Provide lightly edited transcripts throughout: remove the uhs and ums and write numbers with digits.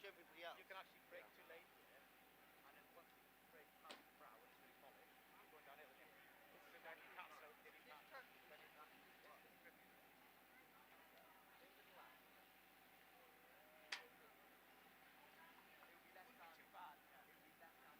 everybody else. You can actually brake too late with it, and then once you brake past the brow and it's really polished, you're going downhill again. So then you can't, so then you can't, then you can't grip it. It would be less than too bad, yeah. It would be less than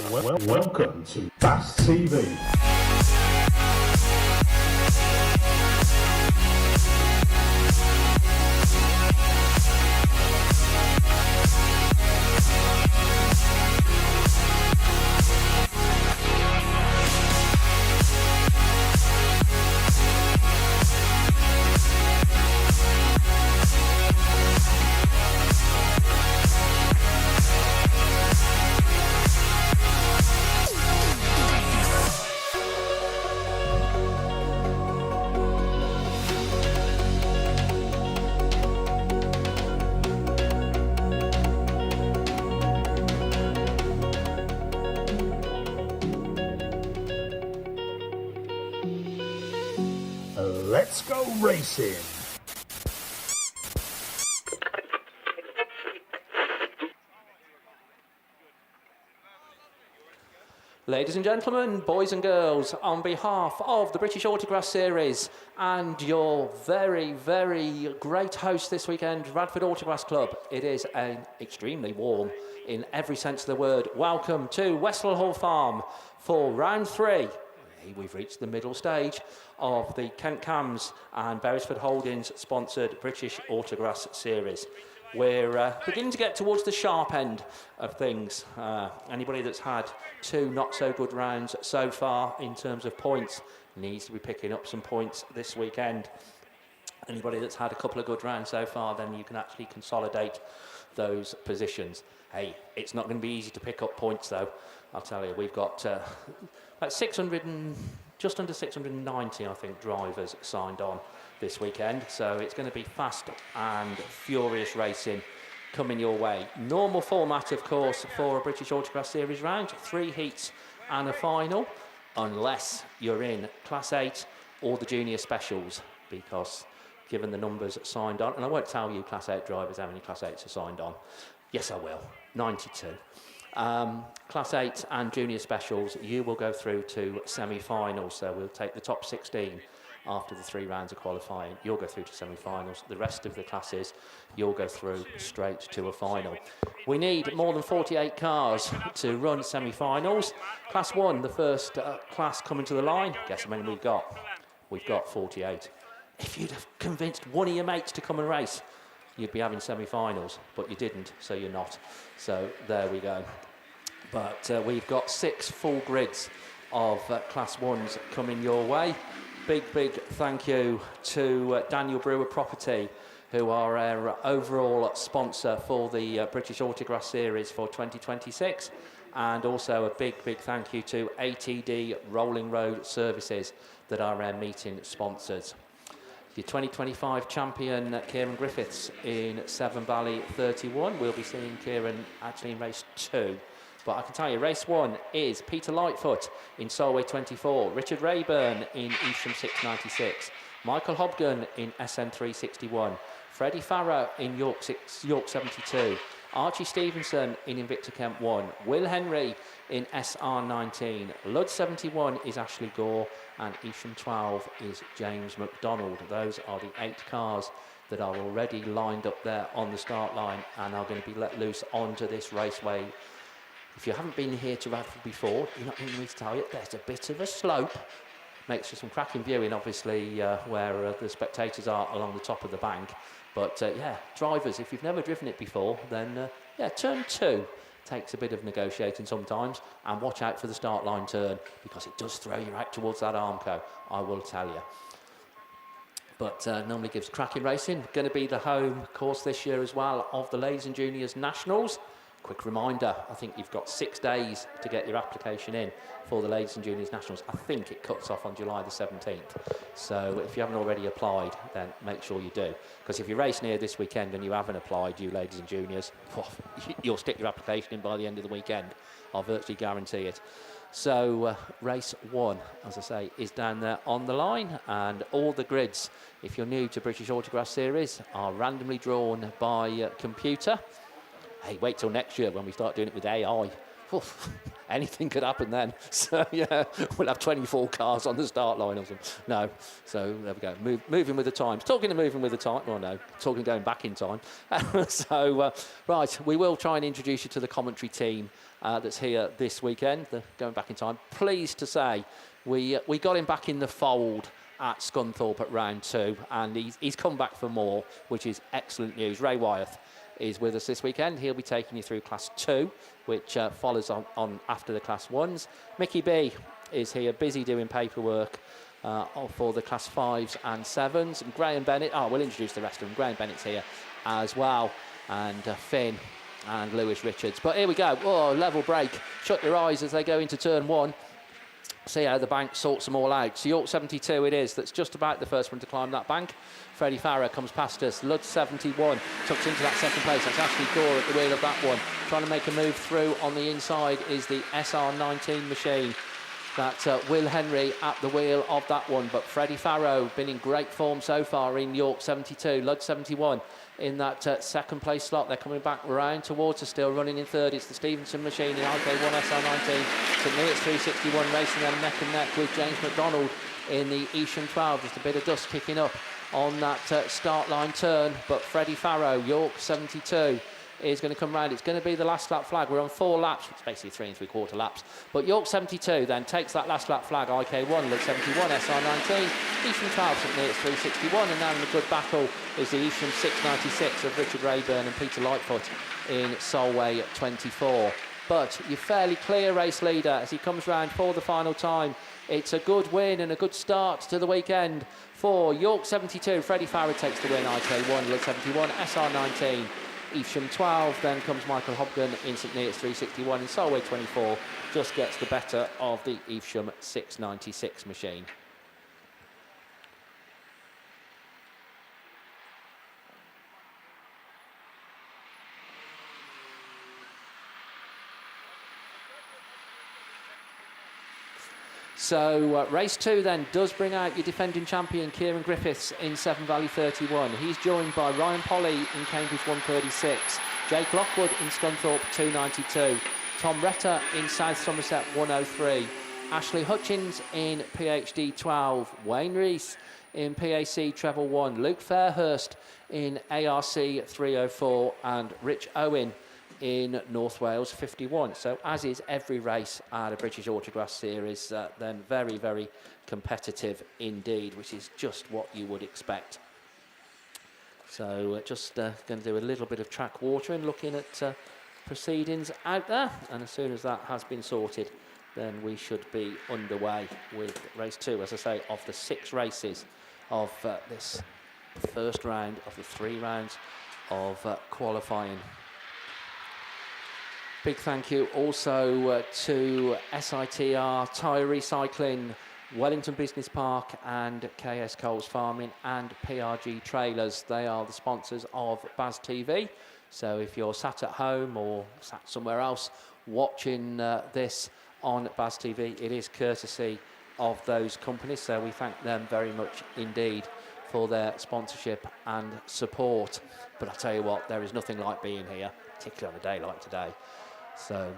Welcome to BAStv. Let's go racing! Ladies and gentlemen, boys and girls, on behalf of the British Autograss Series and your very, very great host this weekend, Radford Autograss Club, it is an extremely warm, in every sense of the word, welcome to Westwell Hall Farm for round 3. We've reached the middle stage of the Kent Cams and Beresford Holdings sponsored British Autograss Series. We're beginning to get towards the sharp end of things. Anybody that's had 2 not so good rounds so far in terms of points needs to be picking up some points this weekend. Anybody that's had a couple of good rounds so far, then you can actually consolidate those positions. Hey, it's not going to be easy to pick up points though. I'll tell you, we've got about 600 and just under 690, I think, drivers signed on this weekend. So it's going to be fast and furious racing coming your way. Normal format, of course, for a British Autograss Series round, 3 heats and a final, unless you're in Class 8 or the Junior Specials, because given the numbers signed on, and I won't tell you Class 8 drivers how many Class 8s are signed on. Yes, I will. 92. Class 8 and Junior Specials, you will go through to semi-finals. So we'll take the top 16 after the 3 rounds of qualifying. You'll go through to semi-finals. The rest of the classes, you'll go through straight to a final. We need more than 48 cars to run semi-finals. Class 1, the first class coming to the line. Guess how many we've got? We've got 48. If you'd have convinced one of your mates to come and race, you'd be having semi-finals, but you didn't, so you're not. So there we go. But we've got 6 full grids of Class 1s coming your way. Big thank you to Daniel Brewer Property, who are our overall sponsor for the British Autograss Series for 2026. And also a big thank you to ATD Rolling Road Services, that are our meeting sponsors. Your 2025 champion, Kieran Griffiths, in Severn Valley 31. We'll be seeing Kieran actually in race 2. But I can tell you, race 1 is Peter Lightfoot in Solway 24, Richard Rayburn in Evesham 696, Michael Hobgon in SN 361, Freddie Farrow in York 72, Archie Stevenson in Invicta Kent 1, Will Henry in SR 19, Lud 71 is Ashley Gore, and Evesham 12 is James McDonald. Those are the 8 cars that are already lined up there on the start line and are going to be let loose onto this raceway. If you haven't been here to Radford before, you're not going to need to tell you, there's a bit of a slope. Makes for some cracking viewing, obviously, where the spectators are along the top of the bank. But yeah, drivers, if you've never driven it before, then yeah, turn 2 takes a bit of negotiating sometimes, and watch out for the start line turn, because it does throw you out towards that Armco, I will tell you. But normally gives cracking racing. Going to be the home course this year as well of the Ladies and Juniors Nationals. Quick reminder, I think you've got 6 days to get your application in for the Ladies and Juniors Nationals. I think it cuts off on July the 17th. So if you haven't already applied, then make sure you do. Because if you race near this weekend and you haven't applied, you Ladies and Juniors, you'll stick your application in by the end of the weekend. I'll virtually guarantee it. So race 1, as I say, is down there on the line, and all the grids, if you're new to British Autograss Series, are randomly drawn by computer. Hey, wait till next year when we start doing it with AI. anything could happen then. So, yeah, we'll have 24 cars on the start line or something. No. So, there we go. Moving with the times. Talking of moving with the time. Well, no. Talking going back in time. So, right, we will try and introduce you to the commentary team that's here this weekend. Going back in time. Pleased to say we got him back in the fold at Scunthorpe at round 2, and he's come back for more, which is excellent news. Ray Wyeth is with us this weekend. He'll be taking you through Class 2, which follows on after the Class 1s. Mickey B is here, busy doing paperwork for the Class 5s and 7s. And Graham Bennett, we'll introduce the rest of them. Graham Bennett's here as well, and Finn and Lewis Richards. But here we go. Oh, level break. Shut your eyes as they go into turn 1. See how the bank sorts them all out. So York 72 it is. That's just about the first one to climb that bank. Freddie Farrer comes past us. Lud 71 tucks into that second place. That's Ashley Gore at the wheel of that one. Trying to make a move through on the inside is the SR19 machine. That's Will Henry at the wheel of that one. But Freddie Farrow been in great form so far in York 72. Lud 71 in that second place slot. They're coming back round towards us, still running in third. It's the Stevenson machine in IK1 SR19. St Neots 361 racing them neck and neck with James McDonald in the Evesham 12. Just a bit of dust kicking up on that start line turn. But Freddie Farrow, York 72, is going to come round. It's going to be the last lap flag. We're on 4 laps. It's basically 3 3/4 laps. But York 72 then takes that last lap flag. IK1, Lud 71, SR19, Evesham 12, St Neots 361, and now in the good battle is the Evesham 696 of Richard Rayburn and Peter Lightfoot in Solway 24. But you're fairly clear race leader as he comes round for the final time. It's a good win and a good start to the weekend for York 72. Freddie Farrer takes the win. IK1, Lud 71, SR19. Evesham 12, then comes Michael Hobgon in St Neots 361, and Solway 24 just gets the better of the Evesham 696 machine. So race 2 then does bring out your defending champion Kieran Griffiths in Severn Valley 31. He's joined by Ryan Polly in Cambridge 136, Jake Lockwood in Scunthorpe 292, Tom Retter in South Somerset 103, Ashley Hutchins in PhD 12, Wayne Rees in PAC Treble 1, Luke Fairhurst in ARC 304, and Rich Owen in North Wales 51. So as is every race at a British Autograss series, then very, very competitive indeed, which is just what you would expect. So just going to do a little bit of track watering, looking at proceedings out there, and as soon as that has been sorted, then we should be underway with race 2, as I say, of the 6 races of this first round of the 3 rounds of qualifying. Big thank you also to SITR, Tyre Recycling, Wellington Business Park and KS Coles Farming and PRG Trailers. They are the sponsors of BAStv. So if you're sat at home or sat somewhere else watching this on BAStv, it is courtesy of those companies. So we thank them very much indeed for their sponsorship and support. But I tell you what, there is nothing like being here, particularly on a day like today. So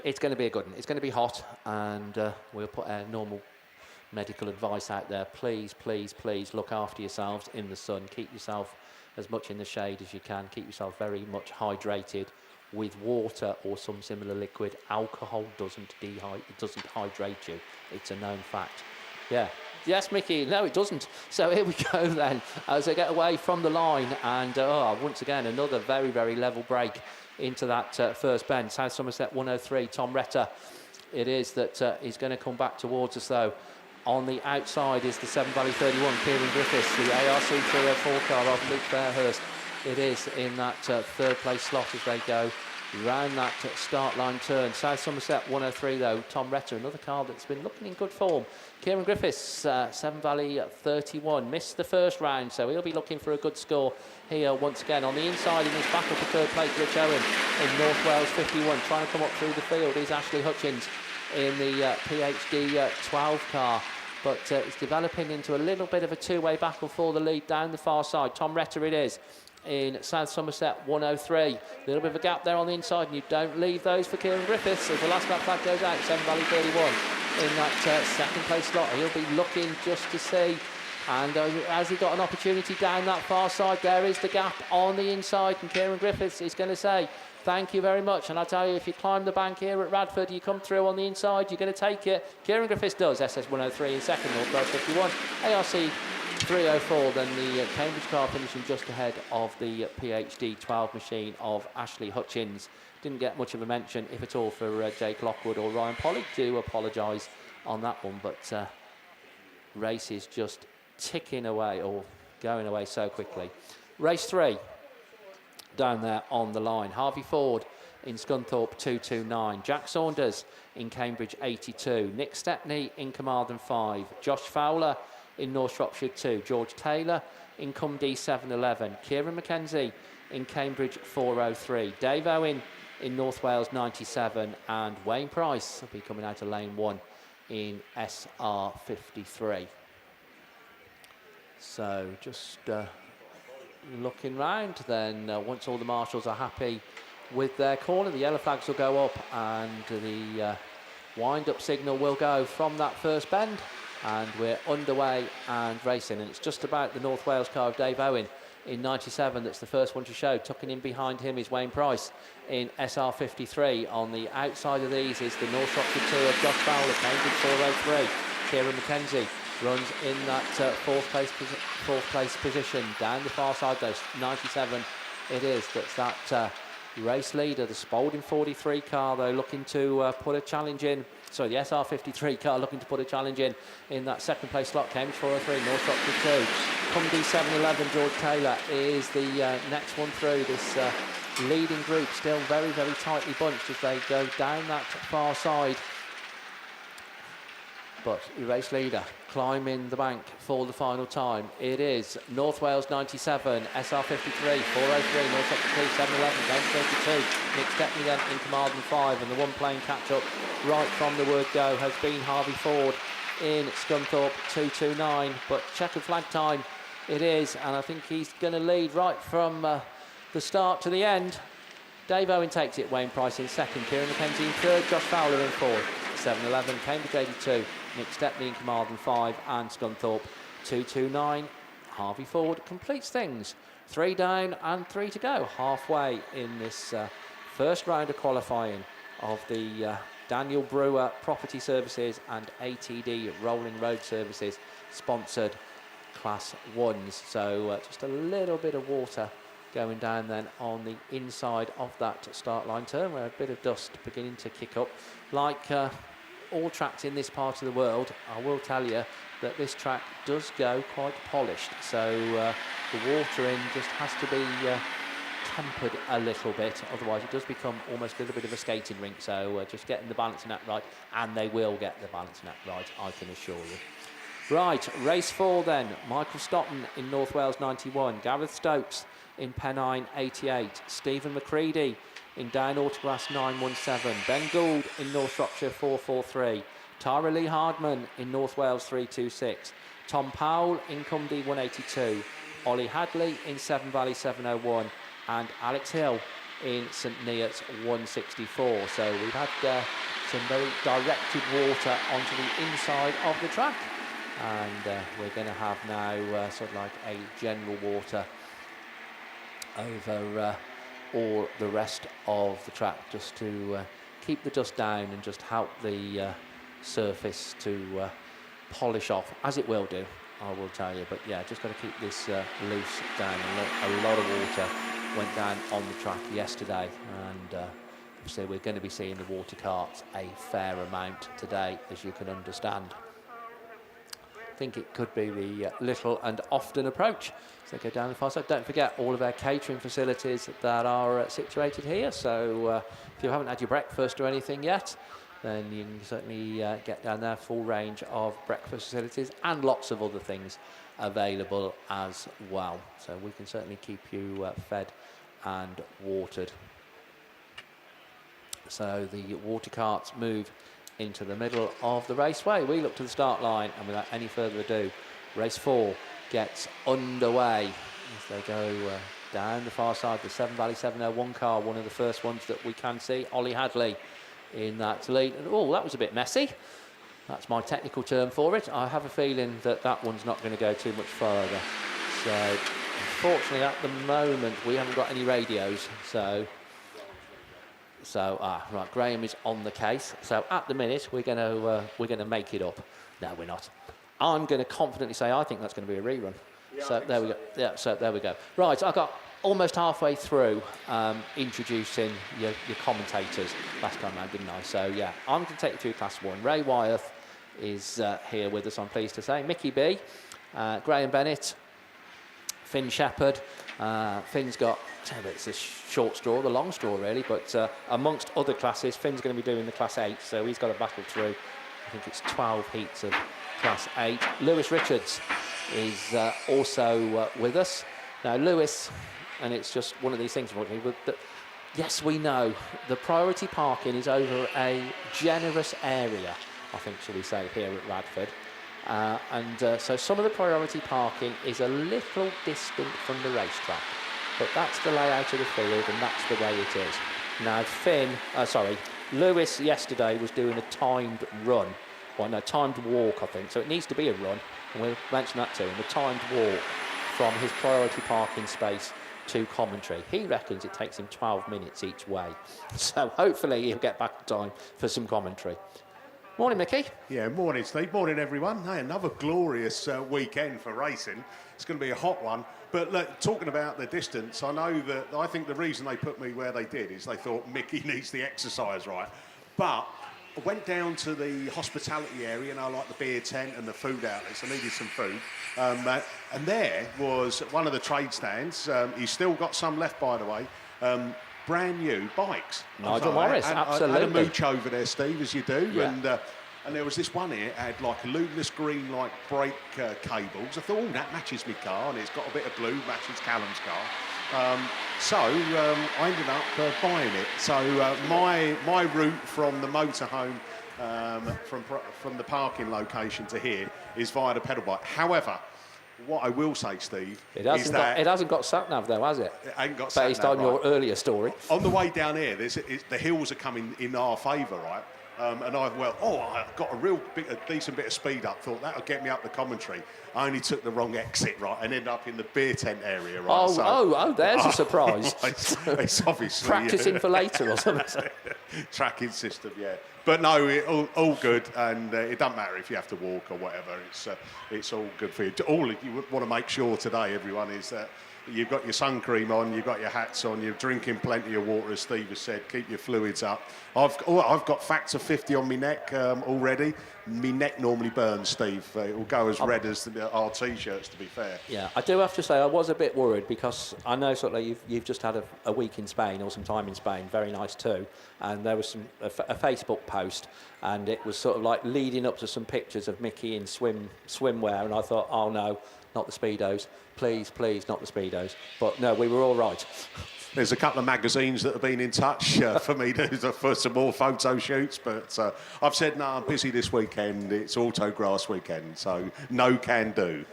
it's going to be a good one. It's going to be hot, and we'll put our normal medical advice out there. Please, please, please look after yourselves in the sun. Keep yourself as much in the shade as you can. Keep yourself very much hydrated with water or some similar liquid. Alcohol doesn't hydrate you. It's a known fact. Yeah. Yes, Mickey. No, it doesn't. So here we go then, as they get away from the line, and once again another very, very level break into that first bend. South Somerset 103, Tom Retter. It is that he's going to come back towards us though. On the outside is the Severn Valley 31, Kieran Griffiths, the ARC 304 car of Luke Fairhurst. It is in that third place slot as they go round that start line turn. South Somerset 103 though, Tom Retter, another car that's been looking in good form. Kieran Griffiths, Severn Valley 31, missed the first round, so he'll be looking for a good score here once again. On the inside in his battle for third place, Rich Owen in North Wales 51, trying to come up through the field is Ashley Hutchins in the PhD 12 car. But it's developing into a little bit of a two-way battle for the lead down the far side. Tom Retter it is. in South Somerset 103. A little bit of a gap there on the inside, and you don't leave those for Kieran Griffiths as the last lap flag goes out. Severn Valley 31 in that second place slot. He'll be looking just to see. And has he got an opportunity down that far side? There is the gap on the inside, and Kieran Griffiths is going to say, thank you very much. And I tell you, if you climb the bank here at Radford, you come through on the inside, you're going to take it. Kieran Griffiths does. SS 103 in second, North Wales 51. ARC 304, then the Cambridge car finishing just ahead of the PhD 12 machine of Ashley Hutchins. Didn't get much of a mention, if at all, for Jake Lockwood or Ryan Polly. Do apologise on that one, but race is just ticking away, or going away so quickly. Race 3 down there on the line. Harvey Ford in Scunthorpe 229. Jack Saunders in Cambridge 82. Nick Stepney in Carmarthen 5. Josh Fowler in North Shropshire 2. George Taylor in Cumdee 711. Kieran McKenzie in Cambridge 403. Dave Owen in North Wales 97. And Wayne Price will be coming out of lane 1 in SR 53. So just looking round, then once all the marshals are happy with their corner, the yellow flags will go up and the wind-up signal will go from that first bend, and we're underway and racing. And it's just about the North Wales car of Dave Owen in 97 that's the first one to show. Tucking in behind him is Wayne Price in SR 53. On the outside of these is the North Shropshire 2 of Josh Fowler, Cambridge 403. Kieran McKenzie runs in that fourth place position. Down the far side though, 97 it is. That's that race leader, the Spalding 43 car though, looking to put a challenge in. Sorry, the SR 53 car looking to put a challenge in that second place slot. Cambridge 403, North Shropshire 2. Cumdee 711, George Taylor is the next one through. This leading group still very, very tightly bunched as they go down that far side. But the race leader climbing the bank for the final time. It is North Wales 97, SR 53, 403, North Shropshire 2, 711, Cambridge 32. Nick Stepney then in Carmarthen 5, and the one playing catch up right from the word go has been Harvey Ford in Scunthorpe 229. But checkered flag time it is, and I think he's going to lead right from the start to the end. Dave Owen takes it, Wayne Price in second, Kieran McKenzie in third, Josh Fowler in fourth. 711, Cambridge 82, Nick Stepney in Carmarthen 5, and Scunthorpe 229. Harvey Ford completes things. 3 down and 3 to go. Halfway in this first round of qualifying of the Daniel Brewer Property Services and ATD Rolling Road Services sponsored Class 1s. So just a little bit of water going down then on the inside of that start line turn, where a bit of dust beginning to kick up. Like all tracks in this part of the world, I will tell you that this track does go quite polished. So the watering just has to be tempered a little bit, otherwise it does become almost a little bit of a skating rink. So just getting the balancing act right, and they will get the balancing act right, I can assure you. Right, race 4 then. Michael Stotton in North Wales 91, Gareth Stokes in Pennine 88, Stephen McCready in Down Autograss 917, Ben Gould in North Shropshire 443, Tyre Lee Hardman in North Wales 326, Tom Powell in Cumdee 182, Ollie Hadley in Severn Valley 701, and Alex Hill in St Neots 164. So we've had some very directed water onto the inside of the track, and we're going to have now sort of like a general water over all the rest of the track, just to keep the dust down and just help the surface to polish off, as it will do, I will tell you. But yeah, just got to keep this loose down. A lot of water went down on the track yesterday, and obviously we're going to be seeing the water carts a fair amount today, as you can understand. I think it could be the Little and Often approach. So go down the far side. Don't forget all of our catering facilities that are situated here. So if you haven't had your breakfast or anything yet, then you can certainly get down there. Full range of breakfast facilities and lots of other things available as well. So we can certainly keep you fed and watered. So the water carts move into the middle of the raceway. We look to the start line, and without any further ado, race 4 gets underway as they go down the far side, the Severn Valley 701 car, one of the first ones that we can see. Ollie Hadley in that lead. Oh, that was a bit messy. That's my technical term for it. I have a feeling that that one's not going to go too much further. So, unfortunately, at the moment, we haven't got any radios. So right, Graham is on the case. So at the minute, we're going to make it up. No, we're not. I'm going to confidently say I think that's going to be a rerun. Yeah, So there we go. Yeah, so there we go. Right, I got almost halfway through introducing your commentators last time round, didn't I? So yeah, I'm going to take you through Class 1. Ray Wyeth is here with us, I'm pleased to say. Mickey B, Graham Bennett, Finn Shepherd. Finn's got, it's a short straw, the long straw really, but amongst other classes, Finn's going to be doing the Class 8, so he's got to battle through, I think it's 12 heats of Class 8. Lewis Richards is also with us. Now Lewis, and it's just one of these things, but yes, we know the priority parking is over a generous area, I think, shall we say, here at Radford. So some of the priority parking is a little distant from the racetrack, but that's the layout of the field and that's the way it is. Now Lewis yesterday was doing a timed run, timed walk I think, so it needs to be a run, and we'll mention that to him, a timed walk from his priority parking space to commentary. He reckons it takes him 12 minutes each way, so hopefully he'll get back in time for some commentary. Morning, Mickey. Yeah, morning, Steve. Morning, everyone. Hey, another glorious weekend for racing. It's going to be a hot one. But look, talking about the distance, I think the reason they put me where they did is they thought Mickey needs the exercise, right? But I went down to the hospitality area, like the beer tent and the food outlets. I needed some food. And there was one of the trade stands. He's still got some left, by the way. Brand new bikes. Nigel Morris, absolutely. I had a mooch over there, Steve, as you do. Yeah. And there was this one here, had like a luminous green like brake cables. I thought, oh, that matches my car, and it's got a bit of blue, matches Callum's car. So I ended up buying it. So my route from the motorhome, from the parking location to here, is via the pedal bike. However, what I will say, Steve, it hasn't got sat-nav though, has it? It ain't got based sat-nav, on your earlier story. On the way down here, the hills are coming in our favour, right? And I've got a decent bit of speed up. Thought that'll get me up the commentary. I only took the wrong exit, right, and ended up in the beer tent area, right? There's a surprise. It's obviously practicing for later or something. Tracking system, yeah. But no, all good, and it doesn't matter if you have to walk or whatever. It's all good for you. All you want to make sure today, everyone, is that you've got your sun cream on, you've got your hats on, you're drinking plenty of water, as Steve has said. Keep your fluids up. I've got factor 50 on my neck already. My neck normally burns, Steve. It will go as red as our t-shirts, to be fair. Yeah, I do have to say I was a bit worried because I know sort of you've just had a week in Spain or some time in Spain, very nice too, and there was a Facebook post and it was sort of like leading up to some pictures of Mickey in swimwear, and I thought, oh no, not the Speedos. Please, not the Speedos. But no, we were all right. There's a couple of magazines that have been in touch for me for some more photo shoots, but I've said, no, I'm busy this weekend. It's Autograss weekend, so no can do.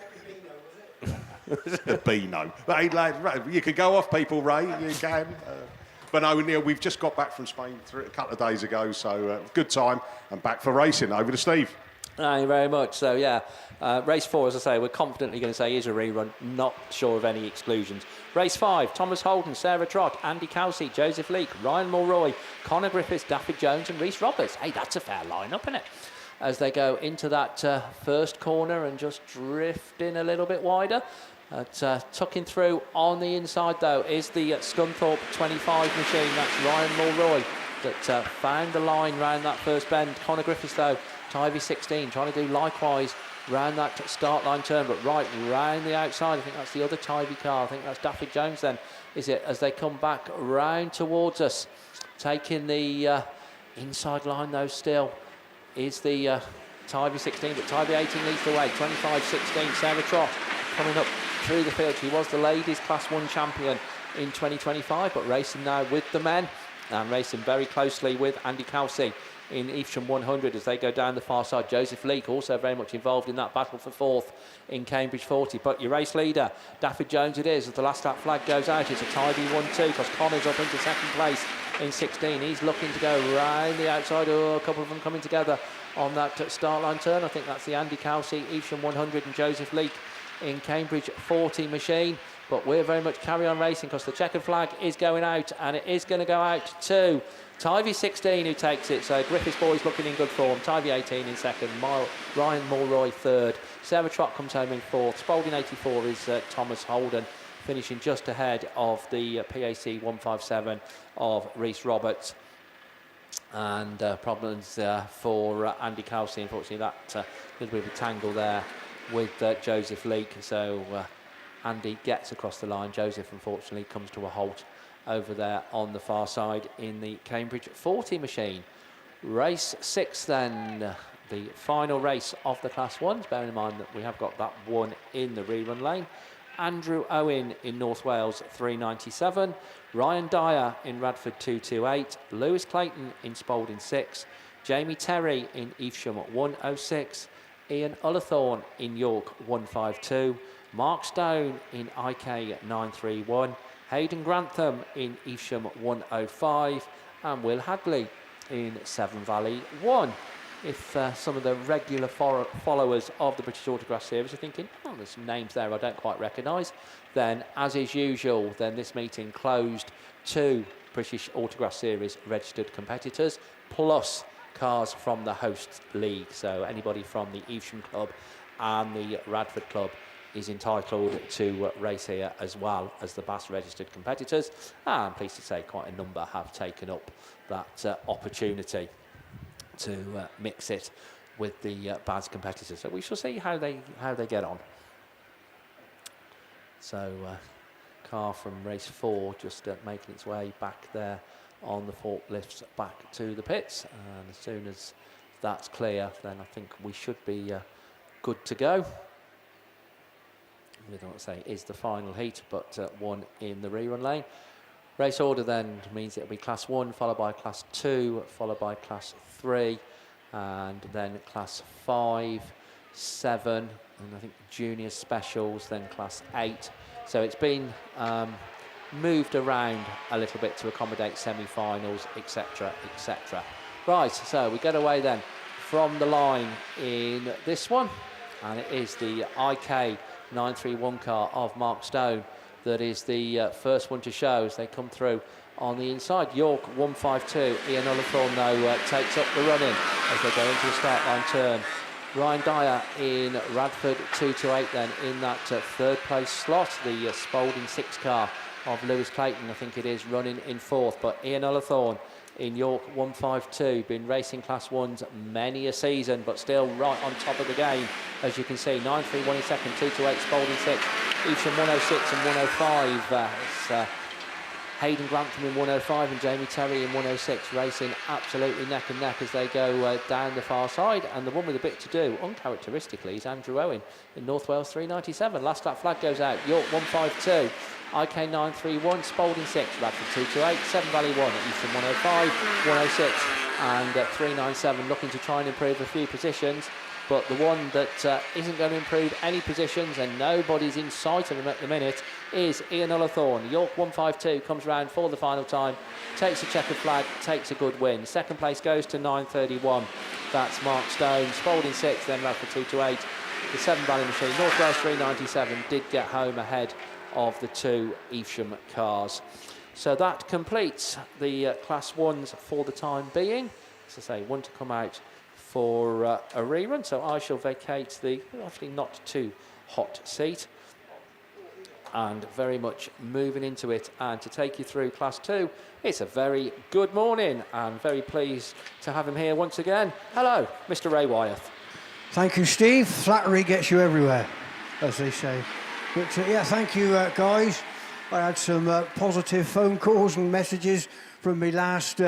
The Beano. But hey, you can go off, people, Ray. You can. But no, Neil, we've just got back from Spain a couple of days ago, so good time. And back for racing. Over to Steve. Thank you very much. So, yeah, race 4, as I say, we're confidently going to say is a rerun. Not sure of any exclusions. Race 5, Thomas Holden, Sarah Trott, Andy Kelsey, Joseph Leake, Ryan Mulroy, Connor Griffiths, Daffy Jones and Rhys Roberts. Hey, that's a fair line-up, isn't it? As they go into that first corner and just drift in a little bit wider. Tucking through on the inside, though, is the Scunthorpe 25 machine. That's Ryan Mulroy that found the line round that first bend. Connor Griffiths, though, Tyre 16, trying to do likewise round that start line turn, but right round the outside. I think that's the other Tyre car. I think that's Daffy Jones then, is it? As they come back round towards us, taking the inside line, though, still is the Tyre 16, but Tyre 18 leads the way. 25-16, Sarah Trott coming up through the field. She was the ladies Class 1 champion in 2025, but racing now with the men and racing very closely with Andy Kelsey in Evesham 100 as they go down the far side. Joseph Leake also very much involved in that battle for fourth in Cambridge 40. But your race leader, Daffyd Jones it is, as the last lap flag goes out. It's a tidy 1-2 because Connor's up into second place in 16. He's looking to go round the outside. Oh, a couple of them coming together on that start line turn. I think that's the Andy Kelsey, Evesham 100 and Joseph Leake in Cambridge 40 machine. But we're very much carry on racing because the checkered flag is going out, and it is going to go out to Tyre 16 who takes it. So Griffiths boys looking in good form. Tyre 18 in second, Ryan Mulroy third. Sarah Trott comes home in fourth. Spalding 84 is Thomas Holden, finishing just ahead of the PAC 157 of Rhys Roberts. And problems for Andy Kelsey. Unfortunately, that little bit of a tangle there with Joseph Leake. So Andy gets across the line. Joseph, unfortunately, comes to a halt over there on the far side in the Cambridge 40 machine. Race 6 then, the final race of the Class 1s, bearing in mind that we have got that one in the rerun lane. Andrew Owen in North Wales 397, Ryan Dyer in Radford 228, Lewis Clayton in Spalding 6, Jamie Terry in Evesham 106, Ian Ullathorne in York 152, Mark Stone in IK 931, Hayden Grantham in Evesham 105, and Will Hadley in Severn Valley 1. If some of the regular followers of the British Autograss series are thinking, oh, there's some names there I don't quite recognise, then as is usual, then this meeting closed to British Autograss series registered competitors plus cars from the host league. So anybody from the Evesham Club and the Radford Club is entitled to race here, as well as the BAS registered competitors. And I'm pleased to say quite a number have taken up that opportunity to mix it with the BAS competitors. So we shall see how they get on. So car from race 4 just making its way back there on the forklifts back to the pits, and as soon as that's clear, then I think we should be good to go. We don't say is the final heat, but one in the rerun lane. Race order then means it'll be Class 1 followed by Class 2 followed by Class 3 and then Class 5, 7 and I think junior specials, then Class 8. So it's been moved around a little bit to accommodate semi-finals, etc, etc. Right, so we get away then from the line in this one, and it is the IK 931 car of Mark Stone that is the first one to show as they come through on the inside. York 152, Ian Ullathorne though takes up the run-in as they go into the start line turn. Ryan Dyer in Radford 228 then in that third place slot. The Spalding 6 car of Lewis Clayton, I think it is, running in fourth, but Ian Ullathorne in York 152, been racing Class 1s many a season, but still right on top of the game, as you can see. 931 in second, 228 Spalding 6, Evesham 106 and 105. It's Hayden Grantham in 105 and Jamie Terry in 106, racing absolutely neck and neck as they go down the far side. And the one with a bit to do, uncharacteristically, is Andrew Owen in North Wales 397. Last lap flag goes out. York 152, IK 931, Spalding 6, Radford 228, Severn Valley 1, Evesham 105, 106 and 397, looking to try and improve a few positions. But the one that isn't going to improve any positions, and nobody's in sight of him at the minute, is Ian Ullathorne. York 152 comes round for the final time, takes a checkered flag, takes a good win. Second place goes to 931. That's Mark Stone. Spalding 6, then Radford 228. The Severn Valley machine, North Wales 397, did get home ahead of the two Evesham cars. So that completes the Class 1s for the time being. As I say, one to come out for a rerun, so I shall vacate the actually not too hot seat and very much moving into it. And to take you through Class 2, it's a very good morning and very pleased to have him here once again. Hello, Mr. Ray Wyeth. Thank you, Steve. Flattery gets you everywhere, as they say. But yeah, thank you, guys. I had some positive phone calls and messages from my last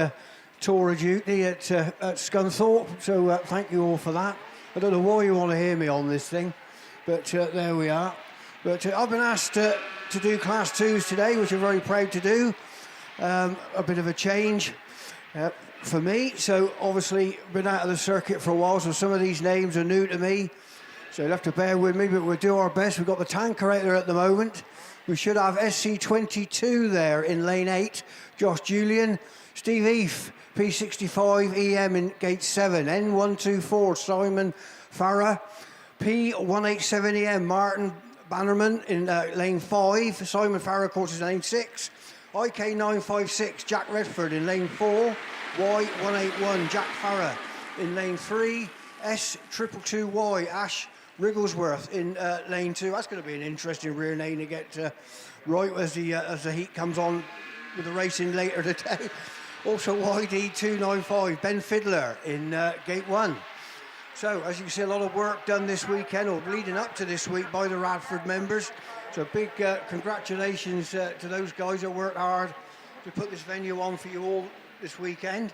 tour of duty at Scunthorpe, so thank you all for that. I don't know why you want to hear me on this thing, but there we are. But I've been asked to do Class 2s today, which I'm very proud to do. A bit of a change. for me. So obviously been out of the circuit for a while, so some of these names are new to me. So you'll have to bear with me, but we'll do our best. We've got the tanker out there at the moment. We should have SC22 there in lane 8. Josh Julian. Steve Eath, P65 EM in gate 7. N124, Simon Farah. P187 EM, Martin Bannerman in lane 5. Simon Farah, of course, is lane 6. IK956, Jack Radford in lane 4. Y181, Jack Farah in lane 3. S222Y, Ash Wrigglesworth in lane 2. That's going to be an interesting rear lane to get right as the heat comes on with the racing later today. Also YD295, Ben Fiddler in gate 1. So as you can see, a lot of work done this weekend, or leading up to this week, by the Radford members. So big congratulations to those guys who worked hard to put this venue on for you all this weekend.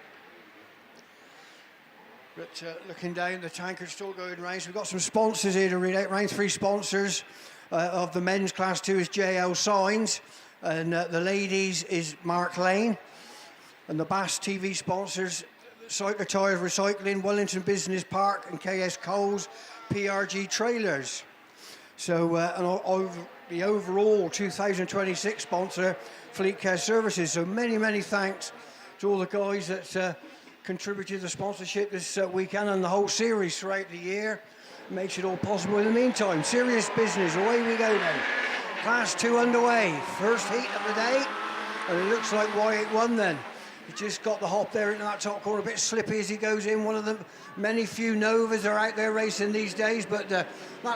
But looking down, the tanker's still going round. So we've got some sponsors here to read out. Round 3 sponsors of the men's Class 2 is JL Signs, and the ladies is Mark Lane. And the BAStv sponsors, SITR Tyre Recycling, Wellington Business Park, and KS Coles, PRG Trailers. So the overall 2026 sponsor, Fleet Care Services. So many thanks to all the guys that contributed to the sponsorship this weekend and the whole series throughout the year. Makes it all possible. In the meantime, serious business, away we go then. Class 2 underway, first heat of the day, and it looks like Y81 then. He's just got the hop there into that top corner, a bit slippy as he goes in. One of the many few Novas are out there racing these days, but that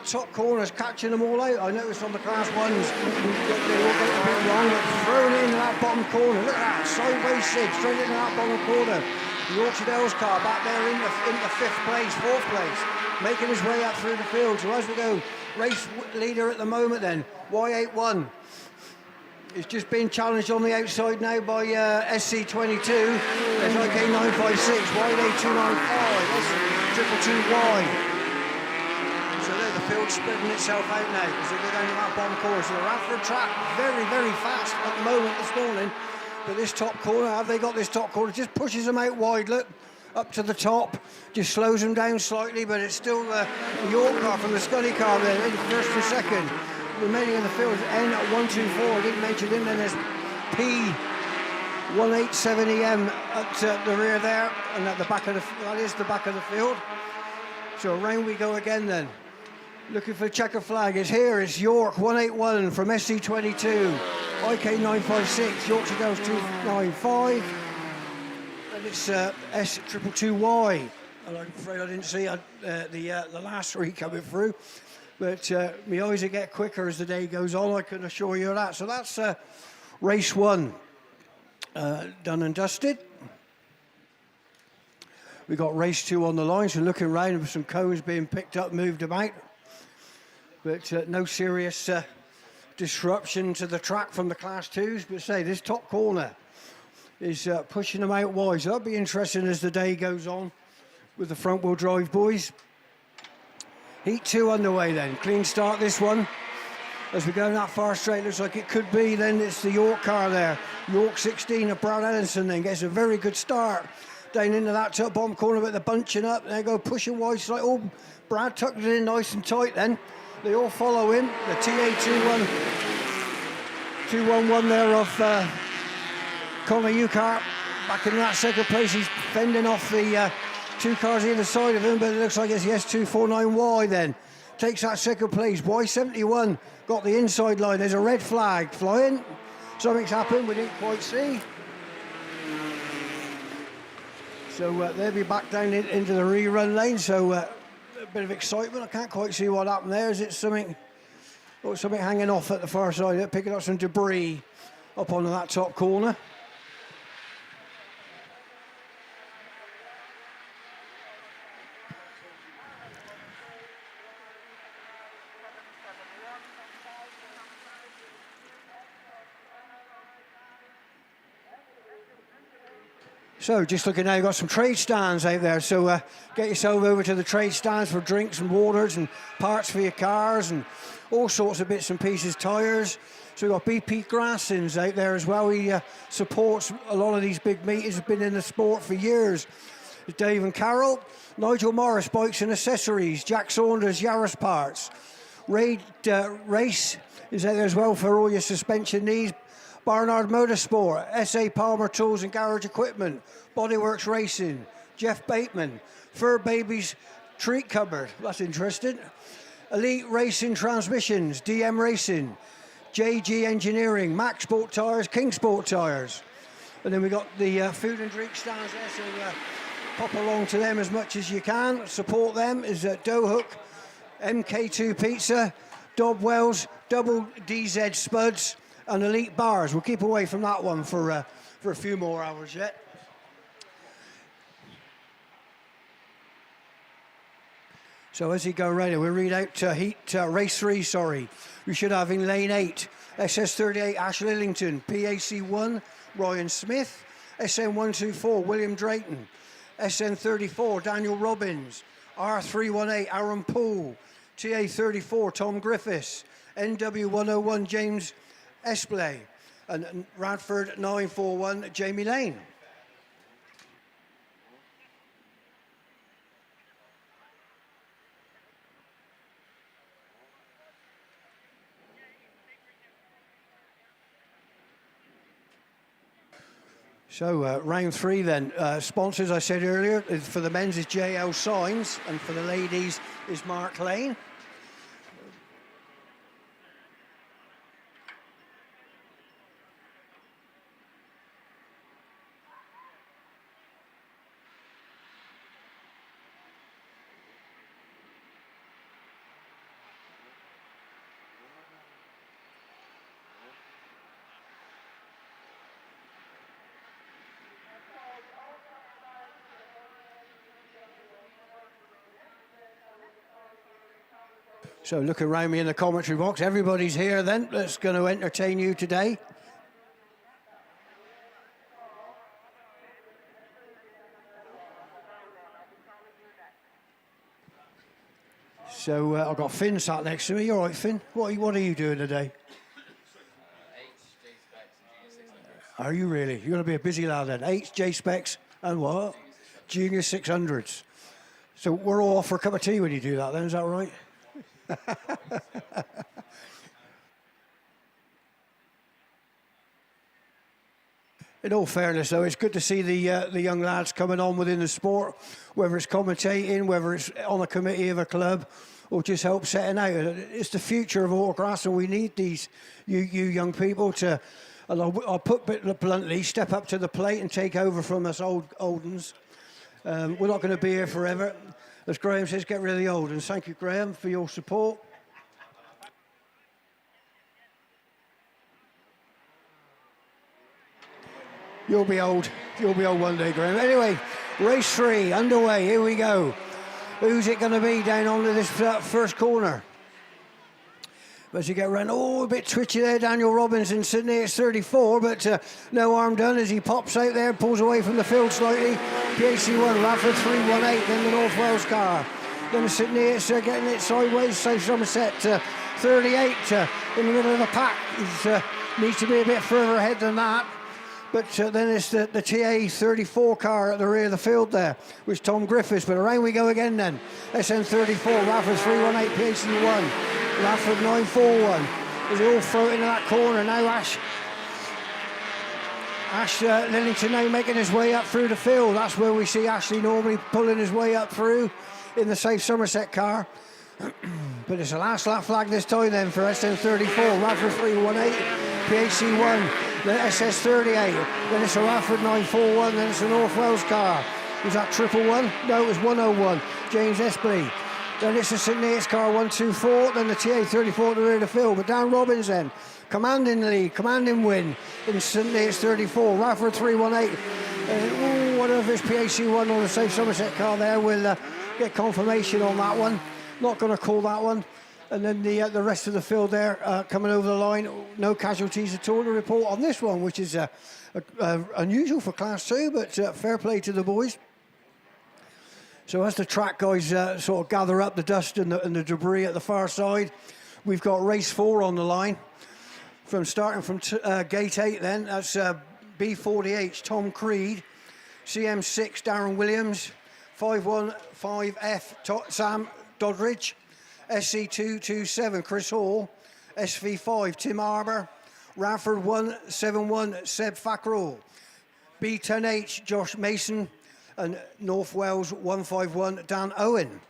top corner's catching them all out. I noticed on the Class 1s, they all get a bit wrong, but thrown into that bottom corner. Look at that, sideways sig, straight into that bottom corner. The Yorkshire Dales car back there into 5th place, 4th place, making his way up through the field. So as we go, race leader at the moment then, Y81. It's just being challenged on the outside now by SC22. There's IK956, YD295, S222Y. So there, the field's spreading itself out now as they go down to that bottom corner. So the Radford track very fast at the moment this morning. But this top corner, have they got this top corner? Just pushes them out wide, look, up to the top. Just slows them down slightly, but it's still the York car from the Scully car there in first and second. Remaining in the field is N124, I didn't mention him, then there's P187EM at the rear there, and at the back of that is the back of the field. So around we go again then. Looking for the checker flag, it's here, it's York 181 from SC22, IK956, Yorkshire Dales 295, and it's S222Y. And I'm afraid I didn't see the last 3 coming through. But my eyes will get quicker as the day goes on, I can assure you of that. So that's race 1 done and dusted. We've got race 2 on the line, so looking around with some cones being picked up, moved about. But no serious disruption to the track from the Class 2s. But say, this top corner is pushing them out wide. So that'll be interesting as the day goes on with the front wheel drive boys. Heat 2 underway then, clean start this one. As we go that far straight, looks like it could be, then it's the York car there. York 16 of Brad Ellison then gets a very good start. Down into that top bottom corner, but they're bunching up. They go pushing wide, it's like, oh, Brad tucked it in nice and tight then. They all follow him. The TA211 there of Connor Ukart back in that second place. He's fending off the 2 cars either side of him, but it looks like it's the S249Y then. Takes that second place. Y71 got the inside line. There's a red flag flying. Something's happened we didn't quite see. So they'll be back down into the rerun lane. So a bit of excitement. I can't quite see what happened there. Is it something hanging off at the far side? They're picking up some debris up onto that top corner. So just looking now, you've got some trade stands out there. So get yourself over to the trade stands for drinks and waters and parts for your cars and all sorts of bits and pieces, tyres. So we've got BP Grassins out there as well. He supports a lot of these big meetings, has been in the sport for years. Dave and Carol. Nigel Morris, Bikes and Accessories. Jack Saunders, Yaris Parts. Raid Race is out there as well for all your suspension needs. Barnard Motorsport, SA Palmer Tools and Garage Equipment. Bodyworks Racing. Jeff Bateman. Fur Babies Treat Cupboard. That's interesting. Elite Racing Transmissions. DM Racing. JG Engineering. Max Sport Tyres. King Sport Tyres. And then we got the food and drink stands there, so pop along to them as much as you can. Support them is Dough Hook, MK2 Pizza, Dob Wells, Double DZ Spuds, and Elite Bars. We'll keep away from that one for a few more hours yet. So as you go right, we'll read out race 3, sorry. We should have in lane 8, SS38 Ash Lillington, PAC1 Ryan Smith, SN124 William Drayton, SN34 Daniel Robbins, R318 Aaron Poole, TA34 Tom Griffiths, NW101 James Espley, and Radford 941 Jamie Lane. So round 3 then. Sponsors, I said earlier, for the men's is JL Signs, and for the ladies is Mark Lane. So look around me in the commentary box. Everybody's here then that's going to entertain you today. So I've got Finn sat next to me. You all right, Finn? What are you doing today? Are you really? You're going to be a busy lad then. 8 J-Specs and what? Junior 600s. So we're all off for a cup of tea when you do that then, is that right? In all fairness, though, it's good to see the young lads coming on within the sport, whether it's commentating, whether it's on a committee of a club, or just help setting out. It's the future of Autograss, and we need these you young people to, and I'll put it bluntly, step up to the plate and take over from us old uns. We're not going to be here forever. As Graham says, get really old. And thank you, Graham, for your support. You'll be old. You'll be old one day, Graham. Anyway, race 3 underway. Here we go. Who's it going to be down onto this first corner? As you get around, a bit twitchy there, Daniel Robbins in Sydney. It's 34, but no harm done as he pops out there, pulls away from the field slightly. PAC1, Radford 318, then the North Wales car. Then the Sydney, it's getting it sideways. South Somerset 38 in the middle of the pack. He needs to be a bit further ahead than that. But then it's the TA34 car at the rear of the field there, which Tom Griffiths. But around we go again then. SN34, Radford 318, PAC1, Radford 941. As they all throw it into that corner now, Ash Lillington now making his way up through the field. That's where we see Ashley normally pulling his way up through in the South Somerset car. But it's a last lap flag this time then for SN34, Radford 318, PAC1. The SS38, then it's a Radford 941, then it's a North Wales car. Was that 111? No, it was 101, James Espley. Then it's a St Neots car 124, then the TA34 at the rear of the field. But Dan Robbins then, commanding the lead, commanding win in St Neots 34, Radford 318. Whatever if it's PAC1 or the South Somerset car there, we'll get confirmation on that one. Not going to call that one. And then the rest of the field there coming over the line. No casualties at all to report on this one, which is unusual for Class 2, but fair play to the boys. So as the track guys sort of gather up the dust and the debris at the far side, we've got race 4 on the line. starting from gate 8 then, that's B48 Tom Creed, CM6 Darren Williams, 515F Sam Doddridge, SC227 Chris Hall, SV5 Tim Harbour, Radford 171 Seb Fackrell, B10H Josh Mason, and North Wales 151 Dan Owen.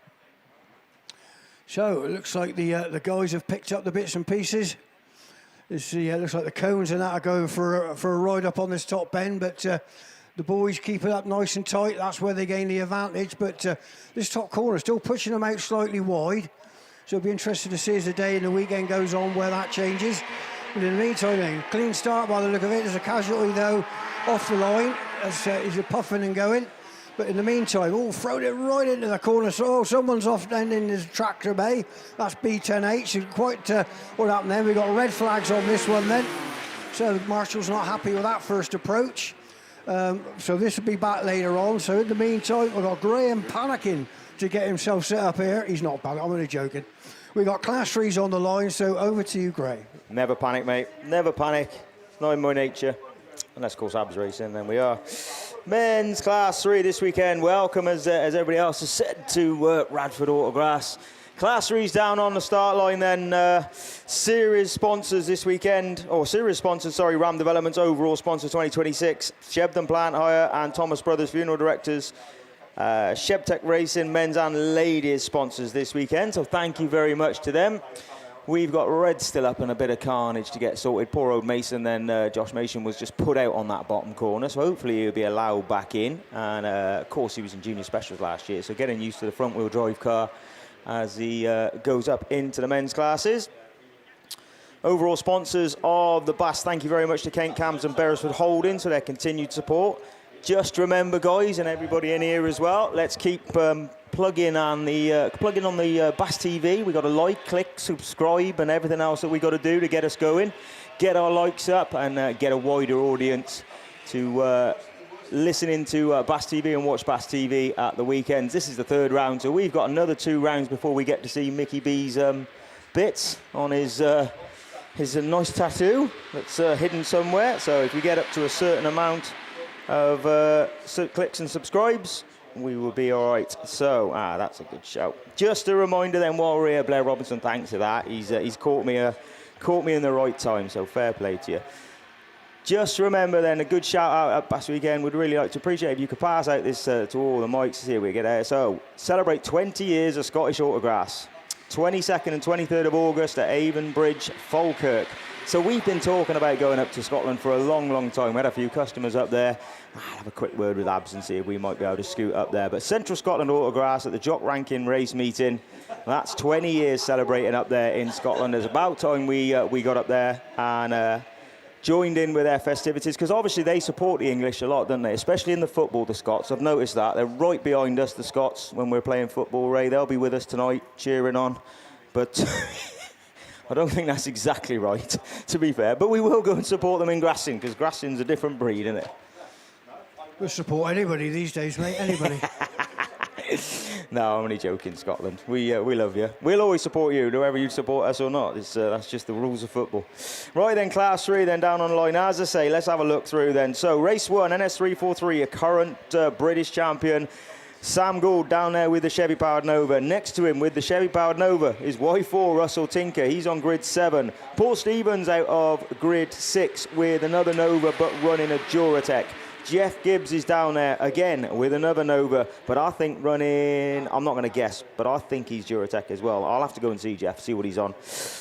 So it looks like the guys have picked up the bits and pieces. Looks like the cones and that are going for a ride up on this top bend, but the boys keep it up nice and tight. That's where they gain the advantage. But this top corner still pushing them out slightly wide. So it'll be interesting to see as the day and the weekend goes on where that changes. But in the meantime, then, clean start by the look of it. There's a casualty though off the line as he's puffing and going. But in the meantime, thrown it right into the corner. So someone's off then in his tractor bay. That's B10H. Quite what happened then. We've got red flags on this one then. So Marshall's not happy with that first approach. So this will be back later on. So in the meantime, we've got Graham panicking to get himself set up here. He's not panicking, I'm only joking. We've got Class 3s on the line, so over to you, Gray. Never panic, mate. Never panic. It's not in my nature. Unless, of course, Ab's racing, then we are. Men's Class 3 this weekend. Welcome, as everybody else has said, to Radford Autograss. Class 3's down on the start line then. Series sponsors this weekend, Ram Developments, overall sponsor 2026, Shebden Plant Hire and Thomas Brothers Funeral Directors. Shebtech Racing, men's and ladies sponsors this weekend, so thank you very much to them. We've got Red still up and a bit of carnage to get sorted. Poor old Mason then, Josh Mason was just put out on that bottom corner, so hopefully he'll be allowed back in. And of course he was in junior specials last year, so getting used to the front wheel drive car as he goes up into the men's classes. Overall sponsors of the BAStv, thank you very much to Kent Cams and Beresford Holdings for their continued support. Just remember, guys, and everybody in here as well, let's keep plugging on the BAStv. We got to like, click, subscribe, and everything else that we got to do to get us going, get our likes up, and get a wider audience to listen into BAStv and watch BAStv at the weekends. This is the third round, so we've got another 2 rounds before we get to see Mickey B's bits on his nice tattoo that's hidden somewhere. So if we get up to a certain amount of clicks and subscribes, we will be all right. So that's a good shout. Just a reminder then, while we're here, Blair Robinson, thanks for that. He's caught me in the right time, so fair play to you. Just remember then, a good shout out at BAStv weekend. Would really like to appreciate if you could pass out this to all the mics here we get there. So celebrate 20 years of Scottish Autograss. 22nd and 23rd of August at Avon Bridge, Falkirk. So we've been talking about going up to Scotland for a long, long time. We had a few customers up there. I'll have a quick word with Abs and see if we might be able to scoot up there. But Central Scotland Autograss at the Jock Rankin race meeting. That's 20 years celebrating up there in Scotland. It's about time we got up there and joined in with their festivities, because obviously they support the English a lot, don't they? Especially in the football, the Scots. I've noticed that. They're right behind us, the Scots, when we're playing football, Ray. They'll be with us tonight, cheering on. But I don't think that's exactly right, to be fair. But we will go and support them in Grafton, because Grafton's a different breed, isn't it? We'll support anybody these days, mate, anybody. No, I'm only joking, Scotland. We love you. We'll always support you, whether you support us or not. That's just the rules of football. Right then, Class 3, then down on the line. As I say, let's have a look through then. So, race 1, NS343, a current British champion. Sam Gould down there with the Chevy-powered Nova. Next to him with the Chevy-powered Nova is Y4 Russell Tinker. He's on grid 7. Paul Stevens out of grid 6 with another Nova, but running a Duratec. Jeff Gibbs is down there again with another Nova, but I think running, I'm not going to guess, but I think he's Duratec as well. I'll have to go and see Jeff, see what he's on.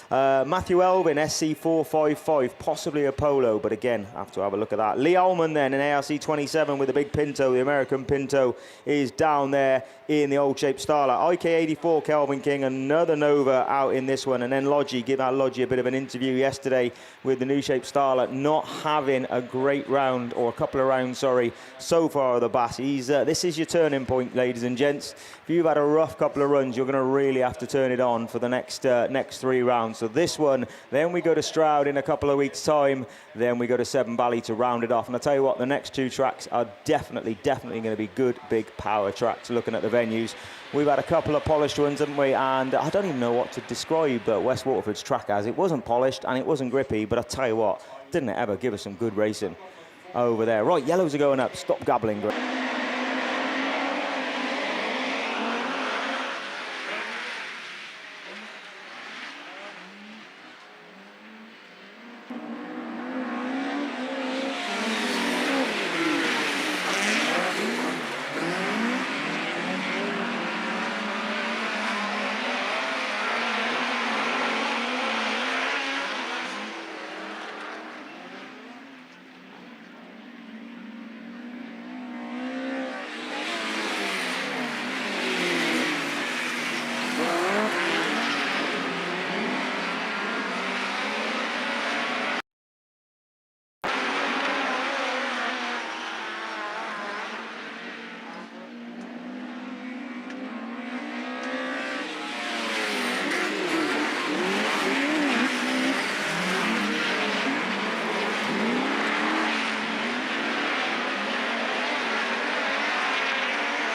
Matthew Elvin, SC455, possibly a Polo, but again, I have to have a look at that. Lee Ullman then, in ARC 27 with the big Pinto, the American Pinto, is down there in the old shape Starlight. IK84, Kelvin King, another Nova out in this one, and then Lodgy, give out Lodgy a bit of an interview yesterday with the new shape Starlight, not having a great round or a couple of rounds round, sorry, so far of the BASs. This is your turning point, ladies and gents. If you've had a rough couple of runs, you're going to really have to turn it on for the next 3 rounds. So this one, then we go to Stroud in a couple of weeks' time, then we go to Severn Valley to round it off. And I'll tell you what, the next 2 tracks are definitely going to be good, big power tracks, looking at the venues. We've had a couple of polished ones, haven't we? And I don't even know what to describe West Waterford's track as. It wasn't polished and it wasn't grippy, but I'll tell you what, didn't it ever give us some good racing over there. Right, yellows are going up. Stop gabbling.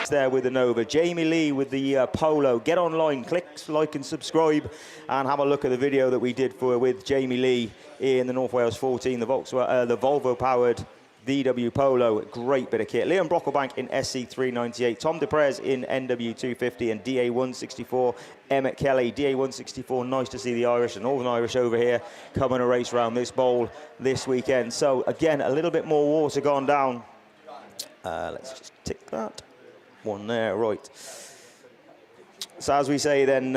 There with the Nova. Jamie Lee with the Polo. Get online, click like and subscribe, and have a look at the video that we did with Jamie Lee in the North Wales 14, the Volvo powered VW Polo. Great bit of kit. Liam Brocklebank in SC398, Tom DePrez in NW250 and DA164. Emmett Kelly, DA164. Nice to see the Irish and Northern Irish over here coming to race around this bowl this weekend. So again, a little bit more water gone down. Let's just tick that. One there, right. So as we say then,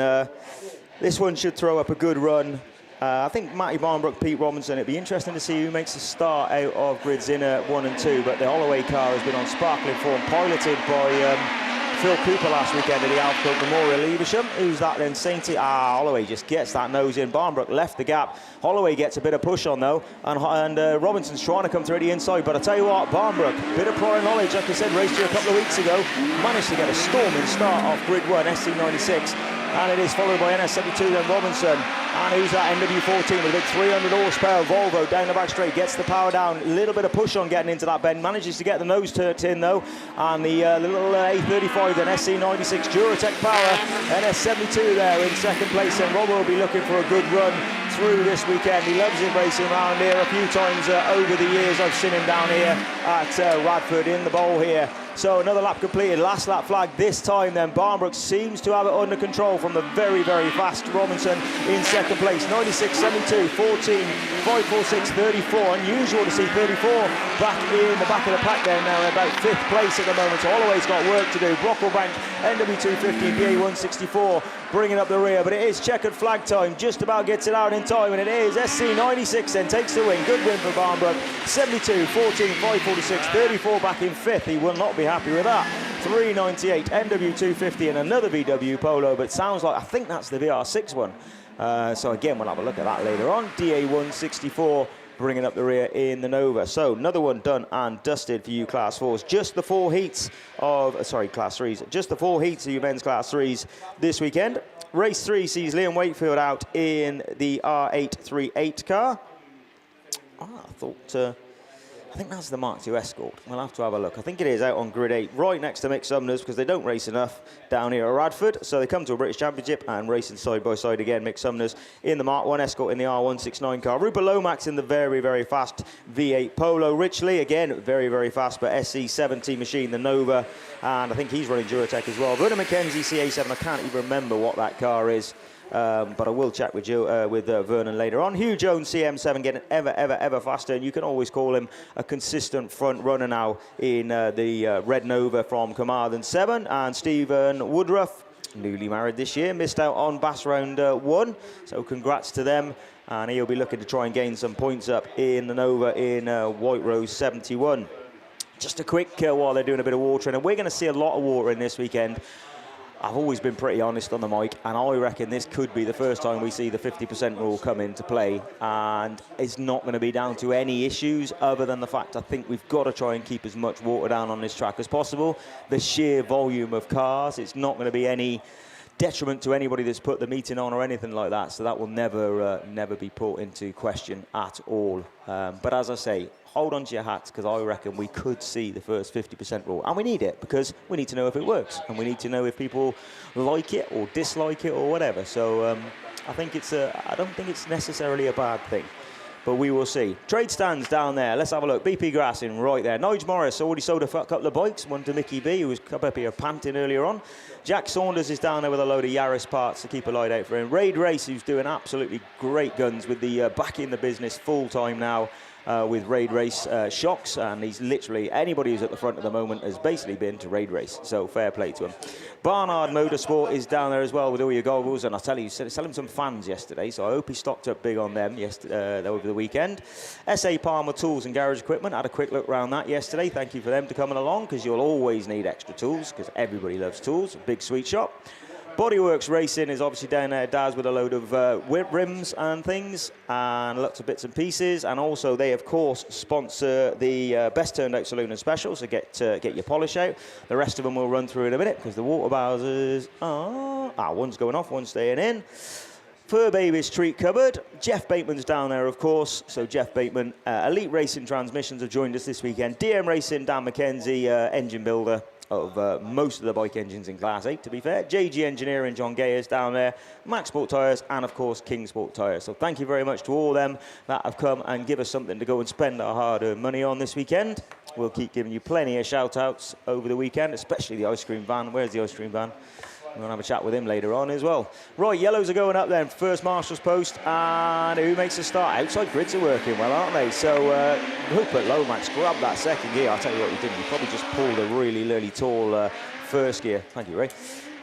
this one should throw up a good run. I think Matty Barnbrook, Pete Robinson, it'd be interesting to see who makes the start out of grids in 1 and 2, but the Holloway car has been on sparkling form, piloted by Phil Cooper last weekend at the Alfcote Memorial Evesham. Who's that then? Sainty. Holloway just gets that nose in. Barnbrook left the gap. Holloway gets a bit of push on though, and Robinson's trying to come through the inside, but I tell you what, Barnbrook, bit of prior knowledge, like I said, raced here a couple of weeks ago, managed to get a storming start off grid 1, SC96, and it is followed by NS72, then Robinson, and who's that? NW14 with a big 300 horsepower Volvo down the back straight, gets the power down, a little bit of push on getting into that bend, manages to get the nose tucked in though, and the little A35 then SC96 Duratec power, NS72 there in second place, and Rob will be looking for a good run through this weekend. He loves it racing around here. A few times over the years I've seen him down here at Radford in the bowl here. So another lap completed, last lap flag this time then. Barnbrook seems to have it under control from the very, very fast Robinson in second place. 96.72, 14, 5.46, 34. Unusual to see 34 back in the back of the pack there now, about 5th place at the moment. So Holloway's got work to do. Brocklebank, NW250, BA164 bringing up the rear, but it is checkered flag time, just about gets it out in time, and it is SC96 then takes the win. Good win for Barnbrook. 72, 14, 5.46, 34 back in 5th. He will not be happy with that. 398 NW250 and another VW Polo, but sounds like, I think that's the VR6 one. So again, we'll have a look at that later on. DA164 bringing up the rear in the Nova. So another one done and dusted for you Class 4s. Just the 4 heats of, Class 3s. Just the 4 heats of you men's Class 3s this weekend. Race 3 sees Liam Wakefield out in the R838 car. I think that's the Mark II Escort. We'll have to have a look. I think it is out on grid 8, right next to Mick Sumner's, because they don't race enough down here at Radford. So they come to a British Championship and racing side by side again. Mick Sumner's in the Mark I Escort in the R169 car. Rupert Lomax in the very, very fast V8 Polo. Rich Lee, again, very, very fast, but SC70 machine, the Nova. And I think he's running Duratec as well. Vernon McKenzie, CA7. I can't even remember what that car is. But I will chat with you with Vernon later on. Hugh Jones, CM7, getting ever faster, and you can always call him a consistent front runner now in the Red Nova from Carmarthen 7. And Stephen Woodruff, newly married this year, missed out on Bass Round 1, so congrats to them. And he'll be looking to try and gain some points up in the Nova in White Rose 71. Just a quick while they're doing a bit of watering, and we're going to see a lot of water in this weekend. I've always been pretty honest on the mic, and I reckon this could be the first time we see the 50% rule come into play, and it's not going to be down to any issues other than the fact I think we've got to try and keep as much water down on this track as possible. The sheer volume of cars, it's not going to be any detriment to anybody that's put the meeting on or anything like that, so that will never be put into question at all. But as I say, hold on to your hats, because I reckon we could see the first 50% rule, and we need it because we need to know if it works, and we need to know if people like it or dislike it or whatever. So I don't think it's necessarily a bad thing, but we will see. Trade stands down there. Let's have a look. BP Grassing right there. Nigel Morris already sold a couple of bikes. One to Mickey B, who was up here panting earlier on. Jack Saunders is down there with a load of Yaris parts to keep a light out for him. Raid Race, who's doing absolutely great guns with the back in the business full time now. With Raid Race shocks, and he's literally, anybody who's at the front at the moment has basically been to Raid Race, so fair play to him. Barnard Motorsport is down there as well with all your goggles, and I'll tell you, selling some fans yesterday, so I hope he stocked up big on them over the weekend. SA Palmer Tools and Garage Equipment, had a quick look around that yesterday. Thank you for them to coming along, because you'll always need extra tools, because everybody loves tools. Big sweet shop. Bodyworks Racing is obviously down there, Daz, with a load of rims and things and lots of bits and pieces. And also they, of course, sponsor the Best Turned Out Saloon and Special, so get your polish out. The rest of them we'll run through in a minute, because the water bowsers are... one's going off, one's staying in. Fur Babies Treat Cupboard. Jeff Bateman's down there, of course. So Jeff Bateman, Elite Racing Transmissions have joined us this weekend. DM Racing, Dan McKenzie, engine builder of most of the bike engines in Class 8, to be fair. JG Engineering, John Gayers down there. Max Sport Tyres, and of course King Sport Tyres. So thank you very much to all them that have come and give us something to go and spend our hard-earned money on this weekend. We'll keep giving you plenty of shout-outs over the weekend, especially the ice cream van. Where's the ice cream van? We're going to have a chat with him later on as well. Right, yellows are going up then. First marshal's post, and who makes a start? Outside grids are working well, aren't they? So Rupert Lomax grabbed that second gear. I'll tell you what he did. He probably just pulled a really tall first gear. Thank you, Ray.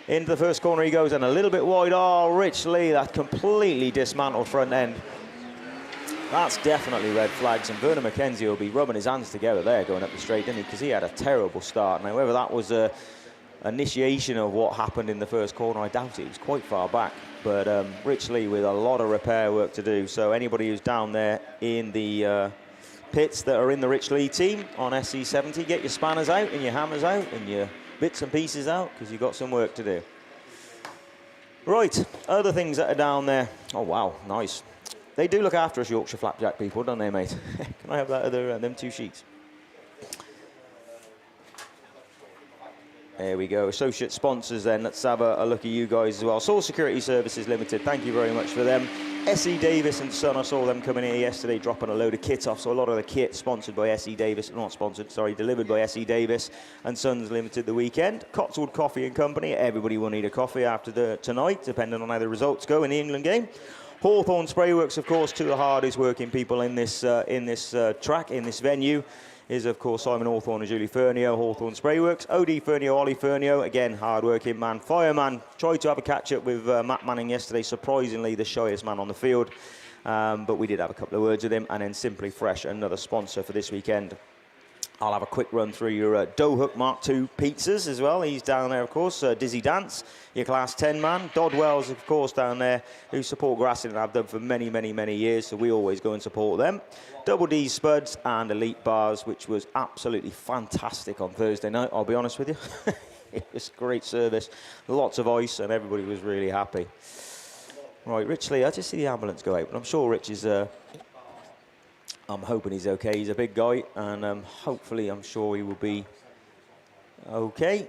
Into the first corner he goes, and a little bit wide. Oh, Rich Lee, that completely dismantled front end. That's definitely red flags, and Vernon McKenzie will be rubbing his hands together there going up the straight, didn't he? Because he had a terrible start. Now, whether that was a initiation of what happened in the first corner, I doubt it. It was quite far back, but Rich Lee with a lot of repair work to do. So anybody who's down there in the pits that are in the Rich Lee team on SC70, get your spanners out and your hammers out and your bits and pieces out, because you've got some work to do. Right, other things that are down there. Oh wow, nice. They do look after us Yorkshire Flapjack people, don't they, mate? Can I have that other them two sheets? There we go. Associate sponsors then. Let's have a look at you guys as well. Source Security Services Limited, thank you very much for them. SE Davis and Son, I saw them coming here yesterday dropping a load of kit off. So a lot of the kit sponsored by SE Davis, not sponsored, sorry, delivered by SE Davis and Sons Limited the weekend. Cotswold Coffee and Company, everybody will need a coffee after tonight, depending on how the results go in the England game. Hawthorne Sprayworks, of course, two of the hardest working people in this track, in this venue, is, of course, Simon Hawthorne and Julie Fernio, Hawthorne Sprayworks. OD Fernio, Ollie Fernio, again, hard-working man. Fireman, tried to have a catch-up with Matt Manning yesterday, surprisingly the shyest man on the field. But we did have a couple of words with him. And then Simply Fresh, another sponsor for this weekend. I'll have a quick run through your Dough Hook Mark II pizzas as well. He's down there, of course. Dizzy Dance, your Class 10 man. Dodd Wells, of course, down there, who support Grassing and have done for many, many, many years. So we always go and support them. Double D Spuds and Elite Bars, which was absolutely fantastic on Thursday night, I'll be honest with you. It was great service. Lots of ice, and everybody was really happy. Right, Rich Lee, I just see the ambulance go out, but I'm sure Rich is... I'm hoping he's okay. He's a big guy, and hopefully I'm sure he will be okay.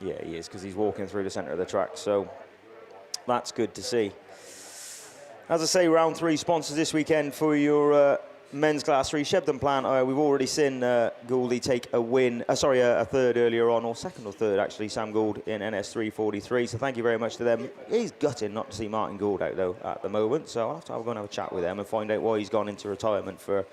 Yeah, he is, because he's walking through the centre of the track, so that's good to see. As I say, round 3 sponsors this weekend for your men's Class 3 Shebden plant. We've already seen Gouldy take a win, a third earlier on, or second or third actually, Sam Gould in NS343. So thank you very much to them. He's gutting not to see Martin Gould out though at the moment, so I'll have to go and have a chat with them and find out why he's gone into retirement for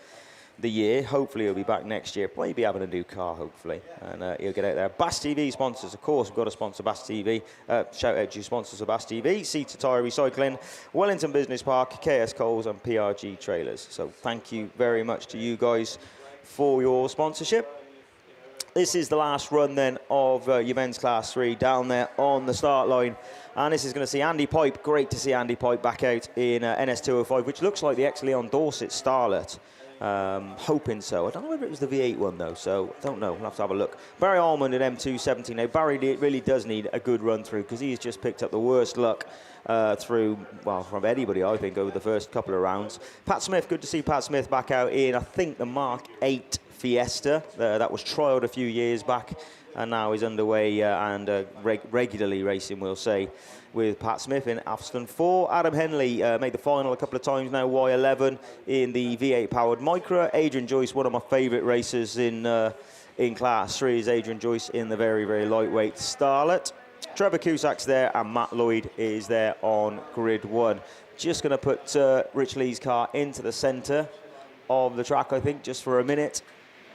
the year. Hopefully he'll be back next year. Maybe having a new car, hopefully, and he'll get out there. BAStv sponsors, of course. We've got to sponsor BAStv. Shout out to sponsors of BAStv: SITR Tyre Recycling, Wellington Business Park, KS Coles, and PRG Trailers. So thank you very much to you guys for your sponsorship. This is the last run then of your men's class 3 down there on the start line. And this is going to see Andy Pipe. Great to see Andy Pipe back out in NS205, which looks like the ex-Leon Dorset Starlet. Hoping so. I don't know whether it was the V8 one though, so I don't know. We'll have to have a look. Barry Almond at M270. Now, Barry really does need a good run through because he's just picked up the worst luck through, well, from anybody, I think, over the first couple of rounds. Pat Smith, good to see Pat Smith back out in, I think, the Mark 8 Fiesta that was trialled a few years back and now is underway and regularly racing, we'll say, with Pat Smith in Aston 4. Adam Henley made the final a couple of times now, Y11 in the V8 powered Micra. Adrian Joyce, one of my favourite racers in class 3, is Adrian Joyce in the very, very lightweight Starlet. Trevor Cusack's there and Matt Lloyd is there on grid 1. Just going to put Rich Lee's car into the centre of the track, I think, just for a minute.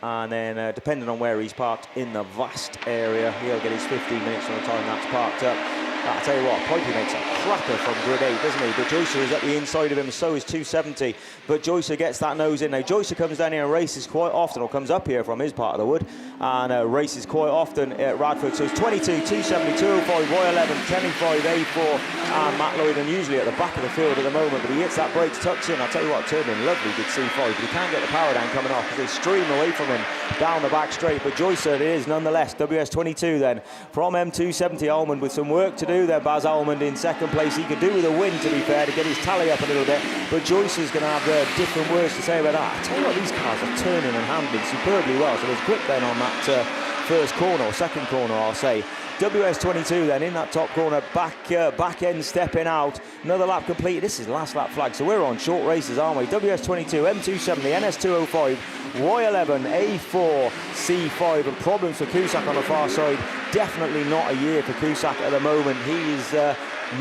And then, depending on where he's parked in the vast area, he'll get his 15 minutes from the time that's parked up. I'll tell you what, Pikey makes a cracker from grid 8, doesn't he? But Joycer is at the inside of him, so is 270. But Joycer gets that nose in. Now, Joycer comes down here and races quite often, or comes up here from his part of the wood, and races quite often at Radford. So it's 22, 270, 205, Y11, 10.5, A4, and Matt Lloyd, and usually at the back of the field at the moment. But he hits that brakes, tucks in. I'll tell you what, Turbin, lovely good C5, but he can't get the power down coming off because they stream away from him down the back straight. But Joycer it is nonetheless. WS22 then from M270. Almond with some work to do there. Baz Almond in second place. He could do with a win, to be fair, to get his tally up a little bit. But Joyce is going to have different words to say about that. I tell you what, these cars are turning and handling superbly well. So there's grip then on that first corner, or second corner, I'll say. WS22 then in that top corner, back end stepping out. Another lap complete. This is last lap flag, so we're on short races, aren't we? WS22, M270, NS205, Y11, A4, C5, and problems for Cusack on the far side. Definitely not a year for Cusack at the moment. He's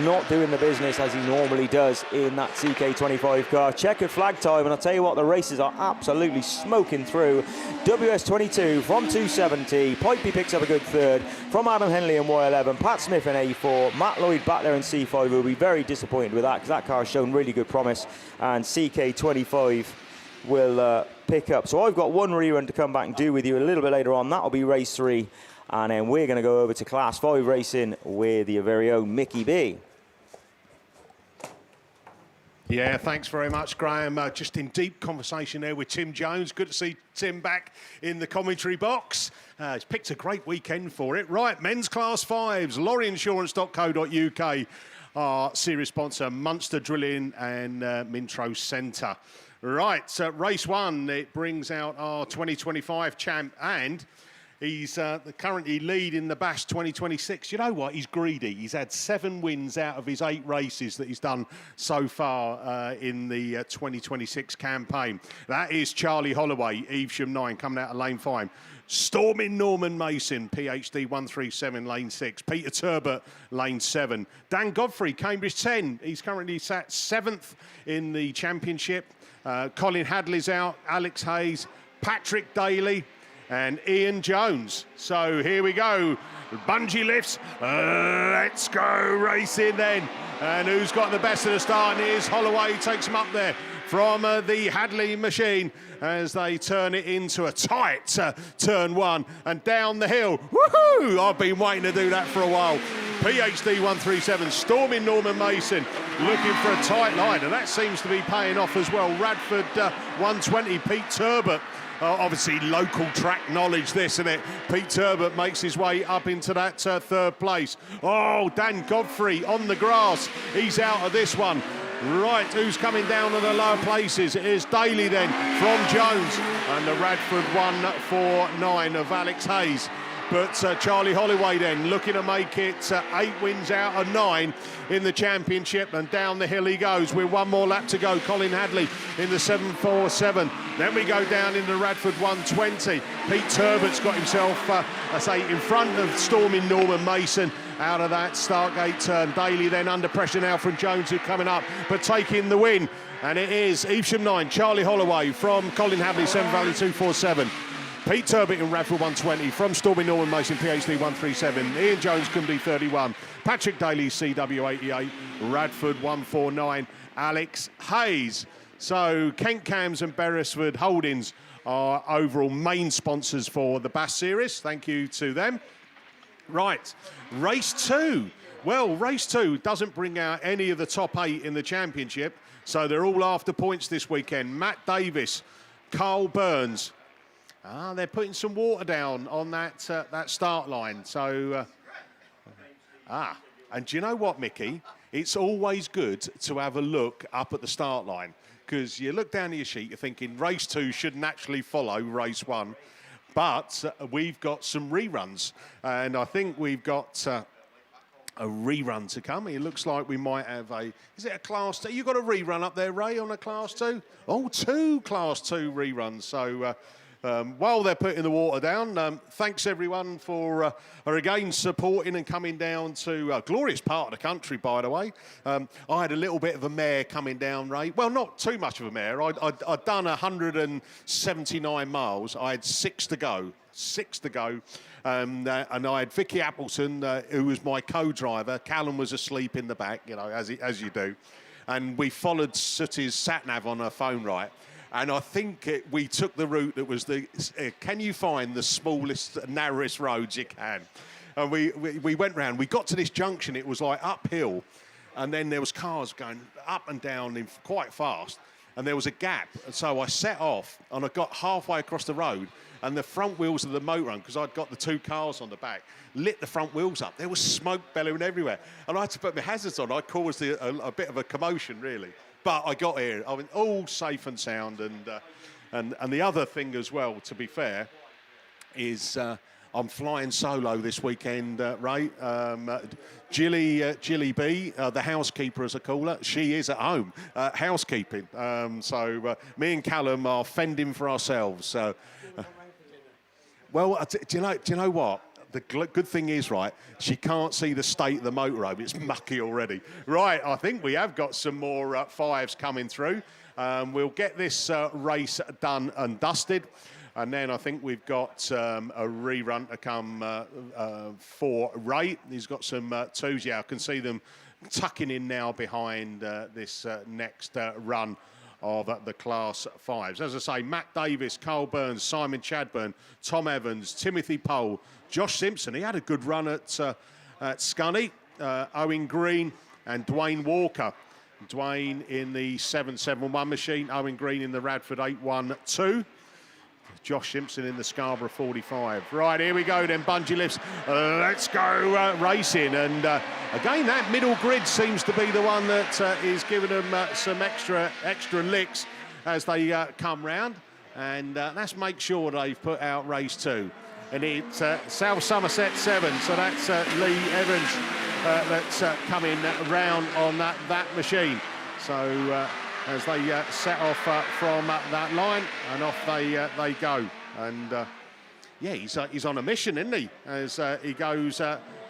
not doing the business as he normally does in that CK25 car. Checkered flag time, and I'll tell you what, the races are absolutely smoking through. WS22 from 270. Pikey picks up a good third from Adam Henley in Y11. Pat Smith in A4. Matt Lloyd back there in C5 will be very disappointed with that because that car has shown really good promise, and CK25 will pick up. So I've got one rerun to come back and do with you a little bit later on. That'll be race 3. And then we're going to go over to Class 5 racing with your very own Mickey B. Yeah, thanks very much, Graham. Just in deep conversation there with Tim Jones. Good to see Tim back in the commentary box. He's picked a great weekend for it. Right, men's Class 5s, lorryinsurance.co.uk, our series sponsor, Munster Drilling and Mintro Centre. Right, so race 1, it brings out our 2025 champ, and he's currently leading the BASH 2026. You know what? He's greedy. He's had 7 wins out of his 8 races that he's done so far in the 2026 campaign. That is Charlie Holloway, Evesham 9, coming out of lane 5. Storming Norman Mason, PhD 137, lane 6. Peter Turbot, lane 7. Dan Godfrey, Cambridge 10. He's currently sat 7th in the championship. Colin Hadley's out. Alex Hayes, Patrick Daly, and Ian Jones. So here we go. Bungee lifts. Let's go racing then. And who's got the best of the start? And here's Holloway, takes him up there from the Hadley machine as they turn it into a tight turn 1 and down the hill. Woohoo! I've been waiting to do that for a while. PhD 137, storming Norman Mason, looking for a tight line, and that seems to be paying off as well. Radford 120, Pete Turbot. Obviously, local track knowledge, this, isn't it? Pete Turbot makes his way up into that 3rd place. Oh, Dan Godfrey on the grass. He's out of this one. Right, who's coming down to the lower places? It is Daly then from Jones. And the Radford 149 of Alex Hayes. But Charlie Holloway then looking to make it 8 wins out of 9 in the championship, and down the hill he goes with one more lap to go. Colin Hadley in the 747. Then we go down in the Radford 120. Pete Turbot's got himself, in front of storming Norman Mason, out of that start gate turn. Daly then under pressure now from Jones, who's coming up, but taking the win. And it is Evesham 9, Charlie Holloway from Colin Hadley, Seven Valley 247. Pete Turbot in Radford 120, from Stormy Norman Mason PhD 137, Ian Jones Cumby 31, Patrick Daly CW 88, Radford 149, Alex Hayes. So Kent Cams and Beresford Holdings are overall main sponsors for the BASS series. Thank you to them. Right, race 2. Well, race 2 doesn't bring out any of the top 8 in the championship, so they're all after points this weekend. Matt Davis, Carl Burns. They're putting some water down on that start line. So, and do you know what, Mickey? It's always good to have a look up at the start line, because you look down at your sheet, you're thinking race 2 should naturally follow race 1, but we've got some reruns, and I think we've got a rerun to come. It looks like we might have is it a Class 2? You got a rerun up there, Ray, on a Class 2? Oh, 2 Class 2 reruns. So while they're putting the water down, thanks everyone for again supporting and coming down to a glorious part of the country, by the way. I had a little bit of a mare coming down, Ray. Well, not too much of a mare. I'd done 179 miles. I had 6 to go. 6 to go. And I had Vicky Appleton, who was my co-driver. Callum was asleep in the back, you know, as you do. And we followed Sooty's sat-nav on her phone, right? And I think we took the route that was can you find the smallest, narrowest roads you can? And we went round. We got to this junction. It was like uphill. And then there was cars going up and down quite fast. And there was a gap. And so I set off and I got halfway across the road. And the front wheels of the motorhome, because I'd got the 2 cars on the back, lit the front wheels up. There was smoke bellowing everywhere. And I had to put my hazards on. I caused a bit of a commotion, really. But I got here. I mean, all safe and sound. And the other thing as well, to be fair, is I'm flying solo this weekend, Ray. Jilly B, the housekeeper, as I call her, she is at home, housekeeping. So me and Callum are fending for ourselves. Well, do you know what? The good thing is, right, she can't see the state of the motorhome. It's mucky already. Right, I think we have got some more 5s coming through. We'll get this race done and dusted. And then I think we've got a rerun to come for Ray. He's got some 2s. Yeah, I can see them tucking in now behind this next run of the Class 5s. As I say, Matt Davis, Carl Burns, Simon Chadburn, Tom Evans, Timothy Pole, Josh Simpson. He had a good run at Scunny, Owen Green and Dwayne Walker. Dwayne in the 771 machine, Owen Green in the Radford 812. Josh Simpson in the Scarborough 45. Right, here we go then, bungee lifts. Let's go racing. And again, that middle grid seems to be the one that is giving them some extra licks as they come round. And let's make sure they've put out race 2. And it's South Somerset 7, so that's Lee Evans that's coming round on that machine. So as they set off from that line, and off they go. And yeah, he's on a mission, isn't he? As he goes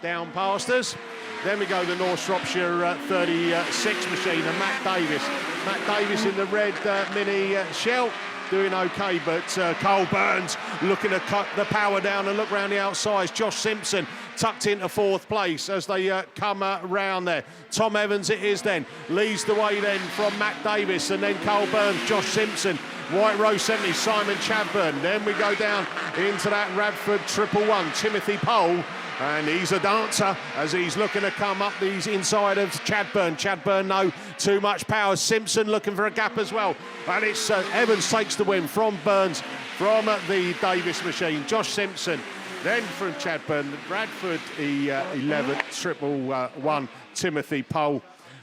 down past us. Then we go the North Shropshire 36 machine, and Matt Davis in the red Mini Shell, doing okay, but Carl Burns looking to cut the power down and look round the outside. Josh Simpson tucked into 4th place as they come round there. Tom Evans it is then, leads the way then from Matt Davis, and then Carl Burns, Josh Simpson, White Row 70, Simon Chadburn. Then we go down into that Radford 111, Timothy Pole, and he's a dancer as he's looking to come up these inside of Chadburn. Chadburn, no, too much power. Simpson looking for a gap as well. And it's Evans takes the win from Burns, from the Davis machine. Josh Simpson, then from Chadburn, Radford 11, 111, Timothy Pole.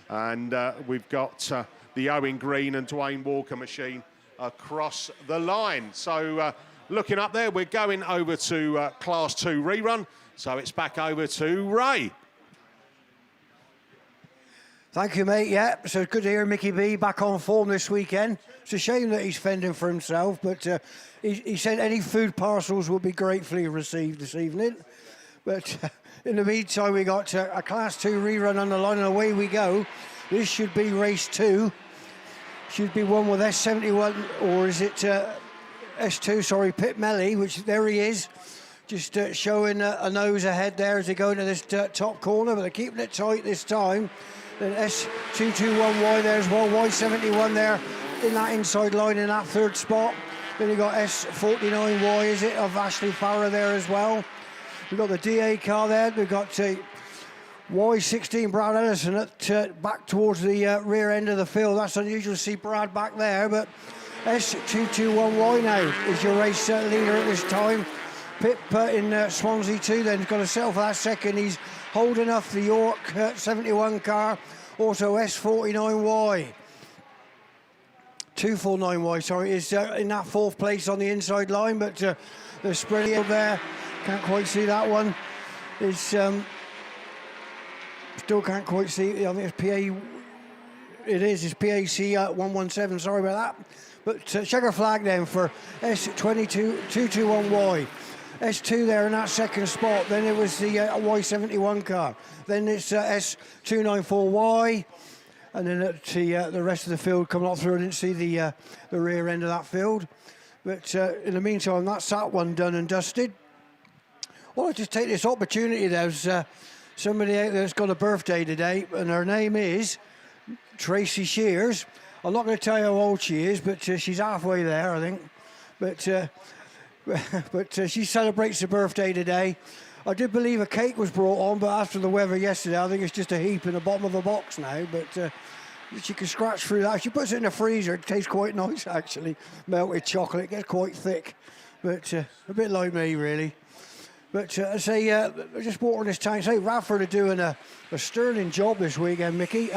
And we've got the Owen Green and Dwayne Walker machine across the line. So looking up there, we're going over to Class 2 rerun. So it's back over to Ray. Thank you, mate. Yeah, so good to hear Mickey B back on form this weekend. It's a shame that he's fending for himself, but he said any food parcels will be gratefully received this evening. But in the meantime, we got a Class 2 rerun on the line, and away we go. This should be race 2. Should be one with S71, or is it S2, sorry, Pit Melly, which there he is. Just showing a nose ahead there as they go into this top corner, but they're keeping it tight this time. Then S221Y there as well, Y71 there in that inside line in that third spot. Then you got S49Y, is it, of Ashley Farrer there as well. We've got the DA car there. We've got Y16 Brad Ellison at back towards the rear end of the field. That's unusual to see Brad back there, but S221Y now is your race leader at this time. Pip in Swansea 2 then, he's got to settle for that second. He's holding off the York 71 car, also S49Y. 249Y, sorry, is in that 4th place on the inside line, but the sprint there, can't quite see that one. Is still can't quite see. I think it's PA. It's PAC 117. Sorry about that. But checker flag then for S221Y. S2 there in that second spot. Then it was the Y71 car. Then it's S294Y. And then at the rest of the field coming up through. I didn't see the rear end of that field. But in the meantime, that's that one done and dusted. Well, I'll just take this opportunity. There's somebody out there that's got a birthday today, and her name is Tracy Shears. I'm not going to tell you how old she is, but she's halfway there, I think. But she celebrates her birthday today. I did believe a cake was brought on, but after the weather yesterday, I think it's just a heap in the bottom of the box now. But she can scratch through that. She puts it in the freezer. It tastes quite nice, actually. Melted chocolate, it gets quite thick. But a bit like me, really. But I say, just water this tank. Say, Radford are doing a sterling job this weekend, Mickey.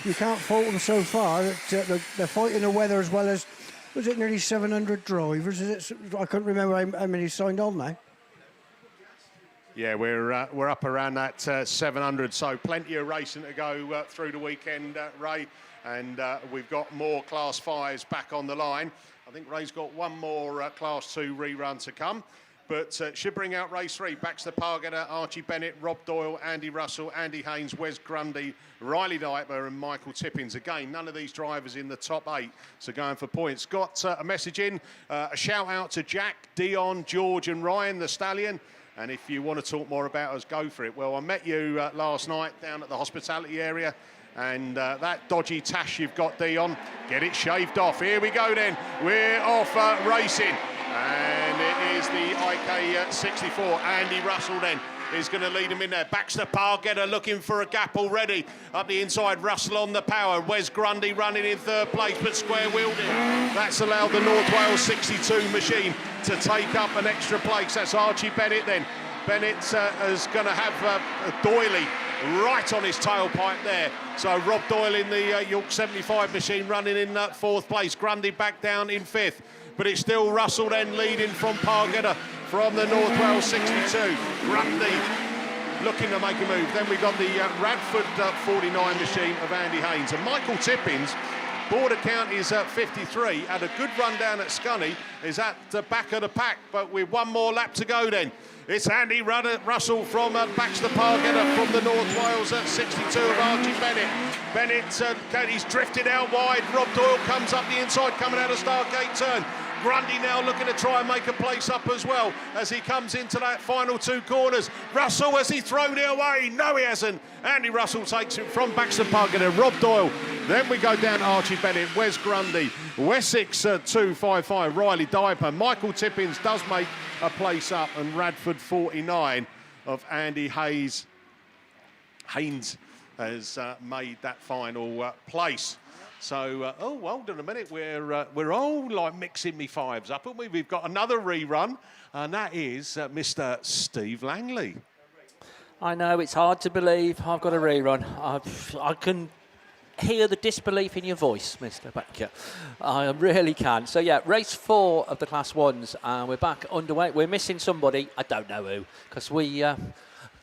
You can't fault them so far. They're fighting the weather as well as, was it nearly 700 drivers? Is it? I couldn't remember how many signed on now. Yeah, we're up around that 700, so plenty of racing to go through the weekend, Ray. And we've got more Class 5s back on the line. I think Ray's got one more Class 2 rerun to come. But should bring out race 3. Baxter Pargeter, Archie Bennett, Rob Doyle, Andy Russell, Andy Haynes, Wes Grundy, Riley Diper and Michael Tippins. Again, none of these drivers in the top 8, so going for points. Got a message in, a shout out to Jack, Dion, George and Ryan, the stallion. And if you want to talk more about us, go for it. Well, I met you last night down at the hospitality area. And that dodgy tash you've got, Dion, get it shaved off. Here we go then. We're off racing. And it is the IK64. Andy Russell then is going to lead him in there. Baxter Pargeter looking for a gap already. Up the inside, Russell on the power. Wes Grundy running in 3rd place, but square wheeled it. That's allowed the North Wales 62 machine to take up an extra place. That's Archie Bennett then. Bennett is going to have Doyley right on his tailpipe there. So Rob Doyle in the York 75 machine running in 4th place. Grundy back down in 5th. But it's still Russell then leading from Pargeter from the North Wales 62. Grundy looking to make a move. Then we've got the Radford 49 machine of Andy Haynes. And Michael Tippins, border count is 53. Had a good run down at Scunny, is at the back of the pack. But with one more lap to go then. It's Andy Russell from Baxter Pargeter from the North Wales 62 of Archie Bennett. Bennett, he's drifted out wide. Rob Doyle comes up the inside, coming out of Stargate turn. Grundy now looking to try and make a place up as well as he comes into that final 2 corners. Russell, has he thrown it away? No, he hasn't. Andy Russell takes it from Baxter Pargeter, Rob Doyle. Then we go down to Archie Bennett, Wes Grundy, Wessex 255, Riley Diper. Michael Tippins does make a place up, and Radford 49 of Andy Haynes has made that final place. So, oh, hold on a minute. We're all like mixing me 5s up, haven't we? We've got another rerun, and that is Mr. Steve Langley. I know, it's hard to believe I've got a rerun. I can hear the disbelief in your voice, Mr. Baker. I really can. So, yeah, race 4 of the Class 1s, and we're back underway. We're missing somebody. I don't know who, because we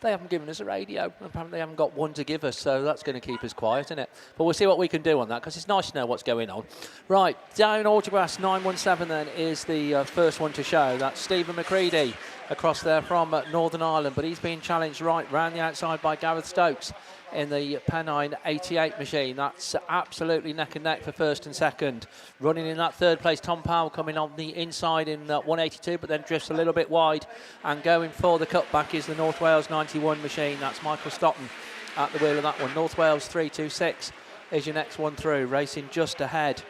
they haven't given us a radio. Apparently they haven't got one to give us, so that's going to keep us quiet, isn't it? But we'll see what we can do on that, because it's nice to know what's going on. Right, down Autograss 917 then is the first one to show. That's Stephen McCready across there from Northern Ireland, but he's being challenged right round the outside by Gareth Stokes in the Pennine 88 machine. That's absolutely neck and neck for first and second. Running in that third place, Tom Powell coming on the inside in 182, but then drifts a little bit wide, and going for the cutback is the North Wales 91 machine. That's Michael Stoughton at the wheel of that one. North Wales 326 is your next one through, racing just ahead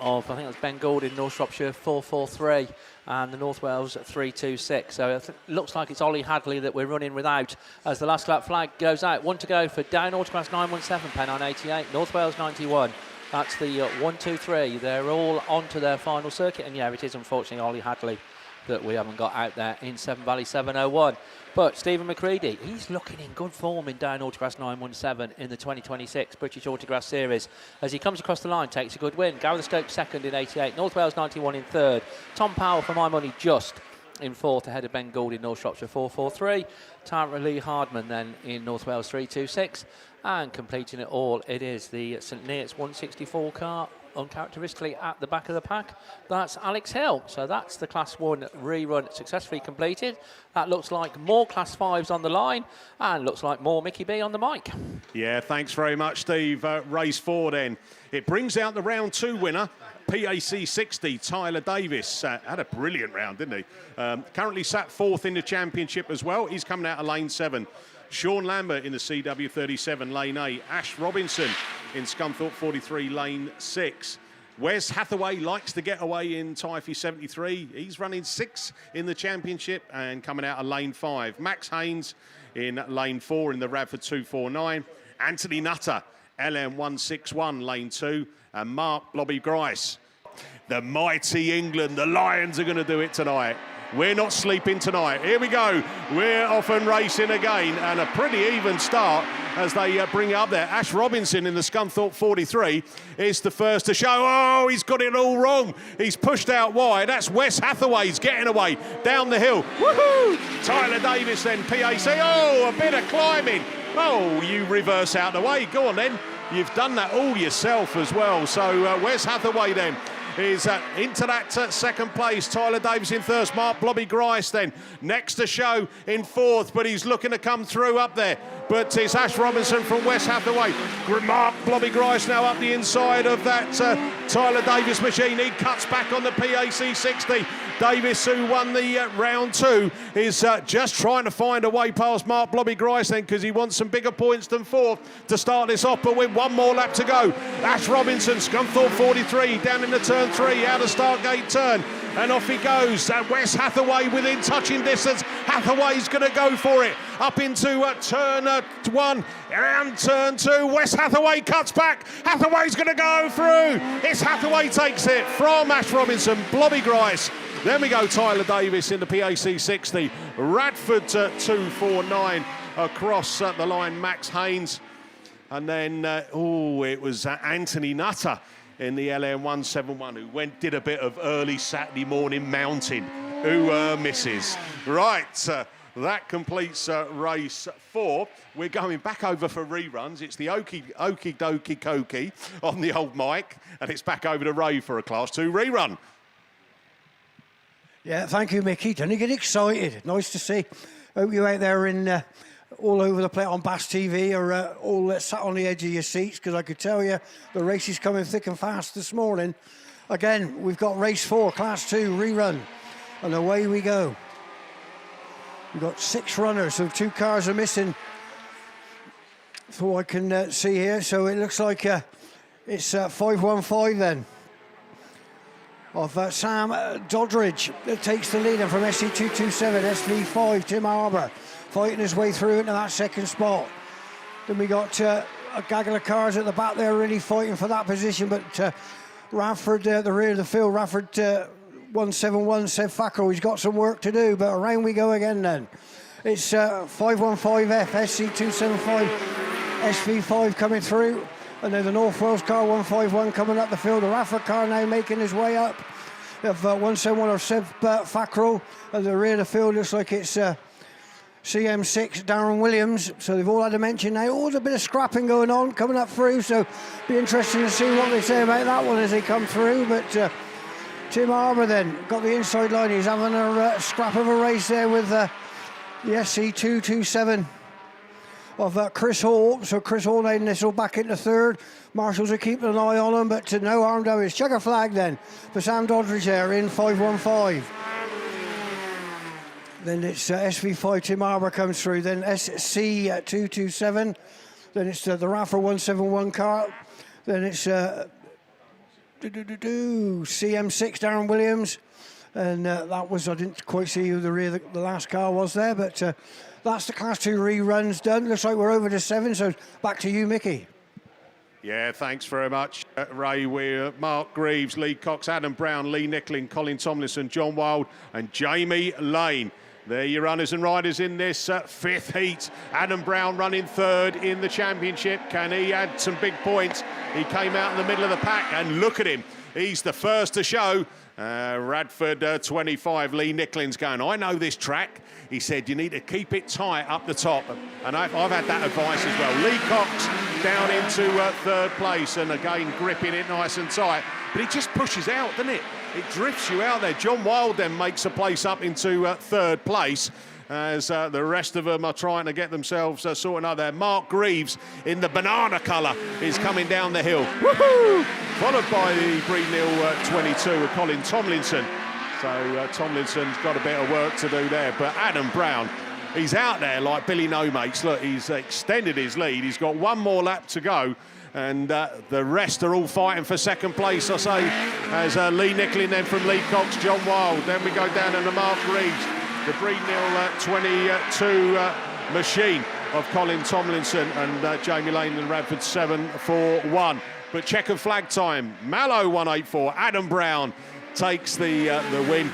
of, I think that's Ben Goulding, North Shropshire 443, and the North Wales 326. So it looks like it's Ollie Hadley that we're running without as the last lap flag goes out. One to go for down Autograss 917, Pennine 88, North Wales 91. That's the 1, 2, 3. They're all onto their final circuit, and yeah, it is unfortunately Ollie Hadley that we haven't got out there in Seven Valley 701. But Stephen McCready, he's looking in good form in down Autograss 917 in the 2026 British Autograss Series. As he comes across the line, takes a good win. Gareth Stokes second in 88, North Wales 91 in third. Tom Powell, for my money, just in fourth, ahead of Ben Goulding, North Shropshire 443. Tyre Lee Hardman then in North Wales 326. And completing it all, it is the St Neots 164 car, uncharacteristically at the back of the pack. That's Alex Hill. So that's the Class 1 rerun successfully completed. That looks like more Class 5s on the line, and looks like more Mickey B on the mic. Yeah, thanks very much, Steve. Race 4 then. It brings out the round 2 winner, PAC 60, Tyler Davis. Had a brilliant round, didn't he? Currently sat 4th in the championship as well. He's coming out of lane 7. Sean Lambert in the CW37, lane 8. Ash Robinson in Scunthorpe 43, lane 6. Wes Hathaway likes to get away in Tyre 73. He's running 6 in the championship and coming out of lane 5. Max Haynes in lane 4 in the Radford 249. Anthony Nutter, LM 161, lane 2. And Mark Blobby Grice. The mighty England, the Lions are going to do it tonight. We're not sleeping tonight. Here we go. We're off and racing again, and a pretty even start as they bring it up there. Ash Robinson in the Scunthorpe 43 is the first to show. Oh, he's got it all wrong. He's pushed out wide. That's Wes Hathaway's getting away down the hill. Woohoo! Tyler Davis then, PAC. Oh, a bit of climbing. Oh, you reverse out the way. Go on then. You've done that all yourself as well. So Wes Hathaway then is into that second place. Tyler Davis in third. Mark Blobby Grice then next to show in fourth, but he's looking to come through up there. But it's Ash Robinson from West Hathaway. Mark Blobby Grice now up the inside of that Tyler Davis machine. He cuts back on the PAC 60. Davis, who won the round 2, is just trying to find a way past Mark Blobby Grice then, because he wants some bigger points than fourth to start this off, but with one more lap to go. Ash Robinson, Scunthorpe 43, down in the turn 3, out of Stargate turn, and off he goes. Wes Hathaway within touching distance. Hathaway's going to go for it. Up into turn 1, around turn 2. Wes Hathaway cuts back. Hathaway's going to go through. It's Hathaway takes it from Ash Robinson, Blobby Grice. Then we go Tyler Davis in the PAC 60. Radford 249 across the line, Max Haynes. And then, it was Anthony Nutter in the LM 171 who did a bit of early Saturday morning mounting. Who misses? Right, that completes race 4. We're going back over for reruns. It's the Okie Dokie Koki on the old mic, and it's back over to Ray for a Class 2 rerun. Yeah, thank you, Mickey. Don't you get excited? Nice to see. Hope you out there in all over the place on BAStv or all sat on the edge of your seats, because I could tell you the race is coming thick and fast this morning. Again, we've got race 4, Class 2 rerun, and away we go. We've got 6 runners, so 2 cars are missing for what I can see here. So it looks like it's 515 then. Of Sam Doddridge that takes the lead, and from SC227, SV5, Tim Harbour fighting his way through into that second spot. Then we got a gaggle of cars at the back there really fighting for that position, but Radford at the rear of the field, Radford 171, Seb Fackrell, he's got some work to do, but around we go again then. It's 515F, SC275, SV5 coming through. And then the North Wales car 151 coming up the field. The Radford car now making his way up. Of 171 of Seb Fackrell. At the rear of the field looks like it's CM6, Darren Williams. So they've all had a mention now. Always a bit of scrapping going on, coming up through. So be interesting to see what they say about that one as they come through. But Tim Harbour then got the inside line. He's having a scrap of a race there with the SC227 of Chris Hall. So Chris Hall now nestled back into third. Marshals are keeping an eye on him, but no harm damage. Check a flag then for Sam Doddridge there in 515. Then it's SV5 Tim Harbour comes through. Then SC227. Then it's the Radford 171 car. Then it's CM6 Darren Williams. And that was, I didn't quite see who the last car was there, but that's the Class 2 reruns done. Looks like we're over to 7, so back to you, Mickey. Yeah, thanks very much, Ray. We're Mark Greaves, Lee Cox, Adam Brown, Lee Nicklin, Colin Tomlinson, John Wild and Jamie Lane. They're your runners and riders in this fifth heat. Adam Brown running third in the championship. Can he add some big points? He came out in the middle of the pack, and look at him. He's the first to show. Radford 25, Lee Nicklin's going, I know this track. He said, you need to keep it tight up the top. And I've had that advice as well. Lee Cox down into third place, and again, gripping it nice and tight. But he just pushes out, doesn't it? It drifts you out there. John Wild then makes a place up into third place, as the rest of them are trying to get themselves sorted out there. Mark Greaves in the banana colour is coming down the hill. Woohoo! Followed by the Breednil 22 with Colin Tomlinson. So Tomlinson's got a bit of work to do there. But Adam Brown, he's out there like Billy No Mates. Look, he's extended his lead. He's got one more lap to go. And the rest are all fighting for second place, I say, as Lee Nicklin then from Lee Cox, John Wild. Then we go down to the Mark Greaves, the Breednil 22 machine of Colin Tomlinson, and Jamie Lane and Radford 7-4-1. But checkered flag time, Mallow 184, Adam Brown takes the win.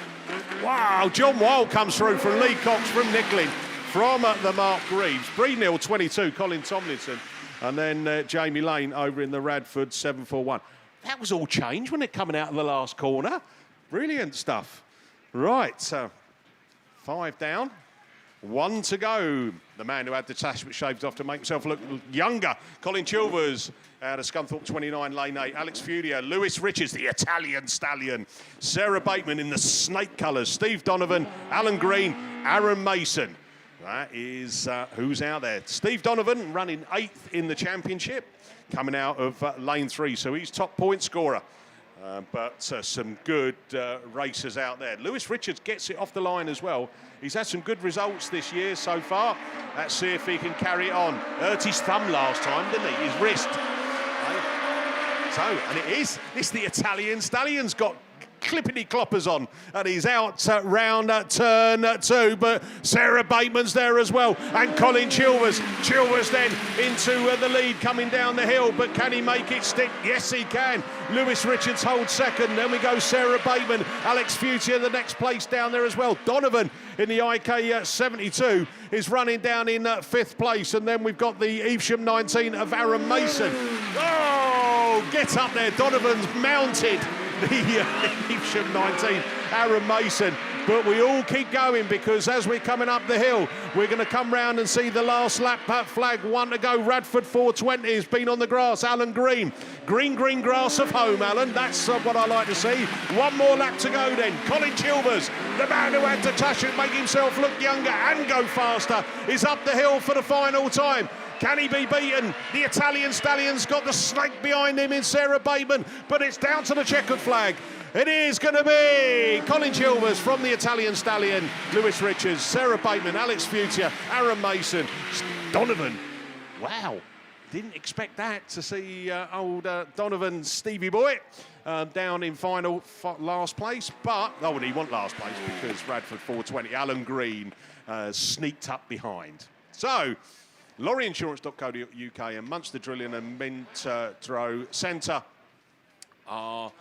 Wow, John Wild comes through from Lee Cox, from Nicklin, from the Mark Greaves, Breednil 22, Colin Tomlinson, and then Jamie Lane over in the Radford 7-4-1. That was all changed, wasn't it, coming out of the last corner? Brilliant stuff. Right, 5 down, 1 to go. The man who had the attachment shaved off to make himself look younger, Colin Chilvers out of Scunthorpe 29, lane 8. Alex Fudia, Lewis Richards, the Italian stallion. Sarah Bateman in the snake colours. Steve Donovan, Alan Green, Aaron Mason. That is who's out there. Steve Donovan running 8th in the championship, coming out of lane 3, so he's top point scorer. But some good racers out there. Lewis Richards gets it off the line as well. He's had some good results this year so far. Let's see if he can carry it on. Hurt his thumb last time, didn't he? His wrist. So, and it's the Italian Stallion's got clippity cloppers on, and he's out round turn 2, but Sarah Bateman's there as well, and Colin Chilvers then into the lead coming down the hill, but can he make it stick? Yes, he can. Lewis Richards holds second, then we go Sarah Bateman, Alex Futia the next place down there as well. Donovan in the IK 72 is running down in 5th place, and then we've got the Evesham 19 of Aaron Mason. Oh, get up there, Donovan's mounted the Evesham 19, Aaron Mason. But we all keep going, because as we're coming up the hill, we're going to come round and see the last lap flag. 1 to go. Radford 420 has been on the grass. Alan Green. Green grass of home, Alan. That's what I like to see. 1 more lap to go then. Colin Chilvers, the man who had to touch it, make himself look younger and go faster, is up the hill for the final time. Can he be beaten? The Italian Stallion's got the snake behind him in Sarah Bateman, but it's down to the checkered flag. It is going to be Colin Chilvers from the Italian Stallion, Lewis Richards, Sarah Bateman, Alex Futia, Aaron Mason, Donovan. Wow, didn't expect that, to see old Donovan, Stevie boy, down in final last place. But, oh, he won last place because Radford 420, Alan Green sneaked up behind. So, lorryinsurance.co.uk and Munster Drilling and Mintro Centre are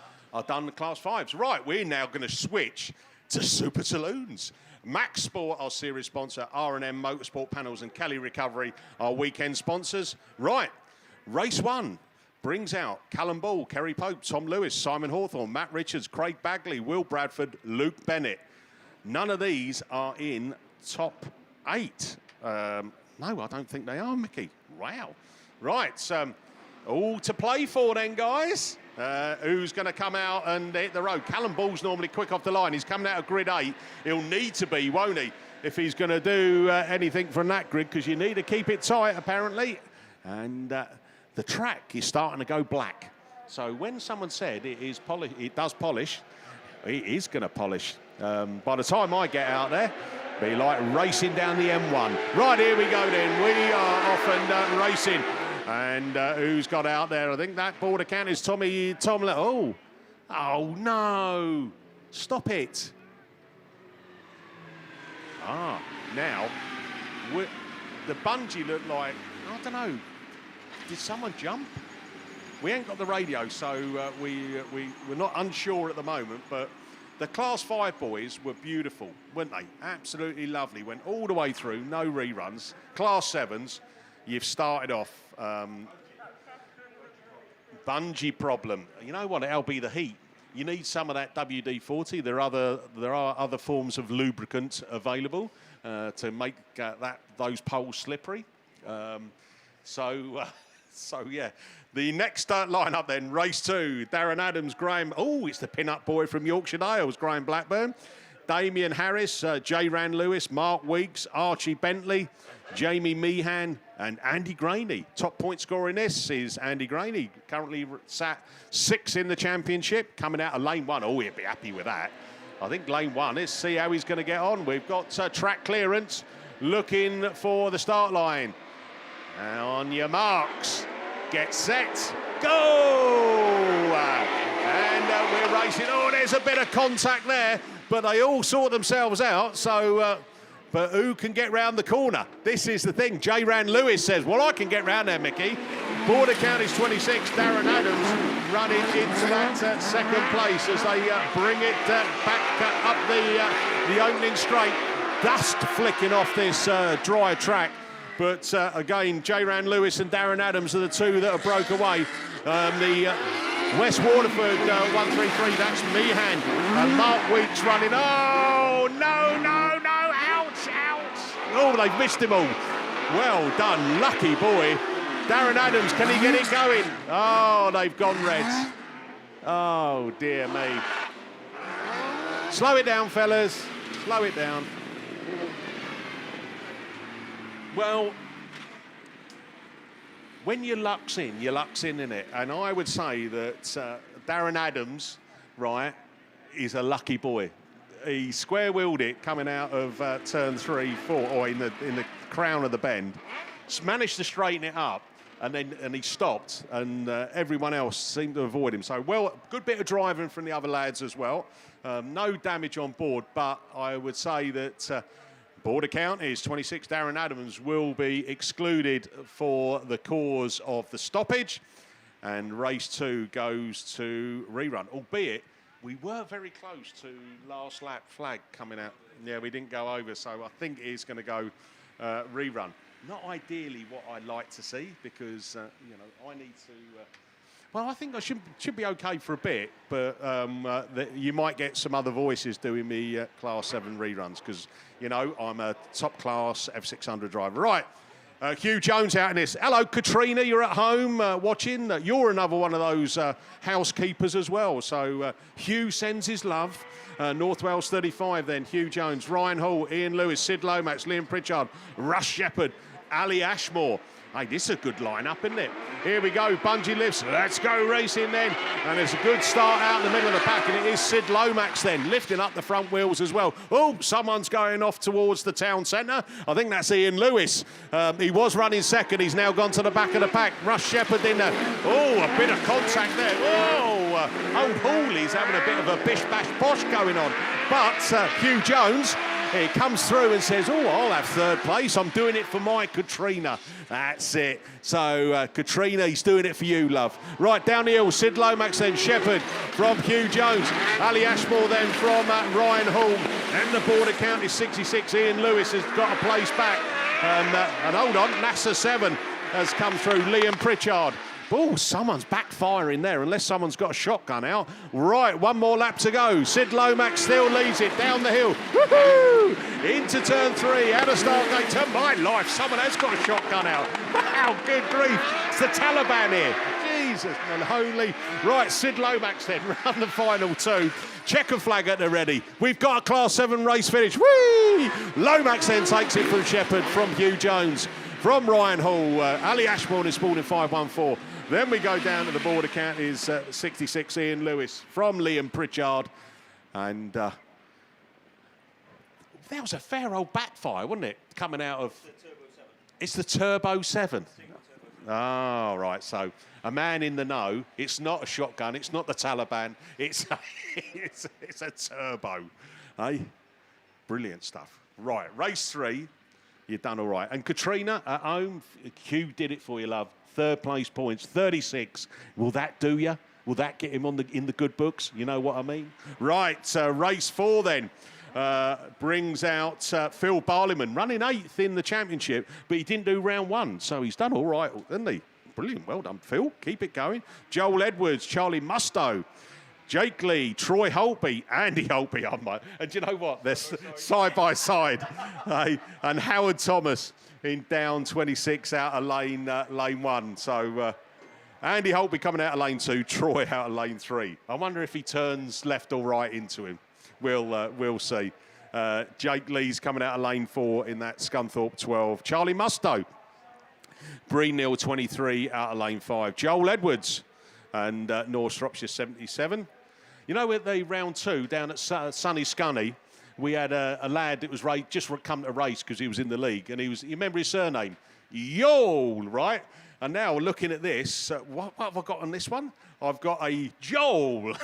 done the Class 5s. Right, we're now going to switch to Super Saloons. Max Sport, our series sponsor, R&M Motorsport Panels and Kelly Recovery, our weekend sponsors. Right, race 1 brings out Callum Ball, Kerry Pope, Tom Lewis, Simon Hawthorne, Matt Richards, Craig Bagley, Will Bradford, Luke Bennett. None of these are in top 8. No, I don't think they are, Mickey. Wow. Right, all to play for then, guys. Who's going to come out and hit the road? Callum Ball's normally quick off the line. He's coming out of grid 8. He'll need to be, won't he, if he's going to do anything from that grid, because you need to keep it tight, apparently. And the track is starting to go black. So when someone said it does polish, it is going to polish. By the time I get out there, be like racing down the M1. Right, here we go then. We are off and racing. And who's got out there? I think that border count is Tom. Oh no! Stop it! Now the bungee looked like, I don't know. Did someone jump? We ain't got the radio, so we're not unsure at the moment. But the Class 5 boys were beautiful, weren't they? Absolutely lovely. Went all the way through, no reruns. Class 7s. You've started off bungee problem. You know what? It'll be the heat. You need some of that WD-40. There are other forms of lubricant available to make those poles slippery. So yeah. The next lineup then, race 2. Darren Adams, Graham. Oh, it's the pin-up boy from Yorkshire Dales, Graham Blackburn. Damien Harris, J. Rand Lewis, Mark Weeks, Archie Bentley, Jamie Meehan and Andy Graney. Top point scorer in this is Andy Graney, currently sat 6th in the championship, coming out of lane 1. Oh, he'd be happy with that. I think lane 1, let's see how he's going to get on. We've got track clearance, looking for the start line. On your marks, get set, go! And we're racing. Oh, there's a bit of contact there, but they all sort themselves out, so... But who can get round the corner? This is the thing. J. Rand Lewis says, well, I can get round there, Mickey. Border count is 26. Darren Adams running into that second place as they bring it back up the opening straight. Dust flicking off this dry track. But again, J. Rand Lewis and Darren Adams are the two that have broke away. The West Waterford 133, that's Meehan. And Mark Weeks running. Oh, no. Oh, they've missed him all. Well done, lucky boy. Darren Adams, can he get it going? Oh, they've gone red. Oh, dear me. Slow it down, fellas. Slow it down. Well, when your luck's in, innit? And I would say that Darren Adams, right, is a lucky boy. He square-wheeled it coming out of turn 3, 4, or in the crown of the bend. Managed to straighten it up, and he stopped, and everyone else seemed to avoid him. So, well, good bit of driving from the other lads as well. No damage on board, but I would say that border count is 26. Darren Adams will be excluded for the cause of the stoppage, and race 2 goes to rerun, albeit we were very close to last lap flag coming out. Yeah, we didn't go over, so I think it is going to go rerun. Not ideally what I like to see, because, I need to... well, I think I should be okay for a bit, but you might get some other voices doing me Class 7 reruns, because, I'm a top-class F600 driver. Right. Hugh Jones out in this. Hello, Katrina, you're at home watching. You're another one of those housekeepers as well. So Hugh sends his love. North Wales 35 then, Hugh Jones, Ryan Hall, Ian Lewis, Sid Lomax, Liam Pritchard, Russ Shepherd, Ali Ashmore. Hey, this is a good lineup, isn't it? Here we go, bungee lifts. Let's go racing then. And it's a good start out in the middle of the pack, and it is Sid Lomax then, lifting up the front wheels as well. Oh, someone's going off towards the town centre. I think that's Ian Lewis. He was running second. He's now gone to the back of the pack. Russ Shepherd in there. Oh, a bit of contact there. Oh, old Hawley's having a bit of a bish-bash-bosh going on. But Hugh Jones, he comes through and says, oh, I'll have third place. I'm doing it for my Katrina. That's it. So, Katrina, he's doing it for you, love. Right, down the hill, Sid Lomax then, Shepherd from Hugh Jones. Ali Ashmore then from Ryan Hall. And the border count is 66. Ian Lewis has got a place back. And hold on, NASA 7 has come through. Liam Pritchard. Oh, someone's backfiring there, unless someone's got a shotgun out. Right, one more lap to go. Sid Lomax still leads it down the hill. Woohoo! Into turn 3, out of start gate. To my life, someone has got a shotgun out. Wow, good grief. It's the Taliban here. Jesus and holy. Right, Sid Lomax then, run the final 2. Checker flag at the ready. We've got a Class 7 race finish. Whee! Lomax then takes it from Shepherd, from Hugh Jones, from Ryan Hall. Ali Ashbourne is spawned in 514. Then we go down to the board account is 66 Ian Lewis from Liam Pritchard. And that was a fair old backfire, wasn't it? Coming out of... It's the Turbo 7. Oh, right. So a man in the know. It's not a shotgun. It's not the Taliban. It's a turbo. Hey? Brilliant stuff. Right. Race 3. You've done all right. And Katrina at home, Hugh did it for you, love. 3rd place points, 36. Will that do you? Will that get him in the good books? You know what I mean? Right, race 4 then. Brings out Phil Barliman, running 8th in the championship, but he didn't do round 1, so he's done all right, hasn't he? Brilliant, well done, Phil. Keep it going. Joel Edwards, Charlie Mustoe, Jake Lee, Troy Holtby, Andy Holtby, and do you know what? They're side by side. And Howard Thomas in down 26 out of lane 1. So Andy Holtby coming out of lane 2, Troy out of lane 3. I wonder if he turns left or right into him. We'll see. Jake Lee's coming out of lane 4 in that Scunthorpe 12. Charlie Mustoe, Breenhill 23 out of lane 5. Joel Edwards and North Shropshire 77. You know, with the round 2 down at Sunny Scunny, we had a lad that was just come to race because he was in the league, and you remember his surname? Yole, right? And now looking at this, what have I got on this one? I've got a Joel.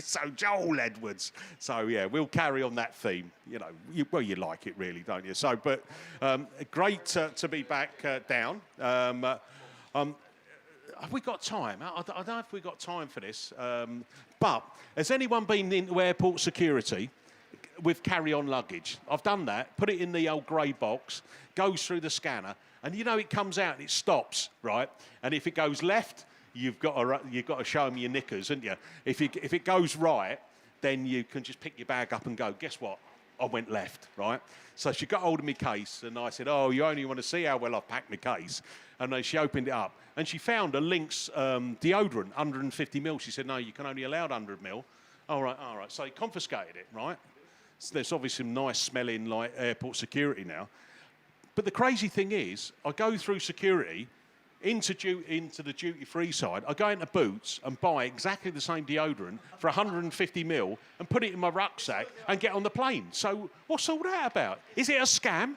So Joel Edwards. So yeah, we'll carry on that theme. You know, you like it really, don't you? So, but great to be back down. Have we got time? I don't know if we've got time for this. But has anyone been into airport security with carry-on luggage? I've done that. Put it in the old grey box, goes through the scanner, and you know it comes out and it stops, right? And if it goes left, you've got to show them your knickers, haven't you? If it goes right, then you can just pick your bag up and go, guess what? I went left, right? So she got hold of my case, and I said, oh, you only want to see how well I've packed my case. And then she opened it up, and she found a Lynx deodorant, 150 ml. She said, no, you can only allow 100 ml. All right. So they confiscated it, right? So there's obviously some nice smelling like airport security now. But the crazy thing is, I go through security into the duty-free side. I go into Boots and buy exactly the same deodorant for 150 ml and put it in my rucksack and get on the plane. So what's all that about? Is it a scam?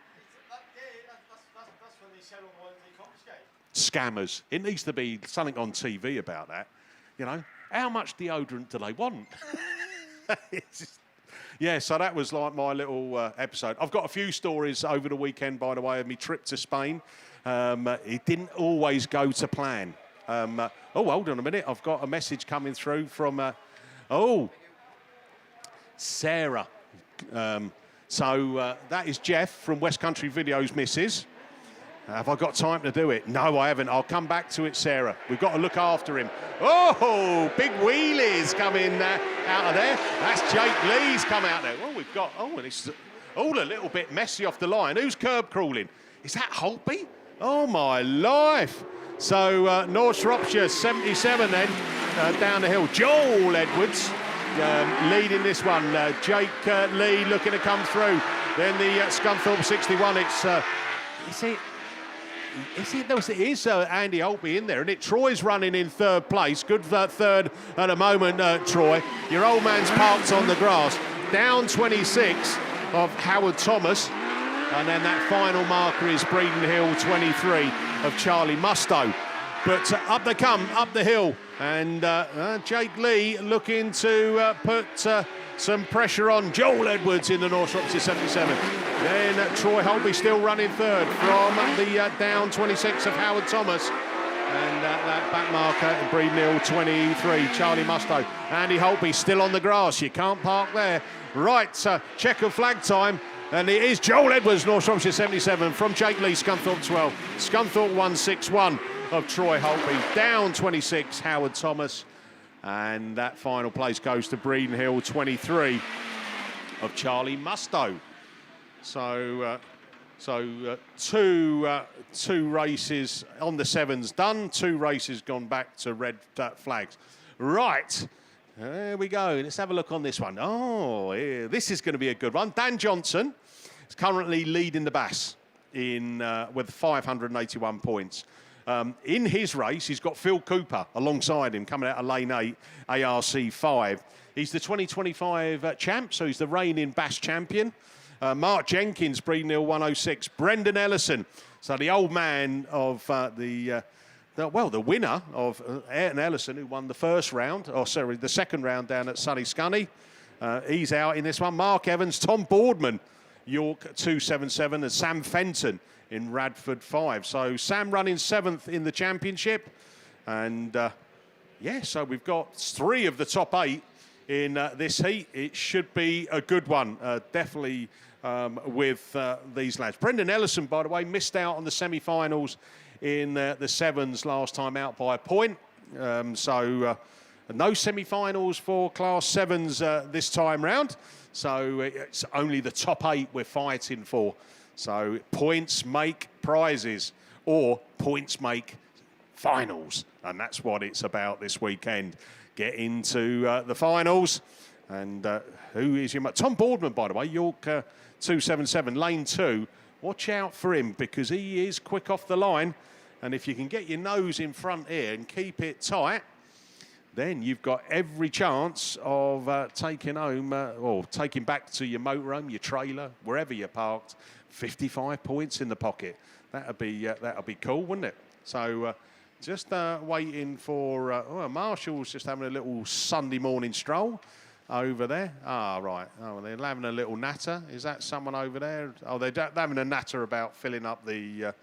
That's when they sell on they confiscate. Scammers. It needs to be something on TV about that. You know, how much deodorant do they want? Yeah, so that was like my little episode. I've got a few stories over the weekend, by the way, of my trip to Spain. It didn't always go to plan. Oh, hold on a minute. I've got a message coming through from, Sarah. So that is Jeff from West Country Videos Missus. Have I got time to do it? No, I haven't. I'll come back to it, Sarah. We've got to look after him. Oh, big wheelies coming out of there. That's Jake Lee's come out there. Well, we've got, and it's all a little bit messy off the line. Who's curb crawling? Is that Holtby? Oh, my life. So North Shropshire 77 then, down the hill. Joel Edwards leading this one. Jake Lee looking to come through. Then the Scunthorpe 61. It is Andy Holtby in there, and Troy's running in 3rd place. Good third at the moment, Troy. Your old man's parked on the grass. Down 26 of Howard Thomas. And then that final marker is Breeden Hill 23 of Charlie Mustoe. But up they come, up the hill. And Jake Lee looking to put some pressure on Joel Edwards in the North Shropshire 77. Then Troy Holtby still running 3rd from the down 26 of Howard Thomas. And that back marker, Breeden Hill 23, Charlie Mustoe. Andy Holtby still on the grass. You can't park there. Right, checker flag time. And it is Joel Edwards, North Shropshire 77, from Jake Lee, Scunthorpe 12. Scunthorpe 161. of Troy Holtby. Down 26, Howard Thomas. And that final place goes to Breeden Hill, 23 of Charlie Mustoe. So two races on the sevens done, 2 races gone back to red flags. Right, there we go. Let's have a look on this one. Oh, yeah, this is going to be a good one. Dan Johnson is currently leading the BAS with 581 points. In his race, he's got Phil Cooper alongside him, coming out of lane 8, ARC 5. He's the 2025 champ, so he's the reigning BAS champion. Mark Jenkins, Breeden Hill 106. Brendan Ellison, so the old man of the winner of Ayrton Ellison, who won the the second round down at Sunny Scunny. He's out in this one. Mark Evans, Tom Boardman, York 277, and Sam Fenton in Radford 5. So Sam running 7th in the championship. And so we've got 3 of the top 8 in this heat. It should be a good one, definitely with these lads. Brendan Ellison, by the way, missed out on the semi-finals in the sevens last time out by a point. No semi-finals for Class 7s this time round. So it's only the top 8 we're fighting for. So points make prizes, or points make finals. And that's what it's about this weekend. Get into the finals. And who is your... Tom Boardman, by the way, York 277, lane 2. Watch out for him, because he is quick off the line. And if you can get your nose in front here and keep it tight, then you've got every chance of taking home or taking back to your motorhome, your trailer, wherever you're parked, 55 points in the pocket. That'd be cool, wouldn't it? So just waiting for Marshall's just having a little Sunday morning stroll over there. Right. Oh, they're having a little natter. Is that someone over there? Oh, they're having a natter about filling up the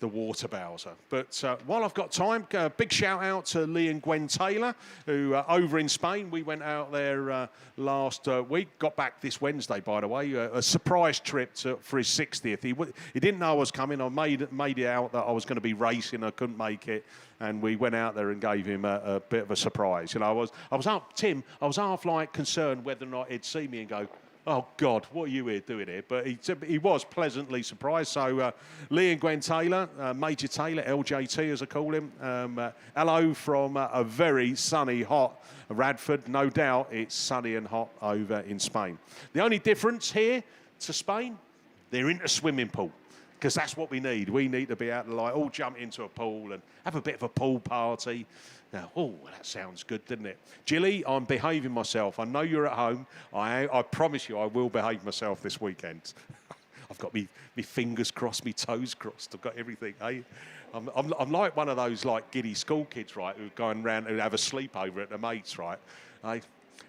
water bowser. But while I've got time, big shout out to Lee and Gwen Taylor, who over in Spain. We went out there last week, got back this Wednesday, by the way, a surprise trip for his 60th. He didn't know I was coming. I made it out that I was going to be racing. I couldn't make it. And we went out there and gave him a bit of a surprise. You know, I was half like concerned whether or not he'd see me and go, oh, God, what are you here doing here? But he was pleasantly surprised. So Lee and Gwen Taylor, Major Taylor, LJT as I call him, hello from a very sunny, hot Radford. No doubt it's sunny and hot over in Spain. The only difference here to Spain, they're into swimming pool, because that's what we need. We need to be out the light, all jump into a pool and have a bit of a pool party. Now, that sounds good, doesn't it? Jilly, I'm behaving myself. I know you're at home. I promise you I will behave myself this weekend. I've got me fingers crossed, me toes crossed. I've got everything, eh? I'm like one of those like giddy school kids, right, who are going round and have a sleepover at their mates, right?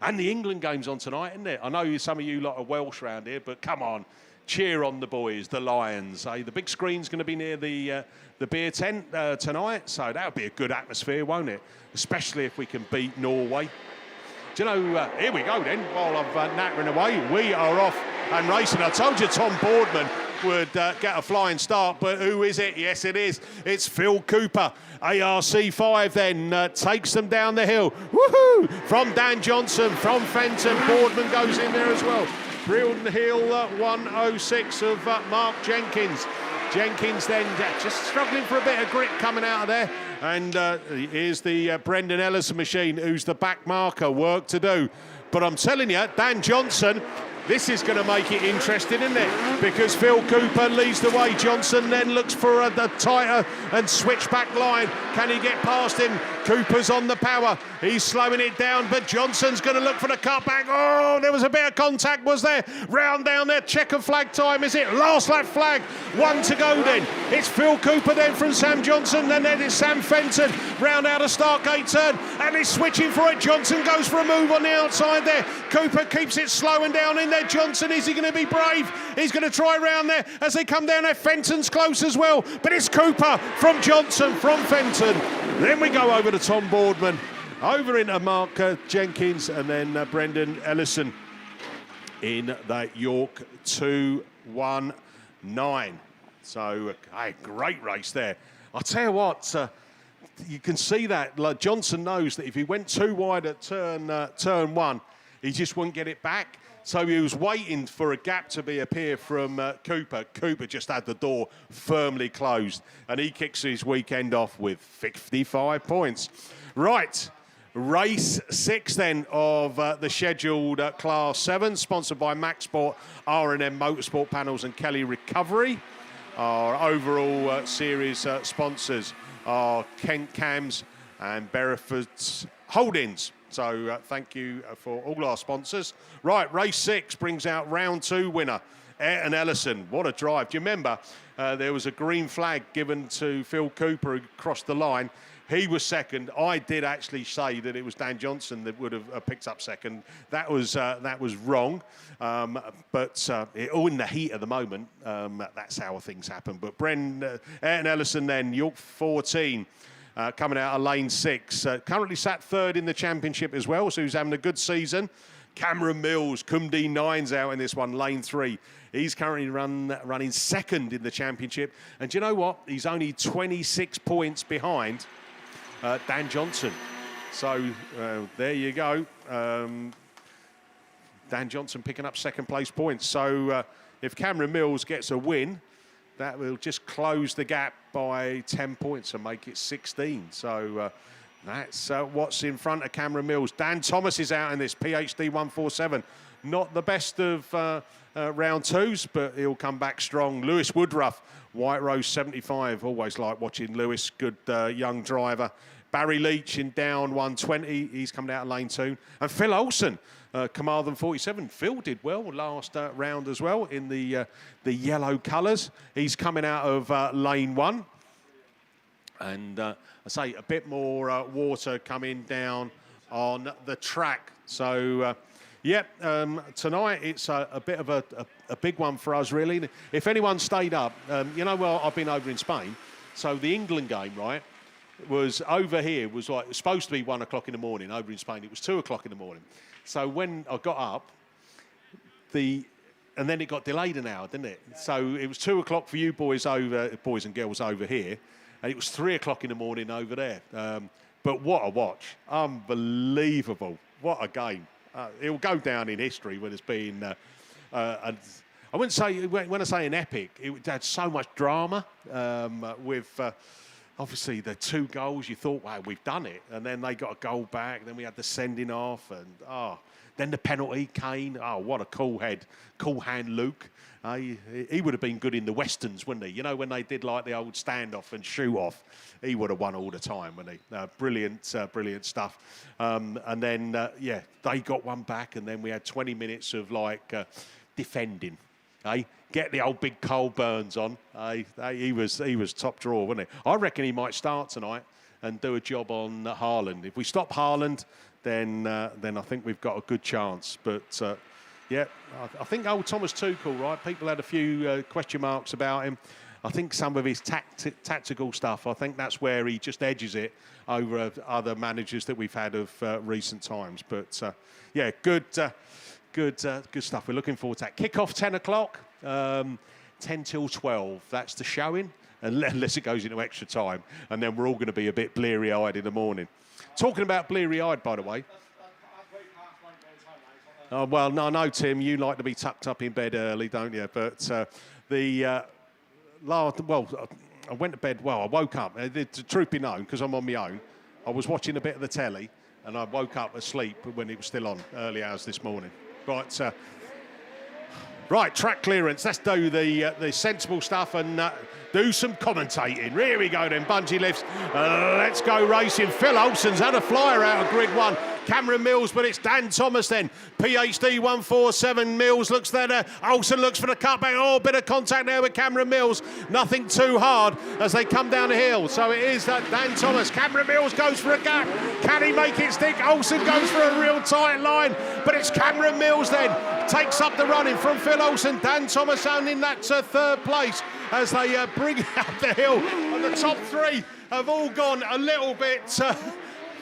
And the England game's on tonight, isn't it? I know some of you lot are Welsh round here, but come on. Cheer on the boys, the Lions. The big screen's going to be near the beer tent tonight, so that'll be a good atmosphere, won't it? Especially if we can beat Norway. Do you know, here we go then, while I'm nattering away, we are off and racing. I told you Tom Boardman would get a flying start, but who is it? Yes, it is. It's Phil Cooper. ARC5 then takes them down the hill. Woohoo! From Dan Johnson, from Fenton, Boardman goes in there as well. Breeden Hill 106 of Mark Jenkins. Jenkins then just struggling for a bit of grit coming out of there. And here's the Brendan Ellison machine, who's the back marker, work to do. But I'm telling you, Dan Johnson, this is going to make it interesting, isn't it? Because Phil Cooper leads the way. Johnson then looks for the tighter and switchback line. Can he get past him? Cooper's on the power. He's slowing it down, but Johnson's going to look for the cutback. Oh, there was a bit of contact, was there? Round down there, checker flag time, is it? Last lap flag. 1 to go then. It's Phil Cooper then from Sam Johnson, and then it's Sam Fenton. Round out of start gate turn, and he's switching for it. Johnson goes for a move on the outside there. Cooper keeps it slowing down in there. Johnson, is he going to be brave? He's going to try round there as they come down there. Fenton's close as well, but it's Cooper from Johnson, from Fenton. Then we go over to Tom Boardman, over into Mark Jenkins, and then Brendan Ellison in that York 219. So, great race there. I tell you what, you can see that. Like Johnson knows that if he went too wide at turn one, he just wouldn't get it back. So he was waiting for a gap to appear from Cooper. Cooper just had the door firmly closed, and he kicks his weekend off with 55 points. Right, race 6 then of the scheduled Class 7, sponsored by Maxsport, R&M Motorsport Panels and Kelly Recovery. Our overall series sponsors are Kent Cams and Bereford's Holdings. So thank you for all our sponsors. Right, race 6 brings out round 2 winner, Ayrton Ellison. What a drive. Do you remember there was a green flag given to Phil Cooper who crossed the line? He was second. I did actually say that it was Dan Johnson that would have picked up second. That was wrong. But all in the heat of the moment, that's how things happen. But Ayrton Ellison then, York 14. Coming out of lane 6. Currently sat 3rd in the championship as well, so he's having a good season. Cameron Mills, Cumdee 9's out in this one, lane 3. He's currently running 2nd in the championship. And do you know what? He's only 26 points behind Dan Johnson. So there you go. Dan Johnson picking up 2nd place points. So if Cameron Mills gets a win, that will just close the gap by 10 points and make it 16. So that's what's in front of Cameron Mills. Dan Thomas is out in this, PhD 147. Not the best of round 2s, but he'll come back strong. Lewis Woodruff, White Rose 75. Always like watching Lewis, good young driver. Barry Leach in down 120. He's coming out of lane 2. And Phil Olsen, Carmarthen 47. Phil did well last round as well in the yellow colours. He's coming out of lane 1. And I say a bit more water coming down on the track. So, tonight it's a bit of a big one for us, really. If anyone stayed up, I've been over in Spain. So the England game, right, was over here, was like, it was supposed to be 1 o'clock in the morning. Over in Spain, it was 2 o'clock in the morning. So when I got up, and then it got delayed an hour, didn't it? So it was 2 o'clock for you boys and girls over here, and it was 3 o'clock in the morning over there. But what a watch. Unbelievable. What a game. It'll go down in history when it's been, I wouldn't say, when I say an epic, it had so much drama with... obviously, the 2 goals, you thought, wow, we've done it. And then they got a goal back. Then we had the sending off. And, then the penalty, Kane. Oh, what a cool hand Luke. He would have been good in the Westerns, wouldn't he? You know, when they did like the old standoff and shoot off, he would have won all the time, wouldn't he? Brilliant stuff. And then, they got one back. And then we had 20 minutes of, defending. Get the old big Cole Burns on. He was top drawer, wasn't he? I reckon he might start tonight and do a job on Haaland. If we stop Haaland, then I think we've got a good chance. But I think old Thomas Tuchel, right? People had a few question marks about him. I think some of his tactical stuff, I think that's where he just edges it over other managers that we've had of recent times. But good stuff. We're looking forward to that. Kick-off 10 o'clock. 10 till 12, that's the showing, unless it goes into extra time, and then we're all going to be a bit bleary-eyed in the morning. Talking about bleary-eyed, by the way. Oh, well, no, I know, Tim, you like to be tucked up in bed early, don't you? But I went to bed, I woke up, the truth be known, because I'm on my own, I was watching a bit of the telly, and I woke up asleep when it was still on, early hours this morning. Right, track clearance. Let's do the sensible stuff and do some commentating. Here we go then, bungee lifts. Let's go racing. Phil Olsen's had a flyer out of grid 1. Cameron Mills, but it's Dan Thomas then. PhD 147. Mills looks there. Olsen looks for the cutback. Oh, bit of contact there with Cameron Mills. Nothing too hard as they come down the hill. So it is Dan Thomas. Cameron Mills goes for a gap. Can he make it stick? Olsen goes for a real tight line, but it's Cameron Mills then. Takes up the running from Phil Olsen. Dan Thomas in that 3rd place as they bring out the hill. And the top 3 have all gone a little bit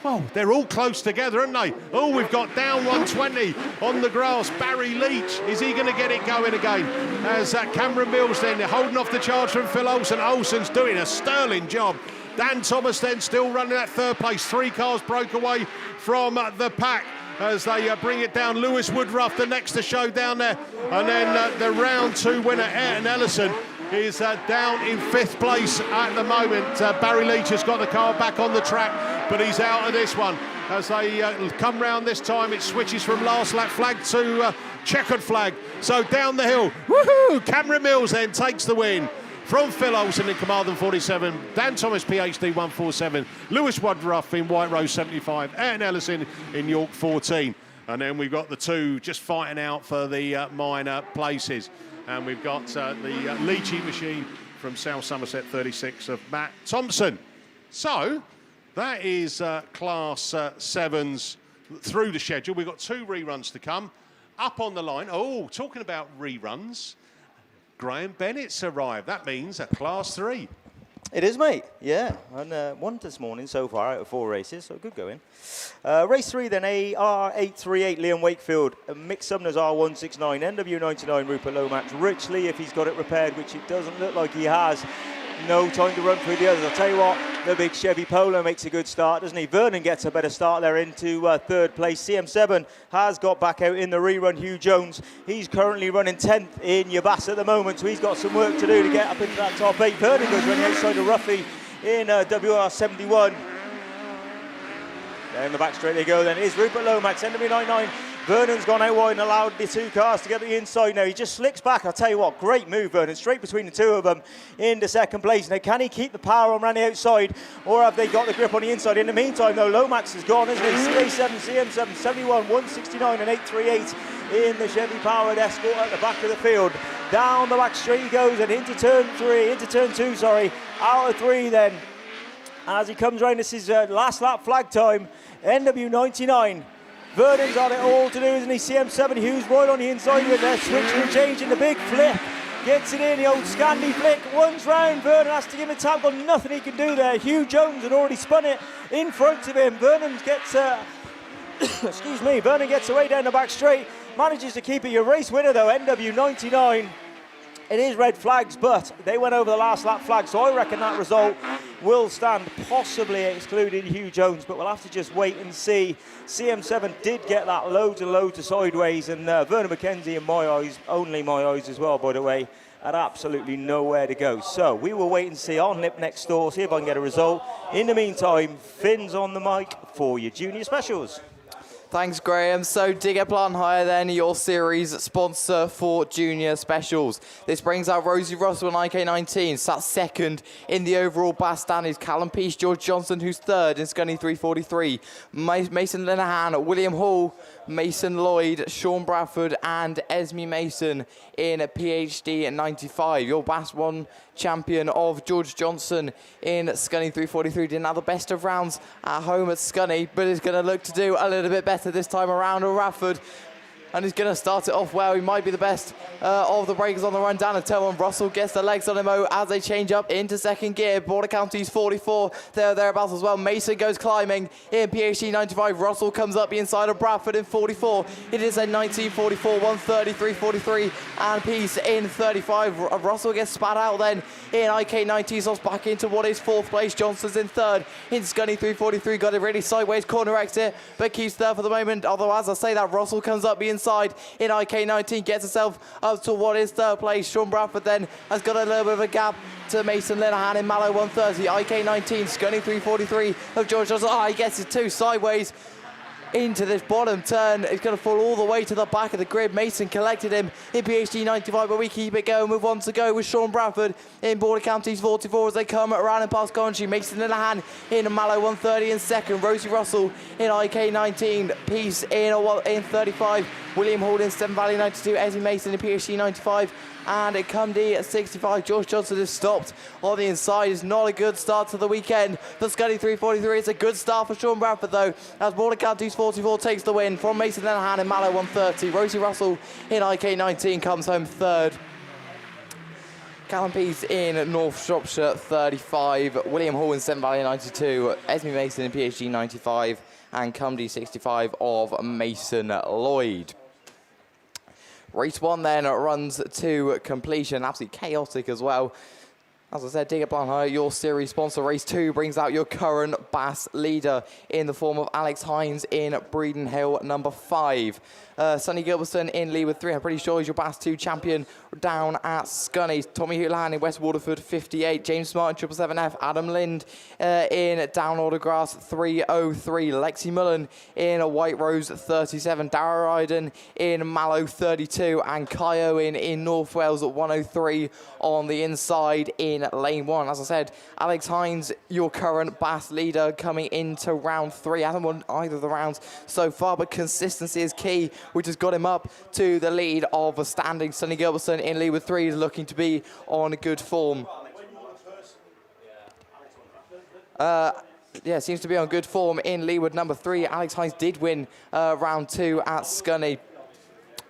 Well, they're all close together, aren't they? Oh, we've got down 120 on the grass. Barry Leach, is he going to get it going again? As Cameron Mills then holding off the charge from Phil Olsen. Olsen's doing a sterling job. Dan Thomas then still running at third place. 3 cars broke away from the pack as they bring it down. Lewis Woodruff, the next to show down there. And then the round 2 winner, Ayrton Ellison, is down in 5th place at the moment. Barry Leach has got the car back on the track, but he's out of this one. As they come round this time, it switches from last lap flag to checkered flag. So down the hill, woohoo! Cameron Mills then takes the win from Phil Olsen in Carmarthen 47, Dan Thomas PhD 147, Lewis Woodruff in White Rose 75, Ayrton Ellison in York 14. And then we've got the 2 just fighting out for the minor places. And we've got the Leachy machine from South Somerset 36 of Matt Thompson. So that is Class 7s through the schedule. We've got 2 reruns to come. Up on the line, oh, talking about reruns, Graham Bennett's arrived. That means a Class 3. It is, mate. Yeah, and 1 this morning so far out of 4 races, so good going. Race 3 then, AR838 Liam Wakefield, Mick Sumner's R169, NW99 Rupert Lomax, Rich Lee if he's got it repaired, which it doesn't look like he has. No time to run through the others. I'll tell you what, the big Chevy Polo makes a good start, doesn't he? Vernon gets a better start there into 3rd place. CM7 has got back out in the rerun. Hugh Jones, he's currently running 10th in your Bass at the moment, so he's got some work to do to get up into that top 8. Vernon goes running outside of Ruffy in WR71. Down the back straight they go then. It is Rupert Lomax, NW99. Vernon's gone out wide and allowed the 2 cars to get the inside now. He just slicks back. I'll tell you what, great move, Vernon. Straight between the 2 of them into 2nd place. Now, can he keep the power on around the outside, or have they got the grip on the inside? In the meantime, though, Lomax is gone, isn't he? CA7, CM7, 71, 169 and 838 in the Chevy powered Escort at the back of the field. Down the back straight he goes and into turn 2, sorry. Out of 3 then. As he comes round, this is last lap flag time. NW99. Vernon's on it all to do, isn't he? CM7, Hughes right on the inside with their switching and changing the big flip. Gets it in, the old Scandi flick. One's round, Vernon has to give him a tap, got nothing he can do there. Hugh Jones had already spun it in front of him. Vernon gets, excuse me, Vernon gets away down the back straight. Manages to keep it. Your race winner though, NW99. It is red flags, but they went over the last lap flag, so I reckon that result will stand, possibly excluding Hugh Jones, but we'll have to just wait and see. CM7 did get that loads and loads of sideways, and Vernon McKenzie, in my eyes, only my eyes as well, by the way, had absolutely nowhere to go. So we will wait and see. I'll nip next door, see if I can get a result. In the meantime, Finn's on the mic for your junior specials. Thanks, Graham. So Digger Plant Hire then, your series sponsor for junior specials. This brings out Rosie Russell and IK19, sat 2nd in the overall Bass standings. Callum Peace, George Johnson, who's 3rd in Scunny 343. Mason Linehan, William Hall, Mason Lloyd, Sean Bradford and Esme Mason in a PhD at 95. Your Bass 1 champion of George Johnson in Scunny 343. Didn't have the best of rounds at home at Scunny, but is going to look to do a little bit better this time around at Radford. And he's going to start it off well. He might be the best of the breakers on the run down a toe, and Russell gets the legs on him as they change up into 2nd gear. Border County's 44, thereabouts as well. Mason goes climbing in PhD 95. Russell comes up the inside of Bradford in 44. It is a 1944, 133, 43, and Peace in 35. Russell gets spat out then in IK 19, so back into what is 4th place. Johnson's in 3rd in Scunny 343. Got it really sideways corner exit, but keeps 3rd for the moment. Although, as I say that, Russell comes up the inside in IK19, gets himself up to what is 3rd place. Sean Bradford then has got a little bit of a gap to Mason Linehan in Mallow 130. IK19, Scunny 343 of George Johnson. He gets it 2 sideways into this bottom turn. It's going to fall all the way to the back of the grid. Mason collected him in PhD 95, but we keep it going with 1 to go with Sean Bradford in Border Counties 44 as they come around and past Coventry. Mason Linehan in Mallow 130 in 2nd. Rosie Russell in IK 19. Peace in 35. William Hall in Severn Valley 92. Esme Mason in PhD 95. And it come D at 65. George Johnson is stopped on the inside. It's not a good start to the weekend. The Scuddy 343 is a good start for Sean Bradford though, as Border Counties 44 takes the win from Mason Linehan in Mallow 130. Rosie Russell in IK 19 comes home 3rd. Callum Pease in North Shropshire 35, William Hall in Severn Valley 92, Esme Mason in PhD 95, and Cumdy 65 of Mason Lloyd. Race 1 then runs to completion, absolutely chaotic as well. As I said, Digger Blanhire, your series sponsor. Race 2 brings out your current BAS leader in the form of Alex Hines in Breeden Hill, number 5. Sonny Gilbertson in lead with 3. I'm pretty sure he's your BAS 2 champion down at Scunny. Tommy Houlihan in West Waterford, 58. James Smart in 777F. Adam Lind in Down Autograss, 303. Lexi Mullen in White Rose, 37. Dara Ryden in Mallow, 32. And Kai Owen in North Wales at 103 on the inside in lane 1. As I said, Alex Hines, your current BAS leader, coming into round 3. Hasn't won either of the rounds so far, but consistency is key, which has got him up to the lead of a standing. Sonny Gilbertson in lead with 3 is looking to be on good form. Yeah, seems to be on good form in lead with number 3. Alex Hines did win round 2 at Scunny.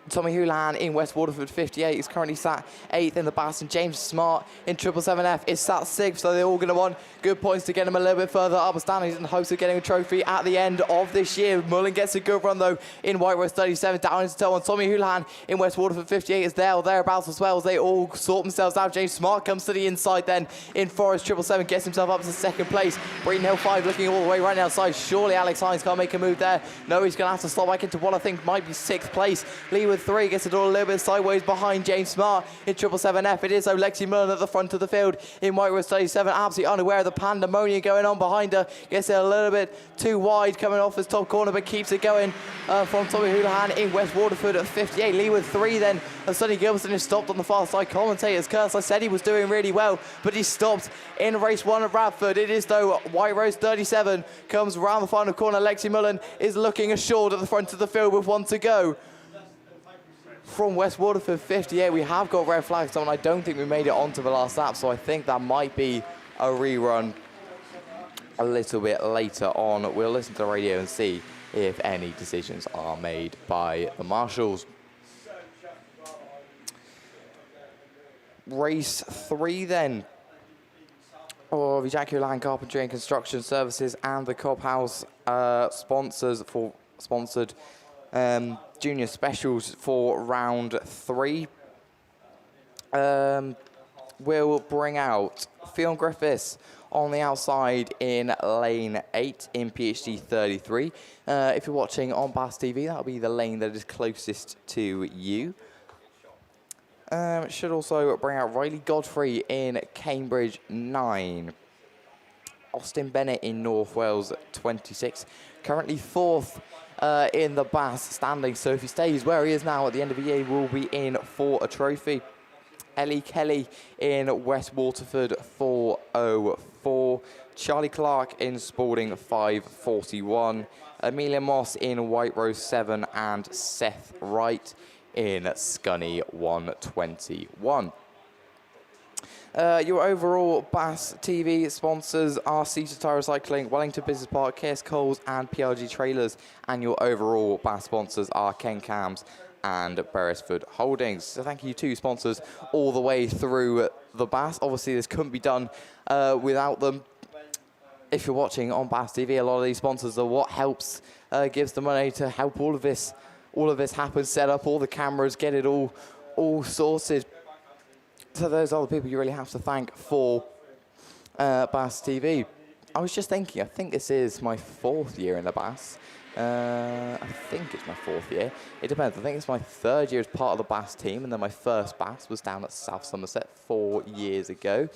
Tommy Houlihan in West Waterford, 58, is currently sat 8th in the BAS, and James Smart in 777F is sat 6th, so they're all going to want good points to get him a little bit further up the standings in hopes of getting a trophy at the end of this year. Mullen gets a good run, though, in White Rose 37, down into toe on. Tommy Houlihan in West Waterford, 58, is there or thereabouts as well as they all sort themselves out. James Smart comes to the inside then in Forest 777, gets himself up to 2nd place. Breeden Hill 5 looking all the way right outside. Surely Alex Hines can't make a move there. No, he's going to have to slot back into what I think might be 6th place. Lee with 3 gets it all a little bit sideways behind James Smart in 777F. It is Lexi Mullen at the front of the field in White Rose 37, absolutely unaware of the pandemonium going on behind her. Gets it a little bit too wide coming off his top corner, but keeps it going from Tommy Houlihan in West Waterford at 58. Lee with 3 then. Sonny Gilbertson is stopped on the far side. Commentator's curse. I said he was doing really well, but he stopped in race 1 at Radford. It is though White Rose 37 comes round the final corner. Lexi Mullen is looking assured at the front of the field with 1 to go. From West Waterford 58, we have got red flags on. I don't think we made it onto the last lap, so I think that might be a rerun a little bit later on. We'll listen to the radio and see if any decisions are made by the marshals. Race 3 then of Ejaculant Carpentry and Construction Services and the Cobb House sponsored junior specials for round 3. We'll bring out Fionn Griffiths on the outside in lane 8 in PhD 33. If you're watching on BAStv, that'll be the lane that is closest to you. Should also bring out Riley Godfrey in Cambridge 9. Austin Bennett in North Wales 26. Currently 4th in the BAS standing, so if he stays where he is now at the end of the year, he will be in for a trophy. Ellie Kelly in West Waterford 404. Charlie Clark in Spalding 541. Amelia Moss in White Rose 7 and Seth Wright in Scunny 121. Your overall BAStv sponsors are SITR Recycling, Wellington Business Park, KS Coles and PRG Trailers, and your overall BAS sponsors are Ken Cams and Beresford Holdings. So thank you to sponsors all the way through the BAS. Obviously this couldn't be done without them. If you're watching on BAStv, a lot of these sponsors are what helps, gives the money to help all of this happen, set up all the cameras, get it all sorted. So those are the people you really have to thank for BAStv. I was just thinking, I think this is my 4th year in the BAS. I think it's my 4th year. It depends. I think it's my 3rd year as part of the BAS team, and then my first BAS was down at South Somerset 4 years ago.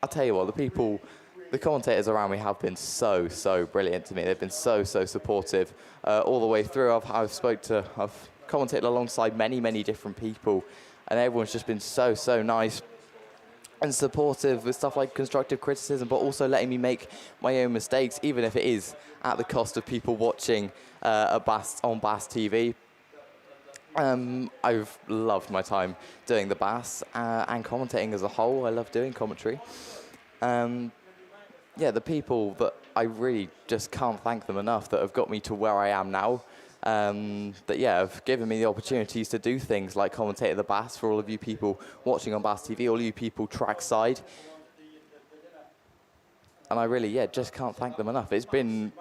I'll tell you what, the commentators around me have been so brilliant to me. They've been so supportive all the way through. I've commentated alongside many different people, and everyone's just been so nice and supportive with stuff like constructive criticism, but also letting me make my own mistakes, even if it is at the cost of people watching on BAStv. I've loved my time doing the BAS and commentating as a whole. I love doing commentary. Yeah, the people that I really just can't thank them enough that have got me to where I am now. that have given me the opportunities to do things like commentate at the BAS for all of you people watching on BAStv, all you people trackside. And I really, just can't thank them enough. It's been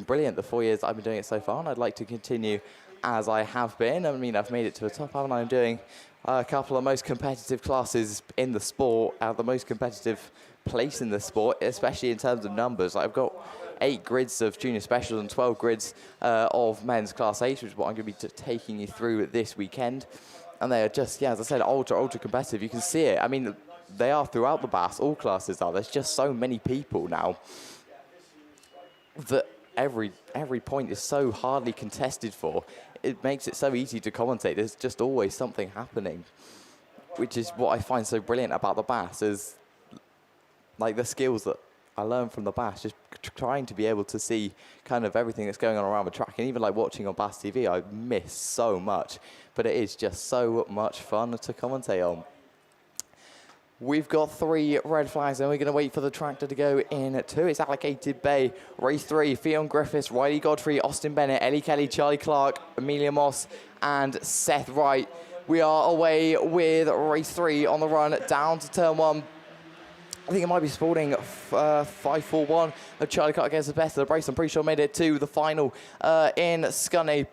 brilliant, the 4 years I've been doing it so far, and I'd like to continue as I have been. I mean, I've made it to the top, haven't I? I'm doing a couple of most competitive classes in the sport, at the most competitive place in the sport, especially in terms of numbers. I've got 8 grids of junior specials and 12 grids of men's class 8, which is what I'm going to be taking you through this weekend. And they are just, as I said, ultra competitive. You can see it. I mean, they are throughout the BAS, all classes are. There's just so many people now that every point is so hardly contested for. It makes it so easy to commentate. There's just always something happening, which is what I find so brilliant about the BAS, is like the skills that I learned from the BAS, just trying to be able to see kind of everything that's going on around the track. And even like watching on BAStv, I miss so much, but it is just so much fun to commentate on. We've got 3 red flags, and we're going to wait for the tractor to go in 2. It's allocated bay. Race 3, Fionn Griffiths, Riley Godfrey, Austin Bennett, Ellie Kelly, Charlie Clark, Amelia Moss, and Seth Wright. We are away with race 3 on the run down to turn 1. I think it might be sporting 5-4-1 of Charlie Clark against the best of the race. I'm pretty sure made it to the final in Scunny,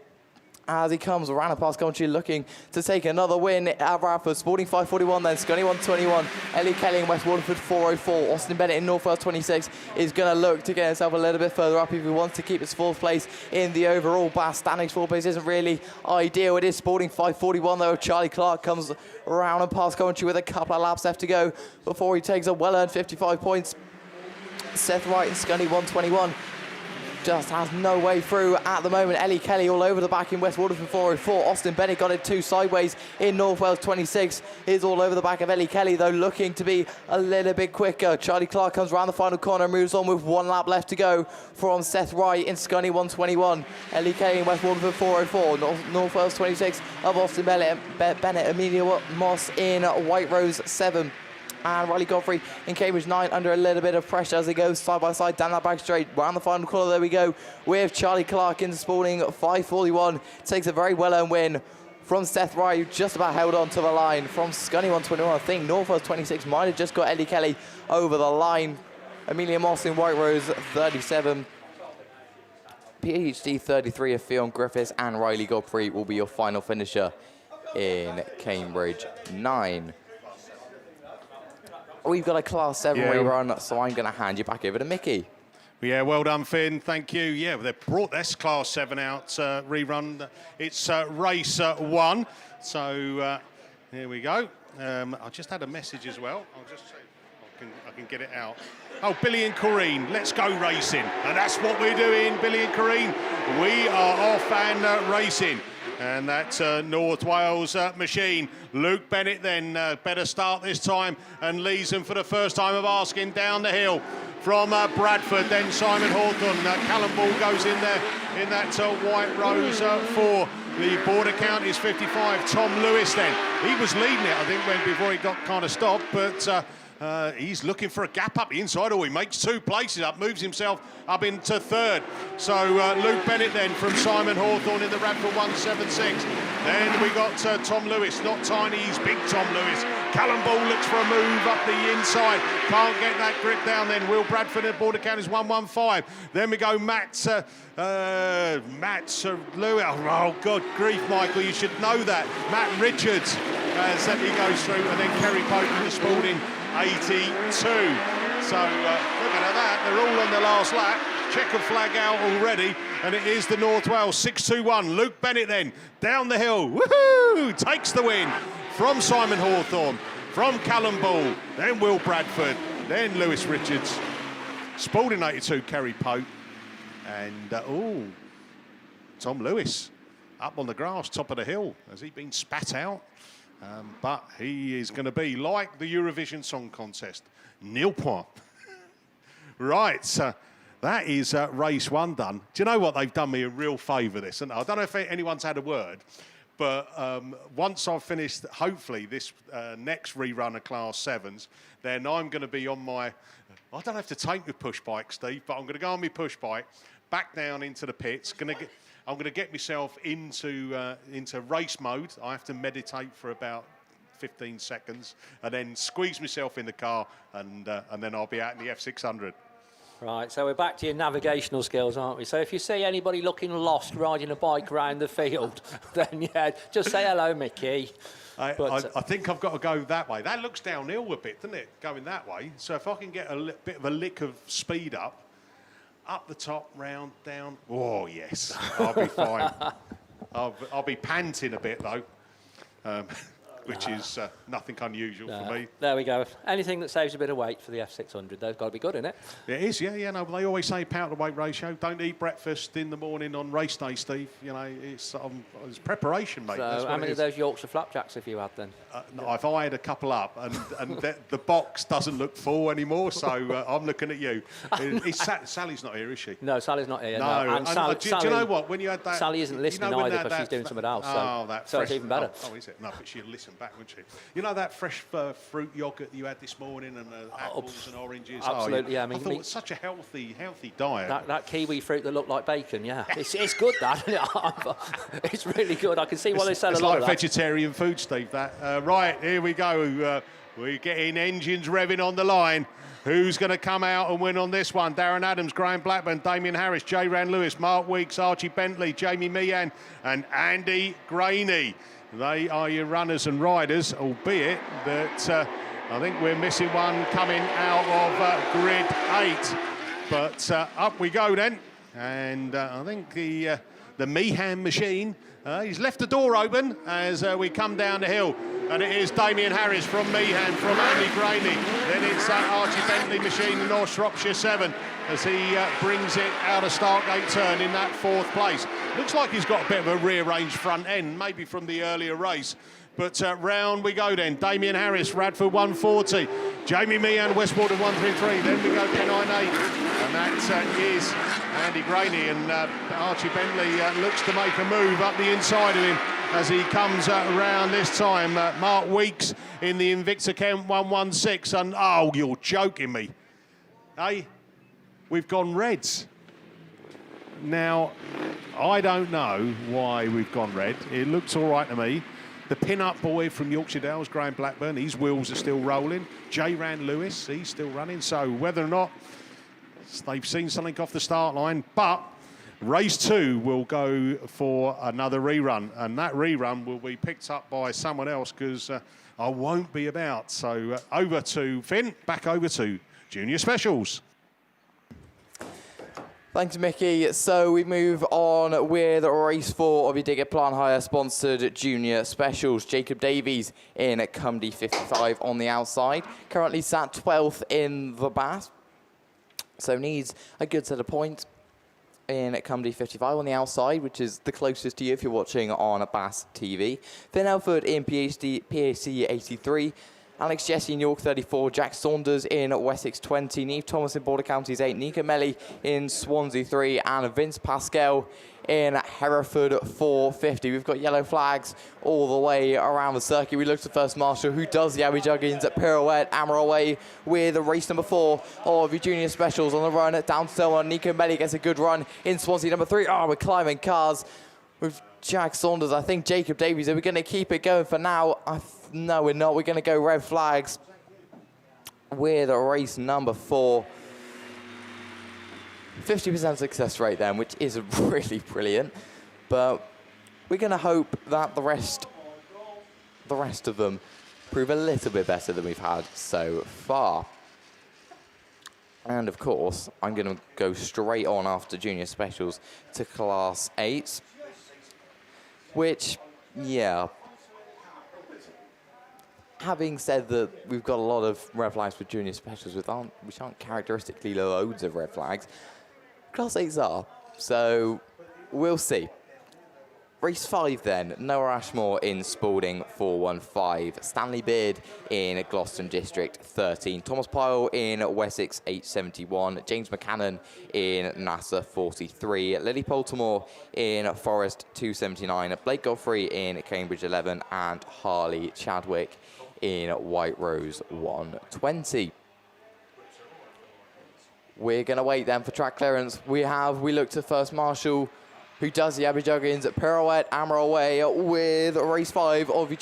as he comes around and past country looking to take another win at Radford. Sporting 5:41, then Scunny 1:21. Ellie Kelly in West Waterford 4:04. Austin Bennett in North Wales 26 is going to look to get himself a little bit further up if he wants to keep his 4th place in the overall BAS standings. 4th place isn't really ideal. It is Sporting 5:41 though. Charlie Clark comes around and past country with a couple of laps left to go before he takes a well-earned 55 points. Seth Wright and Scunny 1:21. Just has no way through at the moment. Ellie Kelly all over the back in West Waterford 4:04. Austin Bennett got it 2 sideways in North Wales 26. Is all over the back of Ellie Kelly though, looking to be a little bit quicker. Charlie Clark comes around the final corner and moves on with 1 lap left to go from Seth Wright in Scunny 1:21. Ellie Kelly in West Waterford 4:04. North Wales 26 of Austin Bennett, Amelia Moss in White Rose 7. And Riley Godfrey in Cambridge 9 under a little bit of pressure as he goes side by side down that back straight. Round the final corner, there we go, with Charlie Clark in Sporting 5:41. Takes a very well-earned win from Seth Wright, who just about held on to the line from Scunny 1:21. I think North Wales 26 might have just got Ellie Kelly over the line. Amelia Moss in White Rose 37. PhD 33 of Fionn Griffiths, and Riley Godfrey will be your final finisher in Cambridge 9. We've got a Class 7 rerun, so I'm going to hand you back over to Mickey. Yeah, well done, Finn. Thank you. Yeah, they've brought this Class 7 out rerun. It's race 1. So here we go. I just had a message as well. I'll just see if I can get it out. Oh, Billy and Corrine, let's go racing. And that's what we're doing, Billy and Corrine. We are off and racing. And that's North Wales machine. Luke Bennett then better start this time and leads them for the first time of asking down the hill from Bradford. Then Simon Hawthorne. Callum Ball goes in there in that White Rose 4. The border count is 55. Tom Lewis then. He was leading it, I think, before he got kind of stopped, but he's looking for a gap up the inside. Oh, he makes 2 places up, moves himself up into 3rd. So Luke Bennett then from Simon Hawthorne in the Radford 176. Then we got Tom Lewis, not tiny, he's big Tom Lewis. Callum Ball looks for a move up the inside. Can't get that grip down then. Will Bradford at border count is 115. Then we go Matt Lewis. Oh, God grief, Michael, you should know that. Matt Richards as he goes through, and then Kerry Pope in the Spalding 82. So looking at that, they're all on the last lap. Checker flag out already, and it is the North Wales 6-2-1. Luke Bennett then down the hill, woohoo! Takes the win from Simon Hawthorne, from Callum Ball, then Will Bradford, then Lewis Richards, Spalding 82, Kerry Pope, and Tom Lewis up on the grass, top of the hill. Has he been spat out? But he is going to be like the Eurovision Song Contest, nil point. Right, that is race 1 done. Do you know what? They've done me a real favour, this. And I don't know if anyone's had a word, but once I've finished, hopefully, this next rerun of Class 7s, then I'm going to be on my... I don't have to take my push bike, Steve, but I'm going to go on my push bike, back down into the pits, I'm going to get myself into race mode. I have to meditate for about 15 seconds and then squeeze myself in the car, and then I'll be out in the F600. Right, so we're back to your navigational skills, aren't we? So if you see anybody looking lost riding a bike around the field, then yeah, just say hello, Mickey. I think I've got to go that way. That looks downhill a bit, doesn't it, going that way? So if I can get a bit of a lick of speed up the top, round, down. Oh, yes, I'll be fine. I'll be panting a bit, though. Which is nothing unusual for me. There we go. Anything that saves a bit of weight for the F600, they've got to be good, innit? It is, yeah. No, but they always say power to weight ratio. Don't eat breakfast in the morning on race day, Steve. You know, it's preparation, mate. So how many of those Yorkshire flapjacks have you had then? No, I've eyed a couple up, and the box doesn't look full anymore. So I'm looking at you. Sally's not here, is she? No, Sally's not here. No. And Sally, do you know what? When you had that, Sally isn't listening either because she's doing something else. So it's even better. Oh, is it? No, but she'll listen back, won't she? You know that fresh fruit yoghurt you had this morning, and apples and oranges. Absolutely, yeah. I thought it was such a healthy diet. That kiwi fruit that looked like bacon, yeah. It's good, that, isn't it? It's really good. I can see why they sell a lot of that. It's like vegetarian food, Steve, that. Right, here we go. We're getting engines revving on the line. Who's going to come out and win on this one? Darren Adams, Graham Blackburn, Damien Harris, J. Ran Lewis, Mark Weeks, Archie Bentley, Jamie Meehan and Andy Graney. They are your runners and riders, albeit that I think we're missing one coming out of grid 8. But up we go then. And I think the Meehan machine, he's left the door open as we come down the hill. And it is Damien Harris from Meehan, from Andy Graney. Then it's Archie Bentley machine in North Shropshire 7 as he brings it out of Starkgate Turn in that 4th place. Looks like he's got a bit of a rearranged front end, maybe from the earlier race. But round we go then. Damien Harris, Radford 140. Jamie Meehan, Westwater 133. Then we go P98. And that is Andy Graney. And Archie Bentley looks to make a move up the inside of him as he comes around this time. Mark Weeks in the Invicta Kent 116. And oh, you're joking me. Hey, we've gone reds. Now, I don't know why we've gone red. It looks all right to me. The pin-up boy from Yorkshire Dales, Graham Blackburn, his wheels are still rolling. J. Ran Lewis, he's still running. So whether or not they've seen something off the start line, but race 2 will go for another rerun, and that rerun will be picked up by someone else because I won't be about. So over to Finn, back over to Junior Specials. Thanks, Mickey. So we move on with race 4 of your Digger Plan Hire sponsored Junior Specials. Jacob Davies in Cumdy 55 on the outside. Currently sat 12th in the BAS. So needs a good set of points in Cumdy 55 on the outside, which is the closest to you if you're watching on BAStv. Finn Elford in PAC 83. Alex Jesse in York 34, Jack Saunders in Wessex 20, Neve Thomas in Border Counties 8, Nico Melly in Swansea 3, and Vince Pascal in Hereford 450. We've got yellow flags all the way around the circuit. We look to First Marshal, who does the Abby Juggins at pirouette, hammer away with race number 4 of your Junior Specials on the run down to turn 1. Nico Melly gets a good run in Swansea number 3. Oh, we're climbing cars with Jack Saunders. I think Jacob Davies, are we going to keep it going for now? No, we're not. We're going to go red flags with race number 4. 50% success rate then, which is really brilliant. But we're going to hope that the rest of them prove a little bit better than we've had so far. And of course, I'm going to go straight on after Junior Specials to Class 8. Which, yeah. Having said that we've got a lot of red flags for Junior Specials, which aren't characteristically loads of red flags, Class 8s are. So we'll see. Race 5 then, Noah Ashmore in Spalding 415, Stanley Beard in Gloucester District 13, Thomas Pyle in Wessex 871, James McCannon in NASA 43, Lily Poltimore in Forest 279, Blake Godfrey in Cambridge 11, and Harley Chadwick in White Rose 120. We're going to wait then for track clearance. We look to First Marshal who does the Abbey Juggins pirouette hammer away with race 5 of your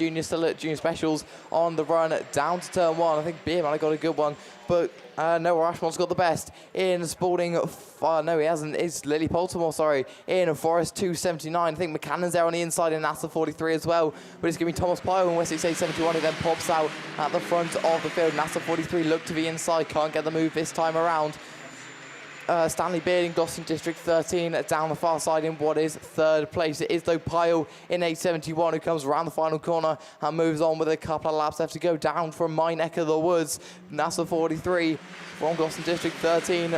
junior specials on the run down to turn 1. I think Beerman got a good one, but Noah Ashmont's got the best in Spalding. No, he hasn't. It's Lily Baltimore, sorry, in Forest 279. I think McCannon's there on the inside in NASA 43 as well, but it's going to be Thomas Pyle in Wessex 871 who then pops out at the front of the field. NASA 43 look to the inside, can't get the move this time around. Stanley Beard in Gloucester District 13 down the far side in what is third place. It is though Pyle in 871 who comes around the final corner and moves on with a couple of laps left to go down from my neck of the woods. NASA 43 from Gloucester District 13.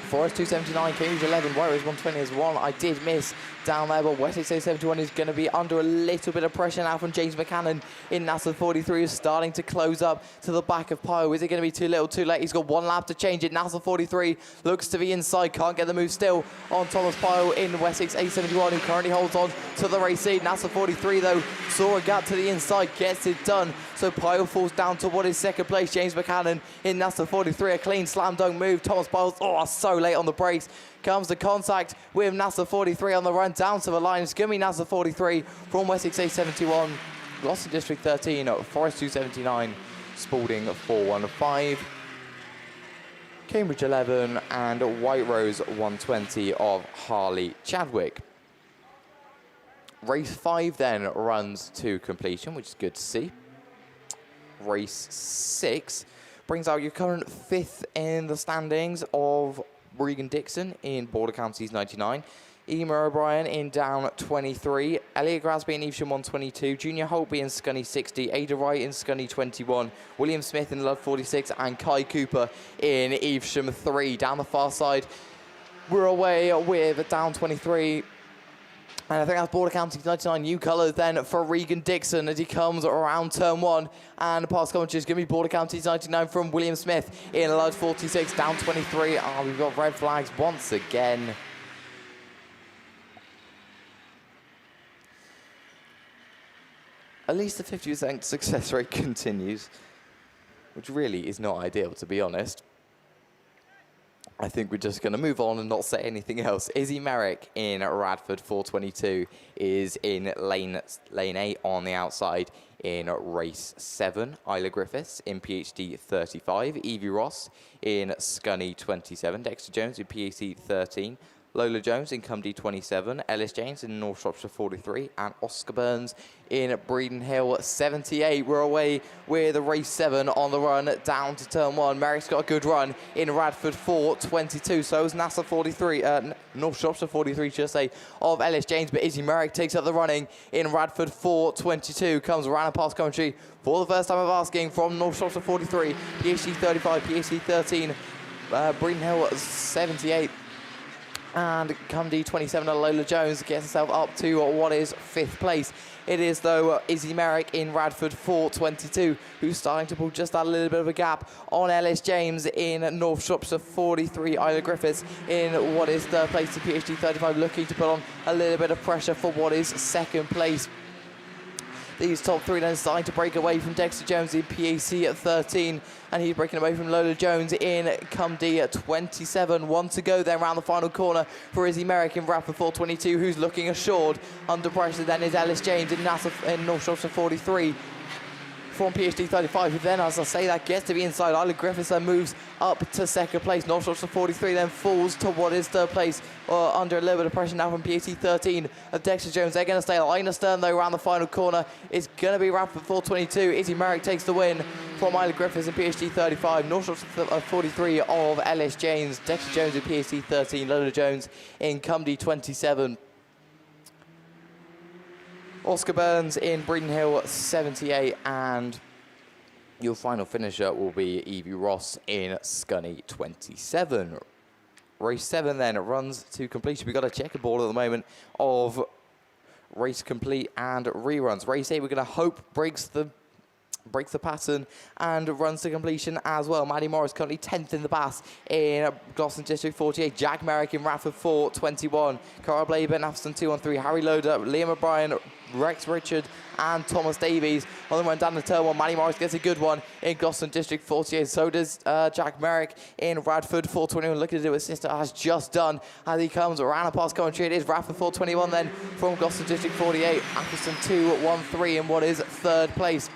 Forest 279, Cambridge 11, Warriors 120 is 1. I did miss down there, but Wessex 71 is going to be under a little bit of pressure now from James McCannon in NASA 43, who's starting to close up to the back of Pyle. Is it going to be too little, too late? He's got one lap to change it. NASA 43 looks to the inside, can't get the move still on Thomas Pyle in Wessex 871, who currently holds on to the race lead. NASA 43, though, saw a gap to the inside, gets it done. So Pyle falls down to what is second place. James McCannon in NASA 43, a clean slam dunk move. Thomas Pyle, so late on the brakes. Comes the contact with NASA 43 on the run down to the line. It's going to be NASA 43 from Wessex 871, Gloucester District 13, Forest 279, Spalding 415, Cambridge 11, and White Rose 120 of Harley Chadwick. Race 5 then runs to completion, which is good to see. Race 6 brings out your current 5th in the standings of Regan Dixon in Border Counties 99, Ema O'Brien in down 23, Elliot Grasby in Evesham 122, Junior Holtby in Scunny 60, Ada Wright in Scunny 21, William Smith in Lud 46, and Kai Cooper in Evesham 3. Down the far side, we're away with down 23. And I think that's Border Counties 99 new colours then for Regan Dixon as he comes around turn 1. And the pass commentary is going to be Border Counties 99 from William Smith in Lud 46, down 23. We've got red flags once again. At least the 50% success rate continues, which really is not ideal, to be honest. I think we're just going to move on and not say anything else. Izzy Merrick in Radford 422 is in lane 8 on the outside in race 7. Isla Griffiths in PhD 35. Evie Ross in Scunny 27. Dexter Jones in PAC 13. Lola Jones in Cumdy 27, Ellis James in North Shropshire 43, and Oscar Burns in Breeden Hill 78. We're away with race 7 on the run down to turn 1. Merrick's got a good run in Radford 422. So is NASA 43, North Shropshire 43, should I say, of Ellis James. But Izzy Merrick takes up the running in Radford 422. Comes around and past commentary for the first time of asking from North Shropshire 43, PhD 35, PhD 13, Breeden Hill 78. And Cumdy 27, Lola Jones gets herself up to what is 5th place. It is, though, Izzy Merrick in Radford 422, who's starting to pull just that little bit of a gap on Ellis James in North Shropshire 43. Isla Griffiths in what is 3rd place to PhD 35, looking to put on a little bit of pressure for what is 2nd place. These top 3 then starting to break away from Dexter Jones in PAC at 13, and he's breaking away from Lola Jones in Cumdy at 27. 1 to go then around the final corner for Izzy Merrick in Radford 422, who's looking assured. Under pressure then is Ellis James in North Shropshire 43. From PhD 35, who then, as I say that, gets to the inside. Isla Griffiths then moves up to 2nd place. North Shropshire 43 then falls to what is 3rd place, under a little bit of pressure now from PhD 13 of Dexter Jones. They're going to stay line astern, though, around the final corner. It's going to be Radford 422. Izzy Merrick takes the win from Isla Griffiths in PhD 35. North Shropshire 43 of Ellis James. Dexter Jones in PhD 13. Lola Jones in Cumdy 27. Oscar Burns in Breeden Hill 78, and your final finisher will be Evie Ross in Scunny 27. Race 7 then runs to completion. We've got a checkerboard at the moment of race complete and reruns. Race 8 we're going to hope breaks the pattern and runs to completion as well. Maddie Morris currently 10th in the BAS in Gloucester District 48. Jack Merrick in Radford 421. Cara Blaber in Afston 213. Harry Loader, Liam O'Brien, Rex Richard and Thomas Davies. On the run down the turn one, Matty Morris gets a good one in Gosling District 48. So does Jack Merrick in Radford 421. Looking to do what Sister has just done as he comes around and past commentary. It is Radford 421 then from Gosling District 48. Atherstone 2-1-3 in what is third place,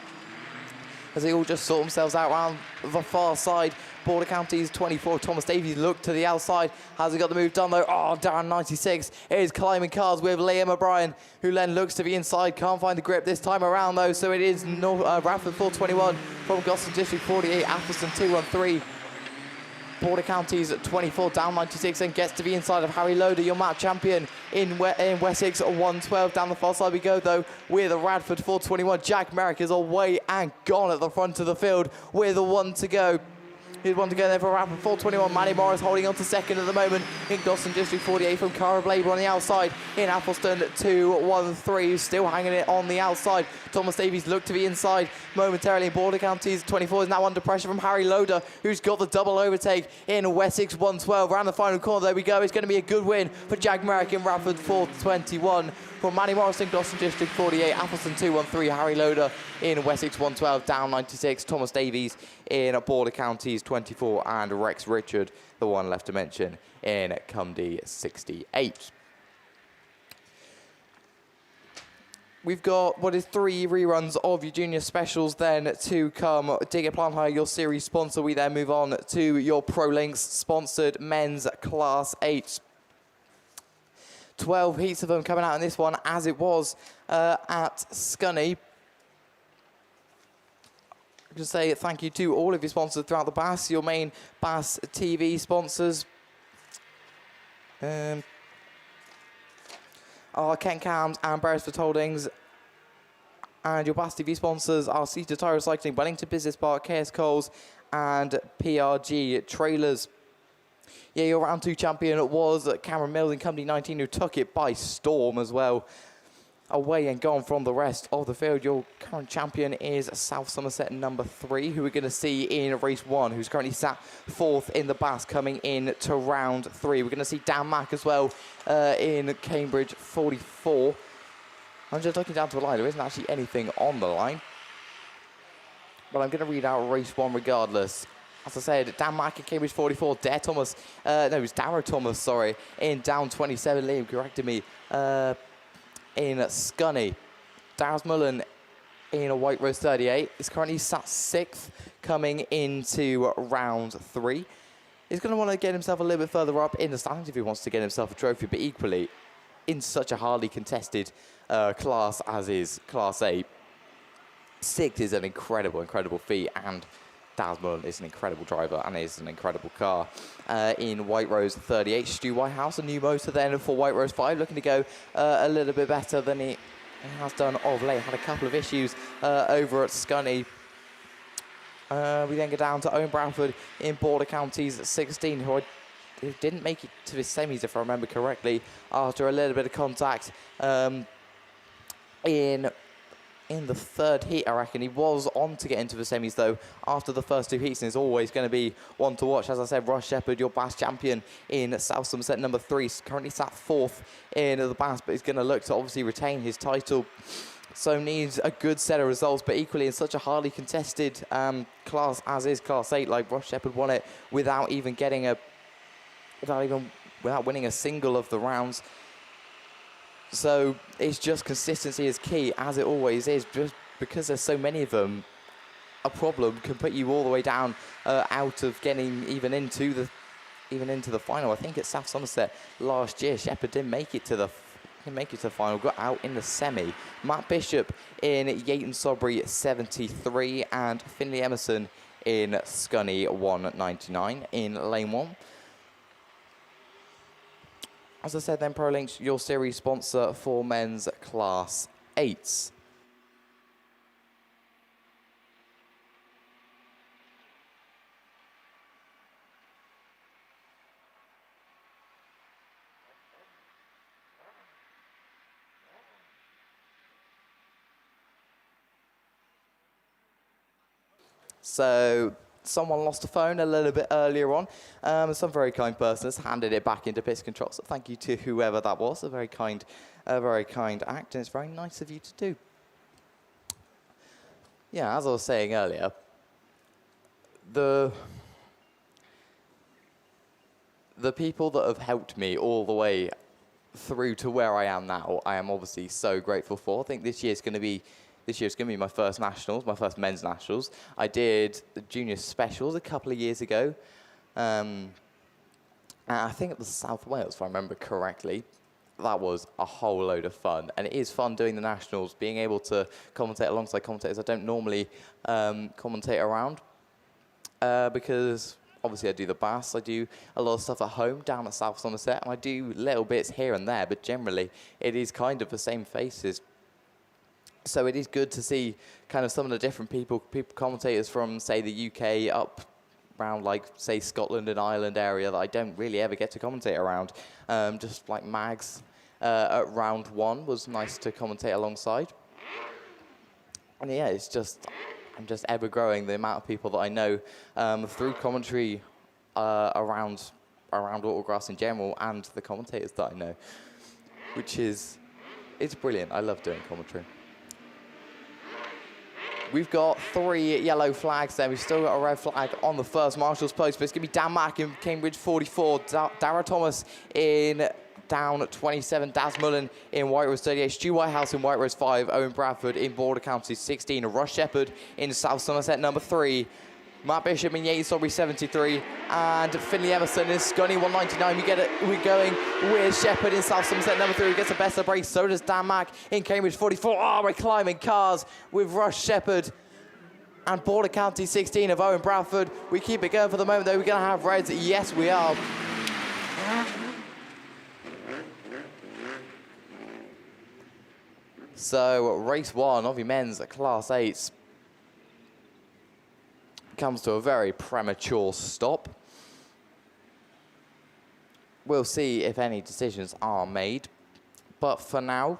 as they all just sort themselves out around the far side. Border Counties 24. Thomas Davies look to the outside. Has he got the move done though? Oh, down 96 is climbing cars with Liam O'Brien, who then looks to the inside. Can't find the grip this time around though. So it is Radford 421 from Gosling District 48. Atherstone 2-1-3. Border Counties at 24, down 96, and gets to the inside of Harry Loader, your map champion in Wessex 112. Down the far side we go though with a Radford 421. Jack Merrick is away and gone at the front of the field with a one to go. Here's one to go there for Radford 421. Matty Morris holding on to second at the moment in Gosling District 48 from Cara Blaber on the outside. In Atherstone 2-1-3, still hanging it on the outside. Thomas Davies looked to the inside momentarily. Border Counties 24 is now under pressure from Harry Loader, who's got the double overtake in Wessex 112. Around the final corner, there we go. It's going to be a good win for Jack Merrick in Radford 421. From Matty Morris in Gosling District 48, Atherstone 2-1-3, Harry Loader in Wessex 112, down 96, Thomas Davies in Border Counties 24, and Rex Richard, the one left to mention, in Cumdy 68. We've got what is 3 reruns of your junior specials then to come. Digger Plant Hire, your series sponsor. We then move on to your Pro Links sponsored men's Class 8. 12 heats of them coming out in this one, as it was at Scunny. Just say thank you to all of your sponsors throughout the BAS, your main BAStv sponsors. Are Kent Cams and Beresford Holdings. And your BAStv sponsors are SITR Tyre Recycling, Wellington Business Park, KS Coles, and PRG Trailers. Yeah, your round 2 champion was Cameron Mills in Cumdy 19, who took it by storm as well. Away and gone from the rest of the field. Your current champion is South Somerset number 3, who we're going to see in race 1, who's currently sat 4th in the BAS coming in to round 3. We're going to see Dan Mack as well in Cambridge 44. I'm just looking down to the line. There isn't actually anything on the line, but I'm going to read out race 1 regardless. As I said, Dan Mack in Cambridge 44, Dare Thomas, no, it was Darrow Thomas, sorry, in down 27, Liam corrected me, in Scunny. Daz Mullen in a White Rose 38 is currently sat 6th coming into round 3. He's going to want to get himself a little bit further up in the standings if he wants to get himself a trophy, but equally, in such a hardly contested class as is Class 8, 6th is an incredible, incredible feat, and Daz Mullen is an incredible driver and is an incredible car. In White Rose 38, Stu Whitehouse, a new motor then for White Rose 5, looking to go a little bit better than he has done of late. Had a couple of issues over at Scunny. We then go down to Owen Bradford in Border Counties 16, who didn't make it to the semis, if I remember correctly, after a little bit of contact in the 3rd heat, I reckon. He was on to get into the semis, though, after the first 2 heats, and is always going to be one to watch. As I said, Ross Shepherd, your BAS champion in South Somerset number 3, currently sat 4th in the BAS, but he's going to look to obviously retain his title. So needs a good set of results, but equally in such a hardly contested class as is Class 8, like Ross Shepherd won it without winning a single of the rounds. So it's just consistency is key, as it always is. Just because there's so many of them, a problem can put you all the way down out of getting even into the final. I think at South Somerset last year, Shepherd didn't make it to the final, got out in the semi. Matt Bishop in Yayton Sobry 73, and Finley Emerson in Scunny 199 in lane 1. As I said then, ProLinks, your series sponsor for men's Class 8s. So someone lost a phone a little bit earlier on. Some very kind person has handed it back into pits control. So thank you to whoever that was. A very kind act, and it's very nice of you to do. Yeah, as I was saying earlier, the people that have helped me all the way through to where I am now, I am obviously so grateful for. I think this year's going to be my first nationals, my first men's nationals. I did the junior specials a couple of years ago. And I think it was South Wales, if I remember correctly. That was a whole load of fun. And it is fun doing the nationals, being able to commentate alongside commentators I don't normally commentate around. Because obviously I do the BAStv, I do a lot of stuff at home down at South Somerset, and I do little bits here and there, but generally it is kind of the same faces. So it is good to see kind of some of the different people commentators from, say, the UK up around, like, say, Scotland and Ireland area that I don't really ever get to commentate around. Just like Mags at round 1 was nice to commentate alongside. And yeah, it's just, I'm just ever growing the amount of people that I know through commentary around Autograss in general, and the commentators that I know, which is, it's brilliant. I love doing commentary. We've got 3 yellow flags there. We've still got a red flag on the first marshal's post, but it's going to be Dan Mack in Cambridge 44, Dara Thomas in down 27, Daz Mullen in White Rose 38, Stu Whitehouse in White Rose 5, Owen Bradford in Border County 16, Russ Shepherd in South Somerset number 3, Matt Bishop in Yates Aubrey 73, and Finley Emerson in Scunny 199. We're going with Shepherd in South Somerset number 3, who gets the best of break. So does Dan Mack in Cambridge 44. Oh, we're climbing cars with Russ Shepherd and Border County 16 of Owen Bradford. We keep it going for the moment, though. We're going to have reds. Yes, we are. So race 1 of the men's Class 8s comes to a very premature stop. We'll see if any decisions are made, but for now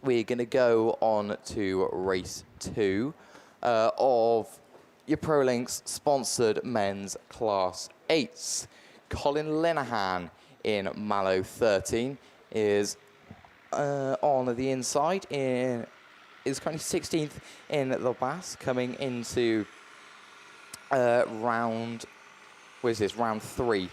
we're going to go on to race 2 of your ProLinks sponsored men's Class 8s. Colin Linehan in Mallow 13 is on the inside, is currently 16th in the BAStv, coming into round 3.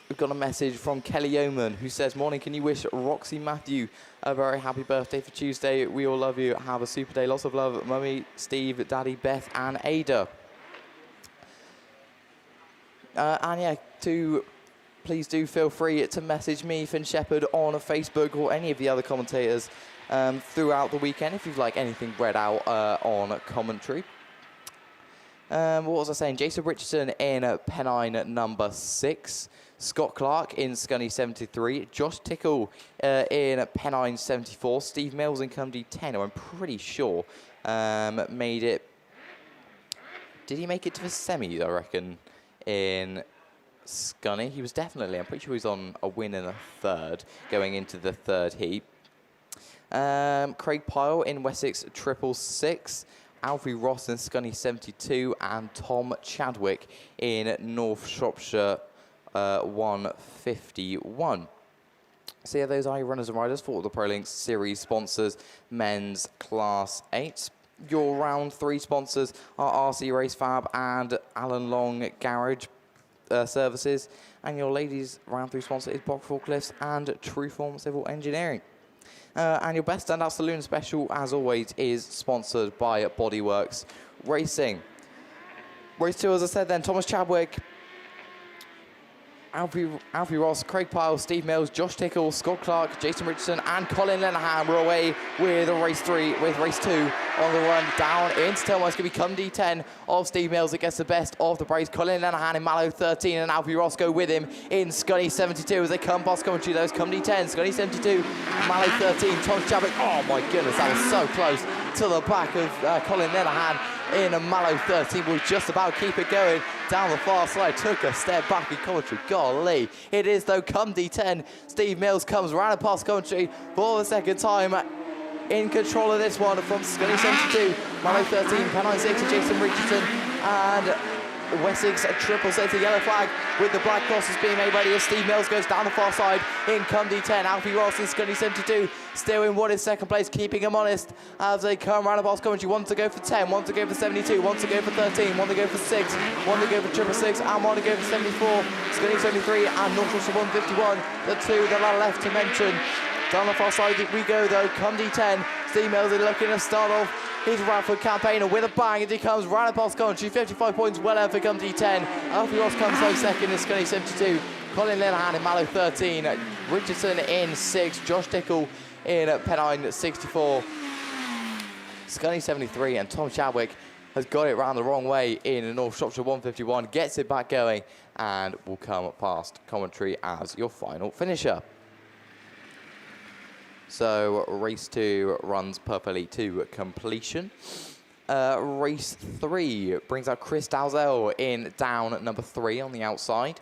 We've got a message from Kelly Yeoman, who says, morning, can you wish Roxy Matthew a very happy birthday for Tuesday? We all love you. Have a super day. Lots of love, Mummy, Steve, Daddy, Beth, and Ada. And yeah, please do feel free to message me, Finn Shepherd, on Facebook, or any of the other commentators throughout the weekend if you'd like anything read out on commentary. What was I saying? Jason Richardson in Pennine number 6. Scott Clark in Scunny 73. Josh Tickle in Pennine 74. Steve Mills in Cumdy 10, who I'm pretty sure made it. Did he make it to the semis, I reckon, in Scunny? He was definitely, I'm pretty sure he was on a win in a third, going into the third heat. Craig Pyle in Wessex 666. Alfie Ross in Scunny 72, and Tom Chadwick in North Shropshire 151. So yeah, those are your runners and riders for the ProLinks series sponsors, men's Class 8. Your round 3 sponsors are RC Race Fab and Alan Long Garage Services, and your ladies round 3 sponsor is Box Forklifts and Trueform Civil Engineering. And your best standout saloon special, as always, is sponsored by Bodyworks Racing. Race 2, as I said then, Thomas Chadwick, Alfie Ross, Craig Pyle, Steve Mills, Josh Tickle, Scott Clark, Jason Richardson, and Colin Linehan. We're away with race 2 on the run down into turn 1. It's going to be Cumdy 10 of Steve Mills that gets the best of the breaks. Colin Linehan in Mallow 13, and Alfie Ross go with him in Scunny 72 as they come past commentary. Those Cumdy 10, Scunny 72, Mallow 13, Thomas Chadwick. Oh my goodness, that was so close to the back of Colin Linehan in a Mallow 13. We'll just about keep it going down the far side. Took a step back in commentary. Golly. It is, though, Cumdy 10. Steve Mills comes round and past commentary for the second time in control of this one from Scunny 72, Mallow 13, Pennine 6 to Jason Richardson, and Wessex a triple set to yellow flag with the black crosses being made ready as Steve Mills goes down the far side. In come D10, Alfie Ross and Scunny 72 still in what is second place, keeping him honest as they come round past commentary. One to go for 10, one to go for 72, one to go for 13, one to go for 6, one to go for 666, and one to go for 74. Scunny 73 and North Russia 151, the two that are left to mention. Down the far side we go though, come D10, Steve Mills is looking to start off his Radford campaigner with a bang as he comes round past commentary. 55 points well over come D10. Alfie Ross comes home second in Scunny 72. Colin Linehan in Mallow 13. Richardson in 6. Josh Dickel in Pennine 64. Scunny 73 and Tom Chadwick has got it round the wrong way in North Shropshire 151. Gets it back going and will come past commentary as your final finisher. So race 2 runs perfectly to completion. Race 3 brings out Chris Dalzell in down number 3 on the outside.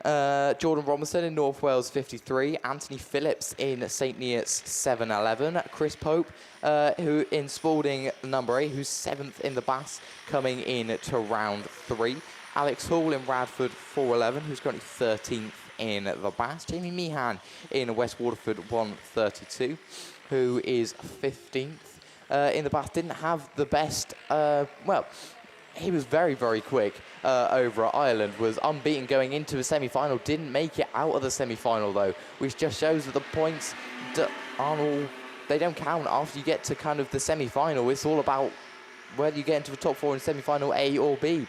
Jordan Robinson in North Wales 53. Anthony Phillips in St Neots 7-11. Chris Pope, who in Spalding number 8, who's 7th in the BAS, coming in to round 3. Alex Hall in Radford 4-11, who's currently 13th in the BAS. Jamie Meehan in West Waterford 132, who is 15th in the BAS. Didn't have the best, well, he was very, very quick over at Ireland, was unbeaten going into the semi-final, didn't make it out of the semi-final though, which just shows that the points aren't all, they don't count after you get to kind of the semi-final. It's all about whether you get into the top 4 in semi-final A or B.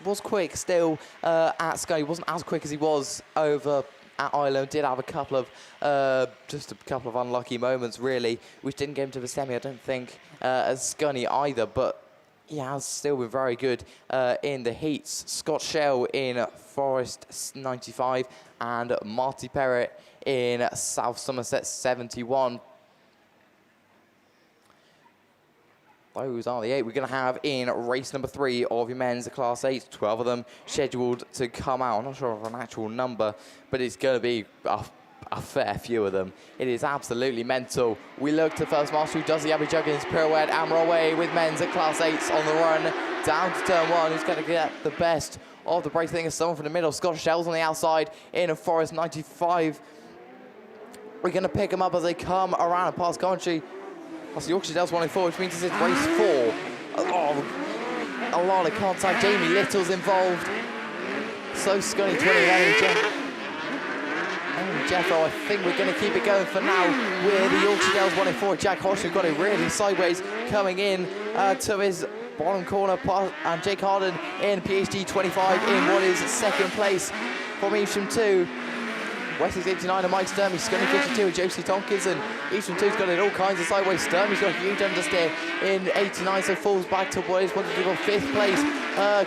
Was quick still at Sky. He wasn't as quick as he was over at Ireland. Did have a couple of just a couple of unlucky moments really, which didn't get him to the semi, I don't think, as Scunny either, but he has still been very good in the heats. Scott Shell in Forest 95 and Marty Perrett in South Somerset 71. Those are the 8 we're going to have in race number 3 of your men's Class 8. 12 of them scheduled to come out. I'm not sure of an actual number, but it's going to be a fair few of them. It is absolutely mental. We look to first master who does the Abby Juggins pirouette and roll away with men's at Class 8s on the run down to turn 1. Who's going to get the best of the break? I think it's someone from the middle. Scott Shells on the outside in a Forest 95. We're going to pick them up as they come around and past commentary. That's the Yorkshire Dales 104, which means this is race 4. A lot of contact. Jamie Little's involved. So Scunny 2011. Jeffro, I think we're going to keep it going for now with the Yorkshire Dales 104. Jack Hodgson got it really sideways coming in to his bottom corner. And Jake Harden in PhD 25 in what is second place from Evesham 2. Wessex 89 and Mike Sturmey, Scunny 52 and Josie Tonkinson. Evesham 2's got it all kinds of sideways. Sturmey's got a huge understeer in 89, so falls back to what is what to go 5th place.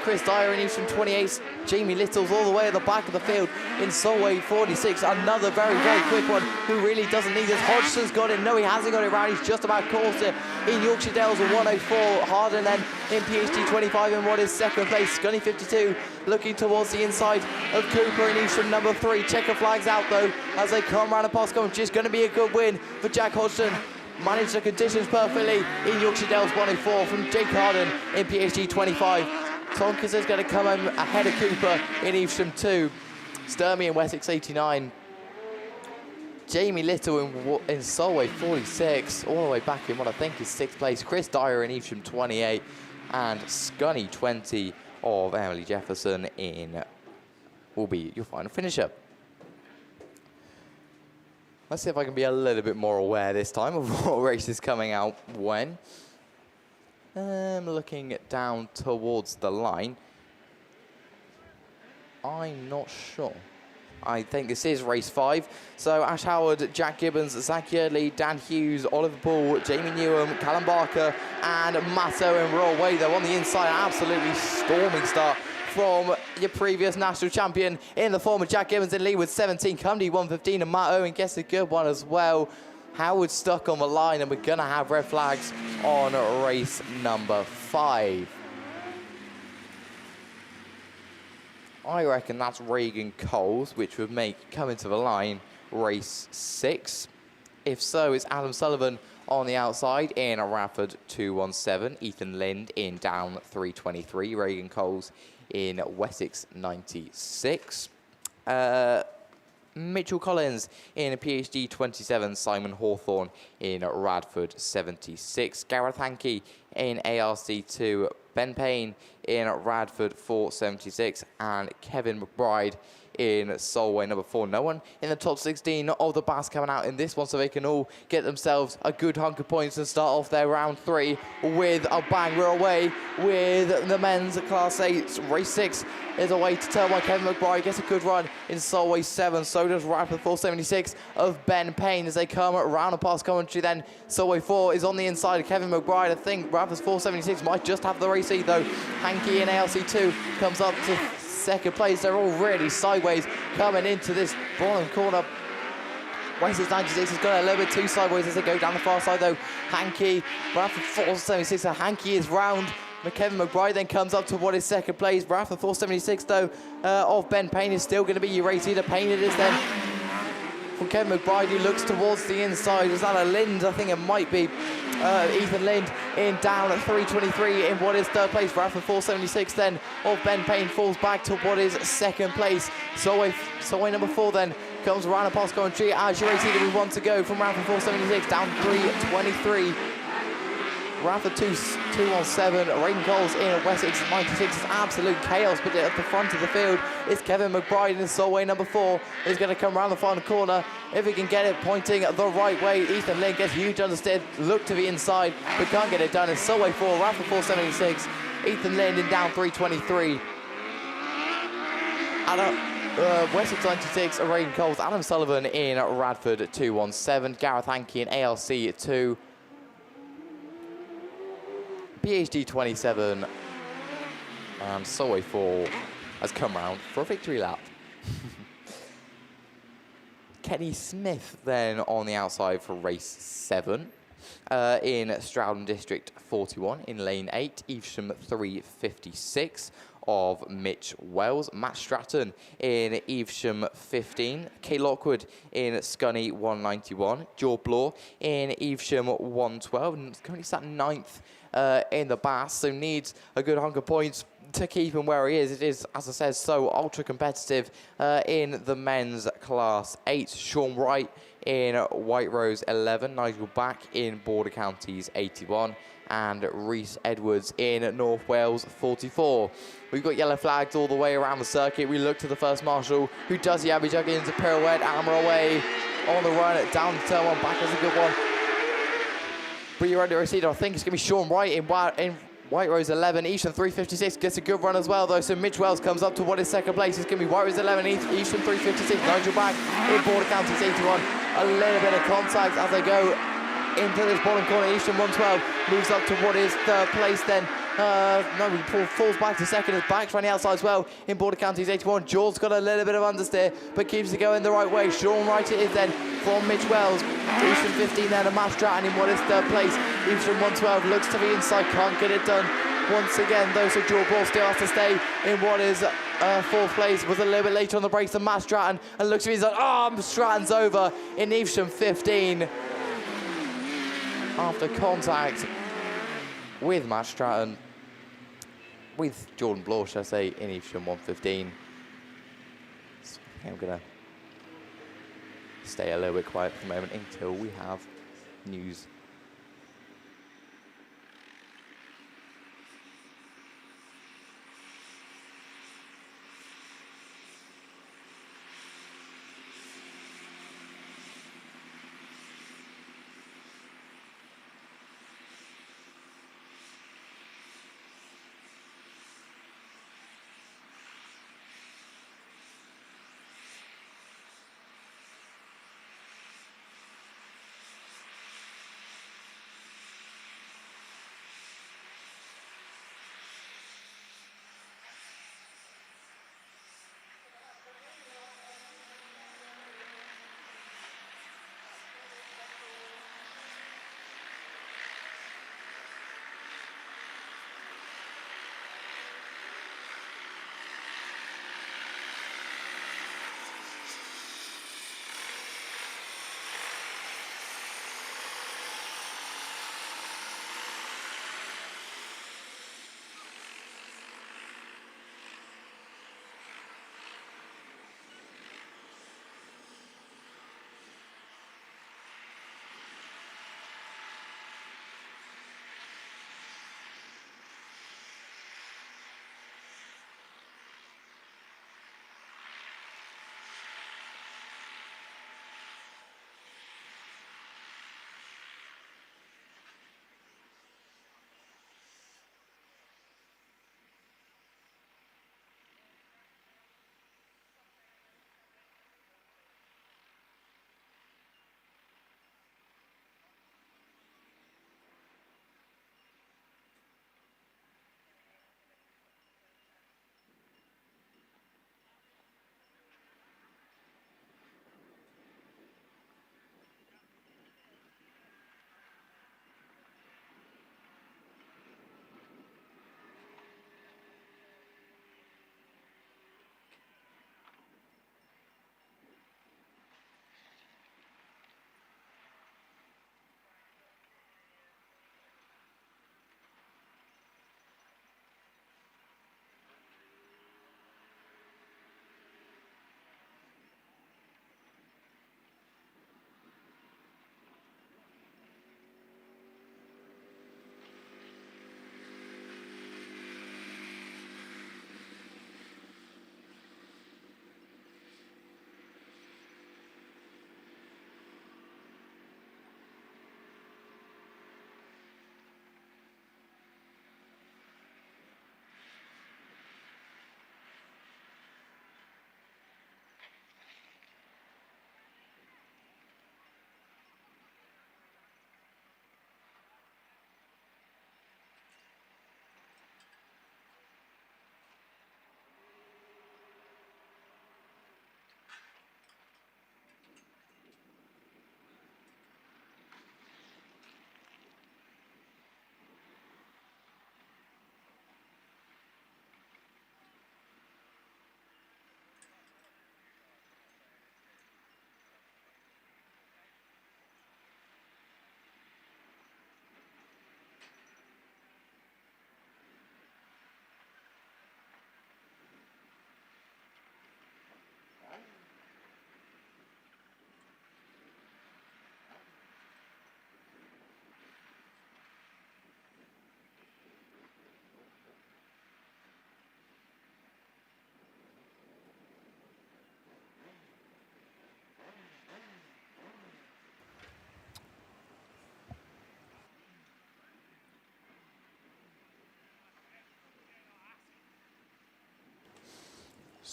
Chris Dyer in Evesham 28. Jamie Little's all the way at the back of the field in Solway 46. Another very, very quick one who really doesn't need this. Hodgson's got it. No, he hasn't got it round. He's just about caught it in Yorkshire Dales 104. Harden then in PhD 25 in what is second place. Scunny 52 looking towards the inside of Cooper in Evesham number 3. Checker flags out though as they come round and past commentary. It's going to be a good win for Jack Hodgson. Managed the conditions perfectly in Yorkshire Dales 104 from Jake Harden in PhD 25. Tonkins is going to come ahead of Cooper in Evesham 2. Sturmey in Wessex 89. Jamie Little in Solway 46, all the way back in what I think is 6th place. Chris Dyer in Evesham 28, and Scunny 20 of Emily Jefferson in will be your final finisher. Let's see if I can be a little bit more aware this time of what race is coming out when. I'm looking down towards the line. I'm not sure. I think this is race 5. So Ash Howard, Jack Gibbons, Zach Yardley, Dan Hughes, Oliver Ball, Jamie Newham, Callum Barker, and Matt Owen were all way there on the inside. Absolutely storming start from your previous national champion in the form of Jack Gibbons in lead with 17. Cumdy 115, and Matt Owen gets a good one as well. Howard stuck on the line, and we're going to have red flags on race number 5. I reckon that's Reagan Coles, which would make coming to the line race 6? If so, it's Adam Sullivan on the outside in Radford 217, Ethan Lind in down 323, Reagan Coles in Wessex 96. Mitchell Collins in a PhD 27, Simon Hawthorne in Radford 76, Gareth Hankey in ARC 2, Ben Payne in Radford 476, and Kevin McBride in Solway number 4. No one in the top 16 of the BASt coming out in this one, so they can all get themselves a good hunk of points and start off their round 3 with a bang. We're away with the men's Class 8. Race 6 is away to turn 1. Kevin McBride gets a good run in Solway 7. So does Radford 476 of Ben Payne as they come around and past commentary. Then Solway 4 is on the inside of Kevin McBride. I think Radford 476 might just have the race lead though. Hankey in ALC 2 comes up to second place. They're all really sideways coming into this bottom corner. Wessex 96 has got a little bit too sideways as they go down the far side though. Hankey, Radford 476, so Hankey is round. Kevin McBride then comes up to what is second place. Radford 476 though of Ben Payne is still going to be your race leader. Payne it is then from Kevin McBride, who looks towards the inside. Is that a Lind? I think it might be Ethan Lind in down at 323 in what is third place. Radford 476 then of Ben Payne falls back to what is second place. Solway number 4 then comes around and past commentary as your race leader with 1 to go from Radford 476 down 323. Radford 217, Reagan Coles in Wessex 96 is absolute chaos, but at the front of the field is Kevin McBride in Solway number 4 is going to come around the final corner. If he can get it pointing the right way, Ethan Lind gets huge understeer, look to the inside, but can't get it done. It's Solway 4, Radford 476, Ethan Lind in down 323. Wessex 96, Reagan Coles, Adam Sullivan in Radford 217, Gareth Hankey in ALC 2. PhD 27 and Solway 4 has come round for a victory lap. Kenny Smith then on the outside for race 7 in Stroudham District 41 in lane 8, Evesham 356 of Mitch Wells, Matt Stratton in Evesham 15, Kay Lockwood in Scunny 191, Joe Bloor in Evesham 112, and currently sat 9th in the BASt, so needs a good hunk of points to keep him where he is. It is, as I said, so ultra competitive in the men's Class 8. Sean Wright in White Rose 11, Nigel Back in Border Counties 81, and Reese Edwards in North Wales 44. We've got yellow flags all the way around the circuit. We look to the first marshal, who does the Abby Jug into pirouette, and we're away on the run, down to turn 1, back is a good one. But you're under a seat, I think it's going to be Sean Wright in White Rose 11, Evesham 356 gets a good run as well though, so Mitch Wells comes up to what is second place. It's going to be White Rose 11, Evesham 356, Nigel Back in Border Counties 81. A little bit of contact as they go into this bottom corner. Evesham 112 moves up to what is third place then. Falls back to second as Back's running outside as well in Border Counties 81. George's got a little bit of understeer but keeps it going the right way. Sean Wright it is then from Mitch Wells. Evesham 15 then, a Matt Stratton in what is third place. Evesham 112 looks to the inside, can't get it done once again though, so George Ball still has to stay in what is fourth place. Was a little bit later on the brakes than Matt Stratton and looks to the inside. Stratton's over in Evesham 15 after contact with Matt Stratton, with Jordan Bloor, should I say, in Evesham 115. So I think I'm going to stay a little bit quiet for the moment until we have news.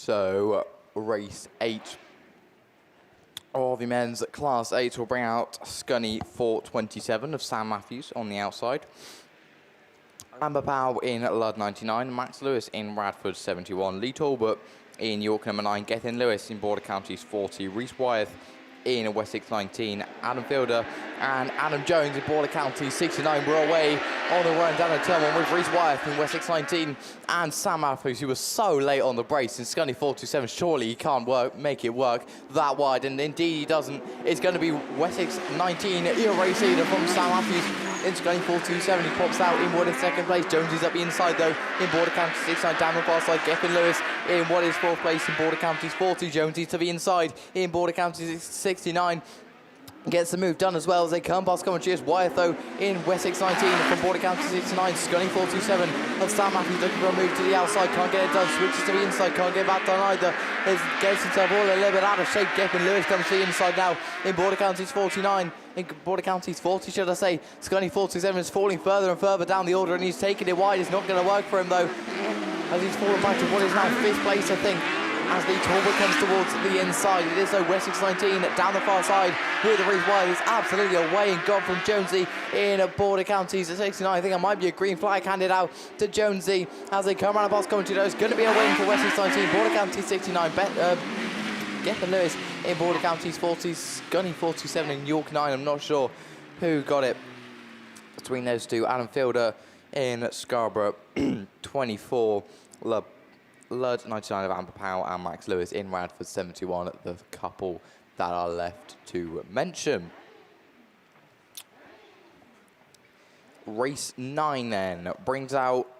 So, race 8 of the men's Class 8 will bring out Scunny 427 of Sam Matthews on the outside. Amber Powell in Lud 99, Max Lewis in Radford 71, Lee Talbot in York number 9, Gethin Lewis in Border Counties 40, Reese Wyeth in Wessex 19, Adam Fielder and Adam Jones in Border Counties 69 were away on the run down the turn one with Reese Wyeth in Wessex 19 and Sam Matthews, who was so late on the brace in Scunny 427. Surely he can't make it work that wide, and indeed he doesn't. It's going to be Wessex 19 race leader from Sam Matthews in Scunny 427. He pops out in what is second place. Jones is up the inside though in Border Counties 69 down the far side. Gethin Lewis in what is fourth place in Border Counties 40. Jonesy to the inside in Border Counties 69. Gets the move done as well as they come past commentaries. Wyeth though in Wessex 19 from Border Counties 69. Scunny 427 of Sam Matthews looking for a move to the outside. Can't get it done. Switches to the inside. Can't get that done either. Gets himself all a little bit out of shape. Gethin Lewis comes to the inside now in Border Counties 49. In Border Counties 40, should I say. Scunny 427 is falling further and further down the order, and he's taking it wide. It's not going to work for him though, as he's fallen back to what is now fifth place, I think, as Lee Talbot comes towards the inside. It is though Wessex 19 down the far side with the Reese Wyeth. Is absolutely away and gone from Jonesy in Border Counties at 69. I think it might be a green flag handed out to Jonesy as they come around the box commentary. It's going to be a win for Wessex 19. Border Counties 69. Gethin Lewis in Border Counties 40, Scunny 427 in York 9. I'm not sure who got it between those two. Adam Fielder in Scarborough 24, Lud 99 of Amber Powell and Max Lewis in Radford 71, the couple that are left to mention. Race 9 then brings out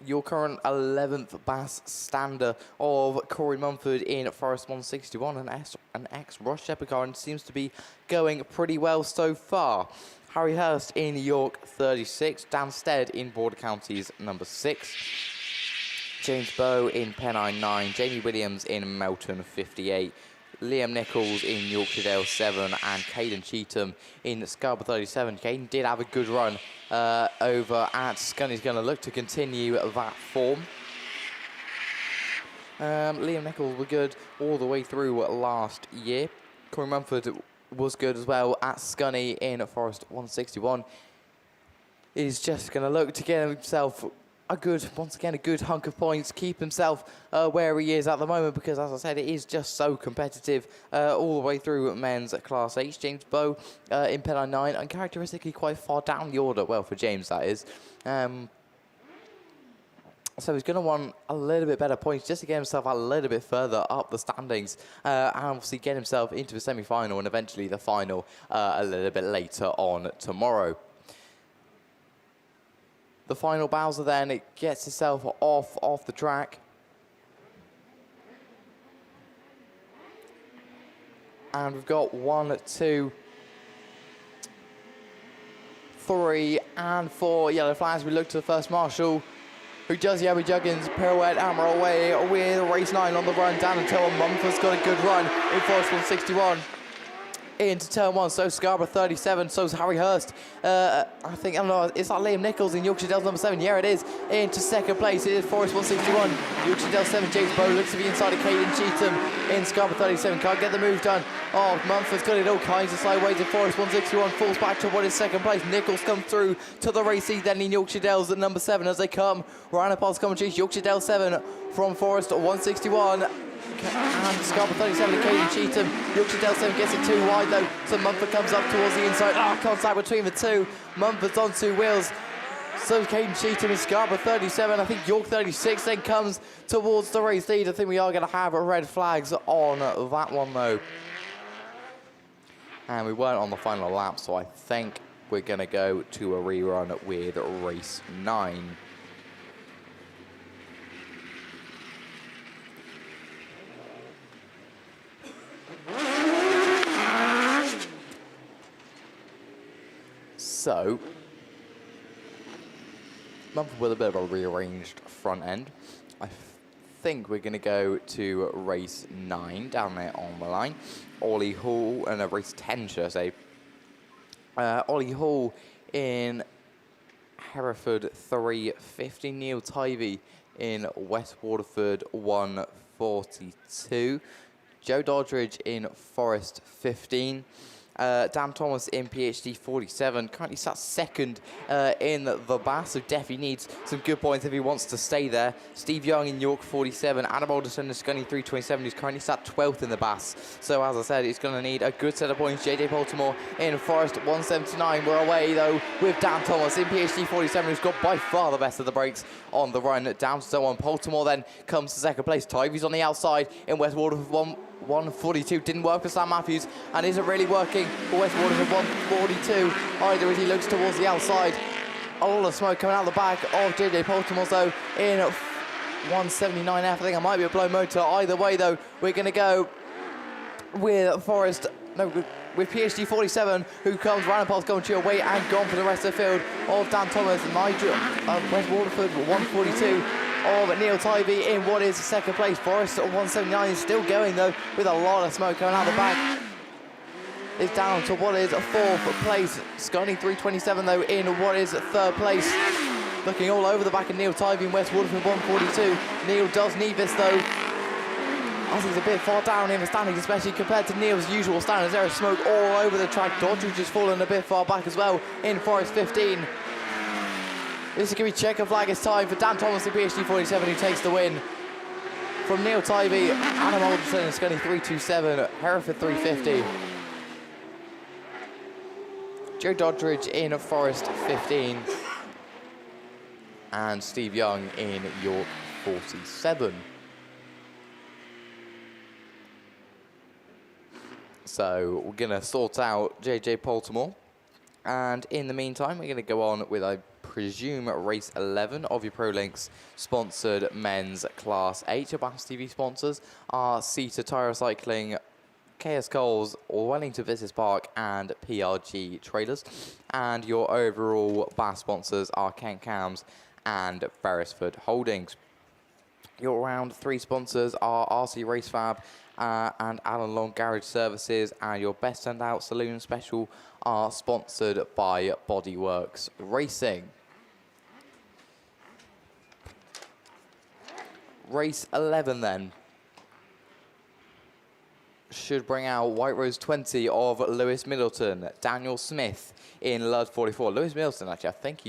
your current 11th Bass Stander of Corey Mumford in Forest 161, an ex-Ross Shepherd car, and seems to be going pretty well so far. Harry Hurst in York 36, Dan Stead in Border Counties number 6, James Bow in Pennine 9, Jamie Williams in Melton 58, Liam Nichols in Yorkshire Dale 7, and Caden Cheetham in Scarborough 37. Caden did have a good run over at Scunny's going to look to continue that form. Liam Nichols were good all the way through last year. Corey Mumford was good as well at Scunny in Forest 161. He's just going to look to get himself a good hunk of points, keep himself where he is at the moment, because as I said, it is just so competitive all the way through men's Class 8. James Bow in Pennine 9, and characteristically quite far down the order, well, for James that is. So he's going to want a little bit better points just to get himself a little bit further up the standings and obviously get himself into the semi-final and eventually the final a little bit later on tomorrow. The final Bowser then, it gets itself off the track. And we've got 1, 2, 3 and 4 yellow flags. We look to the first marshal, who does Yabby Juggins pirouette hammer away with race 9 on the run down until Mumford's got a good run in Forest 161. Into turn 1, so Scarborough 37, so's Harry Hurst. I don't know, is that Liam Nichols in Yorkshire Dales number 7? Yeah, it is. Into second place, it is Forest 161. Yorkshire Dales 7, James Bow looks to the inside of Caden Cheetham in Scarborough 37. Can't get the move done. Oh, Mumford's got it all kinds of sideways in Forest 161. Falls back to what is second place. Nichols comes through to the race lead then in Yorkshire Dales at number 7 as they come. Ryan Paul's commentaries, Yorkshire Dales 7 from Forest 161. And Scarborough 37 and Caden Cheetham. Yorkshire Dale 7 gets it too wide though, so Mumford comes up towards the inside. Contact between the two. Mumford's on 2 wheels. So Caden Cheetham in Scarborough 37. I think York 36 then comes towards the race lead. I think we are going to have red flags on that one though. And we weren't on the final lap, so I think we're going to go to a rerun with race 9. So, Mumford with a bit of a rearranged front end. I think we're going to go to race 9 down there on the line. Ollie Hall, and race 10 should I say. Ollie Hall in Hereford 350. Neil Tivey in West Waterford 140. 42. Joe Doddridge in Forest 15. Dan Thomas in PhD 47, currently sat second in the BAS, so definitely needs some good points if he wants to stay there. Steve Young in York 47, Adam Alderson in Scunny 327, who's currently sat 12th in the BAS. So as I said, he's going to need a good set of points. JJ Baltimore in Forest 179. We're away though with Dan Thomas in PhD 47, who's got by far the best of the breaks on the run down to someone. Baltimore then comes to second place. Tyve's on the outside in West Waterford 142. Didn't work for Sam Matthews and isn't really working for West Waterford 142 either as he looks towards the outside. A lot of smoke coming out the back of JJ Baltimore though in 179F. I think it might be a blow motor. Either way though, we're going to go with Forest. No, with PhD 47, who comes round past Coventry away and gone for the rest of the field of Dan Thomas. Nigel West Waterford 142 of Neil Tivey in what is second place. Forest at 179 is still going though with a lot of smoke coming out the back. It's down to what is fourth place. Scunny 327 though in what is third place. Looking all over the back of Neil Tivey in West Waterford 142. Neil does need this though, as he's a bit far down in the standings, especially compared to Neil's usual standards. There is smoke all over the track. Doddridge has fallen a bit far back as well in Forest 15. This is going to be checker flag. It's time for Dan Thomas, the PhD 47, who takes the win. From Neil Tivey, Adam Alderson and Scunny 327, Hereford 350. Joe Doddridge in Forest 15. And Steve Young in York 47. So we're going to sort out JJ Baltimore. And in the meantime, we're going to go on with, I presume, race 11 of your ProLinks sponsored men's Class 8. Your BAStv sponsors are SITR Tyre Cycling, KS Coles, Wellington Business Park, and PRG Trailers. And your overall BAS sponsors are Kent Cams and Beresford Holdings. Your round 3 sponsors are RC Race Fab and Alan Long Garage Services, and your Best Send Out Saloon Special are sponsored by Bodyworks Racing. Race 11 then should bring out White Rose 20 of Lewis Middleton, Daniel Smith in Lud 44. Lewis Middleton, actually, I think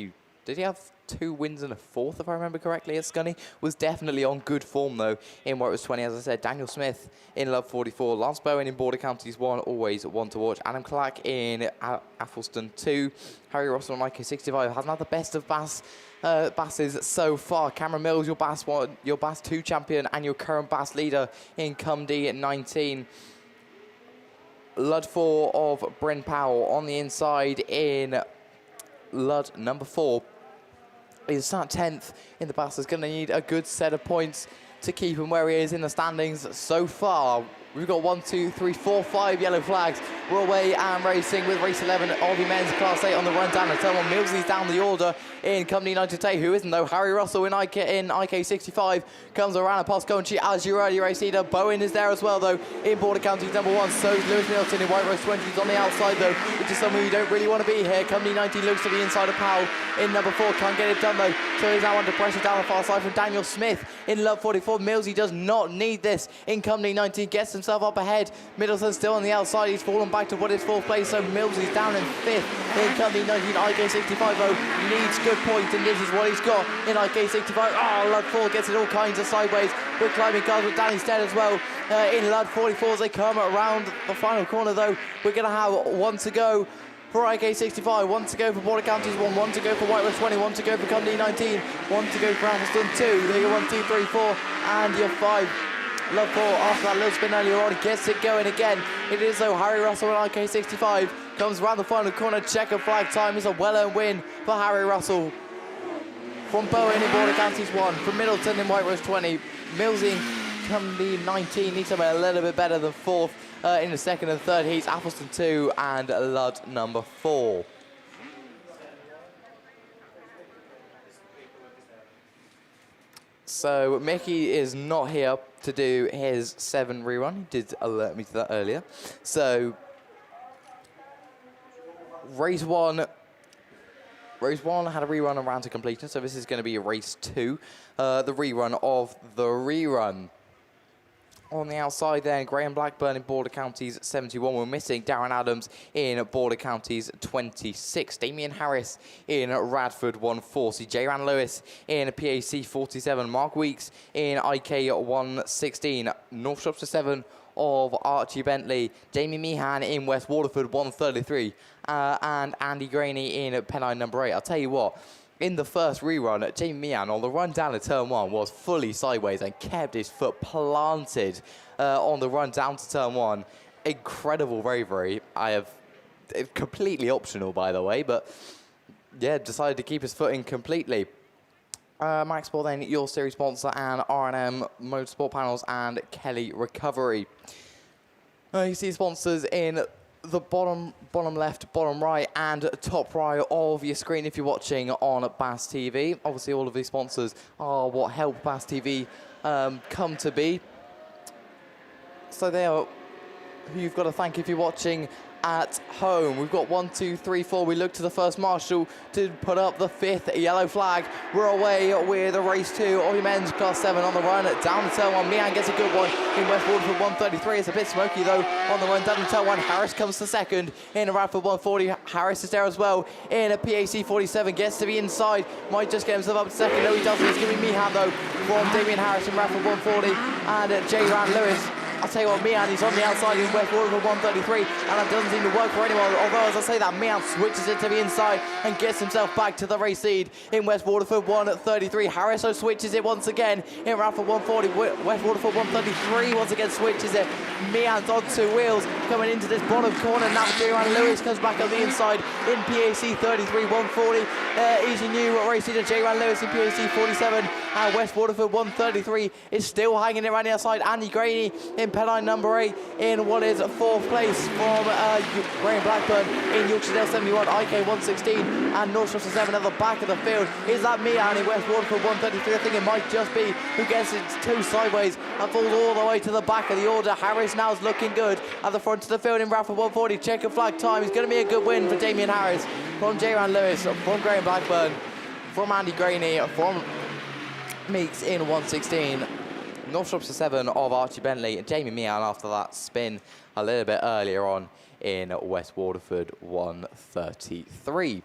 did he have 2 wins and a 4th, if I remember correctly, at Scunny? Was definitely on good form, though, in White Rose 20. As I said, Daniel Smith in Lud 44. Lance Bowen in Border Counties 1, always one to watch. Adam Clack in Athelston 2. Harry Russell on IK65 hasn't had the best of Basses so far. Cameron Mills, your Bass 2 champion and your current Bass leader in Cumdy at 19. Lud 4 of Bryn Powell on the inside in Lud number 4. Is sat 10th in the BAS. Is going to need a good set of points to keep him where he is in the standings so far. We've got 1, 2, 3, 4, 5 yellow flags. We're away and racing with race 11 of the men's Class 8 on the run down. And someone Millsley's down the order in Company 98, who isn't though. Harry Russell in IK65 comes around and past Coventry as your early race leader. Bowen is there as well though in Border Counties number 1. So is Lewis Middleton in White Rose 20s on the outside though, which is someone you don't really want to be here. Company 90 looks to the inside of Powell in number 4. Can't get it done though. So he's now under pressure down the far side from Daniel Smith in Love 44. Millsy does not need this in Company 19. Gets himself up ahead. Middleton still on the outside. He's fallen back to what is 4th place. So Millsy's down in 5th in Company 19. IK65 though needs good points, and this is what he's got in IK65. Oh, Lud 4 gets it all kinds of sideways. We're climbing cars with Danny Stead as well in Lud 44 as they come around the final corner though. We're going to have 1 to go for IK65, 1 to go for Border Counties 1, 1 to go for White Rose 20, 1 to go for Company 19, 1 to go for Athelston 2. There you go, 1, 2, 3, 4, and your 5. Love 4 after that little spin earlier on, gets it going again. It is though Harry Russell in IK65 comes around the final corner. Checker flag time is a well-earned win for Harry Russell. From Bowen in Border Counties 1, from Middleton in White Rose 20, Millsy in Company 19 needs to be a little bit better than 4th in the 2nd and 3rd heats. Athelston 2 and Lud number 4. So Mickey is not here to do his 7 rerun. He did alert me to that earlier. So race 1 had a rerun around to completion, so this is going to be race 2, the rerun of the rerun. On the outside then, Graham Blackburn in Border Counties 71. We're missing Darren Adams in Border Counties 26. Damien Harris in Radford 140. J-Ran Lewis in PAC 47. Mark Weeks in IK 116. North Shropshire 7 of Archie Bentley. Jamie Meehan in West Waterford 133. And Andy Graney in Pennine number 8. I'll tell you what. In the first rerun, Jamie Meehan on the run down to turn 1 was fully sideways and kept his foot planted on the run down to turn 1. Incredible bravery. It's completely optional, by the way, but yeah, decided to keep his foot in completely. Max Sport then, your series sponsor, and R&M Motorsport Panels and Kelly Recovery. You see sponsors in the bottom left, bottom right, and top right of your screen if you're watching on BAStv. Obviously, all of these sponsors are what help BAStv come to be. So they are who you've got to thank if you're watching at home. We've got 1, 2, 3, 4. We look to the first marshal to put up the 5th yellow flag. We're away with race 2 of your men's class 7 on the run. Down to turn 1. Meehan gets a good one in West Waterford 133. It's a bit smoky though on the run. Down to turn 1. Harris comes to second in Radford 140. Harris is there as well in a PAC 47. Gets to the inside. Might just get himself up to second. No, he doesn't. It's going to be Meehan though from Damien Harris in Radford 140 and J-Ran Lewis. I'll tell you what, Meehan, he's on the outside in West Waterford 133, and that doesn't seem to work for anyone. Although, as I say that, Meehan switches it to the inside and gets himself back to the race lead in West Waterford 133. Harris switches it once again in Radford 140. West Waterford 133 once again switches it. Meehan's on 2 wheels coming into this bottom corner. Now J-Ran Lewis comes back on the inside in PAC 33 140. Easy new race leader J-Ran Lewis in PAC 47, and West Waterford 133 is still hanging it around the outside. Andy Graney in Pennine number 8 in what is 4th place from Graham Blackburn in Yorkshire 71, IK 116, and North Shropshire 7 at the back of the field. Is that Meehan in West Waterford 133? I think it might just be who gets it 2 sideways and falls all the way to the back of the order. Harris now is looking good at the front of the field in Radford 140. Checker flag time. It's going to be a good win for Damien Harris from J-Ran Lewis, from Graham Blackburn, from Andy Graney, from Meeks in 116. North Shropshire 7 of Archie Bentley, and Jamie Meehan after that spin a little bit earlier on in West Waterford 133.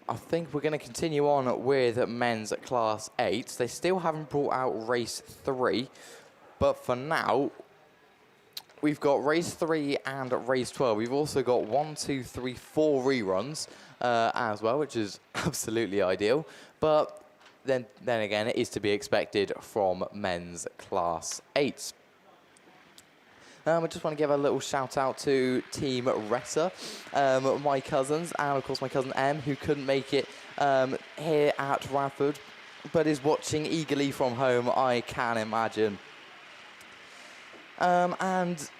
I think we're going to continue on with men's class 8. They still haven't brought out race 3, but for now we've got race 3 and race 12. We've also got 1, 2, 3, 4 reruns as well, which is absolutely ideal. But then again, it is to be expected from men's class 8. I just want to give a little shout out to Team Ressa, my cousins, and of course my cousin Em, who couldn't make it here at Radford, but is watching eagerly from home, I can imagine. And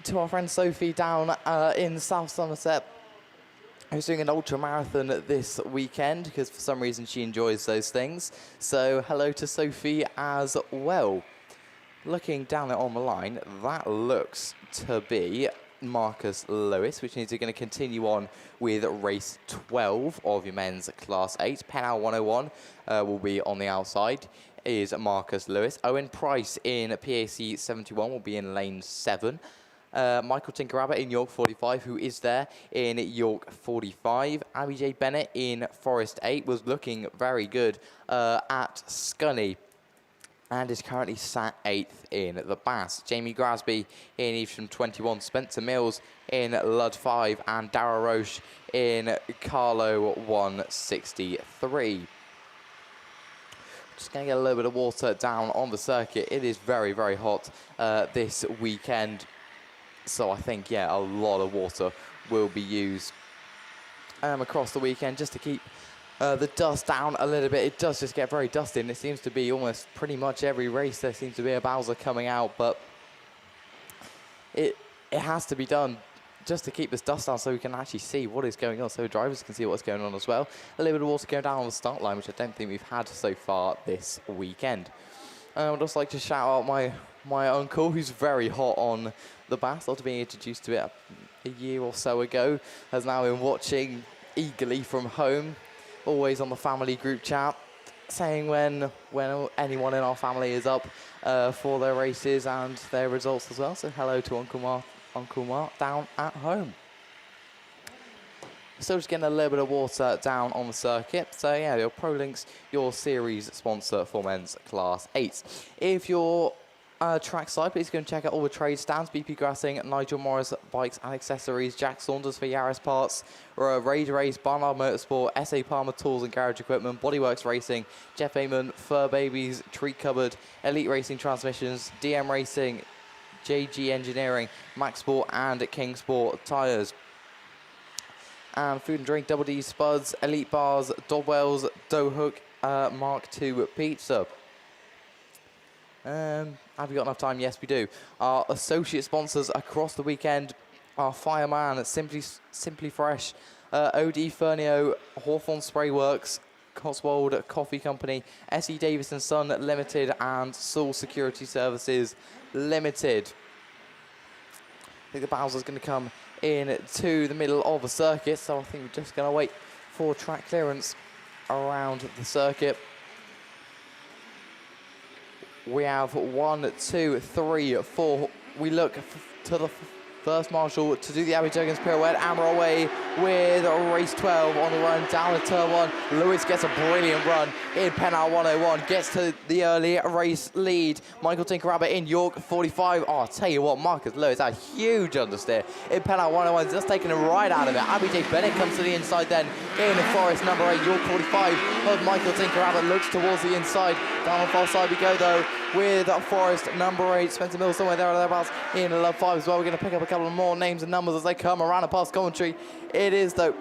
to our friend Sophie down in South Somerset, who's doing an ultra marathon this weekend, because for some reason she enjoys those things. So hello to Sophie as well. Looking down it on the line, that looks to be Marcus Lewis, which means we're going to continue on with race 12 of your men's class 8. Penal 101 will be on the outside, is Marcus Lewis. Owen Price in PAC 71 will be in lane 7. Michael Tinkerabbott in York 45, who is there in York 45. Abby J. Bennett in Forest 8 was looking very good at Scunny and is currently sat 8th in the Bass. Jamie Grasby in Evesham 21. Spencer Mills in Ludd 5 and Darragh Roche in Carlo 163. Just going to get a little bit of water down on the circuit. It is very, very hot this weekend. So I think, yeah, a lot of water will be used across the weekend just to keep the dust down a little bit. It does just get very dusty, and it seems to be almost pretty much every race there seems to be a Bowser coming out, but it has to be done just to keep this dust down so we can actually see what is going on, so drivers can see what's going on as well. A little bit of water going down on the start line, which I don't think we've had so far this weekend. I would just like to shout out my uncle, who's very hot on the Bass, after being introduced to it a year or so ago, has now been watching eagerly from home, always on the family group chat. saying when anyone in our family is up for their races and their results as well. So hello to Uncle Mark down at home. Still just getting a little bit of water down on the circuit. So yeah, your ProLinks, your series sponsor for men's Class 8. If you're trackside, please go and check out all the trade stands. BP Grassing, Nigel Morris Bikes and Accessories, Jack Saunders for Yaris Parts, Raider Race, Barnard Motorsport, SA Palmer Tools and Garage Equipment, Bodyworks Racing, Jeff Amon, Fur Babies, Treat Cupboard, Elite Racing Transmissions, DM Racing, JG Engineering, Max Sport and King Sport Tyres. And food and drink, Double D Spuds, Elite Bars, Dobwell's, Dough Hook, Mark II Pizza. Have we got enough time? Yes, we do. Our associate sponsors across the weekend are Fireman, Simply Fresh, OD Fernio, Hawthorne Spray Works, Cotswold Coffee Company, SE Davis and Son Limited, and Soul Security Services Limited. I think the Bowser's going to come in to the middle of the circuit, so I think we're just going to wait for track clearance around the circuit. We have 1, 2, 3, 4. We look to the first marshal to do the Abby Juggins pirouette, and we're away with race 12 on the run down to turn 1. Lewis gets a brilliant run in Penal 101, gets to the early race lead. Michael Tinkerabber in York 45. Oh, I'll tell you what, Marcus Lewis had a huge understeer in Penal 101, just taking him right out of it. Abby J. Bennett comes to the inside then in Forest number 8, York 45. But Michael Tinkerabber looks towards the inside. Down the far side we go though with Forest number 8, Spencer Mills somewhere there or thereabouts in Love 5 as well. We're going to pick up a couple of more names and numbers as they come around and past commentary. It is though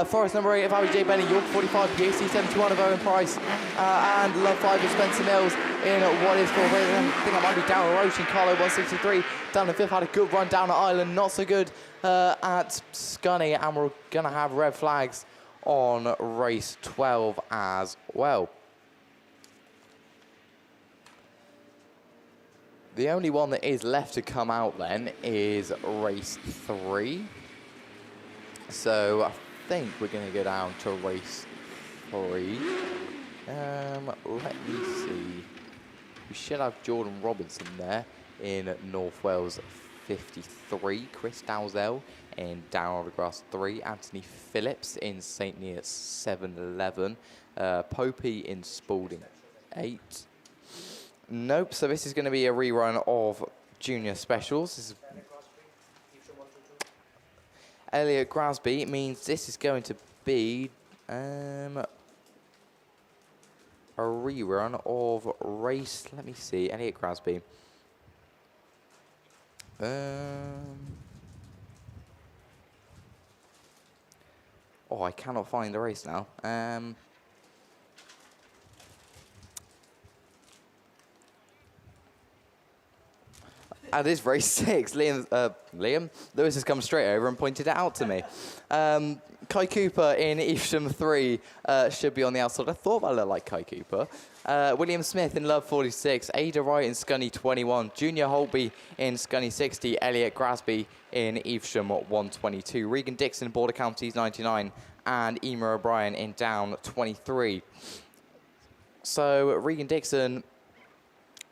Forest number 8 of Abby J. Benny, York 45, PAC 71 of Owen Price, and Love 5 of Spencer Mills in what is called, I think I might be down at Roche and Carlo 163. Down the 5th, had a good run down at Island, not so good at Scunny, and we're going to have red flags on race 12 as well. The only one that is left to come out then is race 3. So I think we're going to go down to race 3. Let me see. We should have Jordan Robinson there in North Wales 53. Chris Dowsell in Down Autograss 3. Anthony Phillips in St. Neots 711. Popey in Spalding 8. Nope, so this is going to be a rerun of Junior Specials. This is Elliot Grasby. It means this is going to be a rerun of race. Let me see, Elliot Grasby. Oh, I cannot find the race now. And it's race 6. Liam Lewis has come straight over and pointed it out to me. Kai Cooper in Evesham 3 should be on the outside. I thought that looked like Kai Cooper. William Smith in Love 46. Ada Wright in Scunny 21. Junior Holtby in Scunny 60. Elliot Grasby in Evesham 122. Regan Dixon Border Counties 99. And Ema O'Brien in Down 23. So Regan Dixon,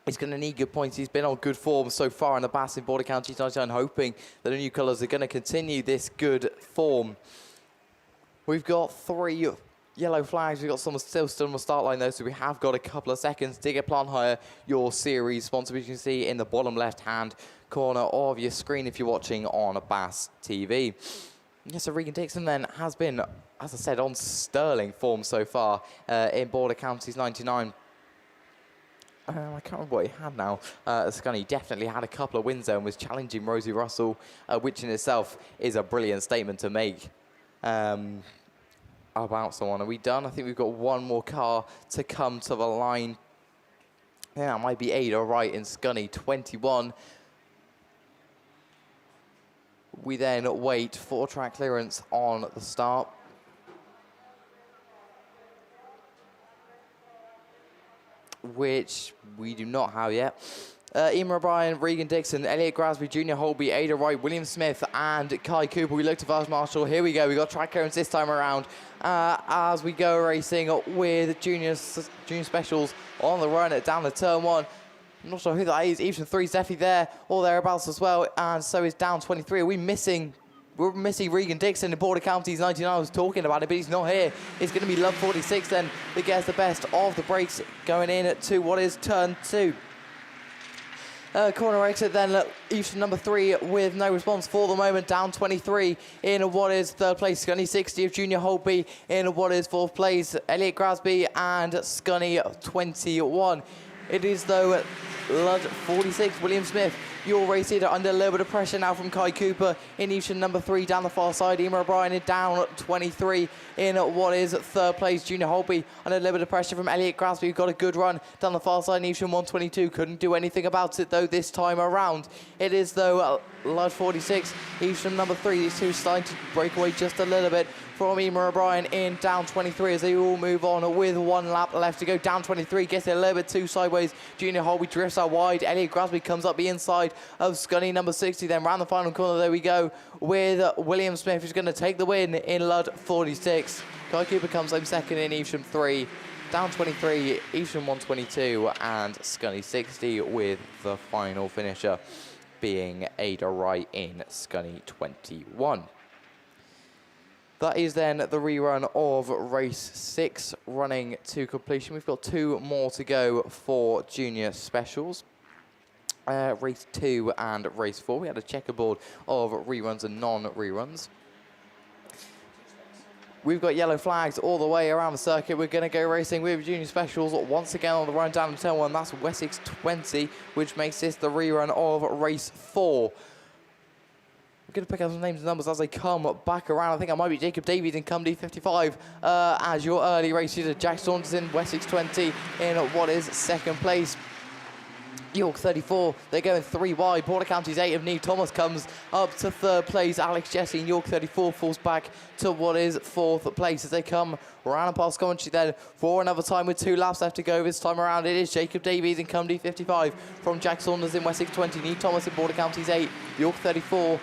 he's going to need good points. He's been on good form so far in the BAStv in Border Counties 99, hoping that the new colours are going to continue this good form. We've got 3 yellow flags. We've got someone still on the start line though, so we have got a couple of seconds. Digger Plant Hire, your series sponsor, which you can see in the bottom left-hand corner of your screen if you're watching on BAStv. Yes, so Regan Dixon then has been, as I said, on sterling form so far in Border Counties 99. I can't remember what he had now. Scunny definitely had a couple of wins there and was challenging Rosie Russell, which in itself is a brilliant statement to make about someone. Are we done? I think we've got one more car to come to the line. Yeah, it might be Ada Wright in Scunny 21. We then wait for track clearance on the start. Which we do not have yet. Emer O'Brien, Regan Dixon, Elliot Grasby, Junior Holby, Ada Wright, William Smith, and Kai Cooper. We look to Vice Marshall. Here we go. We got track clearance this time around as we go racing with junior specials on the run down to turn 1. I'm not sure who that is. Evesham 3 is definitely there or thereabouts as well, and so is down 23. We're missing Regan Dixon in Border Counties 99. I was talking about it, but he's not here. It's going to be Love 46 then that gets the best of the breaks going in to what is turn 2. Corner exit then, Evesham number 3 with no response for the moment, down 23 in what is 3rd place. Scunny 60 of Junior Holby in what is 4th place. Elliot Grasby and Scunny 21. It is though Lud 46, William Smith, your race leader, under a little bit of pressure now from Kai Cooper in Evesham number 3 down the far side. Emer O'Brien is down 23 in what is 3rd place. Junior Holby under a little bit of pressure from Elliot Grasby, who got a good run down the far side in Evesham 122. Couldn't do anything about it though this time around. It is though Lud 46, Evesham number 3. These two starting to break away just a little bit from Emer O'Brien in down 23 as they all move on with 1 lap left to go. Down 23, gets it a little bit too sideways. Junior Holby drifts out wide. Elliot Grasby comes up the inside of Scunny number 60. Then round the final corner, there we go with William Smith, who's going to take the win in Lud 46. Kai Cooper comes home second in Evesham 3. Down 23, Evesham 122 and Scunny 60 with the final finisher being Ada Wright in Scunny 21. That is then the rerun of race 6 running to completion. We've got 2 more to go for junior specials. Race 2 and race 4. We had a checkerboard of reruns and non-reruns. We've got yellow flags all the way around the circuit. We're going to go racing with junior specials once again on the run down to turn 1. That's Wessex 20, which makes this the rerun of race 4. I'm going to pick up some names and numbers as they come back around. I think I might be Jacob Davies in Cumdy 55 as your early race leader. Jack Saunders in Wessex 20 in what is 2nd place. York 34, they're going 3 wide. Border Counties 8 of Neve Thomas comes up to 3rd place. Alex Jesse in York 34 falls back to what is 4th place as they come round and past Coventry then for another time with 2 laps left to go this time around. It is Jacob Davies in Cumdy 55 from Jack Saunders in Wessex 20. Neve Thomas in Border Counties 8, York 34,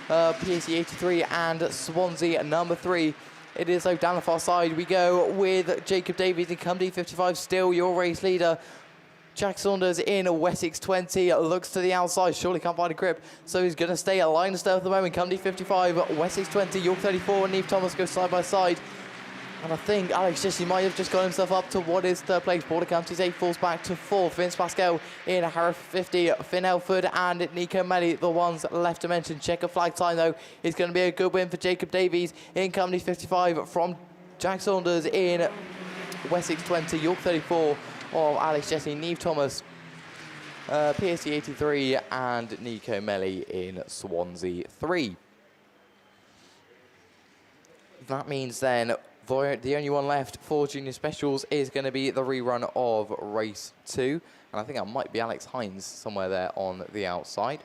PSC 83 and Swansea number 3. It is though down the far side we go with Jacob Davies in Cumdy 55, still your race leader. Jack Saunders in Wessex 20 looks to the outside, surely can't find a grip, so he's going to stay at line of start at the moment. Cumdy 55, Wessex 20, York 34, and Neve Thomas go side by side. And I think Alex Jesse might have just got himself up to what is 3rd place. Border Counties 8 falls back to 4th. Vince Pascal in Harrow 50, Finn Elford and Nico Melly, the ones left to mention. Checker flag time though is going to be a good win for Jacob Davies in Cumdy 55 from Jack Saunders in Wessex 20, York 34 of Alex Jesse, Neve Thomas, PSC 83 and Nico Melly in Swansea 3. That means then the only one left for junior specials is going to be the rerun of race 2. And I think that might be Alex Hines somewhere there on the outside.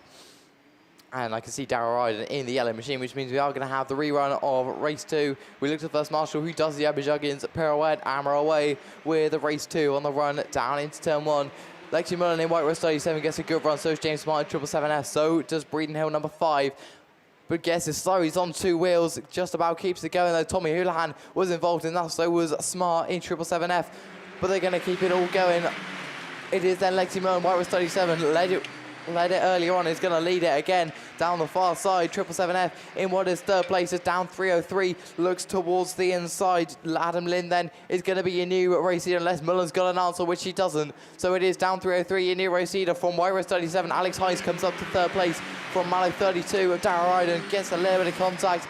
And I can see Darryl Ryden in the yellow machine, which means we are going to have the rerun of race 2. We look to the first marshal who does the Abijuggins pirouette, hammer away with race 2 on the run down into turn 1. Lexi Mullen in White Rose 37 gets a good run, so is James Smart in 777F, so does Breeden Hill number 5. But gets it slow, he's on 2 wheels, just about keeps it going though. Tommy Houlihan was involved in that, so was Smart in 777F. But they're going to keep it all going. It is then Lexi Mullen, White Rose 37, led it earlier on, is going to lead it again down the far side. 777F in what is 3rd place is down 303, looks towards the inside. Adam Lynn then is going to be your new race leader unless Mullen's got an answer, which he doesn't. So it is down 303, your new race leader from White Rose 37. Alex Hines comes up to 3rd place from Mallow 32. Darryl Ryden gets a little bit of contact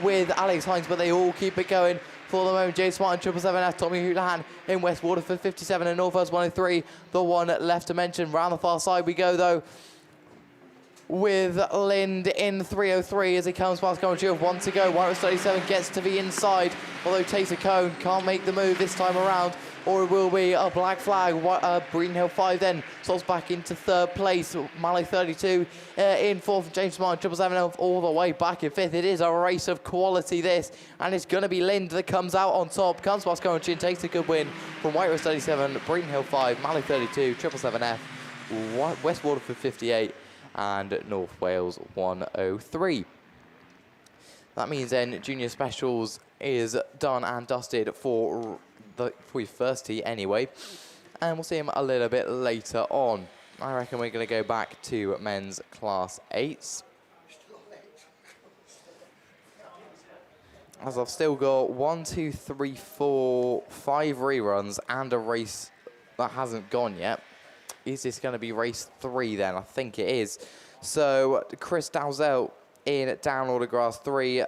with Alex Hines, but they all keep it going. For the moment, James Smart in 777F, Tommy Houlihan in West Waterford 57 and Northwest 103. The one left to mention. Round the far side we go though with Lind in 303 as he comes past Coventry with 1 to go. White Rose 37 gets to the inside, although Taser Cone can't make the move this time around, or it will be a black flag. Breeden Hill 5 then slots back into 3rd place. Mallow 32 in 4th. James Smart 777 all the way back in 5th. It is a race of quality this, and it's going to be Lind that comes out on top. Comes past Coventry and takes a good win from White Rose 37, Breeden Hill 5, Mallow 32, 777F West Waterford 58 and North Wales 103. That means then Junior Specials is done and dusted for your first tee anyway. And we'll see him a little bit later on. I reckon we're going to go back to men's Class 8s. As I've still got 1, 2, 3, 4, 5 reruns and a race that hasn't gone yet. Is this going to be race 3 then? I think it is. So Chris Dalzell in Down Autograss 3.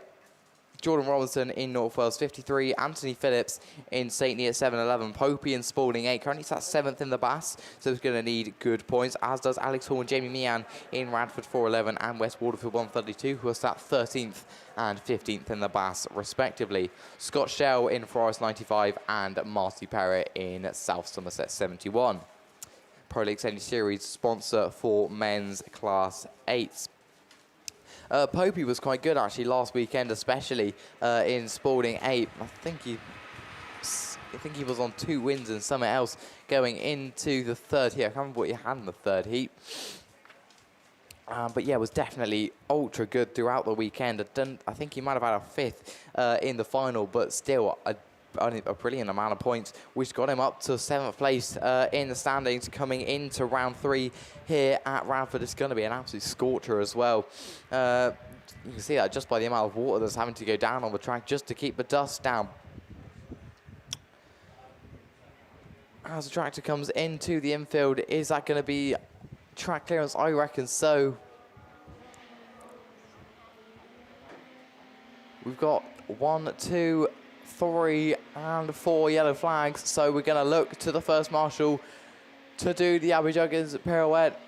Jordan Robinson in North Wales 53, Anthony Phillips in St. Neots 7-11, Popey and Spalding 8. Currently sat 7th in the BAS, so he's going to need good points, as does Alex Hall and Jamie Meehan in Radford 4-11 and West Waterford 132, who are sat 13th and 15th in the BAS, respectively. Scott Shell in Forest 95 and Marty Perry in South Somerset 71. Pro League Extended Series sponsor for men's Class 8s. Popey was quite good actually last weekend, especially in Spalding 8. I think he was on 2 wins and something else going into the third heat. I can't remember what he had in the third heat. But yeah, it was definitely ultra good throughout the weekend. I think he might have had a 5th in the final, but still a brilliant amount of points, which got him up to 7th place in the standings coming into round 3 here at Radford. It's going to be an absolute scorcher as well. You can see that just by the amount of water that's having to go down on the track just to keep the dust down. As the tractor comes into the infield, is that going to be track clearance? I reckon so. We've got 1, 2, 3 and 4 yellow flags, so we're going to look to the first marshal to do the Abby Juggins pirouette,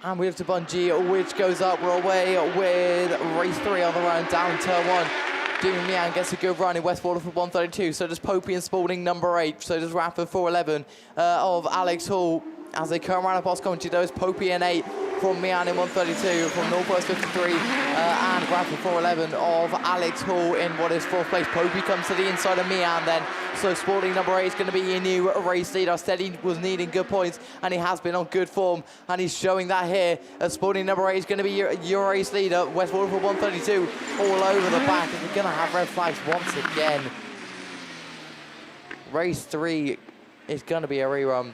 and we have to bungee, which goes up. We're away with race 3 on the run down turn 1. Jamie Meehan gets a good run in West Waterford 132, so does Popey and Spalding number 8, so does Radford 411 of Alex Hall. As they come around across country, those Popey in 8 from Meehan in 132, from North Wales 53 and Radford 411 of Alex Hall in what is 4th place. Popey comes to the inside of Meehan then, so Spalding number 8 is going to be your new race leader. I said he was needing good points, and he has been on good form, and he's showing that here. Spalding number 8 is going to be your race leader. West Waterford 132 all over the back, and we're going to have red flags once again. Race 3 is going to be a rerun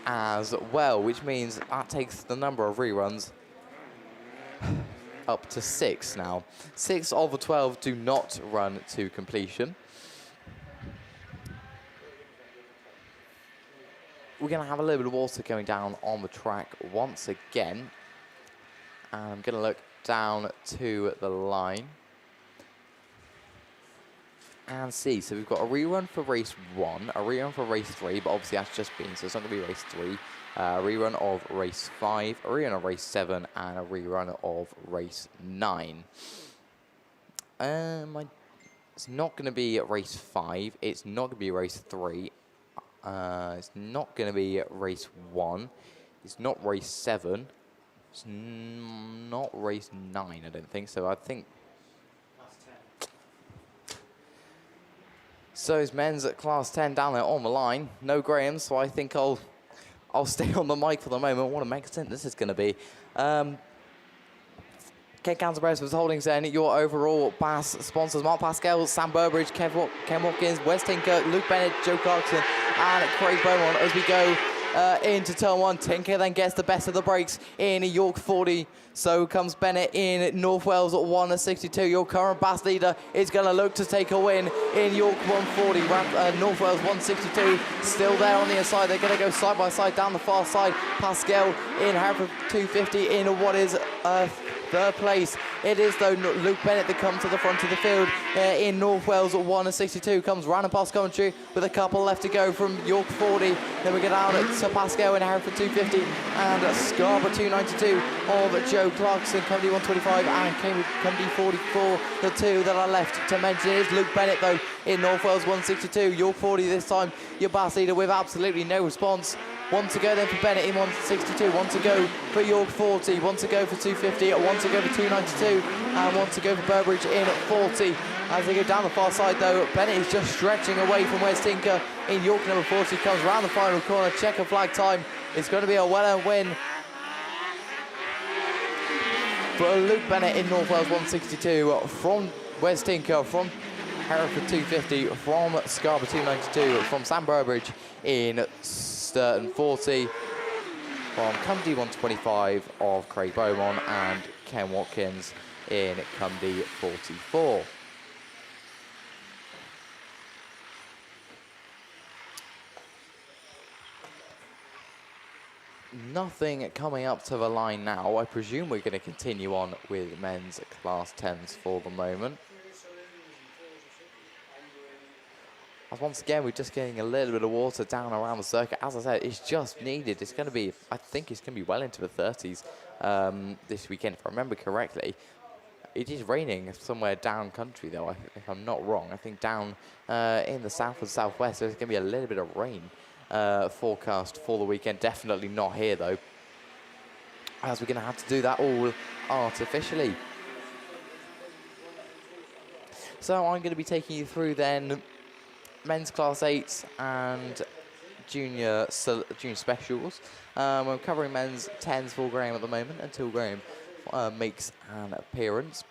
as well, which means that takes the number of reruns up to 6 now. 6 of the 12 do not run to completion. We're going to have a little bit of water going down on the track once again. And I'm going to look down to the line and see. So we've got a rerun for race 1, a rerun for race 3, but obviously that's just been, so it's not going to be race 3. A rerun of race 5, a rerun of race 7, and a rerun of race 9. It's not going to be race 5, it's not going to be race 3, it's not going to be race 1, it's not race 7, it's not race 9, I don't think, so I think. So it's men's at class 10 down there on the line. No Graham, so I think I'll stay on the mic for the moment. What a magnificent this is going to be. Ken Canterbury was holding then your overall BAS sponsors: Mark Pascal, Sam Burbridge, Ken Watkins, Wes Tinker, Luke Bennett, Joe Clarkson, and Craig Beaumont as we go into turn 1. Tinker then gets the best of the breaks in York 40. So comes Bennett in North Wales at 162. Your current BAS leader is going to look to take a win in York 140. North Wales 162 still there on the inside. They're going to go side by side down the far side. Pascal in Hereford 250 in what is third place. It is though Luke Bennett that comes to the front of the field in North Wales at 162. Comes round and past Coventry with a couple left to go from York 40. Then we get down to Pascal in Hereford 250 and Scarborough 292 of Joe Clarkson, Cumberland 125 and Cumberland 44. The two that are left to mention is Luke Bennett though in North Wales 162. York 40 this time, your BAS leader with absolutely no response. 1 to go then for Bennett in 162, 1 to go for York 40, 1 to go for 250, 1 to go for 292, and 1 to go for Burbridge in 40. As they go down the far side, though, Bennett is just stretching away from Wes Tinker in York number 40. Comes around the final corner, checker flag time. It's going to be a well-earned win for Luke Bennett in North Wales 162 from Wes Tinker, from Hereford 250, from Scarborough 292, from Sam Burbridge in Sturton 40, from Cumdy 125 of Craig Beaumont and Ken Watkins in Cumdy 44. Nothing coming up to the line now. I presume we're going to continue on with men's class 10s for the moment. As once again, we're just getting a little bit of water down around the circuit. As I said, it's just needed. It's going to be, I think it's going to be well into the 30s this weekend, if I remember correctly. It is raining somewhere down country, though, if I'm not wrong. I think down in the south and southwest, there's going to be a little bit of rain forecast for the weekend. Definitely not here, though, as we're going to have to do that all artificially. So I'm going to be taking you through then men's class 8s and junior specials. I'm covering men's 10s for Graham at the moment until Graham makes an appearance.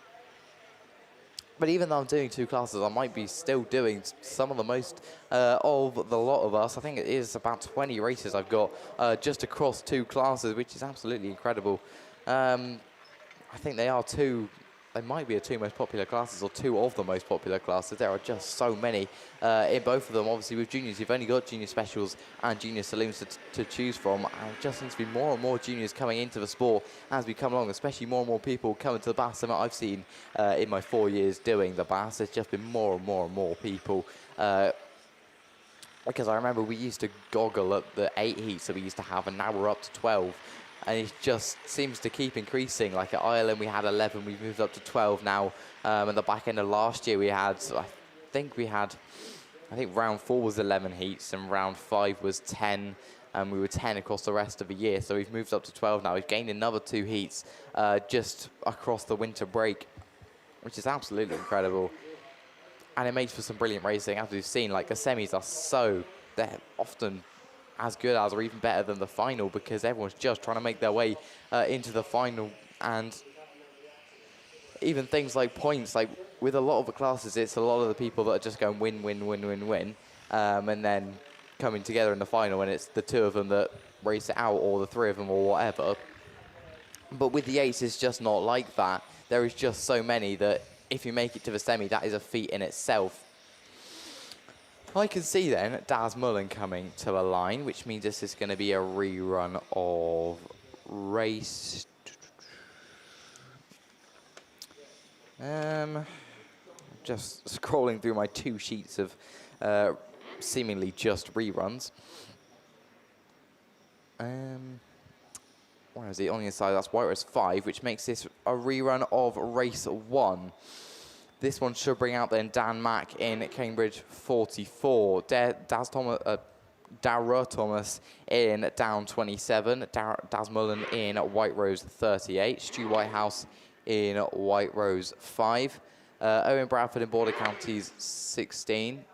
But even though I'm doing 2 classes, I might be still doing some of the most of the lot of us. I think it is about 20 races I've got just across 2 classes, which is absolutely incredible. I think they might be the 2 most popular classes, or 2 of the most popular classes. There are just so many in both of them. Obviously, with juniors, you've only got junior specials and junior saloons to choose from. And it just seems to be more and more juniors coming into the sport as we come along, especially more and more people coming to the BAST. Something I've seen in my 4 years doing the BAST. There's just been more and more and more people. Because I remember we used to goggle at the 8 heats that we used to have, and now we're up to 12. And it just seems to keep increasing. Like at Ireland, we had 11. We've moved up to 12 now. At the back end of last year, I think round 4 was 11 heats, and round 5 was 10. And we were 10 across the rest of the year. So we've moved up to 12 now. We've gained another 2 heats just across the winter break, which is absolutely incredible. And it makes for some brilliant racing. As we've seen, like the semis they're often as good as or even better than the final, because everyone's just trying to make their way into the final. And even things like points, like with a lot of the classes, it's a lot of the people that are just going win, win, win, win, win, and then coming together in the final, and it's the 2 of them that race it out, or the 3 of them, or whatever. But with the 8s, it's just not like that. There is just so many that if you make it to the semi, that is a feat in itself. I can see then Daz Mullen coming to the line, which means this is going to be a rerun of race. Just scrolling through my 2 sheets of seemingly just reruns. Where is it? On the inside, that's White Race 5, which makes this a rerun of race 1. This one should bring out then Dan Mack in Cambridge 44. Darragh Thomas in Down 27. Daz Mullen in White Rose 38. Stu Whitehouse in White Rose 5. Owen Bradford in Border Counties 16.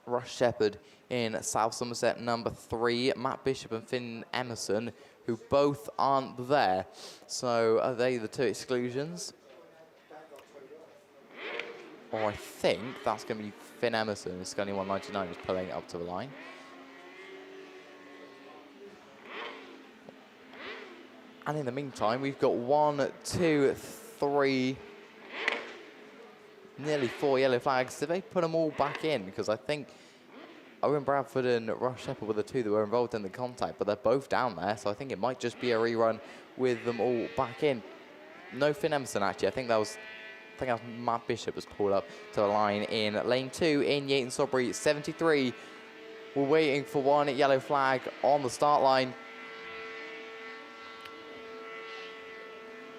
Russ Shepherd in South Somerset number 3. Matt Bishop and Finn Emerson, who both aren't there. So are they the 2 exclusions? Or I think that's going to be Finn Emerson, Scunny 199, who's pulling up to the line. And in the meantime, we've got 1, 2, 3, nearly 4 yellow flags. Did they put them all back in? Because I think Owen Bradford and Russ Shepherd were the 2 that were involved in the contact, but they're both down there, so I think it might just be a rerun with them all back in. No Finn Emerson, actually. I think that was Matt Bishop was pulled up to the line in lane 2 in Yayton Sodbury 73. We're waiting for 1 yellow flag on the start line.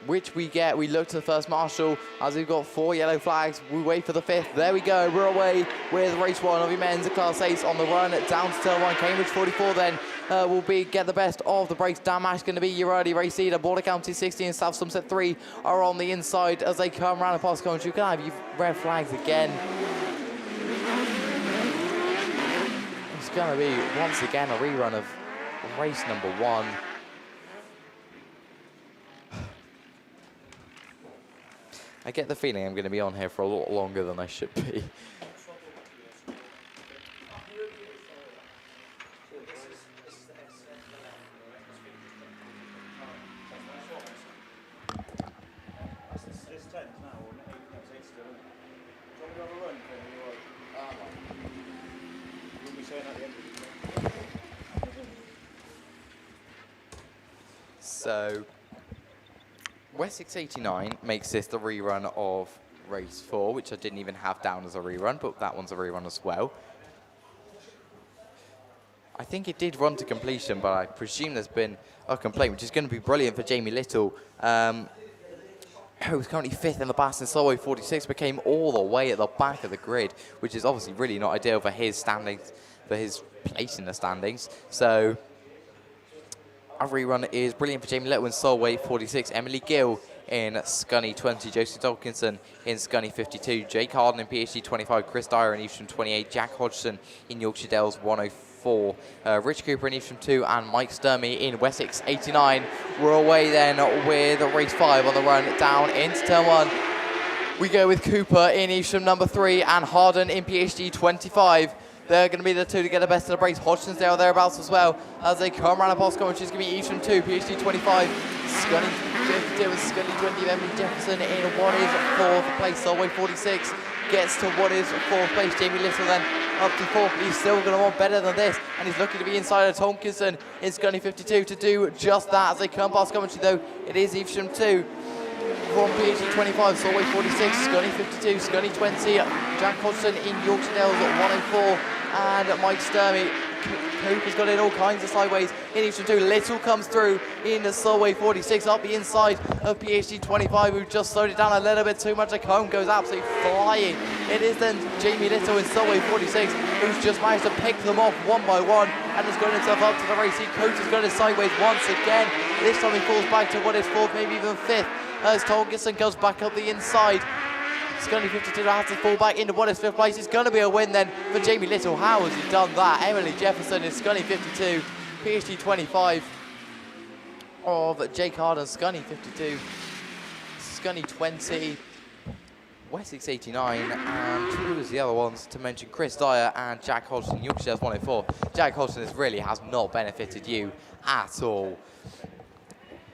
which we get. We look to the first marshal as we've got 4 yellow flags. We wait for the 5th. There we go. We're away with race 1 of your men's Class 8 on the run down to turn 1. Cambridge 44 then will get the best of the breaks. Dan Mash going to be your early race leader. Border County 60 and South Somerset 3 are on the inside as they come round and past Coventry. Can I have you red flags again? It's going to be once again a rerun of race number 1. I get the feeling I'm going to be on here for a lot longer than I should be. So, Wessex 89 makes this the rerun of race 4, which I didn't even have down as a rerun, but that one's a rerun as well. I think it did run to completion, but I presume there's been a complaint, which is going to be brilliant for Jamie Little, who's currently 5th in the BAStv in Solway 46, but came all the way at the back of the grid, which is obviously really not ideal for his standings, for his place in the standings. So, our rerun is brilliant for Jamie Little in Solway 46, Emily Gill in Scunny 20, Josie Dawkinson in Scunny 52, Jake Harden in PhD 25, Chris Dyer in Evesham 28, Jack Hodgson in Yorkshire Dales 104, Rich Cooper in Evesham 2, and Mike Sturmey in Wessex 89. We're away then with race 5 on the run down into turn 1. We go with Cooper in Evesham number 3 and Harden in PhD 25. They're going to be the two to get the best of the breaks. Hodgson's there or thereabouts as well as they come around the post, which is going to be Evesham 2, PhD 25. Scunny 50 with Scunny 20, Emily Jefferson in what is 4th place. Solway 46 gets to what is 4th place. Jamie Little then up to 4th. He's still going to want better than this, and he's looking to be inside of Tomkinson in Scunny 52 to do just that as they come past Coventry, though. It is Evesham 2. From PhD 25, Solway 46, Scunny 52, Scunny 20, Jack Hodgson in Yorkshire Dales at 104, and Mike Sturmey. Cooper's got in all kinds of sideways in Evesham 2. Little comes through in the Solway 46 up the inside of PhD 25, who just slowed it down a little bit too much. The cone goes absolutely flying. It is then Jamie Little in Solway 46 who's just managed to pick them off one by one and has got himself up to the race. Coates has got it sideways once again. This time he falls back to what is 4th, maybe even 5th. As Tolgerson goes back up the inside. Scunny 52 has to fall back into what is 5th place. It's going to be a win then for Jamie Little. How has he done that? Emily Jefferson is Scunny 52, PhD 25 of Jake Harden, Scunny 52, Scunny 20, Wessex 89, and who was the other ones to mention? Chris Dyer and Jack Hodgson, Yorkshire 104. Jack Hodgson really has not benefited you at all.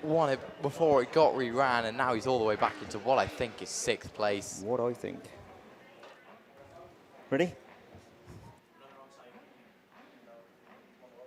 Won it before it got reran, and now he's all the way back into what I think is 6th place. What I think. Ready?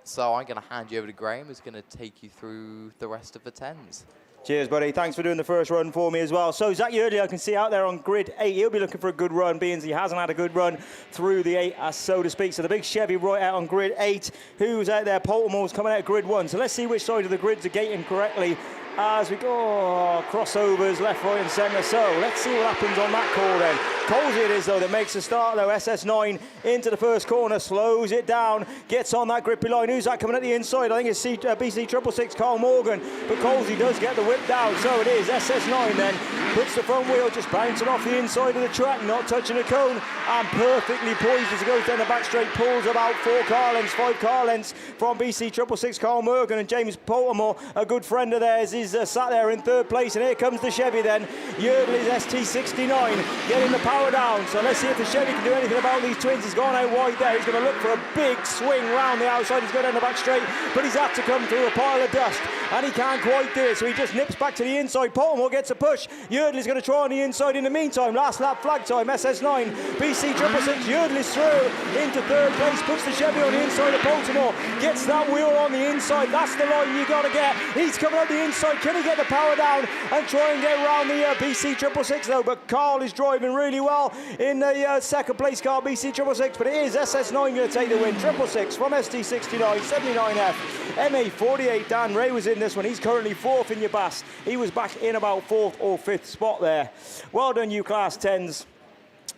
So I'm going to hand you over to Graham, who's going to take you through the rest of the 10s. Cheers, buddy. Thanks for doing the first run for me as well. So Zach Yardley, I can see out there on grid 8. He'll be looking for a good run, being he hasn't had a good run through the 8, so to speak. So the big Chevy right out on grid 8. Who's out there? Poltermore's coming out of grid 1. So let's see which side of the grid's are gating correctly as we go. Crossovers left, right and centre. So let's see what happens on that call then. Colsey it is, though, that makes a start, though. SS9 into the first corner, slows it down, gets on that grippy line. Who's that coming at the inside? I think it's BC 666, Carl Morgan. But Colsey does get the whip down, so it is SS9 then. Puts the front wheel just bouncing off the inside of the track, not touching the cone, and perfectly poised as it goes down the back straight. Pulls about 4 car lengths, 5 car lengths from BC 666, Carl Morgan. And James Poltermore, a good friend of theirs, is sat there in 3rd place. And here comes the Chevy then. Yardley's ST69 getting the power down. So let's see if the Chevy can do anything about these twins. He's gone out wide there. He's going to look for a big swing round the outside. He's going down the back straight, but he's had to come through a pile of dust, and he can't quite do it. So he just nips back to the inside. Poltermore gets a push. Yardley's going to try on the inside in the meantime. Last lap flag time. SS9, BC 666. Yardley's through into 3rd place. Puts the Chevy on the inside of Poltermore. Gets that wheel on the inside. That's the line you got to get. He's coming out the inside inside. Can he get the power down and try and get around the BC 666 though? But Carl is driving really well in the second place car, BC 666. But it is SS9 going to take the win. 666 from ST69, 79F. MA48, Dan Ray was in this one. He's currently 4th in your BAS. He was back in about 4th or 5th spot there. Well done, you Class 10s.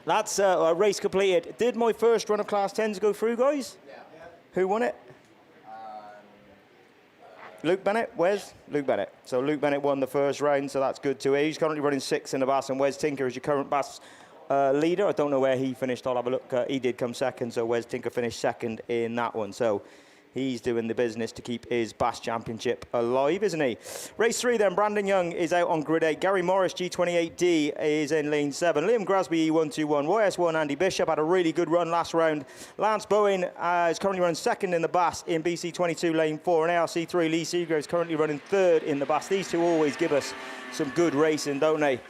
That's a race completed. Did my first run of Class 10s go through, guys? Yeah. Who won it? Luke Bennett, Wes? Luke Bennett. So Luke Bennett won the first round, so that's good too. He's currently running 6th in the BAS, and Wes Tinker is your current BAS leader. I don't know where he finished. I'll have a look. He did come 2nd, so Wes Tinker finished 2nd in that one. So he's doing the business to keep his BAS championship alive, isn't he? Race 3 then, Brandon Young is out on grid 8. Gary Morris, G28D, is in lane 7. Liam Grasby, E121. YS1, Andy Bishop had a really good run last round. Lance Bowen is currently running 2nd in the BAS in BC22, lane 4. And ARC3, Lee Seagrove is currently running 3rd in the BAS. These two always give us some good racing, don't they?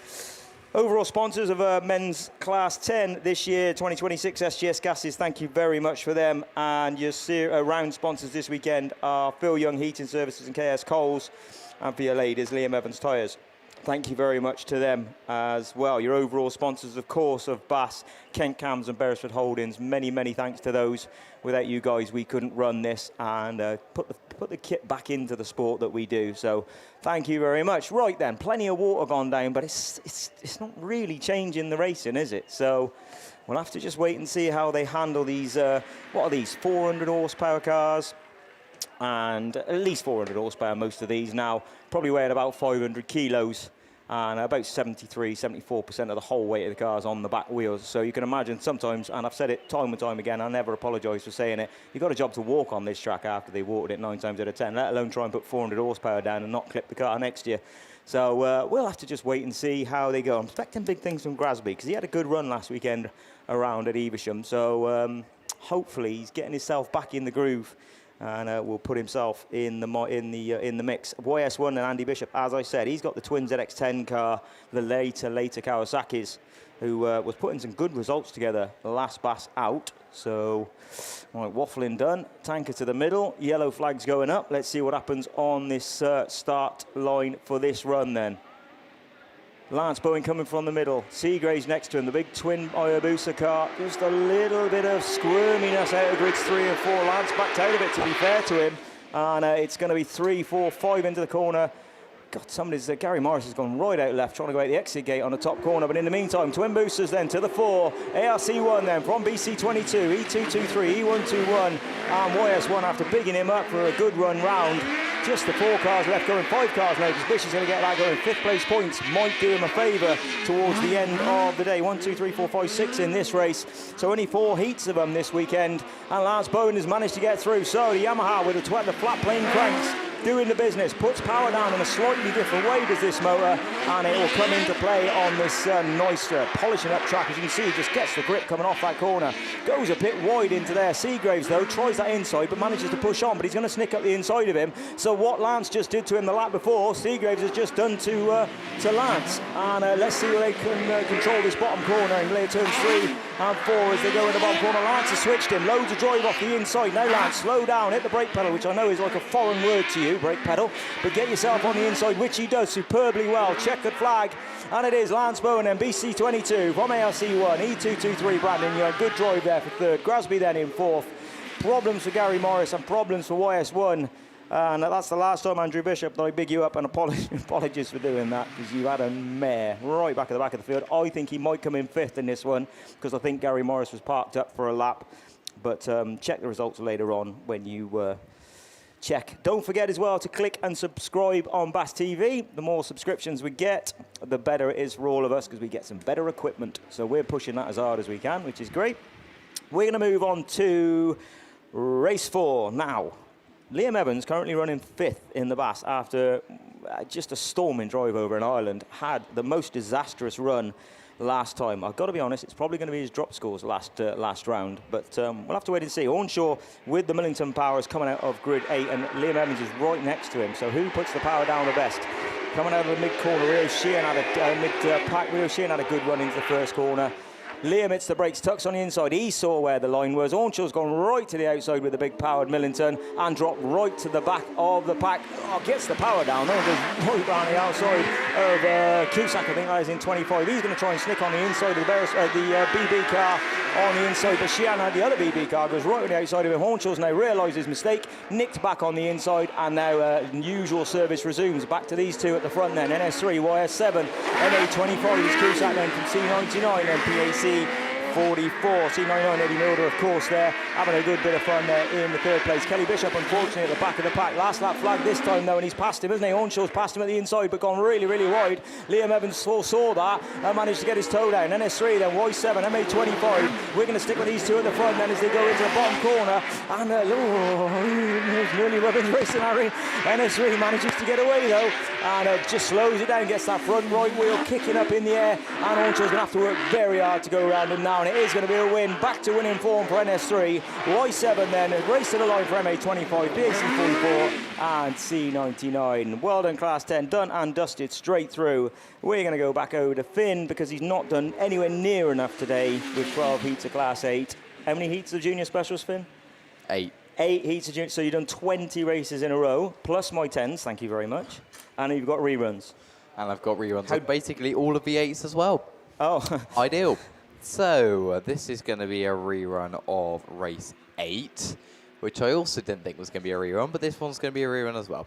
Overall sponsors of men's Class 10 this year, 2026 SGS Gases, thank you very much for them. And your round sponsors this weekend are Phil Young Heating Services and KS Coles. And for your ladies, Liam Evans Tyres. Thank you very much to them as well. Your overall sponsors, of course, of BAS, Kent Cams and Beresford Holdings. Many, many thanks to those. Without you guys, we couldn't run this and put the kit back into the sport that we do. So thank you very much. Right then, plenty of water gone down, but it's not really changing the racing, is it? So we'll have to just wait and see how they handle these, what are these, 400 horsepower cars? And at least 400 horsepower, most of these now, probably weighing about 500 kilos. And about 74% of the whole weight of the cars on the back wheels. So you can imagine sometimes, and I've said it time and time again, I never apologise for saying it, you've got a job to walk on this track after they watered it 9 times out of 10, let alone try and put 400 horsepower down and not clip the car next year. So we'll have to just wait and see how they go. I'm expecting big things from Grasby, because he had a good run last weekend around at Evesham. So hopefully he's getting himself back in the groove, and will put himself in the mix. YS1 and Andy Bishop, as I said, he's got the twin ZX10 car, the later Kawasaki's, who was putting some good results together the last BAS out. So, right, waffling done. Tanker to the middle. Yellow flags going up. Let's see what happens on this start line for this run then. Lance Bowen coming from the middle. Seagrave's next to him, the big twin Hayabusa car. Just a little bit of squirminess out of grids 3 and 4. Lance backed out of it, to be fair to him. And it's going to be 3, 4, 5 into the corner. God, Gary Morris has gone right out left, trying to go out the exit gate on the top corner. But in the meantime, twin boosters then to the 4. ARC1 then from BC22, E223, E121, and YS1 after bigging him up for a good run round. Just the 4 cars left going, 5 cars now, because Bishop's going to get that going. 5th place points might do him a favour towards the end of the day. 1, 2, 3, 4, 5, 6 in this race. So only 4 heats of them this weekend. And Lance Bowen has managed to get through. So the Yamaha with the flat plane cranks doing the business, puts power down in a slightly different way does this motor, and it will come into play on this nice polishing up track. As you can see, he just gets the grip coming off that corner, goes a bit wide into there. Seagraves though tries that inside but manages to push on, but he's going to snick up the inside of him. So what Lance just did to him the lap before, Seagraves has just done to Lance. And let's see where they can control this bottom corner in later turns 3 and 4 as they go in the bottom corner. Lance has switched him, loads of drive off the inside. Now Lance, slow down, hit the brake pedal, which I know is like a foreign word to you, brake pedal, but get yourself on the inside, which he does superbly well. Checkered flag, and it is Lance Bowen and BC22 from ARC1, E223 Brandon Young. Good drive there for 3rd. Grasby then in 4th. Problems for Gary Morris and problems for YS1. And that's the last time, Andrew Bishop, that I big you up, and apologies for doing that, because you had a mare right back at the back of the field. I think he might come in 5th in this one, because I think Gary Morris was parked up for a lap. But check the results later on when you check. Don't forget as well to click and subscribe on BAStv. The more subscriptions we get, the better it is for all of us, because we get some better equipment. So we're pushing that as hard as we can, which is great. We're going to move on to race 4 now. Liam Evans, currently running 5th in the BAS after just a storming drive over in Ireland. Had the most disastrous run last time. I've got to be honest, it's probably going to be his drop scores last round, but we'll have to wait and see. Ornshaw with the Millington powers coming out of grid 8, and Liam Evans is right next to him. So who puts the power down the best? Coming out of the mid-corner, Rio Sheehan had a mid-pack. Rio Sheehan had a good run into the first corner. Liam hits the brakes, tucks on the inside. He saw where the line was. Ornshaw's gone right to the outside with the big powered Millington and dropped right to the back of the pack. Oh, gets the power down though. Goes right down the outside of Cusack, I think that is in 25. He's going to try and snick on the inside of the BB car on the inside, but Sheehan had the other BB car, goes right on the outside of him. Hornshaw's now realised his mistake, nicked back on the inside, and now usual service resumes. Back to these two at the front then. NS3, YS7, MA25 is Cusack then from C99 and PAC 44. C99 Eddie Milder, of course, there having a good bit of fun there in the third place. Kelly Bishop, unfortunately, at the back of the pack. Last lap flag this time, though, and he's passed him, isn't he? Hornshaw's passed him at the inside, but gone really, really wide. Liam Evans saw that and managed to get his toe down. NS3, then Y7, MA25. We're going to stick with these two at the front then as they go into the bottom corner. And there's nearly Robbins racing, Harry. NS3 manages to get away, though, and just slows it down, gets that front right wheel kicking up in the air, and Hornshaw's going to have to work very hard to go around him now, and it is going to be a win. Back to winning form for NS3. Y7 then, race to the line for MA25, BAC 44 and C99. Well done, Class 10, done and dusted straight through. We're going to go back over to Finn because he's not done anywhere near enough today with 12 heats of Class 8. How many heats of Junior Specials, Finn? 8. 8 heats of Junior, so you've done 20 races in a row, plus my 10s, thank you very much. And you've got reruns. And I've got reruns of basically all of the 8s as well. Oh. Ideal. So, this is going to be a rerun of race 8, which I also didn't think was going to be a rerun, but this one's going to be a rerun as well.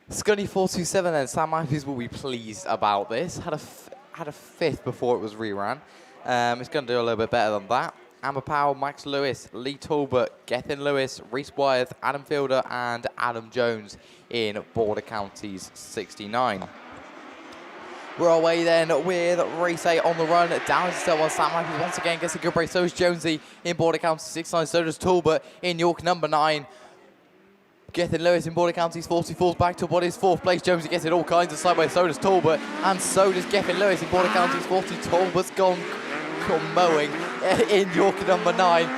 Scunny 427 then, Sam Matthews will be pleased about this. Had a 5th before it was reran. It's going to do a little bit better than that. Amber Powell, Max Lewis, Lee Talbot, Gethin Lewis, Reese Wyeth, Adam Fielder, and Adam Jones in Border Counties 69. We're away then with race 8 on the run. Down to still one. Sam Matthews once again gets a good break. So is Jonesy in Border Counties 69. So does Talbot in York number 9. Gethin Lewis in Border Counties 40 falls back to what is 4th place. Jonesy gets it all kinds of sideways. So does Talbot. And so does Gethin Lewis in Border Counties 40. Talbot's gone mowing in York number 9.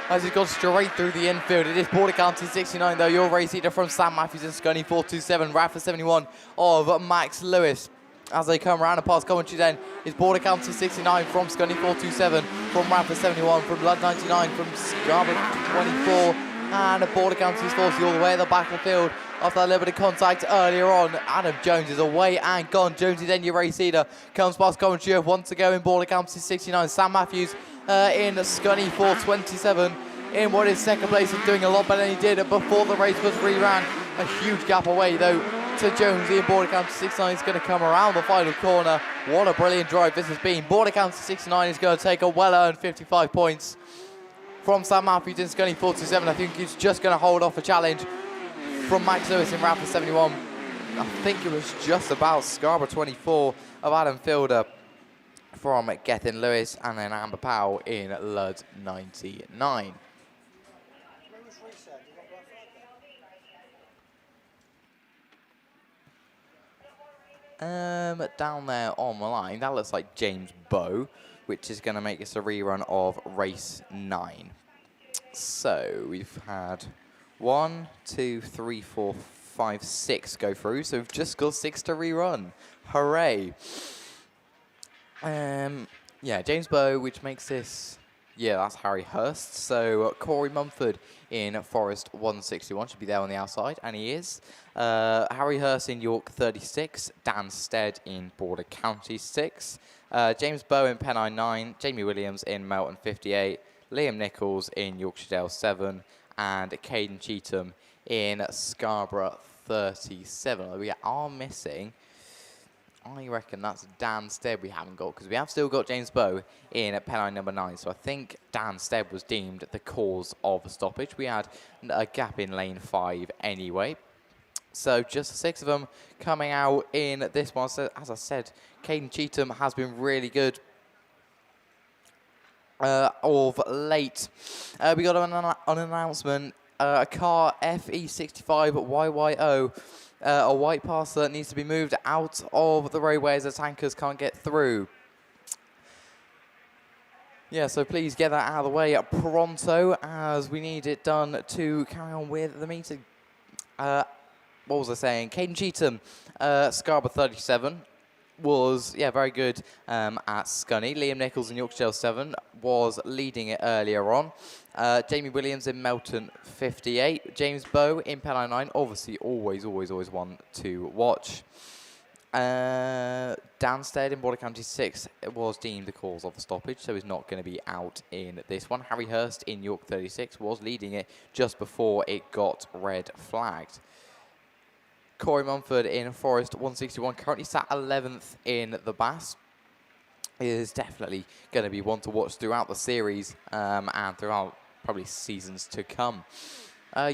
As he's gone straight through the infield. It is Border County 69 though. Your race leader from Sam Matthews and Scunny 427. Radford 71 of Max Lewis. As they come around and past Coventry then is Border County 69 from Scunny 427, from Radford 71, from Blood 99, from Scarborough 24, and Border County 40 all the way at the back of the field. After that little bit of contact earlier on, Adam Jones is away and gone. Jonesy then your race leader comes past Coventry once to go in Border County 69. Sam Matthews in Scunny 427 in what is second place and doing a lot better than he did before the race was reran. A huge gap away though to Jonesy in Border County 69. Is going to come around the final corner. What a brilliant drive this has been. Border County 69 is going to take a well-earned 55 points from Sam Matthews in Scunny 427. I think he's just going to hold off a challenge from Max Lewis in Radford 71. I think it was just about Scarborough 24 of Adam Fielder from Gethin Lewis, and then Amber Powell in Lud 99. Down there on the line, that looks like James Bow, which is going to make us a rerun of race 9. So we've had 1, 2, 3, 4, 5, 6 go through, so we've just got 6 to rerun. Hooray! Yeah, James Bow, which makes this, yeah, that's Harry Hurst. So Corey Mumford in Forest 161 should be there on the outside, and he is. Harry Hurst in York 36, Dan Stead in Border County 6, James Bow in Pennine 9, Jamie Williams in Melton 58, Liam Nichols in Yorkshire Dale 7, and Caden Cheetham in Scarborough 37. We are missing, I reckon that's Dan Stead we haven't got, because we have still got James Bow in at Pennine number 9. So I think Dan Stead was deemed the cause of the stoppage. We had a gap in lane 5 anyway. So just 6 of them coming out in this one. So as I said, Caden Cheetham has been really good of late. We got an announcement, a car FE65 YYO, a white parcel that needs to be moved out of the roadway as the tankers can't get through. Yeah, so please get that out of the way pronto, as we need it done to carry on with the meeting. What was I saying? Caden Cheetham, Scarborough 37. was, very good at Scunny. Liam Nichols in Yorkshire 7 was leading it earlier on. Jamie Williams in Melton 58. James Bow in Pennine 9, obviously always one to watch. Danstead in Border County 6 was deemed the cause of the stoppage, so he's not going to be out in this one. Harry Hurst in York 36 was leading it just before it got red flagged. Corey Mumford in Forest 161, currently sat 11th in the BAS. Is definitely going to be one to watch throughout the series and throughout probably seasons to come.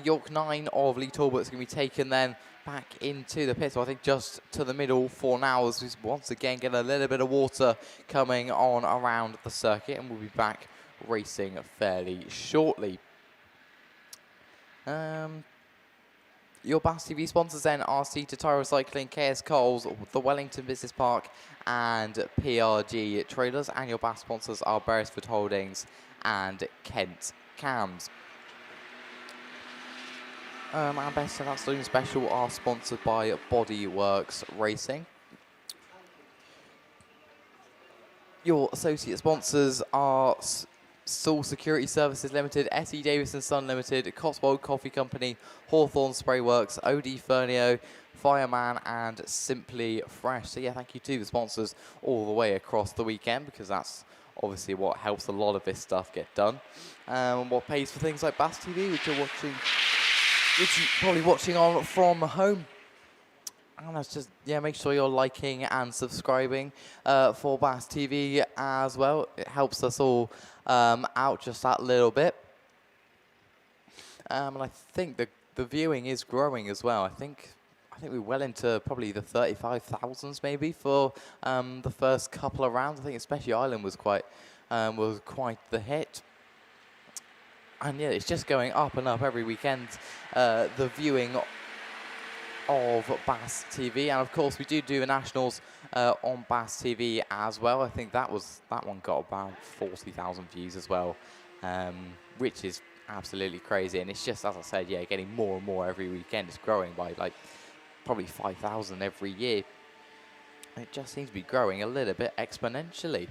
York 9 of Lee Talbot's going to be taken then back into the pit, so I think just to the middle for now, as we once again get a little bit of water coming on around the circuit, and we'll be back racing fairly shortly. Your BAStv sponsors then are SITR, Tyre Recycling, KS Coles, the Wellington Business Park and PRG Trailers, and your BAS sponsors are Beresford Holdings and Kent Cams. Our Best of Afternoon Special are sponsored by Bodyworks Racing. Your associate sponsors are Saul Security Services Limited, S.E. Davis & Son Limited, Cotswold Coffee Company, Hawthorne Spray Works, OD Fernio, Fireman and Simply Fresh. So yeah, thank you to the sponsors all the way across the weekend, because that's obviously what helps a lot of this stuff get done. What pays for things like BAStv, which you're probably watching on from home. And that's just, make sure you're liking and subscribing for BAStv as well. It helps us all out just that little bit. And I think the viewing is growing as well. I think we're well into probably the 35,000s maybe for the first couple of rounds. I think especially Ireland was quite the hit. And yeah, it's just going up and up every weekend, the viewing of BAStv. And of course, we do the Nationals on BAStv as well. I think that one got about 40,000 views as well, which is absolutely crazy. And it's just, as I said, getting more and more every weekend. It's growing by like probably 5,000 every year. It just seems to be growing a little bit exponentially.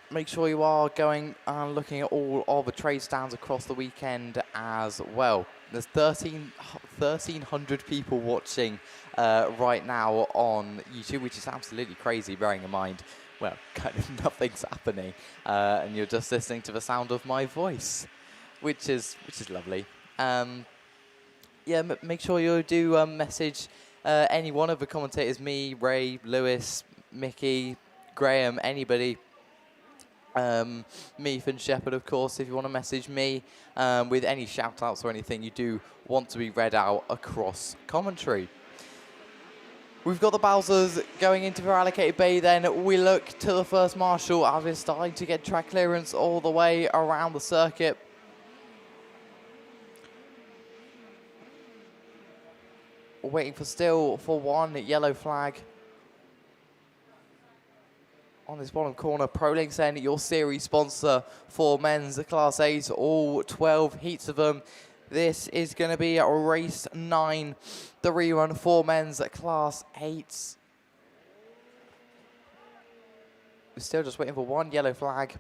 Make sure you are going and looking at all of the trade stands across the weekend as well. There's 1,300 people watching right now on YouTube, which is absolutely crazy, bearing in mind, well, kind of nothing's happening, and you're just listening to the sound of my voice, which is lovely. Make sure you do message any one of the commentators, me, Ray, Lewis, Mickey, Graham, anybody. Me, Finn Shepherd, of course, if you want to message me with any shout-outs or anything you do want to be read out across commentary. We've got the Bowsers going into their allocated bay then. We look to the first marshal as we're starting to get track clearance all the way around the circuit. We're waiting for one yellow flag. On this bottom corner, ProLinks then, your series sponsor for men's Class 8, all 12 heats of them. This is going to be race 9, the rerun for men's Class 8s. We're still just waiting for one yellow flag.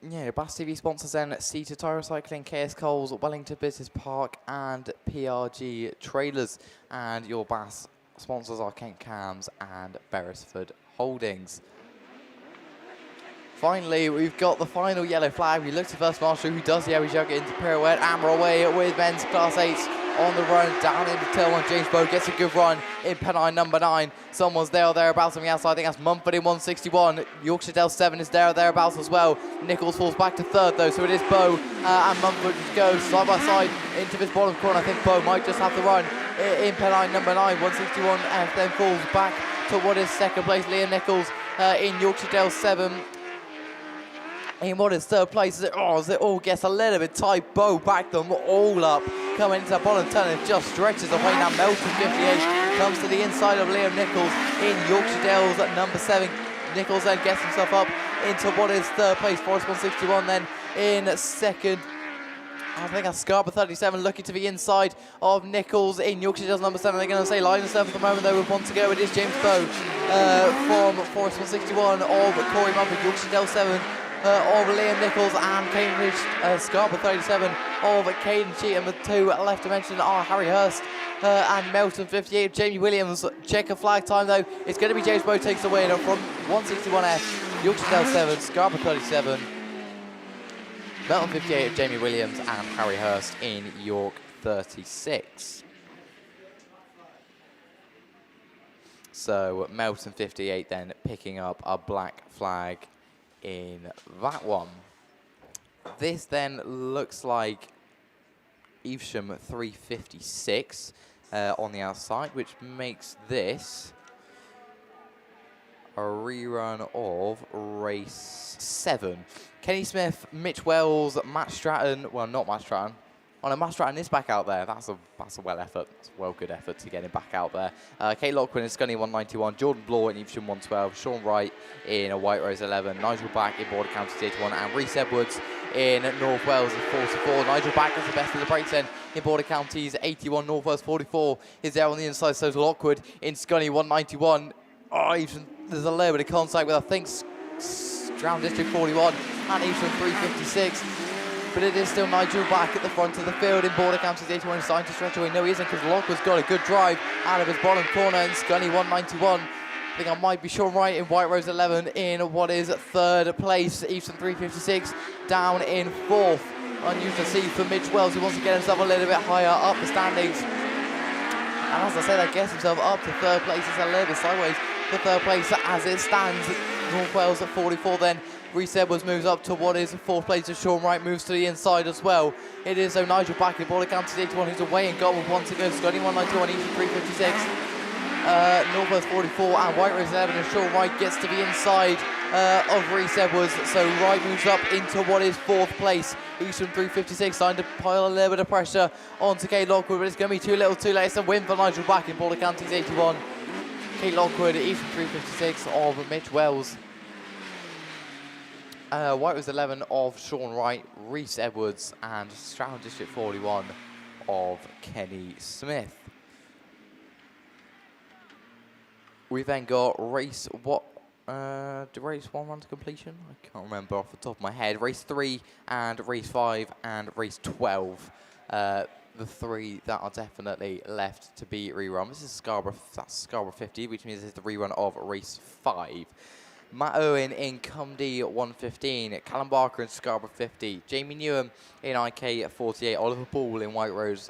Yeah, BAStv sponsors then SITR, Tyre Recycling, KS Coles, Wellington Business Park and PRG Trailers. And your BAS sponsors are Kent Cams and Beresford Holdings. Finally, we've got the final yellow flag. We look to first marshal, who does the Harry Jugget into pirouette. Amber away with men's Class 8s on the run, down into turn 1. James Bow gets a good run in Pennine number 9. Someone's there or thereabouts on the outside. I think that's Mumford in 161. Yorkshire Dale 7 is there or thereabouts as well. Nichols falls back to third though, so it is Bow and Mumford goes side by side into this bottom corner. I think Bow might just have to run in Pennine number 9, 161, and then falls back to what is second place, Liam Nichols in Yorkshire Dale 7. In what is third place, as it all gets a little bit tight. Bow backed them all up, coming into the bottom turn and just stretches away. Now Melton 58 comes to the inside of Liam Nichols in Yorkshire Dale's at number 7. Nichols then gets himself up into what is third place. Forest 161 then in second. I think that's Scarborough 37 looking to the inside of Nichols in Yorkshire Dales number 7. They're going to say line and 7 at the moment though with one to go. It is James Bow from Forest 161 of Corey Mumford, Yorkshire Dales 7 of Liam Nichols, and Cambridge Scarborough 37 of Caden Cheatham. The two left to mention are Harry Hurst and Melton 58. Jamie Williams, checker flag time though. It's going to be James Bow takes the win from 161F, Yorkshire Dales 7, Scarborough 37. Melton 58 of Jamie Williams and Harry Hurst in York 36. So Melton 58 then picking up a black flag in that one. This then looks like Evesham 356 on the outside, which makes this a rerun of race 7. Kenny Smith, Mitch Wells, Matt Stratton. Well, not Matt Stratton. Oh no, Matt Stratton is back out there. That's a well effort. It's a well good effort to get him back out there. Kate Lockwood in Scunny 191. Jordan Bloor in Evesham 112. Sean Wright in a White Rose 11. Nigel Back in Border County 81. And Rhys Edwards in North Wales at 44. Nigel Back is the best of the breaks then in Border Counties 81. North Wales 44 is there on the inside. So is Lockwood in Scunny 191. Oh, Evesham, there's a little bit of contact with, I think, Stroud District 41 and Evesham 356. But it is still Nigel Back at the front of the field in Border Counties 81. He's starting to stretch away. No, he isn't, because Lockwood's got a good drive out of his bottom corner in Scunny 191. I think I might be Sean Wright in White Rose 11 in what is third place. Evesham 356 down in fourth. Unusual to see for Mitch Wells, who wants to get himself a little bit higher up the standings. And as I said, that gets himself up to third place. It's a little bit sideways for third place as it stands. North Wales at 44 then. Rhys Edwards moves up to what is fourth place as Sean Wright moves to the inside as well. It is Nigel Back in Border Counties 81 who's away and got with one to go. Scotty 191, Evesham 356. North Wales 44 and White Rose 11 and Sean Wright gets to the inside of Rhys Edwards. So Wright moves up into what is fourth place. Evesham 356 starting to pile a little bit of pressure onto Kate Lockwood, but it's going to be too little too late. It's a win for Nigel Back in Border Counties 81. Kate Lockwood, Evesham 356 of Mitch Wells. White Rose 11 of Sean Wright, Rhys Edwards, and Stroud District 41 of Kenny Smith. We then got race, did race 1 run to completion? I can't remember off the top of my head. Race 3 and race 5 and race 12. The three that are definitely left to be rerun. This is Scarborough, that's Scarborough 50, which means it's the rerun of race 5. Matt Owen in Cumdy 115, Callum Barker in Scarborough 50, Jamie Newham in IK 48, Oliver Paul in White Rose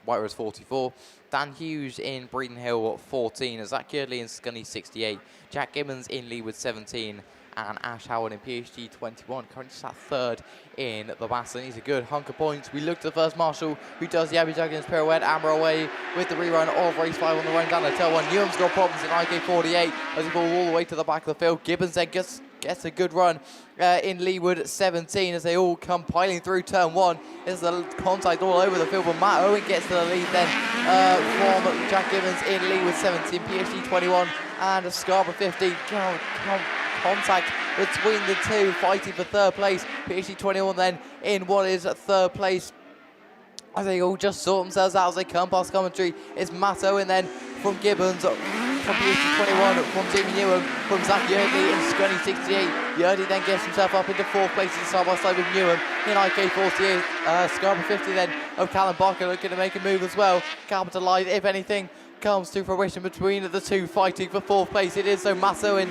44, Dan Hughes in Breeden Hill 14, Zach Yeardley in Scunny 68, Jack Gibbons in Leewood 17, and Ash Howard in PhD 21, currently sat third in the Baston. He's a good hunk of points. We look to the first marshal, who does the Abbey Juggins pirouette, Amber away with the rerun of race 5 on the run down the tail one. Newham's got problems in IK 48 as he falls all the way to the back of the field. Gibbons then gets a good run in Leewood 17 as they all come piling through turn 1. There's the contact all over the field, but Matt Owen gets to the lead then from Jack Gibbons in Leewood 17, PhD 21 and Scarborough 50. Contact between the two fighting for third place. PhD 21 then in what is third place as they all just sort themselves out as they come past commentary. It's Matt Owen then from Gibbons, from PhD 21, from Jamie Newham, from Zach Yeardley in Scunny 68. Yeardley then gets himself up into fourth place side by side with Newham in IK 48. Scarborough 50 then of Callum Barker looking to make a move as well. Carpenter Live, if anything, comes to fruition between the two fighting for fourth place. It is so Matt Owen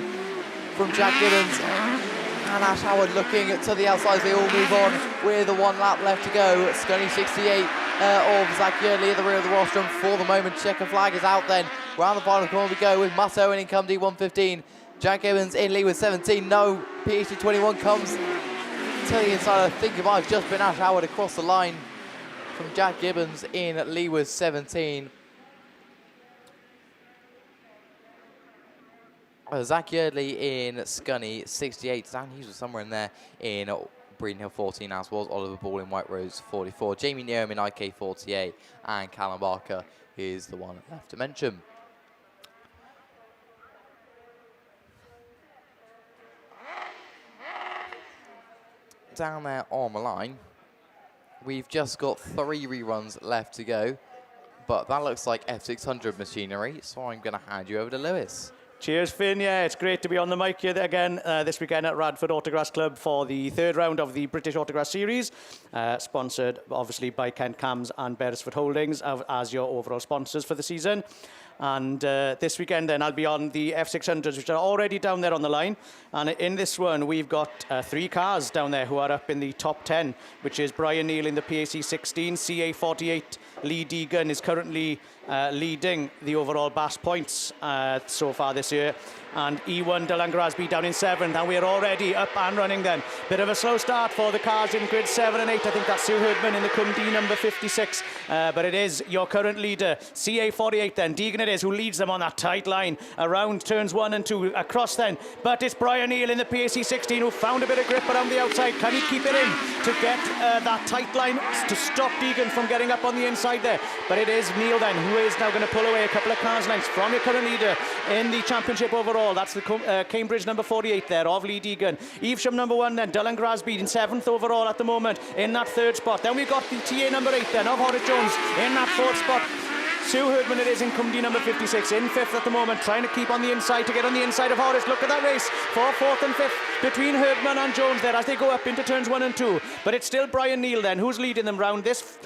from Jack Gibbons and Ash Howard looking to the outside as they all move on with 1 lap left to go. Scunny 68 of Zach Yeardley at the rear of the rostrum for the moment. Checker flag is out then. Round the final corner we go with Matt Owen in Cumdy 115. Jack Gibbons in Leewood 17. No, PhD 21 comes to the inside. I think it might have just been Ash Howard across the line from Jack Gibbons in Leewood 17. Zach Yeardley in Scunny 68. Dan Hughes was somewhere in there in Breeden Hill 14, as was Oliver Ball in White Rose 44. Jamie Newham in IK 48, and Callum Barker is the one left to mention. down there on the line. We've just got 3 reruns left to go, but that looks like F600 machinery, so I'm going to hand you over to Lewis. Cheers, Finn. Yeah, it's great to be on the mic here again this weekend at Radford Autograss Club for the 3rd round of the British Autograss Series, sponsored obviously by Kent Cams and Beresford Holdings as your overall sponsors for the season. And this weekend then I'll be on the F600s, which are already down there on the line. And in this one we've got 3 cars down there who are up in the top 10, which is Brian Neal in the PAC 16, CA48. Lee Deegan is currently leading the overall BAS points so far this year. And E1 Dylan Grasby down in 7th, and we're already up and running then. Bit of a slow start for the cars in grid 7 and 8. I think that's Sue Herdman in the Cumdee number 56. But it is your current leader, CA48 then. Deegan it is who leads them on that tight line around turns 1 and 2 across then. But it's Brian Neal in the PAC 16 who found a bit of grip around the outside. Can he keep it in to get that tight line to stop Deegan from getting up on the inside there? But it is Neal then who is now going to pull away a couple of cars lengths from your current leader in the championship overall. That's the Cambridge number 48 there of Lee Deegan. Evesham number 1 then, Dylan Grasby in 7th overall at the moment in that 3rd spot. Then we've got the TA number 8 then of Horace Jones in that 4th spot. Sue Herdman it is in Cumdee number 56 in 5th at the moment, trying to keep on the inside to get on the inside of Horace. Look at that race for 4th and 5th between Herdman and Jones there as they go up into turns 1 and 2. But it's still Brian Neal then who's leading them round this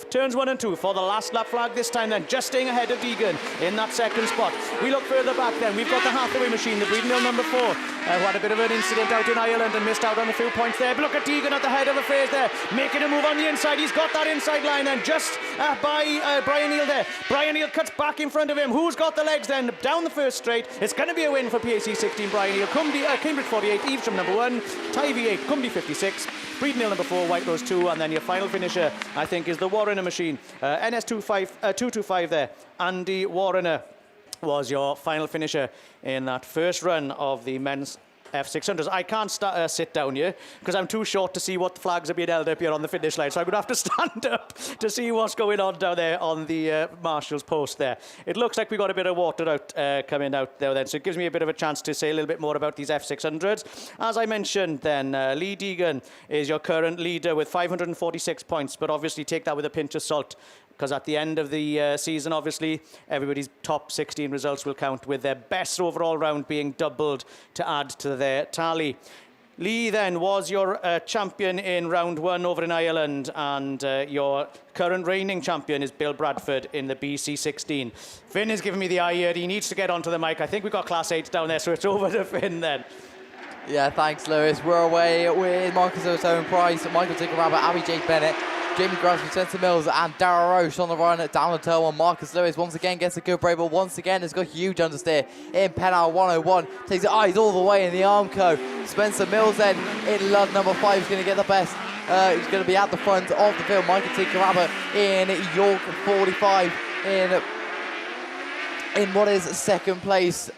turns 1 and 2 for the last lap flag this time then, just staying ahead of Deegan in that 2nd spot. We look further back then, we've got the Hathaway machine, the Breedon Hill number 4, who had a bit of an incident out in Ireland and missed out on a few points there. But look at Deegan at the head of the phase there, making a move on the inside. He's got that inside line and just by Brian Neal there. Brian Neal cuts back in front of him. Who's got the legs then? Down the first straight. It's going to be a win for PAC 16, Brian Neal. Cambridge 48, Evesham number 1, Tyre 8, Cumdee 56, Breedon Hill number 4, White Rose 2, and then your final finisher, I think, is the Warrener machine. NS 225 there. Andy Warrener was your final finisher in that first run of the men's F600s. I can't sit down here because I'm too short to see what flags are being held up here on the finish line, so I'm going to have to stand up to see what's going on down there on the marshal's post there. It looks like we got a bit of water out coming out there then, so it gives me a bit of a chance to say a little bit more about these F600s. As I mentioned then, Lee Deegan is your current leader with 546 points, but obviously take that with a pinch of salt, because at the end of the season, obviously, everybody's top 16 results will count, with their best overall round being doubled to add to their tally. Lee then was your champion in round 1 over in Ireland, and your current reigning champion is Bill Bradford in the BC 16. Finn is giving me the eye here. He needs to get onto the mic. I think we've got Class 8 down there, so it's over to Finn then. Yeah, thanks, Lewis. We're away with Marcus Owen Price, Michael Tickerrabbit, Abby Jake Bennett, Jamie Grasby, Spencer Mills, and Darragh Roche on the run down the turn 1. Marcus Lewis once again gets a good break, but once again has got huge understeer in Penal 101. Takes it eyes all the way in the Armco. Spencer Mills then in Lud number 5 is going to get the best. He's going to be at the front of the field. Michael Tickerrabbit in York 45 in what is 2nd place.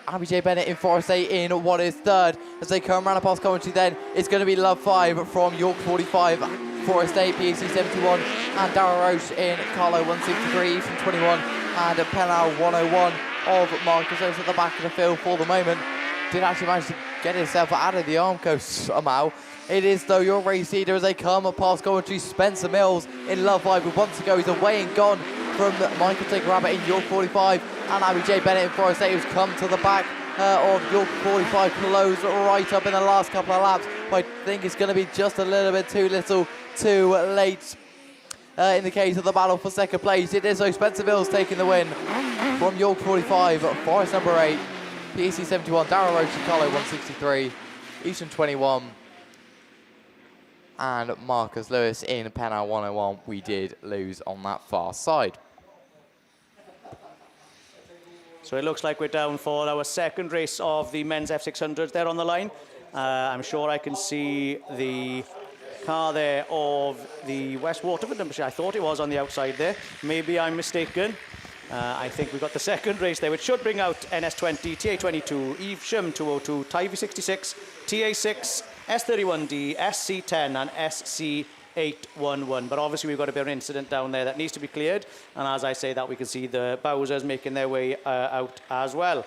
Abby J. Bennett in Forest 8 in what is 3rd. As they come around past Coventry then, it's going to be Love 5 from York 45, Forest 8, PAC 71, and Darragh Roche in Carlo 163 from 21, and Penal 101 of Marcus Oates at the back of the field for the moment. Did actually manage to get himself out of the Armco somehow. It is, though, your race leader as they come past Coventry. Spencer Mills in Love 5, but once ago he's away and gone from Michael Tickerrabbit in York 45, and Abby J. Bennett in Forest 8, who's come to the back of York 45, closed right up in the last couple of laps. I think it's going to be just a little bit too late in the case of the battle for 2nd place. It is, so Spencer Mills taking the win from York 45, Forest number 8, PAC 71, Darragh Roche, Carlo 163, Eastern 21, and Marcus Lewis in Penal 101. We did lose on that far side. So it looks like we're down for our 2nd race of the men's F600s there on the line. I'm sure I can see the car there of the West Waterford number. I thought it was on the outside there. Maybe I'm mistaken. I think we've got the 2nd race there, which should bring out NS20, TA22, Evesham 202, Tyre 66, TA6, S31D, SC10 and SC811. But obviously we've got a bit of an incident down there that needs to be cleared. And as I say that, we can see the Bowsers making their way out as well.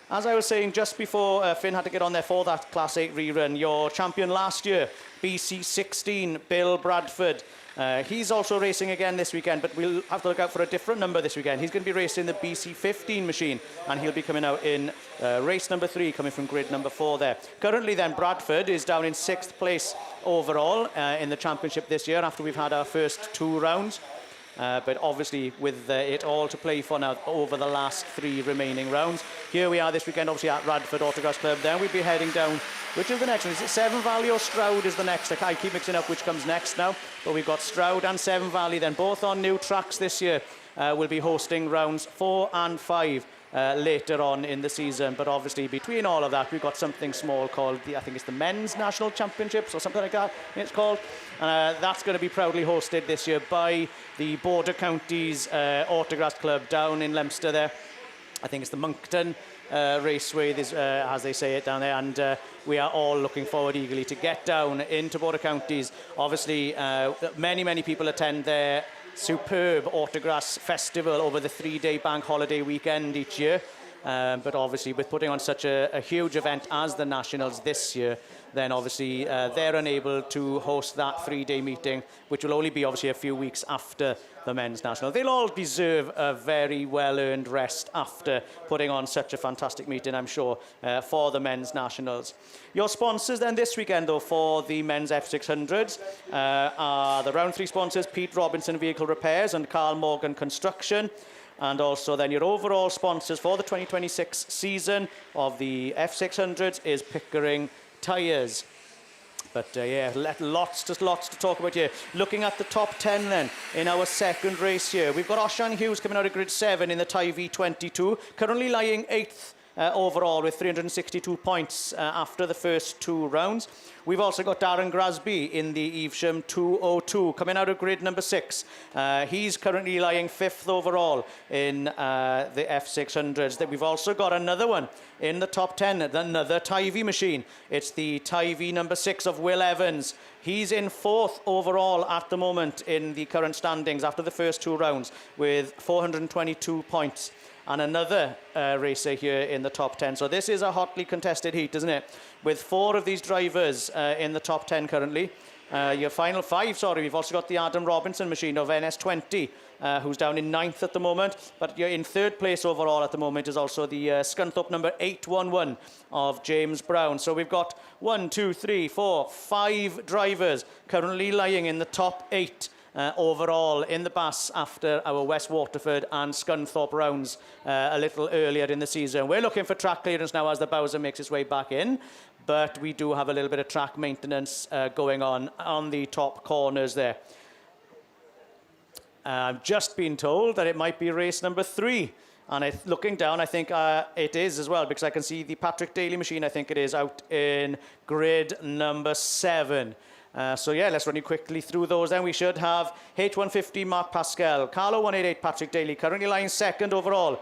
As I was saying just before Finn had to get on there for that Class 8 rerun, your champion last year, BC16, Bill Bradford. He's also racing again this weekend, but we'll have to look out for a different number this weekend. He's going to be racing the BC15 machine, and he'll be coming out in race number 3, coming from grid number 4 there. Currently then, Bradford is down in 6th place overall in the championship this year after we've had our first 2 rounds. But obviously with it all to play for now over the last 3 remaining rounds. Here we are this weekend, obviously at Radford Autograss Club. Then we'll be heading down. Which is the next one? Is it Severn Valley or Stroud is the next? I keep mixing up which comes next now. But we've got Stroud and Severn Valley then, both on new tracks this year. We'll be hosting rounds 4 and 5 later on in the season. But obviously between all of that, we've got something small called, I think it's the Men's National Championships or something like that it's called. That's going to be proudly hosted this year by the Border Counties Autograss Club down in Leicester there. I think it's the Moncton Raceway, as they say it down there, and we are all looking forward eagerly to get down into Border Counties. Obviously, many people attend their superb Autograss Festival over the 3-day bank holiday weekend each year. But obviously, with putting on such a huge event as the Nationals this year, then obviously they're unable to host that 3-day meeting, which will only be obviously a few weeks after the Men's National. They'll all deserve a very well-earned rest after putting on such a fantastic meeting, I'm sure, for the Men's Nationals. Your sponsors then this weekend, though, for the Men's F600s are the Round 3 sponsors, Pete Robinson Vehicle Repairs and Carl Morgan Construction. And also then your overall sponsors for the 2026 season of the F600s is Pickering Tyres. But yeah, lots to talk about here. Looking at the top 10 then in our second race here. We've got Oshan Hughes coming out of grid 7 in the Tyre V22, currently lying 8th overall with 362 points after the first 2 rounds. We've also got Darren Grasby in the Evesham 202 coming out of grid number 6. He's currently lying 5th overall in the F600s. We've also got another one in the top 10, another Tyre V machine. It's the Tyre V number 6 of Will Evans. He's in 4th overall at the moment in the current standings after the first 2 rounds with 422 points. And another racer here in the top 10. So this is a hotly contested heat, isn't it? With 4 of these drivers in the top 10 currently. Your final 5, sorry, we've also got the Adam Robinson machine of NS20, who's down in 9th at the moment. But you're in 3rd place overall at the moment is also the Scunthorpe number 811 of James Brown. So we've got 1, 2, 3, 4, 5 drivers currently lying in the top 8 overall in the BAS after our West Waterford and Scunthorpe rounds a little earlier in the season. We're looking for track clearance now as the Bowser makes its way back in, but we do have a little bit of track maintenance going on the top corners there. I've just been told that it might be race number 3. And looking down, I think it is as well, because I can see the Patrick Daly machine, I think it is, out in grid number 7. So yeah, let's run you quickly through those. Then we should have H150 Mark Pascal, Carlo 188 Patrick Daly, currently lying 2nd overall.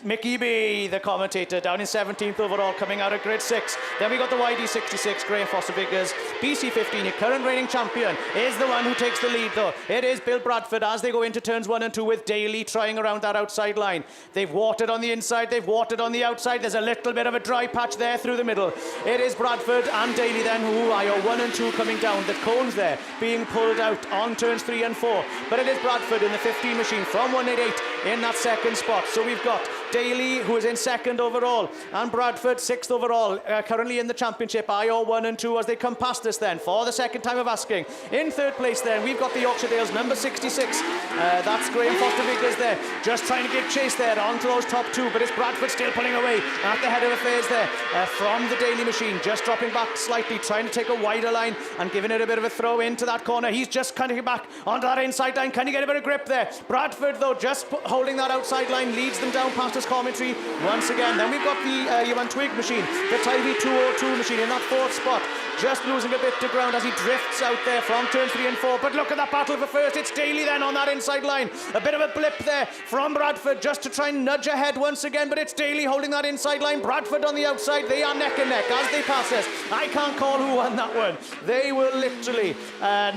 Mickey B, the commentator, down in 17th overall, coming out of grid 6. Then we got the YD66, Graham Foster Vickers. BC15, your current reigning champion, is the one who takes the lead, though. It is Bill Bradford as they go into turns 1 and 2 with Daly trying around that outside line. They've watered on the inside, they've watered on the outside. There's a little bit of a dry patch there through the middle. It is Bradford and Daly then who are your 1 and 2 coming down. The cones there being pulled out on turns 3 and 4. But it is Bradford in the 15 machine from 188 in that 2nd spot. So we've got Daly, who is in 2nd overall, and Bradford 6th overall, currently in the championship. IO 1 and 2 as they come past us then for the 2nd time of asking. In 3rd place then, we've got the Yorkshire Dales number 66. That's Graham Foster Vickers there, just trying to give chase there onto those top 2, but it's Bradford still pulling away at the head of affairs there from the Daly machine, just dropping back slightly, trying to take a wider line and giving it a bit of a throw into that corner. He's just kind of get back onto that inside line. Can he get a bit of grip there? Bradford, though, just holding that outside line, leads them down past his commentary once again. Then we've got the Johan Twig machine, the Tyre 202 machine in that 4th spot, just losing a bit to ground as he drifts out there from turns 3 and 4. But look at that battle for first. It's Daly then on that inside line. A bit of a blip there from Bradford just to try and nudge ahead once again, but it's Daly holding that inside line. Bradford on the outside. They are neck and neck as they pass us. I can't call who won that one. They were literally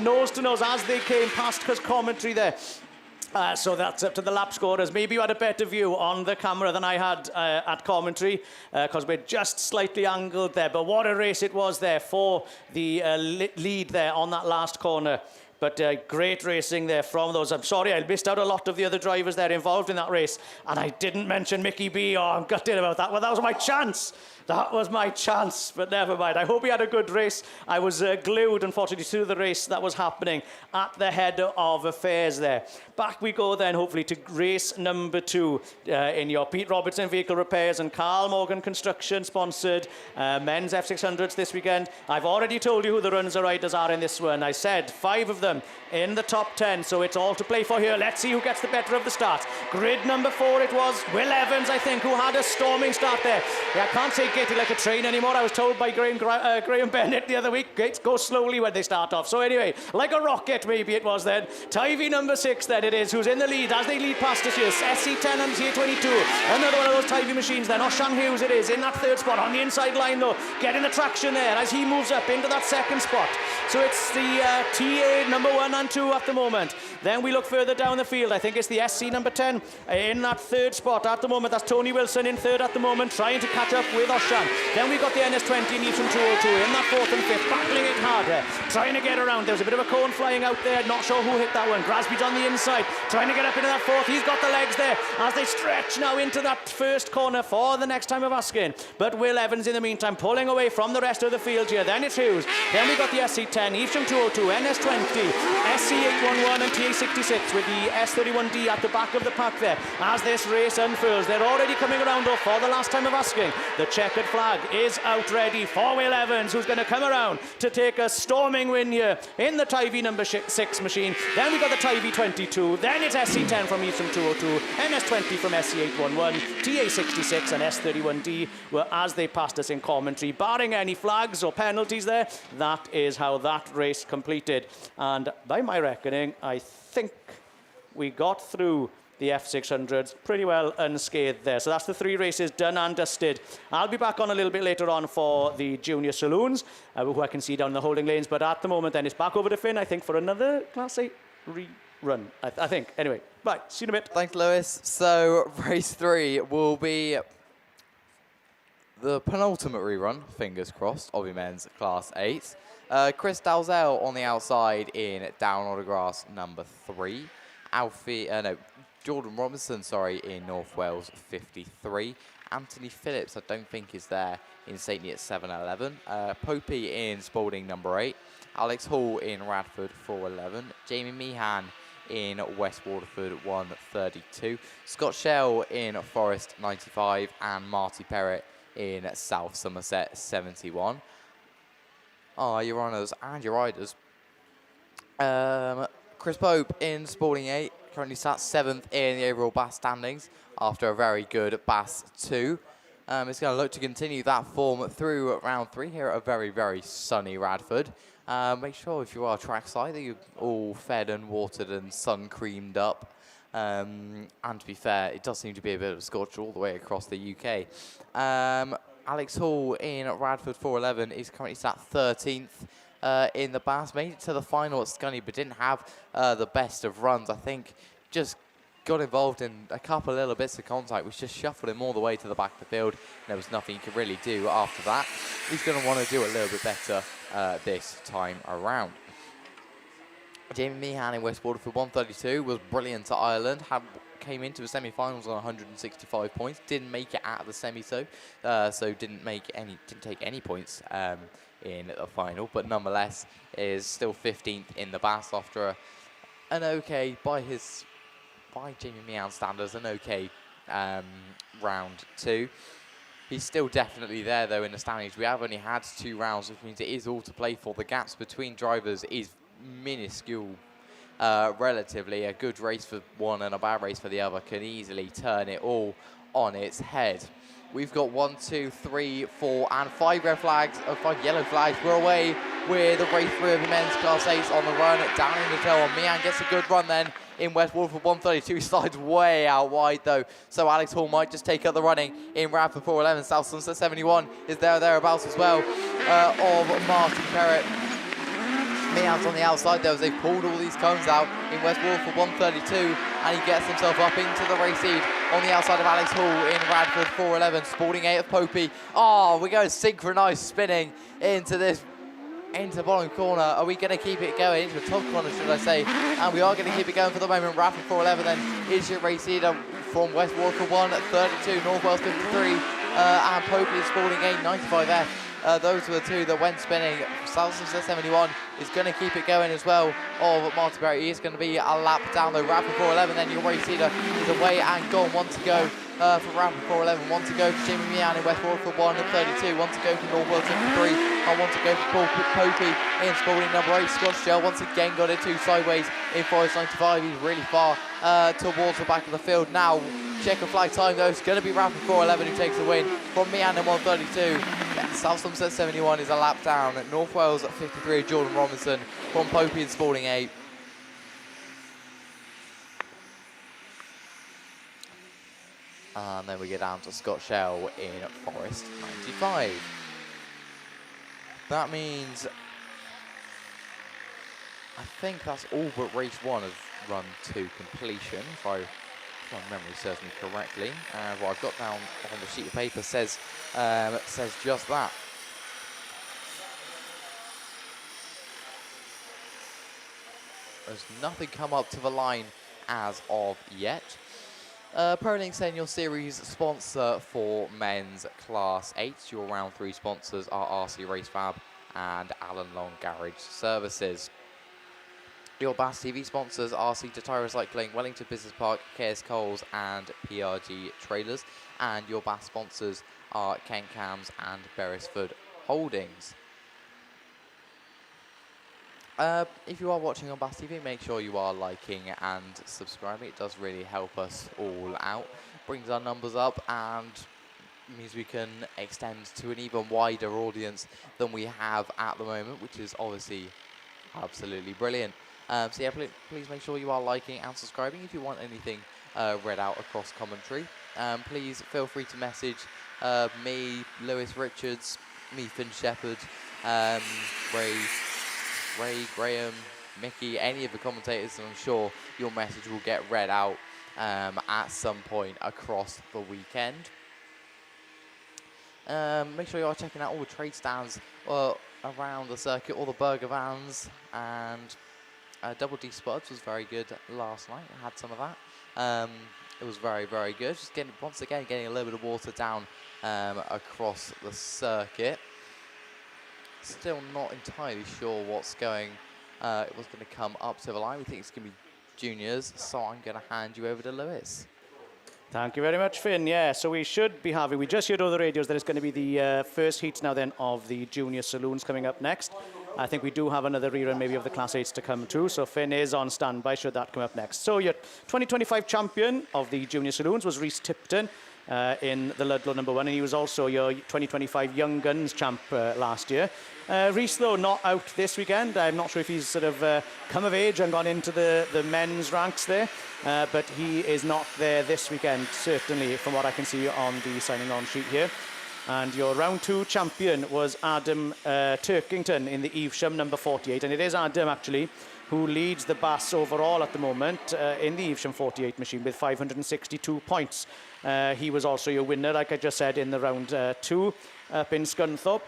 nose to nose as they came past his commentary there. So that's up to the lap scorers. Maybe you had a better view on the camera than I had at commentary, because we're just slightly angled there. But what a race it was there for the lead there on that last corner. But great racing there from those. I'm sorry, I missed out a lot of the other drivers there involved in that race. And I didn't mention Mickey B. Oh, I'm gutted about that. Well, that was my chance. That was my chance, but never mind. I hope he had a good race. I was glued, unfortunately, to the race that was happening at the head of affairs there. Back we go then, hopefully, to race number 2 in your Pete Robertson Vehicle Repairs and Carl Morgan Construction sponsored men's F600s this weekend. I've already told you who the runners and riders are in this one. I said 5 of them in the top 10, so it's all to play for here. Let's see who gets the better of the start. Grid number 4 it was, Will Evans, I think, who had a storming start there. Yeah, I can't say gated like a train anymore. I was told by Graham Bennett the other week, gates go slowly when they start off. So anyway, like a rocket maybe it was then. Tyve number 6 then it is, who's in the lead as they lead past us here. SC10 and C22. Another one of those Tyve machines then. Oshan Hughes it is in that 3rd spot on the inside line though, getting the traction there as he moves up into that 2nd spot. So it's the TA number 1 and 2 at the moment. Then we look further down the field. I think it's the SC number 10 in that 3rd spot at the moment. That's Tony Wilson in 3rd at the moment, trying to catch up with Oshan. Then we got the NS20 and Eastern 202 in that 4th and 5th, battling it harder, trying to get around. There was a bit of a cone flying out there, not sure who hit that one. Grasby's on the inside, trying to get up into that 4th. He's got the legs there as they stretch now into that 1st corner for the next time of asking. But Will Evans in the meantime pulling away from the rest of the field here. Then it's Hughes. Then we got the SC10, Eastern 202, NS20, SC811 and TA66 with the S31D at the back of the pack there. As this race unfurls, they're already coming around though for the last time of asking. The checkered flag is out ready for Will Evans, who's going to come around to take a storming win here in the Tyvee number 6 machine. Then we got the Tyvee 22, then it's SC10 from Eastern 202, NS20 from SC811, TA66 and S31D were as they passed us in commentary. Barring any flags or penalties there, that is how that race completed. And by my reckoning, I think we got through the F600s pretty well unscathed there. So that's the 3 races done and dusted. I'll be back on a little bit later on for the junior saloons, who I can see down the holding lanes. But at the moment, then it's back over to Finn, I think, for another Class 8 rerun, I think. Anyway, bye. See you in a bit. Thanks, Lewis. So race 3 will be the penultimate rerun, fingers crossed, of your men's Class 8. Chris Dalzell on the outside in Down Autograss number 3. Jordan Robinson, in North Wales 53. Anthony Phillips, I don't think is there in St. at 711. Popey in Spalding number 8. Alex Hall in Radford 411. Jamie Meehan in West Waterford 132. Scott Shell in Forest 95. And Marty Perrett in South Somerset 71. Your runners and your riders. Chris Pope in Spalding 8. Currently sat 7th in the overall BAS standings after a very good BAS 2. It's going to look to continue that form through round 3 here at a very, very sunny Radford. Make sure if you are trackside that you're all fed and watered and sun-creamed up. And to be fair, it does seem to be a bit of a scorch all the way across the UK. Alex Hall in Radford 411 is currently sat 13th. In the BAS, made it to the final at Scunny, but didn't have the best of runs. I think just got involved in a couple of little bits of contact, which just shuffled him all the way to the back of the field. There was nothing he could really do after that. He's going to want to do a little bit better this time around. Jamie Meehan in West Waterford 132 was brilliant at Ireland. Came into the semi-finals on 165 points. Didn't make it out of the semi, so didn't take any points. In the final, but nonetheless is still 15th in the BAS after an okay, by Jamie Meehan's standards, an okay round 2. He's still definitely there though in the standings. We have only had 2 rounds, which means it is all to play for. The gaps between drivers is minuscule. Relatively, a good race for one and a bad race for the other can easily turn it all on its head. We've got 1, 2, 3, 4, and 5 red flags, 5 yellow flags. We're away with the race 3 of the men's Class 8 on the run. Down in the tail, and Meehan gets a good run then in West Waterford 132. Slides way out wide though, so Alex Hall might just take up the running in Radford 411. South Sunset 71 is thereabouts as well of Martin Perrett. Meehan's on the outside though as they've pulled all these cones out in West Waterford 132. and he gets himself up into the race lead on the outside of Alex Hall in Radford 411, Sporting 8 of Popey. Oh, we go synchronised spinning into the bottom corner. Are we going to keep it going? Into the top corner, should I say. And we are going to keep it going for the moment. Radford 411 then is your race leader from West Wallington 1 at 32, North Wales 53, and Popey is Sporting 8, 95F. Those were the two that went spinning. Southside 71 is going to keep it going as well. Martin Berry, he is going to be a lap down though. Radford 411, then your race leader is away and gone. One to go for Radford 411. One to go for Jimmy Meehan in West Wallington 1 at 32. One to go for North Wales 53. And one to go for Paul Popey in Sporting number 8. Scott Shell once again got it two sideways in Forest 95. He's really far towards the back of the field now. Checker flag time though, it's going to be Radford 411 who takes the win from Meehan in 132. South Somerset 71 is a lap down. At North Wales at 53, Jordan Robinson from Popey and Sporting 8. And then we get down to Scott Shell in Forest 95. That means, I think that's all but race 1 has run to completion, if my memory serves me correctly. What I've got down on the sheet of paper says just that. There's nothing come up to the line as of yet. ProLink saying your series sponsor for men's Class 8. Your round 3 sponsors are RC Race Fab and Allen Long Garage Services. Your BAStv sponsors are SITR Tyre Recycling, Wellington Business Park, KS Coles and PRG Trailers. And your BAS sponsors are Kent Cams and Beresford Holdings. If you are watching on BAStv, make sure you are liking and subscribing. It does really help us all out. Brings our numbers up and means we can extend to an even wider audience than we have at the moment, which is obviously absolutely brilliant. So yeah, please make sure you are liking and subscribing. If you want anything read out across commentary, please feel free to message me, Lewis Richards, me, Finn Shepherd, Ray, Graham, Mickey, any of the commentators, and I'm sure your message will get read out at some point across the weekend. Make sure you are checking out all the trade stands around the circuit, all the burger vans, and Double D Spuds was very good last night. I had some of that. It was very, very good. Just once again getting a little bit of water down across the circuit. Still not entirely sure what's going to come up to the line. We think it's going to be juniors, so I'm going to hand you over to Lewis. Thank you very much, Finn. Yeah, so we should be having, we just heard over the radios that it's going to be the first heats now then of the junior saloons coming up next. I think we do have another rerun maybe of the Class 8s to come too, so Finn is on standby should that come up next. So your 2025 champion of the junior saloons was Rhys Tipton in the Ludlow number 1, and he was also your 2025 Young Guns champ last year. Rhys, though, not out this weekend. I'm not sure if he's sort of come of age and gone into the men's ranks there, but he is not there this weekend, certainly, from what I can see on the signing on sheet here. And your round 2 champion was Adam Turkington in the Evesham number 48, and it is Adam, actually, who leads the BAS overall at the moment in the Evesham 48 machine with 562 points. He was also your winner, like I just said, in the round 2 up in Scunthorpe.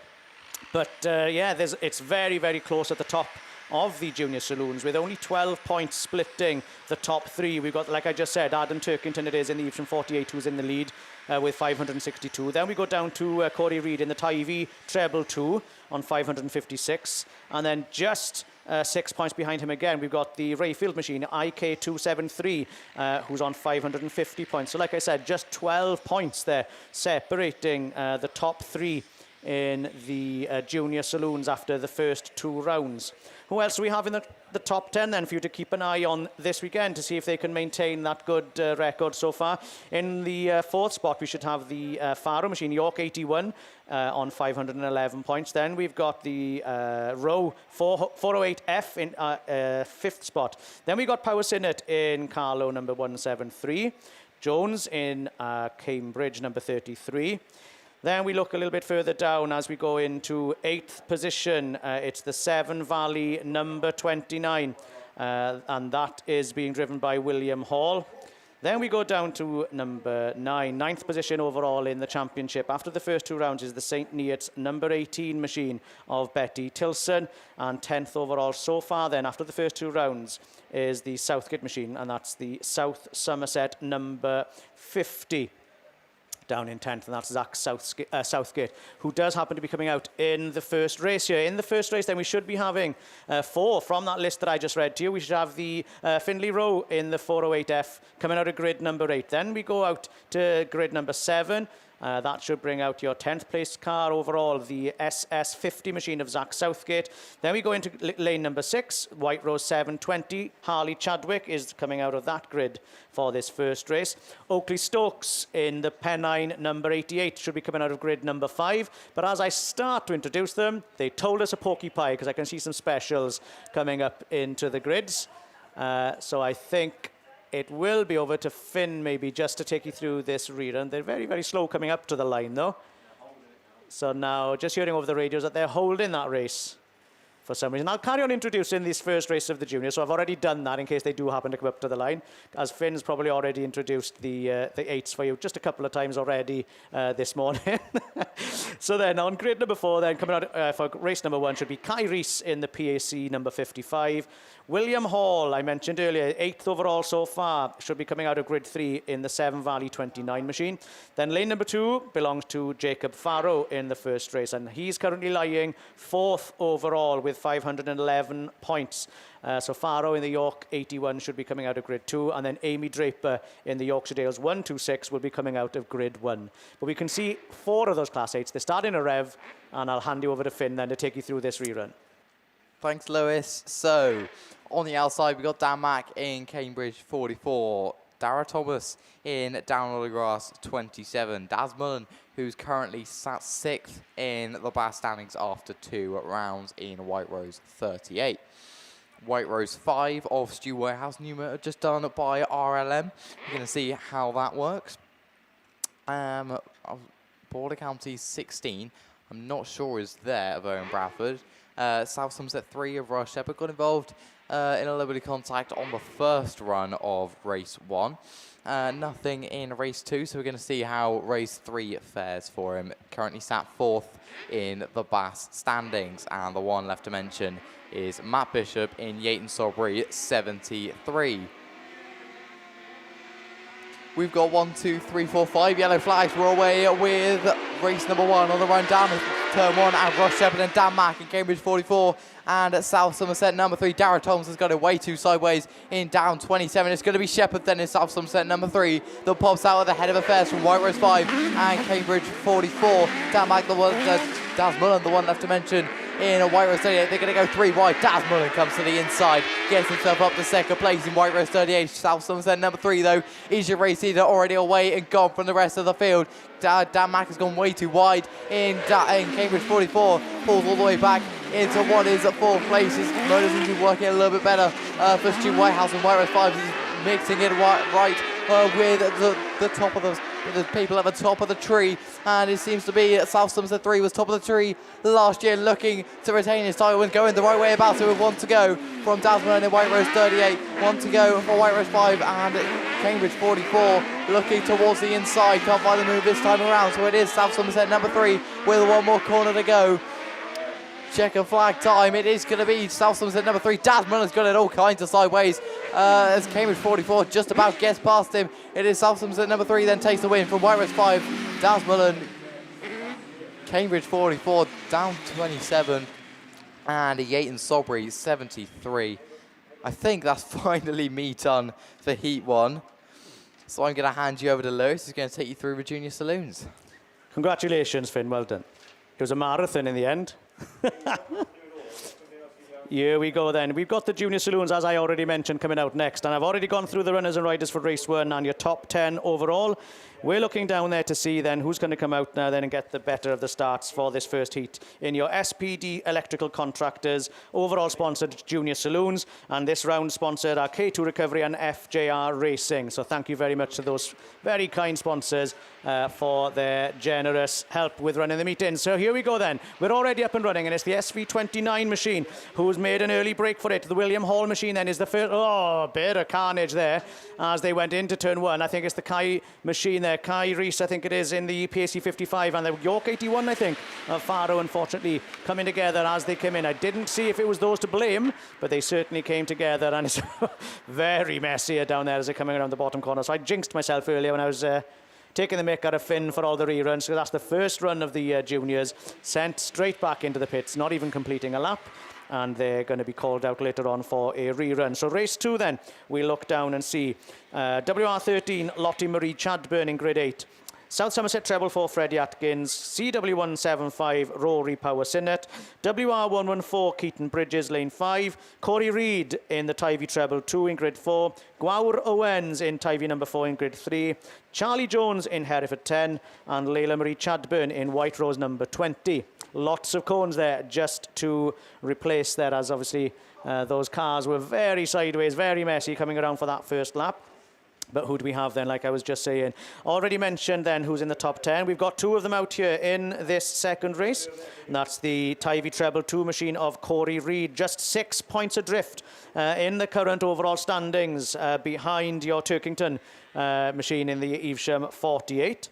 But yeah, it's very, very close at the top of the junior saloons with only 12 points splitting the top 3. We've got, like I just said, Adam Turkington it is in the Evesham 48 who's in the lead with 562. Then we go down to Corey Reid in the Tyre treble 2 on 556. And then just 6 points behind him again, we've got the Rayfield machine, IK273, who's on 550 points. So like I said, just 12 points there separating the top 3 in the junior saloons after the first 2 rounds. Who else do we have in the top 10 then for you to keep an eye on this weekend to see if they can maintain that good record so far? In the 4th spot, we should have the Faro machine, York 81 on 511 points. Then we've got the Row 408F in 5th spot. Then we got Power Synod in Carlow number 173. Jones in Cambridge number 33. Then we look a little bit further down as we go into 8th position. It's the Severn Valley number 29. and that is being driven by William Hall. Then we go down to number 9, 9th position overall in the championship. After the first 2 rounds is the St Neots number 18 machine of Betty Tilson, and 10th overall so far then after the first 2 rounds is the Southgate machine, and that's the South Somerset number 50. Down in 10th, and that's Zach Southgate, who does happen to be coming out in the first race here. In the first race, then, we should be having 4 from that list that I just read to you. We should have the Findlay Row in the 408F coming out of grid number 8. Then we go out to grid number 7. That should bring out your 10th place car overall, the SS50 machine of Zach Southgate. Then we go into lane number 6, White Rose 720. Harley Chadwick is coming out of that grid for this first race. Oakley Stokes in the Pennine number 88 should be coming out of grid number 5. But as I start to introduce them, they told us a porky pie, because I can see some specials coming up into the grids. So I think it will be over to Finn, maybe, just to take you through this rerun. They're very, very slow coming up to the line, though. So now, just hearing over the radios that they're holding that race for some reason. I'll carry on introducing this first race of the juniors, so I've already done that in case they do happen to come up to the line, as Finn's probably already introduced the 8s for you just a couple of times already this morning. So then, on grid number 4, then coming out for race number 1 should be Kai Rees in the PAC number 55. William Hall, I mentioned earlier, 8th overall so far, should be coming out of grid 3 in the Severn Valley 29 machine. Then lane number 2 belongs to Jacob Farrow in the first race, and he's currently lying 4th overall with 511 points. So Farrow in the York 81 should be coming out of grid 2, and then Amy Draper in the Yorkshire Dales 126 will be coming out of grid 1. But we can see 4 of those Class 8s. They're starting a rev, and I'll hand you over to Finn then to take you through this rerun. Thanks, Lewis. So, on the outside, we've got Dan Mack in Cambridge 44. Dara Thomas in Down Autograss 27. Daz Mullen, who's currently sat 6th in the BAStv standings after 2 rounds in White Rose 38. White Rose 5 of Stu Whitehouse, numerator just done by RLM. We're going to see how that works. Border County 16, I'm not sure is there of Owen Bradford. South Somerset 3 of Rush Shepherd got involved in a little bit of contact on the first run of race 1. Nothing in race 2, so we're going to see how race 3 fares for him. Currently sat 4th in the BAStv standings, and the one left to mention is Matt Bishop in Yayton Sawbury 73. We've got 1, 2, 3, 4, 5 yellow flags. We're away with race number 1 on the run down turn 1, and Ross Shepherd and Dan Mack in Cambridge 44. And at South Somerset number 3, Darragh Thomas has got it way too sideways in down 27. It's going to be Shepherd then in South Somerset number 3 that pops out at the head of affairs from White Rose 5 and Cambridge 44. Dan Mack, the one, Daz Mullen, the one left to mention in a White Rose 38. They're going to go 3 wide. Daz Mullen comes to the inside, gets himself up to 2nd place in White Rose 38. South Somerset number 3 though is your race leader, already away and gone from the rest of the field. Dan Mack has gone way too wide in Cambridge 44, pulls all the way back into what is at 4th place. His motor seems to be working a little bit better for Stu Whitehouse, and White Rose 5 is mixing it right with the top of the people at the top of the tree, and it seems to be South Somerset 3 was top of the tree last year, looking to retain his title and going the right way about it with 1 to go from Dasman in White Rose 38, 1 to go for White Rose 5 and Cambridge 44 looking towards the inside. Can't find the move this time around, so it is South Somerset number 3 with 1 more corner to go. Checker flag time. It is going to be South Somerset number 3. Daz Mullen's got it all kinds of sideways as Cambridge 44 just about gets past him. It is South Somerset number 3 then takes the win from White Rose 5. Daz Mullen, Cambridge 44 down 27, and Yayton Sawbury 73. I think that's finally me done for Heat 1. So I'm going to hand you over to Lewis, who's going to take you through the Junior Saloons. Congratulations, Finn. Well done. It was a marathon in the end. Here we go then. We've got the Junior Saloons, as I already mentioned, coming out next. And I've already gone through the runners and riders for race 1 and your top 10 overall. we're looking down there to see then who's going to come out now then and get the better of the starts for this first heat in your SPD Electrical Contractors, overall sponsored Junior Saloons, and this round sponsored are K2 Recovery and FJR Racing. So thank you very much to those very kind sponsors for their generous help with running the meeting. So here we go then. We're already up and running, and it's the SV29 machine who's made an early break for it. The William Hall machine then is the first. Oh, bit of carnage there as they went into turn one. I think it's the Kai machine there. Kai Reese, I think it is, in the PAC 55, and the York 81, I think, of Faro, unfortunately, coming together as they came in. I didn't see if it was those to blame, but they certainly came together, and it's very messy down there as they're coming around the bottom corner. So I jinxed myself earlier when I was taking the mick out of Finn for all the reruns. So that's the first run of the juniors, sent straight back into the pits, not even completing a lap. And they're going to be called out later on for a rerun. So race 2 then, we look down and see WR13, Lottie Marie Chadburn in grid 8. South Somerset treble 4, Freddie Atkins. CW175, Rory Power Sinnott. WR114, Keaton Bridges, lane 5. Corey Reid in the Tyvie treble 2 in grid 4. Gwaur Owens in Tyvie number 4 in grid 3. Charlie Jones in Hereford 10. And Layla Marie Chadburn in White Rose number 20. Lots of cones there just to replace that, as obviously those cars were very sideways, very messy coming around for that first lap. But who do we have then, like I was just saying? Already mentioned then who's in the top 10. We've got 2 of them out here in this second race. And that's the Tyvie Treble 2 machine of Corey Reid. Just 6 points adrift in the current overall standings behind your Turkington machine in the Evesham 48.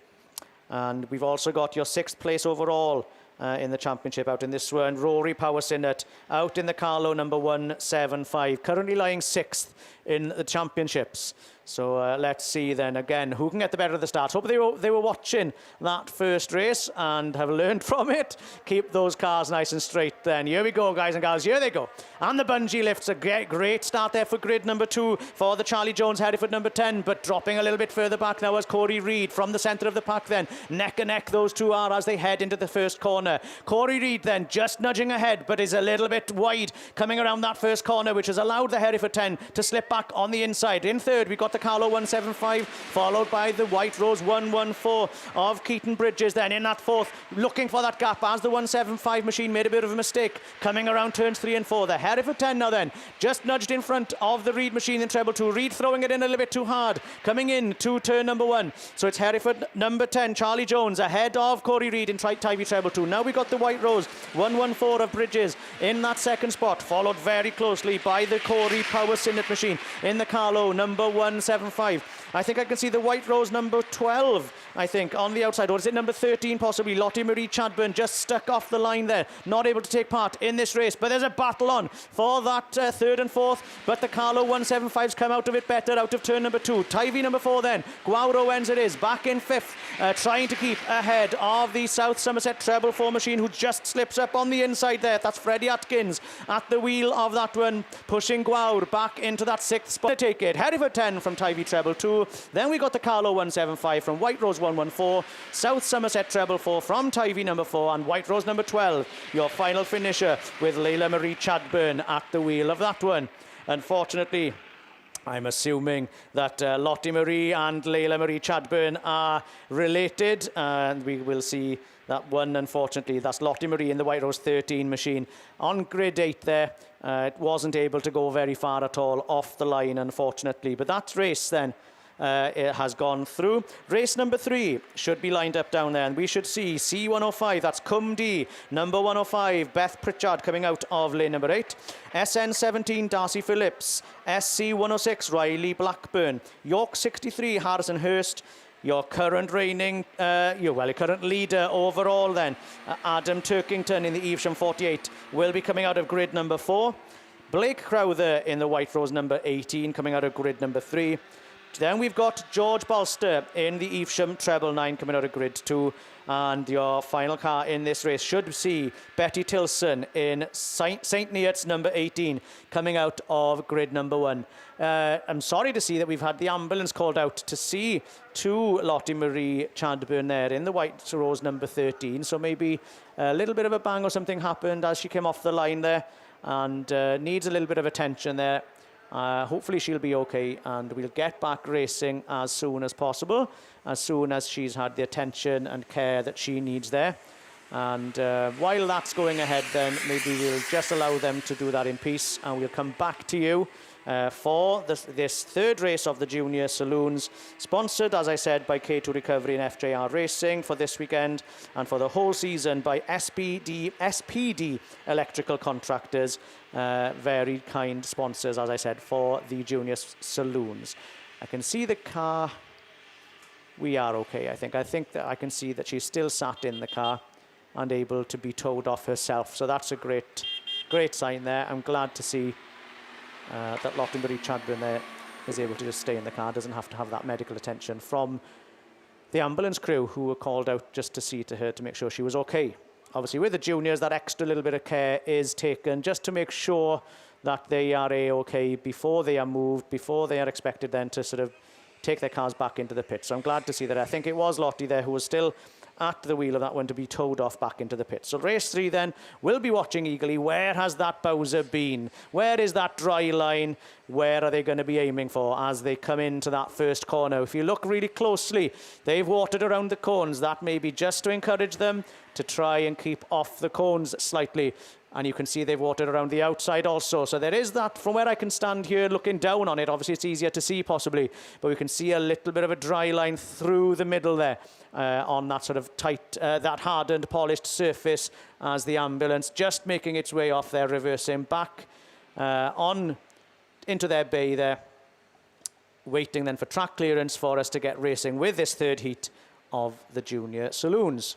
And we've also got your 6th place overall in the championship out in this one. Rory Power Sinnott out in the Carlo number 175. Currently lying 6th in the championships. So let's see then again who can get the better of the starts. Hope they were watching that first race and have learned from it. Keep those cars nice and straight then. Here we go, guys and gals. Here they go. And the bungee lifts. A great start there for grid number 2 for the Charlie Jones Hereford number 10, but dropping a little bit further back now as Corey Reid from the centre of the pack then. Neck and neck those two are as they head into the first corner. Corey Reid then just nudging ahead, but is a little bit wide coming around that first corner, which has allowed the Hereford 10 to slip back on the inside. In third, we've got the Carlo 175, followed by the White Rose 114 of Keaton Bridges. Then in that fourth, looking for that gap as the 175 machine made a bit of a mistake coming around turns 3 and 4. The Hereford 10 now then, just nudged in front of the Reid machine in treble 2. Reid throwing it in a little bit too hard, coming in to turn number 1. So it's Hereford number 10, Charlie Jones, ahead of Corey Reid in Tyvie treble 2. Now we got the White Rose 114 of Bridges in that second spot, followed very closely by the Corey Power Sinnott machine in the Carlo number 175. I think I can see the White Rose number 12, I think, on the outside. Or is it number 13 possibly? Lottie Marie Chadburn just stuck off the line there, not able to take part in this race. But there's a battle on for that third and fourth. But the Carlo 175's come out of it better, out of turn number 2. Tyvie number 4 then. Gwaur Owens it is, back in 5th, trying to keep ahead of the South Somerset treble 4 machine, who just slips up on the inside there. That's Freddie Atkins at the wheel of that one, pushing Gwaur back into that 6th spot. Take it. Hereford 10 from Tyvie treble 2. Then we got the Carlo 175 from White Rose 114, South Somerset treble 4 from Tyvie number 4, and White Rose number 12, your final finisher with Layla Marie Chadburn at the wheel of that one. Unfortunately, I'm assuming that Lottie Marie and Layla Marie Chadburn are related, and we will see that one. Unfortunately, that's Lottie Marie in the White Rose 13 machine. On grid 8 there, it wasn't able to go very far at all off the line, unfortunately. But that race then, it has gone through. Race number 3 should be lined up down there, and we should see C105, that's Cumdee, number 105, Beth Pritchard coming out of lane number 8. SN17, Darcy Phillips. SC106, Riley Blackburn. York 63, Harrison Hurst. Your current reigning, your current leader overall then, Adam Turkington in the Evesham 48, will be coming out of grid number 4. Blake Crowther in the White Rose number 18, coming out of grid number 3. Then we've got George Bolster in the Evesham treble 9 coming out of grid 2. And your final car in this race should see Betty Tilson in St. Neots number 18 coming out of grid number 1. I'm sorry to see that we've had the ambulance called out to see to Lottie Marie Chadburn there in the White Rose number 13. So maybe a little bit of a bang or something happened as she came off the line there, and needs a little bit of attention there. Hopefully she'll be okay, and we'll get back racing as soon as possible, as soon as she's had the attention and care that she needs there. And while that's going ahead, then maybe we'll just allow them to do that in peace, and we'll come back to you for this third race of the Junior Saloons, sponsored, as I said, by K2 Recovery and FJR Racing for this weekend, and for the whole season by SPD Electrical Contractors, very kind sponsors, as I said, for the Junior Saloons. I can see the car. We are okay, I think. I think that I can see that she's still sat in the car and able to be towed off herself. So that's a great sign there. I'm glad to see that Lottenbury Chadburn there is able to just stay in the car, doesn't have to have that medical attention from the ambulance crew who were called out just to see to her to make sure she was okay. Obviously with the juniors, that extra little bit of care is taken just to make sure that they are okay before they are moved, before they are expected then to sort of take their cars back into the pit. So I'm glad to see that. I think it was Lottie there who was still at the wheel of that one to be towed off back into the pit. So race 3 then, we'll be watching eagerly. Where has that Bowser been? Where is that dry line? Where are they going to be aiming for as they come into that first corner? If you look really closely, they've watered around the cones. That may be just to encourage them to try and keep off the cones slightly. And you can see they've watered around the outside also. So there is that, from where I can stand here looking down on it, obviously it's easier to see possibly, but we can see a little bit of a dry line through the middle there on that sort of tight, that hardened, polished surface as the ambulance just making its way off there, reversing back on into their bay there, waiting then for track clearance for us to get racing with this third heat of the Junior Saloons.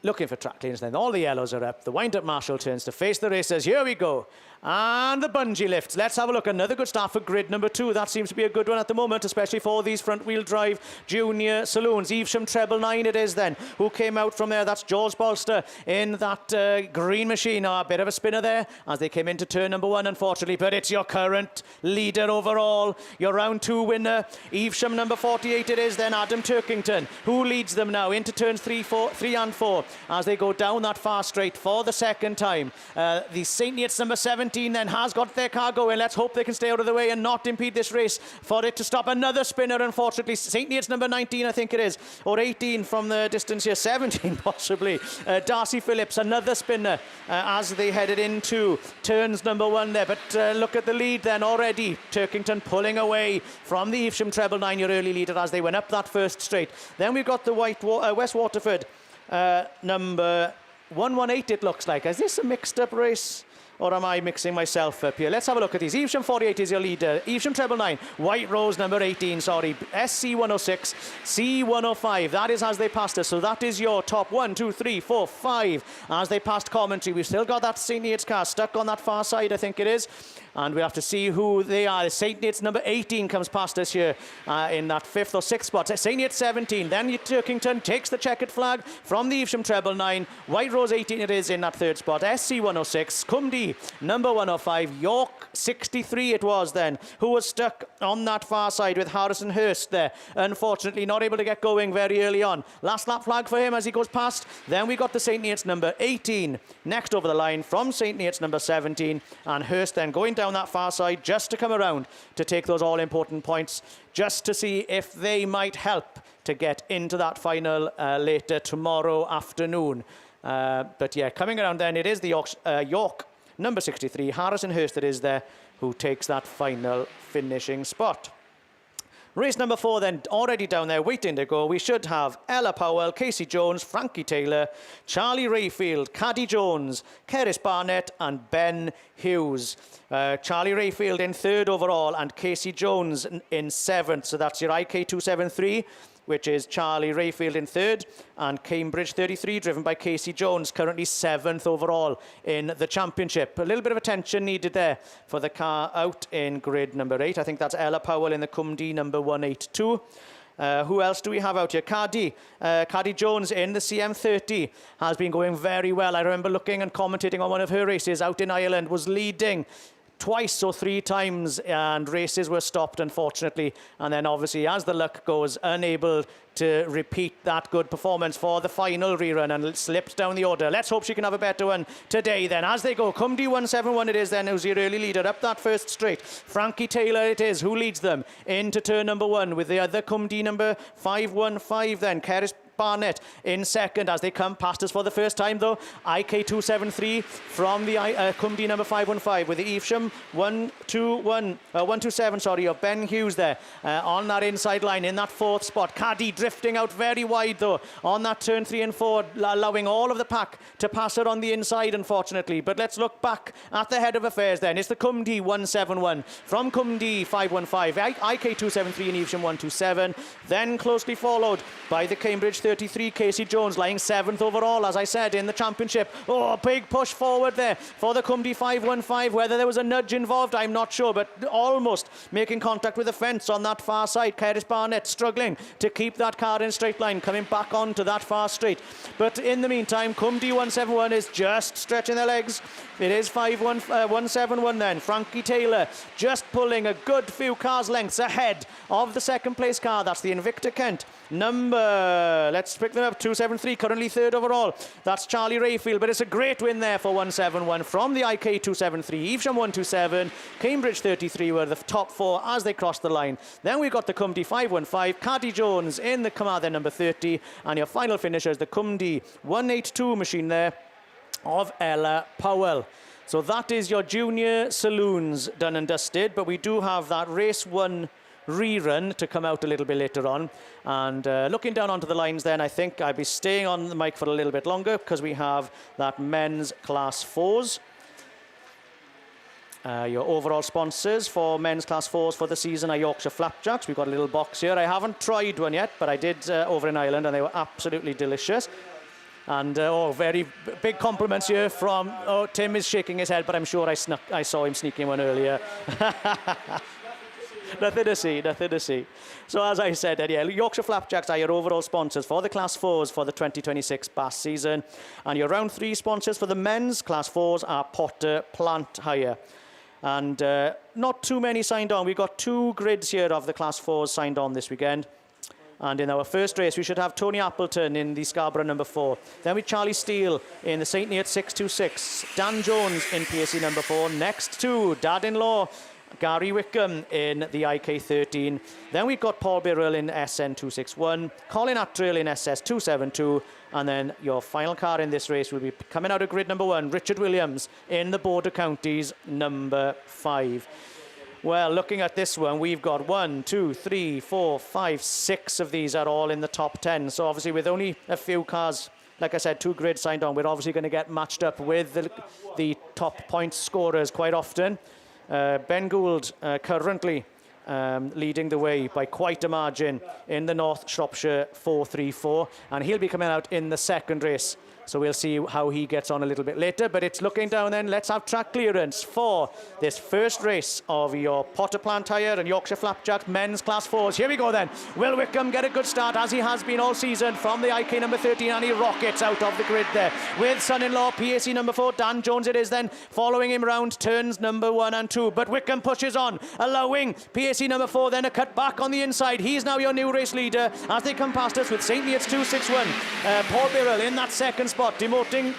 Looking for track clearance then. All the yellows are up. The wind-up marshal turns to face the racers. Here we go. And the bungee lifts. Let's have a look. Another good start for grid number 2. That seems to be a good one at the moment, especially for these front-wheel drive Junior Saloons. Evesham treble 9 it is then, who came out from there. That's Jaws Bolster in that green machine. A bit of a spinner there as they came into turn number 1, unfortunately, but it's your current leader overall. Your round 2 winner, Evesham number 48 it is then, Adam Turkington, who leads them now into turns 3 and 4 as they go down that far straight for the second time. The St. Neots number 17 then has got their car going. Let's hope they can stay out of the way and not impede this race for it to stop. Another spinner, unfortunately. St. Neots number 19, I think it is, or 18 from the distance here, 17 possibly. Darcy Phillips, another spinner as they headed into turns number 1 there. But look at the lead then already. Turkington pulling away from the Evesham treble 9, your early leader, as they went up that first straight. Then we've got the West Waterford number 118, it looks like. Is this a mixed up race? Or am I mixing myself up here? Let's have a look at these. Evesham 48 is your leader. Evesham treble 9. White Rose number 18, sorry. SC 106, C 105. That is as they passed us. So that is your top 1, 2, 3, 4, 5 as they passed commentary. We've still got that St. Neots car stuck on that far side, I think it is. And we have to see who they are. St. Neots number 18 comes past us here in that 5th or 6th spot. St. Neots 17. Then Turkington takes the checkered flag from the Evesham treble 9. White Rose 18 it is in that 3rd spot. SC 106. Cumdy number 105. York 63 it was then, who was stuck on that far side with Harrison Hurst there. Unfortunately not able to get going very early on. Last lap flag for him as he goes past. Then we got the St. Neots number 18 next over the line from St. Neots number 17. And Hurst then going down that far side just to come around to take those all-important points, just to see if they might help to get into that final later tomorrow afternoon. But yeah, coming around then, it is the York number 63, Harrison Hurst it is there, who takes that final finishing spot. Race number 4 then, already down there, waiting to go. We should have Ella Powell, Casey Jones, Frankie Taylor, Charlie Rayfield, Caddy Jones, Keris Barnett and Ben Hughes. Charlie Rayfield in 3rd overall and Casey Jones in 7th. So that's your IK273, which is Charlie Rayfield in 3rd, and Cambridge 33, driven by Casey Jones, currently 7th overall in the championship. A little bit of attention needed there for the car out in grid number 8. I think that's Ella Powell in the Cumdy number 182. Who else do we have out here? Caddy Jones in the CM30 has been going very well. I remember looking and commentating on one of her races out in Ireland, was leading twice or three times, and races were stopped, unfortunately. And then obviously, as the luck goes, unable to repeat that good performance for the final rerun and slipped down the order. Let's hope she can have a better one today then. As they go, Cumdy 171 it is then, who's the early leader up that first straight. Frankie Taylor it is who leads them into turn number 1 with the other Cumdy number 515 then. Keris Barnett in second as they come past us for the first time though. IK273 from the Cumdy number 515 with the Evesham 127 of Ben Hughes there on that inside line in that 4th spot. Caddy drifting out very wide though on that turn 3 and 4, allowing all of the pack to pass her on the inside unfortunately. But let's look back at the head of affairs then. It's the Cumdy 171 from Cumdy 515, IK273 and Evesham 127, then closely followed by the Cambridge 33 Casey Jones lying 7th overall as I said in the championship. Oh, big push forward there for the Cumdy 515. Whether there was a nudge involved I'm not sure, but almost making contact with the fence on that far side. Keris Barnett struggling to keep that car in straight line, coming back onto that far straight. But in the meantime Cumdy 171 is just stretching their legs. It is 171 then. Frankie Taylor just pulling a good few cars lengths ahead of the second place car. That's the Invicta Kent number, let's pick them up, 273, currently 3rd overall. That's Charlie Rayfield, but it's a great win there for 171 from the IK 273. Evesham 127, Cambridge 33 were the top 4 as they crossed the line. Then we've got the Cumdy 515, Caddy Jones in the car there, number 30, and your final finisher is the Cumdy 182 machine there of Ella Powell. So that is your junior saloons done and dusted, but we do have that race 1 rerun to come out a little bit later on. And looking down onto the lines then, I think I'll be staying on the mic for a little bit longer because we have that men's class 4s. Your overall sponsors for men's class 4s for the season are Yorkshire Flapjacks. We've got a little box here. I haven't tried one yet, but I did over in Ireland and they were absolutely delicious. And very big compliments here from, Tim is shaking his head, but I'm sure I saw him sneaking one earlier. Nothing to see, nothing to see. So as I said, yeah, Yorkshire Flapjacks are your overall sponsors for the Class 4s for the 2026 BAS season. And your round 3 sponsors for the men's Class 4s are Potter Plant Hire. And not too many signed on. We've got 2 grids here of the Class 4s signed on this weekend. And in our first race, we should have Tony Appleton in the Scarborough number 4. Then with Charlie Steele in the St. Neots 626. Dan Jones in PSC number 4. Next to Dad-in-law Gary Wickham in the IK13. Then we've got Paul Birrell in SN261, Colin Attrill in SS272, and then your final car in this race will be coming out of grid number 1, Richard Williams in the Border Counties number 5. Well, looking at this one, we've got 1, 2, 3, 4, 5, 6 of these are all in the top 10. So obviously with only a few cars, like I said, 2 grids signed on, we're obviously going to get matched up with the top point scorers quite often. Ben Gould currently leading the way by quite a margin in the North Shropshire 434, and he'll be coming out in the second race. So we'll see how he gets on a little bit later. But it's looking down then. Let's have track clearance for this first race of your Potter Plant Tyre and Yorkshire Flapjack men's class 4s. Here we go then. Will Wickham get a good start as he has been all season from the IK number 13, and he rockets out of the grid there with son-in-law PAC number 4. Dan Jones it is then following him round turns number 1 and 2. But Wickham pushes on, allowing PAC number 4 then a cut back on the inside. He's now your new race leader as they come past us with St. Neots 261. Paul Birrell in that second spot, demoting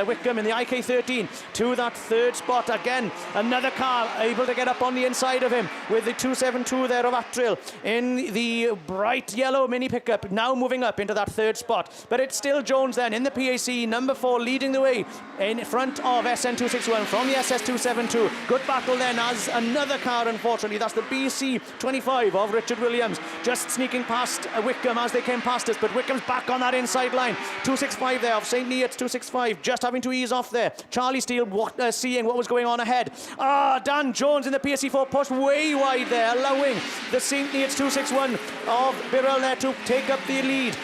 Wickham in the IK13 to that third spot. Again, another car able to get up on the inside of him with the 272 there of Attrill in the bright yellow mini pickup, now moving up into that third spot. But it's still Jones then in the PAC number 4 leading the way in front of SN261 from the SS272. Good battle then as another car, unfortunately, that's the BC25 of Richard Williams, just sneaking past Wickham as they came past us. But Wickham's back on that inside line. 265 there of St. Neots 265, just having to ease off there. Charlie Steele seeing what was going on ahead. Dan Jones in the PSC4 pushed way wide there, allowing the St. Neots 261 of Birrell there to take up the lead.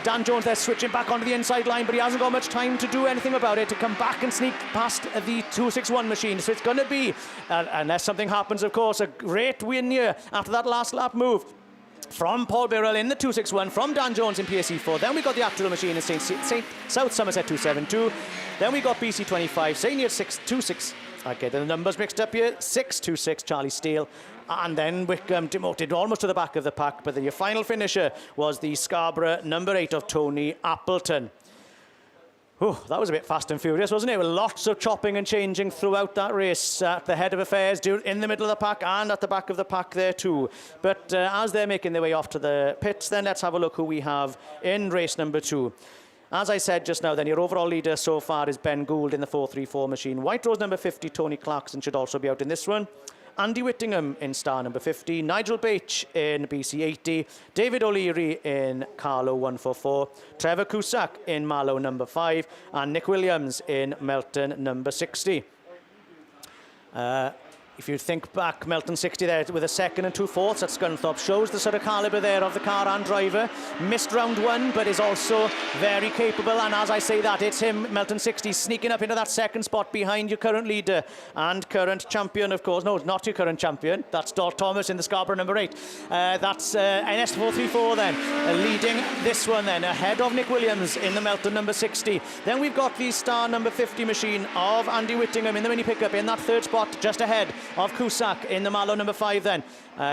Dan Jones there switching back onto the inside line, but he hasn't got much time to do anything about it, to come back and sneak past the 261 machine. So it's going to be, unless something happens, of course, a great win here after that last lap move from Paul Birrell in the 261, from Dan Jones in PSC4. Then we got the Attrill machine in South Somerset 272. Then we got BC25, St. Neots 626. Okay, the numbers mixed up here. 626 Charlie Steele. And then Wickham demoted almost to the back of the pack. But then your final finisher was the Scarborough number 8 of Tony Appleton. Oh, that was a bit fast and furious, wasn't it? With lots of chopping and changing throughout that race. At the head of affairs, in the middle of the pack and at the back of the pack there too. But as they're making their way off to the pits, then let's have a look who we have in race number 2. As I said just now, then your overall leader so far is Ben Gould in the 434 machine. White Rose number 50, Tony Clarkson should also be out in this one. Andy Whittingham in star number 50, Nigel Bache in BC 80, David O'Leary in Carlo 144, Trevor Cusack in Mallow number 5, and Nick Williams in Melton number 60. If you think back, Melton 60 there with a 2nd and 2/4 at Scunthorpe shows the sort of calibre there of the car and driver. Missed round 1, but is also very capable. And as I say that, it's him, Melton 60, sneaking up into that 2nd spot behind your current leader and current champion, of course. No, not your current champion. That's Dalt Thomas in the Scarborough number 8. That's NS434 then, leading this one then, ahead of Nick Williams in the Melton number 60. Then we've got the star number 50 machine of Andy Whittingham in the mini pickup in that 3rd spot, just ahead of Cusack in the Mallow number 5 then.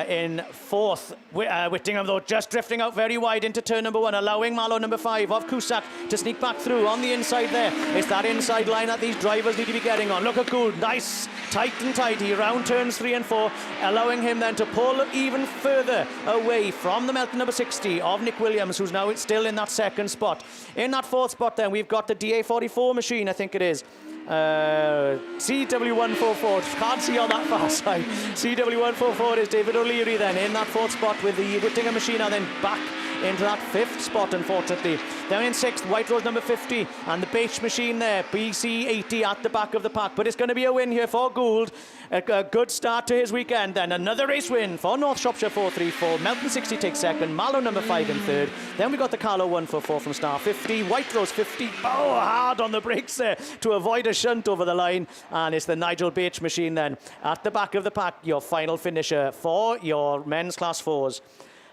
In 4th, Whittingham though just drifting out very wide into turn number 1, allowing Mallow number 5 of Cusack to sneak back through on the inside there. It's that inside line that these drivers need to be getting on. Look at Gould, nice, tight and tidy, round turns 3 and 4, allowing him then to pull even further away from the Melton number 60 of Nick Williams, who's now still in that 2nd spot. In that 4th spot then, we've got the DA44 machine, I think it is. CW144, can't see on that far side. CW144 is David O'Leary then in that 4th spot with the Whittingham machine, and then back into that 5th spot, unfortunately. Then in 6th, White Rose number 50 and the Bache machine there, BC 80 at the back of the pack. But it's going to be a win here for Gould. A good start to his weekend. Then another race win for North Shropshire 434. Melton 60 takes 2nd, Mallow number 5 in 3rd. Then we got the Carlo 144 from Star 50, White Rose 50. Oh, hard on the brakes there to avoid a shunt over the line. And it's the Nigel Bache machine then at the back of the pack, your final finisher for your men's class 4s.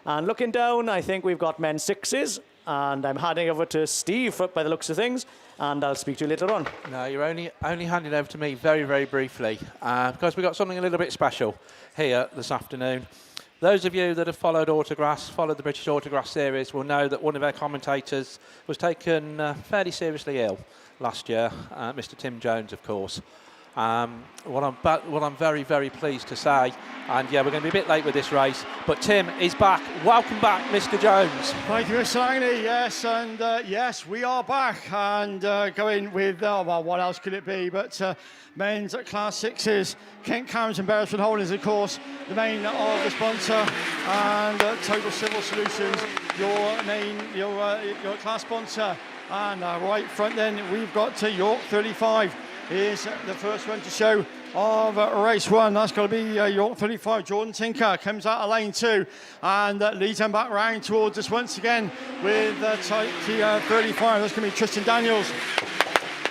And looking down, I think we've got men's 6s. And I'm handing over to Steve by the looks of things. And I'll speak to you later on. No, you're only handing over to me very, very briefly. Because we've got something a little bit special here this afternoon. Those of you that have followed Autograss, followed the British Autograss series, will know that one of our commentators was taken fairly seriously ill last year, Mr. Tim Jones, of course. What I'm very, very pleased to say, and yeah, we're going to be a bit late with this race, but Tim is back. Welcome back, Mr. Jones. Thank you, Mr. Langley. Yes, and yes, we are back and going with, well, what else could it be but men's Class 6s, Kent Cameron and Beresford Holdings, of course, the main of the sponsor, and Total Civil Solutions, your class sponsor. And right front then, we've got York 35. Is the first one to show of race 1. That's going to be York 35. Jordan Tinker comes out of lane 2 and leads them back round towards us once again with T35. That's going to be Tristan Daniels.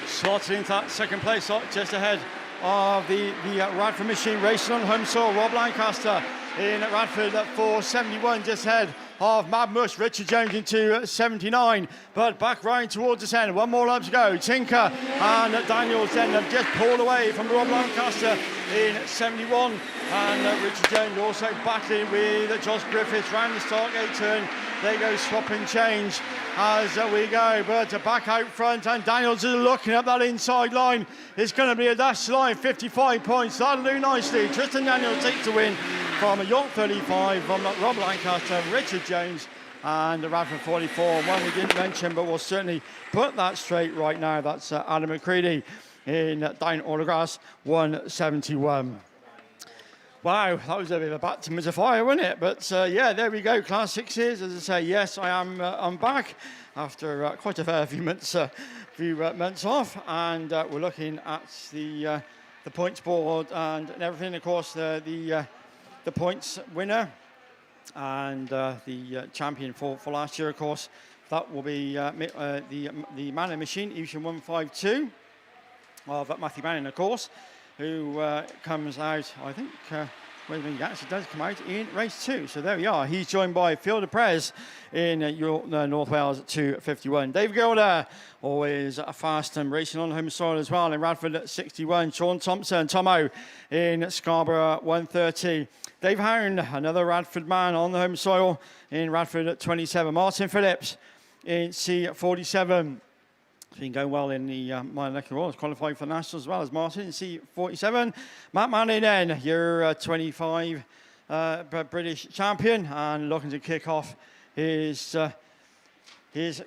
Slotted into that 2nd place slot just ahead of the Radford machine racing on home soil. Rob Lancaster in Radford at 471 just ahead of Mad Mush, Richard Jones into 79, but back round towards the end. One more lap to go. Tinker and Daniels then have just pulled away from Rob Lancaster in 71, and Richard Jones also battling with Josh Griffiths round the start gate turn. They go swap and change as we go, but back out front, and Daniels is looking up that inside line. It's going to be a dash line, 55 points. That'll do nicely. Tristan Daniels takes the win from York 35, from Rob Lancaster, Richard Jones, and the Radford 44. One we didn't mention, but we'll certainly put that straight right now. That's Adam McCready in down Autograss 171. Wow, that was a bit of a baptism of fire, wasn't it? But yeah, there we go, Class 6s. As I say, yes, I'm back after quite a fair few months off, and we're looking at the points board and everything. Of course, the points winner and the champion for last year, of course, that will be the Manning machine, Evolution 152 of Matthew Manning, of course, who comes out, I think, Well, he actually does come out in race 2. So there we are. He's joined by Phil Deprez in North Wales at 2:51. Dave Gilder, always fast and racing on home soil as well in Radford at 61. Sean Thompson, Tomo in Scarborough 1:30. Dave Hound, another Radford man on the home soil in Radford at 27. Martin Phillips in C47. It's been going well in the minor neck of the world. He's qualified for Nationals as well as Martin in C47. Matt Manning then, your 25 British champion, and looking to kick off his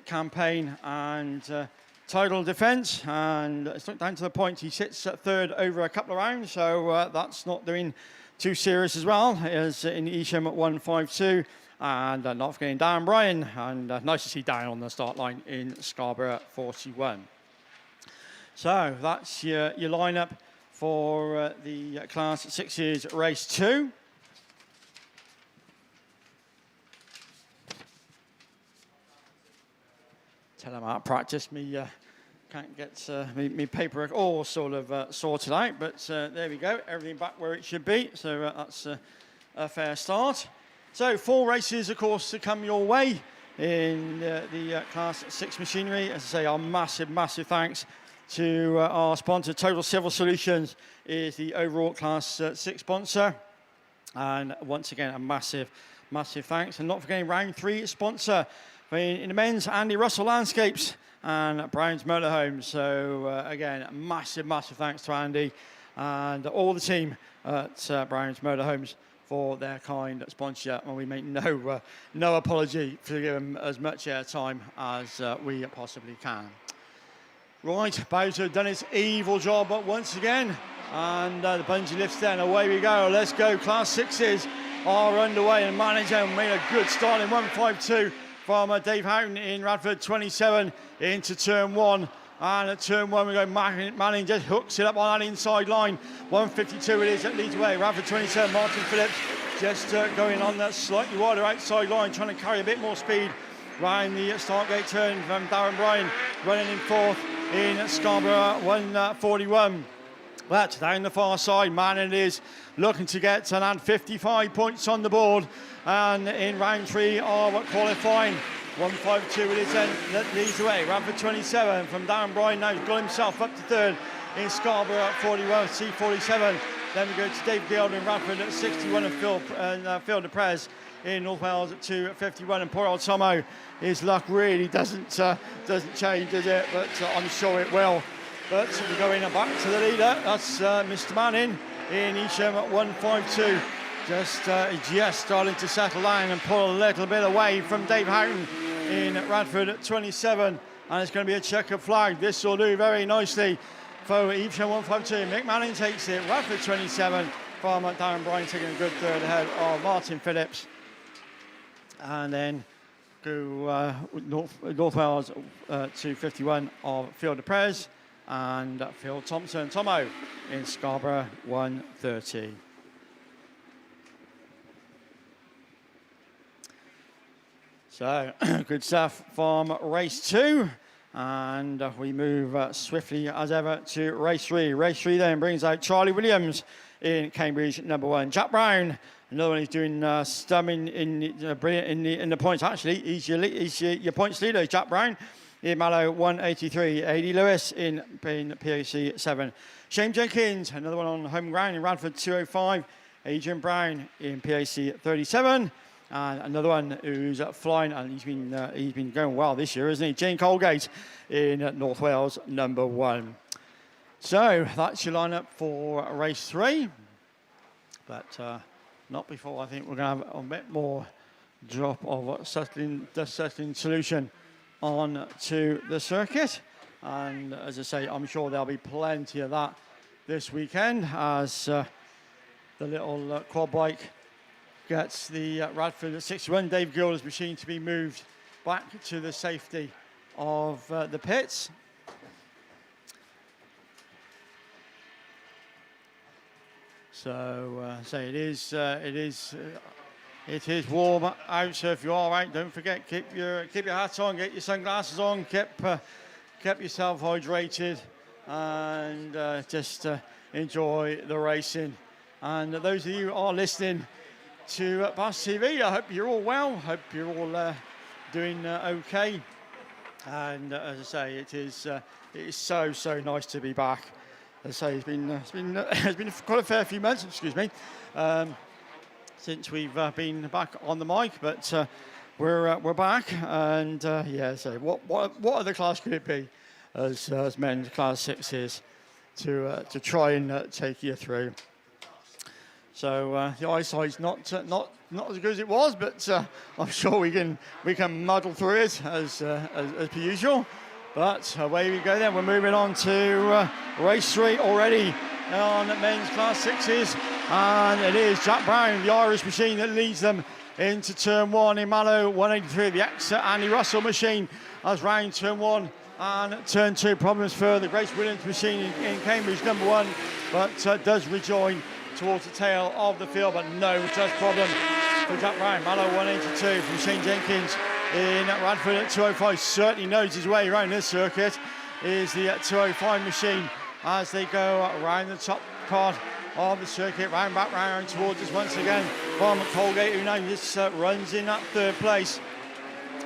campaign and title defence. And it's not down to the point. He sits at 3rd over a couple of rounds, so that's not doing too serious as well as in Isham at 152. And not forgetting Dan Bryan, and nice to see Dan on the start line in Scarborough 41. So that's your lineup for the Class 6's race 2. Tell them out of practice, me can't get me paperwork all sort of sorted out, but there we go, everything back where it should be, so that's a fair start. So 4 races, of course, to come your way in the Class 6 machinery. As I say, our massive, massive thanks to our sponsor. Total Civil Solutions is the overall Class 6 sponsor. And once again, a massive, massive thanks. And not forgetting round 3 sponsor in the men's, Andy Russell Landscapes and Brown's Motorhomes. So again, massive, massive thanks to Andy and all the team at Brown's Motorhomes for their kind sponsorship, and we make no apology for giving them as much airtime as we possibly can. Right, Bowser done his evil job once again, and the bungee lifts there, and away we go. Let's go. Class 6s are underway, and manager made a good start in 152 from Dave Houghton in Radford 27 into turn 1. And at turn 1 we go, Manning just hooks it up on that inside line. 152 it is that leads away. Radford 27, Martin Phillips just going on that slightly wider outside line, trying to carry a bit more speed round the start gate turn from Darren Bryan, running in 4th in Scarborough 141. But down the far side, Manning is looking to get and add 55 points on the board. And in round 3 of qualifying, 152 it is then that leads away. Radford 27 from Darren Bryan now has got himself up to 3rd in Scarborough at 41, C47. Then we go to Dave Gilder in Radford at 61 and Phil Deprez in North Wales at 2:51. And poor old Tomo, his luck really doesn't change, does it? But I'm sure it will. But we're going back to the leader. That's Mr. Manning in Isham at 152. Just starting to settle down and pull a little bit away from Dave Houghton in Radford at 27. And it's going to be a checkered flag. This will do very nicely for Evesham 152. Mick Manning takes it. Radford 27 from Darren Bryan taking a good 3rd ahead of Martin Phillips. And then go North Wales 251 of Phil Deprez and Phil Thompson. Tomo in Scarborough 130. So, good stuff from race 2. And we move swiftly as ever to race 3. Race 3 then brings out Charlie Williams in Cambridge, number 1. Jack Brown, another one who's doing stunning brilliant in the points. Actually, he's your points leader, Jack Brown in Mallow 183. A.D. Lewis in PAC 7. Shane Jenkins, another one on home ground in Radford 205. Adrian Brown in PAC 37. And another one who's flying, and he's been going well this year, isn't he? Jane Colgate in North Wales, number 1. So that's your lineup for race 3. But not before I think we're going to have a bit more drop of settling solution on to the circuit. And as I say, I'm sure there'll be plenty of that this weekend as the little quad bike gets the Radford 61 Dave Gilder's machine to be moved back to the safety of the pits. So it is warm out. So if you are out, don't forget keep your hat on, get your sunglasses on, keep yourself hydrated, and just enjoy the racing. And those of you who are listening to BAStv, I hope you're all well. Hope you're all doing okay. And as I say, it is so nice to be back. As I say, it's been quite a fair few months. Excuse me. Since we've been back on the mic, but we're back, and yeah. So what other class could it be, as men's class 6s, to try and take you through? So the eyesight's not as good as it was, but I'm sure we can muddle through it as per usual. But away we go then. We're moving on to race 3 already on men's class 6s. And it is Jack Brown, the Irish machine, that leads them into turn 1 in Mallow 183. The ex-Andy Russell machine as round turn 1 and turn 2. Problems for the Grace Williams machine in Cambridge, number 1, but does rejoin towards the tail of the field, but no touch problem for Jack Brown. Mallow 182 from Shane Jenkins in Radford at 205. Certainly knows his way around this circuit. Is the 205 machine as they go around the top part of the circuit, round towards us once again from Colgate, who now just runs in that 3rd place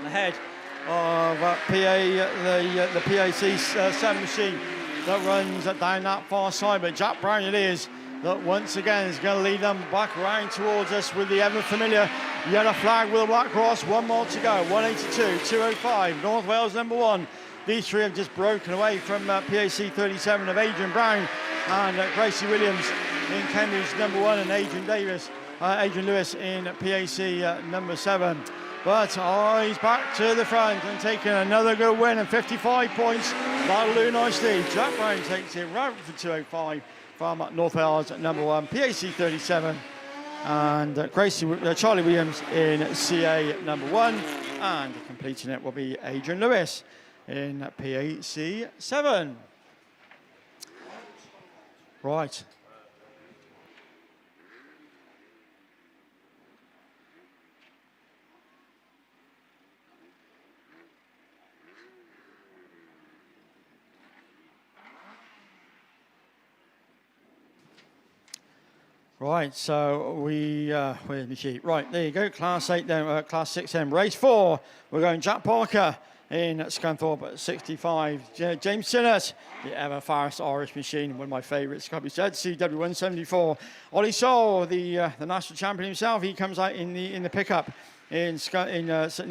ahead of the PAC 7 machine that runs down that far side. But Jack Brown it is that once again is going to lead them back around towards us with the ever familiar yellow flag with a black cross. 1 more to go. 182, 205, North Wales number 1. These 3 have just broken away from PAC 37 of Adrian Brown and Gracie Williams in Cambridge number 1, and Adrian Lewis in PAC number 7. But he's back to the front and taking another good win, and 55 points. That'll do nicely. Jack Brown takes it right for 205 from North Wales number 1, PAC 37, and Charlie Williams in CA number 1, and completing it will be Adrian Lewis in PAC 7. Right. Right, so where's my sheet? Right, there you go, Class 8 then, Class 6 then, Race 4. We're going Jack Parker in Scunthorpe at 65. James Sinnott, the ever fast Irish machine, one of my favourites, can't be said, CW 174. Ollie Soul, the national champion himself, he comes out in the pickup in Sydney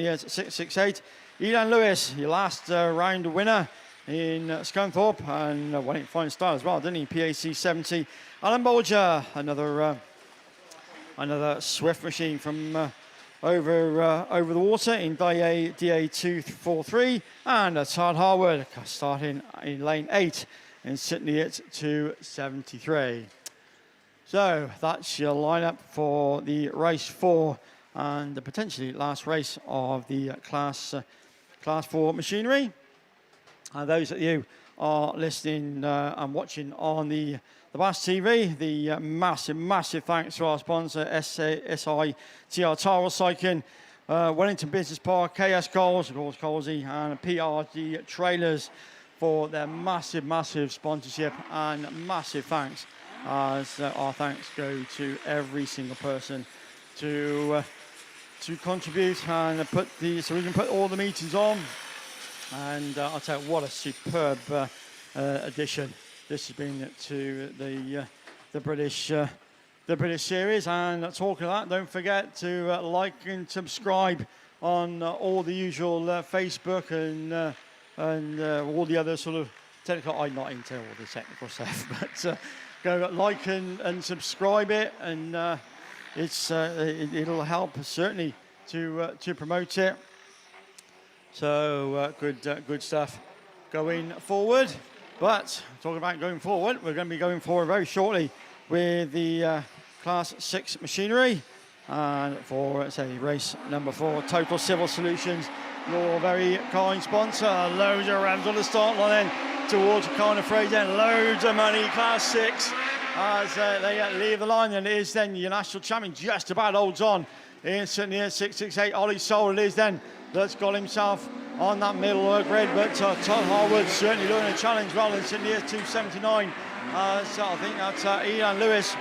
at 668. Elan Lewis, your last round winner in Scunthorpe, and went in fine style as well, didn't he? PAC 70. Alan Bolger, another swift machine from over the water in DA 243, and Todd Harwood starting in lane 8 and Sydney at 273. So that's your lineup for the race 4 and the potentially last race of the class 4 machinery. And those of you are listening and watching on the BAStv, the massive thanks to our sponsor, SITR Tyre Cycling, Wellington Business Park, KS Coles, of course, Colsey, and PRG Trailers for their massive sponsorship, and massive thanks, as our thanks go to every single person to contribute and so we can put all the meetings on. And I'll tell you, what a superb addition this has been to the British series. And talking of that, don't forget to like and subscribe on all the usual Facebook and all the other sort of technical. I'm not into all the technical stuff, but go like and subscribe it, and it'll help certainly to promote it. So good stuff going forward. But talking about going forward, we're going to be going forward very shortly with the Class 6 machinery, and for say race number 4, Total Civil Solutions, your very kind sponsor. Loads of rams on the start line then towards Conor Fraser, loads of money, Class 6 as they leave the line, and it is then your national champion just about holds on in Sydney at 668. Ollie Soul it is then that's got himself on that middle grid, but Todd Harwood certainly doing a challenge well in Sydney at 279. So I think that's Ian Lewis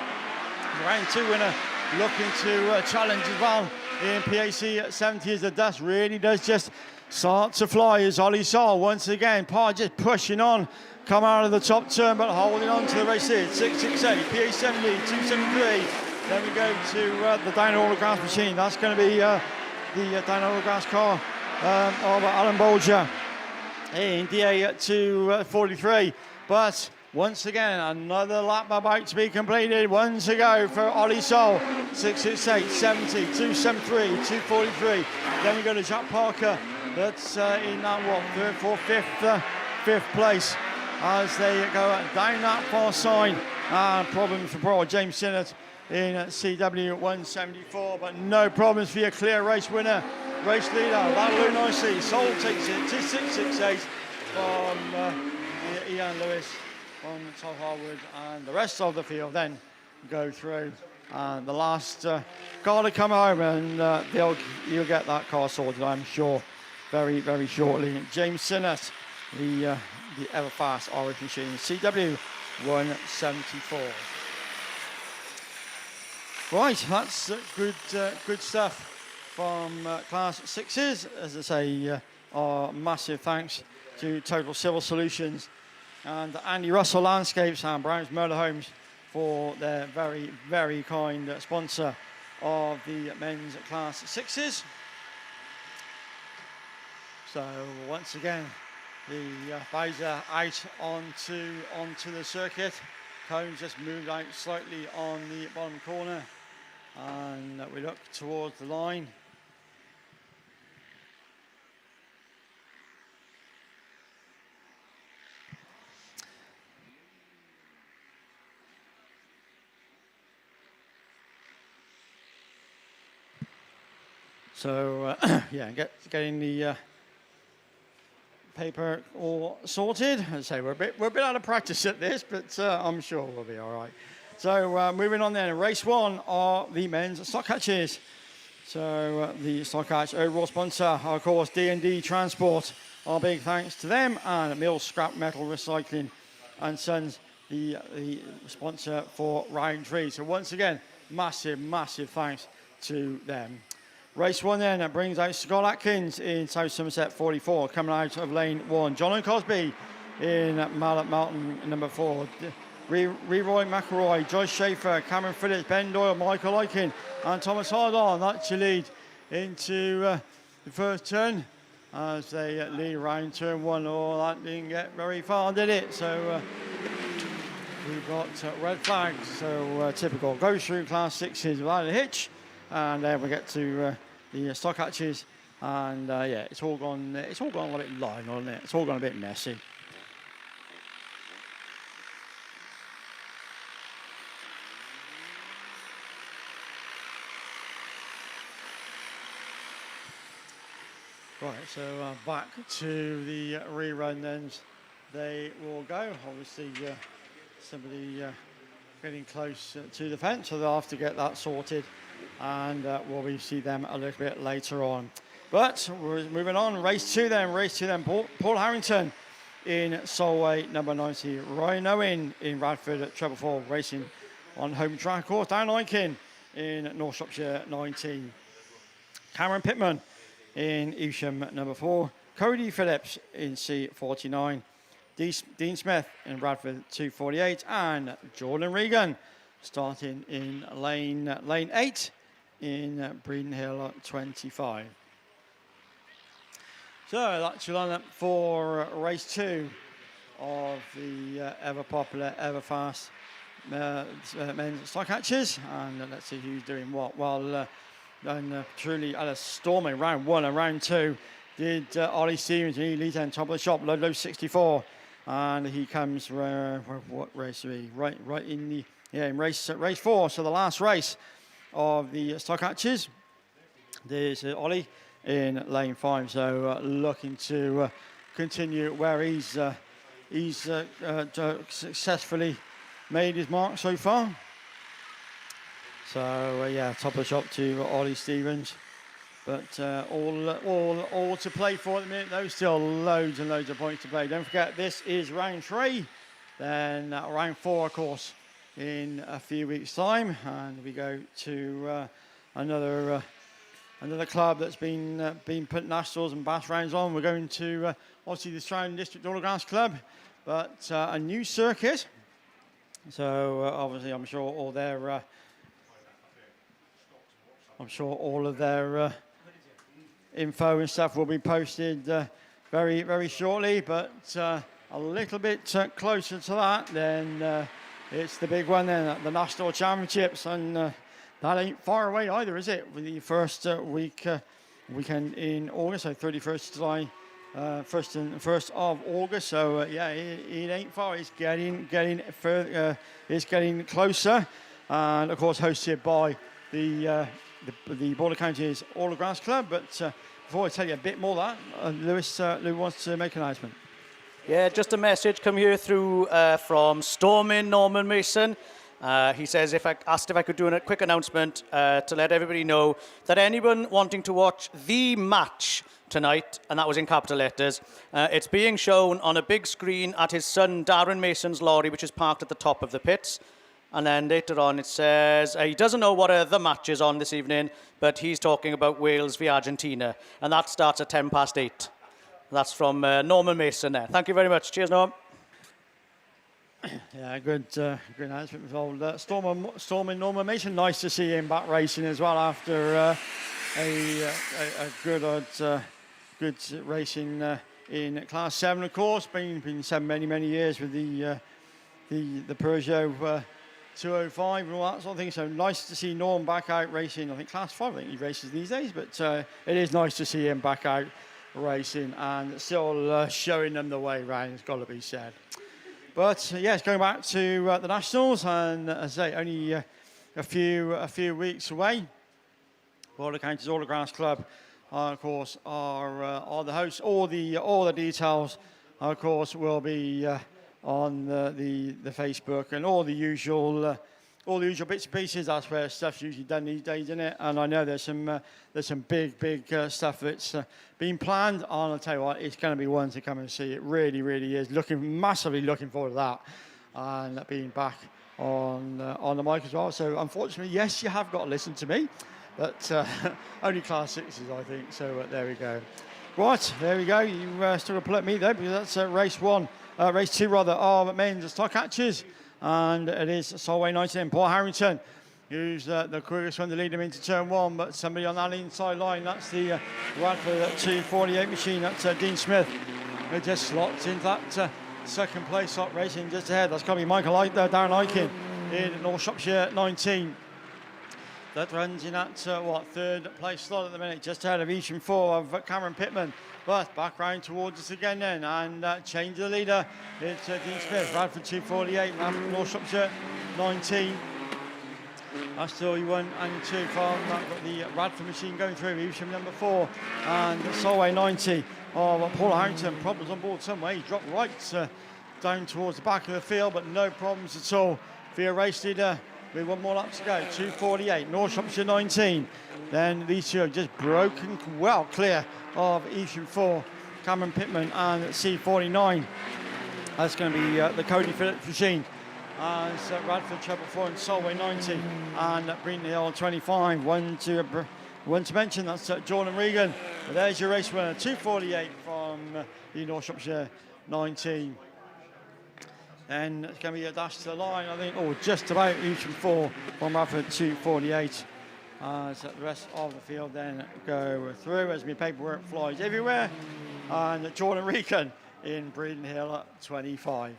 Round 2 winner looking to challenge as well in PAC 70 as the dust really does just start to fly as Ollie Sol once again. Parr just pushing on, come out of the top turn but holding on to the race here. 668, PA 70, 273. Then we go to the Dyno Autograss machine. That's going to be the Dyno Autograss car of Alan Bolger in DA 243. But once again, another lap about to be completed. One to go for Ollie Sol. 668, 70, 273, 243. Then we go to Jack Parker. That's in that, third, fourth, fifth place as they go down that far side. Problems for poor James Sinnott in CW 174, but no problems for your clear race winner, race leader. That'll do nicely. Sol takes it to 668 from Ian Lewis on Todd Harwood, and the rest of the field then go through. And the last car to come home, and you'll get that car sorted, I'm sure, very, very shortly. James Sinnott, the ever-fast Irish machine, CW 174. Right, that's good stuff from Class 6s. As I say, our massive thanks to Total Civil Solutions and Andy Russell Landscapes and Brown's Motorhomes for their very, very kind sponsor of the men's Class 6s. So once again, the Bowser out onto the circuit. Cones just moved out slightly on the bottom corner, and we look towards the line. So yeah, getting the paper all sorted. As I say, we're a bit out of practice at this, but I'm sure we'll be all right. So moving on then, race 1 are the men's stock hatches. So the stock hatch overall sponsor, of course, D&D Transport. Our big thanks to them, and Mill Scrap Metal Recycling and Sons, the sponsor for round 3. So once again, massive, massive thanks to them. Race 1 then, that brings out Scott Atkins in South Somerset 44, coming out of lane 1. John Cosby in Mallet Mountain number 4. Leroy McElroy, Joyce Schaefer, Cameron Phillips, Ben Doyle, Michael Aiken, and Thomas Hardon. That's your lead into the first turn as they lead around turn 1. Oh, that didn't get very far, did it? So we've got red flags. So typical. Goes through Class 6s without a hitch. And then we get to the stock hatches, and yeah, it's all gone a bit line, hasn't it? It's all gone a bit messy. Right, so back to the rerun then. They will go. Obviously, somebody getting close to the fence, so they'll have to get that sorted. And we'll see them a little bit later on. But we're moving on. Race 2 then. Paul Harrington in Solway number 90. Ryan Owen in Radford at Treble 4 racing on home track. Of course, Dan Aiken in North Shropshire 19. Cameron Pittman in Evesham number 4. Cody Phillips in C49. Dean Smith in Bradford 248. And Jordan Regan starting in lane 8 in Breeden Hill 25. So that's your lineup for race 2 of the ever popular, ever fast men's stock hatches. And let's see who's doing what. Well, truly at a storming round 1 and round 2 did Ollie Stevens, he leads on top of the shop, low 64. And he comes, what race are we? Right in the, yeah, in race 4, so the last race of the stock hatches. There's Ollie in lane 5, so looking to continue where he's successfully made his mark so far. So yeah, top of the shop to Ollie Stevens, but all to play for at the minute. Though still loads and loads of points to play. Don't forget, this is round 3. Then round 4, of course, in a few weeks' time, and we go to another club that's been putting nationals and bash rounds on. We're going to obviously the surrounding district Autograss club, but a new circuit. So obviously, I'm sure all of their info and stuff will be posted very, very shortly. But a little bit closer to that, then it's the big one then, the National Championships, and that ain't far away either, is it? With the first weekend in August, so 31st July, 1st of August. So yeah, it ain't far. It's getting further. It's getting closer, and of course hosted by the Border Counties Autograss Club. But before I tell you a bit more of that, Lou wants to make an announcement. Yeah, just a message come here through from Stormin Norman Mason. He says asked if I could do a quick announcement to let everybody know that anyone wanting to watch the match tonight, and that was in capital letters, it's being shown on a big screen at his son Darren Mason's lorry, which is parked at the top of the pits. And then later on it says he doesn't know what the match is on this evening, but he's talking about Wales v Argentina, and that starts at 8:10. That's from Norman Mason there. Thank you very much. Cheers, Norm. Yeah, good announcement with old Stormin Norman Mason. Nice to see him back racing as well after a good racing in Class 7, of course. Been 7 many years with the Peugeot 205 and all that sort of thing. So nice to see Norm back out racing. I think Class 5, I think he races these days, but it is nice to see him back out racing and still showing them the way round, it's got to be said. But yes, going back to the Nationals, and as I say, only a few weeks away. Border Counties Autograss Club, of course, are the hosts. All the details, of course, will be on the Facebook and all the usual bits and pieces. That's where stuff's usually done these days, isn't it? And I know there's some big stuff that's been planned. And I'll tell you what, it's going to be one to come and see. It really is. Massively looking forward to that, and being back on the mic as well. So unfortunately, yes, you have got to listen to me, but only Class 6s, I think. So there we go. Right, there we go. You still got to pull at me though, because that's race 2 rather, of men's stock catches. And it is Solway 19, Paul Harrington, who's the quickest one to lead him into turn 1, but somebody on that inside line, that's the Radford 248 machine, that's Dean Smith, who just slots into that second place slot racing just ahead. That's going to be Darren Aiken in North Shropshire 19. That runs in that, third place slot at the minute, just ahead of Eacham 4 of Cameron Pittman. But back round towards us again then, and change the leader. It's Dean Smith, Radford 248, Radford North Shropshire 19. That's still 1 and 2 from the Radford machine going through, Eacham number 4, and Solway 90 of Paul Harrington. Problems on board somewhere, he dropped right down towards the back of the field, but no problems at all for your race leader. With 1 more lap to go, 248, North Shropshire 19. Then these two have just broken well clear of Eacham 4, Cameron Pittman, and C49. That's going to be the Cody Phillips machine. It's Radford Treble 4 and Solway 90, and Breeden Hill 25. One to mention, that's Jordan Regan. But there's your race winner, 248 from the North Shropshire 19. And it's going to be a dash to the line, I think, or just about Eacham 4 from Radford 248. So the rest of the field then go through as my paperwork flies everywhere. And Jordan Regan in Breeden Hill at 25.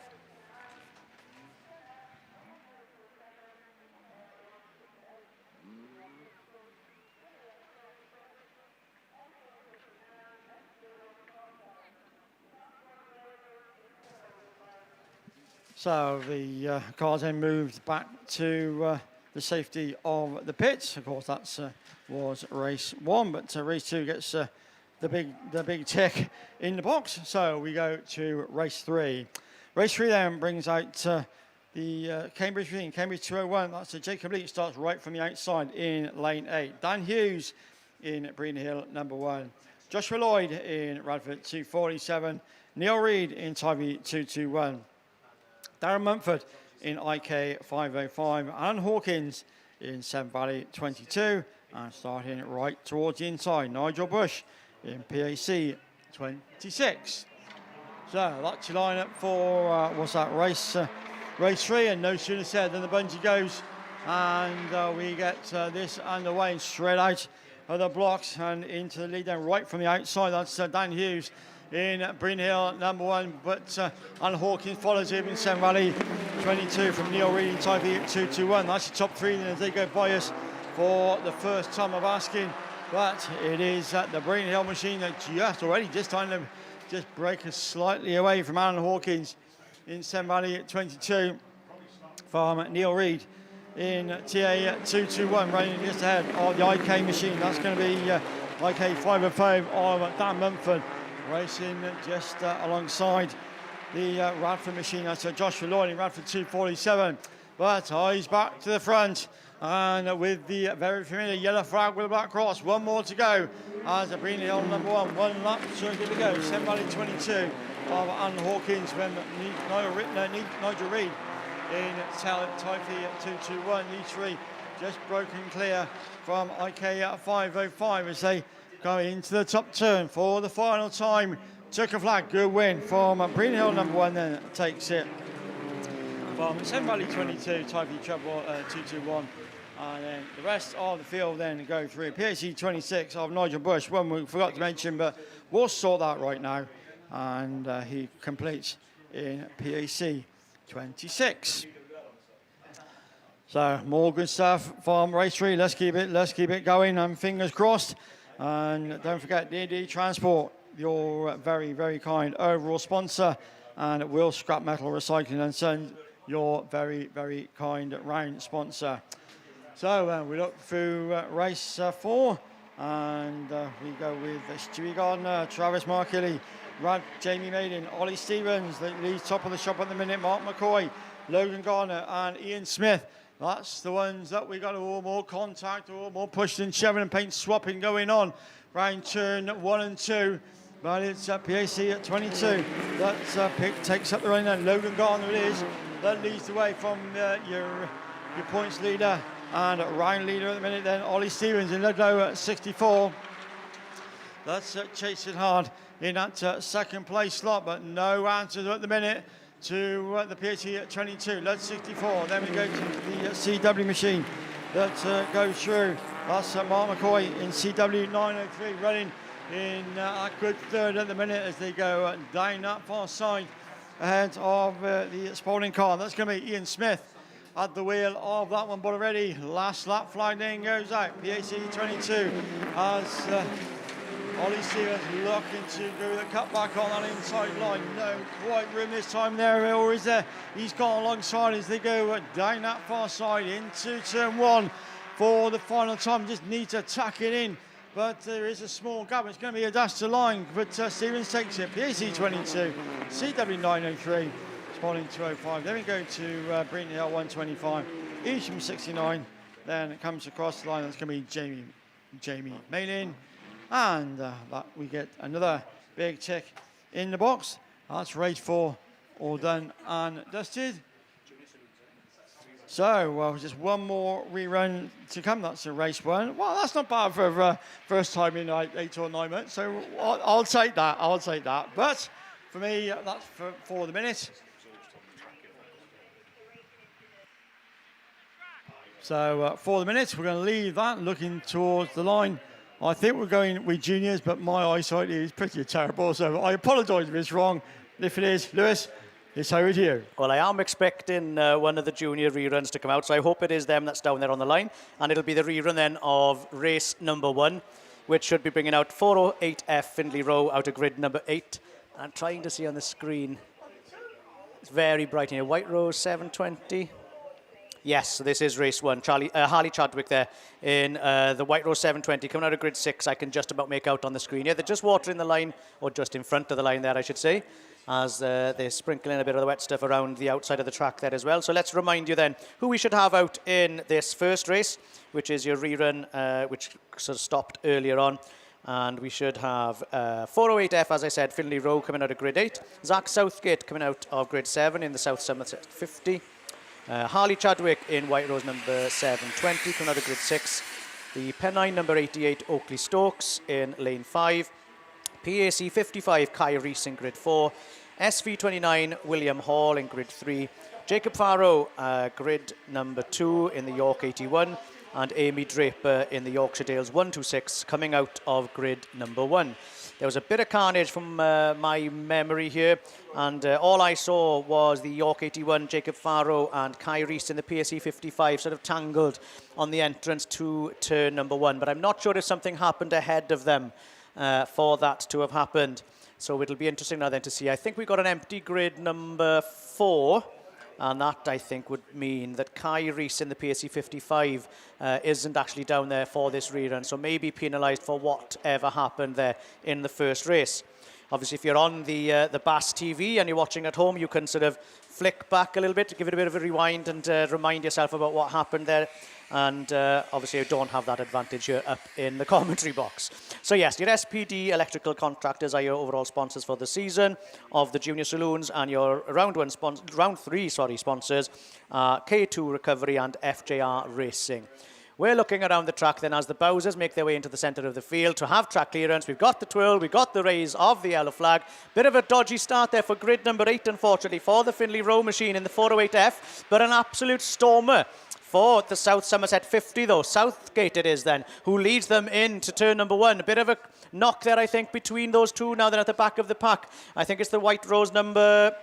So the cars then moved back to the safety of the pits. Of course, that was race 1, but race 2 gets the big tick in the box. So we go to race 3. Race 3 then brings out the Cambridge machine, Cambridge 201. That's Jacob Lee, starts right from the outside in lane 8. Dan Hughes in Breeden Hill number 1. Joshua Lloyd in Radford 247. Neil Reid in Tyre 221. Darren Mumford in IK 505. Alan Hawkins in Severn Valley 22. And starting right towards the inside, Nigel Bush in PAC 26. So that's your lineup for race 3, and no sooner said than the bungee goes, and we get this underway and straight out of the blocks and into the lead then right from the outside. That's Dan Hughes in Breenhill, number 1, but Alan Hawkins follows him in Severn Valley 22 from Neil Reid in Tyre at 221. That's the top 3 then as they go by us for the first time of asking, but it is the Breenhill machine that just time to just break us slightly away from Alan Hawkins in Severn Valley at 22 from Neil Reid in TA 221, running just ahead of the IK machine. That's going to be IK 505 of Dan Mumford, racing just alongside the Radford machine. That's Joshua Lloyd in Radford 247, but he's back to the front. And with the very familiar yellow flag with a black cross, one more to go as a Breenhill number 1 lap, so here we go. Severn Valley 22 of Alan Hawkins when Nigel Reid in Type 221. These 3 just broken clear from IK 505 as they go into the top turn for the final time. Took a flag, good win from Breenhill number 1, then takes it from Severn Valley 22, Type Treble 221. And then the rest of the field then go through. PAC 26 of Nigel Bush, one we forgot to mention, but we'll sort that right now. And he completes in PAC 26. So more good stuff from race 3. Let's keep it going, and fingers crossed. And don't forget D&D Transport, your very, very kind overall sponsor, and Will Scrap Metal Recycling and Sons, your very, very kind round sponsor. So we look through race 4, and we go with Stewie Gardner, Travis Markilly, Jamie Maiden, Ollie Stevens, the lead top of the shop at the minute, Mark McCoy, Logan Garner and Ian Smith. That's the ones that we got all more contact, all more push and shoving and paint swapping going on. Round turn 1 and 2, but it's PAC at 22. That's pick takes up the run then. Logan Garner it is. That leads the way from your points leader and round leader at the minute then, Ollie Stevens in Ludlow at 64. That's chasing hard in that second place slot, but no answers at the minute to the PAC at 22. That's 64. Then we go to the CW machine that goes through. That's Mark McCoy in CW 903, running in a good third at the minute as they go down that far side ahead of the Spalding car. That's going to be Ian Smith at the wheel of that one, but already last lap flag then goes out. PAC 22 as Ollie Stevens looking to do the cutback on that inside line. No quite room this time there, or is there? He's gone alongside as they go down that far side into turn 1 for the final time. Just need to tuck it in, but there is a small gap. It's going to be a dash to line, but Stevens takes it. PAC 22, CW 903. Spawning 205. Then we go to Breenhill 125. Easham 69. Then it comes across the line. That's going to be Jamie Malin. And that we get another big tick in the box. That's race 4, all done and dusted. So, just one more rerun to come. That's a race 1. Well, that's not bad for first time in 8 or 9 months. So I'll take that. I'll take that. But for me, that's for the minute. So for the minutes, we're going to leave that looking towards the line. I think we're going with juniors, but my eyesight is pretty terrible, so I apologise if it's wrong. If it is, Lewis, it's over to you. Well, I am expecting one of the junior reruns to come out, so I hope it is them that's down there on the line, and it'll be the rerun then of race number 1, which should be bringing out 408F Findlay Row out of grid number 8. I'm trying to see on the screen. It's very bright in here. White Rose 720. Yes, so this is race 1. Harley Chadwick there in the White Rose 720 coming out of grid 6. I can just about make out on the screen. Yeah, they're just watering the line, or just in front of the line there, I should say, as they're sprinkling a bit of the wet stuff around the outside of the track there as well. So let's remind you then who we should have out in this first race, which is your rerun, which sort of stopped earlier on. And we should have 408F, as I said, Findlay Row coming out of grid 8. Zach Southgate coming out of grid 7 in the South Somerset 50. Harley Chadwick in White Rose number 720, coming out of grid 6. The Pennine number 88, Oakley Stokes in lane 5. PAC 55, Kai Rees in grid 4. SV 29, William Hall in grid 3. Jacob Farrow, grid number 2 in the York 81. And Amy Draper in the Yorkshire Dales 126, coming out of grid number 1. There was a bit of carnage from my memory here, and all I saw was the York 81, Jacob Farrow and Kai Rees in the PSE 55 sort of tangled on the entrance to turn number 1, but I'm not sure if something happened ahead of them for that to have happened. So it'll be interesting now then to see. I think we got an empty grid number 4. And that, I think, would mean that Kai Rees in the PSE 55 isn't actually down there for this rerun, so maybe penalised for whatever happened there in the first race. Obviously, if you're on the BAStv and you're watching at home, you can sort of flick back a little bit, give it a bit of a rewind and remind yourself about what happened there. And obviously, you don't have that advantage here up in the commentary box. So yes, your SPD electrical contractors are your overall sponsors for the season of the Junior Saloons, and your round 3 sponsors are K2 Recovery and FJR Racing. We're looking around the track then as the Bowsers make their way into the centre of the field to have track clearance. We've got the twirl, we've got the raise of the yellow flag. Bit of a dodgy start there for grid number 8, unfortunately, for the Finley Row machine in the 408F, but an absolute stormer for the South Somerset 50, though. Southgate it is then, who leads them into turn number 1. A bit of a knock there, I think, between those two. Now they're at the back of the pack. I think it's the White Rose number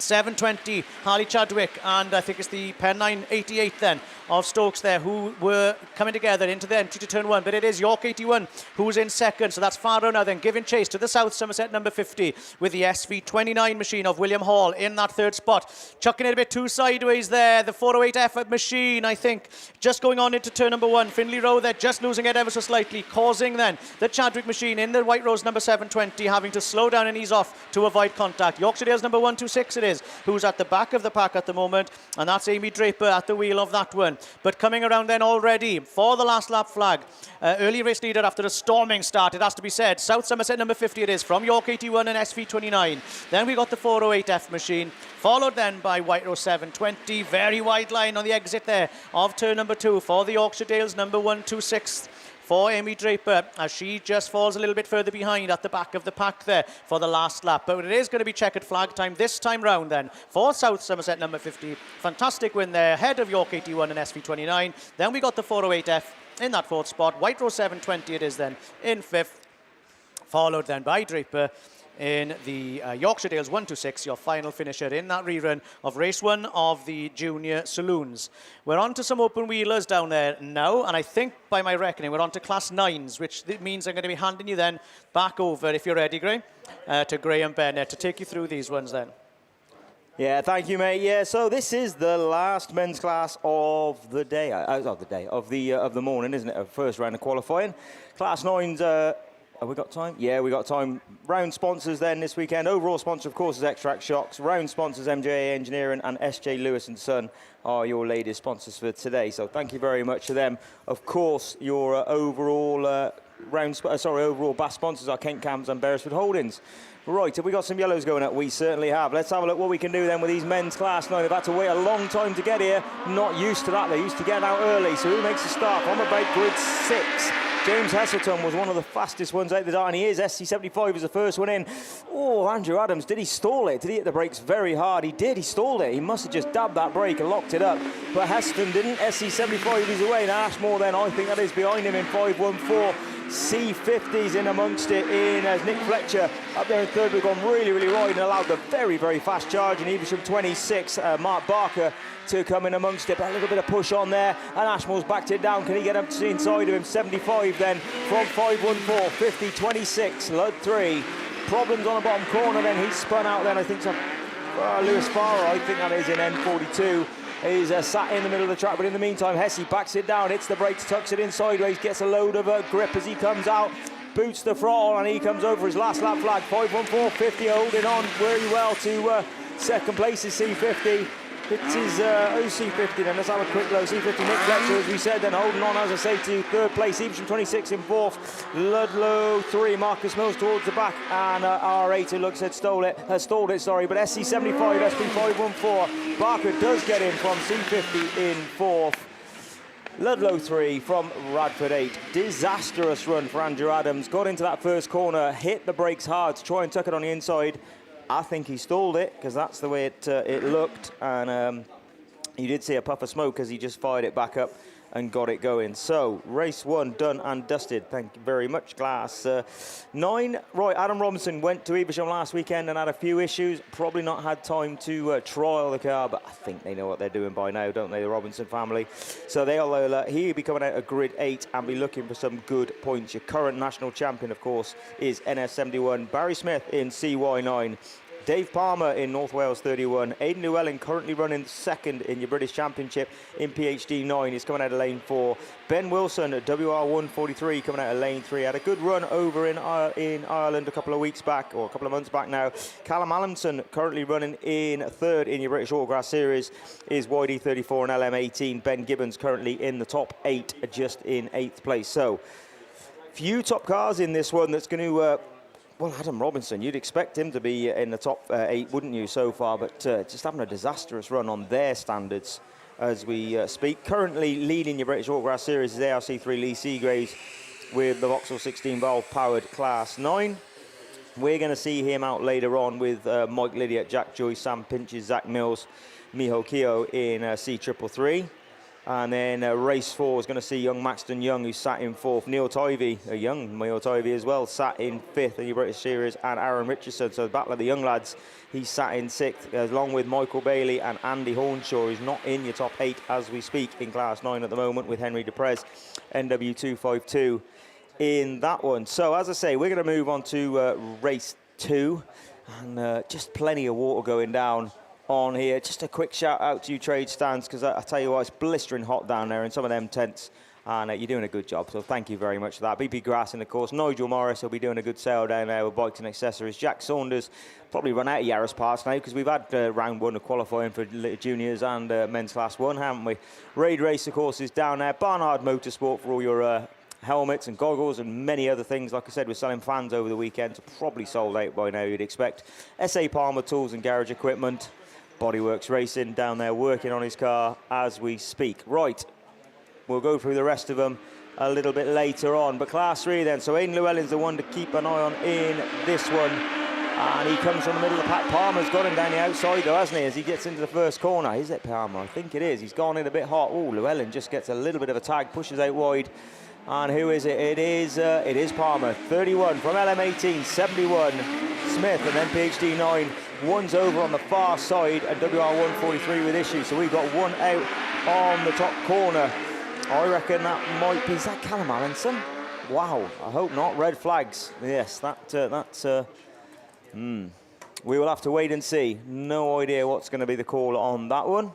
720, Harley Chadwick, and I think it's the Pennine 88 then of Stokes there, who were coming together into the entry to turn 1, but it is York 81 who's in second, so that's Farrow now then giving chase to the South Somerset number 50 with the SV 29 machine of William Hall in that third spot, chucking it a bit too sideways there. The 408F machine, I think, just going on into turn number 1. Finley Row there just losing it ever so slightly, causing then the Chadwick machine in the White Rose number 720 having to slow down and ease off to avoid contact. Yorkshire Dales number 126 it is, who's at the back of the pack at the moment, and that's Amy Draper at the wheel of that one. But coming around then already for the last lap flag, early race leader after a storming start, it has to be said. South Somerset number 50 it is, from York 81 and SV 29. Then we got the 408F machine, followed then by White Rose 720. Very wide line on the exit there of turn number 2 for the Yorkshire Dales number 126. For Amy Draper, as she just falls a little bit further behind at the back of the pack there for the last lap. But it is going to be checkered flag time this time round then for South Somerset number 50. Fantastic win there, ahead of York 81 and SV 29. Then we got the 408F in that fourth spot. White Rose 720 it is then in fifth, followed then by Draper in the Yorkshire Dales 126, your final finisher in that rerun of race 1 of the Junior Saloons. We're on to some open wheelers down there now, and I think by my reckoning we're on to class 9s, which means I'm going to be handing you then back over, if you're ready, Gray, to Graham Bennett to take you through these ones then. Yeah, thank you, mate. Yeah, so this is the last men's class of the day, of the morning, isn't it? First round of qualifying. Class 9s. Have we got time? Yeah, we got time. Round sponsors then this weekend. Overall sponsor, of course, is Extract Shocks. Round sponsors, MJA Engineering and SJ Lewis & Son are your latest sponsors for today. So thank you very much to them. Of course, your overall BAS sponsors are Kent Cams and Beresford Holdings. Right, have we got some yellows going up? We certainly have. Let's have a look what we can do then with these men's class 9. They've had to wait a long time to get here. Not used to that. They're used to getting out early. So who makes the start? On about grid 6. James Heselton was one of the fastest ones out the door, and he is. SC75 is the first one in. Oh, Andrew Adams, did he stall it? Did he hit the brakes very hard? He did, he stalled it. He must have just dabbed that brake and locked it up. But Heselton didn't. SC75 is away. Now Ashmore then, I think that is behind him in 514. C50's in amongst it in as Nick Fletcher up there in third. We've gone really, really wide and allowed the very, very fast charge, and even from 26, Mark Barker to come in amongst it, but a little bit of push on there, and Ashmore's backed it down. Can he get up to the inside of him? 75 then from 514, 50, 26, Lud 3. Problems on the bottom corner then, he's spun out then, I think so. Lewis Farrer, I think that is in N42. He's sat in the middle of the track, but in the meantime, Hesse backs it down, hits the brakes, tucks it in sideways, gets a load of grip as he comes out, boots the throttle, and he comes over his last lap flag. 514.50 holding on very well to second place is C50. It's his OC50 then. Let's have a quick look. C50 Nick Fletcher, as we said, then holding on, as I say, to third place. Evesham 26 in fourth. Ludlow 3. Marcus Mills towards the back. And R8, who looks had stalled it, but SC75, SP514. Barker does get in from C50 in fourth. Ludlow 3 from Radford 8. Disastrous run for Andrew Adams. Got into that first corner, hit the brakes hard to try and tuck it on the inside. I think he stalled it because that's the way it looked. And you did see a puff of smoke as he just fired it back up and got it going. So, race 1 done and dusted. Thank you very much, Class 9. Right, Adam Robinson went to Evesham last weekend and had a few issues. Probably not had time to trial the car, but I think they know what they're doing by now, don't they, the Robinson family? So he'll be coming out of grid 8 and be looking for some good points. Your current national champion, of course, is NS71. Barry Smith in CY9. Dave Palmer in North Wales 31. Aidan Llewellyn currently running second in your British Championship in PhD 9. He's coming out of lane 4. Ben Wilson at WR143 coming out of lane 3. Had a good run over in Ireland a couple of weeks back, or a couple of months back now. Callum Allenson currently running in third in your British Autograss Series is YD34 and LM18. Ben Gibbons currently in the top 8, just in 8th place. So, few top cars in this one that's going to... well, Adam Robinson, you'd expect him to be in the top 8, wouldn't you, so far? But just having a disastrous run on their standards as we speak. Currently leading your British Autograss Series is ARC3 Lee Seagraves with the Vauxhall 16-valve powered Class 9. We're going to see him out later on with Mike Lydiot, Jack Joyce, Sam Pinches, Zach Mills, Miho Keogh in C333. And then race 4 is going to see young Maxton Young, who sat in 4th. Neil Tivey, a young Neil Tivey as well, sat in 5th in the British Series. And Aaron Richardson, so the battle of the young lads, he sat in 6th, along with Michael Bailey and Andy Hornshaw, who's not in your top 8 as we speak in Class 9 at the moment, with Henry Deprez, NW252 in that one. So, as I say, we're going to move on to race 2. And just plenty of water going down on here. Just a quick shout out to you trade stands, because I tell you what, it's blistering hot down there in some of them tents, and you're doing a good job, so thank you very much for that. BP Grassing, of course. Nigel Morris will be doing a good sale down there with bikes and accessories. Jack Saunders probably run out of Yaris parts now, because we've had round 1 of qualifying for juniors and men's Class 1, haven't we? Raid Race, of course, is down there. Barnard Motorsport for all your helmets and goggles and many other things. Like I said, we're selling fans over the weekend, so probably sold out by now, you'd expect. SA Palmer Tools and Garage Equipment. Bodyworks Racing down there working on his car as we speak. Right, we'll go through the rest of them a little bit later on. But Class 3 then, so Aidan Llewellyn's the one to keep an eye on in this one. And he comes from the middle of the pack. Palmer's got him down the outside though, hasn't he, as he gets into the first corner. Is it Palmer? I think it is. He's gone in a bit hot. Oh, Llewellyn just gets a little bit of a tag, pushes out wide. And who is it? It is Palmer. 31 from LM18, 71 Smith, and then PhD 9. One's over on the far side, and WR143 with issues. So we've got one out on the top corner. I reckon that might be... Is that Callum Allenson? Wow, I hope not. Red flags. Yes, that's... We will have to wait and see. No idea what's going to be the call on that one.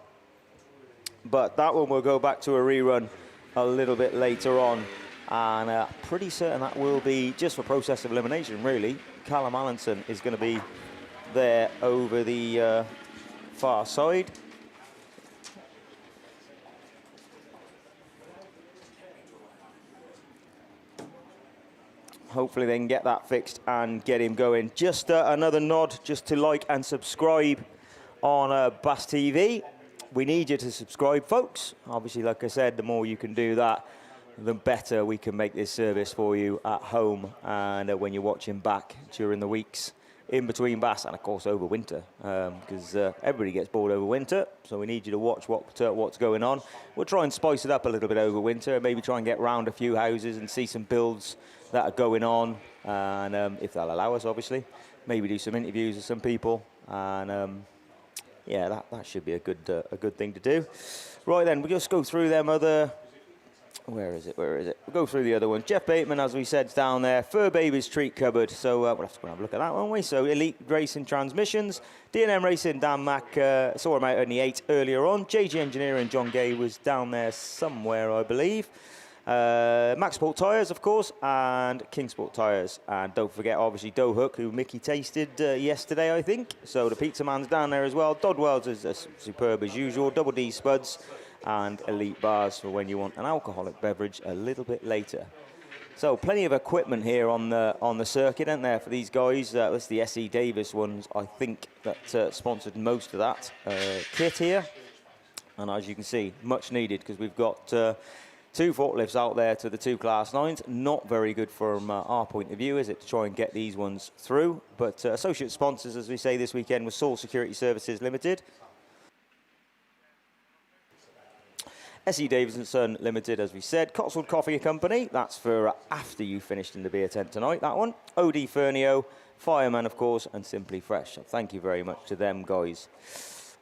But that one will go back to a rerun a little bit later on. And pretty certain that will be, just for process of elimination, really, Callum Allenson is going to be there over the far side. Hopefully they can get that fixed and get him going. Just another nod just to like and subscribe on BAStv. We need you to subscribe, folks. Obviously, like I said, the more you can do that, the better we can make this service for you at home and when you're watching back during the weeks in between BAS and, of course, over winter, because everybody gets bored over winter, so we need you to watch what's going on. We'll try and spice it up a little bit over winter, maybe try and get round a few houses and see some builds that are going on, and if they'll allow us, obviously, maybe do some interviews with some people, and yeah, that should be a good thing to do. Right then, we'll just go through them other... Where is it? We'll go through the other one. Jeff Bateman, as we said, is down there. Fur Baby's Treat Cupboard. So we'll have to go and have a look at that, won't we? So Elite Racing Transmissions. D&M Racing, Dan Mack, saw him out in the 8 earlier on. JG Engineering, John Gay was down there somewhere, I believe. Max Sport Tyres, of course, and King Sport Tyres. And don't forget, obviously, Dough Hook, who Mickey tasted yesterday, I think. So the pizza man's down there as well. Dodwell's is superb as usual. Double D Spuds and Elite Bars for when you want an alcoholic beverage a little bit later. So plenty of equipment here on the circuit, isn't there, for these guys? That's the SE Davis ones, I think, that sponsored most of that kit here. And as you can see, much needed, because we've got 2 forklifts out there to the 2 Class 9s. Not very good from our point of view, is it, to try and get these ones through? But associate sponsors, as we say this weekend, was Soul Security Services Limited, SE Davis & Son Limited, as we said. Cotswold Coffee Company, that's for after you finished in the beer tent tonight, that one. OD Fernio, Fireman, of course, and Simply Fresh. So thank you very much to them, guys.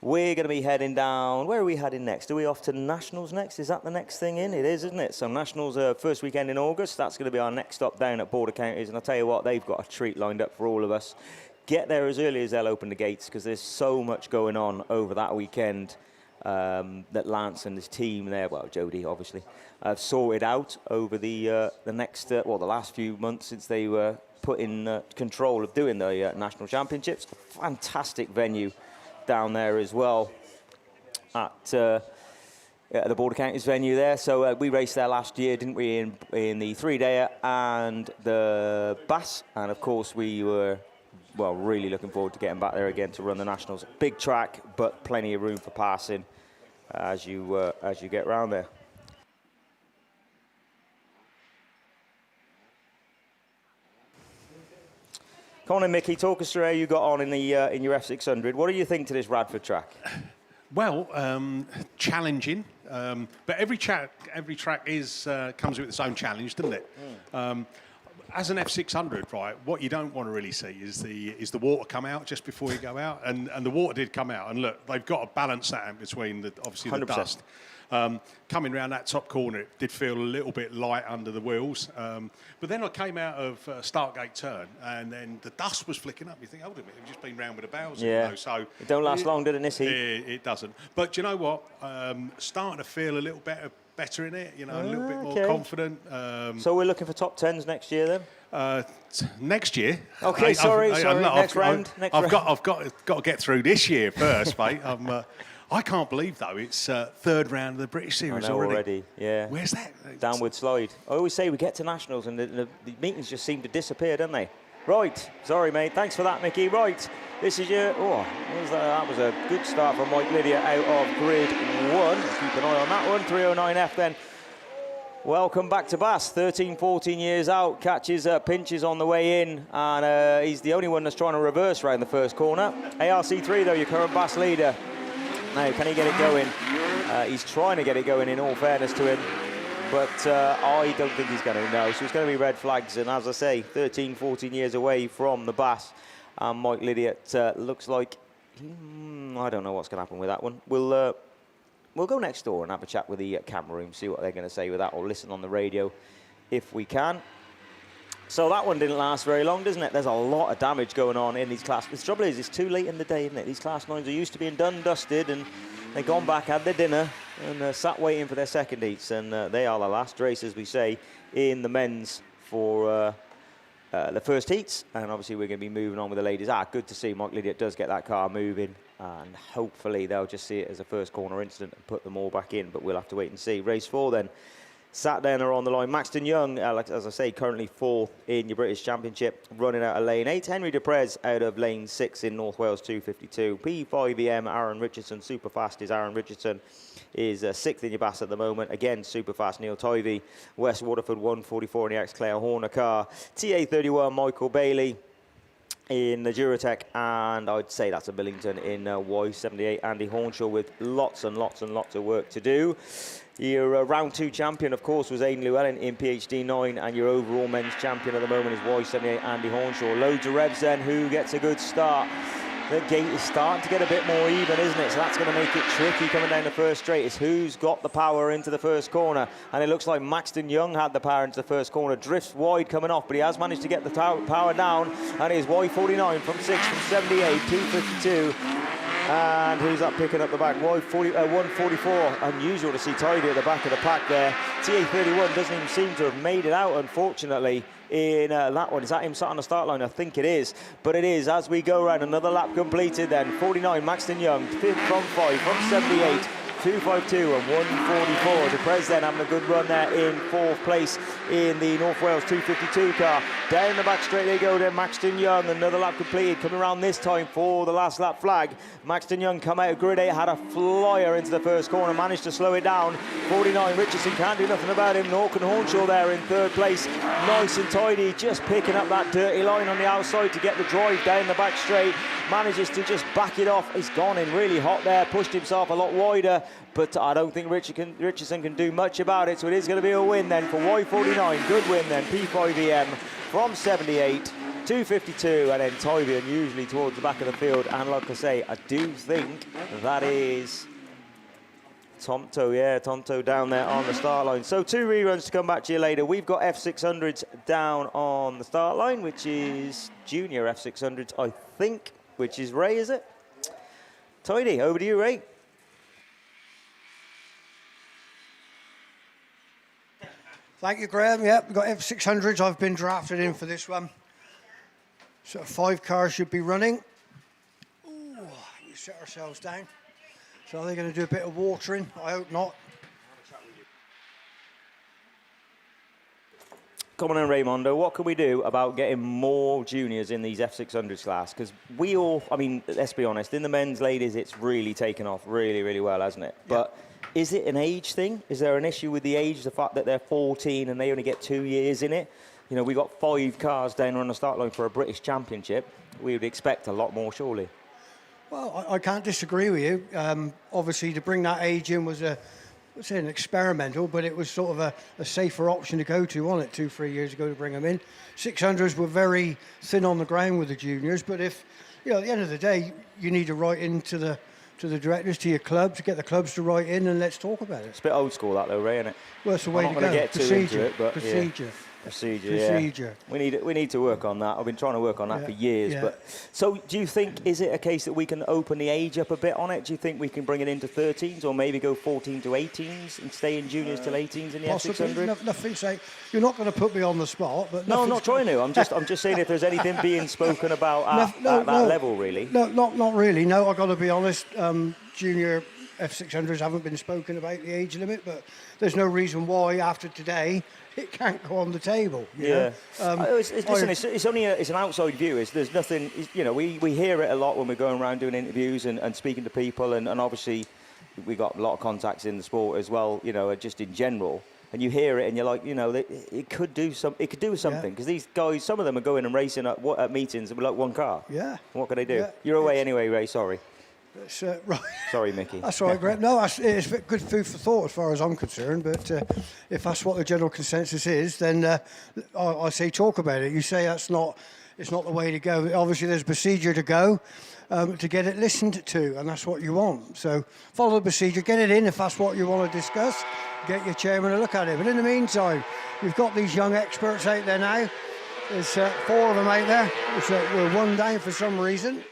We're going to be heading down. Where are we heading next? Are we off to Nationals next? Is that the next thing in? It is, isn't it? So Nationals first weekend in August. That's going to be our next stop down at Border Counties. And I'll tell you what, they've got a treat lined up for all of us. Get there as early as they'll open the gates, because there's so much going on over that weekend. That Lance and his team there, well, Jody obviously, have sorted out over the next, the last few months since they were put in control of doing the national championships. Fantastic venue down there as well at the Border Counties venue there. So we raced there last year, didn't we, in the 3-dayer and the BAS, and of course we were, well, really looking forward to getting back there again to run the nationals. Big track, but plenty of room for passing as you get round there. Come on in, Mickey. Talk us through how you got on in the in your F600. What do you think to this Radford track? Well, challenging, but every track is comes with its own challenge, doesn't it? As an F600, right, what you don't want to really see is the water come out just before you go out, and the water did come out, and look, they've got to balance that out between obviously 100%. The dust. Coming around that top corner, it did feel a little bit light under the wheels, but then I came out of Startgate turn, and then the dust was flicking up. You think, hold a minute, we've just been round with the Bowser, yeah. You know, so it don't last long, did it, in this heat? It doesn't. But you know what? Starting to feel a little better in it, you know, a little bit more confident. So we're looking for top 10s next year then? Next year. Okay, sorry. Next round. I've got to get through this year first, mate. I can't believe, though, it's 3rd round of the British Series already. Yeah. Where's that? Downward slide. I always say we get to Nationals and the meetings just seem to disappear, don't they? Right. Sorry, mate. Thanks for that, Mickey. Right. This is your... Oh, that was a good start from Mike Lydia out of grid 1. Keep an eye on that one. 309F then. Welcome back to BAS. 13, 14 years out. Catches pinches on the way in. And he's the only one that's trying to reverse round the first corner. ARC3, though, your current BAS leader. Now, can he get it going? He's trying to get it going, in all fairness to him. But I don't think he's going to. No, so it's going to be red flags. And as I say, 13, 14 years away from the BAS. And Mike Lydiot looks like... I don't know what's going to happen with that one. We'll go next door and have a chat with the camera room, see what they're going to say with that, or listen on the radio if we can. So that one didn't last very long, doesn't it? There's a lot of damage going on in these class. The trouble is, it's too late in the day, isn't it? These class 9s are used to being done, dusted, and they've gone back, had their dinner, and sat waiting for their second heats. And they are the last race, as we say, in the men's for the first heats. And obviously, we're going to be moving on with the ladies. Good to see Mike Lydiot does get that car moving. And hopefully, they'll just see it as a first corner incident and put them all back in. But we'll have to wait and see. Race 4 then. Sat down are on the line. Maxton Young, as I say, currently 4th in your British Championship, running out of lane 8. Henry Deprez out of lane 6 in North Wales 252. P5EM, Aaron Richardson, super fast is Aaron Richardson, is 6th in your BAS at the moment. Again, super fast Neil Tivey. West Waterford 144 in the ex-Claire Horner car. TA31, Michael Bailey in the Duratec, and I'd say that's a Billington in Y78. Andy Hornshaw with lots and lots and lots of work to do. Your round 2 champion, of course, was Aidan Llewellyn in PhD 9, and your overall men's champion at the moment is Y78 Andy Hornshaw. Loads of revs then. Who gets a good start? The gate is starting to get a bit more even, isn't it? So that's going to make it tricky coming down the first straight. It's who's got the power into the first corner. And it looks like Maxton Young had the power into the first corner. Drifts wide coming off, but he has managed to get the power down. And it is Y49 from 6 from 78, 252. And who's that picking up the back? 144. Unusual to see Tidy at the back of the pack there. TA31 doesn't even seem to have made it out, unfortunately, in that one. Is that him sat on the start line? I think it is. But it is, as we go around, another lap completed then. 49, Maxton Young, fifth from 5, from 78. 252 and 144. Duprez then having a good run there in 4th place in the North Wales 252 car. Down the back straight they go then. Maxton Young, another lap completed, coming around this time for the last lap flag. Maxton Young come out of grid 8, had a flyer into the first corner, managed to slow it down. 49, Richardson can't do nothing about him. Nork and Hornshaw there in 3rd place. Nice and tidy, just picking up that dirty line on the outside to get the drive down the back straight. Manages to just back it off. He's gone in really hot there, pushed himself a lot wider, but I don't think Richardson can do much about it, so it is going to be a win then for Y49. Good win then, P5EM from 78, 252, and then Tyre unusually towards the back of the field. And like I say, I do think that is Tonto, yeah, Tonto down there on the start line. So 2 reruns to come back to you later. We've got F600s down on the start line, which is junior F600s, I think, which is Ray, is it? Tidy, over to you, Ray. Thank you, Graham. Yep, we've got F600s. I've been drafted in for this one. So 5 cars should be running. Ooh, we set ourselves down. So are they going to do a bit of watering? I hope not. Come on in, Raymondo. What can we do about getting more juniors in these F600s class? Because we all, I mean, let's be honest, in the men's ladies, it's really taken off really, really well, hasn't it? Yeah. But is it an age thing? Is there an issue with the age, the fact that they're 14 and they only get 2 years in it? You know, we got 5 cars down on the start line for a British Championship. We would expect a lot more, surely. Well, I can't disagree with you. Obviously, to bring that age in was I'd say an experimental, but it was sort of a safer option to go to, wasn't it, 2-3 years ago to bring them in. 600s were very thin on the ground with the juniors, but if, you know, at the end of the day, you need to write into the directors, to your clubs, to get the clubs to write in, and let's talk about it. It's a bit old school that though, Ray, isn't it? Well, it's the way to go. I'm not going to get too into it, but Procedure. Yeah. Procedure. We need to work on that. I've been trying to work on that for years. Yeah. But so, do you think, is it a case that we can open the age up a bit on it? Do you think we can bring it into 13s or maybe go 14 to 18s and stay in juniors till 18s in the F600? Nothing say. You're not going to put me on the spot, but no, I'm not trying to. I'm just saying if there's anything being spoken about at that level, really. No, not really. No, I've got to be honest. Junior F600s haven't been spoken about the age limit, but there's no reason why after today it can't go on the table. Yeah. It's only it's an outside view. There's nothing. You know, we hear it a lot when we're going around doing interviews and speaking to people, and obviously we got a lot of contacts in the sport as well. You know, just in general. And you hear it, and you're like, you know, it could do some. It could do something because these guys, some of them are going and racing at meetings with like one car. Yeah. What can they do? Yeah. You're away anyway, Ray. Sorry. Right. Sorry, Mickey. That's all right, Greg. No, it's good food for thought as far as I'm concerned. But if that's what the general consensus is, then I say talk about it. You say it's not the way to go. Obviously, there's a procedure to go to get it listened to, and that's what you want. So follow the procedure, get it in if that's what you want to discuss. Get your chairman to look at it. But in the meantime, we've got these young experts out there now. There's 4 of them out there. We're 1 down for some reason.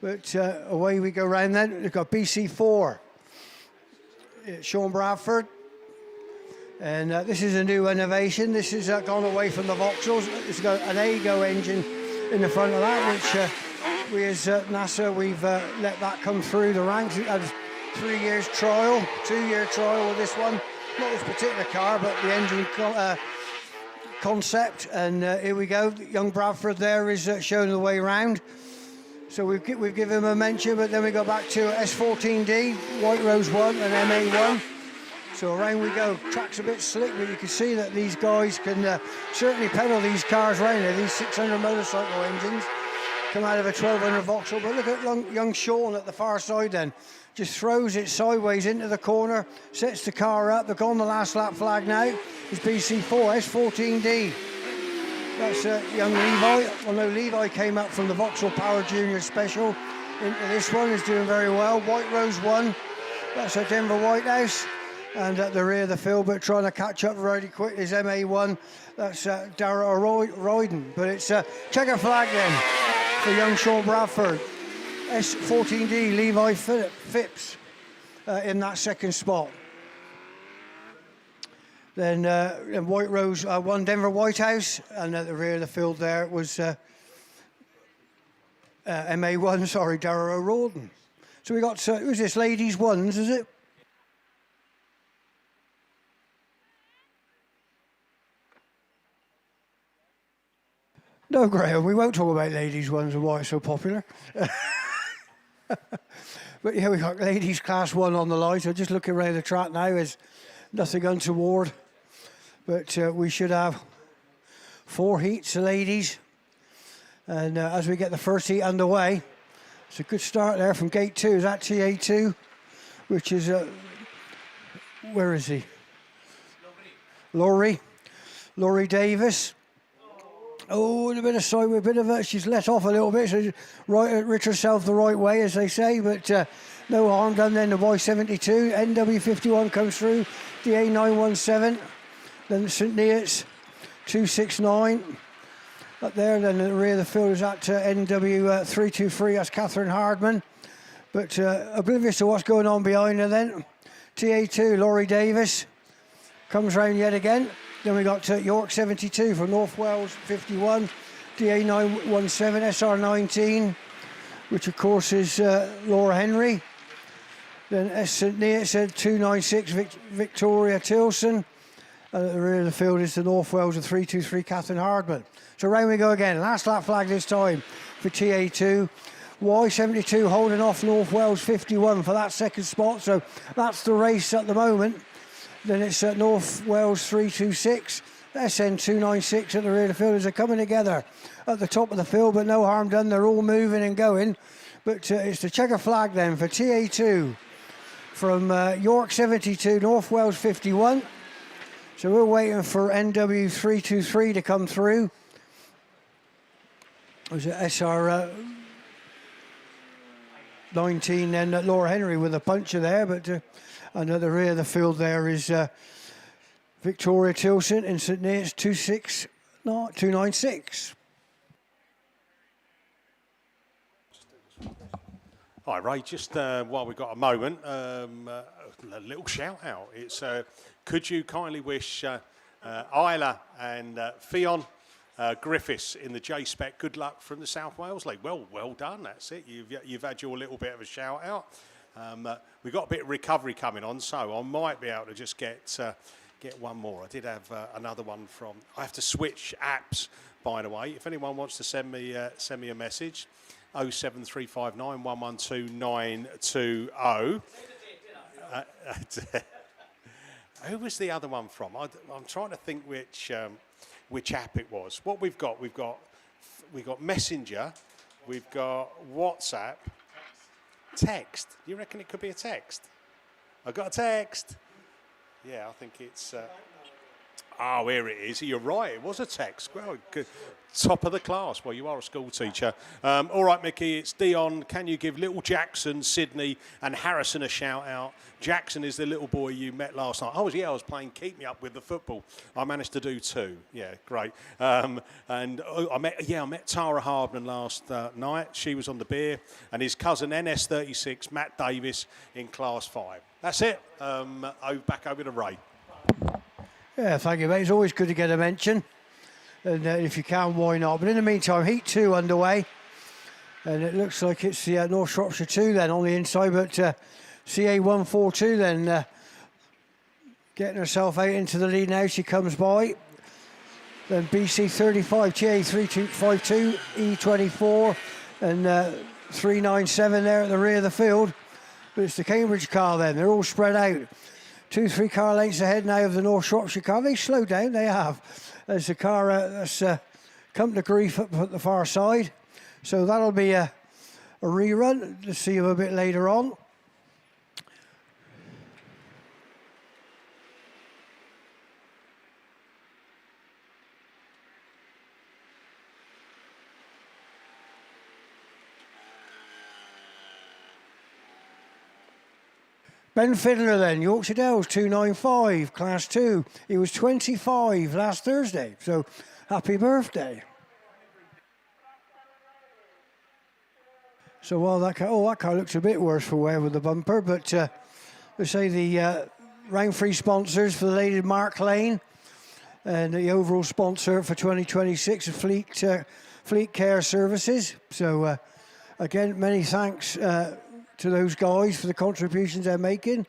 But away we go round then. We've got BC4, Sean Bradford. And this is a new innovation. This has gone away from the Vauxhalls. It's got an AGO engine in the front of that, which we as NASA, we've let that come through the ranks. It had 3 years trial, 2-year trial with this one. Not this particular car, but the engine concept. And here we go. Young Bradford there is showing the way round. So we've given him a mention, but then we go back to S14D, White Rose 1 and MA1. So around we go. Track's a bit slick, but you can see that these guys can certainly pedal these cars around there. These 600 motorcycle engines come out of a 1200 Vauxhall. But look at young Sean at the far side then. Just throws it sideways into the corner, sets the car up. They've gone the last lap flag now. It's BC4, S14D. That's young Levi. Well, no, Levi came up from the Vauxhall Power Junior Special into this one. Is doing very well. White Rose 1. That's a Denver White House. And at the rear of the field, but trying to catch up really quick is MA1. That's Dara Royden. But it's checker flag then for young Sean Bradford. S14D Levi Phipps in that second spot. Then in White Rose, one Denver White House, and at the rear of the field there was MA1, sorry, Darrow O'Rawden. So we got, who's this, ladies ones, is it? No, Graham, we won't talk about ladies ones and why it's so popular. But yeah, we got ladies class 1 on the line, so just looking around the track now, there's nothing untoward. But we should have 4 heats of ladies. And as we get the first heat underway, it's a good start there from gate 2. Is that TA2? Which is, where is he? Laurie Davis. Oh, and a bit of side with a bit of her. She's let off a little bit, so right, rid herself the right way, as they say, but no harm done then. The Y72, NW51 comes through, DA917, then St. Neots 269 up there, then at the rear of the field is at NW323, that's Catherine Hardman, but oblivious to what's going on behind her then. TA2, Laurie Davis comes round yet again. Then we got York 72 from North Wales 51, DA917, SR19, which of course is Laura Henry. Then St. Neots 296, Victoria Tilson. And at the rear of the field is the North Wales 323, Catherine Hardman. So round we go again. Last lap flag this time for TA2. Y72 holding off North Wales 51 for that second spot. So that's the race at the moment. Then it's North Wales 326, SN 296 at the rear of the field as they're coming together at the top of the field, but no harm done. They're all moving and going. But it's the checker flag then for TA2 from York 72, North Wales 51. So we're waiting for NW 323 to come through. Was it SR 19 then Laura Henry with a puncher there, but. And at the rear of the field there is Victoria Tilson in St. Neots 296. Hi, Ray. Just while we've got a moment, a little shout out. It's could you kindly wish Isla and Fionn Griffiths in the J-Spec good luck from the South Wales League? Well done. That's it. You've had your little bit of a shout out. We've got a bit of recovery coming on, so I might be able to just get one more. I did have another one from. I have to switch apps, by the way. If anyone wants to send me a message, 07359 112 920. Who was the other one from? I'm trying to think which app it was. What we've got Messenger, we've got WhatsApp. Text. Do you reckon it could be a text? I got a text. Yeah, I think it's. Oh, here it is. You're right. It was a text. Well, good. Top of the class. Well, you are a school teacher. All right, Mickey. It's Dion. Can you give little Jackson, Sydney, and Harrison a shout out? Jackson is the little boy you met last night. Oh, yeah, I was playing Keep Me Up with the football. I managed to do 2. Yeah, great. I met Tara Hardman last night. She was on the beer, and his cousin NS36, Matt Davis, in Class 5. That's it. Back over to Ray. Yeah, thank you, mate. It's always good to get a mention. And if you can, why not? But in the meantime, Heat 2 underway. And it looks like it's the North Shropshire 2 then on the inside, but CA142 then getting herself out into the lead now. She comes by. Then BC35, TA352, E24, and 397 there at the rear of the field. But it's the Cambridge car then. They're all spread out. 2-3 car lengths ahead now of the North Shropshire car. They slowed down, they have. There's a car that's come to grief up at the far side. So that'll be a rerun. Let's see them a bit later on. Ben Fiddler then, Yorkshire Dales 295, Class 2. He was 25 last Thursday, so happy birthday. So while that car looks a bit worse for wear with the bumper, but we say the round-free sponsors for the lady, Mark Lane, and the overall sponsor for 2026 is Fleet Care Services. So again, many thanks to those guys for the contributions they're making.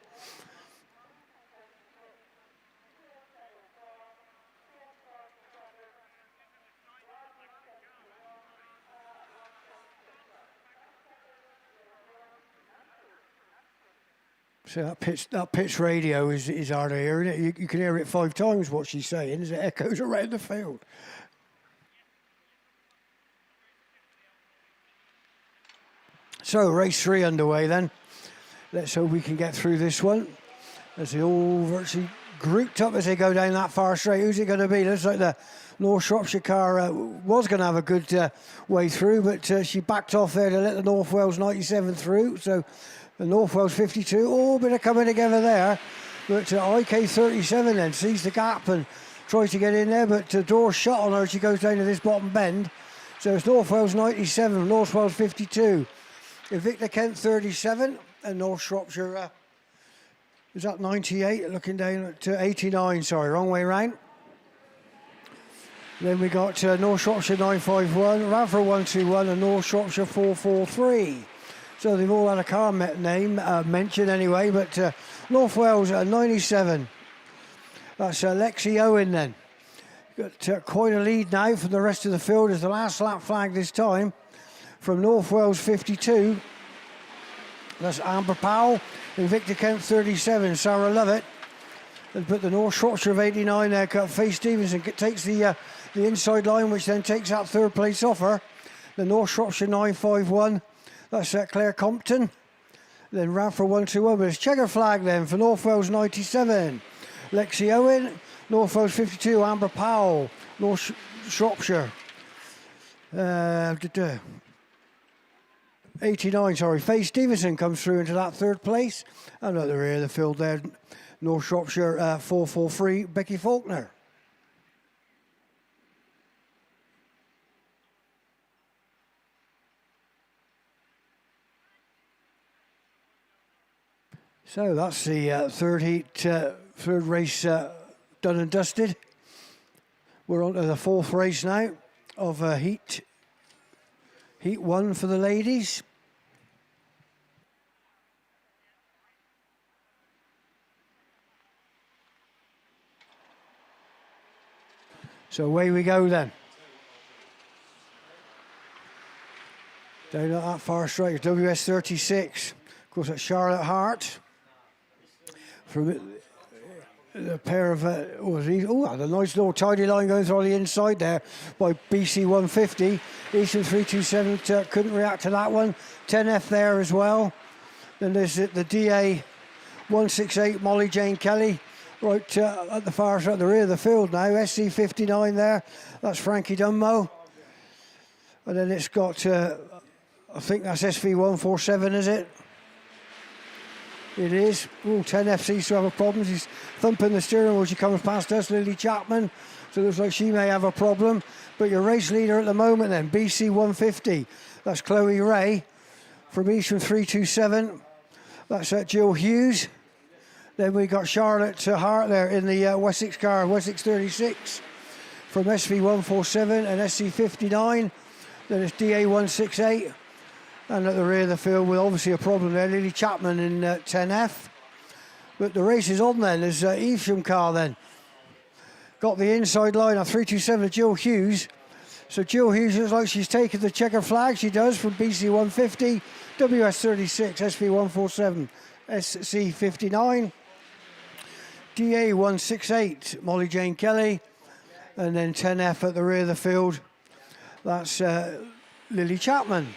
So that pitch radio is hard to hear, isn't it? You can hear it 5 times what she's saying as it echoes around the field. So race 3 underway then. Let's hope we can get through this one. As they all virtually grouped up as they go down that far straight. Who's it going to be? Looks like the North Shropshire car was going to have a good way through, but she backed off there to let the North Wales 97 through. So the North Wales 52, oh, bit of coming together there. But IK 37 then sees the gap and tries to get in there, but the door's shut on her as she goes down to this bottom bend. So it's North Wales 97, North Wales 52. Victor Kent 37 and North Shropshire is that 98, looking down at 89, sorry, wrong way round. Then we got North Shropshire 951, Radford 121 and North Shropshire 443. So they've all had a car name mentioned anyway, but North Wales 97. That's Lexi Owen then. Got quite a lead now from the rest of the field as the last lap flag this time from North Wales 52. That's Amber Powell and Victor Kent 37, Sarah Lovett. And put the North Shropshire of 89 there, cut Faye Stevenson takes the inside line, which then takes that 3rd place off her. The North Shropshire 951, that's Claire Compton. Then Radford 121, but it's checker flag then for North Wales 97. Lexi Owen, North Wales 52, Amber Powell, North Shropshire. 89, sorry, Faye Stevenson comes through into that 3rd place. And at the rear of the field there, North Shropshire 443, Becky Faulkner. So that's the 3rd heat, 3rd race done and dusted. We're on to the 4th race now of heat 1 for the ladies. So away we go then. Down at that far straight, WS36. Of course, that's Charlotte Hart. From a pair of, the nice little tidy line going through on the inside there by BC 150. Eastern 327 couldn't react to that one. 10F there as well. Then there's the DA 168, Molly Jane Kelly. Right at the far side, at the rear of the field now. SC 59 there. That's Frankie Dunmo. And then it's got, I think that's SV 147, is it? It is. 10F seems to have a problem. She's thumping the steering wheel as she comes past us, Lily Chapman. So it looks like she may have a problem. But your race leader at the moment then, BC 150. That's Chloe Ray from Eastern 327. That's Jill Hughes. Then we got Charlotte Hart there in the Wessex car, Wessex 36 from SV 147 and SC 59. Then it's DA 168. And at the rear of the field with obviously a problem there, Lily Chapman in 10F. But the race is on then, there's Evesham car then. Got the inside line of 327 of Jill Hughes. So Jill Hughes looks like she's taken the checker flag, she does, from BC 150, WS36, SV 147, SC 59. DA 168, Molly Jane Kelly. And then 10F at the rear of the field, that's Lily Chapman.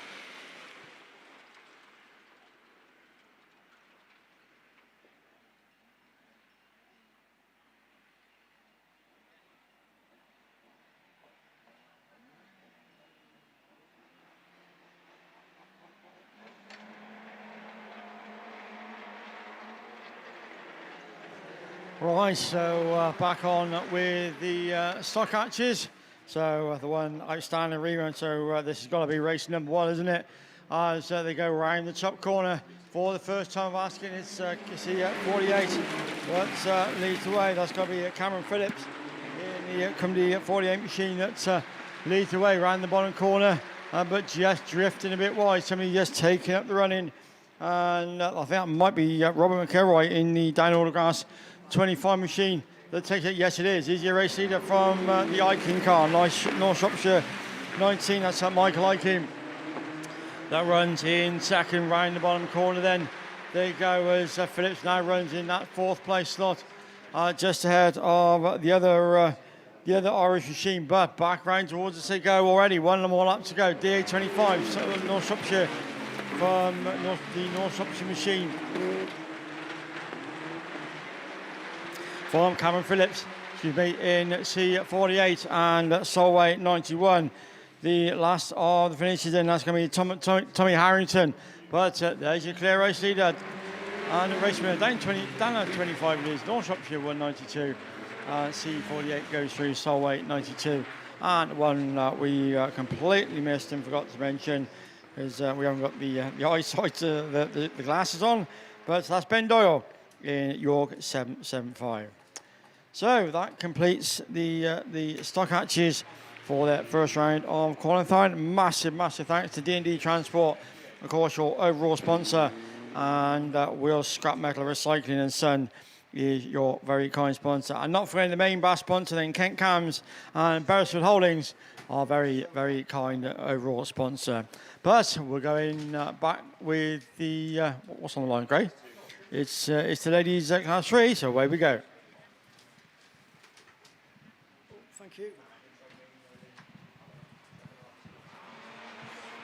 Right, so back on with the stock hatches. So the one outstanding rerun. So this has got to be race number 1, isn't it? as they go round the top corner for the first time of asking. It's see 48, but leads the way. That's got to be Cameron Phillips in the 48 machine that leads the way round the bottom corner, but just drifting a bit wide. Somebody just taking up the running, and I think that might be Robert McElroy in the down Autograss 25 machine that takes it. Yes, it is. He's your race leader from the Iking car, North Shropshire 19. That's Michael Iking. That runs in second round the bottom corner. Then there you go as Phillips now runs in that fourth place slot, just ahead of the other Irish machine. But back round towards us they go already. One of them all up to go. DA25, so North Shropshire from the North Shropshire machine. From Cameron Phillips, excuse me, in C48 and Solway 91. The last of the finishes in, that's going to be Tommy Harrington. But there's your clear race leader. And the race winner down at 25 is North Shropshire 192. C48 goes through Solway 92. And one we completely missed and forgot to mention is we haven't got the eyesight, the glasses on. But that's Ben Doyle in York 775. So that completes the stock hatches for that first round of qualifying. Massive thanks to D&D Transport, of course, your overall sponsor, and Will Scrap Metal Recycling and Son is your very kind sponsor. And not forgetting the main BASt sponsor, then Kent Cams and Beresford Holdings, our very, very kind overall sponsor. But we're going back with the, what's on the line, Gray? It's the ladies class 3, so away we go. Thank you.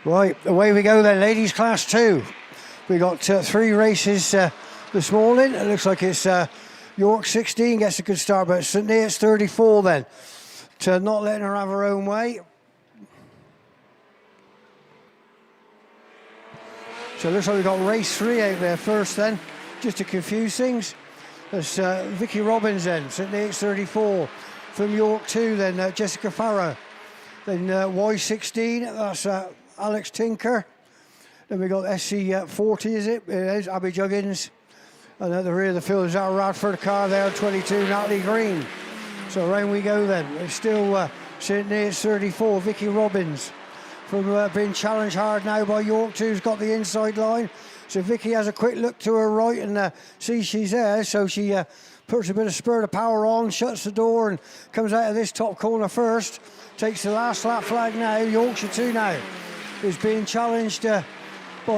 Right, away we go then, ladies class 2. We got 3 races this morning. It looks like it's York 16 gets a good start, but St Neots 34 then. To not letting her have her own way. So it looks like we've got race 3 out there first then, just to confuse things. There's Vicky Robbins then, St Neots 34. From York 2 then, Jessica Farrow. Then Y16, that's Alex Tinker. Then we got SC40, is it? It is Abby Juggins. And at the rear of the field is our Radford car there, 22, Natalie Green. So around we go then. It's still St Neots 34, Vicky Robbins. From being challenged hard now by York 2, who's got the inside line. So Vicky has a quick look to her right and sees she's there. So she puts a bit of spur of power on, shuts the door and comes out of this top corner first. Takes the last lap flag now, Yorkshire 2 now. Is being challenged by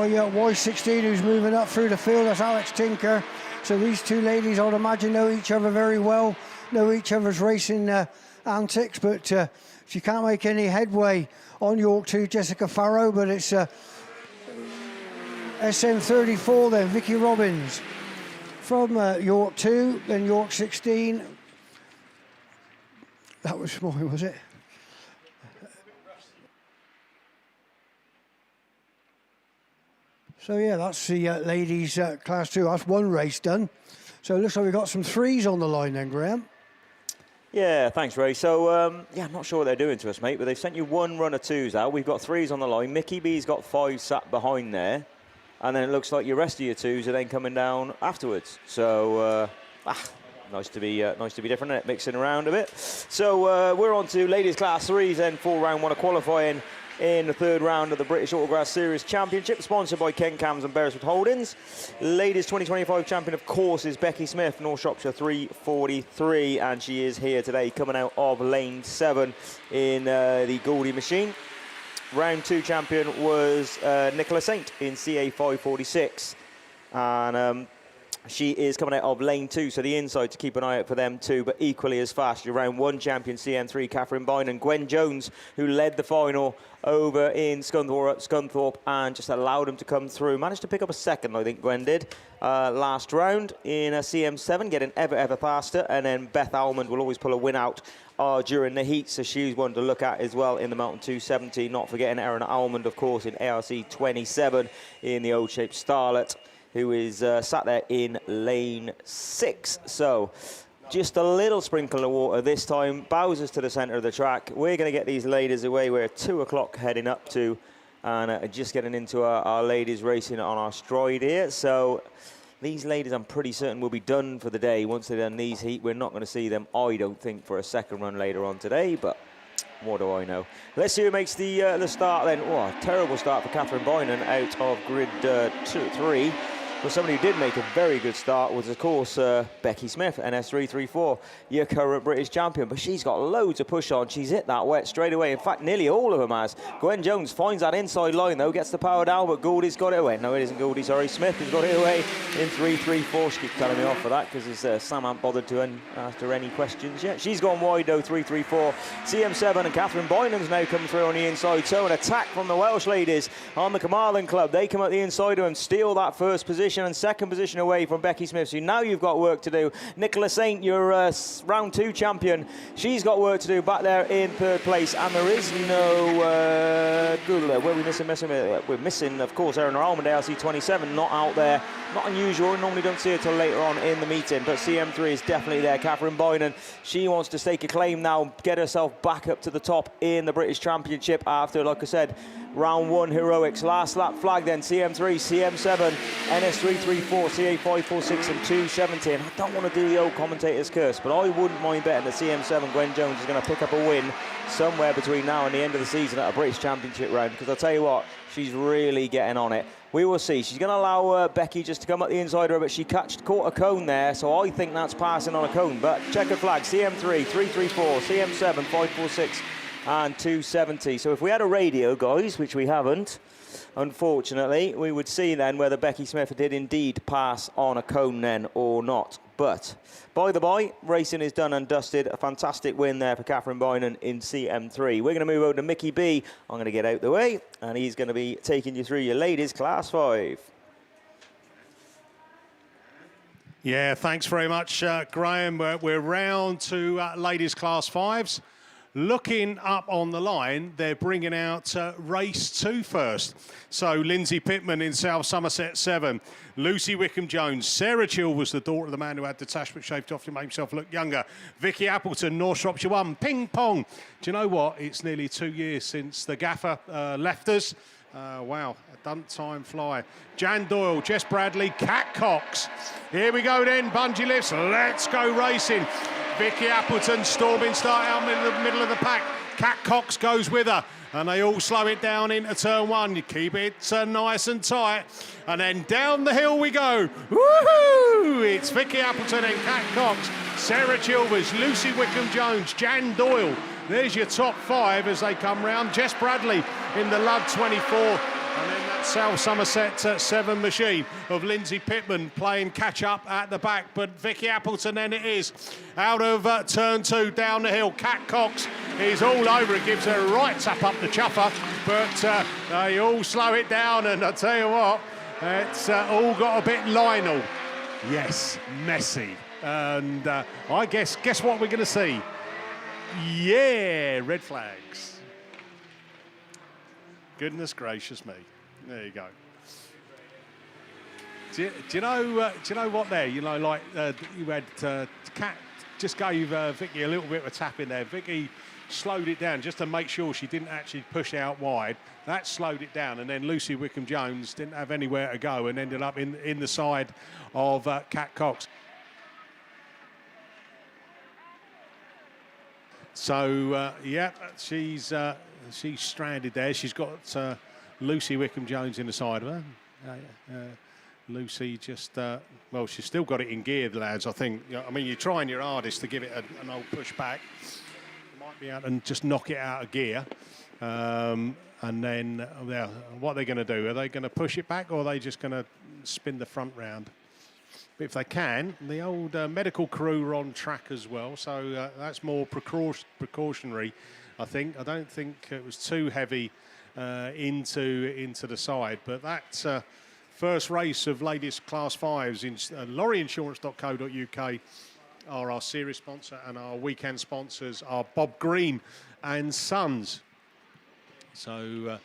Y16, who's moving up through the field. That's Alex Tinker. So these two ladies, I would imagine, know each other very well, know each other's racing antics, but she can't make any headway on York 2, Jessica Farrow, but it's SM34 then, Vicky Robbins. From York 2, then York 16. That was small, was it? So yeah, that's the ladies class 2. That's one race done. So it looks like we've got some 3s on the line then, Graham. Yeah, thanks, Ray. So, yeah, I'm not sure what they're doing to us, mate, but they've sent you 1 run of 2s out. We've got 3s on the line. Mickey B's got 5 sat behind there. And then it looks like your rest of your 2s are then coming down afterwards. So, nice to be different, isn't it? Mixing around a bit. So, we're on to ladies class 3s then for round 1 of qualifying in the 3rd round of the British Autograss Series Championship, sponsored by Kent Cams and Beresford Holdings. Ladies 2025 champion, of course, is Becky Smith, North Shropshire 343, and she is here today coming out of lane 7 in the Goldie machine. Round 2 champion was Nicola Saint in CA 546, and she is coming out of lane 2, so the inside to keep an eye out for them too, but equally as fast. Your round 1 champion, CN3, Catherine Bynum, and Gwen Jones, who led the final over in Scunthorpe and just allowed him to come through. Managed to pick up a 2nd, I think Gwen did, last round in a CM7, getting ever faster. And then Beth Almond will always pull a win out during the heat, so she's one to look at as well in the Mountain 270. Not forgetting Erin Almond, of course, in ARC 27 in the old-shaped Starlet, who is sat there in lane 6. So just a little sprinkle of water this time. Bowser's to the centre of the track. We're going to get these ladies away. We're at 2 o'clock heading up to and just getting into our ladies racing on our stride here. So these ladies, I'm pretty certain, will be done for the day. Once they've done these heat, we're not going to see them, I don't think, for a second run later on today, but what do I know? Let's see who makes the start then. Oh, a terrible start for Catherine Boynan out of grid 3. But somebody who did make a very good start was, of course, Becky Smith, NS334, your current British champion. But she's got loads of push on. She's hit that wet straight away. In fact, nearly all of them has. Gwen Jones finds that inside line, though, gets the power down, but Goldie's got it away. No, it isn't Goldie, sorry. Smith has got it away in 334. She keeps telling me off for that because Sam hasn't bothered to answer any questions yet. She's gone wide, though, 334. CM7 and Catherine Boynan's now come through on the inside. So an attack from the Welsh ladies on the Carmarthen Club. They come up the inside of them, steal that first position and second position away from Becky Smith. So now you've got work to do. Nicola Saint, your round 2 champion, she's got work to do back there in 3rd place. And there is no where are we missing? We're missing, of course, Erin Almondale, C27, not out there. Not unusual, normally don't see her till later on in the meeting, but CM3 is definitely there. Catherine Boynan, she wants to stake a claim now, get herself back up to the top in the British Championship after, like I said, round 1 heroics. Last lap flag then, CM3, CM7, NS334, CA546 and 270. And I don't want to do the old commentator's curse, but I wouldn't mind betting that CM7 Gwen Jones is going to pick up a win somewhere between now and the end of the season at a British Championship round, because I'll tell you what, she's really getting on it. We will see. She's going to allow Becky just to come up the inside of her, but she caught a cone there, so I think that's passing on a cone. But checkered flag, CM3, 334, CM7, 546 and 270. So if we had a radio, guys, which we haven't, unfortunately, we would see then whether Becky Smith did indeed pass on a cone then or not. But by the by, racing is done and dusted. A fantastic win there for Catherine Boynan in CM3. We're going to move over to Mickey B. I'm going to get out the way, and he's going to be taking you through your ladies class 5. Yeah, thanks very much, Graham. We're round to ladies class 5s. Looking up on the line, they're bringing out race 2 first. So Lindsay Pittman in South Somerset 7, Lucy Wickham-Jones, Sarah Chill was the daughter of the man who had detachment shaved off to make himself look younger, Vicky Appleton, North Shropshire 1, Ping Pong. Do you know what? It's nearly 2 years since the gaffer left us. Wow, doesn't time fly. Jan Doyle, Jess Bradley, Kat Cox. Here we go then, bungee lifts, let's go racing. Vicky Appleton storming, start out in the middle of the pack. Kat Cox goes with her, and they all slow it down into turn 1. You keep it nice and tight, and then down the hill we go. Woohoo! It's Vicky Appleton and Kat Cox, Sarah Chilvers, Lucy Wickham-Jones, Jan Doyle. There's your top 5 as they come round. Jess Bradley in the Lud 24. And then that South Somerset 7 machine of Lindsay Pittman playing catch-up at the back. But Vicky Appleton then it is. Out of turn 2, down the hill. Kat Cox is all over it, gives her a right tap up the chuffer. But they all slow it down, and I tell you what, it's all got a bit Lionel. Yes, messy. And I guess what we're going to see? Yeah, red flags. Goodness gracious me. There you go. Do you know what there? You know, like you had Kat just gave Vicky a little bit of a tap in there. Vicky slowed it down just to make sure she didn't actually push out wide. That slowed it down, and then Lucy Wickham-Jones didn't have anywhere to go and ended up in the side of Kat Cox. So yeah, she's stranded there. She's got Lucy Wickham-Jones in the side of her. Lucy just well, she's still got it in gear, lads. I think. I mean, you're trying your hardest to give it an old push back. You might be able to just knock it out of gear, and then what are they going to do? Are they going to push it back, or are they just going to spin the front round? But if they can, the old medical crew are on track as well, so that's more precautionary, I think. I don't think it was too heavy into the side, but that first race of ladies class 5s in lorryinsurance.co.uk are our series sponsor, and our weekend sponsors are Bob Green and Sons. So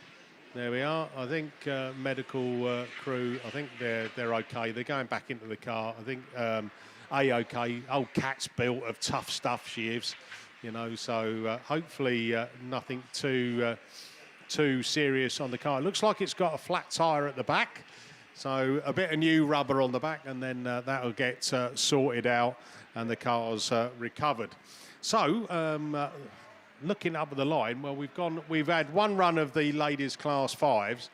there we are. I think medical crew, I think they're okay. They're going back into the car. I think A-OK. Old Kat's built of tough stuff, she is. You know, so hopefully nothing too too serious on the car. It looks like it's got a flat tyre at the back, so a bit of new rubber on the back, and then that'll get sorted out and the car's recovered. So, looking up at the line, well, we've had one run of the ladies' Class 5s.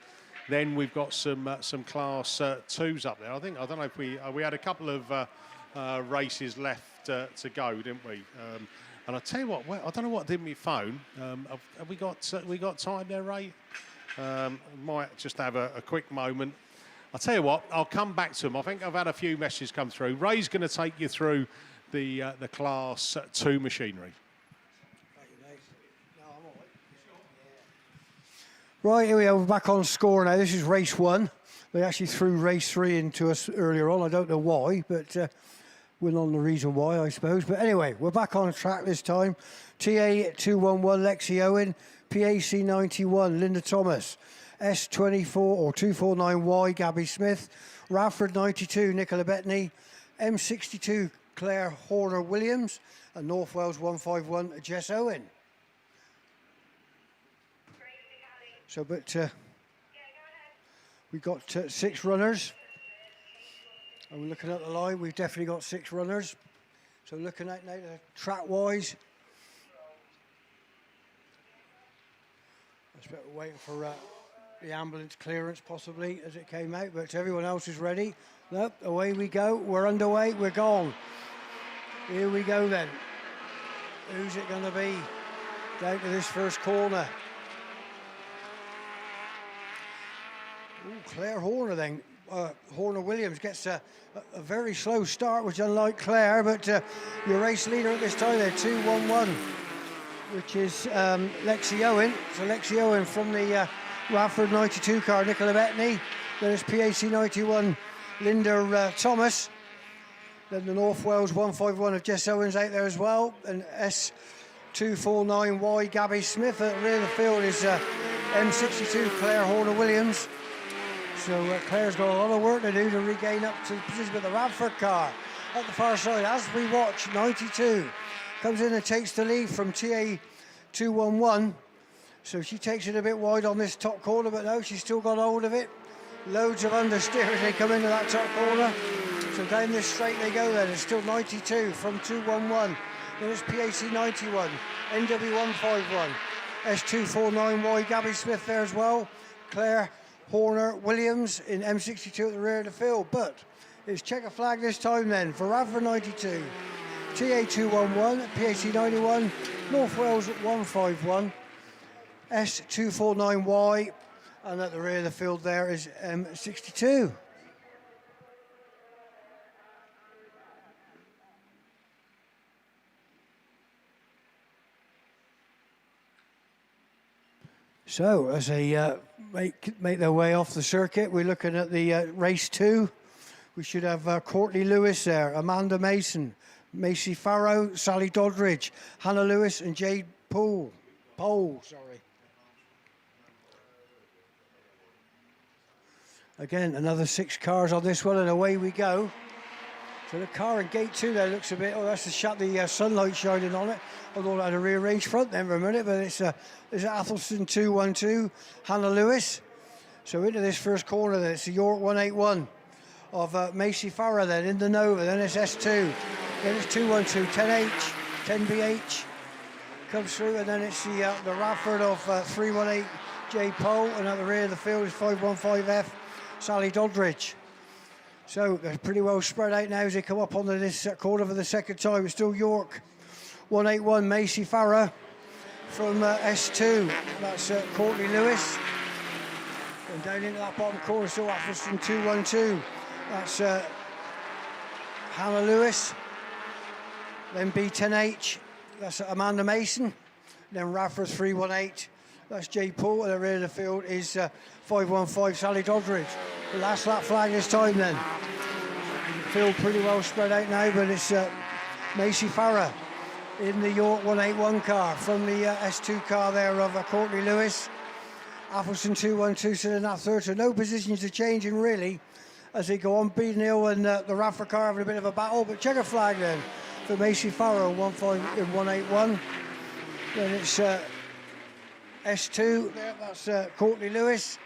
Then we've got some Class 2s up there. I don't know if we had a couple of races left to go, didn't we? And I tell you what, I don't know what did my phone. Have we got time there, Ray? Might just have a quick moment. I'll tell you what, I'll come back to them. I think I've had a few messages come through. Ray's going to take you through the Class 2 machinery. Right, here we are, we're back on score now. This is race 1. They actually threw race 3 into us earlier on. I don't know why, but we're not the reason why, I suppose. But anyway, we're back on track this time. TA211, Lexi Owen. PAC91, Linda Thomas. S24 or 249Y, Gabby Smith. Radford 92, Nicola Bettany. M62, Claire Horner-Williams. And North Wales 151, Jess Owen. So, but we've got 6 runners. And we're looking at the line, we've definitely got 6 runners. So looking at now track-wise. I expect we're waiting for the ambulance clearance possibly as it came out, but everyone else is ready. Nope, away we go, we're underway, we're gone. Here we go then. Who's it going to be down to this first corner? Ooh, Claire Horner then. Horner-Williams gets a very slow start, which unlike Claire, but your race leader at this time there, 211, which is Lexi Owen. So Lexi Owen from the Radford 92 car, Nicola Bettany. Then it's PAC 91, Linda Thomas. Then the North Wales 151 of Jess Owens out there as well. And S249Y, Gabby Smith. At the rear of the field is M62, Claire Horner-Williams. So Claire's got a lot of work to do to regain up to the position with the Radford car at the far side. As we watch, 92 comes in and takes the lead from TA211. So she takes it a bit wide on this top corner, but no, she's still got hold of it. Loads of understeer as they come into that top corner. So down this straight they go then. It's still 92 from 211. Then it's PAC 91, NW151, S249Y, Gabby Smith there as well. Claire Horner-Williams in M62 at the rear of the field. But it's checker flag this time then for Radford 92, TA211, PAC 91, North Wales 151, S249Y, and at the rear of the field there is M62. So as they make their way off the circuit, we're looking at the race 2. We should have Courtney Lewis there, Amanda Mason, Macy Farrow, Sally Doddridge, Hannah Lewis and Jade Pole, sorry. Again, another 6 cars on this one, and away we go. So the car in gate 2 there looks a bit, oh, that's the sunlight shining on it. Although I had a rearranged front then for a minute, but it's Athelston 212, Hannah Lewis. So into this first corner then, it's the York 181 of Macy Farrow then, in the Nova, then it's S2, then it's 212, 10H, 10BH comes through, and then it's the Radford of 318, J Pole, and at the rear of the field is 515F, Sally Doddridge. So they're pretty well spread out now as they come up onto this corner for the second time. It's still York 181, Macy Farrow from S2. That's Courtney Lewis. And down into that bottom corner, still Athelston 212. That's Hannah Lewis. Then B10H, that's Amanda Mason. Then Radford 318, that's Jay Paul. At the rear of the field is 515, Sally Doddridge. The last lap flag this time then. The field pretty well spread out now, but it's Macy Farrow in the York 181 car from the S2 car there of Courtney Lewis. Athelston 212 sitting in that third, so no positions are changing really as they go on. Bean Hill and the Radford car having a bit of a battle, but checker flag then for Macy Farrow 181. Then it's S2, there, that's Courtney Lewis.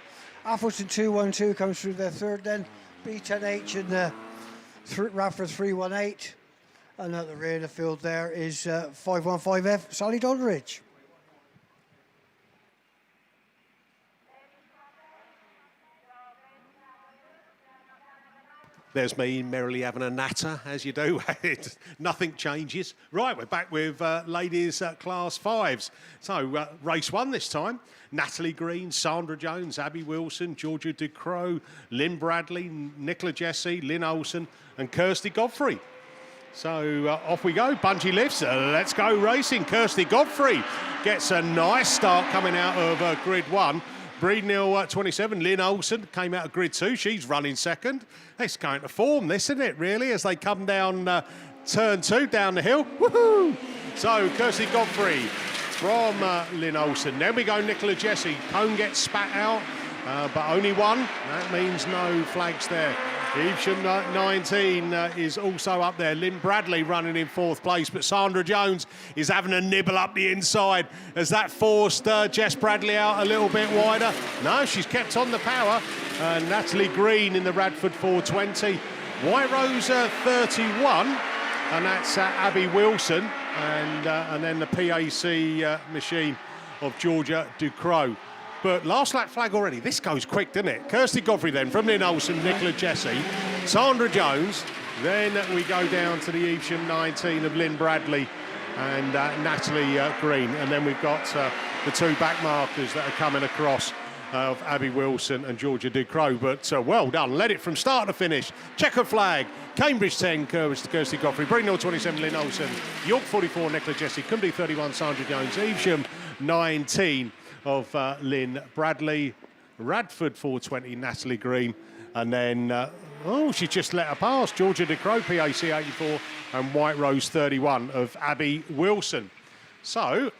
Atherton 212 comes through their third then. B10H and Radford 318. And at the rear of the field there is 515F, Sally Doddridge. There's me merrily having a natter, as you do. Nothing changes. Right, we're back with ladies class 5s. So, race 1 this time. Natalie Green, Sandra Jones, Abby Wilson, Georgia Ducrow, Lynn Bradley, Nicola Jesse, Lynn Olsen and Kirsty Godfrey. So, off we go. Bungee lifts. Let's go racing. Kirsty Godfrey gets a nice start coming out of grid 1. Breednell 27, Lynn Olsen came out of grid 2. She's running second. It's going to form this, isn't it, really, as they come down turn 2, down the hill. Woohoo! So, Kirsty Godfrey from Lynn Olsen. Then we go Nicola Jesse. Cone gets spat out, but only one. That means no flags there. Evesham 19 is also up there. Lynn Bradley running in 4th place, but Sandra Jones is having a nibble up the inside. Has that forced Jess Bradley out a little bit wider? No, she's kept on the power. Natalie Green in the Radford 420. White Rose 31, and that's Abby Wilson. And then the PAC machine of Georgia Ducrow. But last lap flag already. This goes quick, doesn't it? Kirsty Godfrey then from Lynn Olsen, Nicola Jesse, Sandra Jones. Then we go down to the Evesham 19 of Lynn Bradley and Natalie Green. And then we've got the 2 back markers that are coming across of Abby Wilson and Georgia Ducrow. But well done. Led it from start to finish. Checkered flag. Cambridge 10, Kirsty Godfrey. Breednell 27, Lynn Olsen. York 44, Nicola Jesse. Cumby 31, Sandra Jones. Evesham 19 of Lynn Bradley. Radford 420, Natalie Green. And then, she just let her pass. Georgia Ducrow, PAC 84, and White Rose 31 of Abby Wilson. So,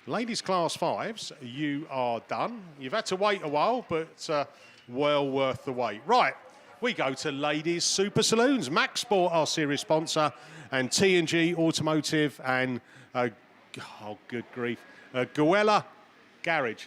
ladies class 5s, you are done. You've had to wait a while, but well worth the wait. Right, we go to ladies super saloons. Max Sport, our series sponsor, and T&G Automotive and, good grief, Goella Garage.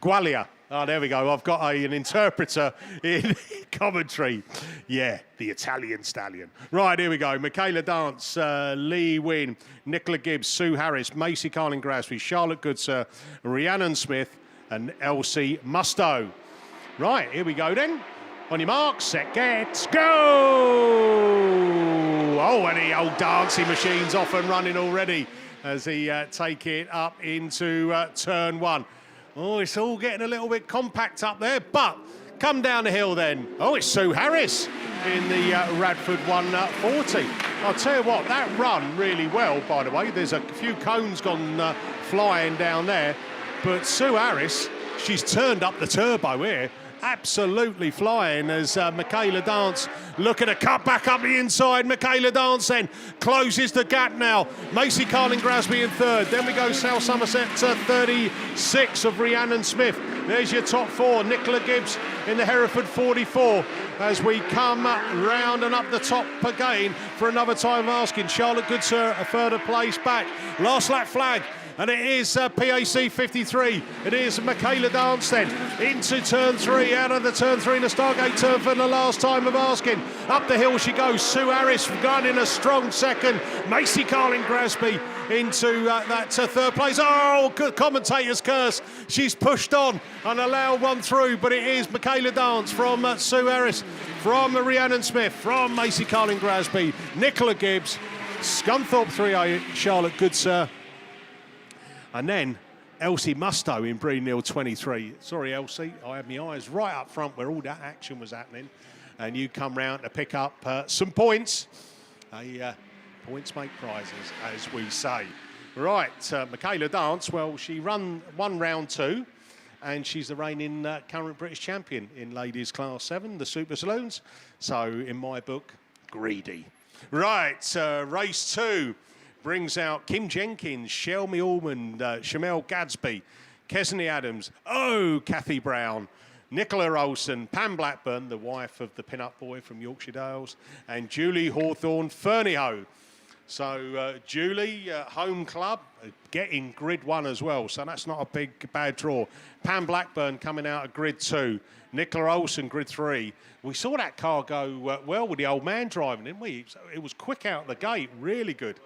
Gwalia. Oh, there we go. I've got an interpreter in commentary. Yeah, the Italian stallion. Right, here we go. Michaela Dance, Lee Wynn, Nicola Gibbs, Sue Harris, Macy Carlin Grasby, Charlotte Goodsir, Rhiannon Smith, and Elsie Musto. Right, here we go then. On your marks, set, get, go! Oh, and the old dancing machine's off and running already as he take it up into turn 1. Oh, it's all getting a little bit compact up there, but come down the hill then. Oh, it's Sue Harris in the Radford 140. I'll tell you what, that run really well, by the way. There's a few cones gone flying down there, but Sue Harris, she's turned up the turbo here. Absolutely flying as Michaela Dance look at a cut back up the inside. Michaela Dance then closes the gap now. Macy Carlin Grasby in 3rd. Then we go South Somerset 36 of Rhiannon Smith. There's your top 4. Nicola Gibbs in the Hereford 44 as we come round and up the top again for another time of asking. Charlotte Goodsir a further place back. Last lap flag. And it is PAC 53. It is Michaela Dance then into turn 3, out of the turn 3 in the Stargate turn for the last time of asking. Up the hill she goes. Sue Harris running a strong second. Macy Carlin Grasby into that 3rd place. Oh, good commentator's curse. She's pushed on and allowed one through, but it is Michaela Dance from Sue Harris, from Rhiannon Smith, from Macy Carlin Grasby, Nicola Gibbs, Scunthorpe 3A, Charlotte Goodsir. And then Elsie Musto in Breednell 23. Sorry, Elsie, I had my eyes right up front where all that action was happening. And you come round to pick up some points. Points make prizes, as we say. Right, Michaela Dance, well, she won round 2. And she's the reigning current British champion in ladies class 7, the Super Saloons. So, in my book, greedy. Right, race 2. Brings out Kim Jenkins, Shelmy Allman, Shamel Gadsby, Kesney Adams, Kathy Brown, Nicola Olsen, Pam Blackburn, the wife of the pin-up boy from Yorkshire Dales, and Julie Hawthorne Fernieho. So Julie, home club, getting grid 1 as well. So that's not a bad draw. Pam Blackburn coming out of grid 2. Nicola Olsen, grid 3. We saw that car go well with the old man driving, didn't we? So it was quick out the gate, really good.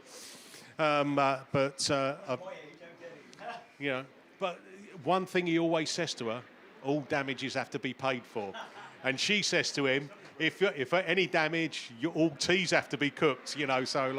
But one thing he always says to her, all damages have to be paid for. And she says to him, if any damage, all teas have to be cooked, you know, so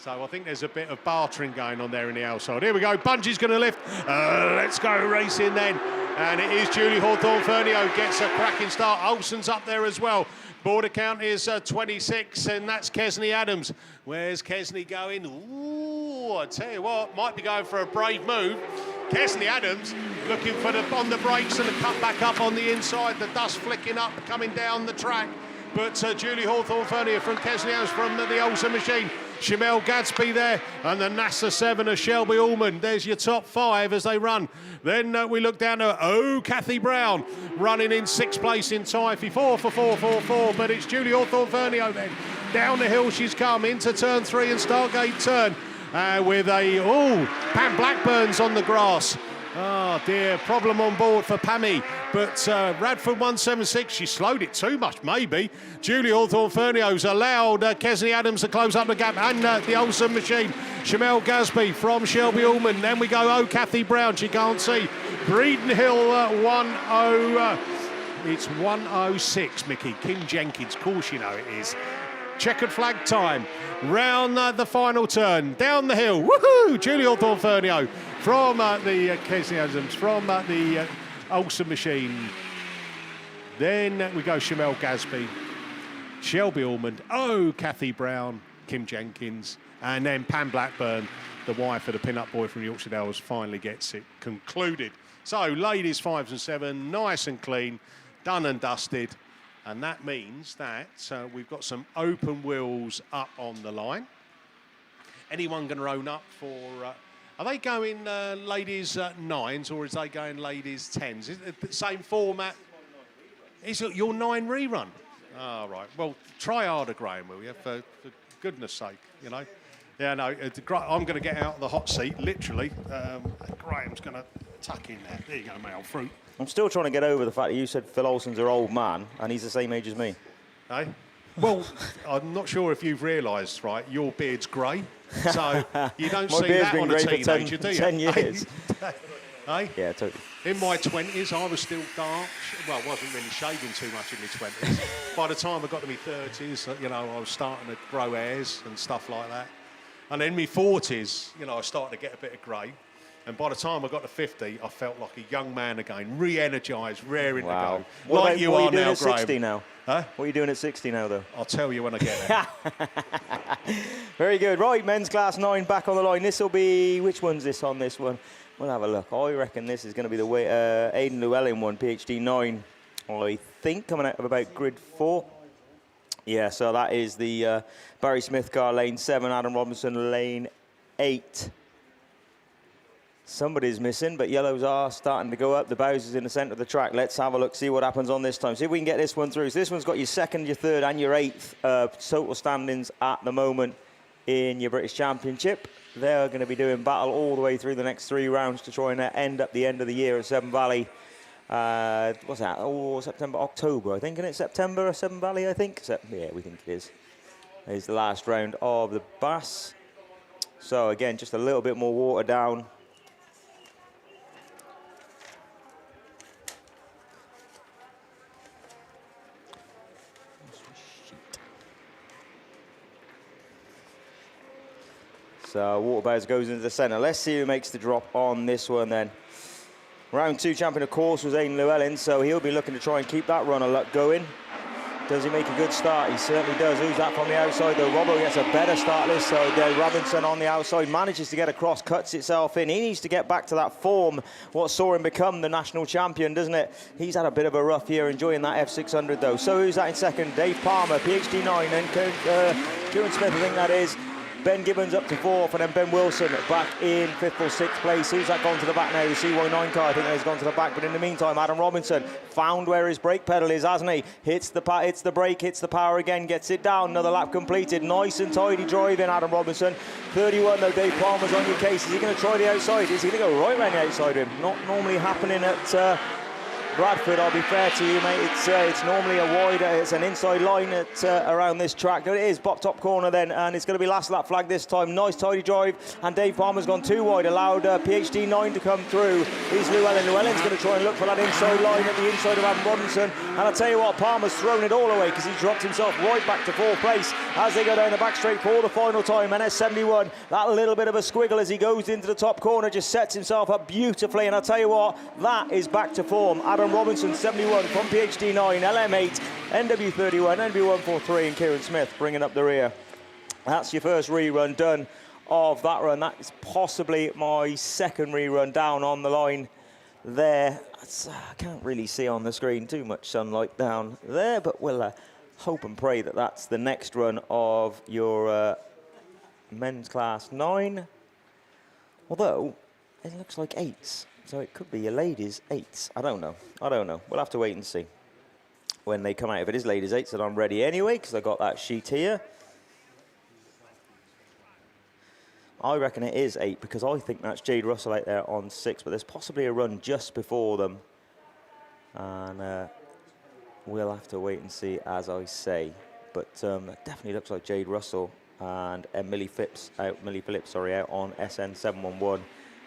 I think there's a bit of bartering going on there in the household. Here we go, Bungee's going to lift. Let's go racing then. And it is Julie Hawthorne-Fernio gets a cracking start. Olsen's up there as well. Border count is 26, and that's Kesney Adams. Where's Kesney going? Ooh, I tell you what, might be going for a brave move. Kesney Adams looking for on the brakes and the cut back up on the inside. The dust flicking up, coming down the track. But Julie Hawthorne-Fernio from Kesney Adams from the Olsen machine. Shamel Gadsby there, and the NASA 7 of Shelby Allman. There's your top 5 as they run. Then we look down to Kathy Brown, running in 6th place in Tyre 4 for 444. But it's Julie Hawthorne-Fernio then. Down the hill she's come into turn 3 and Stargate turn with Pam Blackburn's on the grass. Oh dear, problem on board for Pammy. But Radford 176, she slowed it too much, maybe. Julie Hawthorne-Fernio's allowed Kesney Adams to close up the gap, and the Olsen machine. Shamel Gadsby from Shelby Allman. Then we go, Kathy Brown, she can't see. Breeden Hill, it's 106, Mickey. Kim Jenkins, of course you know it is. Checkered flag time. Round the final turn. Down the hill. Woohoo! Julie Hawthorne-Fernio from the Kesney Adams, from the Olsen machine. Then we go Shamel Gadsby, Shelby Allman, Kathy Brown, Kim Jenkins, and then Pam Blackburn, the wife of the pin-up boy from the Yorkshire Dales, finally gets it concluded. So ladies 5s and 7, nice and clean, done and dusted. And that means that we've got some open wheels up on the line. Anyone going to own up for... are they going ladies 9s or is they going ladies 10s? Is it the same format? Is it your 9 rerun? Oh, right. Well, try harder, Graham, will you? For goodness sake, you know. Yeah, no, I'm going to get out of the hot seat, literally. Graham's going to tuck in there. There you go, mate, old fruit. I'm still trying to get over the fact that you said Phil Olsen's her old man and he's the same age as me. Hey? Well, I'm not sure if you've realised, right, your beard's grey, so you don't see that on a teenager, do you? 10 years. Hey? Yeah, totally. In my 20s, I was still dark. Well, I wasn't really shaving too much in my 20s. By the time I got to my 30s, you know, I was starting to grow hairs and stuff like that. And in my 40s, you know, I started to get a bit of grey. And by the time I got to 50, I felt like a young man again, re-energised, raring to go. What like you are now, Graham. What are you doing at 60 now? Huh? What are you doing at 60 now, though? I'll tell you when I get there. Very good. Right, men's class 9 back on the line. This will be... Which one's this on this one? We'll have a look. I reckon this is going to be the Aidan Llewellyn one, PhD 9. I think coming out of about grid 4. Yeah, so that is the Barry Smith car, lane 7, Adam Robinson, lane 8. Somebody's missing, but yellows are starting to go up. The Bowser's in the centre of the track. Let's have a look, see what happens on this time. See if we can get this one through. So this one's got your 2nd, your 3rd and your 8th total standings at the moment in your British Championship. They're going to be doing battle all the way through the next 3 rounds to try and end up the end of the year at Severn Valley. What's that? Oh, September, October, I think, isn't it? September at Severn Valley, I think. Yeah, we think it is. It's the last round of the BAS. So again, just a little bit more water down. So Waterbows goes into the centre. Let's see who makes the drop on this one then. Round 2 champion, of course, was Aidan Llewellyn, so he'll be looking to try and keep that run of luck going. Does he make a good start? He certainly does. Who's that from the outside, though? Robbo gets a better start this side there. Robinson on the outside manages to get across, cuts itself in. He needs to get back to that form, what saw him become the national champion, doesn't it? He's had a bit of a rough year, enjoying that F600, though. So who's that in second? Dave Palmer, PhD 9, and Kieran Smith, I think that is. Ben Gibbons up to 4th, and then Ben Wilson back in 5th or 6th place. Who's that gone to the back now? The CY9 car, I think has gone to the back. But in the meantime, Adam Robinson found where his brake pedal is, hasn't he? Hits the brake, hits the power again, gets it down. Another lap completed. Nice and tidy driving, Adam Robinson. 31 though, Dave Palmer's on your case. Is he going to try the outside? Is he going to go right around the outside of him? Not normally happening at Radford, I'll be fair to you, mate. It's normally a wider, it's an inside line at around this track. There it is, top corner then, and it's going to be last lap flag this time. Nice tidy drive, and Dave Palmer's gone too wide, allowed PhD 9 to come through. Here's Llewellyn. Llewellyn's going to try and look for that inside line at the inside of Adam Robinson. And I'll tell you what, Palmer's thrown it all away because he dropped himself right back to 4th place as they go down the back straight for the final time. NS71, that little bit of a squiggle as he goes into the top corner, just sets himself up beautifully. And I'll tell you what, that is back to form. Adam Robinson, 71 from PhD 9, LM8, NW31, NW143, and Kieran Smith bringing up the rear. That's your first rerun done of that run. That is possibly my second rerun down on the line there. I can't really see on the screen too much sunlight down there, but we'll hope and pray that that's the next run of your men's class 9. Although, it looks like 8s. So it could be your ladies' 8s. I don't know. We'll have to wait and see when they come out. If it is ladies' 8s, then I'm ready anyway, because I've got that sheet here. I reckon it is 8, because I think that's Jade Russell out there on 6, but there's possibly a run just before them. And we'll have to wait and see, as I say. But it definitely looks like Jade Russell and Millie Phillips out on SN711,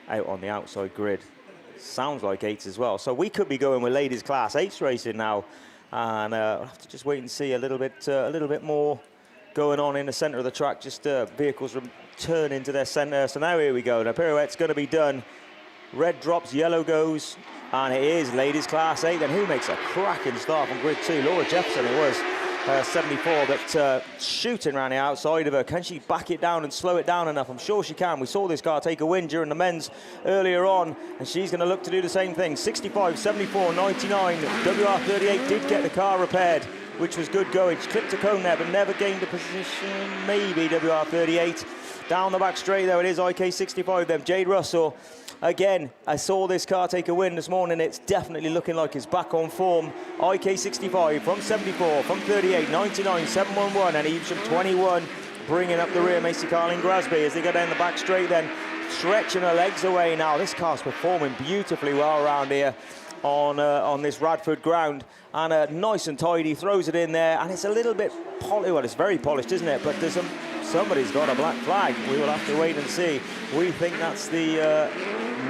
out on the outside grid. Sounds like 8s as well. So we could be going with ladies class 8s racing now, and we'll have to just wait and see a little bit more going on in the centre of the track. Just vehicles return into their centre. So now here we go. The pirouette's going to be done. Red drops, yellow goes, and it is ladies class 8. Then who makes a cracking start from grid 2? Laura Jefferson it was. 74, but shooting around the outside of her. Can she back it down and slow it down enough? I'm sure she can. We saw this car take a win during the men's earlier on, and she's going to look to do the same thing. 65, 74, 99. WR38 did get the car repaired, which was good going. She clipped a cone there, but never gained a position. Maybe WR38. Down the back straight, though, it is IK65 then. Jade Russell. Again, I saw this car take a win this morning. It's definitely looking like it's back on form. IK65 from 74, from 38, 99, 711, and even from 21, bringing up the rear. Macy Carling Grasby as they go down the back straight then, stretching her legs away now. This car's performing beautifully well around here on this Radford ground, and nice and tidy, throws it in there, and it's a little bit polished. Well, it's very polished, isn't it? But there's somebody's got a black flag. We will have to wait and see. We think that's the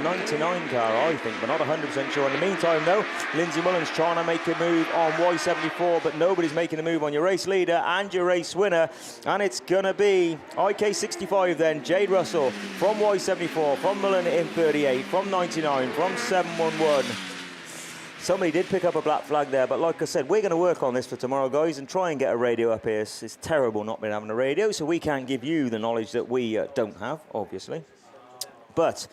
99 car, I think, but not 100% sure. In the meantime, though, Lindsay Mullins trying to make a move on Y74, but nobody's making a move on your race leader and your race winner, and it's going to be IK65 then, Jade Russell from Y74, from Mullin in 38, from 99, from 711. Somebody did pick up a black flag there, but like I said, we're going to work on this for tomorrow, guys, and try and get a radio up here. It's terrible not being having a radio, so we can't give you the knowledge that we don't have, obviously. But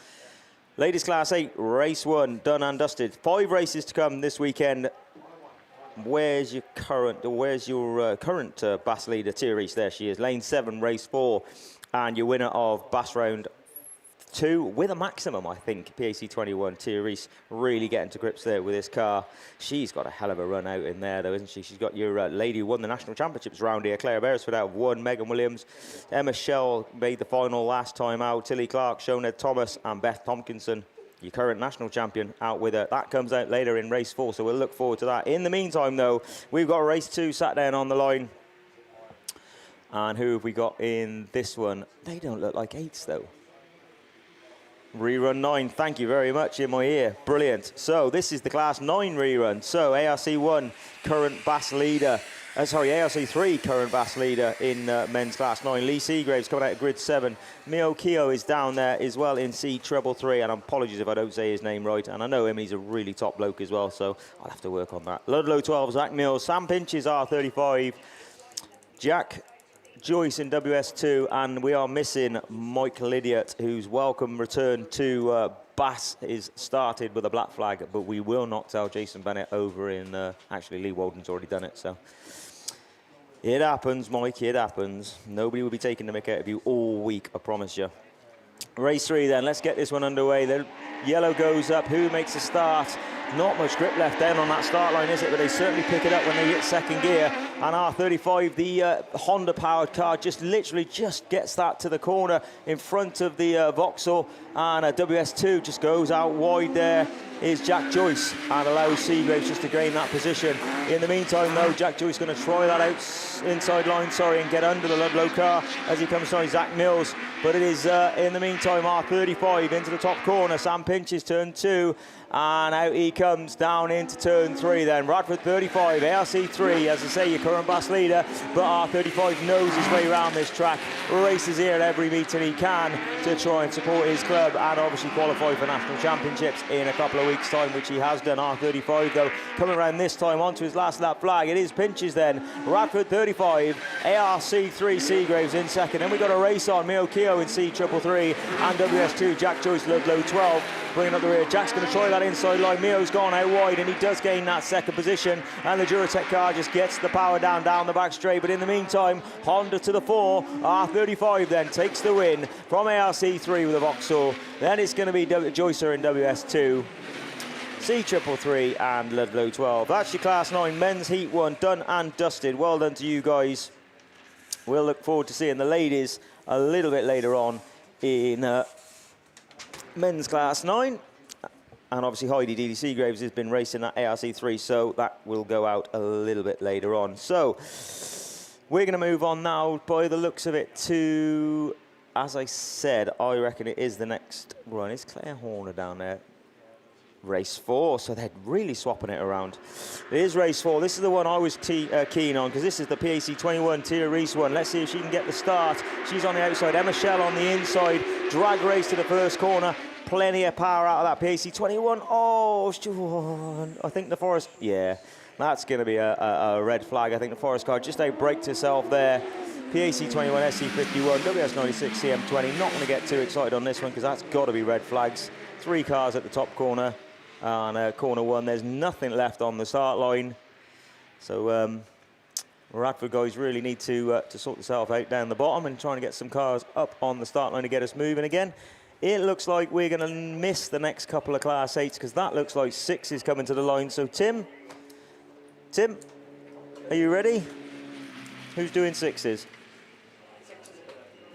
ladies class 8, race 1, done and dusted. 5 races to come this weekend. Where's your current BAS leader, Tyrese? There she is, lane 7, race 4, and your winner of BAS round 2 with a maximum, I think. PAC 21, Tyrese really getting to grips there with this car. She's got a hell of a run out in there, though, isn't she? She's got your lady who won the national championships round here, Claire Beresford out of 1, Megan Williams, Emma Shell made the final last time out, Tilly Clark, Shoned Thomas, and Beth Tompkinson, your current national champion, out with her. That comes out later in race 4, so we'll look forward to that. In the meantime, though, we've got race 2 sat down on the line. And who have we got in this one? They don't look like 8s, though. Rerun 9, thank you very much, in my ear. Brilliant. So this is the class 9 rerun. So ARC1, current BAS leader. ARC3, current BAS leader in men's class 9. Lee Seagraves coming out of grid 7. Mio Keogh is down there as well in C333. And apologies if I don't say his name right. And I know him, he's a really top bloke as well, so I'll have to work on that. Ludlow 12, Zach Mills. Sam Pinch is R35. Jack Joyce in WS2, and we are missing Mike Lydiot, whose welcome return to BAS is started with a black flag, but we will not tell Jason Bennett over in, actually Lee Walden's already done it, so. It happens, Mike, it happens. Nobody will be taking the mick out of you all week, I promise you. Race 3 then, let's get this one underway. The yellow goes up, who makes a start? Not much grip left then on that start line, is it? But they certainly pick it up when they hit second gear. And R35, the Honda-powered car, literally gets that to the corner in front of the Vauxhall. And WS2 just goes out wide there. Is Jack Joyce and allows Seagraves just to gain that position. In the meantime, though, Jack Joyce going to try that out inside line, and get under the Ludlow car as he comes by Zach Mills. But it is, in the meantime, R35 into the top corner. Sam Pinches turn 2, and out he comes down into turn 3 then. Radford 35, ARC3, as I say, your current BASt leader, but R35 knows his way around this track, races here at every meeting he can to try and support his club and obviously qualify for national championships in a couple of weeks' time, which he has done. R35, though, coming around this time onto his last lap flag. It is Pinches then. Radford 35, ARC3 Seagraves in second. Then we got a race on, Mio Keogh in C333 and WS2, Jack Joyce Ludlow 12. Bringing up the rear. Jack's going to try that inside line. Mio's gone out wide and he does gain that second position. And the Duratec car just gets the power down the back straight. But in the meantime, Honda to the 4. R35 then takes the win from ARC3 with a Vauxhall. Then it's going to be Joycer in WS2. C333 and Ludlow 12. That's your Class 9 Men's Heat 1 done and dusted. Well done to you guys. We'll look forward to seeing the ladies a little bit later on in Men's Class 9. And obviously Heidi Dealey Seagraves has been racing that ARC3, so that will go out a little bit later on. So we're going to move on now, by the looks of it, to, as I said, I reckon it is the next run. Is Claire Horner down there? Race 4, so they're really swapping it around. It is race 4. This is the one I was keen on, because this is the PAC 21 Tia Reese one. Let's see if she can get the start. She's on the outside, Emma Shell on the inside. Drag race to the first corner. Plenty of power out of that PAC 21. Oh, I think the Forest, yeah, that's going to be a red flag. I think the Forest car just out-braked herself there. PAC 21, SC51, WS96, CM20. Not going to get too excited on this one, because that's got to be red flags. 3 cars at the top corner. And corner 1, there's nothing left on the start line. So Radford guys really need to sort themselves out down the bottom and trying to get some cars up on the start line to get us moving again. It looks like we're going to miss the next couple of Class 8s, because that looks like 6 is coming to the line. So Tim, are you ready? Who's doing 6s?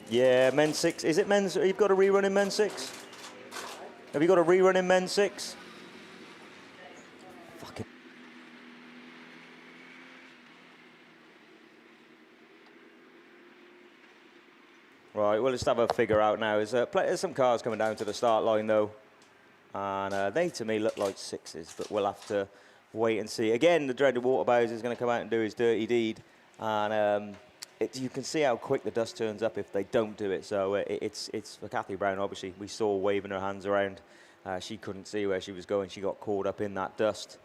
Yeah, men's 6. Is it men's? You've got a rerun in men's 6? Have you got a rerun in men's 6? Fucking. Right, we'll just have a figure out now. There's some cars coming down to the start line, though. And they, to me, look like 6s, but we'll have to wait and see. Again, the dreaded Waterbowser is going to come out and do his dirty deed. And you can see how quick the dust turns up if they don't do it. So it's for Kathy Brown, obviously. We saw waving her hands around. She couldn't see where she was going. She got caught up in that dust.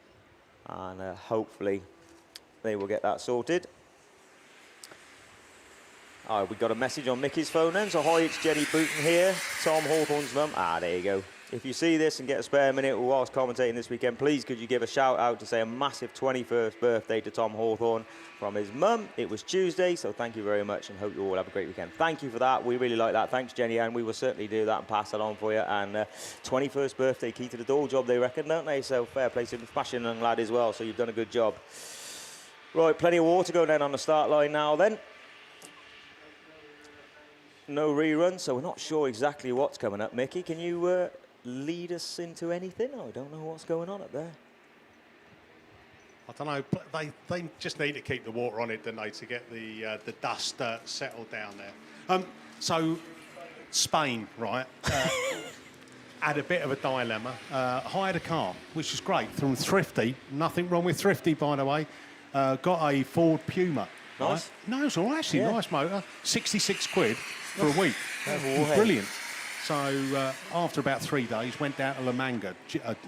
And hopefully they will get that sorted. Oh, we got a message on Mickey's phone then. So hi, it's Jenny Booton here, Tom Hawthorne's mum. There you go. If you see this and get a spare minute whilst commentating this weekend, please could you give a shout out to say a massive 21st birthday to Tom Hawthorne from his mum. It was Tuesday, so thank you very much and hope you all have a great weekend. Thank you for that. We really like that. Thanks, Jenny, and we will certainly do that and pass that on for you. And 21st birthday, key to the door job, they reckon, don't they? So fair play to him, smashing young lad as well, so you've done a good job. Right, plenty of water going down on the start line now then. No rerun, so we're not sure exactly what's coming up. Mickey, can you lead us into anything? I don't know what's going on up there. I don't know. They just need to keep the water on it, don't they, to get the dust settled down there. So Spain, right, had a bit of a dilemma. Hired a car, which is great, from Thrifty. Nothing wrong with Thrifty, by the way. Got a Ford Puma. Nice. Right? No, it's all right, actually. Yeah. Nice motor. 66 quid for a week. Brilliant. So after about 3 days, went down to La Manga,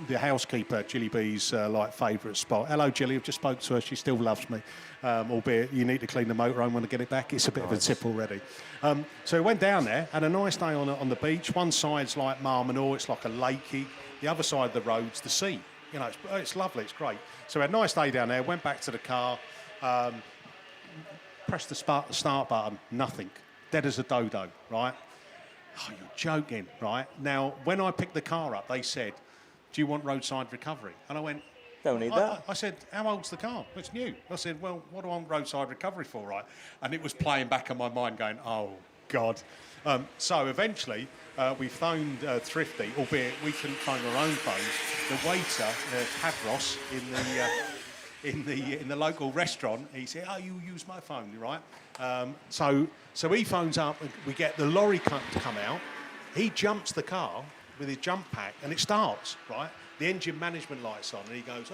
the housekeeper, Gilly B's favourite spot. Hello, Gilly. I've just spoke to her. She still loves me, albeit you need to clean the motorhome when I get it back. It's a bit of a tip already. So we went down there, had a nice day on the beach. One side's like Marmanor, it's like a lakey. The other side of the road's the sea. You know, it's lovely. It's great. So we had a nice day down there. Went back to the car. press the start button, nothing. Dead as a dodo, right? Oh, you're joking, right? Now, when I picked the car up, they said, do you want roadside recovery? And I went, Don't need that. I said, how old's the car? It's new. I said, well, what do I want roadside recovery for, right? And it was playing back in my mind going, oh, God. So eventually, we phoned Thrifty, albeit we couldn't phone our own phones. The waiter, Tavros, in the local restaurant, he said, oh, you use my phone, right? So he phones up, and we get the lorry to come out. He jumps the car with his jump pack, and it starts, right? The engine management light's on, and he goes,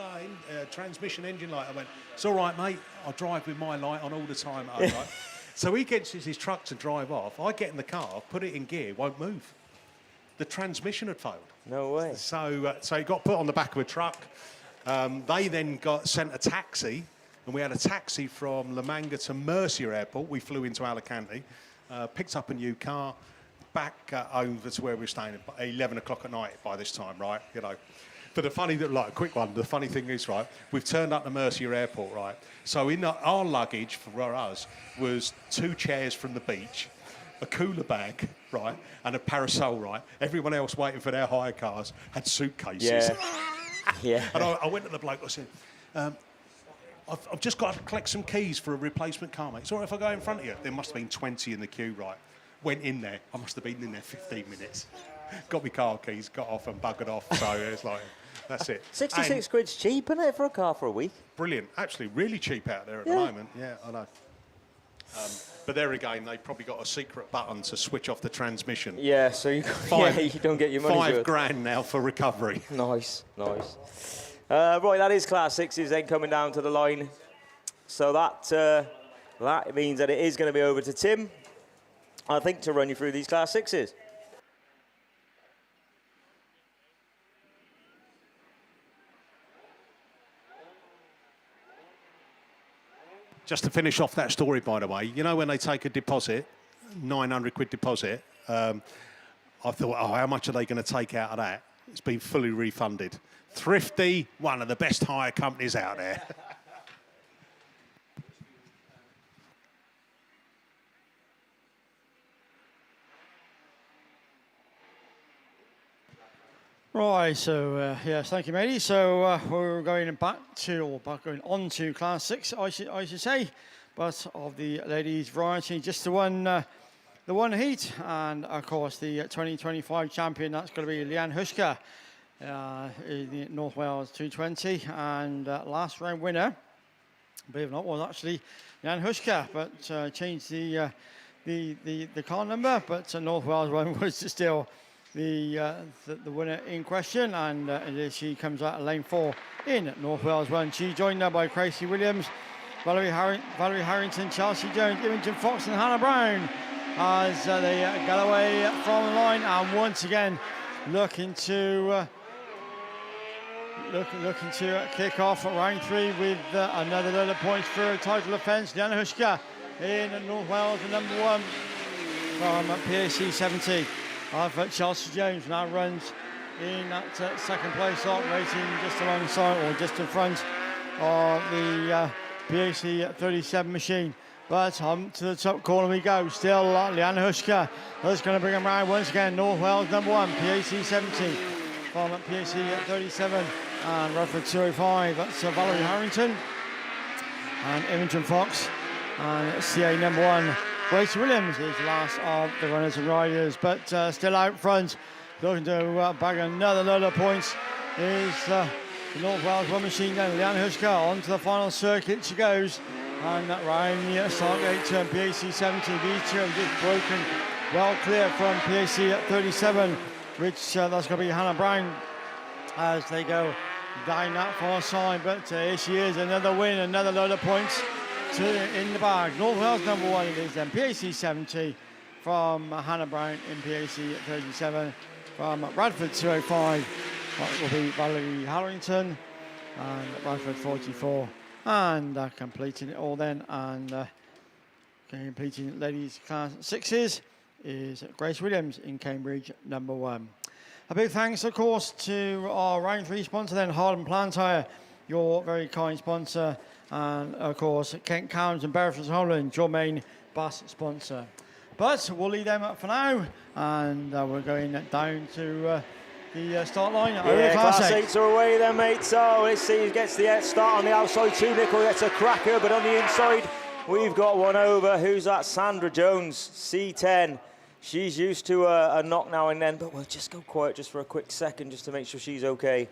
transmission engine light. I went, it's all right, mate. I drive with my light on all the time. All right. So he gets his truck to drive off. I get in the car, put it in gear, won't move. The transmission had failed. No way. So it got put on the back of a truck. They then got sent a taxi, and we had a taxi from La Manga to Murcia Airport. We flew into Alicante, picked up a new car, back over to where we were staying at 11 o'clock at night by this time, right? You know. But a quick one, the funny thing is, right, we've turned up to Murcia Airport, right? So in our luggage, for us, was 2 chairs from the beach, a cooler bag, right, and a parasol, right? Everyone else waiting for their hire cars had suitcases. Yeah. And I went to the bloke, I said, I've just got to collect some keys for a replacement car, mate. It's all right if I go in front of you? There must have been 20 in the queue, right? Went in there. I must have been in there 15 minutes. Got my car keys, got off and buggered off. So it's like, that's it. 66 quid's cheap, isn't it, for a car for a week? Brilliant. Actually, really cheap out there at the moment. Yeah, I know. But there again, they probably got a secret button to switch off the transmission. Yeah, so you don't get your money. £5,000 now for recovery. Nice. Right, that is Class 6s then coming down to the line. So that means that it is going to be over to Tim, I think, to run you through these Class 6s. Just to finish off that story, by the way, you know when they take a deposit, 900 quid deposit, I thought, how much are they going to take out of that? It's been fully refunded. Thrifty, one of the best hire companies out there. Right, so yes, thank you, matey. So we're going on to Class 6, I should say, but of the ladies' variety, just the one heat, and of course the 2025 champion. That's going to be Leanne Huska, in the North Wales 220, and last round winner, believe it or not, was actually Leanne Huska, but changed the car number, but North Wales one was still the winner in question, and she comes out of lane 4 in North Wales 1. She's joined now by Gracie Williams, Valerie Harrington, Chelsea Jones, Imogen Fox and Hannah Brown as they get away from the line, and once again looking to kick off round 3 with another load of points for a title defence. Leanne Huska in North Wales, the number 1 from PAC 70. Chelsea Jones now runs in that second place slot, racing just alongside or just in front of the PAC 37 machine. But to the top corner we go. Still Leanne Huska. That's going to bring him round once again. North Wales number 1, PAC 70 from PAC 37 and Radford 205. That's Valerie Harrington and Imogen Fox, and CA number 1. Grace Williams is the last of the runners and riders, but still out front, looking to bag another load of points is the North Wales one machine gun. Leanne Huska onto the final circuit she goes, and that round the start gate turn PAC 70. These two have just broken well clear from PAC 37, which that's going to be Hannah Brown as they go down that far side. But here she is, another win, another load of points in the bag. North Wales number 1 it is then. PAC 70 from Hannah Brown in PAC 37. From Radford 205 that will be Valerie Harrington, and Radford 44. And completing it all then, and completing ladies Class 6s is Grace Williams in Cambridge number 1. A big thanks of course to our round 3 sponsor then, Harden Plant Tyre, your very kind sponsor, And of course, Kent Cams and Beresford Holland, your main bus sponsor. But we'll leave them up for now, and we're going down to the start line. Over to Class 8. 8s are away then, mate. So let's see who gets the start on the outside. 2 Nickel gets a cracker, but on the inside, we've got one over. Who's that? Sandra Jones, C10. She's used to a knock now and then, but we'll just go quiet just for a quick second just to make sure she's okay.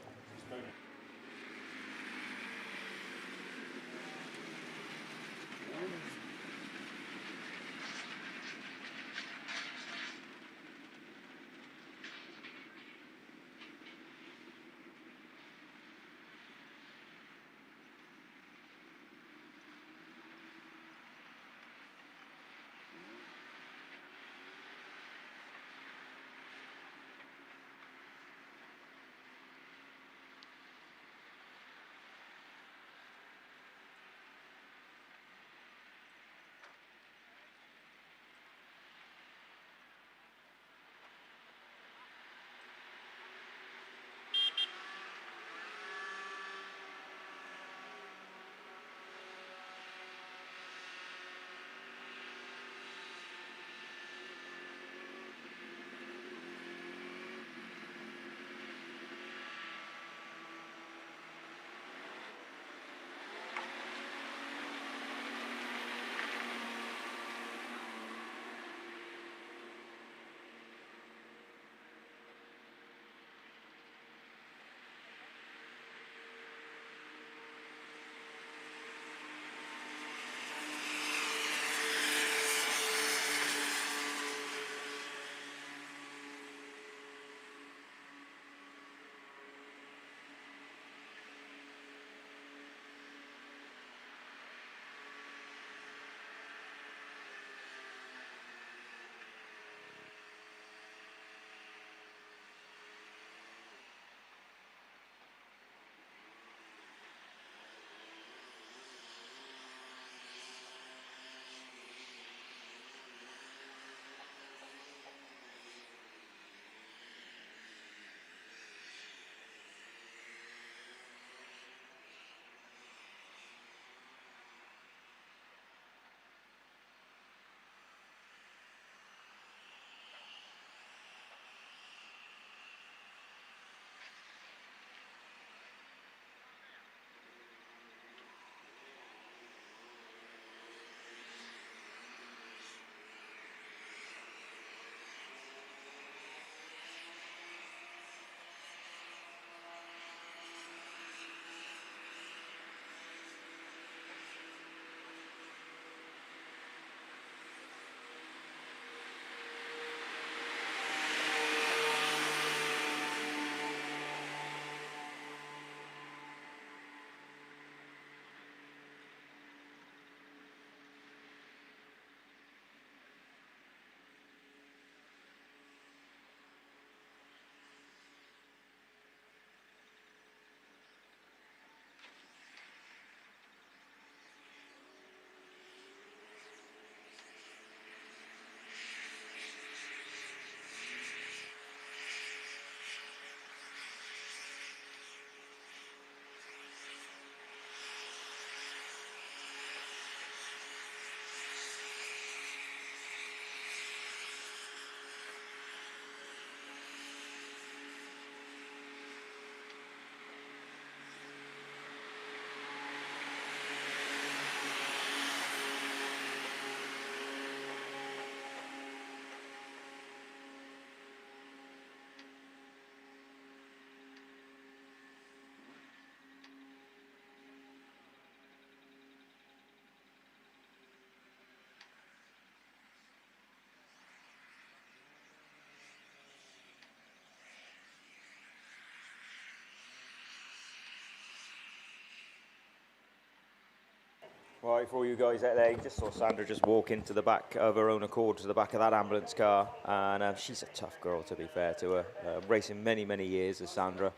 Right, for you guys out there, you just saw Sandra just walk into the back of her own accord to the back of that ambulance car, and she's a tough girl, to be fair to her. Racing many, many years as Sandra,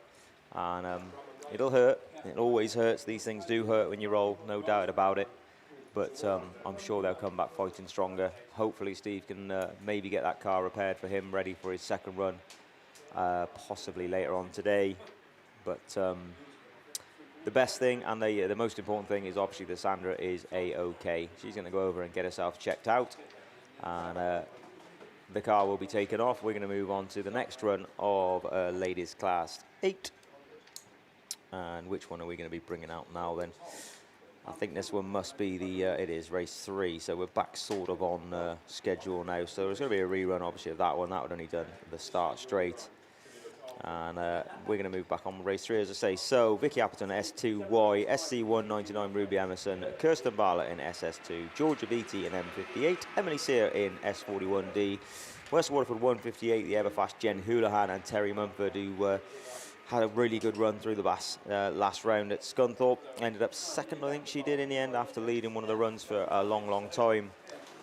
and it'll hurt. It always hurts. These things do hurt when you roll, no doubt about it. But I'm sure they'll come back fighting stronger. Hopefully Steve can maybe get that car repaired for him, ready for his second run, possibly later on today. But the best thing and the most important thing is obviously that Sandra is A-OK. She's going to go over and get herself checked out, and the car will be taken off. We're going to move on to the next run of ladies class 8. And which one are we going to be bringing out now then? I think this one must be the, it is race 3, so we're back sort of on schedule now. So there's going to be a rerun, obviously, of that one. That would only done the start straight. And we're going to move back on race 3, as I say. So Vicky Appleton, S2Y, SC199, Ruby Emerson, Kirsten Bartlett in SS2, Georgia Beattie in M58, Emily Sear in S41D, West Waterford 158, the ever-fast Jen Houlihan, and Terry Mumford, who had a really good run through the last round at Scunthorpe. Ended up second, I think she did, in the end, after leading one of the runs for a long, long time.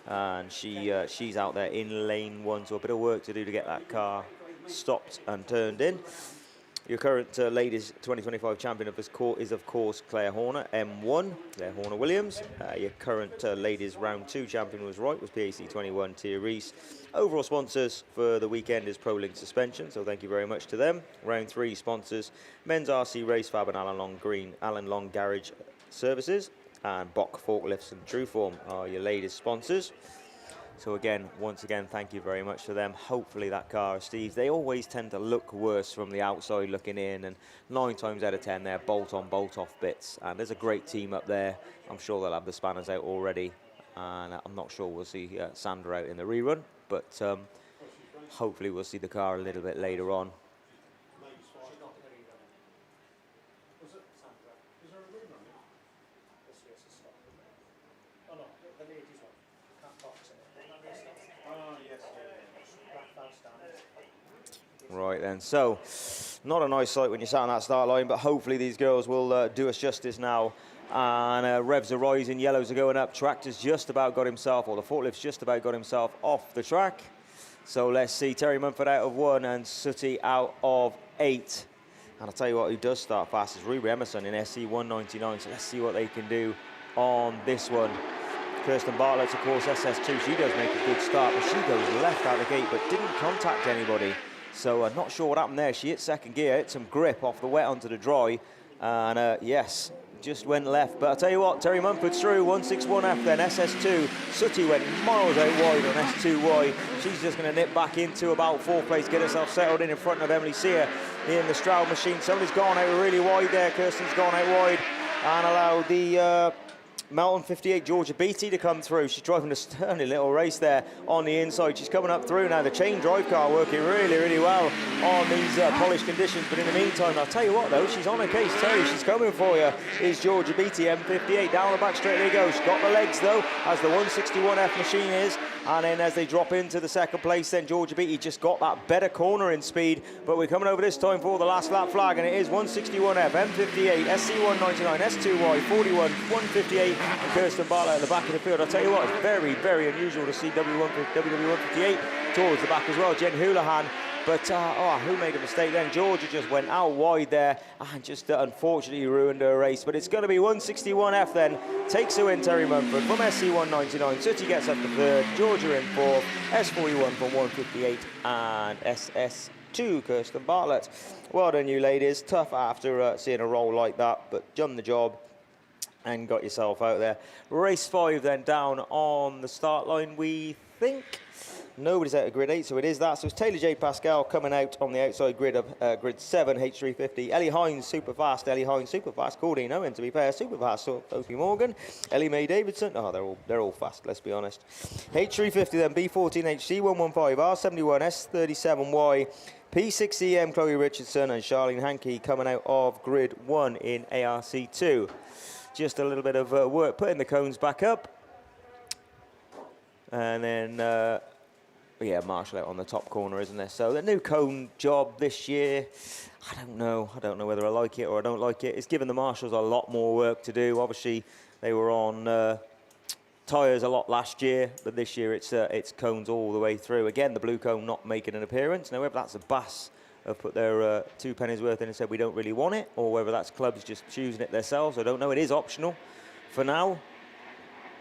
And she's out there in lane 1, so a bit of work to do to get that car stopped and turned in. Your current ladies 2025 champion of this court is, of course, Claire Horner, M1, Claire Horner-Williams. Your current ladies round 2 champion was PAC 21, Tia Reese. Overall sponsors for the weekend is ProLink Suspension, so thank you very much to them. Round 3 sponsors, Men's RC Race Fab and Alan Long Garage Services, and Bock Forklifts and Trueform are your latest sponsors. So again, once again, thank you very much to them. Hopefully that car, Steve, they always tend to look worse from the outside looking in, and 9 times out of 10 they're bolt-on, bolt-off bits. And there's a great team up there. I'm sure they'll have the spanners out already, and I'm not sure we'll see Sandra out in the rerun, but hopefully we'll see the car a little bit later on. Right then, so not a nice sight when you're sat on that start line, but hopefully these girls will do us justice now. And revs are rising, yellows are going up, Tractor's just about got himself, or the forklift's just about got himself off the track. So let's see, Terry Mumford out of 1 and Sooty out of 8. And I'll tell you what, who does start fast is Ruby Emerson in SC199, so let's see what they can do on this one. Kirsten Bartlett, of course, SS2, she does make a good start, but she goes left out the gate, but didn't contact anybody. So I'm not sure what happened there. She hit second gear, hit some grip off the wet onto the dry, and yes, just went left. But I'll tell you what, Terry Mumford's through, 161F then, SS2. Sooty went miles out wide on S2Y. She's just going to nip back into about 4th place, get herself settled in front of Emily Sear in the Stroud machine. Somebody's gone out really wide there. Kirsten's gone out wide and allowed the Melton 58 Georgia Beattie to come through. She's driving a stunning little race there on the inside. She's coming up through now. The chain drive car working really, really well on these polished conditions. But in the meantime, I'll tell you what though, she's on her case. Terry, she's coming for you. Is Georgia Beattie, M58. Down the back straight they go. She's got the legs though, as the 161F machine is. And then as they drop into the second place, then Georgia Beattie just got that better corner in speed. But we're coming over this time for the last lap flag, and it is 161F, M58, SC199, S2Y, 41, 158, and Kirsten Bartlett at the back of the field. I'll tell you what, it's very, very unusual to see WW158 towards the back as well. Jen Houlihan. But, who made a mistake then? Georgia just went out wide there and just unfortunately ruined her race. But it's going to be 161F then. Takes a win, Terry Mumford from SC199. Sooty gets up to 3rd. Georgia in 4th. S41 from 158. And SS2, Kirsten Bartlett. Well done, you ladies. Tough after seeing a roll like that, but done the job and got yourself out there. Race 5 then down on the start line, we think. Nobody's out of grid 8, so it is that. So it's Taylor J. Pascal coming out on the outside grid of grid 7, H350. Ellie Hines, super fast. Cordino, and to be fair, super fast. So Opie Morgan, Ellie Mae Davidson. Oh, they're all fast, let's be honest. H350 then, B14HC, 115, R71, S37Y, P6EM, Chloe Richardson, and Charlene Hankey coming out of grid 1 in ARC2. Just a little bit of work, putting the cones back up. And then... yeah, Marshall out on the top corner, isn't there? So the new cone job this year, I don't know whether I like it or I don't like it. It's given the marshals a lot more work to do. Obviously, they were on tyres a lot last year, but this year it's cones all the way through. Again, the blue cone not making an appearance. Now, whether that's a BAS have put their 2 pennies worth in and said we don't really want it, or whether that's clubs just choosing it themselves, I don't know. It is optional for now.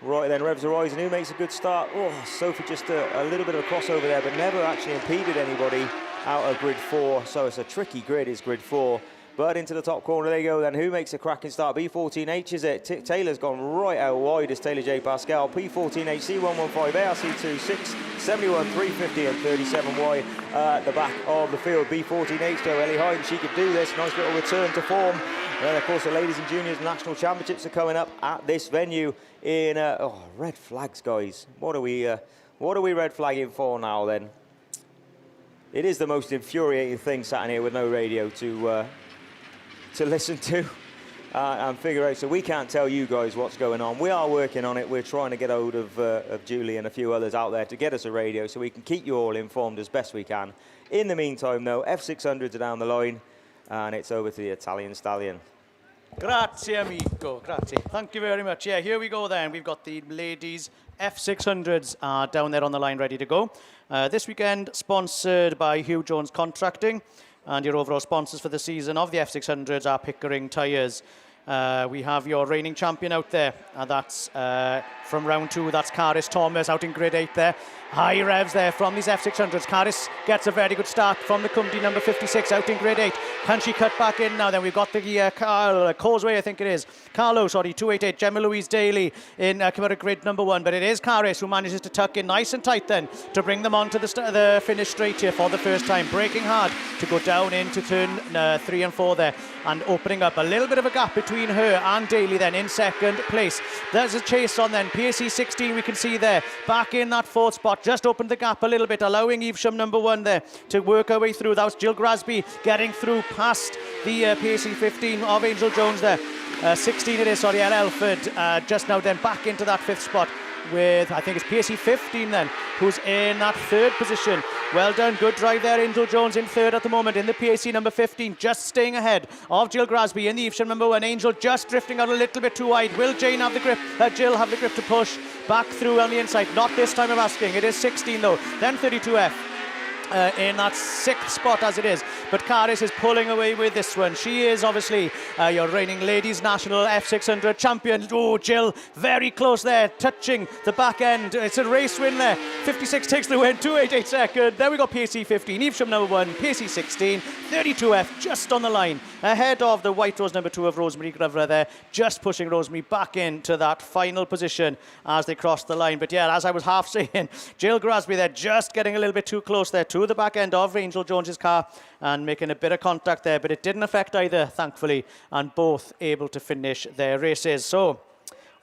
Right then, revs are rising. Who makes a good start? Oh, Sophie just a little bit of a crossover there, but never actually impeded anybody out of grid 4. So it's a tricky grid, is grid 4. but into the top corner they go then. Who makes a cracking start? B14H is it? Taylor's gone right out wide as Taylor J. Pascal. P14H, C115, ARC26, 71, 350 and 37Y at the back of the field. B14H to Ellie Hyde, she could do this. Nice little return to form. And of course the Ladies and Juniors National Championships are coming up at this venue in, red flags, guys. What are we red flagging for now then? It is the most infuriating thing sat in here with no radio to listen to and figure out. So we can't tell you guys what's going on. We are working on it. We're trying to get hold of Julie and a few others out there to get us a radio so we can keep you all informed as best we can. In the meantime, though, F600s are down the line, and it's over to the Italian Stallion. Grazie, amico. Grazie. Thank you very much. Yeah, here we go then. We've got the ladies F600s down there on the line ready to go. This weekend, sponsored by Hugh Jones Contracting. And your overall sponsors for the season of the F600s are Pickering Tyres. We have your reigning champion out there. And that's from round 2. That's Caris Thomas out in grid 8 there. High revs there from these F600s. Caris gets a very good start from the Cumdy number 56 out in grid 8. Can she cut back in now? Then we've got the Causeway, I think it is. 288. Gemma Louise Daly in coming grid number 1. But it is Caris who manages to tuck in nice and tight then to bring them on to the finish straight here for the first time. Breaking hard to go down into turn 3 and 4 there. And opening up a little bit of a gap between her and Daly then in second place. There's a chase on then. PSE 16 we can see there. Back in that 4th spot. Just opened the gap a little bit, allowing Evesham number 1 there to work her way through. That was Jill Grasby getting through past the PSE 15 of Angel Jones there. 16 it is, sorry, at Elford. Just now then back into that 5th spot with, I think it's PSE 15 then, who's in that 3rd position. Well done, good drive there. Angel Jones in 3rd at the moment in the PSE number 15, just staying ahead of Jill Grasby in the Evesham number 1. Angel just drifting out a little bit too wide. Will Jane have the grip? Jill have the grip to push back through on the inside? Not this time of asking. It is 16 though, then 32F. In that 6th spot as it is, but Caris is pulling away with this one. She is obviously your reigning ladies national F600 champion. Oh, Jill very close there, touching the back end. It's a race win there. 56 takes the win, 288 second. There we go, PSE 15, Evesham number 1, PSE 16, 32F just on the line, ahead of the White Rose number 2 of Rosemary Glover there, just pushing Rosemary back into that final position as they cross the line. But yeah, as I was half saying, Jill Grasby there just getting a little bit too close there to the back end of Angel Jones's car and making a bit of contact there, but it didn't affect either, thankfully, and both able to finish their races. So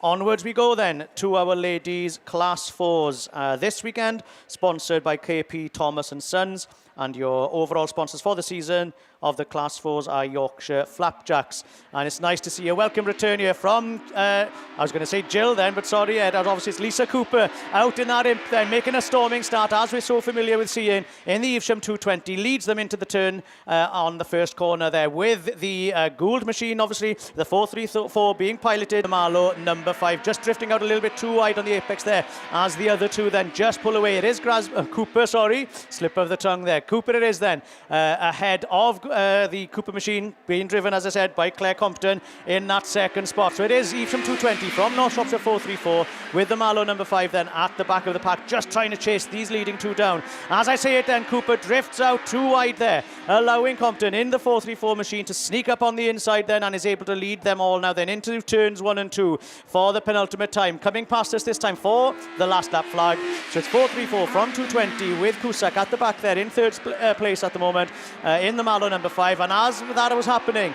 onwards we go then to our ladies class 4s this weekend, sponsored by KP Thomas and Sons, and your overall sponsors for the season of the Class 4s are Yorkshire Flapjacks. And it's nice to see a welcome return here from, I was going to say Jill then, but sorry, obviously it's Lisa Cooper out in that imp then, making a storming start, as we're so familiar with seeing in the Evesham 220, leads them into the turn on the first corner there with the Gould machine, obviously, the 434 being piloted. Marlow number 5, just drifting out a little bit too wide on the apex there, as the other two then just pull away. It is Cooper, sorry, slip of the tongue there. Cooper it is then, ahead of the Cooper machine being driven, as I said, by Claire Compton in that second spot. So it is Evesham 220 from North Shropshire 434 with the Marlow number 5 then at the back of the pack, just trying to chase these leading two down. As I say it then, Cooper drifts out too wide there, allowing Compton in the 434 machine to sneak up on the inside then and is able to lead them all now then into turns 1 and 2 for the penultimate time. Coming past us this time for the last lap flag. So it's 434 from 220 with Cusack at the back there in 3rd place at the moment in the Marlow number 5. And as that was happening,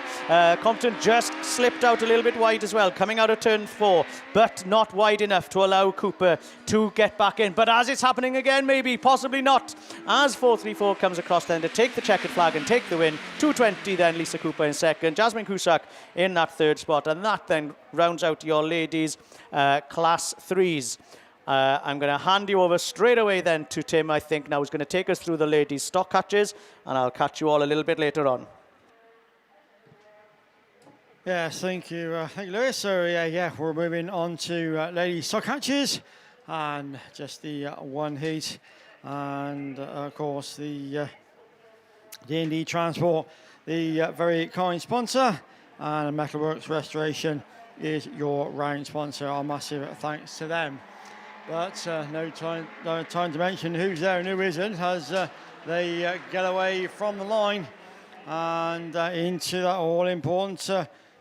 Compton just slipped out a little bit wide as well, coming out of turn 4, but not wide enough to allow Cooper to get back in. But as it's happening again, maybe, possibly not, as 434 comes across then to take the checkered flag and take the win. 220 then, Lisa Cooper in 2nd, Jasmine Cusack in that 3rd spot, and that then rounds out your ladies class 3s. I'm going to hand you over straight away then to Tim, I think, now who's going to take us through the ladies' stock catches, and I'll catch you all a little bit later on. Yes, thank you, Lewis. So yeah, we're moving on to ladies' stock catches, and just the one heat, and of course the D&D Transport, the very kind sponsor, and Metalworks Restoration is your round sponsor. Our massive thanks to them. But no time to mention who's there and who isn't, as they get away from the line. And into that all-important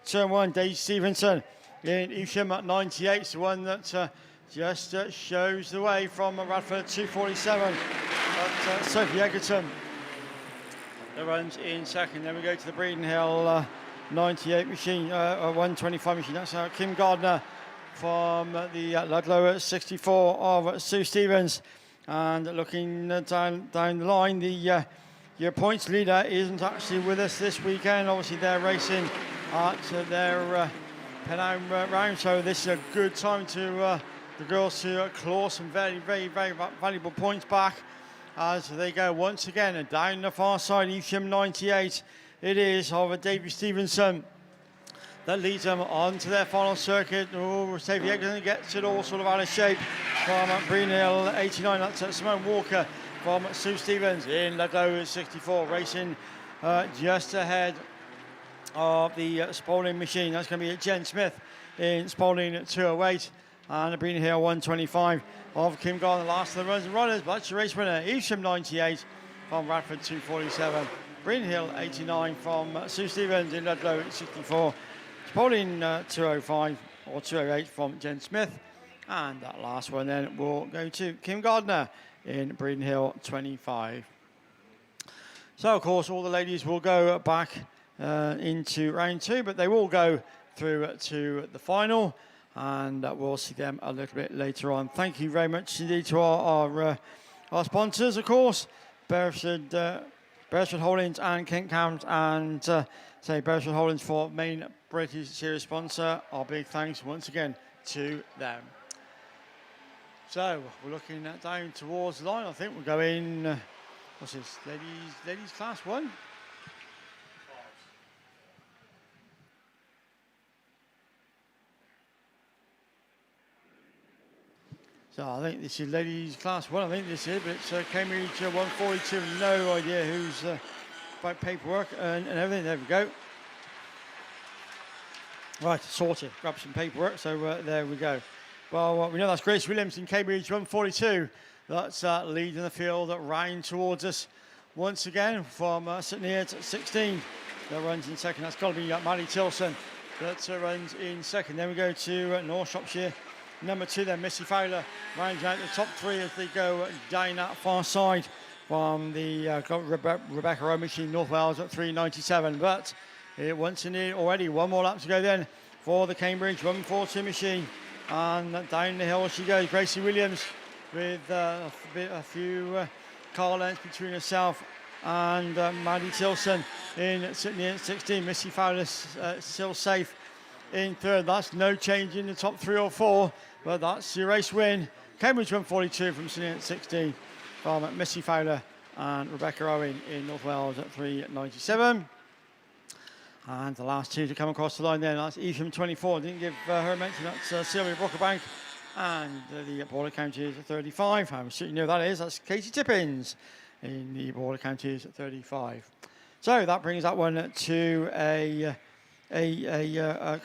turn one, Dave Stevenson in Evesham at 98. It's the one that just shows the way from Radford 247. But Sophie Egerton that runs in second. Then we go to the Breeden Hill 98 machine, 125 machine. That's Kim Gardner from the Ludlow at 64 of Sue Stevens. And looking down the line, your points leader isn't actually with us this weekend. Obviously, they're racing at their Penang round, so this is a good time to the girls to claw some very, very, very valuable points back as they go once again down the far side. Evesham 98. It is of Davy Stevenson that leads them on to their final circuit. Oh, Xavier Egerton gets it all sort of out of shape from Breeden Hill 89. That's Simone Walker from Sue Stevens in Ludlow 64, racing just ahead of the Spalding machine. That's going to be Jen Smith in Spalding at 208 and the Breeden Hill 125 of Kim Gardner. Last of the runs and runners, but that's your race winner, Evesham 98 from Radford 247. Breeden Hill 89 from Sue Stevens in Ludlow 64. Spalding 205 or 208 from Jen Smith. And that last one then will go to Kim Gardner in Breeden Hill 25. So, of course, all the ladies will go back into round two, but they will go through to the final, and we'll see them a little bit later on. Thank you very much indeed to our sponsors, of course, Beresford Holdings and Kent Cams, and Beresford Holdings for main British Series sponsor. Our big thanks once again to them. So we're looking down towards the line. I think we're going, what's this, ladies class 1? So I think this is ladies class 1, I think this is, but it's Cambridge 142. No idea who's about paperwork and everything. There we go. Right, sorted. Grab some paperwork, so there we go. Well, we know that's Grace Williams in Cambridge 142. That's leading the field round towards us once again from sitting here at 16. That runs in second. That's got to be Maddie Tilson that runs in second. Then we go to North Shropshire. Number 2 then, Missy Fowler rounds out the top 3 as they go down that far side from the Rebecca Rowe machine, North Wales at 397. But it wants to need already one more lap to go then for the Cambridge 142 machine. And down the hill she goes, Gracie Williams with a few car lengths between herself and Maddie Tilson in sitting here at 16. Missy Fowler still safe in third. That's no change in the top 3 or 4, but that's your race win. Cambridge 142 from sitting at 16 from Missy Fowler and Rebecca Owen in North Wales at 397. And the last 2 to come across the line then, that's Evesham 24. Didn't give her a mention, that's Sylvia Brockerbank. And the Border Counties at 35. I'm sure you know who that is. That's Katie Tippins in the Border Counties at 35. So that brings that one to a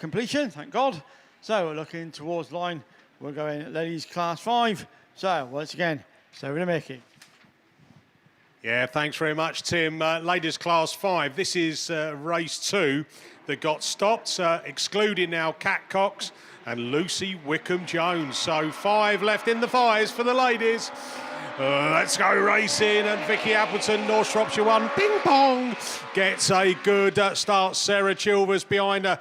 completion, thank God. So we're looking towards the line. We're going ladies class 5. So once again, so to Mickey. Yeah, thanks very much, Tim. Ladies class 5. This is race 2 that got stopped, excluding now Kat Cox and Lucy Wickham-Jones. So 5 left in the 5s for the ladies. Let's go racing, and Vicky Appleton, North Shropshire 1, ping pong, gets a good start. Sarah Chilvers behind her,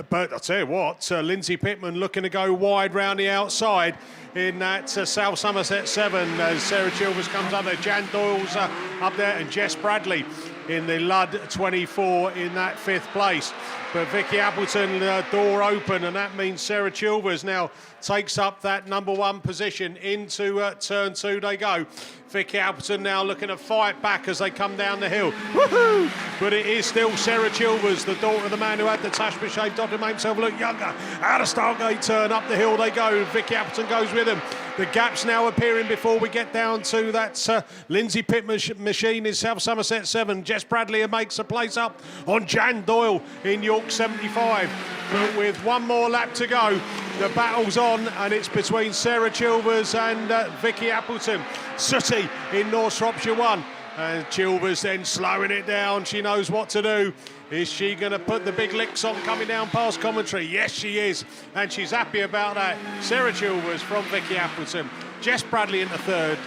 but I'll tell you what, Lindsay Pittman looking to go wide round the outside in that South Somerset 7 as Sarah Chilvers comes up there. Jan Doyle's up there, and Jess Bradley in the Lud 24 in that 5th place. But Vicky Appleton, door open, and that means Sarah Chilvers now takes up that number 1 position. Into turn 2 they go. Vicky Appleton now looking to fight back as they come down the hill. Woohoo! But it is still Sarah Chilvers, the daughter of the man who had the Tashma shave, to make himself look younger. Out of Stargate turn, up the hill they go. Vicky Appleton goes with them. The gap's now appearing before we get down to that Lindsay Pittman machine in South Somerset 7. Jess Bradley makes a place up on Jan Doyle in York 75. But with one more lap to go, the battle's on, and it's between Sarah Chilvers and Vicky Appleton. Sooty in North Shropshire 1 Chilvers then slowing it down. She knows what to do. Is she going to put the big licks on coming down past commentary? Yes, she is. And she's happy about that. Sarah Chilvers from Vicky Appleton. Jess Bradley in the third.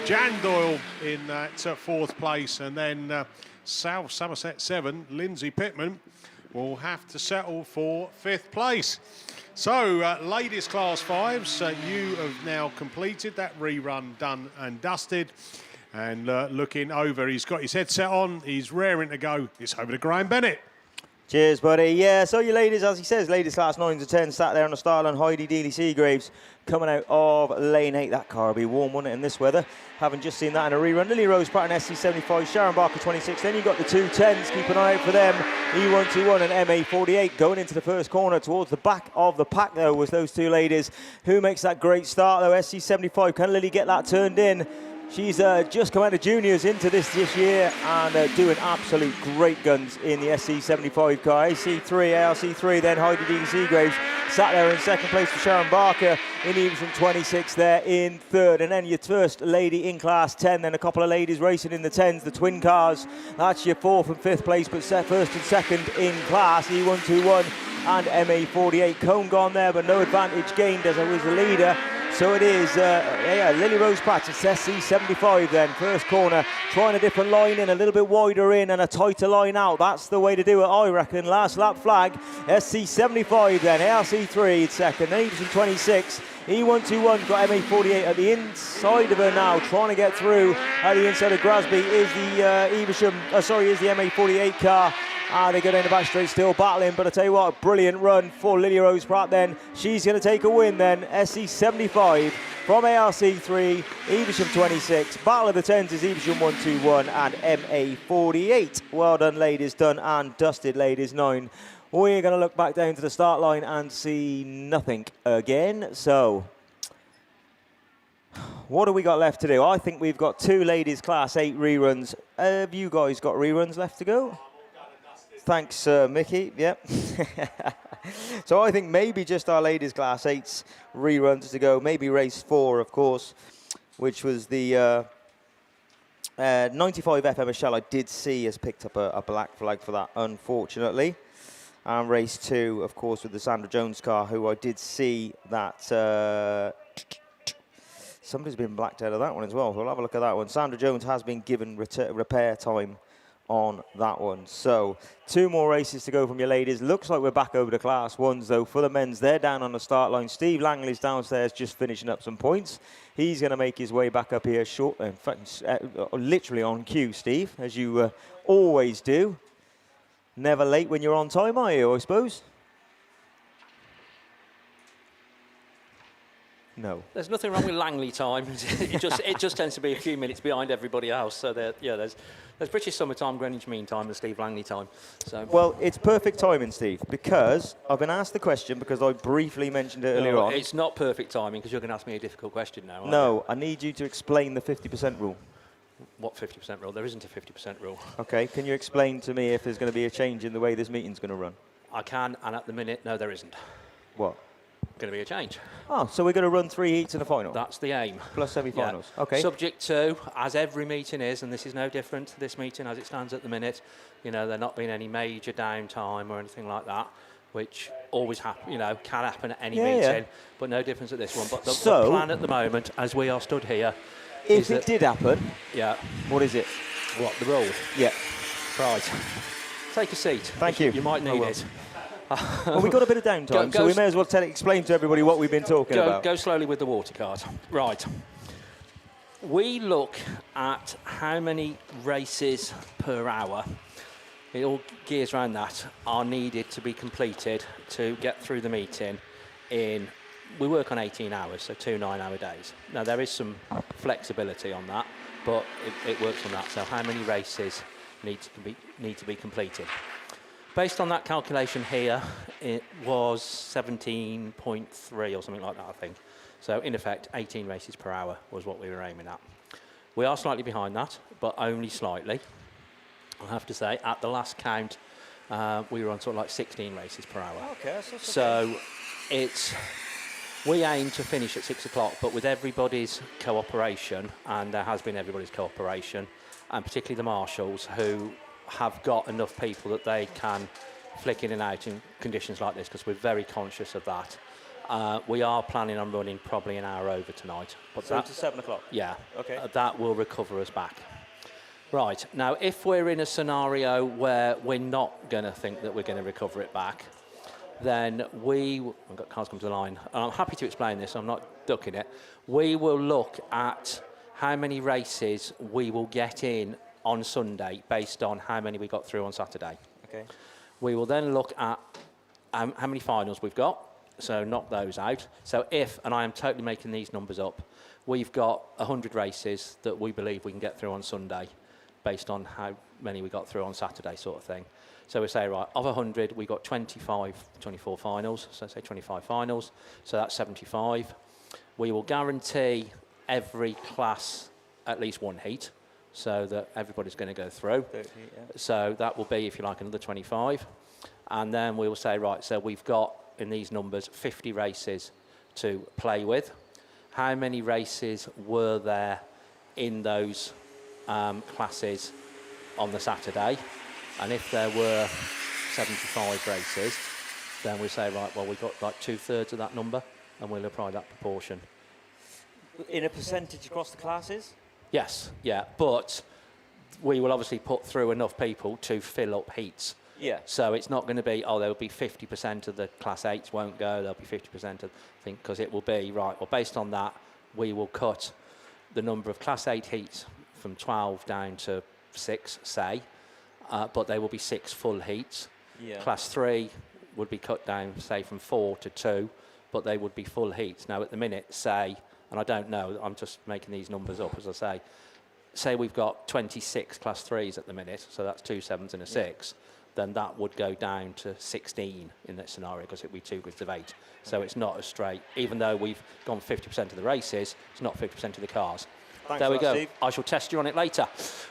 Jan Doyle in that fourth place. And then South Somerset 7, Lindsay Pittman, will have to settle for fifth place. So, ladies class 5s, you have now completed that rerun, done and dusted. And looking over, he's got his headset on, he's raring to go. It's over to Graham Bennett. Cheers, buddy. Yeah, so you ladies, as he says, ladies class 9 to 10 sat there on the start line. Heidi Dealey Seagraves coming out of lane 8. That car will be warm, won't it, in this weather? Haven't just seen that in a rerun. Lily Rose Pratt and SC75, Sharon Barker 26. Then you've got the 210s. Keep an eye out for them. E121 and MA48 going into the first corner. Towards the back of the pack, though, was those two ladies. Who makes that great start, though? SC75. Can Lily get that turned in? She's just come out of juniors into this year and doing absolute great guns in the SC75 car. ARC3, then Heidi Dean Seagraves sat there in second place for Sharon Barker in Evesham 26 there in third. And then your first lady in class 10, then a couple of ladies racing in the 10s, the twin cars. That's your fourth and fifth place, but first and second in class, E121 and MA48. Cone gone there, but no advantage gained as I was the leader. So it is, Lily Rose Pratt, it's SC75 then, first corner, trying a different line in, a little bit wider in and a tighter line out. That's the way to do it, I reckon. Last lap flag, SC75 then, ARC3 second, Evesham 26. E121 got MA48 at the inside of her now, trying to get through at the inside of Grasby is the is the MA48 car. They go down the back straight, still battling, but I tell you what, brilliant run for Lily Rose Pratt then. She's going to take a win then. SC75 from ARC3, Evesham 26. Battle of the 10s is Evesham 121 and MA48. Well done, ladies, done and dusted, ladies, 9. We're going to look back down to the start line and see nothing again. So, what have we got left to do? I think we've got 2 ladies class 8 reruns. Have you guys got reruns left to go? Thanks, Mickey. Yep. So I think maybe just our ladies class 8s reruns to go. Maybe race 4, of course, which was the 95 FM Michelle. I did see has picked up a black flag for that, unfortunately. And race 2, of course, with the Sandra Jones car, who I did see that somebody's been blacked out of that one as well. So we'll have a look at that one. Sandra Jones has been given repair time on that one. So 2 more races to go from your ladies. Looks like we're back over to class 1s though. For the men's, they're down on the start line. Steve Langley's downstairs just finishing up some points. He's going to make his way back up here short, in fact, literally on cue, Steve, as you always do. Never late when you're on time, are you, I suppose? No. There's nothing wrong with Langley time. it just tends to be a few minutes behind everybody else. So there's British Summertime, Greenwich Mean Time, and Steve Langley time. So well, it's perfect timing, Steve, because I've been asked the question because I briefly mentioned it earlier on. It's not perfect timing because you're going to ask me a difficult question now. No, I need you to explain the 50% rule. What 50% rule? There isn't a 50% rule. Okay, can you explain to me if there's going to be a change in the way this meeting's going to run? I can, and at the minute, no, there isn't. What? Going to be a change. Oh, so we're going to run 3 heats in a final? That's the aim. Plus semi-finals. Yeah. Okay. Subject to, as every meeting is, and this is no different to this meeting as it stands at the minute, there not being any major downtime or anything like that, which always can happen at any meeting, but no difference at this one. But the plan at the moment, as we are stood here, if it did happen, what is it? What, the rule? Yeah. Right. Take a seat. Thank you. You might need it. Well, we've got a bit of downtime, so we may as well explain to everybody what we've been talking about. Go slowly with the water cart. Right. We look at how many races per hour, it all gears around that, are needed to be completed to get through the meeting in... We work on 18 hours, so 2 9-hour days. Now, there is some flexibility on that, but it works on that. So how many races need to be completed? Based on that calculation here, it was 17.3 or something like that, I think. So, in effect, 18 races per hour was what we were aiming at. We are slightly behind that, but only slightly. I have to say, at the last count, we were on sort of like 16 races per hour. Okay, that's okay. So, it's We aim to finish at 6 o'clock, but with everybody's cooperation, and there has been everybody's cooperation, and particularly the marshals, who have got enough people that they can flick in and out in conditions like this, because we're very conscious of that. We are planning on running probably an hour over tonight. But So to 7 o'clock? Yeah. Okay. That will recover us back. Right, now if we're in a scenario where we're not going to think that we're going to recover it back, then I've got cars come to the line, and I'm happy to explain this, I'm not ducking it. We will look at how many races we will get in on Sunday based on how many we got through on Saturday. Okay. We will then look at how many finals we've got, so knock those out. So if, and I am totally making these numbers up, we've got 100 races that we believe we can get through on Sunday based on how many we got through on Saturday, sort of thing. So we say, right, of 100, we got 24 finals, so say 25 finals, so that's 75. We will guarantee every class at least one heat, so that everybody's going to go through. 30, yeah. So that will be, if you like, another 25. And then we will say, right, so we've got, in these numbers, 50 races to play with. How many races were there in those classes on the Saturday? And if there were 75 races, then we say, right, well, we've got like 2/3 of that number, and we'll apply that proportion. In a percentage across the classes? Yes, yeah, but we will obviously put through enough people to fill up heats. Yeah. So it's not going to be, there'll be 50% of the Class 8s won't go, there'll be 50% of, because it will be, right, well, based on that, we will cut the number of Class 8 heats from 12 down to 6, say, but they will be 6 full heats. Yeah. Class 3 would be cut down, say, from 4 to 2, but they would be full heats. Now, at the minute, say, and I don't know, I'm just making these numbers up, as I say we've got 26 Class 3s at the minute, so that's 2 7s and a 6, then that would go down to 16 in that scenario, because it would be 2 grids of 8. So it's not as straight. Even though we've gone 50% of the races, it's not 50% of the cars. Thanks There we for go. that, Steve. I shall test you on it later.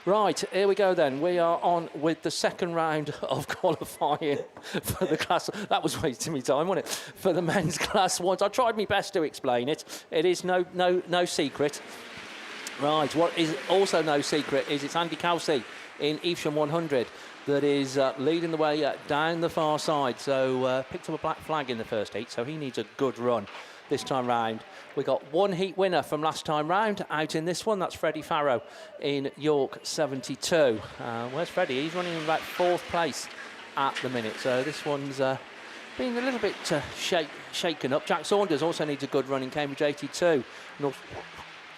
Right, here we go then. We are on with the second round of qualifying for the class. That was wasting me time, wasn't it? For the men's class ones. I tried my best to explain it. It is no secret. Right, what is also no secret is it's Andy Kelsey in Evesham 100 that is leading the way down the far side. So picked up a black flag in the first heat, so he needs a good run this time round. We got one heat winner from last time round out in this one. That's Freddie Farrow in York 72. Where's Freddie? He's running in about 4th place at the minute. So this one's been a little bit shaken up. Jack Saunders also needs a good run in Cambridge 82.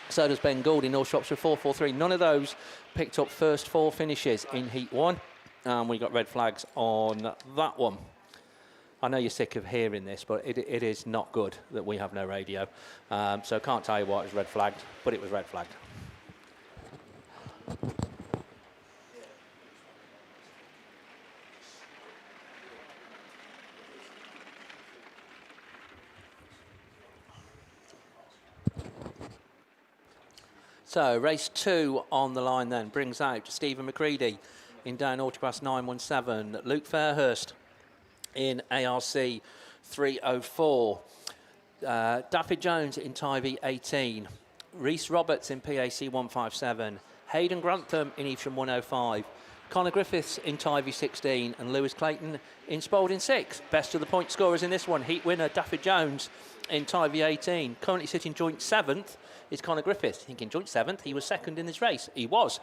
So does Ben Gould in North Shropshire 443. None of those picked up first 4 finishes in Heat 1. And we got red flags on that one. I know you're sick of hearing this, but it is not good that we have no radio. So can't tell you why it was red flagged, but it was red flagged. So race 2 on the line then brings out Stephen McCready in down Autograss 917, Luke Fairhurst in ARC 304, Daffy Jones in Tyre 18, Rhys Roberts in PAC 157, Hayden Grantham in Evesham 105, Connor Griffiths in Tyre 16 and Lewis Clayton in Spalding 6. Best of the point scorers in this one. Heat winner Daffy Jones in Tyre 18. Currently sitting joint 7th is Connor Griffiths. Thinking joint 7th, he was 2nd in this race. He was.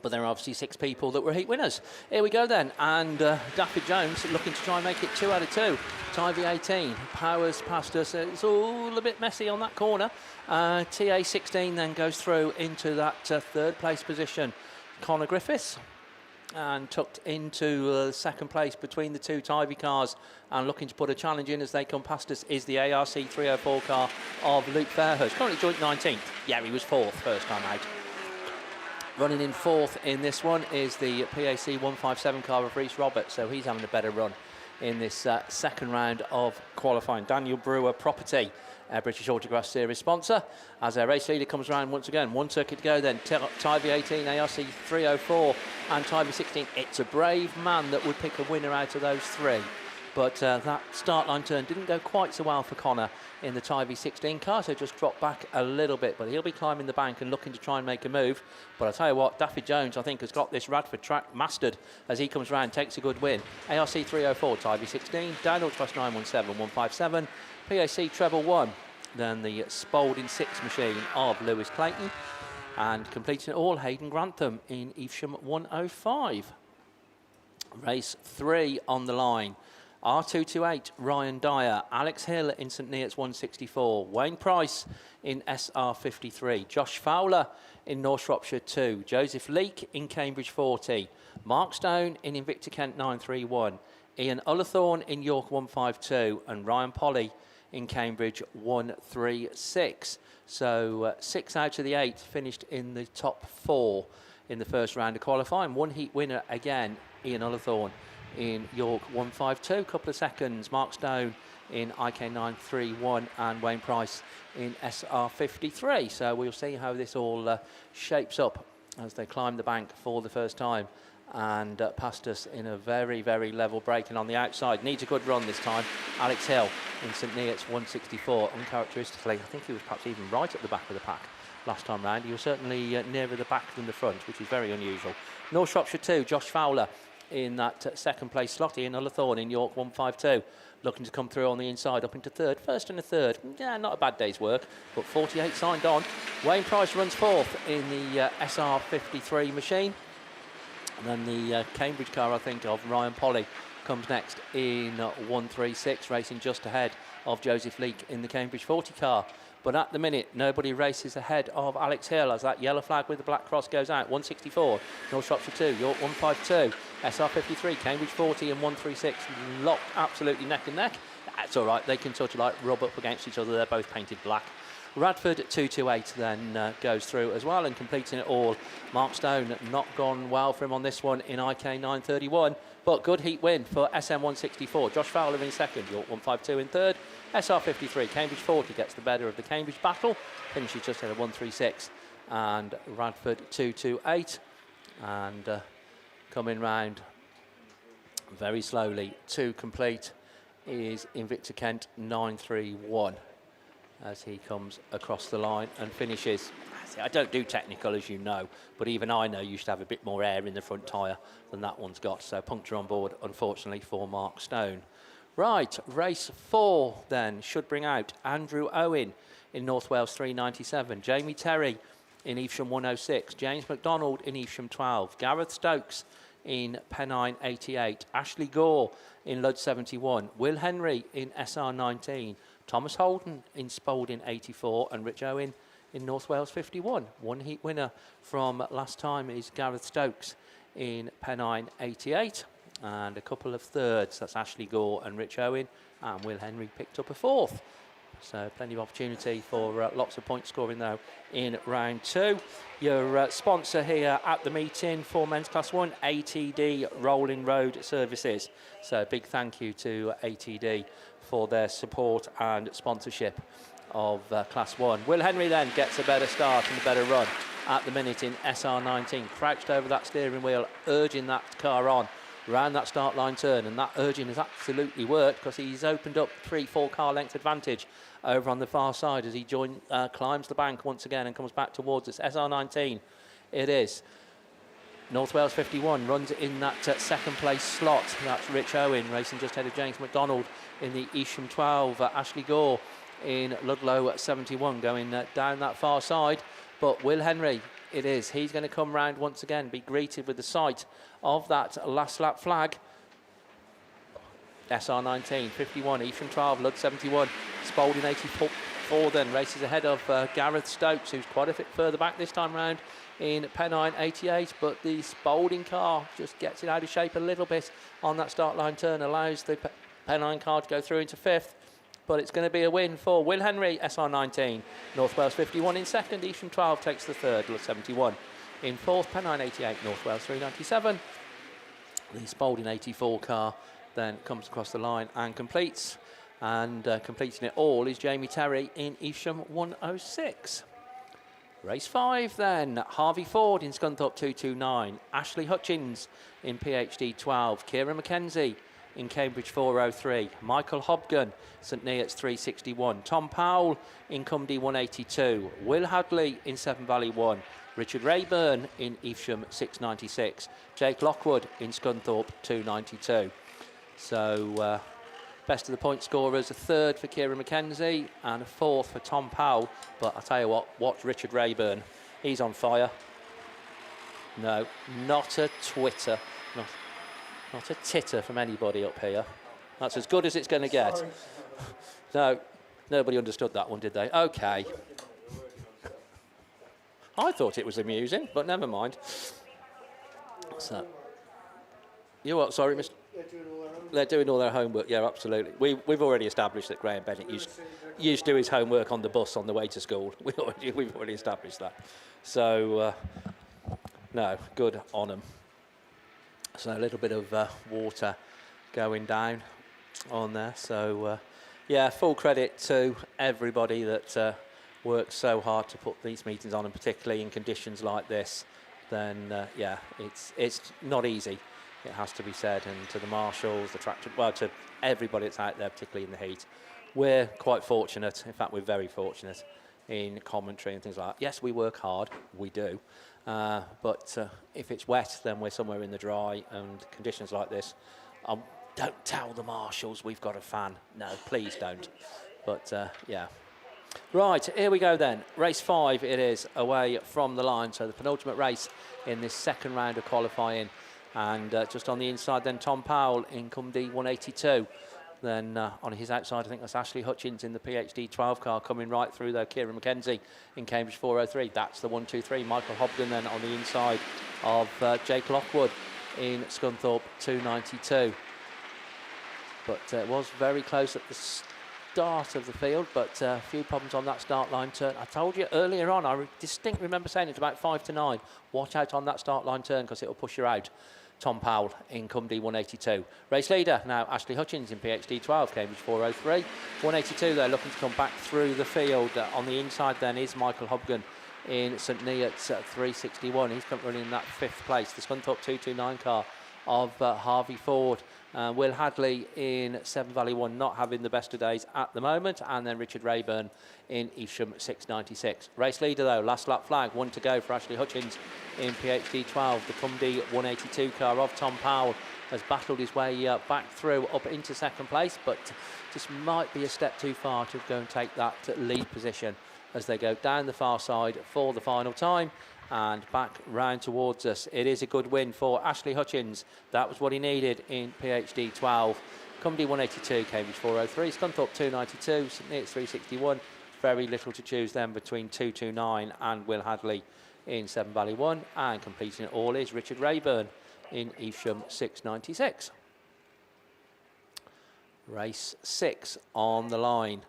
But there are obviously 6 people that were heat winners. Here we go then, and Daffy Jones looking to try and make it 2 out of 2. Tyre 18 powers past us. It's all a bit messy on that corner. TA 16 then goes through into that 3rd place position. Connor Griffiths, and tucked into 2nd place between the 2 Tyre cars, and looking to put a challenge in as they come past us is the ARC 304 car of Luke Fairhurst. Currently joint 19th. Yeah, he was 4th first time out. Running in 4th in this one is the PAC 157 car of Rhys Roberts, so he's having a better run in this second round of qualifying. Daniel Brewer Property, British Autograss Series sponsor, as their race leader comes around once again. 1 circuit to go then. Tyre 18, ARC 304 and Tyre 16. It's a brave man that would pick a winner out of those 3. But that start line turn didn't go quite so well for Connor in the Tyre V16 car, so just dropped back a little bit. But he'll be climbing the bank and looking to try and make a move. But I'll tell you what, Daffy Jones, I think, has got this Radford track mastered as he comes round, takes a good win. ARC 304, Tyre V16, Downhill Trust 917, 157, PAC treble 1. Then the Spalding 6 machine of Lewis Clayton. And completing it all, Hayden Grantham in Evesham 105. Race 3 on the line. R228, Ryan Dyer, Alex Hill in St Neots 164, Wayne Price in SR53, Josh Fowler in North Shropshire 2, Joseph Leake in Cambridge 40, Mark Stone in Invicta Kent 931, Ian Ullathorne in York 152, and Ryan Polly in Cambridge 136. So 6 out of the 8 finished in the top 4 in the first round of qualifying. One heat winner again, Ian Ullathorne in York 152, couple of seconds. Mark Stone in IK 931 and Wayne Price in SR53. So we'll see how this all shapes up as they climb the bank for the first time. And past us in a very, very level break. And on the outside, needs a good run this time, Alex Hill in St Neots 164. Uncharacteristically, I think he was perhaps even right at the back of the pack last time round. He was certainly nearer the back than the front, which is very unusual. North Shropshire 2, Josh Fowler in that second place slot. Ian Ullathorne in York 152, looking to come through on the inside up into third. First and a third, yeah, not a bad day's work, but 48 signed on. Wayne Price runs fourth in the SR53 machine. And then the Cambridge car, I think, of Ryan Polly comes next in 136, racing just ahead of Joseph Leake in the Cambridge 40 car. But at the minute, nobody races ahead of Alex Hill as that yellow flag with the black cross goes out. 164, North Shropshire 2, York 152, SR53, Cambridge 40 and 136, locked absolutely neck and neck. That's all right, they can sort of like rub up against each other. They're both painted black. Radford 228 then goes through as well and completing it all. Mark Stone not gone well for him on this one in IK 931, but good heat win for SM 164. Josh Fowler in second, York 152 in third. SR53, Cambridge 40 gets the better of the Cambridge battle, finishes just at a 136, and Radford 228, and coming round very slowly to complete is Invicta Kent 931 as he comes across the line and finishes. I don't do technical, as you know, but even I know you should have a bit more air in the front tyre than that one's got, so puncture on board, unfortunately, for Mark Stone. Right, race 4 then should bring out Andrew Owen in North Wales 397, Jamie Terry in Evesham 106, James McDonald in Evesham 12, Gareth Stokes in Pennine 88, Ashley Gore in Ludd 71, Will Henry in SR 19, Thomas Holden in Spalding 84, and Rich Owen in North Wales 51. One heat winner from last time is Gareth Stokes in Pennine 88. And a couple of thirds, that's Ashley Gore and Rich Owen, and Will Henry picked up a fourth. So plenty of opportunity for lots of point scoring though in round 2. Your sponsor here at the meeting for Men's Class 1, ATD Rolling Road Services. So big thank you to ATD for their support and sponsorship of Class 1. Will Henry then gets a better start and a better run at the minute in SR19, crouched over that steering wheel, urging that car on round that start line turn, and that urging has absolutely worked because he's opened up 3-4 car length advantage over on the far side as he climbs the bank once again and comes back towards us. SR19 it is. North Wales 51 runs in that second place slot. That's Rich Owen racing just ahead of James McDonald in the Evesham 12. Ashley Gore in Ludlow 71 going down that far side. But Will Henry, it is. He's going to come round once again, be greeted with the sight of that last lap flag. SR19, 51, Evesham 12, Ludd 71, Spalding 84 then races ahead of Gareth Stokes, who's quite a bit further back this time round in Pennine 88, but the Spalding car just gets it out of shape a little bit on that start line turn, allows the Pennine car to go through into 5th. But it's going to be a win for Will Henry, SR19. North Wales 51 in second, Evesham 12 takes the third, Ludd 71 in 4th, Pennine 88, North Wales 397. The Spalding 84 car then comes across the line and completes. And completing it all is Jamie Terry in Evesham 106. Race 5 then, Harvey Ford in Scunthorpe 229, Ashley Hutchins in PhD 12, Kieran McKenzie in Cambridge 403. Michael Hobgon, St Neots 361. Tom Powell in Cumdy 182. Will Hadley in Severn Valley 1. Richard Rayburn in Evesham 696. Jake Lockwood in Scunthorpe 292. So best of the point scorers, a third for Kieran McKenzie and a fourth for Tom Powell. But I'll tell you what, watch Richard Rayburn. He's on fire. No, not a twitter. Not a titter from anybody up here. That's as good as it's going to get. No, nobody understood that one, did they? Okay. I thought it was amusing, but never mind. So, you what? Sorry, Mr. They're doing all their homework. Yeah, absolutely. We've already established that Graham Bennett used to do his homework on the bus on the way to school. We've already established that. So, no, good on them. So a little bit of water going down on there. So, yeah, full credit to everybody that works so hard to put these meetings on, and particularly in conditions like this. Then, yeah, it's not easy. It has to be said, and to the marshals, the tractor, well, to everybody that's out there, particularly in the heat. We're quite fortunate. In fact, we're very fortunate in commentary and things like that. Yes, we work hard. We do. But if it's wet, then we're somewhere in the dry, and conditions like this, don't tell the marshals we've got a fan. No, please don't. But, yeah. Right, here we go then. Race 5 it is, away from the line. So the penultimate race in this second round of qualifying. And just on the inside then, Tom Powell in Cumdy 182. Then on his outside, I think that's Ashley Hutchins in the PhD 12 car coming right through there. Kieran McKenzie in Cambridge 403. That's the 1-2-3. Michael Hobgon then on the inside of Jake Lockwood in Scunthorpe 292. But it was very close at the start of the field, but a few problems on that start line turn. I told you earlier on, I distinctly remember saying it's about 5 to 9. Watch out on that start line turn because it'll push you out. Tom Powell in Cumdy 182. Race leader now Ashley Hutchins in PhD 12, Cambridge 403. 182 they're looking to come back through the field. On the inside then is Michael Hobgon in St Neots 361. He's currently running in that 5th place. The Scunthorpe 229 car of Harvey Ford. Will Hadley in Severn Valley 1 not having the best of days at the moment, and then Richard Rayburn in Evesham 696. Race leader though, last lap flag, 1 to go for Ashley Hutchins in PhD 12. The Cumdy 182 car of Tom Powell has battled his way back through up into 2nd place, but just might be a step too far to go and take that lead position as they go down the far side for the final time. And back round towards us. It is a good win for Ashley Hutchins. That was what he needed in PhD 12. Cumdy 182, Cambridge 403, Scunthorpe 292, St Neots 361. Very little to choose then between 229 and Will Hadley in Severn Valley 1. And completing it all is Richard Rayburn in Evesham 696. Race 6 on the line.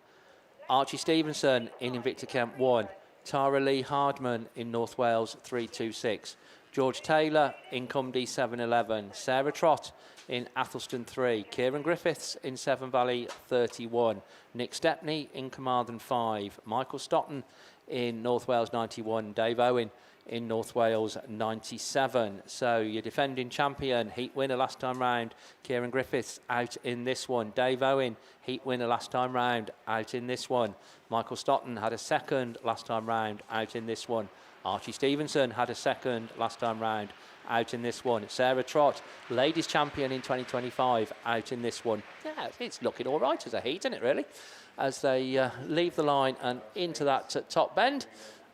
Archie Stevenson in Invicta Kent 1. Tara Lee Hardman in North Wales 326. George Taylor in Cumdy 711. Sarah Trott in Athelston 3. Kieran Griffiths in Severn Valley 31. Nick Stepney in Carmarthen 5. Michael Stotton in North Wales 91. Dave Owen in North Wales 97. So your defending champion, heat winner last time round, Kieran Griffiths out in this one. Dave Owen, heat winner last time round, out in this one. Michael Stotton had a second last time round, out in this one. Archie Stevenson had a second last time round, out in this one. Sarah Trott, ladies champion in 2025, out in this one. Yeah, it's looking all right as a heat, isn't it, really? As they leave the line and into that top bend.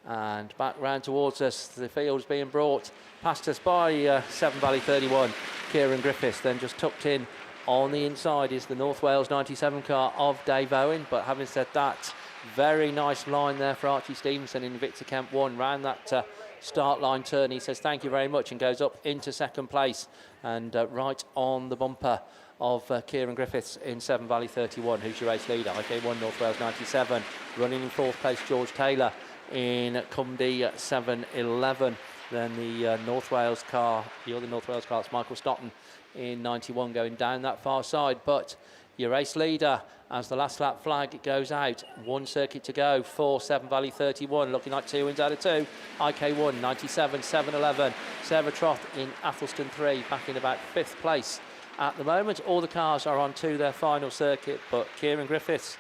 And back round towards us, the field's being brought past us by Severn Valley 31, Kieran Griffiths. Then just tucked in on the inside is the North Wales 97 car of Dave Owen. But having said that, very nice line there for Archie Stevenson in Invicta Kent 1. Round that start line turn, he says thank you very much and goes up into 2nd place. And right on the bumper of Kieran Griffiths in Severn Valley 31, who's your race leader. IK1 North Wales 97. Running in 4th place, George Taylor in Cumdy 711. Then the North Wales car, the other North Wales car, it's Michael Stotton in 91 going down that far side. But your race leader, as the last lap flag goes out, 1 circuit to go for Severn Valley 31, looking like 2 wins out of 2. IK1 97, 711. Sarah Trott in Athelston 3, back in about 5th place. at the moment. All the cars are on to their final circuit, but Kieran Griffiths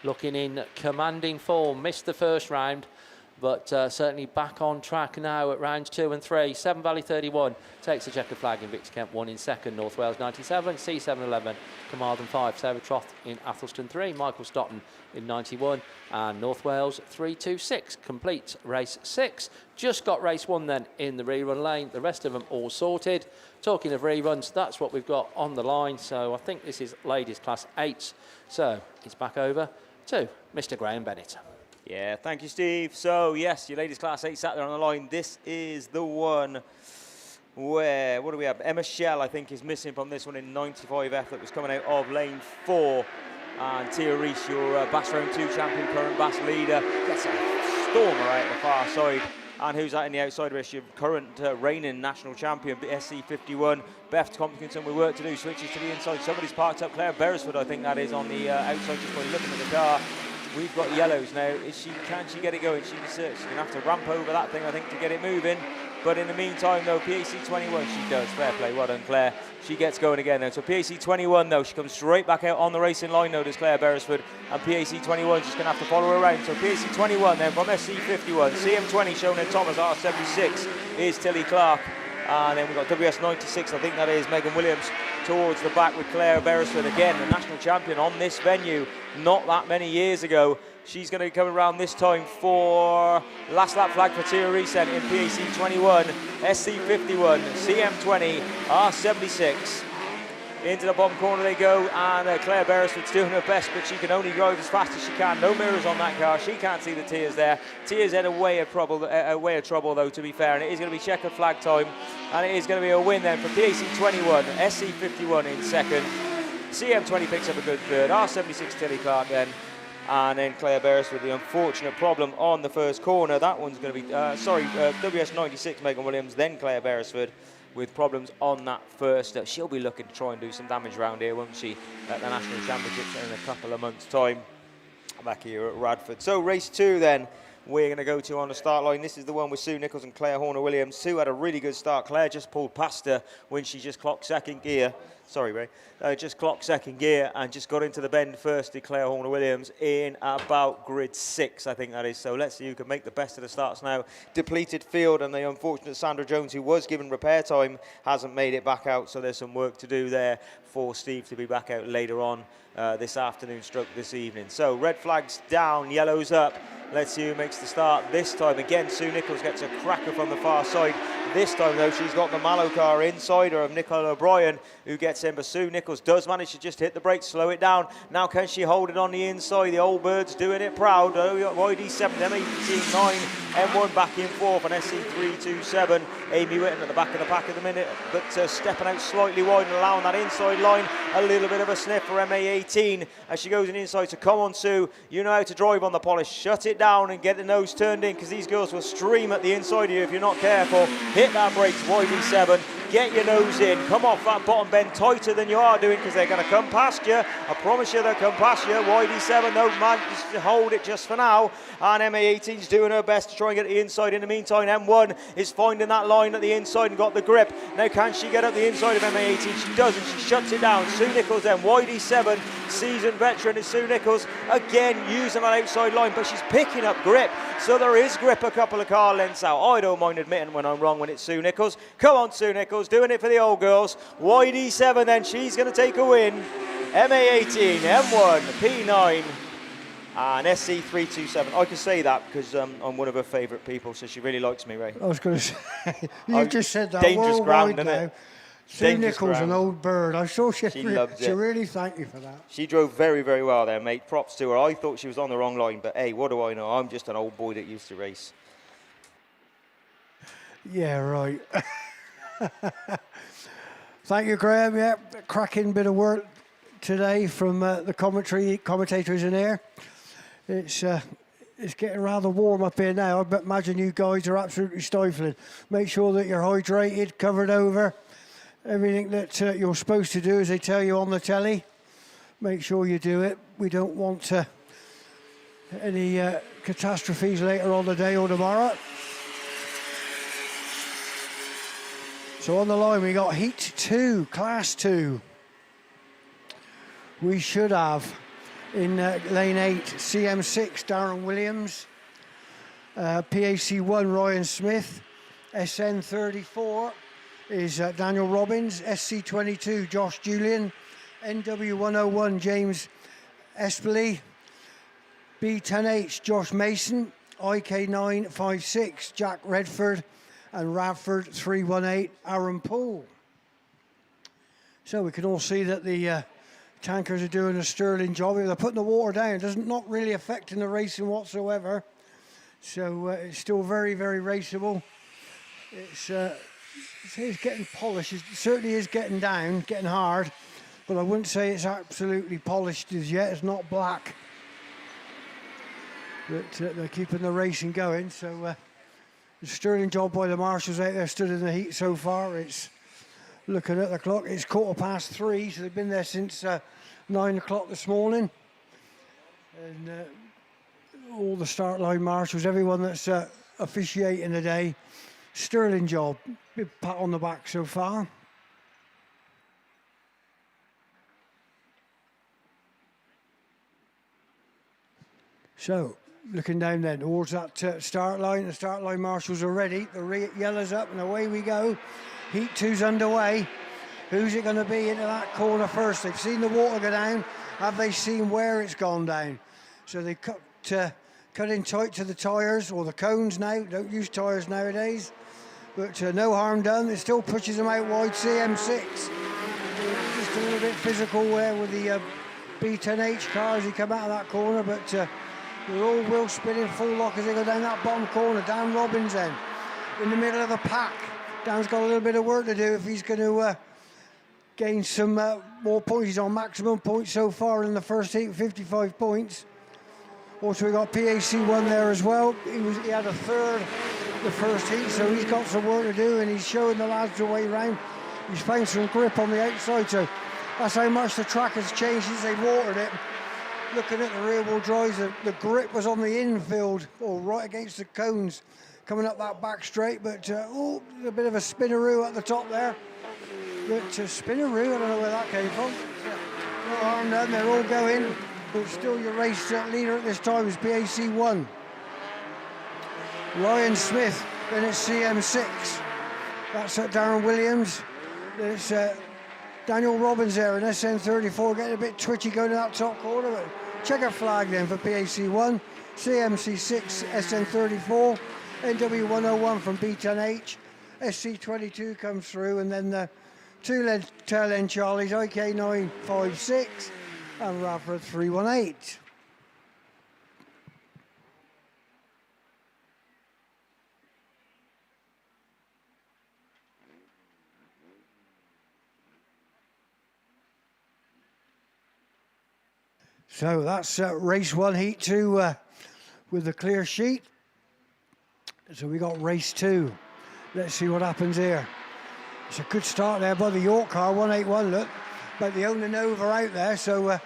looking in commanding form. Missed the first round, but certainly back on track now at rounds 2 and 3. Severn Valley 31 takes the checkered flag in Victor Kemp 1 in second. North Wales 97, C7 11, Carmarthen 5, Sarah Troth in Athelston 3, Michael Stotton in 91, and North Wales 326 completes race 6. Just got race 1 then in the rerun lane. The rest of them all sorted. Talking of reruns, that's what we've got on the line. So I think this is ladies class 8. So it's back over to Mr. Graham Bennett. Yeah, thank you, Steve. So, yes, your ladies class 8 sat there on the line. This is the one where, what do we have? Emma Shell, I think, is missing from this one in 95F that was coming out of lane 4. And Tia Reese, your BAS Round 2 champion, current BAS leader, gets a stormer out the far side. And who's that in the outside race? Your current reigning national champion, SC51, Beth Tompkinson, with work to do, switches to the inside. Somebody's parked up. Claire Beresford, I think that is, on the outside, just by looking at the car. We've got yellows now. Can she get it going? She's going to have to ramp over that thing, I think, to get it moving. But in the meantime, though, PAC 21, she does. Fair play. Well done, Claire. She gets going again, though. So PAC 21, though, she comes straight back out on the racing line, though, does Claire Beresford. And PAC 21 is just going to have to follow her around. So PAC 21, then, from SC51. CM20 shown in Thomas. R76 is Tilly Clark. And then we've got WS96, I think that is Megan Williams, towards the back with Claire Beresford. Again, the national champion on this venue not that many years ago. She's going to be coming around this time for last lap flag for Tia Reese in PAC 21, SC51, CM20, R76. Into the bottom corner they go, and Claire Beresford's doing her best, but she can only drive as fast as she can. No mirrors on that car. She can't see the Tia's there. Tia's in a way of trouble, though, to be fair, and it is going to be checkered flag time, and it is going to be a win then for PAC 21, SC51 in second. CM20 picks up a good third. R76 Tilly Clark then. And then Claire Beresford, the unfortunate problem on the first corner. That one's going to be, WS96 Megan Williams, then Claire Beresford, with problems on that first. She'll be looking to try and do some damage around here, won't she, at the National Championships in a couple of months' time back here at Radford. So race 2 then, we're going to go to on the start line. This is the one with Sue Nichols and Claire Horner-Williams. Sue had a really good start. Claire just pulled past her when she just clocked second gear. Sorry, Ray. Just clocked second gear and just got into the bend first, did Claire Horner-Williams, in about grid 6, I think that is. So let's see who can make the best of the starts now. Depleted field, and the unfortunate Sandra Jones, who was given repair time, hasn't made it back out. So there's some work to do there for Steve to be back out later on this afternoon, stroke this evening. So red flags down, yellows up. Let's see who makes the start this time. Again, Sue Nichols gets a cracker from the far side. This time, though, she's got the Mallow car inside her of Nicola O'Brien, who gets in. But Sue Nichols does manage to just hit the brakes, slow it down. Now can she hold it on the inside? The old bird's doing it proud. YD7, M18-9, M1 back in fourth, and SC327. Amy Whitten at the back of the pack at the minute, but stepping out slightly wide and allowing that inside line. A little bit of a sniff for MA18 as she goes in inside. So come on, Sue, you know how to drive on the polish. Shut it down and get the nose turned in, because these girls will stream at the inside of you if you're not careful. Hit that brakes, YD7. Get your nose in. Come off that bottom bend tighter than you are doing, because they're going to come past you. I promise you they'll come past you. YD7, though, man, just hold it just for now. And MA18's doing her best to try and get the inside. In the meantime, M1 is finding that line at the inside and got the grip. Now, can she get up the inside of MA18? She doesn't. She shuts it down. Sue Nichols then. YD7, seasoned veteran, is Sue Nichols. Again, using that outside line, but she's picking up grip. So there is grip a couple of car lengths out. I don't mind admitting when I'm wrong when it's Sue Nichols. Come on, Sue Nichols, doing it for the old girls. YD7 then, she's going to take a win. MA18, M1, P9, and SC327. I can say that because I'm one of her favourite people, so she really likes me, Ray. I was going to say, you just said that dangerous ground, now. isn't it? Sue Nichols, an old bird. I saw she loves it. really thanked you for that. She drove very, very well there, mate. Props to her. I thought she was on the wrong line, but hey, what do I know? I'm just an old boy that used to race. Yeah, right. Thank you, Graham. Yeah, cracking bit of work today from the commentators in here. It's getting rather warm up here now. I imagine you guys are absolutely stifling. Make sure that you're hydrated, covered over. Everything that you're supposed to do as they tell you on the telly. Make sure you do it. We don't want any catastrophes later on the day or tomorrow. So on the line we got Heat 2, Class 2. we should have in lane 8, CM6, Darren Williams, PAC1, Ryan Smith, SN34 is Daniel Robbins, SC22, Josh Julian, NW101, James Espeley, B10H, Josh Mason, IK956, Jack Redford, and Radford 318, Aaron Poole. So we can all see that the tankers are doing a sterling job. They're putting the water down. It doesn't not really affecting the racing whatsoever. So it's still very, very raceable. It's getting polished. It certainly is getting down, getting hard. But I wouldn't say it's absolutely polished as yet. It's not black. But they're keeping the racing going. So a sterling job by the marshals out there, stood in the heat so far. It's looking at the clock, it's 3:15, so they've been there since 9 o'clock this morning. And all the start line marshals, everyone that's officiating the day, sterling job. Big pat on the back so far. So, looking down then towards that start line, the start line marshals are ready. The yellow's up and away we go. Heat 2's underway. Who's it going to be into that corner first? They've seen the water go down. Have they seen where it's gone down? So they cut in tight to the tyres, or the cones now. Don't use tyres nowadays. But no harm done. It still pushes them out wide. CM6. Just a little bit physical there with the B10H car as he come out of that corner. But they're all wheel spinning full lock as they go down that bottom corner. Dan Robbins then in the middle of the pack. Dan's got a little bit of work to do if he's going to gain some more points. He's on maximum points so far in the first heat, 55 points. Also, we got PAC1 there as well. He had a third the first heat, so he's got some work to do, and he's showing the lads the way round. He's found some grip on the outside, so that's how much the track has changed since they watered it. Looking at the rear wheel drives, the grip was on the infield, or right against the cones, coming up that back straight, but a bit of a spinneroo at the top there. But spinneroo, I don't know where that came from. No harm done, they're all going, but still your race leader at this time is PAC1. Ryan Smith, then it's CM6. That's Darren Williams. There's Daniel Robbins there in SN34, getting a bit twitchy going to that top corner. But checker flag then for PAC1, CMC6, SN34. NW101 from B10H, SC22 comes through, and then the two tail end Charlies, IK956 and Radford 318. So that's race 1, heat 2 with the clear sheet. So we got race 2. Let's see what happens here. It's a good start there by the York car, 181, look. But they own the Nova out there, so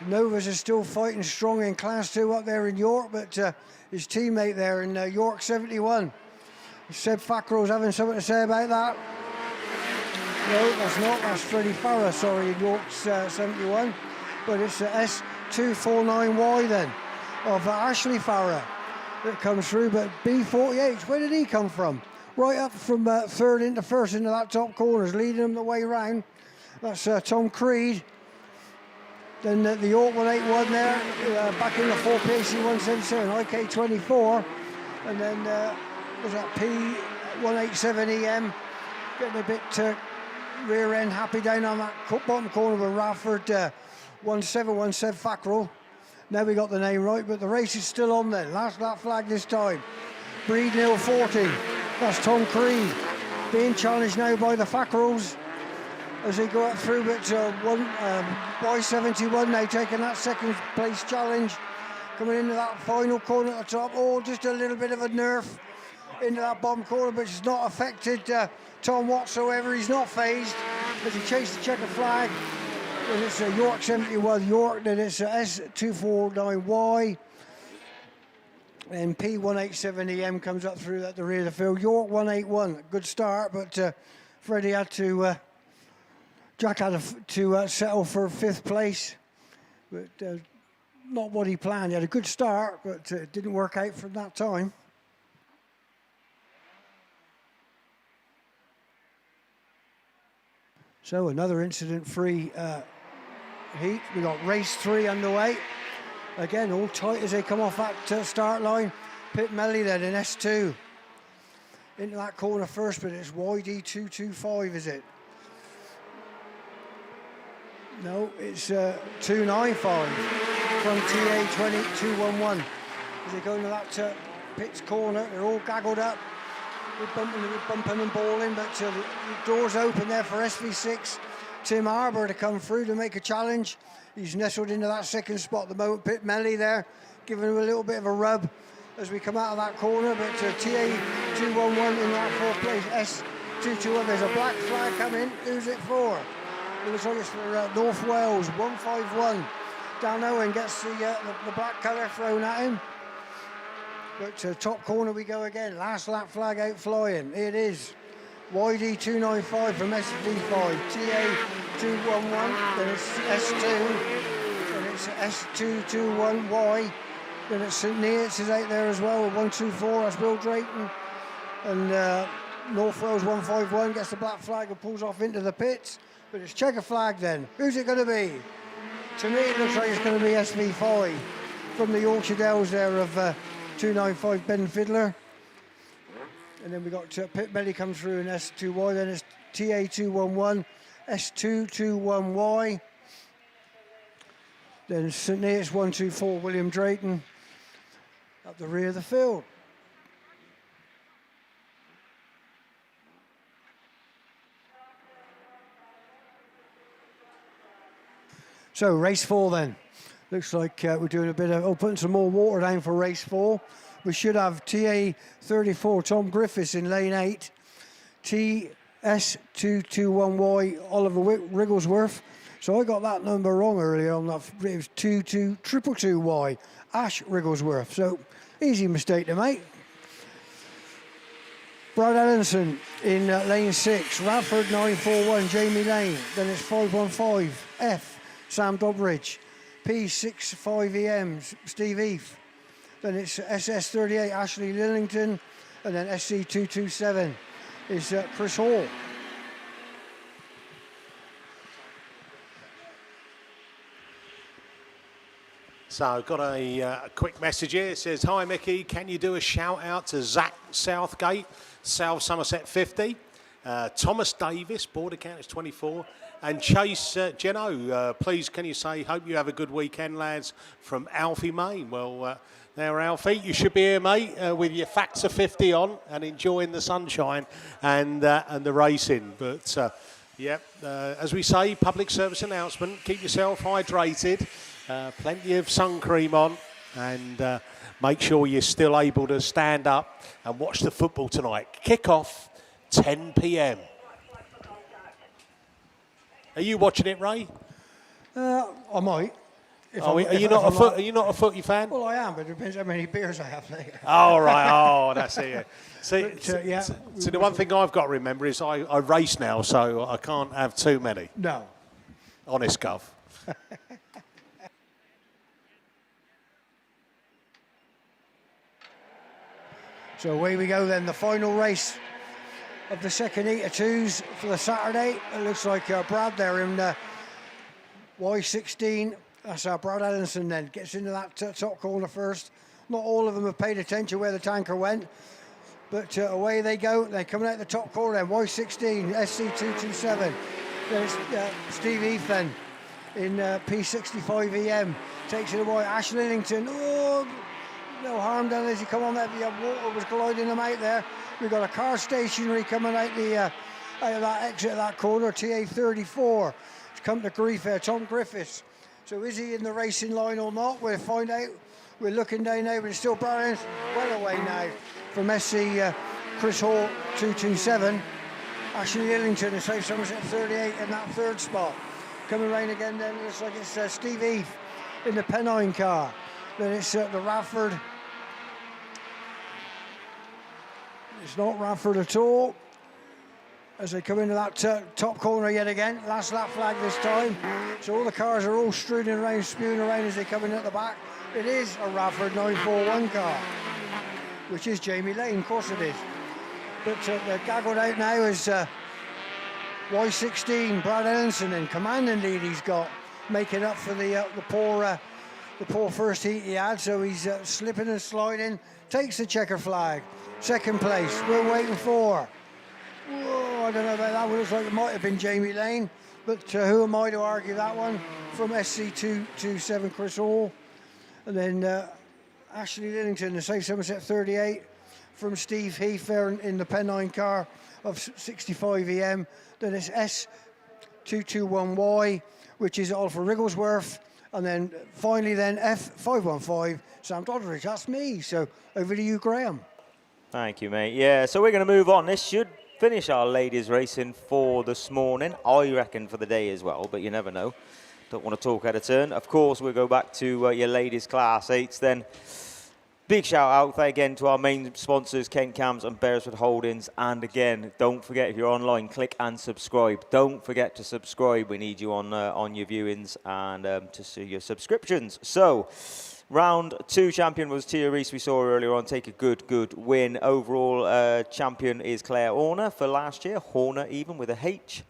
Novas are still fighting strong in Class 2 up there in York, but his teammate there in York 71. Seb Fackrell's having something to say about that. No, that's not. That's Freddie Farrer, sorry, in York's 71. But it's S249Y then, of Ashley Farrer that comes through. But B48, where did he come from? Right up from third into first into that top corners, leading them the way round. That's Tom Creed. Then the York 181 there, back in the 4 PAC177, IK24. And then was that P187EM, getting a bit rear end happy down on that bottom corner with Radford 1717 Fackrell. Now we got the name right, but the race is still on then. Last lap flag this time. Breed Hill 40. That's Tom Creed being challenged now by the Fackrells as they go up through. But Y71 now taking that second place challenge, coming into that final corner at the top. Oh, just a little bit of a nerf into that bottom corner, but it's not affected Tom whatsoever. He's not phased as he chases the checker flag. And it's York 71 York, then it's S249Y. And P187EM comes up through at the rear of the field. York 181, good start, but Freddie had to, Jack had to settle for 5th place. but not what he planned. He had a good start, but it didn't work out from that time. So another incident-free heat. We got race 3 underway. Again, all tight as they come off that start line. Pit Melly then in S2. Into that corner first, but it's YD225, is it? No, it's 295 from TA211. As they go into that pit's corner, they're all gaggled up. We're bumping and balling, but the door's open there for SV6. Tim Harbour to come through to make a challenge. He's nestled into that second spot at the moment. Pit Melly there, giving him a little bit of a rub as we come out of that corner, but TA211 in that fourth place. S221, there's a black flag coming. Who's it for? It looks like it's for North Wales, 151. Dan Owen gets the black colour thrown at him. But top corner we go again. Last lap flag out flying. It is YD295 from SV5. TA211. Then it's S2. And it's S221Y. Then it's St Neots is out there as well with 124. That's Bill Drayton. And North Wales 151 gets the black flag and pulls off into the pits. But it's checker flag then. Who's it going to be? To me, it looks like it's going to be SV5 from the Yorkshire Dales there of 295 Ben Fiddler. And then we got Pit Melly comes through in S2Y. Then it's TA211, S221Y. Then St Neots 124 William Drayton up the rear of the field. So race 4 then. Looks like we're doing a bit of, putting some more water down for race 4. We should have TA34 Tom Griffiths in lane 8. TS221Y Oliver Wrigglesworth. So I got that number wrong earlier on that. It was 22222Y Ash Wrigglesworth. So easy mistake to make. Brad Ellenson in lane 6. Radford 941 Jamie Lane. Then it's 515 F Sam Dobridge. P65EM Steve Heath. Then it's SS38 Ashley Lillington. And then SC227 is Chris Hall. So I've got a quick message here. It says, hi Mickey, can you do a shout out to Zach Southgate, South Somerset 50, Thomas Davis, board account is 24, and Chase Geno, please can you say, hope you have a good weekend lads, from Alfie Main. Well, there Alfie, you should be here mate with your Factor 50 on and enjoying the sunshine and the racing. But as we say, public service announcement, keep yourself hydrated. Plenty of sun cream on and make sure you're still able to stand up and watch the football tonight. Kick-off, 10 p.m. Are you watching it, Ray? I might. Are you not a footy fan? Well, I am, but it depends how many beers I have later. Oh, right. Oh, that's it. See, but, so the one thing I've got to remember is I race now, so I can't have too many. No. Honest, Gov. So away we go then, the final race of the second heat of twos for the Saturday. It looks like Brad there in Y16. That's Brad Ellenson then, gets into that top corner first. Not all of them have paid attention where the tanker went, but away they go. They're coming out the top corner then, Y16, SC227. There's Steve Heath then in P65EM. Takes it away, Ash Lillington. Oh, no harm done as he come on there. The water was gliding them out there. We've got a car stationary coming out out of that exit of that corner. TA34. It's come to grief there. Tom Griffiths. So is he in the racing line or not? We'll find out. We're looking down now, but it's still Brian's well away now from SC Chris Hall 227. Ashley Illington is South Somerset 38 in that third spot. Coming round again then, it looks like it's Steve Heath in the Pennine car. Then it's the Radford. It's not Radford at all. as they come into that top corner yet again. Last lap flag this time. So all the cars are all strewn around, spewing around as they come in at the back. It is a Radford 941 car, which is Jamie Lane, of course it is. But they're gaggled out now as Y16, Brad Ellenson, and commanding lead he's got, making up for the poor first heat he had. So he's slipping and sliding, takes the checker flag. Second place, we're waiting for. Whoa, I don't know about that one. Looks like it might have been Jamie Lane, but who am I to argue that one? From SC227 Chris Hall. And then Ashley Lillington, the South Somerset 38 from Steve Heath there in the Pennine car of 65 EM. Then it's S221Y, which is Alpha Wrigglesworth. And then finally then F515, Sam Doddridge. That's me. So over to you, Graham. Thank you, mate. Yeah, so we're going to move on. This should finish our ladies racing for this morning. I reckon for the day as well, but you never know. Don't want to talk out of turn. Of course, we'll go back to your ladies Class 8s then. Big shout out again to our main sponsors, Kent Cams and Beresford Holdings. And again, don't forget, if you're online, click and subscribe. Don't forget to subscribe. We need you on your viewings and to see your subscriptions. So, round 2 champion was Tyre, we saw earlier on, take a good win. Overall champion is Claire Horner for last year. Horner even with a H.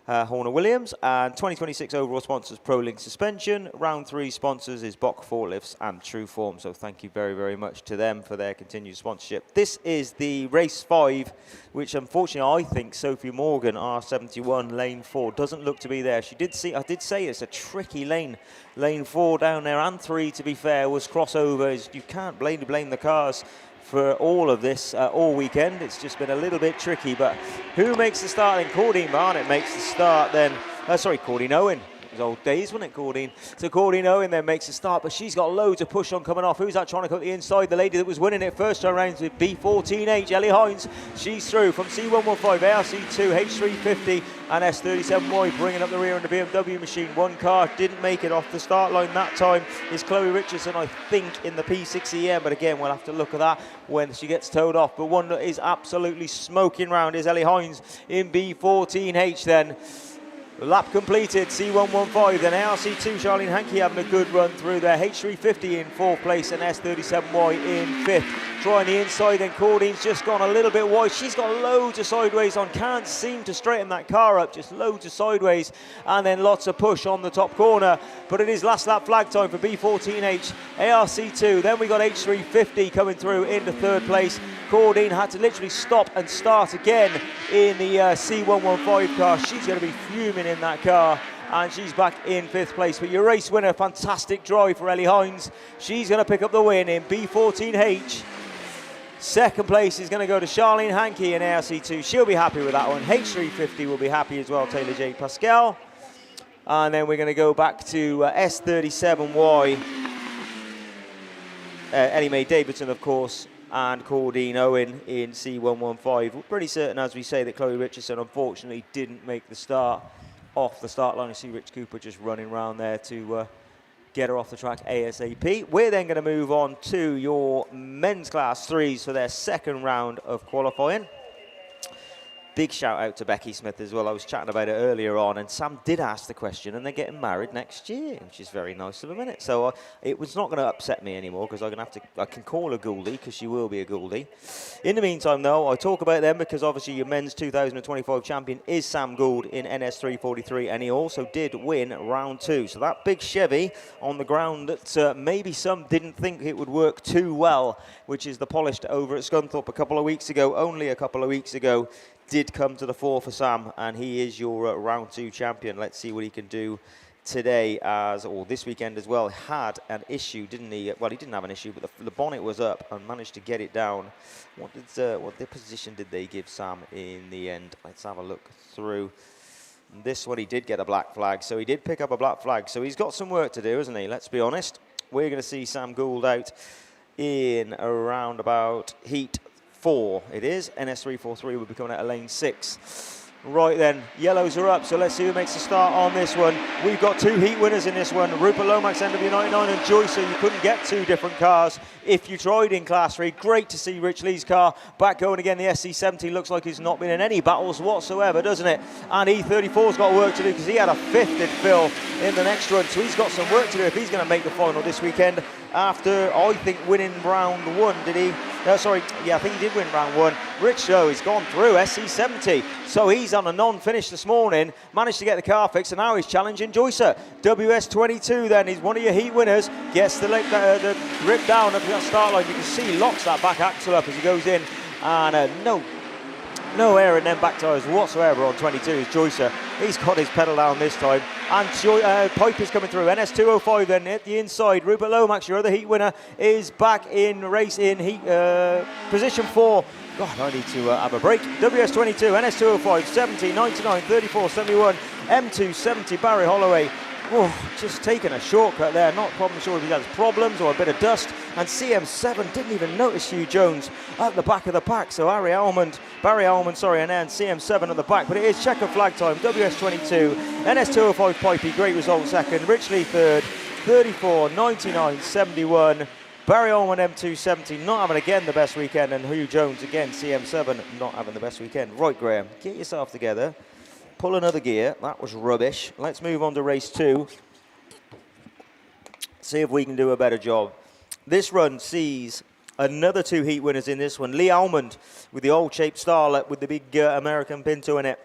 Horner Williams, and 2026 overall sponsors ProLink Suspension. Round 3 sponsors is Bock Forklifts and True Form. So thank you very much to them for their continued sponsorship. This is the race 5, which unfortunately I think Sophie Morgan, R71, lane 4, doesn't look to be there. I did say it's a tricky lane. Lane 4 down there, and 3 to be fair, was crossovers. You can't blame the cars for all of this all weekend. It's just been a little bit tricky, but who makes the start then? Cordine Barnett makes the start then. Cordine Owen. It was old days, wasn't it, Cordine? So Cordine Owen then makes the start, but she's got loads of push on coming off. Who's that trying to come to the inside? The lady that was winning it first time round with B14H, Ellie Hines. She's through from C115, ARC2, H350 and S37Y, bringing up the rear in the BMW machine. One car didn't make it off the start line that time. Is Chloe Richardson, I think, in the P6EM, but again, we'll have to look at that when she gets towed off. But one that is absolutely smoking round is Ellie Hines in B14H then. Lap completed, C115, then ARC2, Charlene Hankey having a good run through there. H350 in 4th place and S37Y in 5th. Trying the inside, then Cordine's just gone a little bit wide. She's got loads of sideways on, can't seem to straighten that car up, just loads of sideways, and then lots of push on the top corner. But it is last lap flag time for B14H, ARC2, then we got H350 coming through into 3rd place. Cordine had to literally stop and start again in the C115 car. She's going to be fuming in that car, and she's back in 5th place. But your race winner, fantastic drive for Ellie Hines. She's going to pick up the win in B14H. 2nd place is going to go to Charlene Hankey in ARC2. She'll be happy with that one. H350 will be happy as well, Taylor J. Pascal. And then we're going to go back to S37Y. Ellie Mae Davidson, of course, and Cordine Owen in C115. We're pretty certain, as we say, that Chloe Richardson unfortunately didn't make the start off the start line. You see Rich Cooper just running around there to get her off the track ASAP. We're then going to move on to your men's class 3s for their 2nd round of qualifying. Big shout out to Becky Smith as well. I was chatting about it earlier on, and Sam did ask the question, and they're getting married next year, which is very nice of a minute. So it was not going to upset me anymore, because I can call her Gouldy, because she will be a Gouldy. In the meantime, though, I talk about them because obviously your men's 2025 champion is Sam Gould in NS343, and he also did win round 2. So that big Chevy on the ground that maybe some didn't think it would work too well, which is the polished over at Scunthorpe only a couple of weeks ago, did come to the fore for Sam, and he is your round 2 champion. Let's see what he can do today, or this weekend as well. Had an issue, didn't he? Well, he didn't have an issue, but the bonnet was up and managed to get it down. What position did they give Sam in the end? Let's have a look through. This one, he did get a black flag, so he did pick up a black flag. So he's got some work to do, isn't he? Let's be honest. We're going to see Sam Gould out in around about heat 4. It is NS343 will be coming out of lane 6. Right then, yellows are up, so let's see who makes the start on this one. We've got 2 heat winners in this one, Rupert Lomax NW99 and Joycer. You couldn't get 2 different cars if you tried in Class 3. Great to see Rich Lee's car back going again. The SC70 looks like he's not been in any battles whatsoever, doesn't it? And E34's got work to do because he had a 5th in Phil in the next run, so he's got some work to do if he's going to make the final this weekend after, I think, winning round 1, did he? I think he did win round 1. Rich, though, he's gone through SC70, so he's on a non-finish this morning, managed to get the car fixed, and now he's challenging Joycer. WS22 then, he's one of your heat winners, gets the grip down at the start line. You can see he locks that back axle up as he goes in, and no air in them back tyres whatsoever on 22 is Joycer. He's got his pedal down this time. And Piper's coming through. NS205 then at the inside. Rupert Lomax, your other heat winner, is back in race in heat position 4. God, I need to have a break. WS22, NS205, 70, 99, 34, 71, M270, Barry Holloway. Oh, just taking a shortcut there. Not probably sure if he has problems or a bit of dust. And CM7 didn't even notice Hugh Jones at the back of the pack. So Barry Almond, and then CM7 at the back. But it is checker flag time. WS22, NS205 Pipey, great result second. Rich Lee third, 34, 99, 71. Barry Almond M270 not having again the best weekend. And Hugh Jones again, CM7 not having the best weekend. Right, Graham, get yourself together. Pull another gear. That was rubbish. Let's move on to race 2. See if we can do a better job. This run sees another 2 heat winners in this one. Lee Almond with the old shaped Starlet with the big American Pinto in it.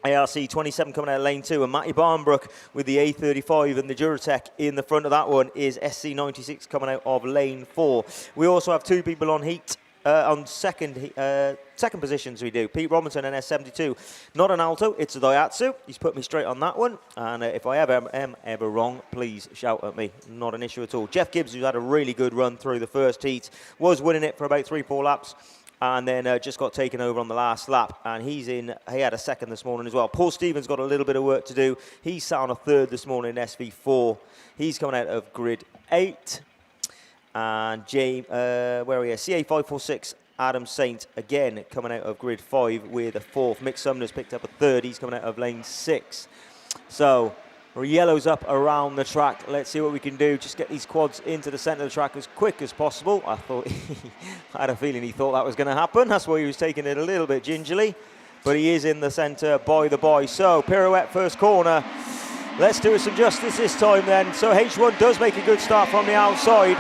ARC 27 coming out of lane 2, and Matty Barnbrook with the A35 and the Duratec in the front of that one is SC96 coming out of lane 4. We also have 2 people on heat. On second positions we do. Pete Robinson, NS72. Not an Alto, it's a Daihatsu. He's put me straight on that one. And if I am ever wrong, please shout at me. Not an issue at all. Jeff Gibbs, who's had a really good run through the first heat, was winning it for about 3-4 laps. And then just got taken over on the last lap. And he had a second this morning as well. Paul Stevens got a little bit of work to do. He sat on a 3rd this morning in SV4. He's coming out of grid 8. And CA546, Adam Saint, again coming out of grid 5 with a 4th. Mick Sumner's picked up a 3rd. He's coming out of lane 6. So, yellow's up around the track. Let's see what we can do. Just get these quads into the centre of the track as quick as possible. I had a feeling he thought that was going to happen. That's why he was taking it a little bit gingerly. But he is in the centre by the by. So, pirouette first corner. Let's do us some justice this time then. So, H1 does make a good start from the outside.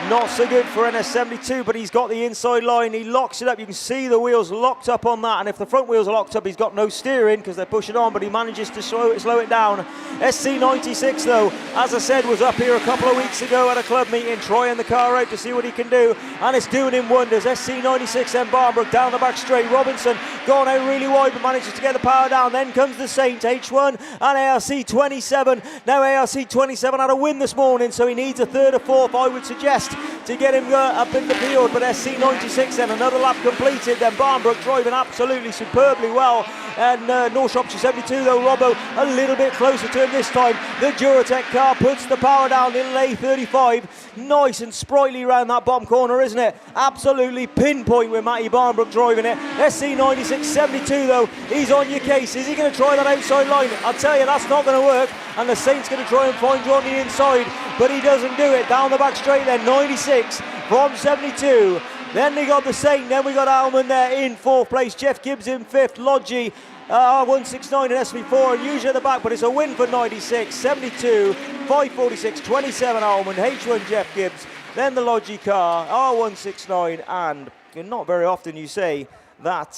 Not so good for NS72, but he's got the inside line. He locks it up. You can see the wheels locked up on that. And if the front wheels are locked up, he's got no steering because they're pushing on, but he manages to slow it down. SC96, though, as I said, was up here a couple of weeks ago at a club meeting, trying the car out to see what he can do. And it's doing him wonders. SC96 and Barnbrook down the back straight. Robinson gone out really wide, but manages to get the power down. Then comes the Saint, H1 and ARC27. Now ARC27 had a win this morning, so he needs a 3rd or 4th, I would suggest, to get him up in the field. But SC96 then another lap completed. Then Barnbrook driving absolutely superbly well. And North Shropshire 72 though, Robbo a little bit closer to him this time. The Duratec car puts the power down in lane 35. Nice and sprightly round that bottom corner, isn't it? Absolutely pinpoint with Matty Barnbrook driving it. SC96 72 though, he's on your case. Is he going to try that outside line? I'll tell you, that's not going to work. And the Saint's going to try and find you on the inside, but he doesn't do it. Down the back straight then, 96 from 72. Then we got the Saint, then we got Almond there in 4th place. Jeff Gibbs in 5th, Logie, 169 and SV4, and usually at the back, but it's a win for 96, 72, 546, 27 Almond, H1 Jeff Gibbs, then the Logie car, R169, and not very often you say that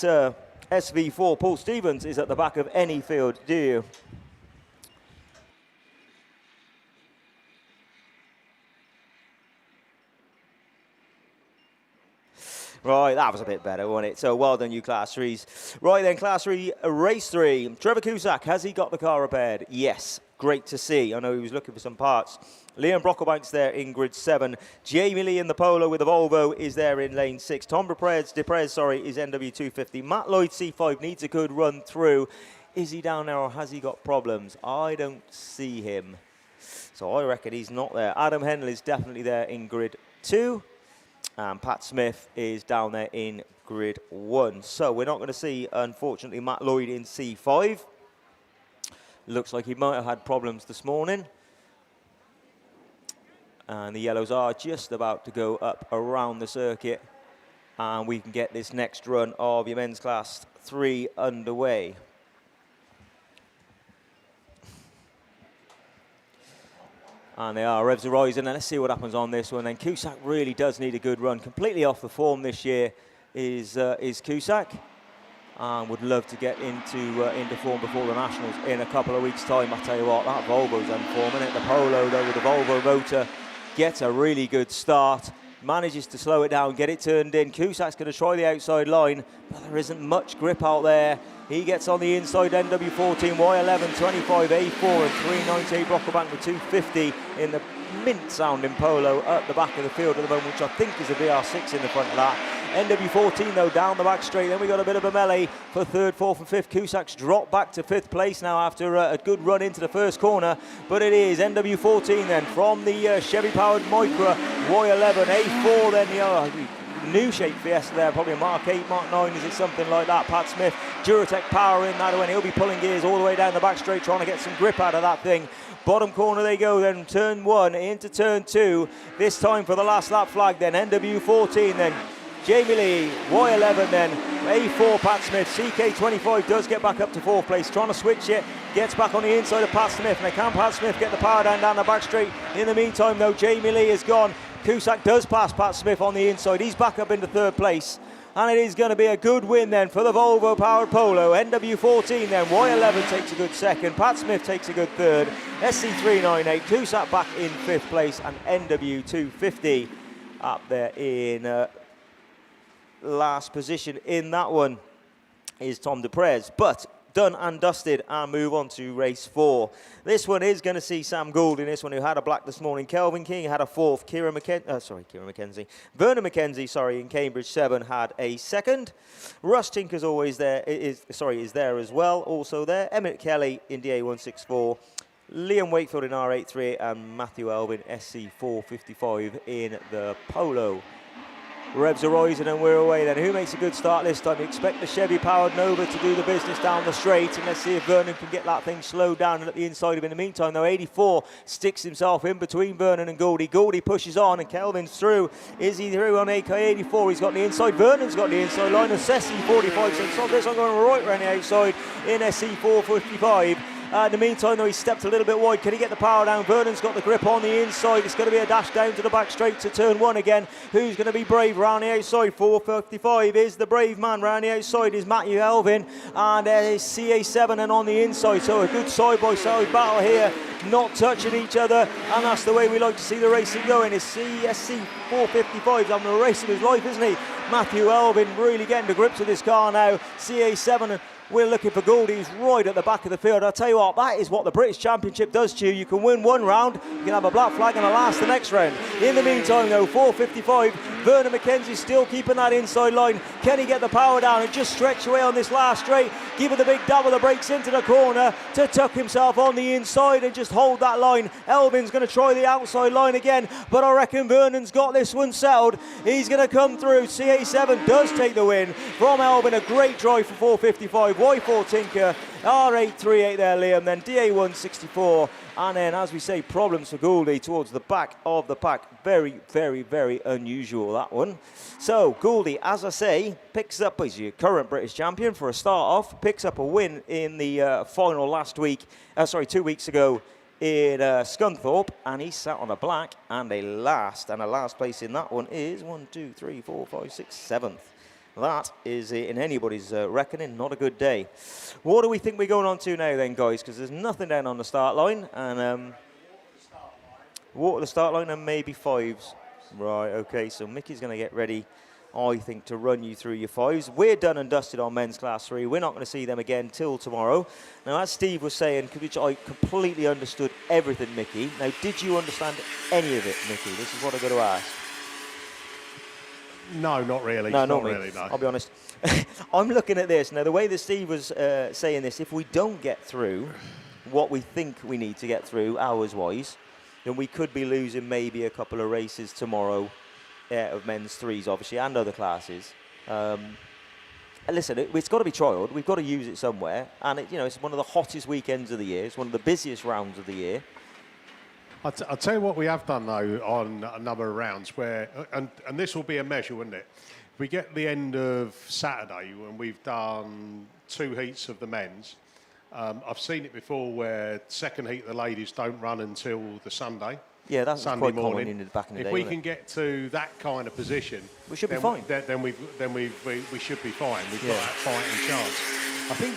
SV4 Paul Stevens is at the back of any field, do you? Right, that was a bit better, wasn't it? So well done, you Class 3s. Right then, Class 3, Race 3. Trevor Cusack, has he got the car repaired? Yes, great to see. I know he was looking for some parts. Liam Brocklebank's there in grid 7. Jamie Lee in the Polo with the Volvo is there in lane 6. Tom Deprez is NW250. Matt Lloyd C5 needs a good run through. Is he down there or has he got problems? I don't see him. So I reckon he's not there. Adam Henley is definitely there in grid 2. And Pat Smith is down there in Grid 1. So we're not going to see, unfortunately, Matt Lloyd in C5. Looks like he might have had problems this morning. And the yellows are just about to go up around the circuit. And we can get this next run of your men's class 3 underway. And they are, revs are rising, and let's see what happens on this one. Then Cusack really does need a good run. Completely off the form this year is Cusack. And would love to get into form before the Nationals in a couple of weeks' time. I tell you what, that Volvo's on form, isn't it? The Polo, though, with the Volvo motor, gets a really good start. Manages to slow it down, get it turned in. Cusack's going to try the outside line, but there isn't much grip out there. He gets on the inside, NW14, Y11, 25, A4, and 398 Brocklebank with 250 in the mint-sounding Polo at the back of the field at the moment, which I think is a VR6 in the front of that. NW14, though, down the back straight. Then we got a bit of a melee for third, fourth, and fifth. Cusack's dropped back to fifth place now after a good run into the first corner. But it is NW14 then from the Chevy-powered Micra, Y11, A4, then the new shape Fiesta there, probably a Mark 8, Mark 9, is it something like that? Pat Smith, Duratec power in that one. He'll be pulling gears all the way down the back straight, trying to get some grip out of that thing. Bottom corner they go then, turn 1 into turn 2. This time for the last lap flag then, NW14 then. Jamie Lee, Y11 then, A4 Pat Smith, CK25 does get back up to fourth place, trying to switch it, gets back on the inside of Pat Smith, and can Pat Smith get the power down the back straight. In the meantime though, Jamie Lee is gone. Cusack does pass Pat Smith on the inside, he's back up into third place. And it is going to be a good win then for the Volvo powered Polo. NW14 then, Y11 takes a good second, Pat Smith takes a good third, SC398, Cusack back in fifth place, and NW250 up there in last position in that one is Tom Duprez. But done and dusted, and move on to race 4. This one is going to see Sam Gould in this one, who had a black this morning. Kelvin King had a fourth. Vernon McKenzie, in Cambridge 7 had a second. Russ Tinker's always there, is there as well, also there. Emmett Kelly in DA164. Liam Wakefield in R838, and Matthew Elvin SC455 in the Polo. Revs are rising and we're away then. Who makes a good start this time? Expect the Chevy-powered Nova to do the business down the straight, and let's see if Vernon can get that thing slowed down and at the inside of him. In the meantime, though, 84 sticks himself in between Vernon and Goldie. Goldie pushes on and Kelvin's through. Is he through on AK84? He's got the inside. Vernon's got the inside line. Sessi 45 cents. So this one going right around the outside in SC455. In the meantime, though, he stepped a little bit wide. Can he get the power down? Vernon's got the grip on the inside. It's going to be a dash down to the back straight to turn 1 again. Who's going to be brave round the outside? 455 is the brave man. Round the outside is Matthew Elvin, and is CA7 and on the inside. So a good side-by-side battle here, not touching each other, and that's the way we like to see the racing going. Is CSC 455's having the race of his life, isn't he? Matthew Elvin really getting to grips with this car now. CA7 and we're looking for Goldie, who's right at the back of the field. I'll tell you what, that is what the British Championship does to you. You can win one round, you can have a black flag and a last the next round. In the meantime, though, 455, Vernon McKenzie still keeping that inside line. Can he get the power down and just stretch away on this last straight? Give it the big double the brakes into the corner to tuck himself on the inside and just hold that line. Elvin's going to try the outside line again, but I reckon Vernon's got this one settled. He's going to come through. CA7 does take the win from Elvin. A great drive for 455. Y4 Tinker, R838 there, Liam, then DA164, and then, as we say, problems for Goldie towards the back of the pack. Very, very, very unusual, that one. So, Goldie, as I say, picks up, he's your current British champion for a start off, picks up a win in the final last week, 2 weeks ago in Scunthorpe, and he sat on a black and a last place in that one is 7th. That is, in anybody's reckoning, not a good day. What do we think we're going on to now then, guys? Because there's nothing down on the start line. And water the start line and maybe 5s. Right, okay, so Mickey's going to get ready, I think, to run you through your 5s. We're done and dusted on men's class 3. We're not going to see them again till tomorrow. Now, as Steve was saying, which I completely understood everything, Mickey. Now, did you understand any of it, Mickey? This is what I've got to ask. No, not really. No, not me. really, no. I'll be honest. I'm looking at this. Now, the way that Steve was saying this, if we don't get through what we think we need to get through, hours-wise, then we could be losing maybe a couple of races tomorrow of men's 3s, obviously, and other classes. Listen, it's got to be trialled. We've got to use it somewhere, and it's one of the hottest weekends of the year. It's one of the busiest rounds of the year. I'll tell you what we have done though on a number of rounds where, and this will be a measure, wouldn't it? We get the end of Saturday when we've done 2 heats of the men's. I've seen it before where second heat of the ladies don't run until the Sunday. Yeah, that's Sunday quite morning. common back in the day. If we can get to that kind of position, we should be fine. Then we should be fine. We've got that fighting chance. I think,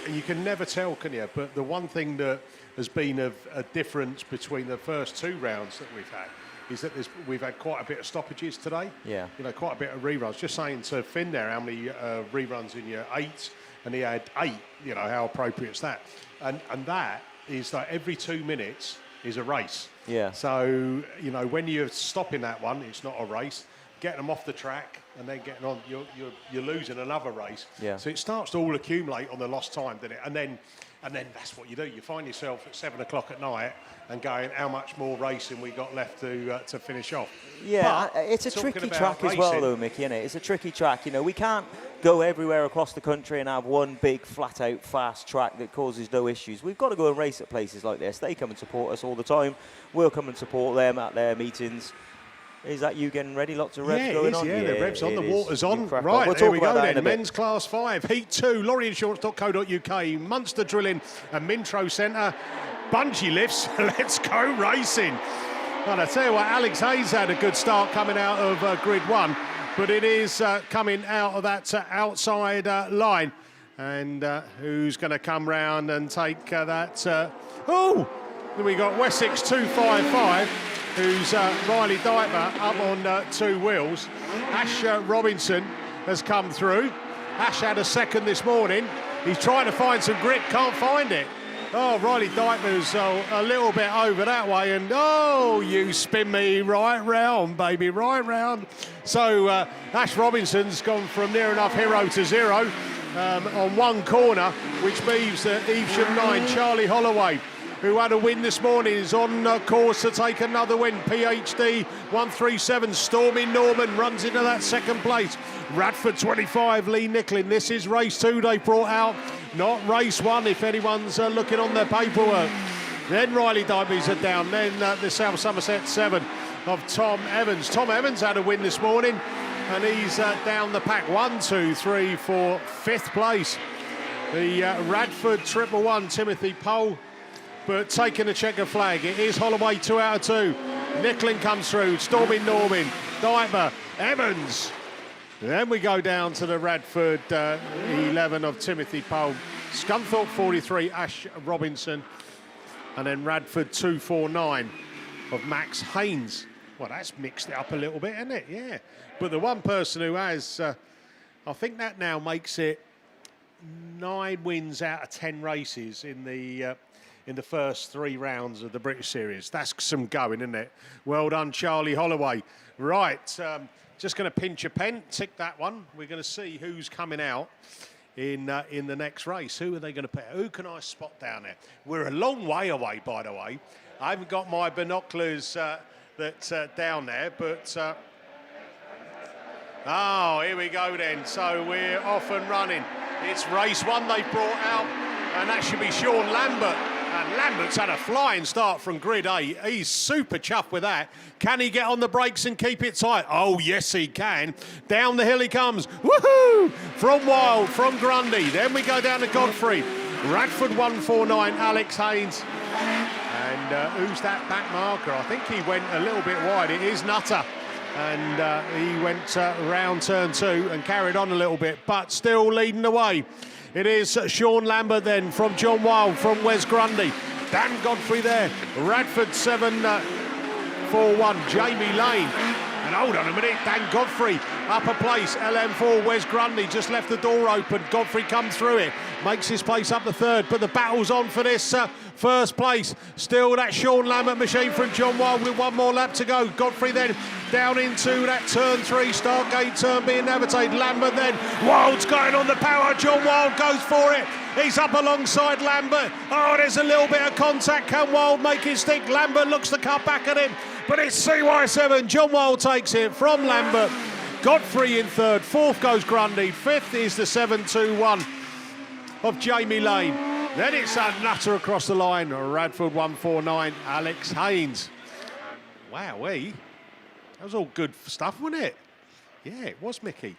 and you can never tell, can you? But the one thing that has been a difference between the first 2 rounds that we've had is that we've had quite a bit of stoppages today. Yeah. Quite a bit of reruns. Just saying to Finn there, how many reruns in your 8, and he had 8. How appropriate is that? And that is like every 2 minutes is a race. Yeah. So, when you're stopping that one, it's not a race. Getting them off the track and then getting on, you're losing another race. Yeah. So it starts to all accumulate on the lost time, doesn't it? And then that's what you do. You find yourself at 7 o'clock at night and going, how much more racing we got left to finish off? Yeah, but it's a tricky track racing, as well, though, Mickey, isn't it? It's a tricky track. We can't go everywhere across the country and have one big, flat-out, fast track that causes no issues. We've got to go and race at places like this. They come and support us all the time. We'll come and support them at their meetings. Is that you getting ready? Lots of revs going on? Yeah, the revs on, the water's on. Right, We'll here we go then. Men's Class 5, Heat 2, lorryinsurance.co.uk, Munster Drilling and Mintro Centre, bungee lifts. Let's go racing. And I tell you what, Alex Hayes had a good start coming out of Grid 1, but it is coming out of that outside line. And who's going to come round and take that? We got Wessex 255. Who's Riley Diper up on 2 wheels. Ash Robinson has come through. Ash had a second this morning. He's trying to find some grip, can't find it. Oh, Riley Diper's a little bit over that way, and you spin me right round, baby, right round. So Ash Robinson's gone from near enough hero to 0 on one corner, which means that Evesham 9, Charlie Holloway, who had a win this morning, is on course to take another win. PhD 137, Stormy Norman runs into that second place. Radford 25, Lee Nicklin. This is race 2 they brought out, not race 1 if anyone's looking on their paperwork. Then Riley Diby's are down. Then the South Somerset 7 of Tom Evans. Tom Evans had a win this morning and he's down the pack. 1, 2, 3, 4, 5th place. The Radford 111, Timothy Pole, but taking the checker flag. It is Holloway 2 out of 2. Nicklin comes through, Stormy Norman, Diper, Evans. Then we go down to the Radford 11 of Timothy Pole, Scunthorpe 43, Ash Robinson, and then Radford 249 of Max Haynes. Well, that's mixed it up a little bit, isn't it? Yeah. But the one person who has, I think that now makes it 9 wins out of 10 races in the first 3 rounds of the British Series. That's some going, isn't it? Well done, Charlie Holloway. Right, just going to pinch a pen, tick that one. We're going to see who's coming out in the next race. Who are they going to pick? Who can I spot down there? We're a long way away, by the way. I haven't got my binoculars down there, but... here we go then. So we're off and running. It's race 1 they brought out, and that should be Sean Lambert. And Lambert's had a flying start from grid 8. He's super chuffed with that. Can he get on the brakes and keep it tight? Oh, yes, he can. Down the hill he comes. Woohoo! From Wild, from Grundy. Then we go down to Godfrey. Radford 149, Alex Haynes. And who's that back marker? I think he went a little bit wide. It is Nutter. And he went round turn 2 and carried on a little bit, but still leading the way. It is Sean Lambert then from John Wild, from Wes Grundy. Dan Godfrey there. Radford 741, Jamie Lane. And hold on a minute, Dan Godfrey up a place. LM4, Wes Grundy just left the door open. Godfrey comes through it, makes his place up the 3rd, but the battle's on for this first place. Still that Sean Lambert machine from John Wild with 1 more lap to go. Godfrey then down into that turn 3, Stargate turn being navigated. Lambert then, Wild's going on the power. John Wild goes for it. He's up alongside Lambert. Oh, there's a little bit of contact. Can Wild make it stick? Lambert looks to cut back at him, but it's CY7. John Wild takes it from Lambert. Godfrey in third. Fourth goes Grundy. Fifth is the 7-2-1 of Jamie Lane. Then it's a nutter across the line. Radford 149, Alex Haynes. Wowee. That was all good stuff, wasn't it? Yeah, it was, Mickey.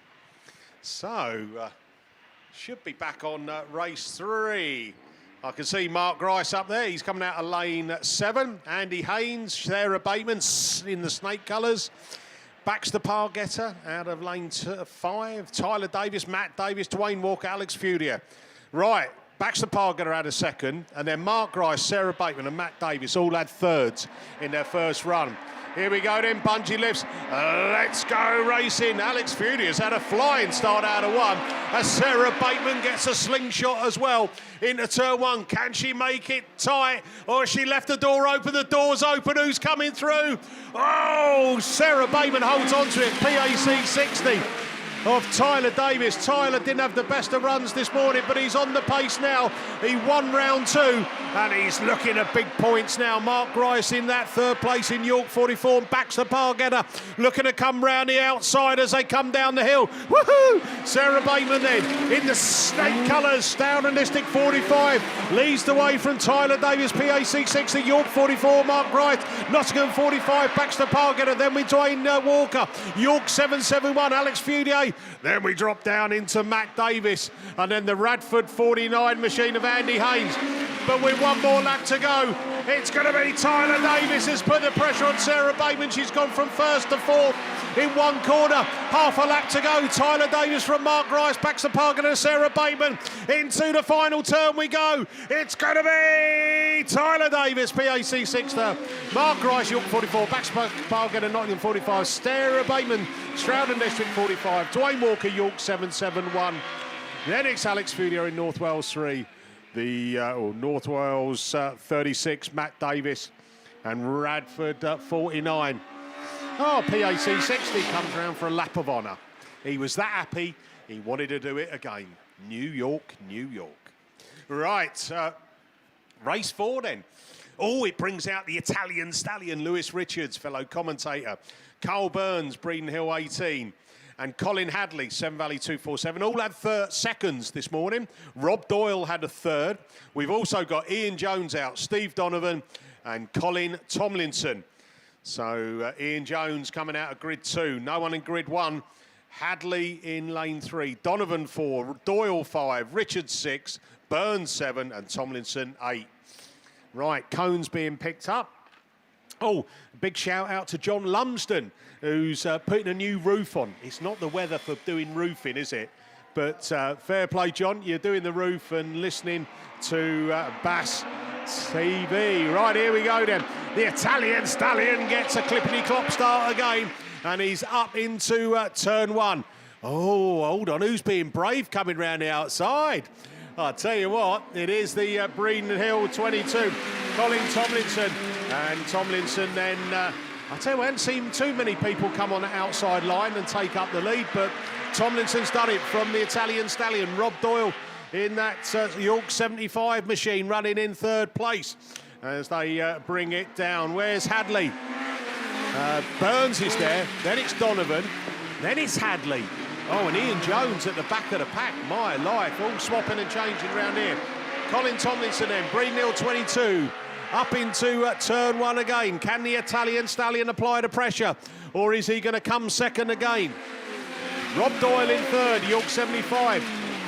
So, should be back on race 3. I can see Mark Grice up there. He's coming out of lane 7. Andy Haynes, Sarah Bateman in the snake colours. Baxter Pargetter out of lane 5. Tyler Davis, Matt Davis, Dwayne Walker, Alex Fudia. Right, Baxter Pargetter had a second, and then Mark Grice, Sarah Bateman and Matt Davis all had thirds in their first run. Here we go then, bungee lifts. Let's go racing. Alex Fudia's had a flying start out of 1 as Sarah Bateman gets a slingshot as well into turn 1. Can she make it tight, or has she left the door open? The door's open. Who's coming through? Oh, Sarah Bateman holds on to it. PAC 60 of Tyler Davis. Tyler didn't have the best of runs this morning, but he's on the pace now. He won round 2, and he's looking at big points now. Mark Grice in that third place in York 44, and Baxter Pargetter looking to come round the outside as they come down the hill. Woohoo! Sarah Bateman then in the snake colours, Stowden District 45, leads the way from Tyler Davis, PAC 60, York 44, Mark Grice, Nottingham 45, Baxter Pargetter, then with Dwayne Walker, York 771, Alex Fudier. Then we drop down into Matt Davis, and then the Radford 49 machine of Andy Haynes. But with one more lap to go, it's going to be Tyler Davis has put the pressure on Sarah Bateman. She's gone from first to fourth in one corner. Half a lap to go. Tyler Davis from Mark Grice, Baxter Pargetter and Sarah Bateman. Into the final turn we go. It's going to be Tyler Davis, PAC 60. Mark Grice, York 44, Baxter Pargetter, Nottingham 45, Sarah Bateman, Stowden District 45, Dwayne Walker, York 771. Then it's Alex Fudia in North Wales 3. The North Wales 36, Matt Davis, and Radford 49. Oh, PAC 60 comes around for a lap of honour. He was that happy, he wanted to do it again. New York, New York. Right, race 4 then. Oh, it brings out the Italian stallion, Lewis Richards, fellow commentator. Carl Burns, Breeden Hill 18. And Colin Hadley, Severn Valley 247, all had seconds this morning. Rob Doyle had a third. We've also got Ian Jones out, Steve Donovan and Colin Tomlinson. So Ian Jones coming out of grid 2. No one in grid 1. Hadley in lane 3. Donovan 4. Doyle 5. Richards 6. Burns 7. And Tomlinson 8. Right, cones being picked up. Oh, big shout out to John Lumsden, who's putting a new roof on. It's not the weather for doing roofing, is it? But fair play, John. You're doing the roof and listening to BAStv. Right, here we go then. The Italian stallion gets a clippity-clop start again, and he's up into turn 1. Oh, hold on. Who's being brave coming round the outside? I'll tell you what, it is the Breeden Hill 22, Colin Tomlinson. And Tomlinson then, I'll tell you, we haven't seen too many people come on the outside line and take up the lead, but Tomlinson's done it from the Italian stallion. Rob Doyle in that York 75 machine running in third place as they bring it down. Where's Hadley? Burns is there, then it's Donovan, then it's Hadley. Oh, and Ian Jones at the back of the pack. My life, all swapping and changing around here. Colin Tomlinson then, Breeden Hill 22. Up into turn 1 again. Can the Italian stallion apply the pressure, or is he going to come second again? Rob Doyle in third, York 75.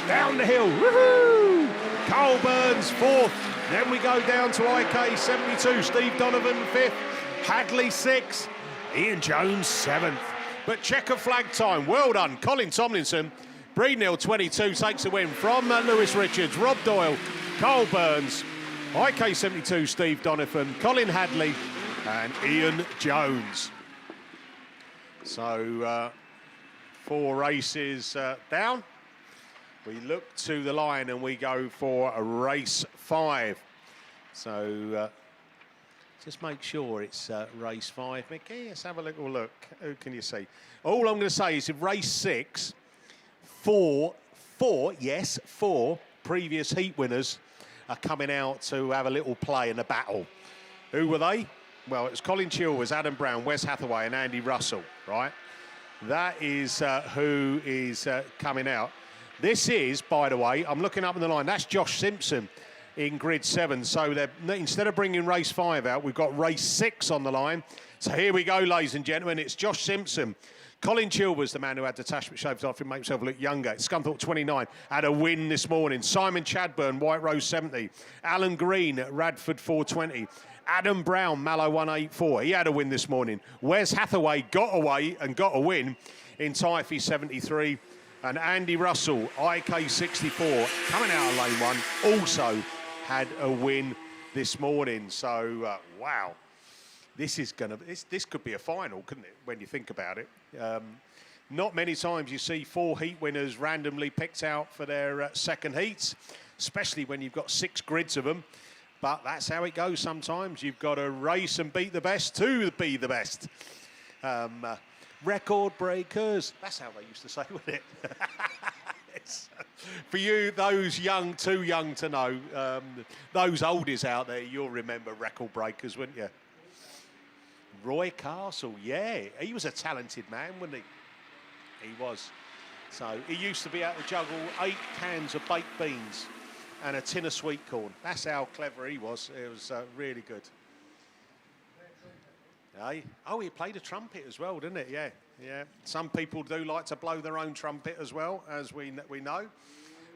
Down the hill, woohoo! Carl Burns 4th. Then we go down to IK 72. Steve Donovan 5th. Hadley 6th. Ian Jones 7th. But checker flag time. Well done, Colin Tomlinson. Breeden Hill 22 takes a win from Lewis Richards, Rob Doyle, Carl Burns, IK 72, Steve Donovan, Colin Hadley, and Ian Jones. So 4 races down. We look to the line and we go for a race 5. So just make sure it's race 5, Mickey. Let's have a little look. Who can you see? All I'm going to say is in race 6, 4 previous heat winners are coming out to have a little play in a battle. Who were they? Well, it's Colin Chilvers, Adam Brown, Wes Hathaway and Andy Russell, right? That is who is coming out. This is, by the way, I'm looking up in the line, that's Josh Simpson in grid 7. So instead of bringing race 5 out, we've got race 6 on the line. So here we go, ladies and gentlemen. It's Josh Simpson. Colin Chilvers, the man who had detachment shaved off, to make himself look younger. Scunthorpe 29 had a win this morning. Simon Chadburn, White Rose 70. Alan Green at Radford 420. Adam Brown, Mallow 184. He had a win this morning. Wes Hathaway got away and got a win in Tyre 73. And Andy Russell, IK 64, coming out of lane 1, also had a win this morning. So, wow. This could be a final, couldn't it, when you think about it? Not many times you see 4 heat winners randomly picked out for their second heats, especially when you've got 6 grids of them. But that's how it goes sometimes. You've got to race and beat the best to be the best. Record breakers. That's how they used to say, wasn't it? For you, those young, too young to know, those oldies out there, you'll remember record breakers, wouldn't you? Roy Castle, yeah. He was a talented man, wasn't he? He was. So he used to be able to juggle 8 cans of baked beans and a tin of sweet corn. That's how clever he was. It was really good. Hey? Oh, he played a trumpet as well, didn't it? Yeah, yeah. Some people do like to blow their own trumpet as well, as we know.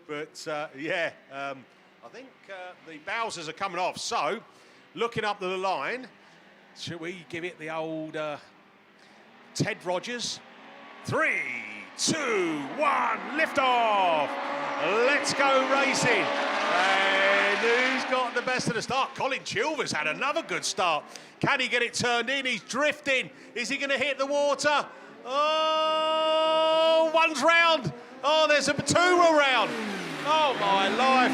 But, yeah, I think the Bowsers are coming off. So, looking up the line, shall we give it the old Ted Rogers? 3, 2, 1, lift off! Let's go racing. And who's got the best of the start? Colin Chilvers had another good start. Can he get it turned in? He's drifting. Is he going to hit the water? Oh, one's round. Oh, there's a 2 around. Oh, my life.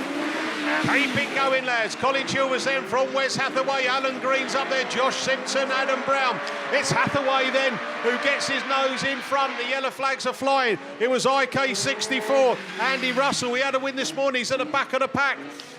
Keep it going, lads. Colin Chilvers then from Wes Hathaway. Alan Green's up there. Josh Simpson, Adam Brown. It's Hathaway then who gets his nose in front. The yellow flags are flying. It was IK 64. Andy Russell, he had a win this morning. He's at the back of the pack.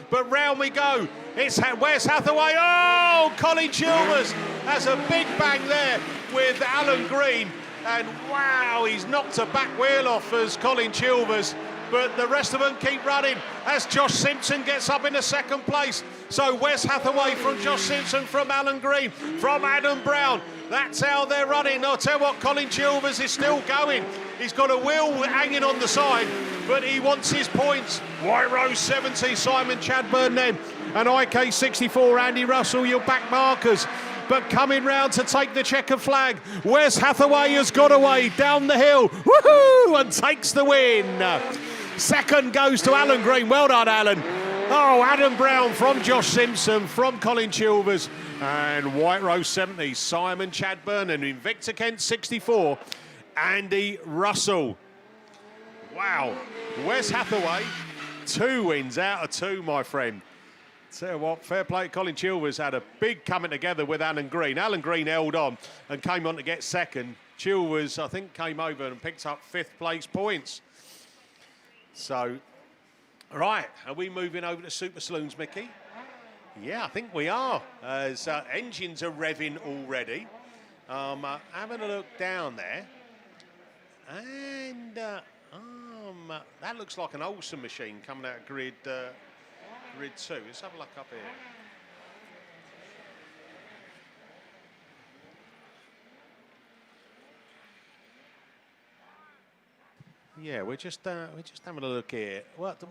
But round we go. It's Wes Hathaway. Oh, Colin Chilvers has a big bang there with Alan Green. And wow, he's knocked a back wheel off as Colin Chilvers. But the rest of them keep running as Josh Simpson gets up in the second place. So Wes Hathaway from Josh Simpson, from Alan Green, from Adam Brown. That's how they're running. I'll tell you what, Colin Chilvers is still going. He's got a wheel hanging on the side, but he wants his points. White Rose 70, Simon Chadburn then, and IK 64, Andy Russell, your back markers. But coming round to take the checkered flag, Wes Hathaway has got away down the hill, woohoo, and takes the win. Second goes to Alan Green. Well done, Alan. Oh, Adam Brown from Josh Simpson, from Colin Chilvers, and White Rose 70, Simon Chadburn, and Invicta Kent 64, Andy Russell. Wow. Wes Hathaway, 2 wins out of 2, my friend. Tell you what, fair play. Colin Chilvers had a big coming together with Alan Green. Alan Green held on and came on to get second. Chilvers, I think, came over and picked up 5th place points. So, right, are we moving over to Super Saloons, Mickey? Yeah, I think we are, as engines are revving already. Having a look down there, and that looks like an Olsen machine coming out of grid 2. Let's have a look up here. Yeah, we're just having a look here. What?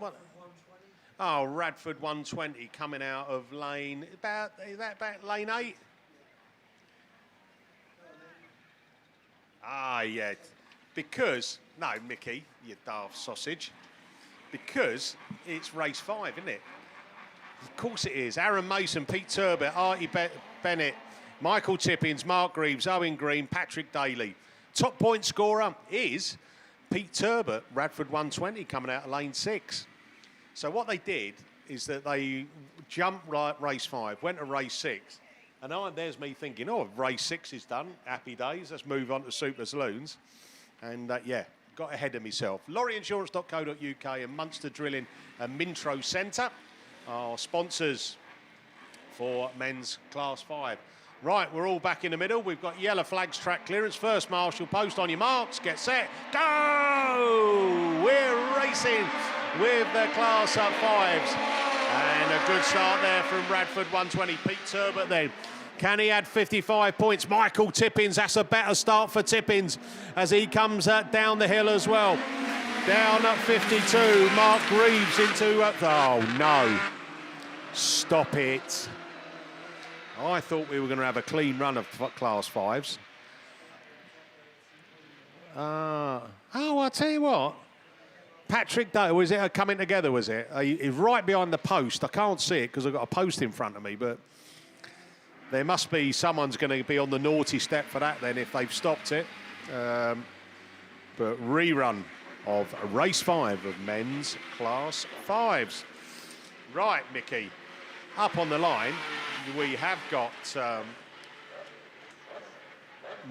Oh, Radford 120 coming out of lane. Is that about lane 8? Ah, yeah. Because Mickey, you daft sausage. Because it's race 5, isn't it? Of course it is. Aaron Mason, Pete Turbot, Artie Bennett, Michael Tippins, Mark Greaves, Owen Green, Patrick Daly. Top point scorer is Pete Turbot, Radford 120, coming out of lane 6. So what they did is that they jumped race 5, went to race 6. And there's me thinking, oh, race 6 is done. Happy days. Let's move on to Super Saloons. And, yeah, got ahead of myself. Lorryinsurance.co.uk and Munster Drilling and Mintro Centre are sponsors for men's Class 5. Right, we're all back in the middle. We've got yellow flags, track clearance. First marshal post on your marks. Get set. Go! We're racing with the Class 5s. And a good start there from Radford, 120. Pete Turbot then. Can he add 55 points? Michael Tippins, that's a better start for Tippins as he comes down the hill as well. Down at 52. Mark Reeves into... oh, no. Stop it. I thought we were going to have a clean run of Class 5s. Oh, I'll tell you what. Patrick Day, was it coming together, was it? He's right behind the post. I can't see it because I've got a post in front of me, but there must be someone's going to be on the naughty step for that then if they've stopped it. But rerun of race 5 of men's Class 5s. Right, Mickey. Up on the line, we have got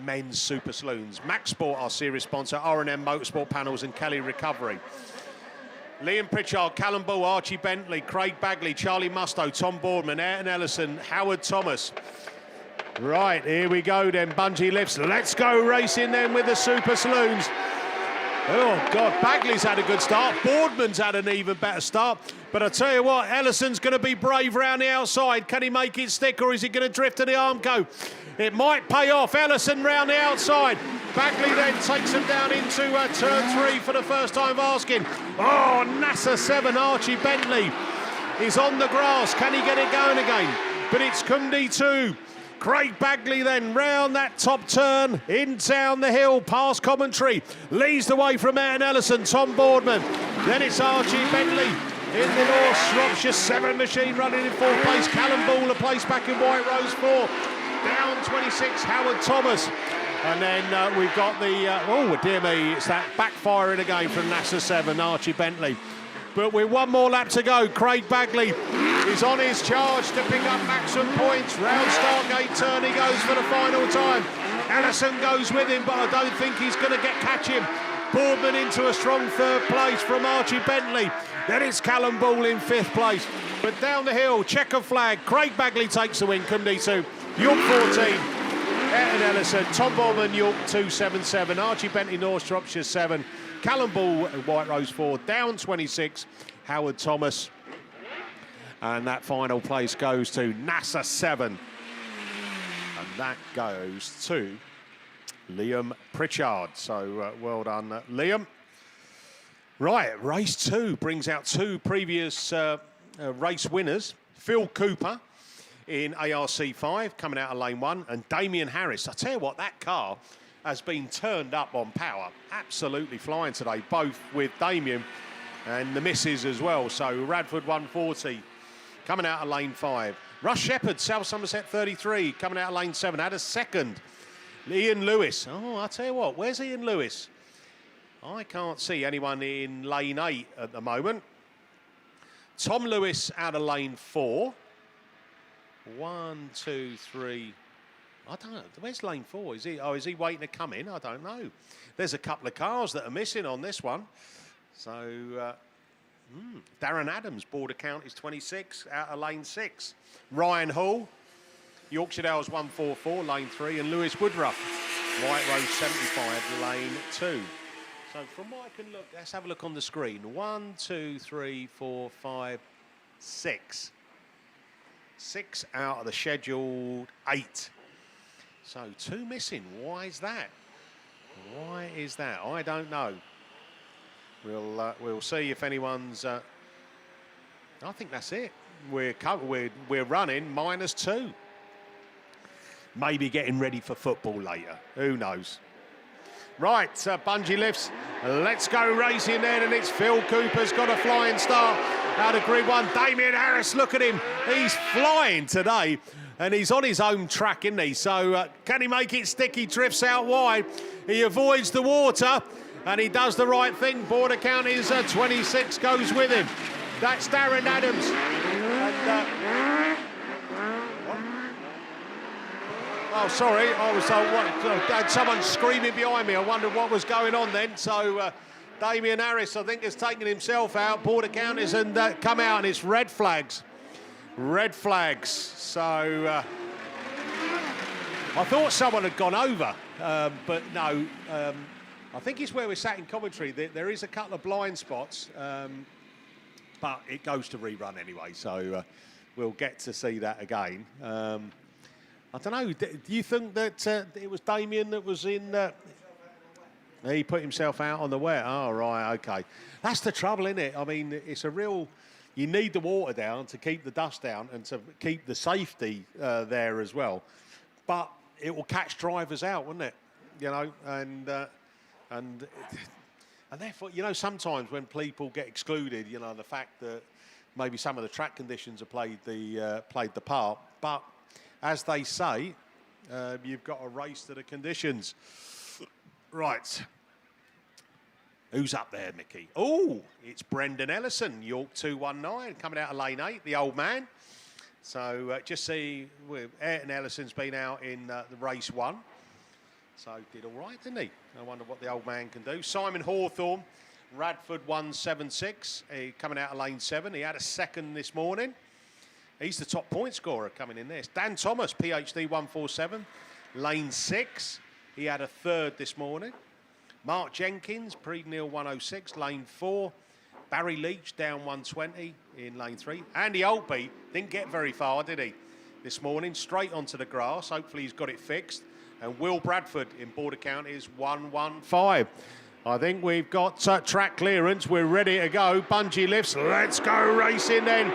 men's Super Saloons. Max Sport, our series sponsor, R&M Motorsport Panels and Kelly Recovery. Liam Pritchard, Callum Bull, Archie Bentley, Craig Bagley, Charlie Musto, Tom Boardman, Ayrton Ellison, Howard Thomas. Right, here we go then, bungee lifts. Let's go racing then with the Super Saloons. Oh, God, Bagley's had a good start. Boardman's had an even better start. But I tell you what, Ellison's going to be brave round the outside. Can he make it stick or is he going to drift to the Armco? It might pay off. Ellison round the outside. Bagley then takes him down into turn 3 for the first time of asking. Oh, NASA 7, Archie Bentley is on the grass. Can he get it going again? But it's Cumdy 2. Craig Bagley then round that top turn, in down the hill, past commentary, leads the way from Ayrton Ellison, Tom Boardman. Then it's Archie Bentley in the North Shropshire 7 machine running in 4th place. Callum Ball a place back in White Rose 4. Down 26, Howard Thomas. And then we've got the, oh dear me, it's that backfiring again from NASA 7, Archie Bentley. But with one more lap to go, Craig Bagley is on his charge to pick up maximum points. Round Stargate turn, he goes for the final time. Ellison goes with him, but I don't think he's going to catch him. Boardman into a strong 3rd place from Archie Bentley. Then it's Callum Ball in 5th place. But down the hill, checker flag, Craig Bagley takes the win, Cumdy 2. York 14, Ayrton Ellison, Tom Boardman, York 277, Archie Bentley, North Shropshire 7. Callum Ball, White Rose 4, down 26, Howard Thomas. And that final place goes to NASA 7. And that goes to Liam Pritchard. So well done, Liam. Right, race 2 brings out 2 previous race winners. Phil Cooper in ARC5 coming out of lane 1, and Damien Harris. I tell you what, that car has been turned up on power. Absolutely flying today, both with Damien and the misses as well. So Radford 140 coming out of lane 5. Russ Shepherd, South Somerset 33, coming out of lane 7, had a second. Ian Lewis. Oh, I tell you what, where's Ian Lewis? I can't see anyone in lane 8 at the moment. Tom Lewis out of lane 4. 1, 2, 3. I don't know. Where's lane 4? Is he waiting to come in? I don't know. There's a couple of cars that are missing on this one. So, Darren Adams, border count is 26, out of lane 6. Ryan Hall, Yorkshire Dales 144, lane 3, and Lewis Woodruff, White Rose 75, lane 2. So from what I can look, let's have a look on the screen. 1, 2, 3, 4, 5, 6. 6 out of the scheduled 8. So 2 missing. Why is that? Why is that? I don't know. We'll see if anyone's. I think that's it. We're running -2. Maybe getting ready for football later. Who knows? Right, bungee lifts. Let's go racing then, and it's Phil Cooper's got a flying start out of grid 1. Damien Harris, look at him. He's flying today, and he's on his own track, isn't he? So can he make it stick? He drifts out wide. He avoids the water, and he does the right thing. Border count is 26, goes with him. That's Darren Adams. And, oh, sorry, I was had someone screaming behind me. I wondered what was going on then. So Damien Harris, I think, has taken himself out. Border counters and come out, and it's red flags. Red flags. So I thought someone had gone over, but no. I think it's where we're sat in commentary. There is a couple of blind spots, but it goes to rerun anyway, so we'll get to see that again. I don't know, do you think that it was Damien that was in... he put himself out on the wet. Oh, right, OK. That's the trouble, isn't it? I mean, it's a real... You need the water down to keep the dust down and to keep the safety there as well. But it will catch drivers out, wouldn't it? You know, and therefore, you know, sometimes when people get excluded, you know, the fact that maybe some of the track conditions have played the part. But as they say, you've got to race to the conditions. Right. Who's up there, Mickey? Oh, it's Brendan Ellison, York 219, coming out of lane 8, the old man. So just see, Ayrton Ellison's been out in the race 1. So did all right, didn't he? I wonder what the old man can do. Simon Hawthorne, Radford 176, coming out of lane 7. He had a second this morning. He's the top point scorer coming in there. Dan Thomas, PhD 147, lane 6. He had a third this morning. Mark Jenkins, Pre-Neil 106, lane 4. Barry Leach down 120 in lane 3. Andy Oldby didn't get very far, did he, this morning? Straight onto the grass. Hopefully he's got it fixed. And Will Bradford in Border Count is 115. I think we've got track clearance. We're ready to go. Bungee lifts. Let's go racing then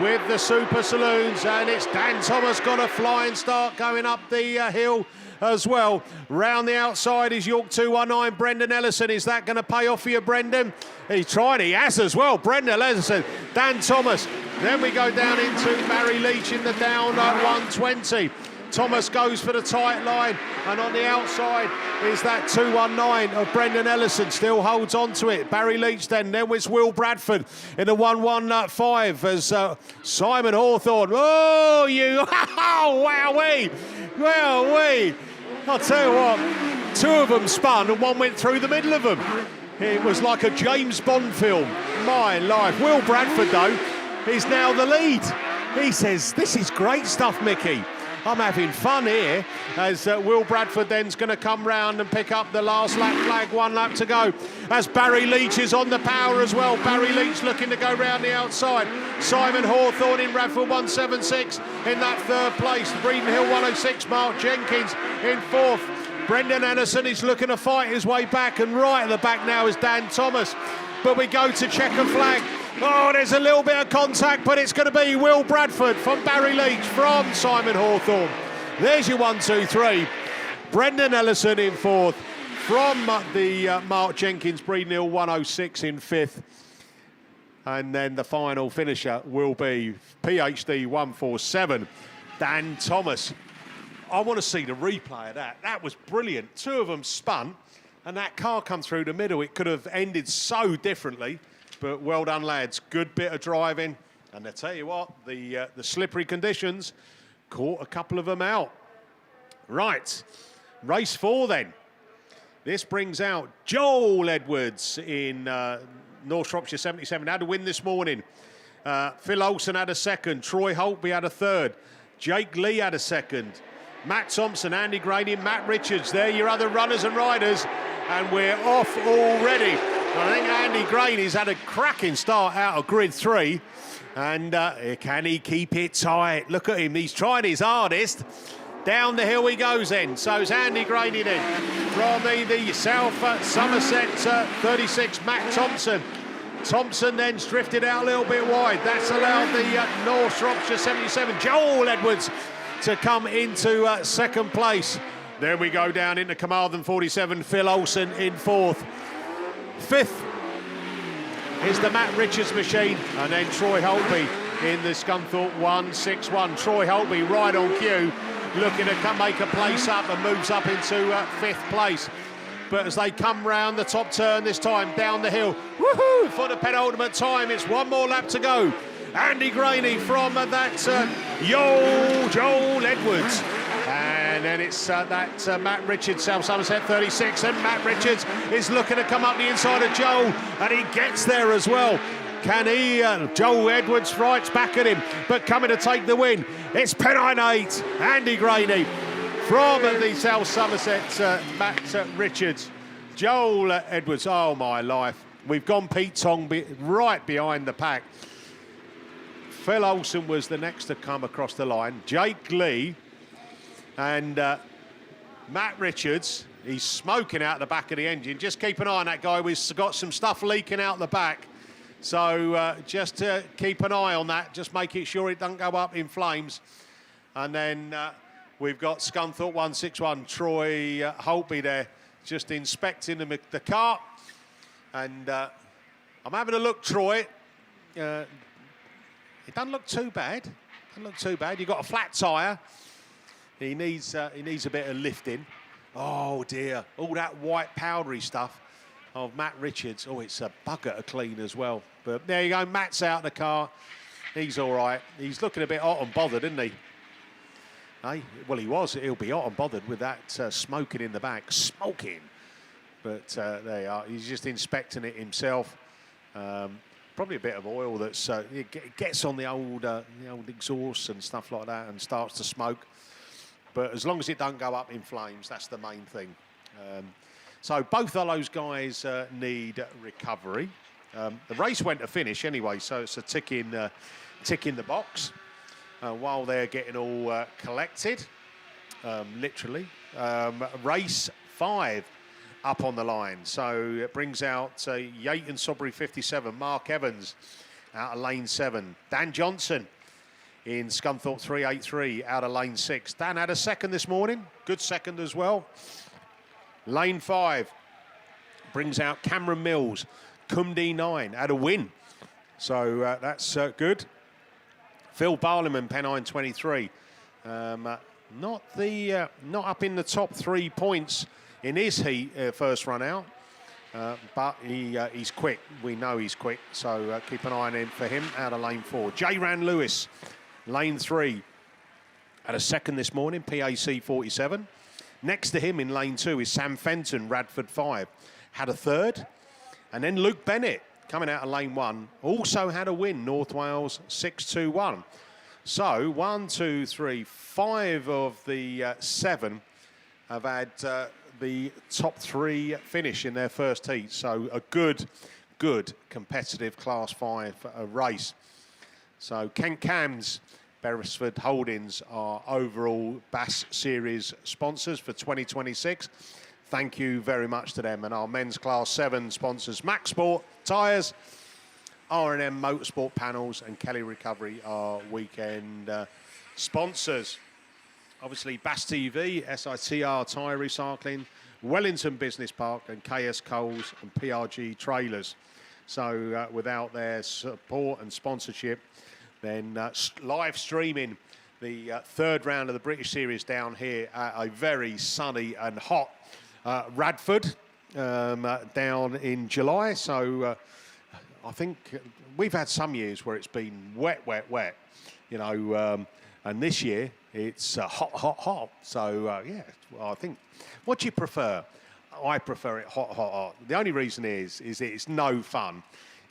with the Super Saloons. And it's Dan Thomas got a flying start going up the hill as well. Round the outside is York 219, Brendan Ellison. Is that going to pay off for you, Brendan? He's trying, he has as well. Brendan Ellison, Dan Thomas. Then we go down into Barry Leach in the down at 120. Thomas goes for the tight line, and on the outside is that 219 of Brendan Ellison, still holds on to it. Barry Leach then it's Will Bradford in the 115 as Simon Hawthorne. Oh, you, oh, wowee, wowee. I'll tell you what, 2 of them spun and 1 went through the middle of them. It was like a James Bond film, my life. Will Bradford, though, is now the lead. He says, this is great stuff, Mickey. I'm having fun here, as Will Bradford then's going to come round and pick up the last lap flag, 1 lap to go. As Barry Leach is on the power as well. Barry Leach looking to go round the outside. Simon Hawthorne in Radford 176 in that 3rd place. Breeden Hill 106, Mark Jenkins in 4th. Brendan Ellison is looking to fight his way back, and right at the back now is Dan Thomas. But we go to checker flag. Oh, there's a little bit of contact, but it's going to be Will Bradford from Barry Leach from Simon Hawthorne. There's your 1, 2, 3. Brendan Ellison in 4th from the Mark Jenkins, Breeden Hill 106 in 5th. And then the final finisher will be PhD 147, Dan Thomas. I want to see the replay of that. That was brilliant. 2 of them spun, and that car come through the middle. It could have ended so differently. But well done, lads. Good bit of driving. And I tell you what, the slippery conditions caught a couple of them out. Right, race 4 then. This brings out Joel Edwards in North Shropshire 77. Had a win this morning. Phil Olsen had a second. Troy Holtby had a third. Jake Lee had a second. Matt Thompson, Andy Graney, Matt Richards. They're your other runners and riders. And we're off already. I think Andy Graney's had a cracking start out of grid 3. And can he keep it tight? Look at him, he's trying his hardest. Down the hill he goes then. So's Andy Graney then. From the South Somerset 36, Matt Thompson. Thompson then drifted out a little bit wide. That's allowed the North Shropshire 77, Joel Edwards, to come into 2nd place. Then we go down into Carmarthen 47, Phil Olsen in 4th. 5th is the Matt Richards machine, and then Troy Holtby in the Scunthorpe 161. Troy Holtby right on cue, looking to make a place up and moves up into 5th place. But as they come round the top turn this time, down the hill, woohoo, for the penultimate time, it's 1 more lap to go. Andy Graney from that Joel Edwards. And then it's that Matt Richards, South Somerset 36, and Matt Richards is looking to come up the inside of Joel, and he gets there as well. Can he? Joel Edwards fights back at him, but coming to take the win, it's Pennine 8, Andy Graney. From the South Somerset, Matt Richards, Joel Edwards. Oh, my life. We've gone Pete Tong right behind the pack. Phil Olsen was the next to come across the line. Jake Lee and Matt Richards. He's smoking out the back of the engine. Just keep an eye on that guy. We've got some stuff leaking out the back. So just keep an eye on that. Just making sure it doesn't go up in flames. And then we've got Scunthorpe 161, Troy Holtby there, just inspecting the car. And I'm having a look, Troy. It doesn't look too bad. Doesn't look too bad. You've got a flat tyre. He needs a bit of lifting. Oh dear, all that white powdery stuff of Matt Richards. Oh, it's a bugger to clean as well. But there you go, Matt's out of the car. He's all right. He's looking a bit hot and bothered, isn't he? Hey, well, he was. He'll be hot and bothered with that smoking in the back. Smoking. But there you are. He's just inspecting it himself. Probably a bit of oil that's it gets on the old exhaust and stuff like that and starts to smoke. But as long as it don't go up in flames, that's the main thing. So both of those guys need recovery. The race went to finish anyway, so it's a tick in the box while they're getting all collected, literally. Race 5 up on the line. So it brings out Yayton Sodbury 57, Mark Evans out of lane 7. Dan Johnson in Scunthorpe 383 out of lane 6. Dan had a second this morning, good second as well. Lane 5 brings out Cameron Mills, Cumdy 9, had a win. So that's good. Phil Barliman, Pennine 23. Not up in the top 3 points in his heat first run out. But he's quick. We know he's quick. So keep an eye on him for him out of lane 4. J. Ran Lewis, lane 3. Had a second this morning, PAC 47. Next to him in lane 2 is Sam Fenton, Radford 5. Had a third. And then Luke Bennett, coming out of lane 1, also had a win, North Wales 6-2-1. So 1, 2, 3, 5 of the 7 have had the top 3 finish in their first heat. So a good competitive Class 5 race. So Kent Cams, Beresford Holdings are overall BAS Series sponsors for 2026. Thank you very much to them. And our men's Class 7 sponsors, Max Sport, Tyres, R&M Motorsport Panels and Kelly Recovery are weekend sponsors. Obviously, BAStv, SITR Tyre Recycling, Wellington Business Park and KS Coles and PRG Trailers. So without their support and sponsorship, then live streaming the third round of the British Series down here at a very sunny and hot Radford down in July. So I think we've had some years where it's been wet, you know, and this year it's hot. So yeah, well, I think, what do you prefer? I prefer it hot. The only reason is it's no fun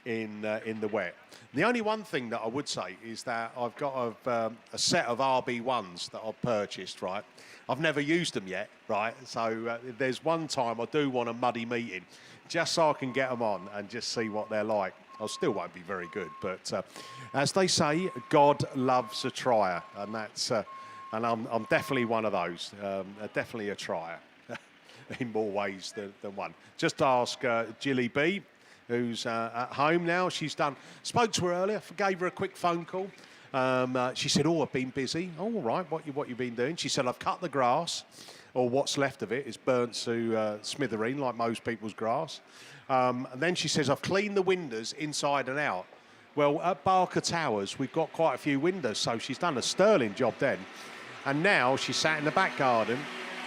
in the wet. The only one thing that I would say is that I've got a set of RB1s that I've purchased, right? I've never used them yet, right? So there's one time I do want a muddy meeting, just so I can get them on and just see what they're like. I still won't be very good, but as they say, God loves a trier, and that's and I'm definitely one of those, definitely a trier in more ways than one. Just ask Jilly B, who's at home now. Spoke to her earlier, gave her a quick phone call. She said, "Oh, I've been busy." "Oh, all right, what you been doing?" She said, "I've cut the grass, or what's left of it is burnt to smithereen, like most people's grass." And then she says, "I've cleaned the windows inside and out." Well, at Barker Towers, we've got quite a few windows, so she's done a sterling job then. And now she's sat in the back garden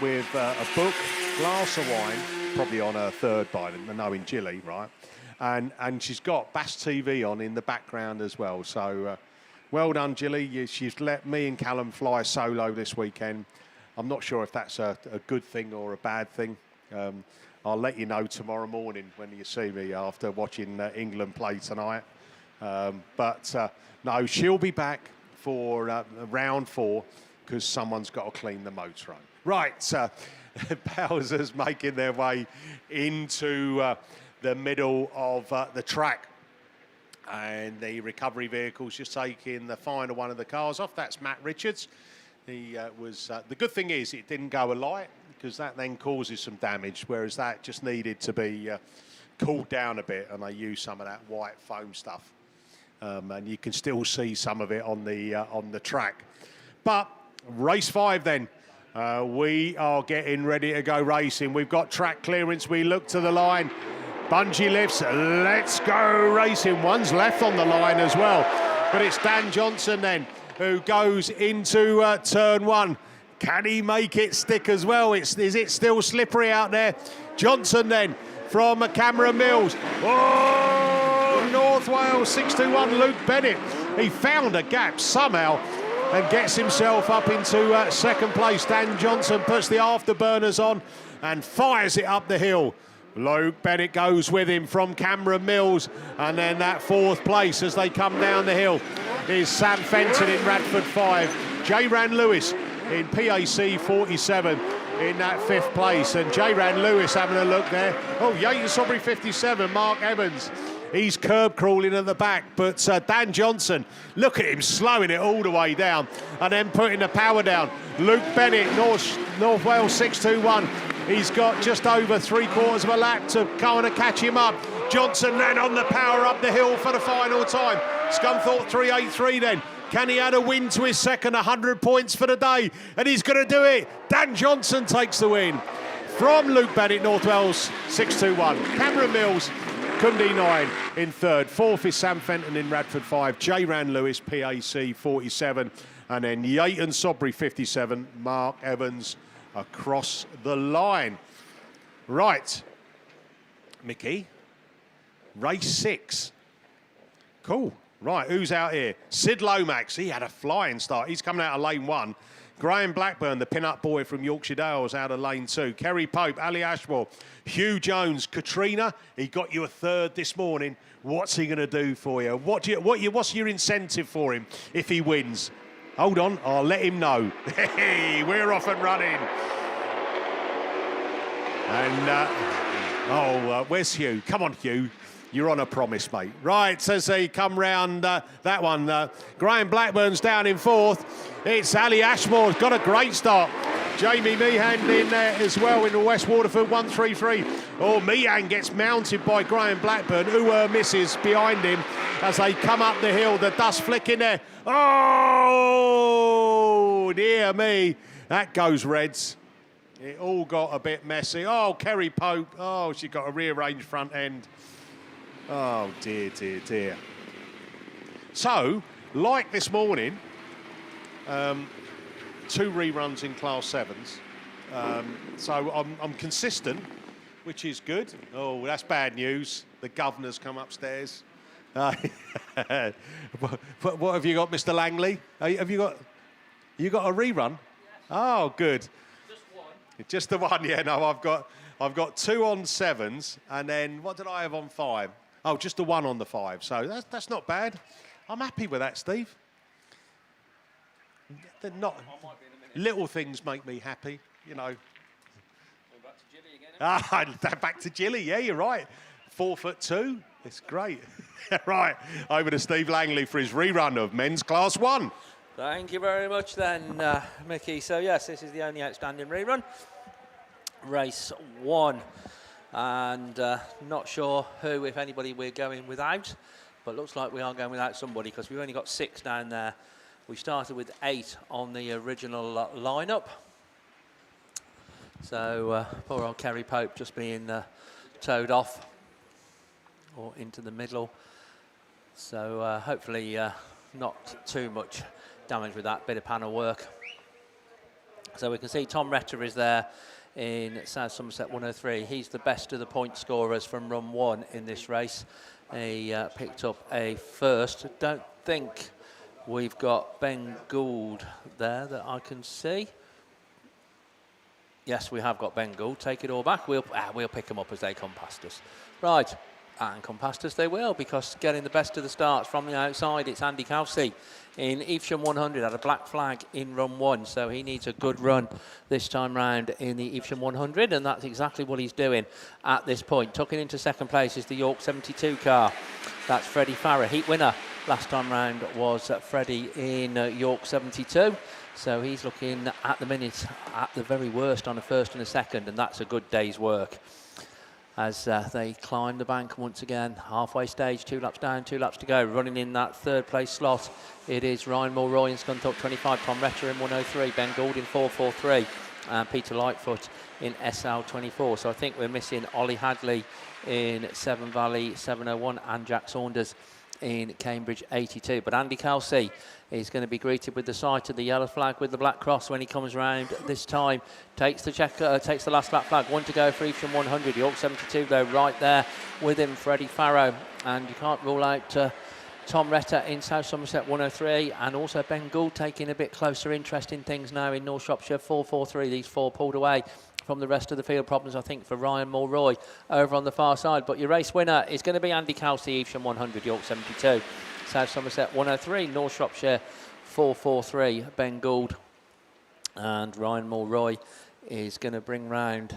with a book, glass of wine, probably on her third by them, knowing Jilly, right? And she's got BAStv on in the background as well. So well done, Jilly. She's let me and Callum fly solo this weekend. I'm not sure if that's a good thing or a bad thing. I'll let you know tomorrow morning when you see me after watching England play tonight. But no, she'll be back for round 4 because someone's got to clean the motor up. Right, Bowser's making their way into the middle of the track. And the recovery vehicle's just taking the final one of the cars off. That's Matt Richards. He was. The good thing is it didn't go alight, because that then causes some damage, whereas that just needed to be cooled down a bit, and they used some of that white foam stuff. And you can still see some of it on the track. But race 5 then. We are getting ready to go racing. We've got track clearance. We look to the line. Bungee lifts. Let's go racing. One's left on the line as well. But it's Dan Johnson then who goes into turn 1. Can he make it stick as well? Is it still slippery out there? Johnson then from Cameron Mills. Oh, North Wales 621 Luke Bennett. He found a gap somehow and gets himself up into second place. Dan Johnson puts the afterburners on and fires it up the hill. Luke Bennett goes with him from Cameron Mills, and then that 4th place as they come down the hill is Sam Fenton in Radford 5. J. Ran Lewis in PAC 47 in that 5th place, and J. Ran Lewis having a look there. Oh, Yates Sobry 57, Mark Evans. He's curb crawling at the back, but Dan Johnson, look at him slowing it all the way down and then putting the power down. Luke Bennett, North Wales 621. He's got just over 3/4 of a lap to kind of catch him up. Johnson then on the power up the hill for the final time. Scunthorpe 383 then. Can he add a win to his second? 100 points for the day, and he's going to do it. Dan Johnson takes the win from Luke Bennett, North Wales 621. Cameron Mills, Cundy 9 in 3rd. 4th is Sam Fenton in Radford 5. J. Ran Lewis, PAC 47. And then Yayton Sobry 57. Mark Evans across the line. Right, Mickey, race 6. Cool. Right, who's out here? Sid Lomax, he had a flying start. He's coming out of lane 1. Graham Blackburn, the pin-up boy from Yorkshire Dales, out of lane 2. Kerry Pope, Ali Ashmore, Hugh Jones, Katrina. He got you a 3rd this morning. What's he going to do for you? What's your incentive for him if he wins? Hold on, I'll let him know. Hey, we're off and running. And, where's Hugh? Come on, Hugh. You're on a promise, mate. Right, as they come round that one, Graham Blackburn's down in 4th. It's Ali Ashmore's got a great start. Jamie Meehan in there as well in the West Waterford 133. Oh, Meehan gets mounted by Graham Blackburn, who misses behind him as they come up the hill. The dust flick in there. Oh, dear me. That goes Reds. It all got a bit messy. Oh, Kerry Pope. Oh, she got a rearranged front end. Oh, dear, dear, dear. So, like this morning, 2 reruns in Class 7s. So I'm consistent, which is good. Oh, that's bad news. The governor's come upstairs. What have you got, Mr. Langley? Have you got a rerun? Yes. Oh, good. Just one. Just the one, yeah. No, I've got 2 on 7s, and then what did I have on 5? Oh, just the 1 on the 5. So that's not bad. I'm happy with that, Steve. They're not. Little things make me happy, you know. Back to Jilly again. Back to Jilly. Yeah, you're right. 4'2". It's great. Right, over to Steve Langley for his rerun of men's Class 1. Thank you very much then, Mickey. So, yes, this is the only outstanding rerun. Race 1. And not sure who, if anybody, we're going without. But looks like we are going without somebody because we've only got 6 down there. We started with 8 on the original lineup. So, poor old Kerry Pope just being towed off or into the middle. So, hopefully not too much damage with that bit of panel work. So, we can see Tom Retter is there in South Somerset 103. He's the best of the point scorers from run 1 in this race. He picked up a 1st. Don't think we've got Ben Gould there that I can see. Yes, we have got Ben Gould. Take it all back. We'll pick them up as they come past us. Right, And come past us they will, because getting the best of the starts from the outside, it's Andy Kelsey in Evesham 100, had a black flag in run 1, so he needs a good run this time round in the Evesham 100, and that's exactly what he's doing at this point. Tucking into second place is the York 72 car. That's Freddie Farrer, heat winner last time round was Freddie in York 72. So he's looking at the minute at the very worst on a first and a second, and that's a good day's work. As they climb the bank once again, halfway stage, 2 laps down, 2 laps to go. Running in that third place slot, it is Ryan Mulroy in Scunthorpe 25, Tom Retter in 103, Ben Gould in 443, and Peter Lightfoot in SL 24. So I think we're missing Ollie Hadley in Severn Valley 701 and Jack Saunders in Cambridge 82. But Andy Kelsey is going to be greeted with the sight of the yellow flag with the black cross when he comes round this time. Takes the last lap flag. 1 to go for Evesham 100. York 72 though right there with him, Freddie Farrow. And you can't rule out Tom Retter in South Somerset 103, and also Ben Gould taking a bit closer interest in things now in North Shropshire 443. These 4 pulled away from the rest of the field. Problems, I think, for Ryan Mulroy over on the far side. But your race winner is going to be Andy Kelsey, Evesham 100, York 72. South Somerset 103, North Shropshire 443, Ben Gould. And Ryan Mulroy is going to bring round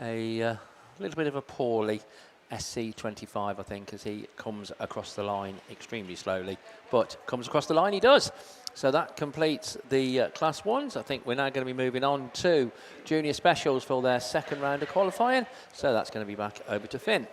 a little bit of a poorly SC25, I think, as he comes across the line extremely slowly. But comes across the line, he does. So that completes the Class 1s. I think we're now going to be moving on to Junior Specials for their second round of qualifying. So that's going to be back over to Finn.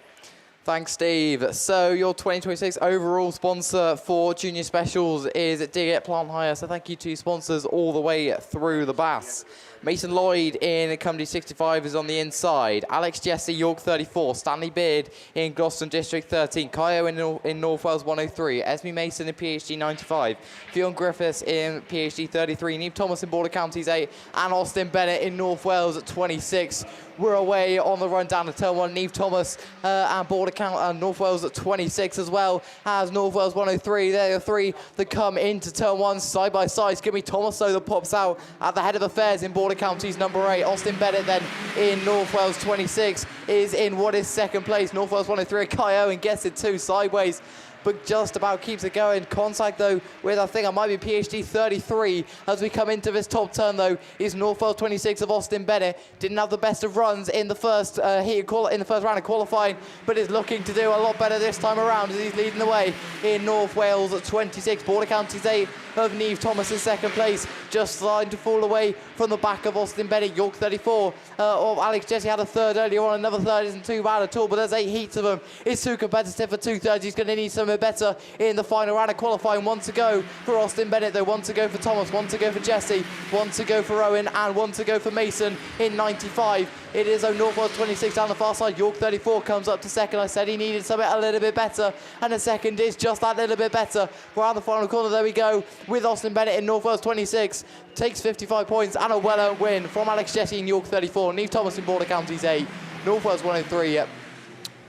Thanks, Steve. So your 2026 overall sponsor for Junior Specials is Dig Plant Hire. So thank you to sponsors all the way through the BAS. Mason Lloyd in Cumdy 65 is on the inside. Alex Jesse, York 34. Stanley Beard in Gloucester District 13. Kaio in North Wales 103. Esme Mason in PhD 95. Fionn Griffiths in PhD 33. Neve Thomas in Border Counties 8. And Austin Bennett in North Wales at 26. We're away on the run down to turn 1. Neve Thomas and Border County and North Wales at 26, as well as North Wales 103. There are 3 that come into turn 1 side by side. Skimmy Thomas, though, that pops out at the head of affairs in Border Counties number 8. Austin Bennett then in North Wales 26 is in what is second place. North Wales 103, Kai Owen gets it 2 sideways, but just about keeps it going. Contact, though, with I think I might be PhD 33 as we come into this top turn, though, is North Wales 26 of Austin Bennett. Didn't have the best of runs in the first in the first round of qualifying, but is looking to do a lot better this time around as he's leading the way in North Wales at 26. Border Counties 8 of Neve Thomas in second place, just starting to fall away from the back of Austin Bennett. York 34 of Alex Jesse had a third earlier on. Another third isn't too bad at all, but there's 8 heats of them. It's too competitive for 2 thirds. He's going to need something better in the final round of qualifying. 1 to go for Austin Bennett, though. 1 to go for Thomas, 1 to go for Jesse, 1 to go for Owen, and 1 to go for Mason in 95. It is North Wales 26 down the far side. York 34 comes up to second. I said he needed something a little bit better, and the second is just that little bit better. Around the final corner, there we go, with Austin Bennett in North Wales 26. Takes 55 points and a well-earned win from Alex Jesse in York 34. Neve Thomas in Border Counties 8. North Wales 103.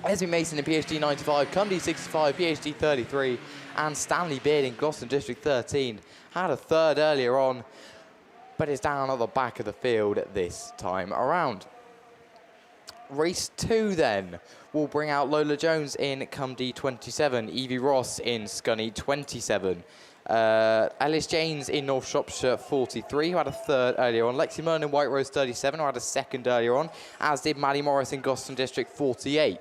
Esme Mason in PhD 95. Cumdy 65, PhD 33. And Stanley Beard in Gloucester District 13. Had a third earlier on, but is down at the back of the field this time around. Race 2 then will bring out Lola Jones in Cumdy 27, Evie Ross in Scunny 27, Alice James in North Shropshire 43, who had a third earlier on, Lexi Murn in White Rose 37, who had a second earlier on, as did Maddie Morris in Gloucester District 48.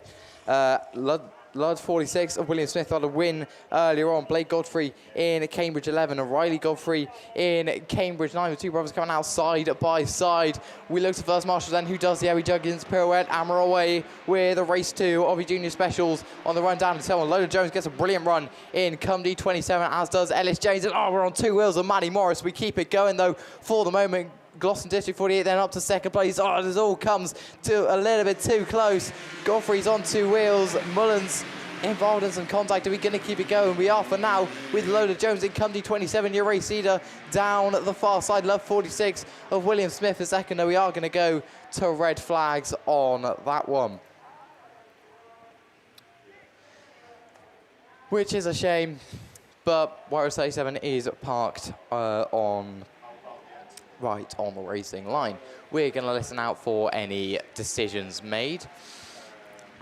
Ludd 46 of William Smith had a win earlier on. Blake Godfrey in Cambridge 11 and Riley Godfrey in Cambridge 9. The 2 brothers coming out side by side. We look to first marshal then, who does the Harry Juggins pirouette, and we're away with a race 2 of the Junior Specials on the run down to 1. Lola Jones gets a brilliant run in Cumdy 27, as does Ellis James. And we're on 2 wheels of Maddie Morris. We keep it going, though, for the moment. Gloucester District 48 then up to second place. This all comes to a little bit too close. Godfrey's on 2 wheels. Mullins involved in some contact. Are we going to keep it going? We are for now with Lola Jones in Cumdy 27. Your race leader down the far side. Love 46 of William Smith a second. We are going to go to red flags on that one, which is a shame. But White Rose 37 is parked right on the racing line. We're going to listen out for any decisions made.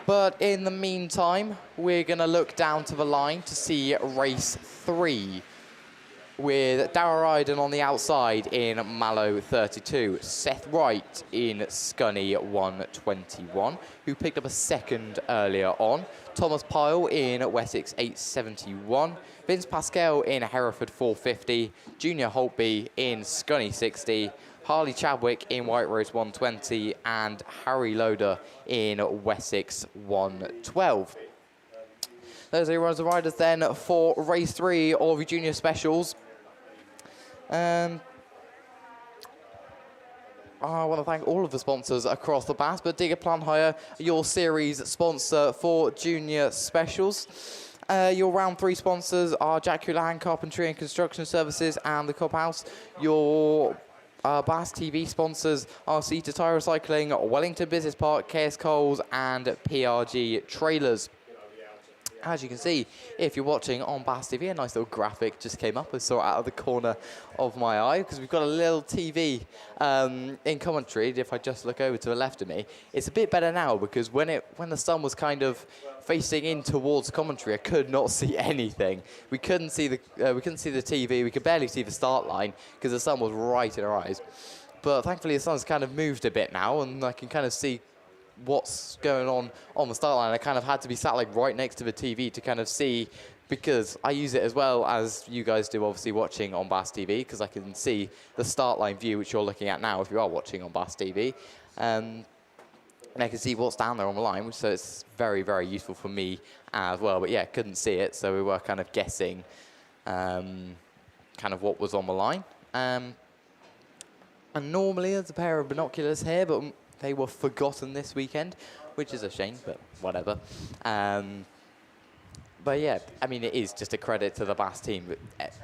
But in the meantime, we're going to look down to the line to see race 3 with Darragh Ryden on the outside in Mallow 32, Seth Wright in Scunny 121, who picked up a second earlier on, Thomas Pyle in Wessex 871, Vince Pascal in Hereford 450, Junior Holtby in Scunny 60, Harley Chadwick in White Rose 120, and Harry Loader in Wessex 112. Those are the riders then for race 3 of the junior specials. I want to thank all of the sponsors across the BAS, but Digger Plan Hire, your series sponsor for junior specials. Your round 3 sponsors are Jack Houlihan Carpentry and Construction Services and the Clubhouse. Your BAStv sponsors are SITR Tyre Recycling, Wellington Business Park, KS Coles and PRG Trailers. As you can see, if you're watching on BAStv, a nice little graphic just came up. I saw it out of the corner of my eye because we've got a little TV in commentary. If I just look over to the left of me, it's a bit better now because when the sun was kind of facing in towards commentary, I could not see anything. We couldn't see the TV. We could barely see the start line because the sun was right in our eyes. But thankfully, the sun's kind of moved a bit now, and I can kind of see what's going on the start line. I kind of had to be sat like right next to the TV to kind of see, because I use it as well as you guys do, obviously watching on BAStv, because I can see the start line view, which you're looking at now if you are watching on BAStv. And I can see what's down there on the line, so it's very, very useful for me as well. But yeah, couldn't see it, so we were kind of guessing kind of what was on the line. And normally there's a pair of binoculars here, but they were forgotten this weekend, which is a shame, but whatever. But yeah, I mean, it is just a credit to the BAS team.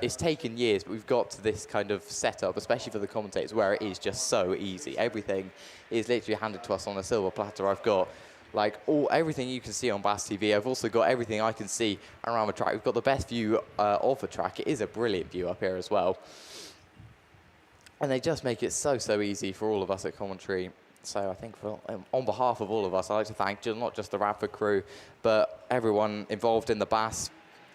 It's taken years, but we've got to this kind of setup, especially for the commentators, where it is just so easy. Everything is literally handed to us on a silver platter. I've got like everything you can see on BAStv. I've also got everything I can see around the track. We've got the best view of the track. It is a brilliant view up here as well. And they just make it so, so easy for all of us at commentary. So I think on behalf of all of us, I'd like to thank not just the Radford crew, but everyone involved in the BAS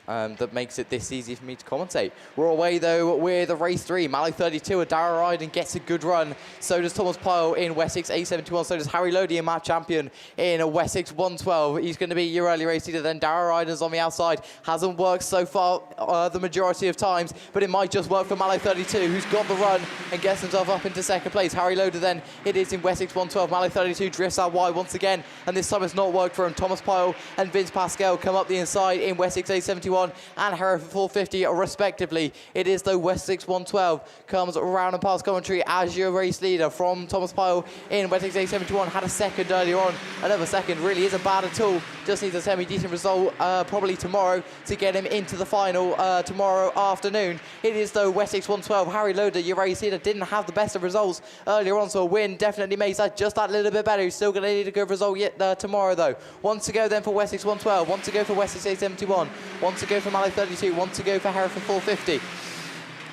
that makes it this easy for me to commentate. We're away, though, with race 3. Mallow 32, a Darragh Ryden gets a good run. So does Thomas Pyle in Wessex 871. So does Harry Lodi, a map champion in Wessex 112. He's going to be your early race leader. Then Darragh Ryden's on the outside. Hasn't worked so far the majority of times, but it might just work for Mallow 32, who's got the run and gets himself up into second place. Harry Loader then, it is in Wessex 112. Mallow 32 drifts out wide once again, and this time it's not worked for him. Thomas Pyle and Vince Pascal come up the inside in Wessex 871 and Hereford 450 respectively. It is though Wessex 112 comes around and past commentary as your race leader from Thomas Pyle in Wessex 871. Had a second earlier on. Another second really isn't bad at all. Just needs a semi-decent result probably tomorrow to get him into the final tomorrow afternoon. It is though Wessex 112. Harry Loader, your race leader, didn't have the best of results earlier on, so a win definitely makes that just that little bit better. He's still going to need a good result yet tomorrow though. One to go then for Wessex 112. One to go for Wessex 871. One to go for Mallow 32. One to go for Hereford 450.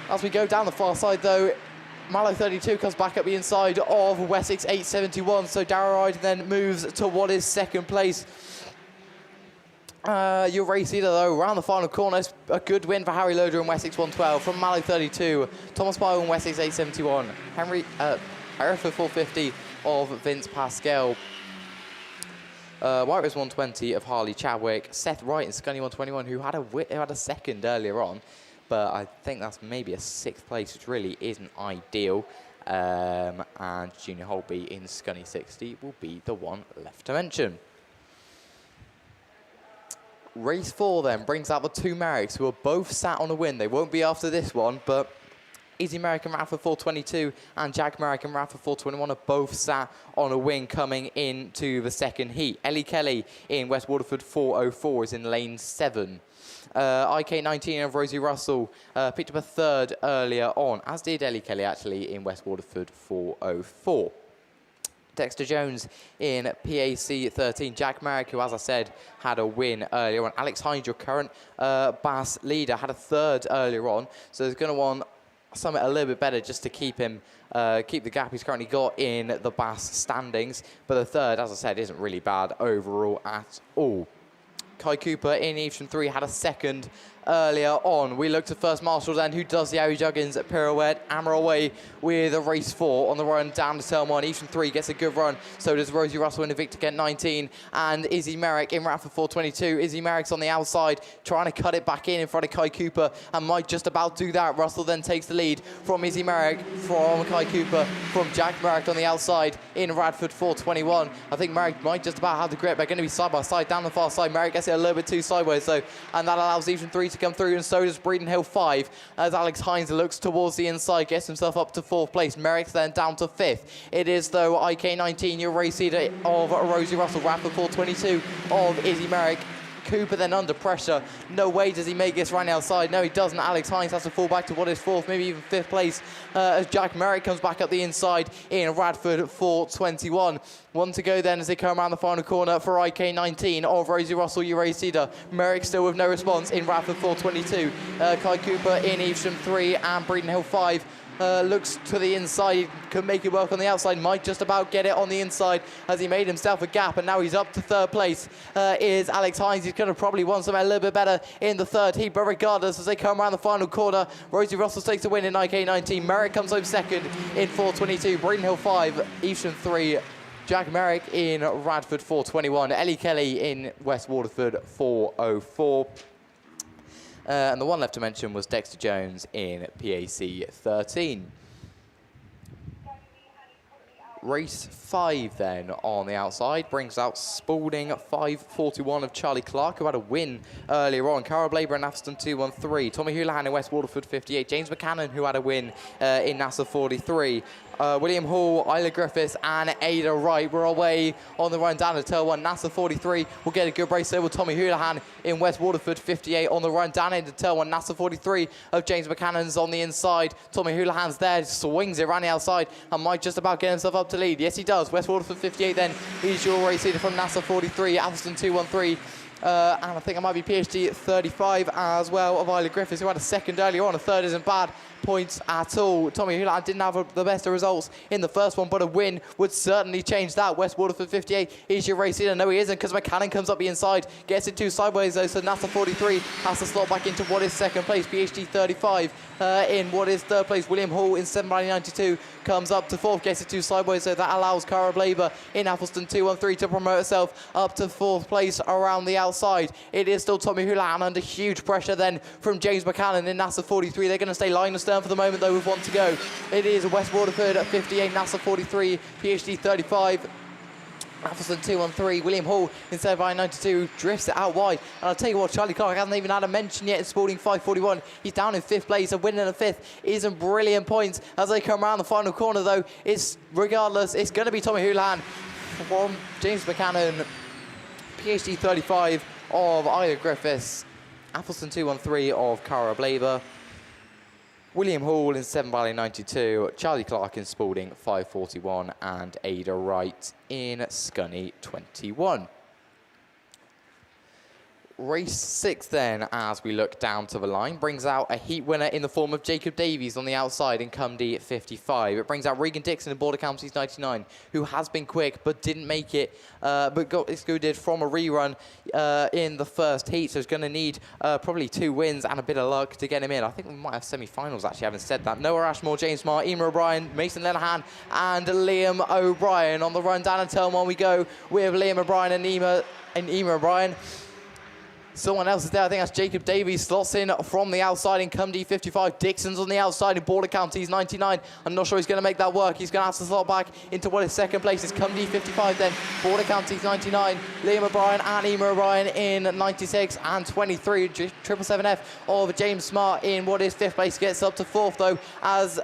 As we go down the far side though, Mallow 32 comes back up the inside of Wessex 871. So Darragh Ryden then moves to what is second place. Your race leader though, around the final corner, a good win for Harry Loader in Wessex 112 from Mallow 32. Thomas Pyle in Wessex 871. Hereford 450 of Vince Pascal. White Rose 120 of Harley Chadwick. Seth Wright in Scunny 121, who had a second earlier on, but I think that's maybe a 6th place, which really isn't ideal. And Junior Holtby in Scunny 60 will be the one left to mention. Race 4 then brings out the two Merricks, who are both sat on a win. They won't be after this one, but Easy Merrick and Radford 422 and Jack Merrick and Radford 421 are both sat on a win coming into the second heat. Ellie Kelly in West Waterford 404 is in lane 7. IK19 of Rosie Russell picked up a third earlier on, as did Ellie Kelly actually in West Waterford 404. Dexter Jones in PAC 13. Jack Merrick, who, as I said, had a win earlier on. Alex Hines, your current BAS leader, had a third earlier on. So there's going to want something a little bit better just to keep him, keep the gap he's currently got in the BAS standings. But the third, as I said, isn't really bad overall at all. Kai Cooper in Evesham 3 had a second earlier on. We looked at first Marshall then, who does the Harry Juggins pirouette, hammer away with a race 4 on the run down to turn 1. Evesham 3 gets a good run, so does Rosie Russell in Victor Kent 19, and Izzy Merrick in Radford 422. Izzy Merrick's on the outside, trying to cut it back in front of Kai Cooper, and might just about do that. Russell then takes the lead from Izzy Merrick, from Kai Cooper, from Jack Merrick on the outside in Radford 421. I think Merrick might just about have the grip. They're going to be side by side down the far side. Merrick gets it a little bit too sideways though, and that allows Evesham 3 to come through, and so does Breeden Hill 5 as Alex Hines looks towards the inside, gets himself up to 4th place. Merrick's then down to 5th. It is though IK19, your race leader of Rosie Russell, Radford 422 of Izzy Merrick. Cooper then under pressure. No way does he make this run outside. No, he doesn't. Alex Hines has to fall back to what is 4th, maybe even 5th place as Jack Merrick comes back up the inside in Radford 421. 1 to go then as they come around the final corner for IK19 of Rosie Russell, your race leader. Merrick still with no response in Radford 422. Kai Cooper in Evesham 3 and Breeden Hill 5. Looks to the inside, can make it work on the outside, might just about get it on the inside as he made himself a gap, and now he's up to 3rd place. Is Alex Hines. He's going to probably want something a little bit better in the 3rd heat, but regardless, as they come around the final corner, Rosie Russell takes the win in IK19. Merrick comes home 2nd in 422. Breeden Hill 5, Evesham 3, Jack Merrick in Radford 421. Ellie Kelly in West Waterford 404. And the one left to mention was Dexter Jones in PAC 13. Race 5 then on the outside brings out Spalding 541 of Charlie Clark, who had a win earlier on. Cara Blaber in Atherstone 213. Tommy Houlihan in West Waterford 58. James Buchanan, who had a win in NASA 43. William Hall, Isla Griffiths and Ada Wright were away on the run down to turn 1. NASA 43 will get a good race there with Tommy Houlihan in West Waterford 58 on the run down into turn 1. NASA 43 of James Buchanan's on the inside. Tommy Houlihan's there, swings it around the outside and might just about get himself up to lead. Yes, he does. West Waterford 58 then is your race leader from NASA 43. Atherstone 213. And I think it might be PhD 35 as well of Isla Griffiths, who had a 2nd earlier on. A 3rd isn't bad points at all. Tommy Houlihan didn't have the best of results in the first one, but a win would certainly change that. West Waterford 58 is your race leader. No, he isn't, because Buchanan comes up the inside, gets it 2 sideways though, so NASA 43 has to slot back into what is 2nd place. PhD 35 in what is 3rd place. William Hall in 792 comes up to 4th, gets it 2 sideways, so that allows Cara Blaber in Atherstone 213 to promote herself up to 4th place around the outside. It is still Tommy Houlihan under huge pressure then from James Buchanan in NASA 43. They're going to stay line astern for the moment though with 1 to go. It is West Waterford at 58, NASA 43, PhD 35. Atherstone 213, William Hall in 792 drifts it out wide. And I'll tell you what, Charlie Clark hasn't even had a mention yet in Spalding 541. He's down in 5th place. A win in a 5th isn't brilliant points as they come around the final corner though. It's regardless, it's going to be Tommy Houlihan from James Buchanan, PhD 35 of Isla Griffiths, Atherstone 213 of Cara Blaber, William Hall in 7 Valley 92, Charlie Clark in Spalding 541, and Ada Wright in Scunny 21. Race 6 then, as we look down to the line, brings out a heat winner in the form of Jacob Davies on the outside in Cumdy 55. It brings out Regan Dixon in Border Counties 99, who has been quick but didn't make it, but got excluded from a rerun in the first heat, so he's going to need probably 2 wins and a bit of luck to get him in. I think we might have semi-finals actually, having said that. Noah Ashmore, James Smart, Emer O'Brien, Mason Lenahan and Liam O'Brien. On the run down and turn 1 we go with Liam O'Brien and Emer O'Brien. Someone else is there. I think that's Jacob Davies. Slots in from the outside in Cumdy 55. Dixon's on the outside in Border Counties 99. I'm not sure he's going to make that work. He's going to have to slot back into what is 2nd place. It's Cumdy 55 then. Border Counties 99. Liam O'Brien and Emer O'Brien in 96 and 23. 777F of James Smart in what is 5th place. Gets up to 4th though as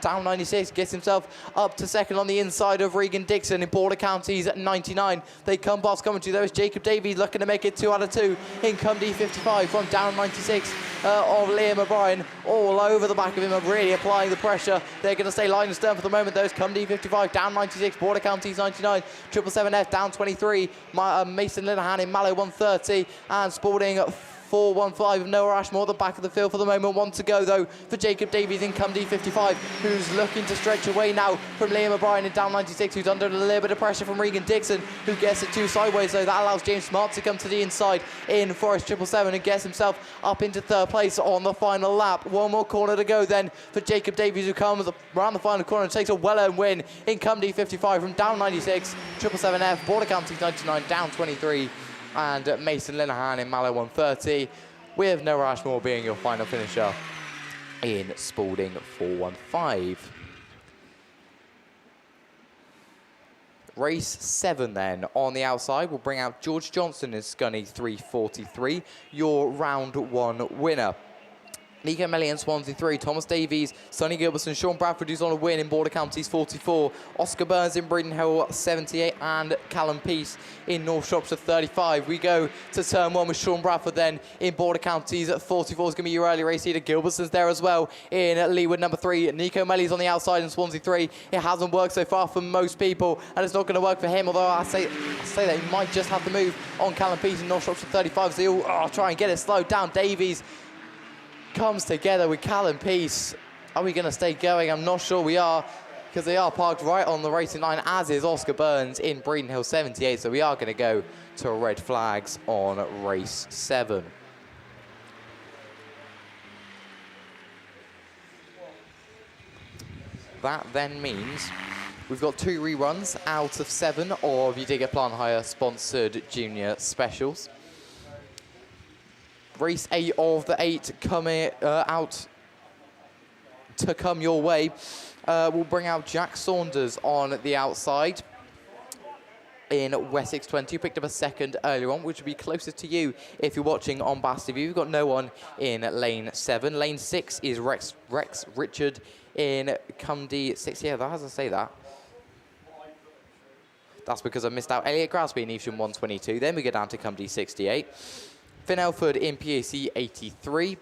down 96. Gets himself up to 2nd on the inside of Regan Dixon in Border Counties 99. They come past commentary. There is Jacob Davies looking to make it 2 out of 2. In Cumdy 55 from down 96 of Liam O'Brien, all over the back of him, really applying the pressure. They're going to stay line astern for the moment. There's Cumdy 55 down 96, Border Counties 99, 777F down 23, Mason Linehan in Mallow 130, and Spalding 4-1-5 of Noah Ashmore at the back of the field for the moment. 1 to go, though, for Jacob Davies in Cum D55, who's looking to stretch away now from Liam O'Brien in down 96, who's under a little bit of pressure from Regan Dixon, who gets it 2 sideways, though. That allows James Smart to come to the inside in Forest 777 and gets himself up into 3rd place on the final lap. 1 more corner to go then for Jacob Davies, who comes around the final corner and takes a well-earned win in Cum D55 from down 96, 777F, Border Counties 99, down 23, and Mason Linehan in Mallow 130, with Noah Ashmore being your final finisher in Spalding 415. Race 7 then, on the outside, will bring out George Johnson in Scunny 343, your round 1 winner. Nico Melly in Swansea 3, Thomas Davies, Sonny Gilbertson, Sean Bradford, who's on a win in Border Counties 44, Oscar Burns in Breeden Hill 78, and Callum Peace in North Shropshire 35. We go to turn 1 with Sean Bradford then in Border Counties at 44 is going to be your early race leader. Gilbertson's there as well in Leewood number 3. Nico Melly's on the outside in Swansea 3. It hasn't worked so far for most people, and it's not going to work for him, although I say that he might just have the move on Callum Peace in North Shropshire 35, so he'll try and get it slowed down. Davies comes together with Callum Peace. Are we going to stay going? I'm not sure we are, because they are parked right on the racing line, as is Oscar Burns in Breeden Hill 78. So we are going to go to red flags on race 7. That then means we've got 2 reruns out of 7 of your Digger Plant Hire sponsored junior specials. Race 8 of the 8 coming out to come your way. We'll bring out Jack Saunders on the outside in Wessex 20. You picked up a second earlier on, which would be closest to you if you're watching on BAStv. We've got no one in lane 7. Lane 6 is Rex Richard in Cumdy 6. Yeah, how does I say that? That's because I missed out Elliot Grasby in Evesham 122. Then we go down to Cumdy 68. Finn Elford in PAC 83.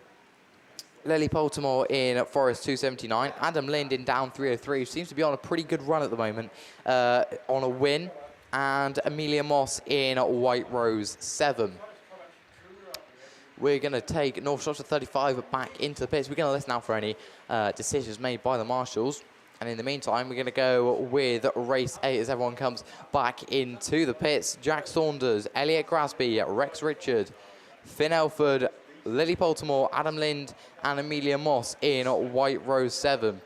Lily Baltimore in Forest 279. Adam Lind in down 303, who seems to be on a pretty good run at the moment, on a win. And Amelia Moss in White Rose 7. We're going to take North Shropshire 35 back into the pits. We're going to listen out for any decisions made by the marshals. And in the meantime, we're going to go with race 8 as everyone comes back into the pits. Jack Saunders, Elliot Grasby, Rex Richard, Finn Elford, Lily Baltimore, Adam Lind, and Amelia Moss in White Rose 7.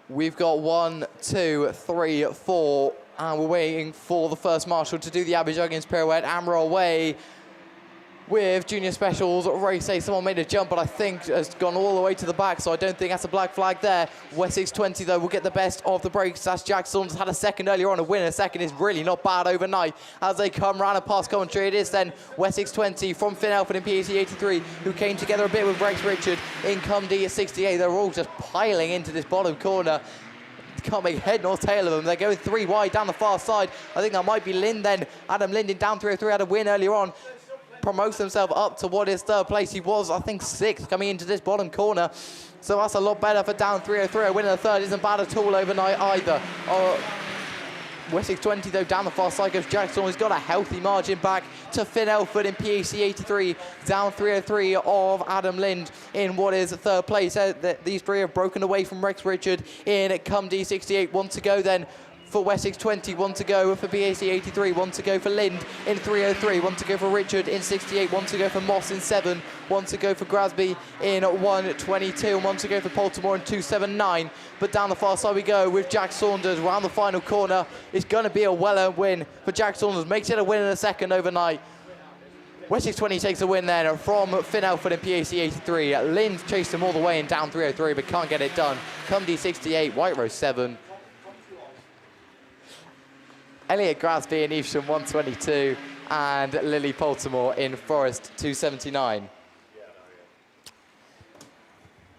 We've got 1, 2, 3, 4, and we're waiting for the first marshal to do the Abbey Juggins pirouette and roll away with junior specials. Race 8, someone made a jump, but I think has gone all the way to the back, so I don't think that's a black flag there. Wessex 20, though, will get the best of the breaks. That's Jack Saunders, had a second earlier on. A win in a second is really not bad overnight as they come round and past commentary. It is then Wessex 20 from Finn Elford in PAC 83, who came together a bit with Rex Richard in Cumdy 68. They're all just piling into this bottom corner. Can't make head nor tail of them. They're going 3 wide down the far side. I think that might be Lind then. Adam Lind in down 303 had a win earlier on. Promotes himself up to what is 3rd place. He was, I think, 6th coming into this bottom corner. So that's a lot better for down 303. A win in the 3rd isn't bad at all overnight either. Wessex 20, though, down the far side goes Jack Saunders. He's got a healthy margin back to Finn Elford in PAC 83. Down 303 of Adam Lind in what is 3rd place. These 3 have broken away from Rex Richard in Cumdy 68. 1 to go then for Wessex 20, 1 to go for PAC 83, 1 to go for Lind in 303, 1 to go for Richard in 68, 1 to go for Moss in 7, 1 to go for Grasby in 122, and 1 to go for Baltimore in 279. But down the far side we go with Jack Saunders round the final corner. It's going to be a well-earned win for Jack Saunders. Makes it a win in a second overnight. Wessex 20 takes a win then from Finn Elford in PAC 83. Lind chased him all the way in down 303, but can't get it done. Cumdy 68, White Rose 7. Elliot Grasby in Evesham 122 and Lily Baltimore in Forest 279.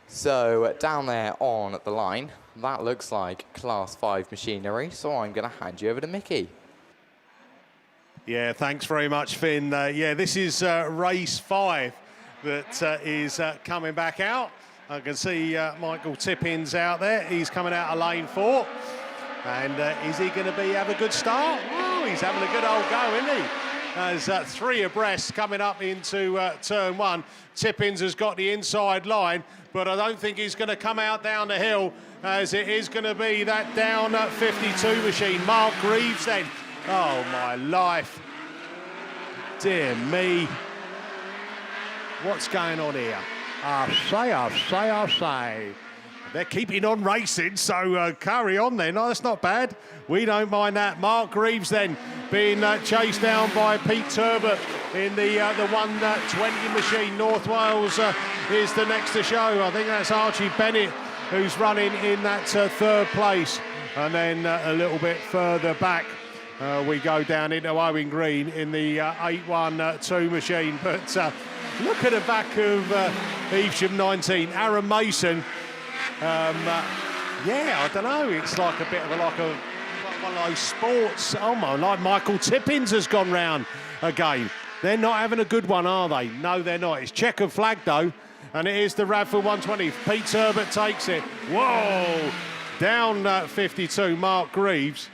So down there on the line, that looks like Class 5 machinery, so I'm going to hand you over to Mickey. Yeah, thanks very much, Finn. Yeah, this is race 5 that is coming back out. I can see Michael Tippins out there. He's coming out of lane 4. And is he going to have a good start? Well, He's having a good old go, isn't he? As 3 abreast coming up into turn 1. Tippins has got the inside line, but I don't think he's going to come out down the hill, as it is going to be that down 52 machine. Mark Reeves then. Oh, my life. Dear me. What's going on here? I say. They're keeping on racing, so carry on then. No, that's not bad. We don't mind that. Mark Reeves then being chased down by Pete Turbot in the 120 machine. North Wales is the next to show. I think that's Archie Bennett who's running in that 3rd place. And then a little bit further back, we go down into Owen Green in the 812 machine. But look at the back of Evesham 19. Aaron Mason. Yeah, I don't know. It's like a bit of one of those sports. Oh my! Like Michael Tippins has gone round again. They're not having a good one, are they? No, they're not. It's checkered flag though, and it is the Radford 120. Pete Turbot takes it. Whoa! Down 52. Mark Greaves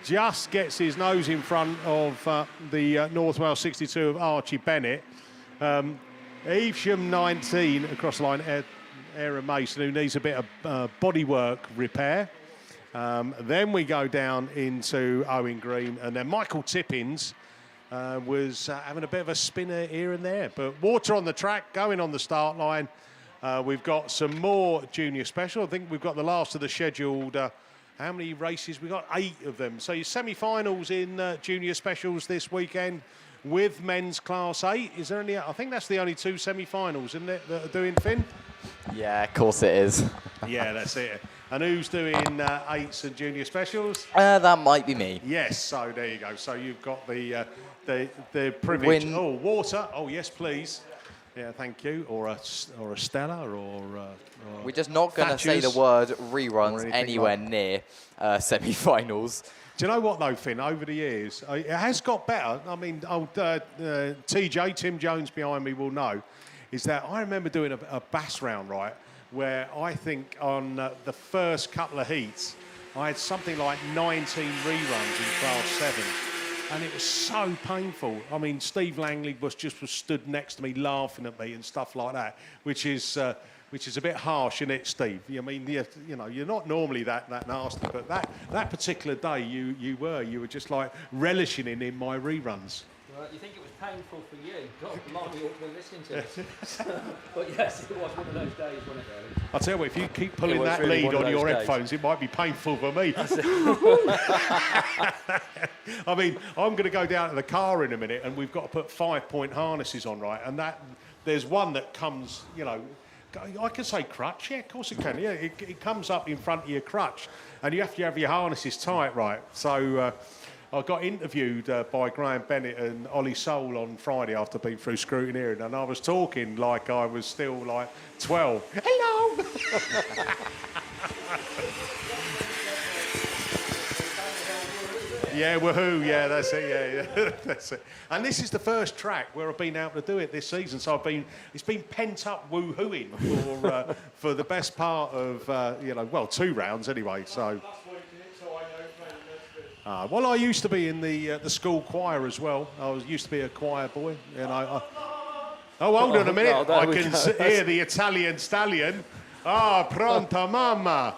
just gets his nose in front of the North Wales 62 of Archie Bennett. Evesham 19 across the line. Aaron Mason, who needs a bit of bodywork repair. Then we go down into Owen Green, and then Michael Tippins was having a bit of a spinner here and there. But water on the track, going on the start line. We've got some more junior special. I think we've got the last of the scheduled. How many races? We've got 8 of them. So your semi-finals in junior specials this weekend with men's class 8. Is there any? I think that's the only 2 semi-finals, isn't it, that are doing, Finn? Yeah, of course it is. Yeah, that's it. And who's doing 8s and junior specials? That might be me. Yes, so there you go. So you've got the privilege. Win. Oh, water. Oh, yes, please. Yeah, thank you. Or a Stella, or we're just not going to say the word reruns anywhere near semi-finals. Do you know what, though, Finn? Over the years, it has got better. I mean, old TJ, Tim Jones behind me will know, is that I remember doing a BAS round, right, where I think on the first couple of heats, I had something like 19 reruns in Class 7. And it was so painful. I mean, Steve Langley was stood next to me laughing at me and stuff like that, which is a bit harsh, isn't it, Steve? I mean, you know, you're not normally that nasty, but that particular day you were just like relishing in my reruns. Well, you think it was painful for you? God, blimey, you ought to be listening to it. But yes, it was one of those days, wasn't it, really? I'll tell you what, if you keep pulling that really lead on your headphones, it might be painful for me. I mean, I'm going to go down to the car in a minute, and we've got to put 5-point harnesses on, right? And there's one that comes, you know, I can say crutch, yeah, of course it can. Yeah, it comes up in front of your crutch, and you have to have your harnesses tight, right? So I got interviewed by Graham Bennett and Ollie Soul on Friday after being through scrutineering, and I was talking like I was still like 12. Hello! Yeah, woohoo, yeah, that's it, yeah, that's it. And this is the first track where I've been able to do it this season, so it's been pent up woohooing for the best part of, 2 rounds anyway, so. Well, I used to be in the school choir as well. I used to be a choir boy, and oh, hold on a minute, I can hear the Italian stallion. Pronto, mamma.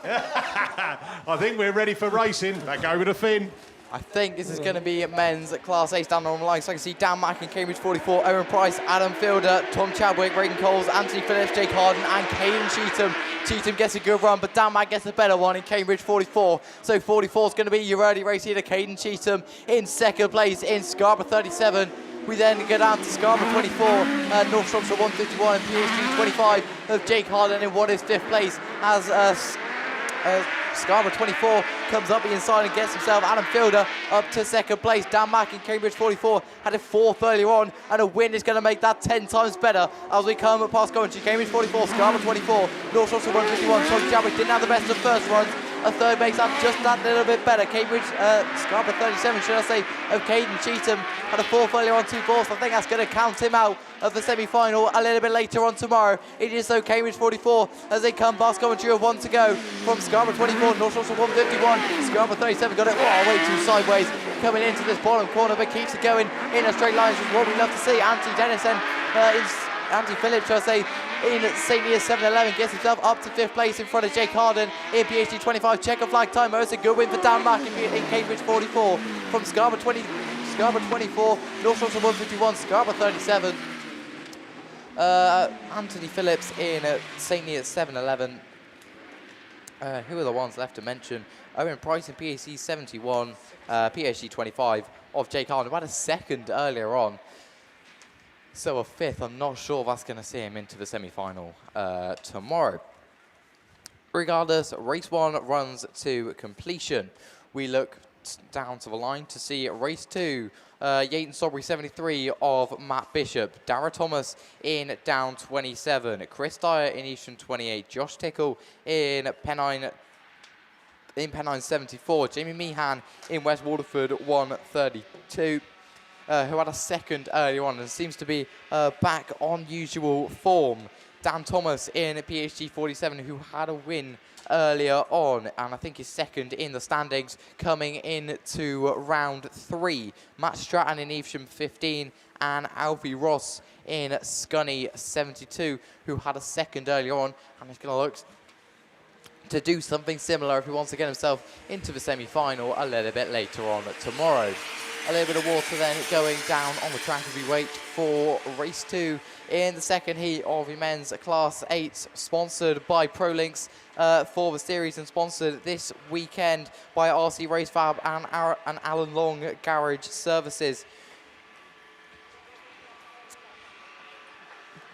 I think we're ready for racing. Back over to Finn. I think this is going to be men's Class 8 down on the line. So I can see Dan Mack in Cambridge 44, Owen Price, Adam Fielder, Tom Chadwick, Reagan Coles, Anthony Phillips, Jake Harden, and Caden Cheetham. Cheetham gets a good run, but Dan Mack gets a better one in Cambridge 44. So 44 is going to be your early race here to Caden Cheetham in second place in Scarborough 37. We then go down to Scarborough 24, North Shropshire 151, and PSG 25 of Jake Harden in what is 5th place as Scarborough 24 comes up the inside and gets himself Adam Fielder up to second place. Dan Mack in Cambridge 44 had a 4th earlier on, and a win is going to make that 10 times better as we come past Coventry. Cambridge 44, Scarborough 24, North Shropshire 151. Tom Chadwick didn't have the best of first runs, A third makes up just that little bit better. Cambridge, Scarborough 37, should I say, of Caden Cheatham. Had a fourth earlier on 2 balls. I think that's going to count him out of the semi-final a little bit later on tomorrow. It is though Cambridge 44 as they come past commentary of 1 to go from Scarborough 24, North Shore 151. Scarborough 37 got it way too sideways coming into this bottom corner, but keeps it going in a straight line, which is what we love to see. Anthony Dennison, Andy Phillips, should I say, in St. Leah's 7-11, gets himself up to 5th place in front of Jake Harden in PhD 25. Checker flag time. It's a good win for Dan Mack in Cambridge 44 from Scarborough 24, North Shore 151, Scarborough 37. Anthony Phillips in St. Leah's 7-11. Who are the ones left to mention? Owen Price in PhD 71, PhD 25 of Jake Harden, who had a second earlier on. So a 5th, I'm not sure if that's going to see him into the semi-final tomorrow. Regardless, race 1 runs to completion. We look down to the line to see race 2. Yayton Sobry 73 of Matt Bishop. Dara Thomas in down 27. Chris Dyer in Eastern 28. Josh Tickle in Pennine 74. Jamie Meehan in West Waterford 132. Who had a second earlier on and seems to be back on usual form. Dan Thomas in PhD 47, who had a win earlier on, and I think is second in the standings coming into round 3. Matt Stratton in Evesham 15 and Alfie Ross in Scunny 72, who had a second earlier on, and is going to look to do something similar if he wants to get himself into the semi-final a little bit later on tomorrow. A little bit of water then going down on the track as we wait for race 2 in the second heat of the men's Class 8, sponsored by ProLinks for the series and sponsored this weekend by RC Race Fab and Alan Long Garage Services.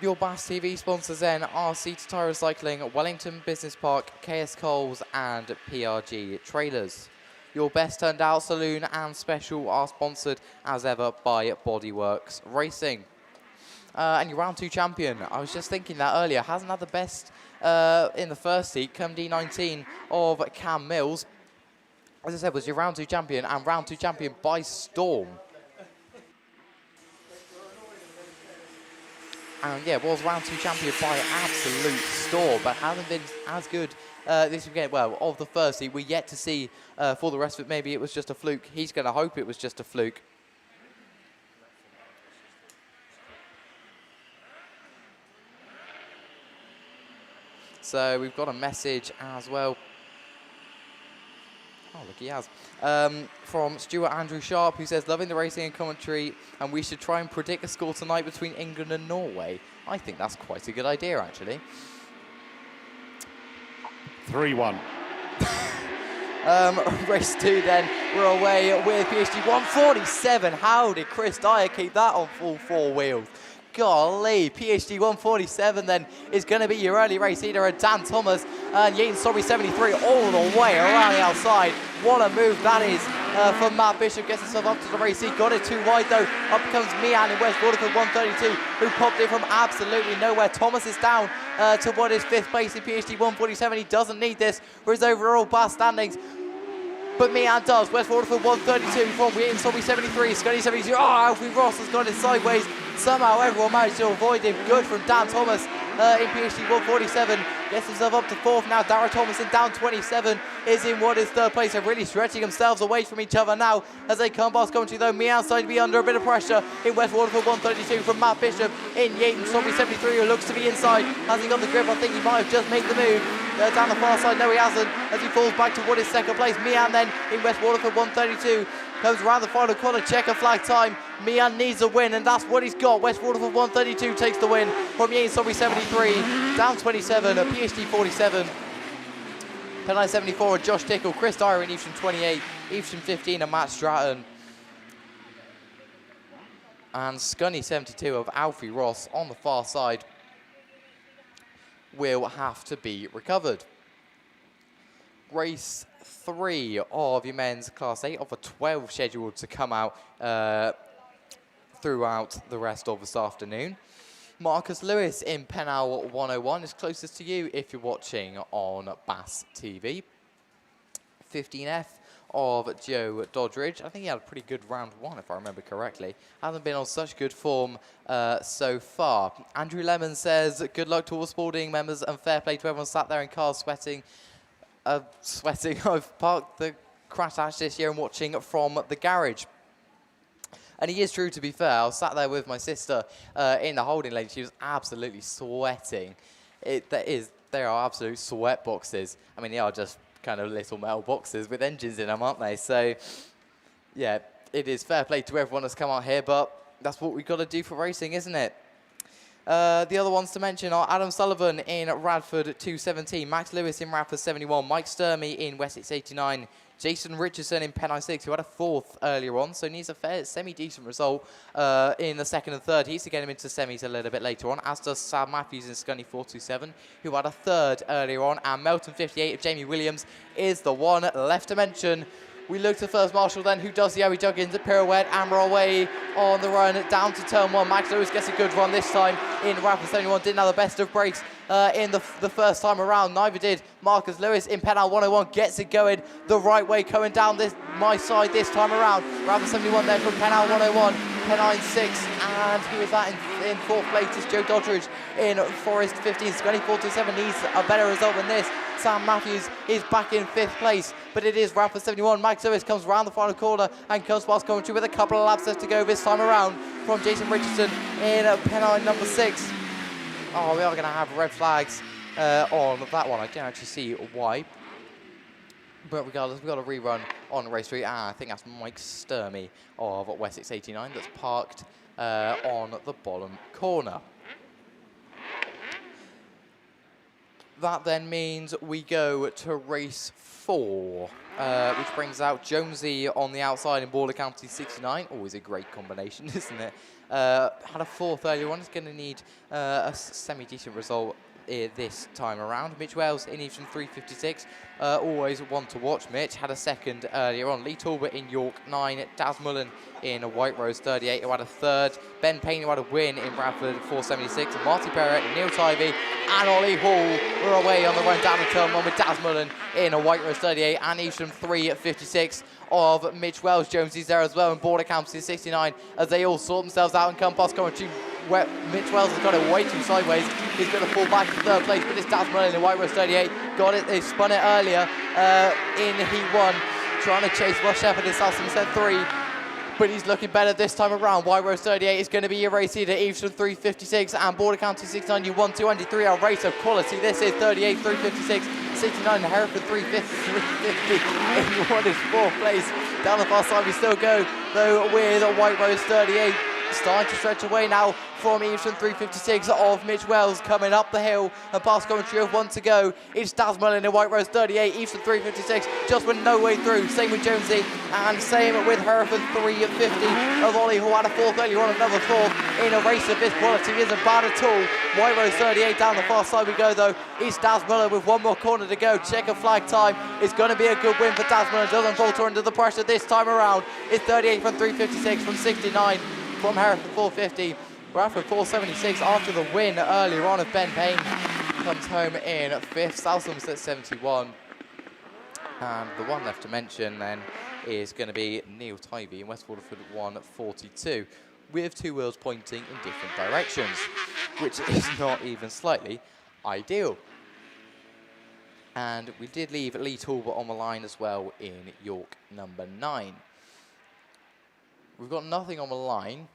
Your BAStv sponsors then are SITR Recycling, Wellington Business Park, KS Coles and PRG Trailers. Your best turned out saloon and special are sponsored as ever by Bodyworks Racing. And your round 2 champion, I was just thinking that earlier, hasn't had the best in the first heat, come D19 of Cam Mills. As I said, was your round 2 champion and round 2 champion by storm. And yeah, was round 2 champion by absolute storm, but hasn't been as good this weekend. Well, of the first heat, we're yet to see for the rest of it. Maybe it was just a fluke. He's going to hope it was just a fluke. So we've got a message as well. Oh, look, he has. From Stuart Andrew Sharp, who says, loving the racing and commentary, and we should try and predict a score tonight between England and Norway. I think that's quite a good idea, actually. 3-1. Race 2 then, we're away with PhD 147. How did Chris Dyer keep that on full 4 wheels? Golly, PhD 147 then is going to be your early race leader, and Dan Thomas and Yayton Sobry 73 all the way around the outside. What a move that is from Matt Bishop. Gets himself up to the race. He got it too wide though. Up comes Meehan in West Waterford 132, who popped it from absolutely nowhere. Thomas is down to what is 5th place in PhD 147. He doesn't need this for his overall BAS standings. But Meehan does. West Waterford 132 from Yayton Sobry 73, Scunny 72. Oh, Alfie Ross has got it sideways. Somehow everyone managed to avoid him. Good from Dan Thomas in PhD 147. Gets himself up to 4th now. Dara Thomas in down 27 is in what is 3rd place. They're really stretching themselves away from each other now as they come past commentary though. Meehan starting to be under a bit of pressure in West Waterford 132 from Matt Bishop in Yayton Sobry 73, who looks to be inside. Has he got the grip? I think he might have just made the move. Down the far side, no he hasn't, as he falls back to what is 2nd place. Meehan then in West Waterford 132 comes around the final corner, checker flag time. Meehan needs a win, and that's what he's got. West Waterford 132 takes the win from Yayton Sobry 73, down 27, a PhD 47. Penalty 74, Josh Tickle, Chris Dyer in Evesham 28, Evesham 15, and Matt Stratton. And Scunny 72 of Alfie Ross on the far side will have to be recovered. Race 3 of your men's Class 8 of a 12 scheduled to come out throughout the rest of this afternoon. Marcus Lewis in Pennell 101 is closest to you if you're watching on BAStv. 15F of Joe Doddridge. I think he had a pretty good round 1, if I remember correctly. Hasn't been on such good form so far. Andrew Lemon says, good luck to all sporting members and fair play to everyone sat there in cars sweating. I've parked the Crash Ash this year and watching from the garage. And he is true, to be fair. I was sat there with my sister in the holding lane. She was absolutely sweating. They are absolute sweat boxes. I mean, they are just kind of little metal boxes with engines in them, aren't they? So, yeah, it is fair play to everyone that's come out here, but that's what we've got to do for racing, isn't it? The other ones to mention are Adam Sullivan in Radford 217, Max Lewis in Radford 71, Mike Sturmey in Wessex 89, Jason Richardson in Pennine 6, who had a 4th earlier on, so needs a fair, semi-decent result in the 2nd and 3rd heats to get him into semis a little bit later on, as does Sam Matthews in Scunny 427, who had a 3rd earlier on, and Melton 58 of Jamie Williams is the one left to mention. We look to first marshal then, who does the Owie Duggins pirouette and roll away on the run down to turn 1. Max Lewis gets a good run this time in Radford 71. Didn't have the best of breaks in the first time around. Neither did Marcus Lewis in Penal 101. Gets it going the right way, coming down my side this time around. Radford 71 there from Penal 101. Pennine 6, and who is that in 4th place is Joe Doddridge in Forest 15. Scunny 427 needs a better result than this. Sam Matthews is back in 5th place, but it is Radford 71. Max Lewis comes round the final corner and comes past commentary with a couple of laps left to go this time around from Jason Richardson in Pennine number 6. Oh, we are going to have red flags on that one. I don't actually see why. But regardless, we've got a rerun on race 3. I think that's Mike Sturmey of Wessex 89 that's parked on the bottom corner. That then means we go to race 4, which brings out Jonesy on the outside in Border County 69. Always a great combination, isn't it? Had a 4th earlier on. It's going to need a semi-decent result this time around. Mitch Wells in Evesham 356, always one to watch. Mitch had a 2nd earlier on. Lee Talbot in York 9, Daz Mullen in White Rose 38, who had a 3rd. Ben Payne, who had a win in Bradford 476, Marty Perrett, Neil Tivey and Ollie Hall were away on the run down the turn 1 with Daz Mullen in a White Rose 38 and Evesham 356 of Mitch Wells. Jonesy's there as well in Border County 69 as they all sort themselves out and come past commentary. Mitch Wells has got it way too sideways. He's going to fall back to 3rd place, but it's Daz Mullen in White Rose 38. Got it, they spun it earlier in Heat 1, trying to chase Rush Shepherd in South Somerset 3. But he's looking better this time around. White Rose 38 is going to be your race leader. Evesham 356 and Border County 69. You 1, 203. Our race of quality. This is 38, 356, 69. Hereford 350, 350. 81 is 4th place. Down the far side we still go, though, with White Rose 38. Starting to stretch away now from Evesham 356 of Mitch Wells coming up the hill and past commentary of 1 to go. It's Daz Mullen in White Rose 38, Evesham 356 just went no way through. Same with Jonesy and same with Hereford 350 of Ollie, who had a 4th earlier on, another 4th in a race of this quality isn't bad at all. White Rose 38 down the far side we go though. It's Daz Mullen with 1 more corner to go. Checker flag time. It's going to be a good win for Daz Mullen. Doesn't falter under the pressure this time around. It's 38 from 356 from 69. From Hereford 450, Radford 476 after the win earlier on of Ben Payne comes home in 5th. South Somerset 71, and the one left to mention then is going to be Neil Tivey in West Waterford 142, with 2 wheels pointing in different directions, which is not even slightly ideal. And we did leave Lee Talbot on the line as well in York number 9. We've got nothing on the line,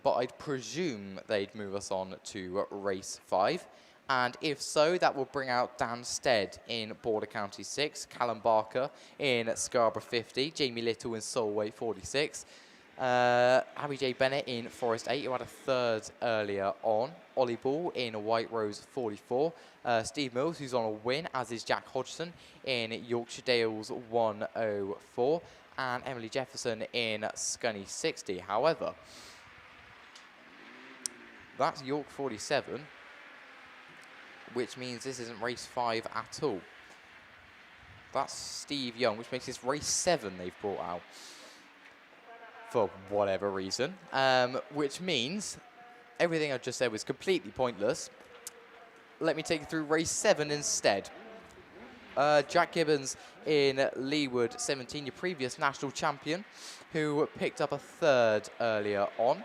but I'd presume they'd move us on to race 5. And if so, that will bring out Dan Stead in Border County 6, Callum Barker in Scarborough 50, Jamie Little in Solway 46, Harry J. Bennett in Forest 8, who had a 3rd earlier on, Ollie Ball in White Rose 44, Steve Mills, who's on a win, as is Jack Hodgson in Yorkshire Dales 104, and Emily Jefferson in Scunny 60. However, that's York 47, which means this isn't race 5 at all. That's Steve Young, which makes this race 7 they've brought out for whatever reason, which means everything I just said was completely pointless. Let me take you through race 7 instead. Jack Gibbons in Leeward 17, your previous national champion, who picked up a third earlier on.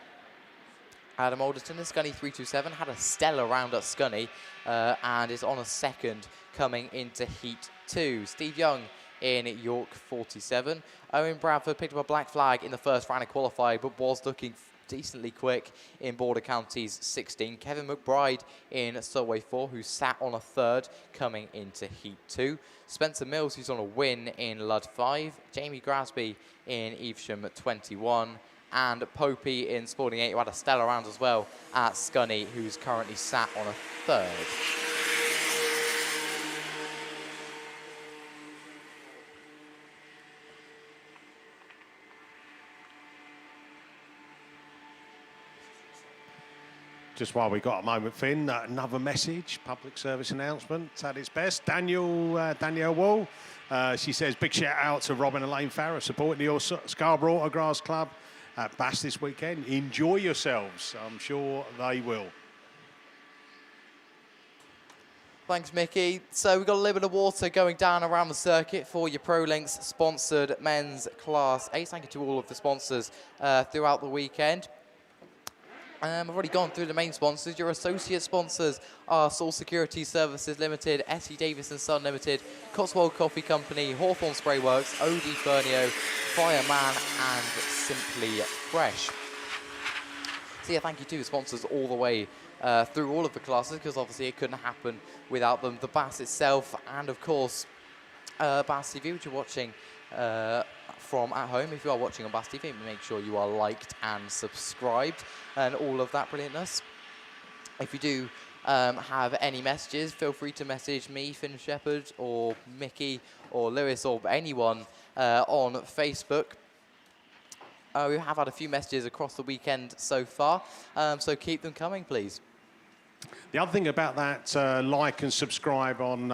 Adam Alderton in Scunny 327 had a stellar round at Scunny and is on a second coming into Heat 2. Steve Young in York 47. Owen Bradford picked up a black flag in the first round of qualifying, but was looking decently quick in Border Counties 16. Kevin McBride in Solway 4, who sat on a third coming into Heat 2. Spencer Mills, who's on a win in Lud 5. Jamie Grasby in Evesham 21. And Popey in Sporting 8, who had a stellar round as well at Scunny, who's currently sat on a third. Just while we got a moment, Finn, another message, public service announcement at its best. Danielle Wall, she says, big shout out to Robin and Elaine Farrer supporting the Scarborough Autograss Club at BAST this weekend. Enjoy yourselves. I'm sure they will. Thanks, Mickey. So we've got a little bit of water going down around the circuit for your ProLinks sponsored men's Class 8. Thank you to all of the sponsors throughout the weekend. I've already gone through the main sponsors. Your associate sponsors are Soul Security Services Limited, S.E. Davis & Son Limited, Cotswold Coffee Company, Hawthorne Spray Works, OD Fernio, Fireman and Simply Fresh. So yeah, thank you to the sponsors all the way through all of the classes, because obviously it couldn't happen without them. The BAST itself and of course BAStv, which you're watching from at home. If you are watching on BAStv, make sure you are liked and subscribed and all of that brilliantness. If you do have any messages, feel free to message me, Finn Shepherd, or Mickey, or Lewis, or anyone on Facebook. We have had a few messages across the weekend so far, so keep them coming, please. The other thing about that like and subscribe on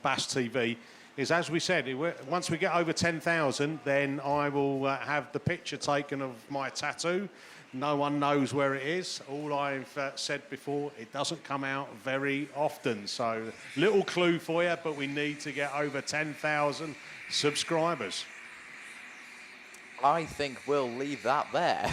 BAStv is, as we said, once we get over 10,000, then I will have the picture taken of my tattoo. No one knows where it is. All I've said before, it doesn't come out very often. So, little clue for you, but we need to get over 10,000 subscribers. I think we'll leave that there.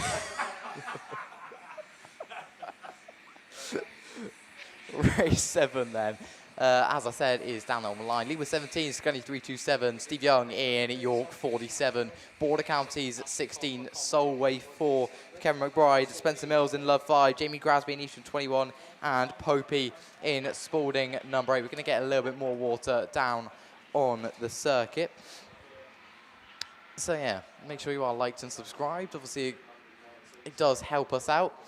Race 7 then. As I said, is down on the line. Leeward 17, Scunny 327, Steve Young in York 47, Border Counties 16, Solway 4, Kevin McBride, Spencer Mills in Love 5, Jamie Grasby in Eastern 21, and Popey in Spalding number 8. We're going to get a little bit more water down on the circuit. So yeah, make sure you are liked and subscribed. Obviously, it does help us out.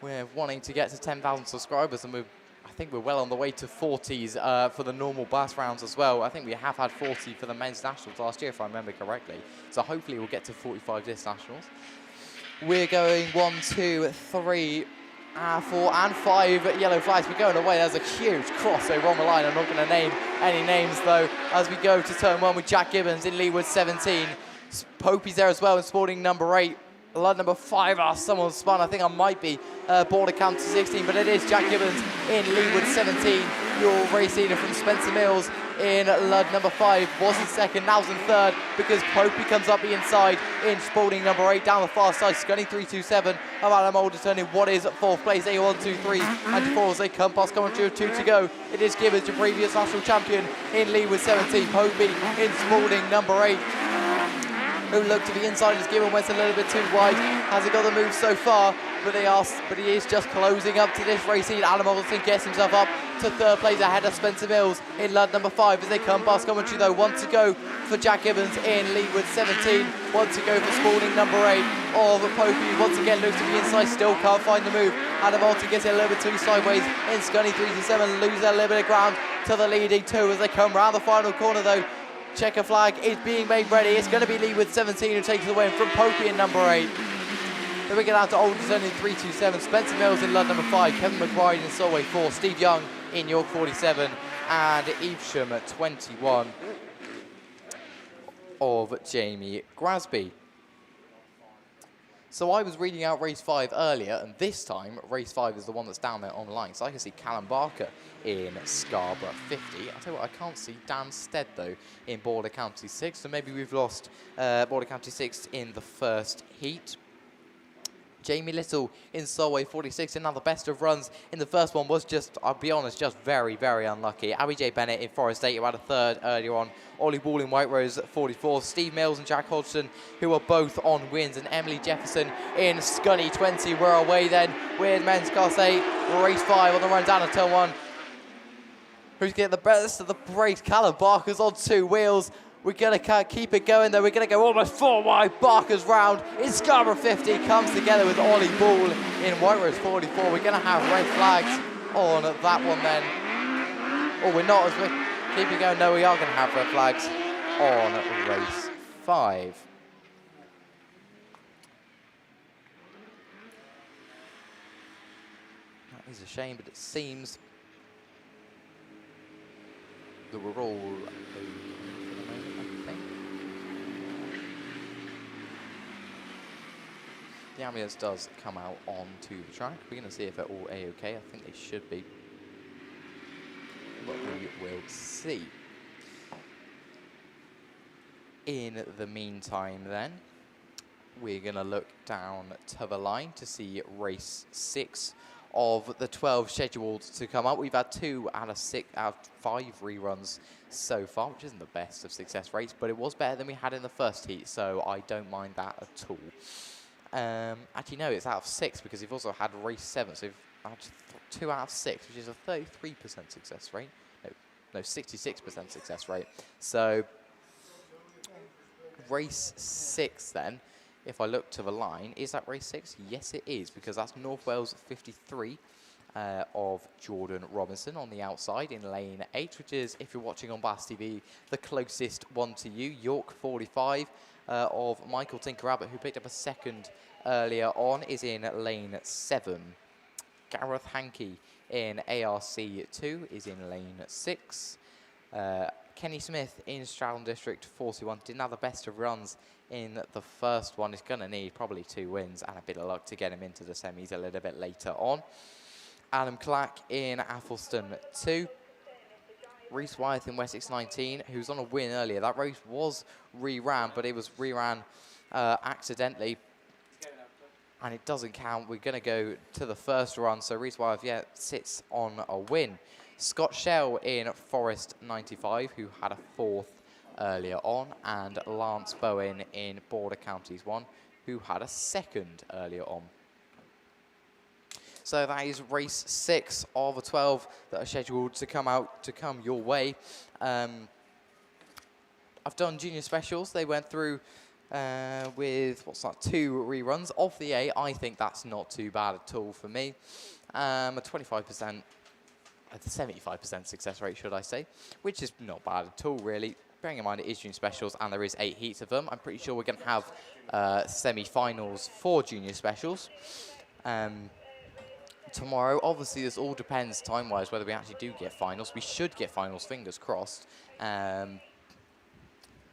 We're wanting to get to 10,000 subscribers, and I think we're well on the way to 40s for the normal BAST rounds as well. I think we have had 40 for the men's nationals last year, if I remember correctly. So hopefully we'll get to 45 this nationals. We're going 1, 2, 3, 4 and 5 yellow flags. We're going away. There's a huge crossover on the line. I'm not going to name any names though, as we go to turn 1 with Jack Gibbons in Leeward 17. Popey's there as well in Sporting number 8. Lud number 5, someone spun. I think I might be Border County 16, but it is Jack Gibbons in Leeward 17. Your race leader from Spencer Mills in Lud number 5 was in second, now's in third, because Popey comes up the inside in Spalding number 8 down the far side. Scunny 327 of Adam Alderton in what is 4th place. A1, 2, 3 and 4 as they come past commentary with 2 to go. It is Gibbons, your previous national champion in Leeward 17. Popey in Spalding number 8. Who looked to the inside as Gibbon went a little bit too wide. Hasn't got the move so far, but he is just closing up to this race. Adam Alderton gets himself up to 3rd place ahead of Spencer Mills in Lud number 5 as they come past commentary though. 1 to go for Jack Gibbons in Leeward 17. 1 to go for Spalding number 8 of Popey. Once again looks to the inside, still can't find the move. Adam Alderton gets it a little bit too sideways in Scunny 327, loses a little bit of ground to the leading 2 as they come round the final corner though. Checker flag is being made ready. It's going to be Leeward 17 who takes the win from Popey in number 8. Then we get out to Alderton in 327, Spencer Mills in Lud number 5, Kevin McBride in Solway 4, Steve Young in York 47, and Evesham at 21 of Jamie Grasby. So I was reading out race 5 earlier, and this time race 5 is the one that's down there on the line. So I can see Callum Barker in Scarborough 50. I'll tell you what, I can't see Dan Stead though in Border County 6. So maybe we've lost Border County 6 in the first heat. Jamie Little in Solway 46, another best of runs in the first one was just, I'll be honest, just very, very unlucky. Abby J. Bennett in Forest 8, who had a third earlier on. Ollie Ball in White Rose 44. Steve Mills and Jack Hodgson, who are both on wins. And Emily Jefferson in Scunny 20. We're away then with men's class 8, race 5 on the run down to turn 1. Who's getting the best of the race? Callum Barker's on 2 wheels. We're going to keep it going, though. We're going to go almost 4 wide. Barker's round in Scarborough 50 comes together with Ollie Ball in White Rose 44. We're going to have red flags on that one then. Oh, we're not. As we keep it going, no, we are going to have red flags on race 5. That is a shame, but it seems that we're all the ambulance does come out onto the track. We're going to see if they're all A-OK. I think they should be. But we will see. In the meantime then, we're going to look down to the line to see race 6 of the 12 scheduled to come up. We've had 2 out of 5 reruns so far, which isn't the best of success rates, but it was better than we had in the first heat, so I don't mind that at all. Actually, no, it's out of 6 because we've also had race 7, so we've had 2 out of 6, which is a 33% success rate. No, 66% success rate. So, race 6 then, if I look to the line, is that race 6? Yes, it is, because that's North Wales 53 of Jordan Robinson on the outside in lane 8, which is, if you're watching on BAStv, the closest one to you. York 45 of Michael Tinker Abbott, who picked up a second earlier on, is in lane 7. Gareth Hankey in ARC 2 is in lane 6. Kenny Smith in Stroud District 41 didn't have the best of runs in the first one. He's going to need probably 2 wins and a bit of luck to get him into the semis a little bit later on. Adam Clack in Athelston 2. Reese Wyeth in Wessex 19, who's on a win earlier. That race was reran, but it was reran accidentally, and it doesn't count. We're going to go to the first run, so Reese Wyeth sits on a win. Scott Shell in Forest 95, who had a 4th earlier on, and Lance Bowen in Border Counties 1, who had a 2nd earlier on. So that is race 6 of the 12 that are scheduled to come your way. I've done junior specials. They went through with, 2 reruns of the A. I think that's not too bad at all for me. A 25%, a 75% success rate, should I say, which is not bad at all, really. Bearing in mind it is junior specials and there is 8 heats of them. I'm pretty sure we're going to have semi-finals for junior specials. Tomorrow, obviously this all depends time-wise whether we actually do get finals. We should get finals, fingers crossed. But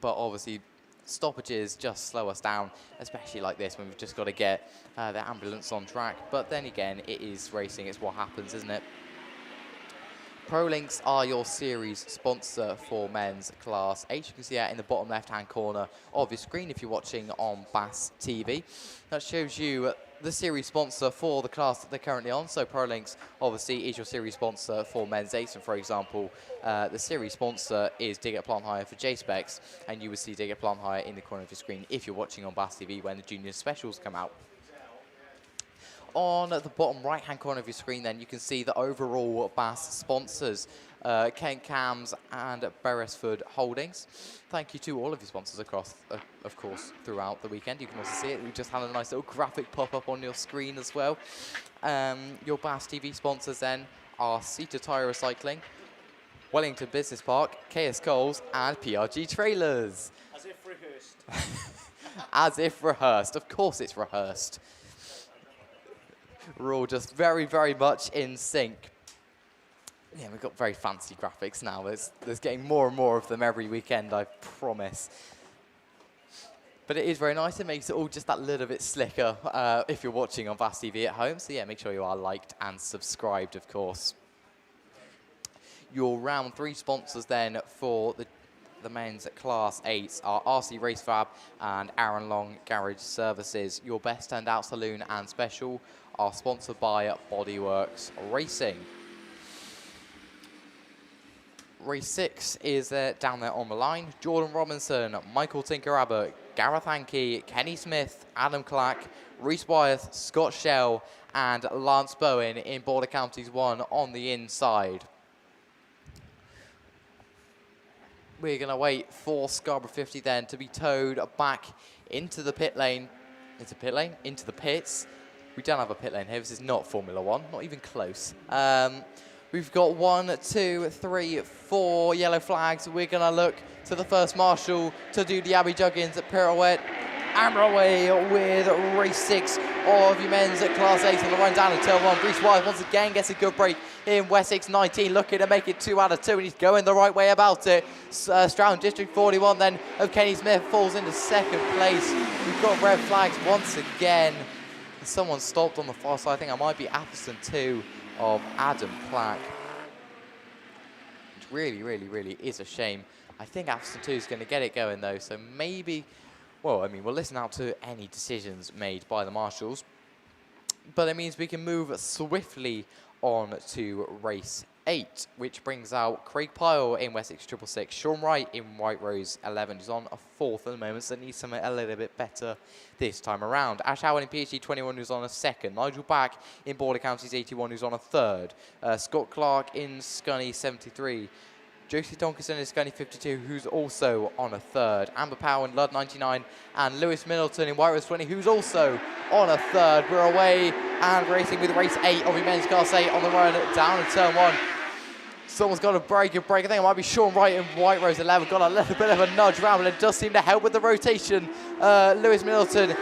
obviously stoppages just slow us down, especially like this when we've just got to get the ambulance on track. But then again, it is racing, it's what happens, isn't it? ProLinks are your series sponsor for men's class 8. You can see that in the bottom left-hand corner of your screen if you're watching on BAStv. That shows you the series sponsor for the class that they're currently on. So ProLinks obviously is your series sponsor for men's 8. And for example, the series sponsor is Dig at Plant Hire for J-Specs, and you will see Dig at Plant Hire in the corner of your screen if you're watching on BAStv when the junior specials come out. On the bottom right-hand corner of your screen, then, you can see the overall BAS sponsors, Kent Cams and Beresford Holdings. Thank you to all of your sponsors across, of course, throughout the weekend. You can also see it. We just had a nice little graphic pop up on your screen as well. Your BAStv sponsors, then, are SITR Tyre Recycling, Wellington Business Park, KS Coles, and PRG Trailers. As if rehearsed. As if rehearsed. Of course it's rehearsed. We're all just very, very much in sync. Yeah, we've got very fancy graphics now. There's getting more and more of them every weekend, I promise. But it is very nice. It makes it all just that little bit slicker if you're watching on BAStv at home. So yeah, make sure you are liked and subscribed, of course. Your round 3 sponsors then for the men's Class 8s are RC Race Fab and Aaron Long Garage Services. Your best standout saloon and special are sponsored by Bodyworks Racing. Race 6 is down there on the line. Jordan Robinson, Michael Tinker-Abbott, Gareth Hankey, Kenny Smith, Adam Clack, Reese Wyeth, Scott Shell, and Lance Bowen in Border Counties 1 on the inside. We're going to wait for Scarborough 50 then to be towed back into the pit lane. Into the pits. We don't have a pit lane here. This is not Formula 1, not even close. We've got 1, 2, 3, 4 yellow flags. We're going to look to the first marshal to do the Abby Juggins pirouette. And we're away with race 6 of your men's Class 8 on the run down to turn 1. Reese Wise once again gets a good break in Wessex 19, looking to make it 2 out of 2, and he's going the right way about it. Stroud District 41 then of Kenny Smith falls into 2nd place. We've got red flags once again. Someone stopped on the far side. I think it might be Atherton 2 of Adam Clack. Which really is a shame. I think Atherton 2 is going to get it going though, so maybe... Well, I mean, we'll listen out to any decisions made by the marshals, but it means we can move swiftly on to race 8, which brings out Craig Pyle in Wessex 666, Sean Wright in White Rose 11, who's on a 4th at the moment, so needs something a little bit better this time around. Ash Howard in PhD 21, who's on a 2nd. Nigel Back in Border Counties 81, who's on a 3rd. Scott Clark in Scunny 73. Josie Tonkinson in Scunny 52, who's also on a 3rd. Amber Powell in Ludd 99, and Lewis Middleton in White Rose 20, who's also on a 3rd. We're away and racing with race 8 of the men's Class 8 on the run down in turn 1. Someone's got a break. I think it might be Sean Wright in White Rose 11. Got a little bit of a nudge round, but it does seem to help with the rotation. Lewis Middleton,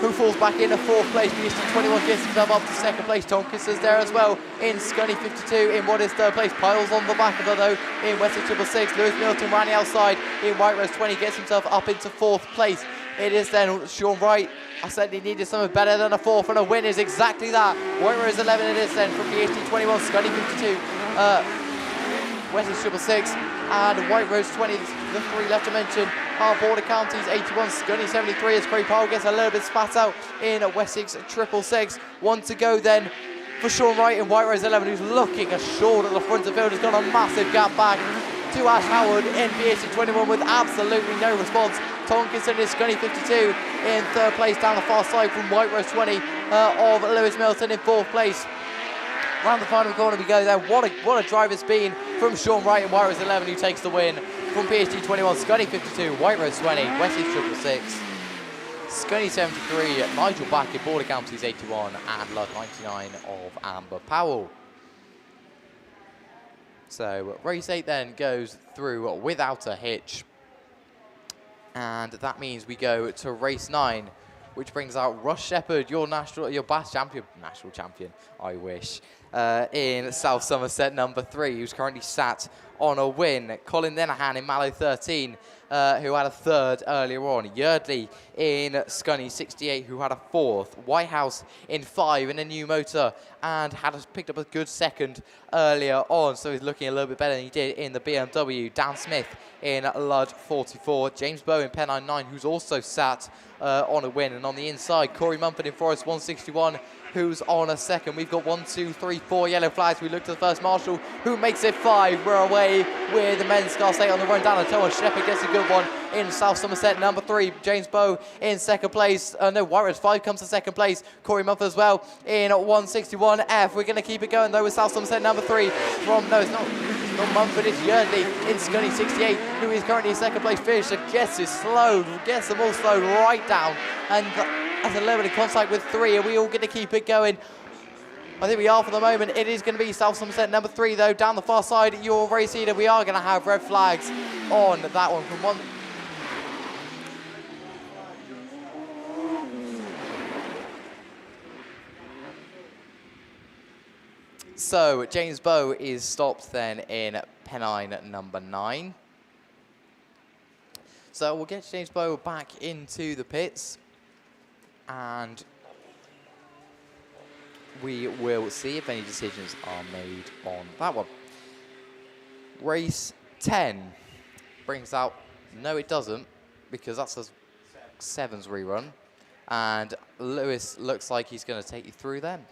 who falls back into 4th place. BST 21 gets himself up to 2nd place. Tonkinson's there as well in Scunny 52 in what is 3rd place. Piles on the back of her though in Wessex 666. Lewis Middleton ran the outside in White Rose 20, gets himself up into 4th place. It is then Sean Wright. I said he needed something better than a 4th, and a win is exactly that. White Rose 11 it is then from BST 21, Scunny 52. Wessex 666 and White Rose 20, the 3 left to mention, are Border Counties 81, Scunny 73 as Craig Powell gets a little bit spat out in Wessex 666. 1 to go then for Sean Wright in White Rose 11, who's looking assured at the front of the field, has got a massive gap back to Ash Howard in BAC 21 with absolutely no response. Tonkinson is Scunny 52 in 3rd place down the far side from White Rose 20 of Lewis Middleton in 4th place. Round the final corner we go there. What a drive it's been from Sean Wright in White Rose 11, who takes the win from PhD 21, Scunny 52, White Rose 20, Wessex 666, Scunny 73, Nigel Back in Border Counties 81, and Ludd 99 of Amber Powell. So race 8 then goes through without a hitch, and that means we go to race 9, which brings out Russ Shepherd, your BAS champion, national champion, I wish, in South Somerset number 3, who's currently sat on a win. Colin Linehan in Mallow 13, who had a 3rd earlier on. Yardley in Scunny 68, who had a 4th. Whitehouse in 5 in a new motor and picked up a good 2nd earlier on, so he's looking a little bit better than he did in the BMW. Dan Smith in Ludd 44. James Bow in Pennine 9, who's also sat on a win. And on the inside, Corey Mumford in Forest 161, who's on a 2nd. We've got 1, 2, 3, 4 yellow flags. We look to the first marshal, who makes it 5. We're away with the men's Class 8 on the run down. Toa Shepherd gets a good one in South Somerset number 3. James Bow in 2nd place. White Rose 5 comes to 2nd place. Corey Mumford as well in 161F. We're going to keep it going though with South Somerset number 3 from, no, it's not Mumford, it's Yardley in Scunny 68, who is currently in 2nd place finish. Gets them all slowed right down, and has a little bit of contact with 3. Are we all going to keep it going? I think we are for the moment. It is going to be South Somerset number 3 though, down the far side. Your race leader, we are going to have red flags on that one from 1. So James Bow is stopped then in Pennine number 9. So we'll get James Bowe back into the pits, and we will see if any decisions are made on that one. Race 10 brings out, no it doesn't, because that's a 7's rerun, and Lewis looks like he's going to take you through them.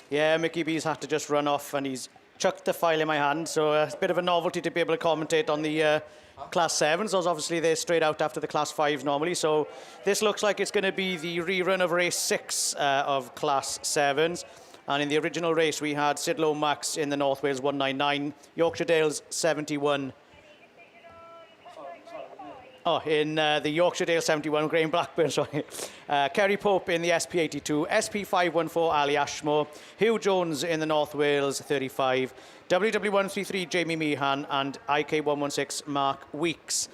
Yeah, Mickey B's had to just run off, and he's chucked the file in my hand, so it's a bit of a novelty to be able to commentate on the Class 7s. Those obviously they're straight out after the Class 5s normally, so this looks like it's going to be the rerun of race 6 of Class 7s. And in the original race, we had Sid Lomax in the North Wales 199, Yorkshire Dales 71. Oh, in the Yorkshire Dale 71, Graham Blackburn, sorry. Kerry Pope in the SP82, SP514, Ali Ashmore, Hugh Jones in the North Wales 35, WW133, Jamie Meehan, and IK116, Mark Weeks.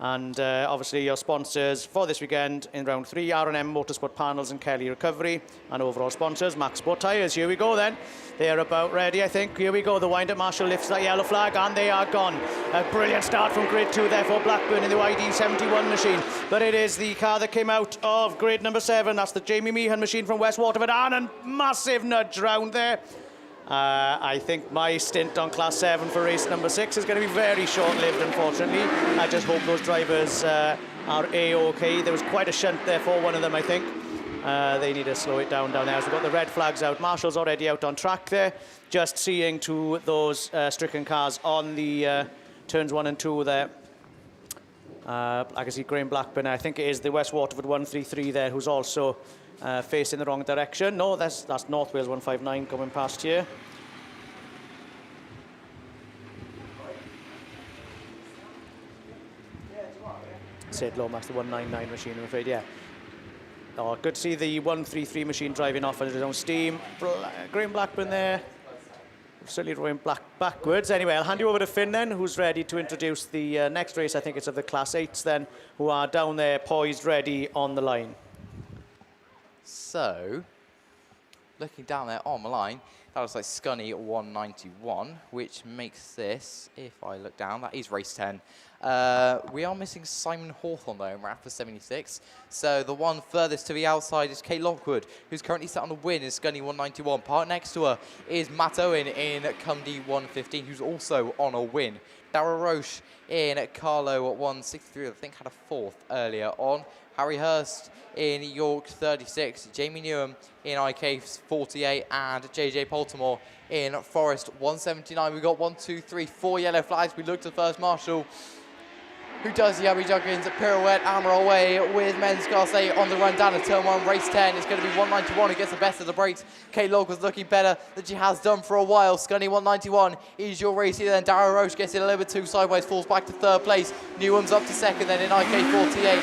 And obviously your sponsors for this weekend in round 3, R&M Motorsport Panels and Kelly Recovery. And overall sponsors, Max Sport Tyres. Here we go then. They're about ready, I think. Here we go. The wind-up marshal lifts that yellow flag, and they are gone. A brilliant start from grid 2 there for Blackburn in the YD71 machine. But it is the car that came out of grid number 7. That's the Jamie Meehan machine from West Waterford. And a massive nudge round there. I think my stint on Class 7 for race number 6 is going to be very short-lived, unfortunately. I just hope those drivers are A-OK. There was quite a shunt there for one of them, I think. They need to slow it down there. So we've got the red flags out. Marshall's already out on track there. Just seeing to those stricken cars on the turns 1 and 2 there. I can see Graham Blackburn. I think it is the West Waterford 133 there, who's also facing the wrong direction. No, that's North Wales 159 coming past here. Sid Lomax, the 199 machine, I'm afraid, yeah. Oh, good to see the 133 machine driving off under his own steam. Graham Blackburn there. Certainly going backwards. Anyway, I'll hand you over to Finn then, who's ready to introduce the next race. I think it's of the Class 8s then, who are down there, poised, ready on the line. So, looking down there on the line, that looks like Scunny 191, which makes this, if I look down, that is race 10. We are missing Simon Hawthorne though in Radford 76. So the one furthest to the outside is Kate Lockwood, who's currently sat on the win in Scunny 191. Part next to her is Matt Owen in Cumdy 115, who's also on a win. Darryl Roche in Carlo 163, I think had a fourth earlier on. Harry Hurst in York 36, Jamie Newham in IK 48, and JJ Poltimore in Forest 179. We've got 1, 2, 3, 4 yellow flags. We look to the first marshal, who does the Abby Juggins pirouette and roll away with men's Class 8 on the run down to turn 1, race 10. It's going to be 191 who gets the best of the brakes. Kate Log was looking better than she has done for a while. Scunny 191 is your race here then. Darryl Roche gets it a little bit too sideways, falls back to 3rd place. Newham's up to 2nd then in IK 48.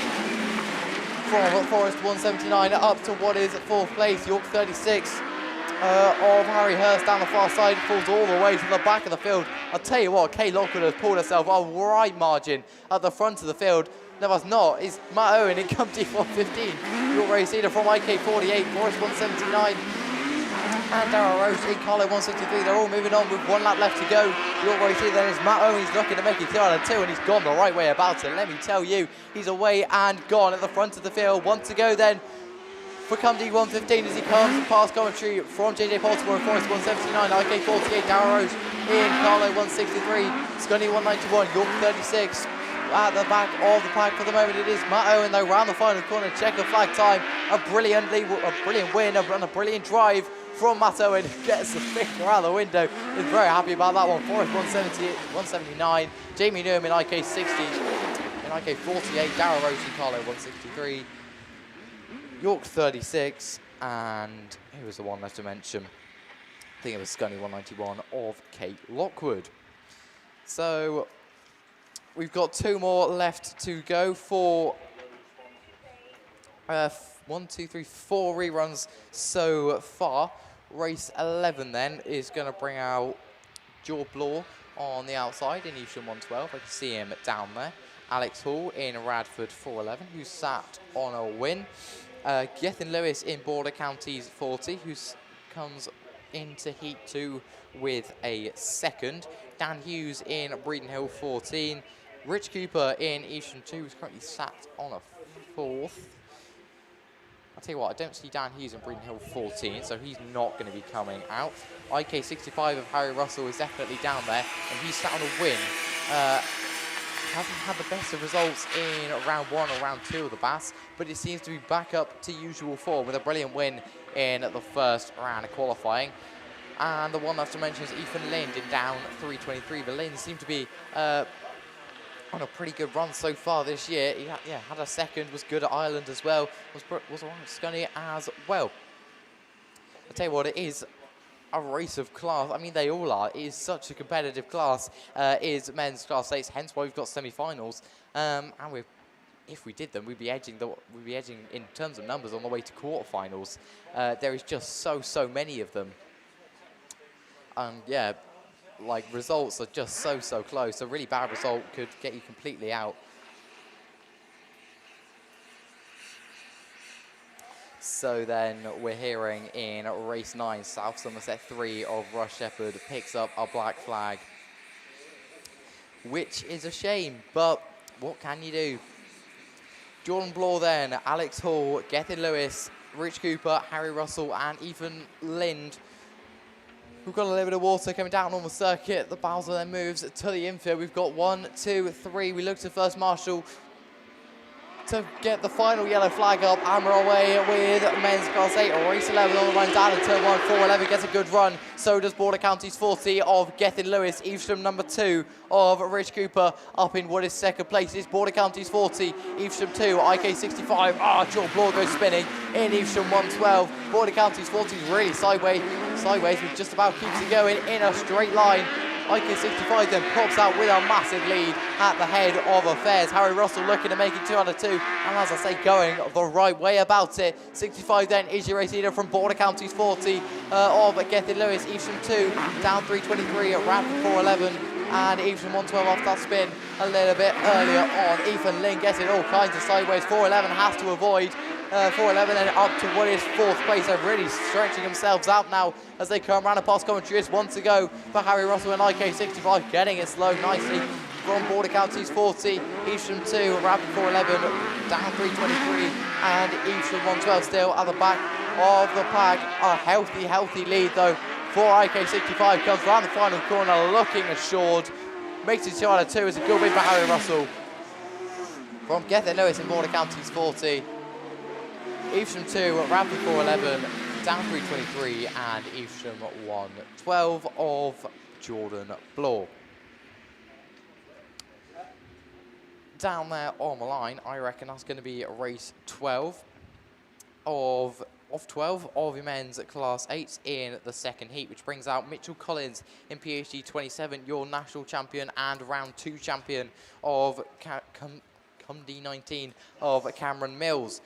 From Forest 179 up to what is 4th place, York 36 of Harry Hurst down the far side, falls all the way to the back of the field. I'll tell you what, Kate Lockwood has pulled herself a right margin at the front of the field. No, that's not. It's Matt Owen in Cumdy 115. Your race leader from IK 48, Forest 179. And Darryl Roche in Carlo 163. They're all moving on with 1 lap left to go. Your race here then is Matt Owen. He's looking to make it 2 out of 2, and he's gone the right way about it. Let me tell you, he's away and gone at the front of the field. 1 to go then for Cumdy 115 as he comes past commentary from JJ Baltimore and Forest 179, IK 48, Darryl Roche in Carlo 163, Scunny 191, York 36. At the back of the pack for the moment, it is Matt Owen though round the final corner, checker flag time. A brilliant win and a brilliant drive from Matt Owen, gets the finger out of the window. He's very happy about that one. Forest 179, Jamie Newham in IK 60, in IK 48, Darryl Roche in Carlo 163, York 36, and who was the one left to mention? I think it was Scunny 191 of Kate Lockwood. So we've got 2 more left to go for 1, 2, 3, 4 reruns so far. Race 11 then is going to bring out Joe Bloor on the outside in Evesham 112. I can see him down there. Alex Hall in Radford 411, who sat on a win. Gethin Lewis in Border Counties 40, who comes into Heat 2 with a 2nd. Dan Hughes in Breeden Hill 14. Rich Cooper in Evesham 2 is currently sat on a 4th. I'll tell you what, I don't see Dan Hughes and Breeden Hill 14, so he's not going to be coming out. IK65 of Harry Russell is definitely down there, and he's sat on a win. Hasn't had the best of results in round 1 or round 2 of the BAS, but it seems to be back up to usual form with a brilliant win in the first round of qualifying. And the one that's to mention is Ethan Lind in down 323. But Lind seemed to be on a pretty good run so far this year. He had a second, was good at Ireland as well, was along with Scunny as well. I'll tell you what, it is a race of class. I mean, they all are. It is such a competitive class, is men's class 8s, hence why we've got semi-finals. And if we did them, we'd be edging in terms of numbers on the way to quarterfinals. There is just so many of them. And yeah, like results are just so close. A really bad result could get you completely out. So then we're hearing in race 9, South Somerset 3 of Rush Shepherd picks up a black flag, which is a shame, but what can you do? Jordan Bloor then, Alex Hall, Gethin Lewis, Rich Cooper, Harry Russell and Ethan Lind. We've got a little bit of water coming down on the circuit. The Bowser then moves to the infield. We've got 1, 2, 3. We look to first marshal to get the final yellow flag up, and we're away with men's class 8. Race 11 on the line down in turn 1. 411 gets a good run. So does Border Counties 40 of Gethin Lewis. Evesham number 2 of Rich Cooper up in what is second place. It's Border Counties 40, Evesham 2, IK65. Jordan Bloor goes spinning in Evesham 112. Border Counties 40 is really sideways, but just about keeps it going in a straight line. IK65 then pops out with a massive lead at the head of affairs. Harry Russell looking to make it 2 out of 2, and as I say, going the right way about it. 65 then is your race leader from Border Counties 40 of Gethin Lewis. Evesham 2 down 323 at Radford 411. And Evesham 112 off that spin a little bit earlier on. Ethan Lynn gets it all kinds of sideways. 411 has to avoid. 411 then up to what is 4th place. They're really stretching themselves out now as they come around and past commentary. Just 1 to go for Harry Russell and IK65 getting it slow nicely from Border Counties 40. Evesham 2, Radford 411 down 323, and Evesham 112 still at the back of the pack. A healthy lead though for IK65. Comes around the final corner looking assured. Makes it 2 out of 2. It's a good win for Harry Russell from Gethin Lewis in Border Counties 40. Evesham 2, Radford 411, down 323, and Evesham 112 of Jordan Bloor. Down there on the line, I reckon that's going to be race 12 of 12 of your men's class 8s in the second heat, which brings out Mitchell Collins in PhD 27, your national champion and round 2 champion of Cumdy 19 of Cameron Mills.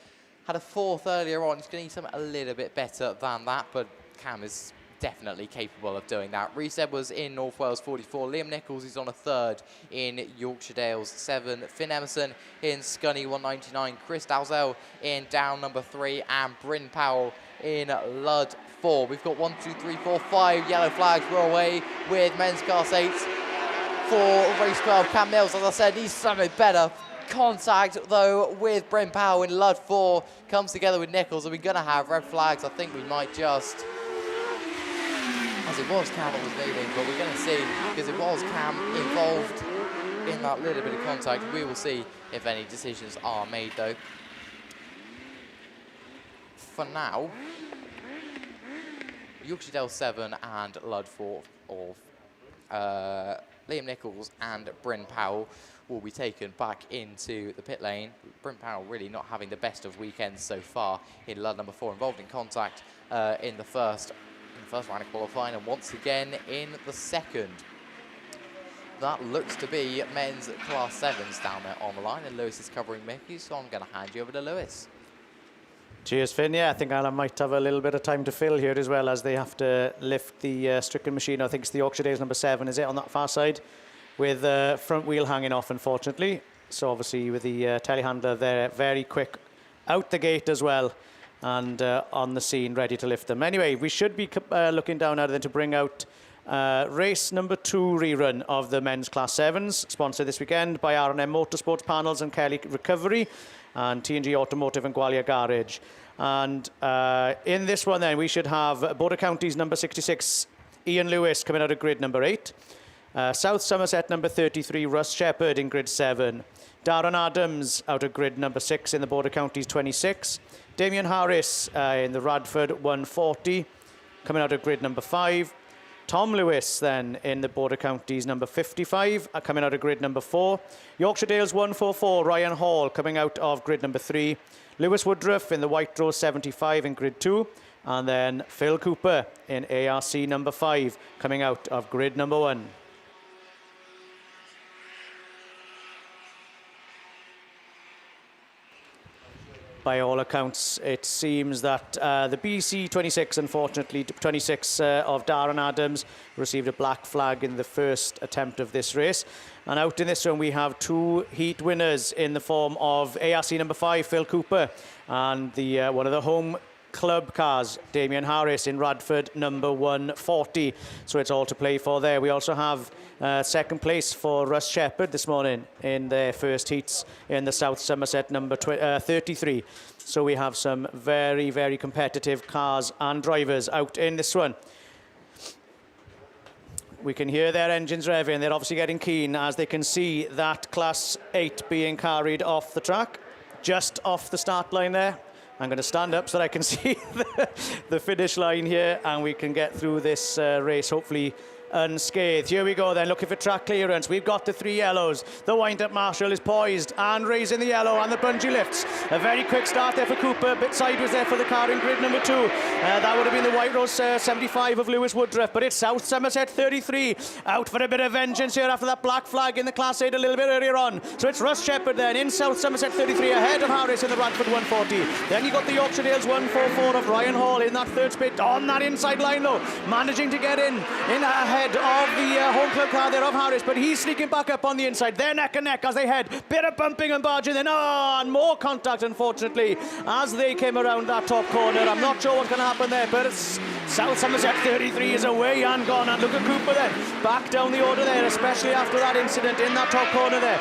Had a 4th earlier on. He's going to need something a little bit better than that, but Cam is definitely capable of doing that. Reece Edwards in North Wales 44. Liam Nichols is on a 3rd in Yorkshire Dales 7. Finn Emerson in Scunny 199. Chris Dalzell in Down number 3. And Bryn Powell in Ludd 4. We've got 1, 2, 3, 4, 5 yellow flags. We're away with men's class 8s for race 12. Cam Mills, as I said, needs something better. Contact though with Bryn Powell in Ludd 4 comes together with Nichols. Are we going to have red flags? I think we might just. As it was Cam that was leading, but we're going to see, because it was Cam involved in that little bit of contact. We will see if any decisions are made though. For now, Yorkshire Dale 7 and Ludd 4 of Liam Nichols and Bryn Powell will be taken back into the pit lane. Bryn Powell really not having the best of weekends so far in Ludd number 4, involved in contact in the first round of qualifying, and once again in the second. That looks to be men's class 7s down there on the line, and Lewis is covering Mickey, so I'm going to hand you over to Lewis. Cheers, Finn. Yeah, I think Alan might have a little bit of time to fill here as well, as they have to lift the stricken machine. I think it's the Yorkshire Dales number 7, is it, on that far side, with the front wheel hanging off, unfortunately. So obviously with the telehandler there, very quick out the gate as well, and on the scene, ready to lift them. Anyway, we should be looking down now then to bring out Race number 2 rerun of the men's Class 7s, sponsored this weekend by R&M Motorsports Panels and Kelly Recovery and T&G Automotive and Gwalia Garage. And in this one then, we should have Border Counties number 66, Ian Lewis, coming out of grid number 8. South Somerset number 33, Russ Shepherd in grid 7. Darren Adams out of grid number 6 in the Border Counties 26. Damien Harris in the Radford 140, coming out of grid number 5. Tom Lewis then in the Border Counties number 55, coming out of grid number 4. Yorkshire Dales 144, Ryan Hall coming out of grid number 3. Lewis Woodruff in the White Rose 75 in grid 2. And then Phil Cooper in ARC number 5 coming out of grid number 1. By all accounts, it seems that the BC 26, unfortunately, 26 of Darren Adams received a black flag in the first attempt of this race. And out in this one, we have 2 heat winners in the form of ARC number 5, Phil Cooper, and the one of the home club cars, Damien Harris in Radford number 140. So it's all to play for there. We also have second place for Russ Shepherd this morning in their first heats in the South Somerset number 33. So we have some very, very competitive cars and drivers out in this one. We can hear their engines revving. They're obviously getting keen as they can see that Class 8 being carried off the track, just off the start line there. I'm going to stand up so that I can see the finish line here and we can get through this race, hopefully unscathed. Here we go then, looking for track clearance. We've got the 3 yellows. The wind-up marshal is poised and raising the yellow and the bungee lifts. A very quick start there for Cooper, a bit sideways there for the car in grid number 2. That would have been the White Rose 75 of Lewis Woodruff, but it's South Somerset 33 out for a bit of vengeance here after that black flag in the Class 8 a little bit earlier on. So it's Russ Shepherd then in South Somerset 33 ahead of Harris in the Radford 140. Then you got the Yorkshire Dales 144 of Ryan Hall in that third split on that inside line though, managing to get in ahead of the home club car there of Harris, but he's sneaking back up on the inside. They're neck and neck as they head. Bit of bumping and barging then. And more contact, unfortunately, as they came around that top corner. I'm not sure what's going to happen there, but it's South Somerset 33 is away and gone. And look at Cooper then, back down the order there, especially after that incident in that top corner there.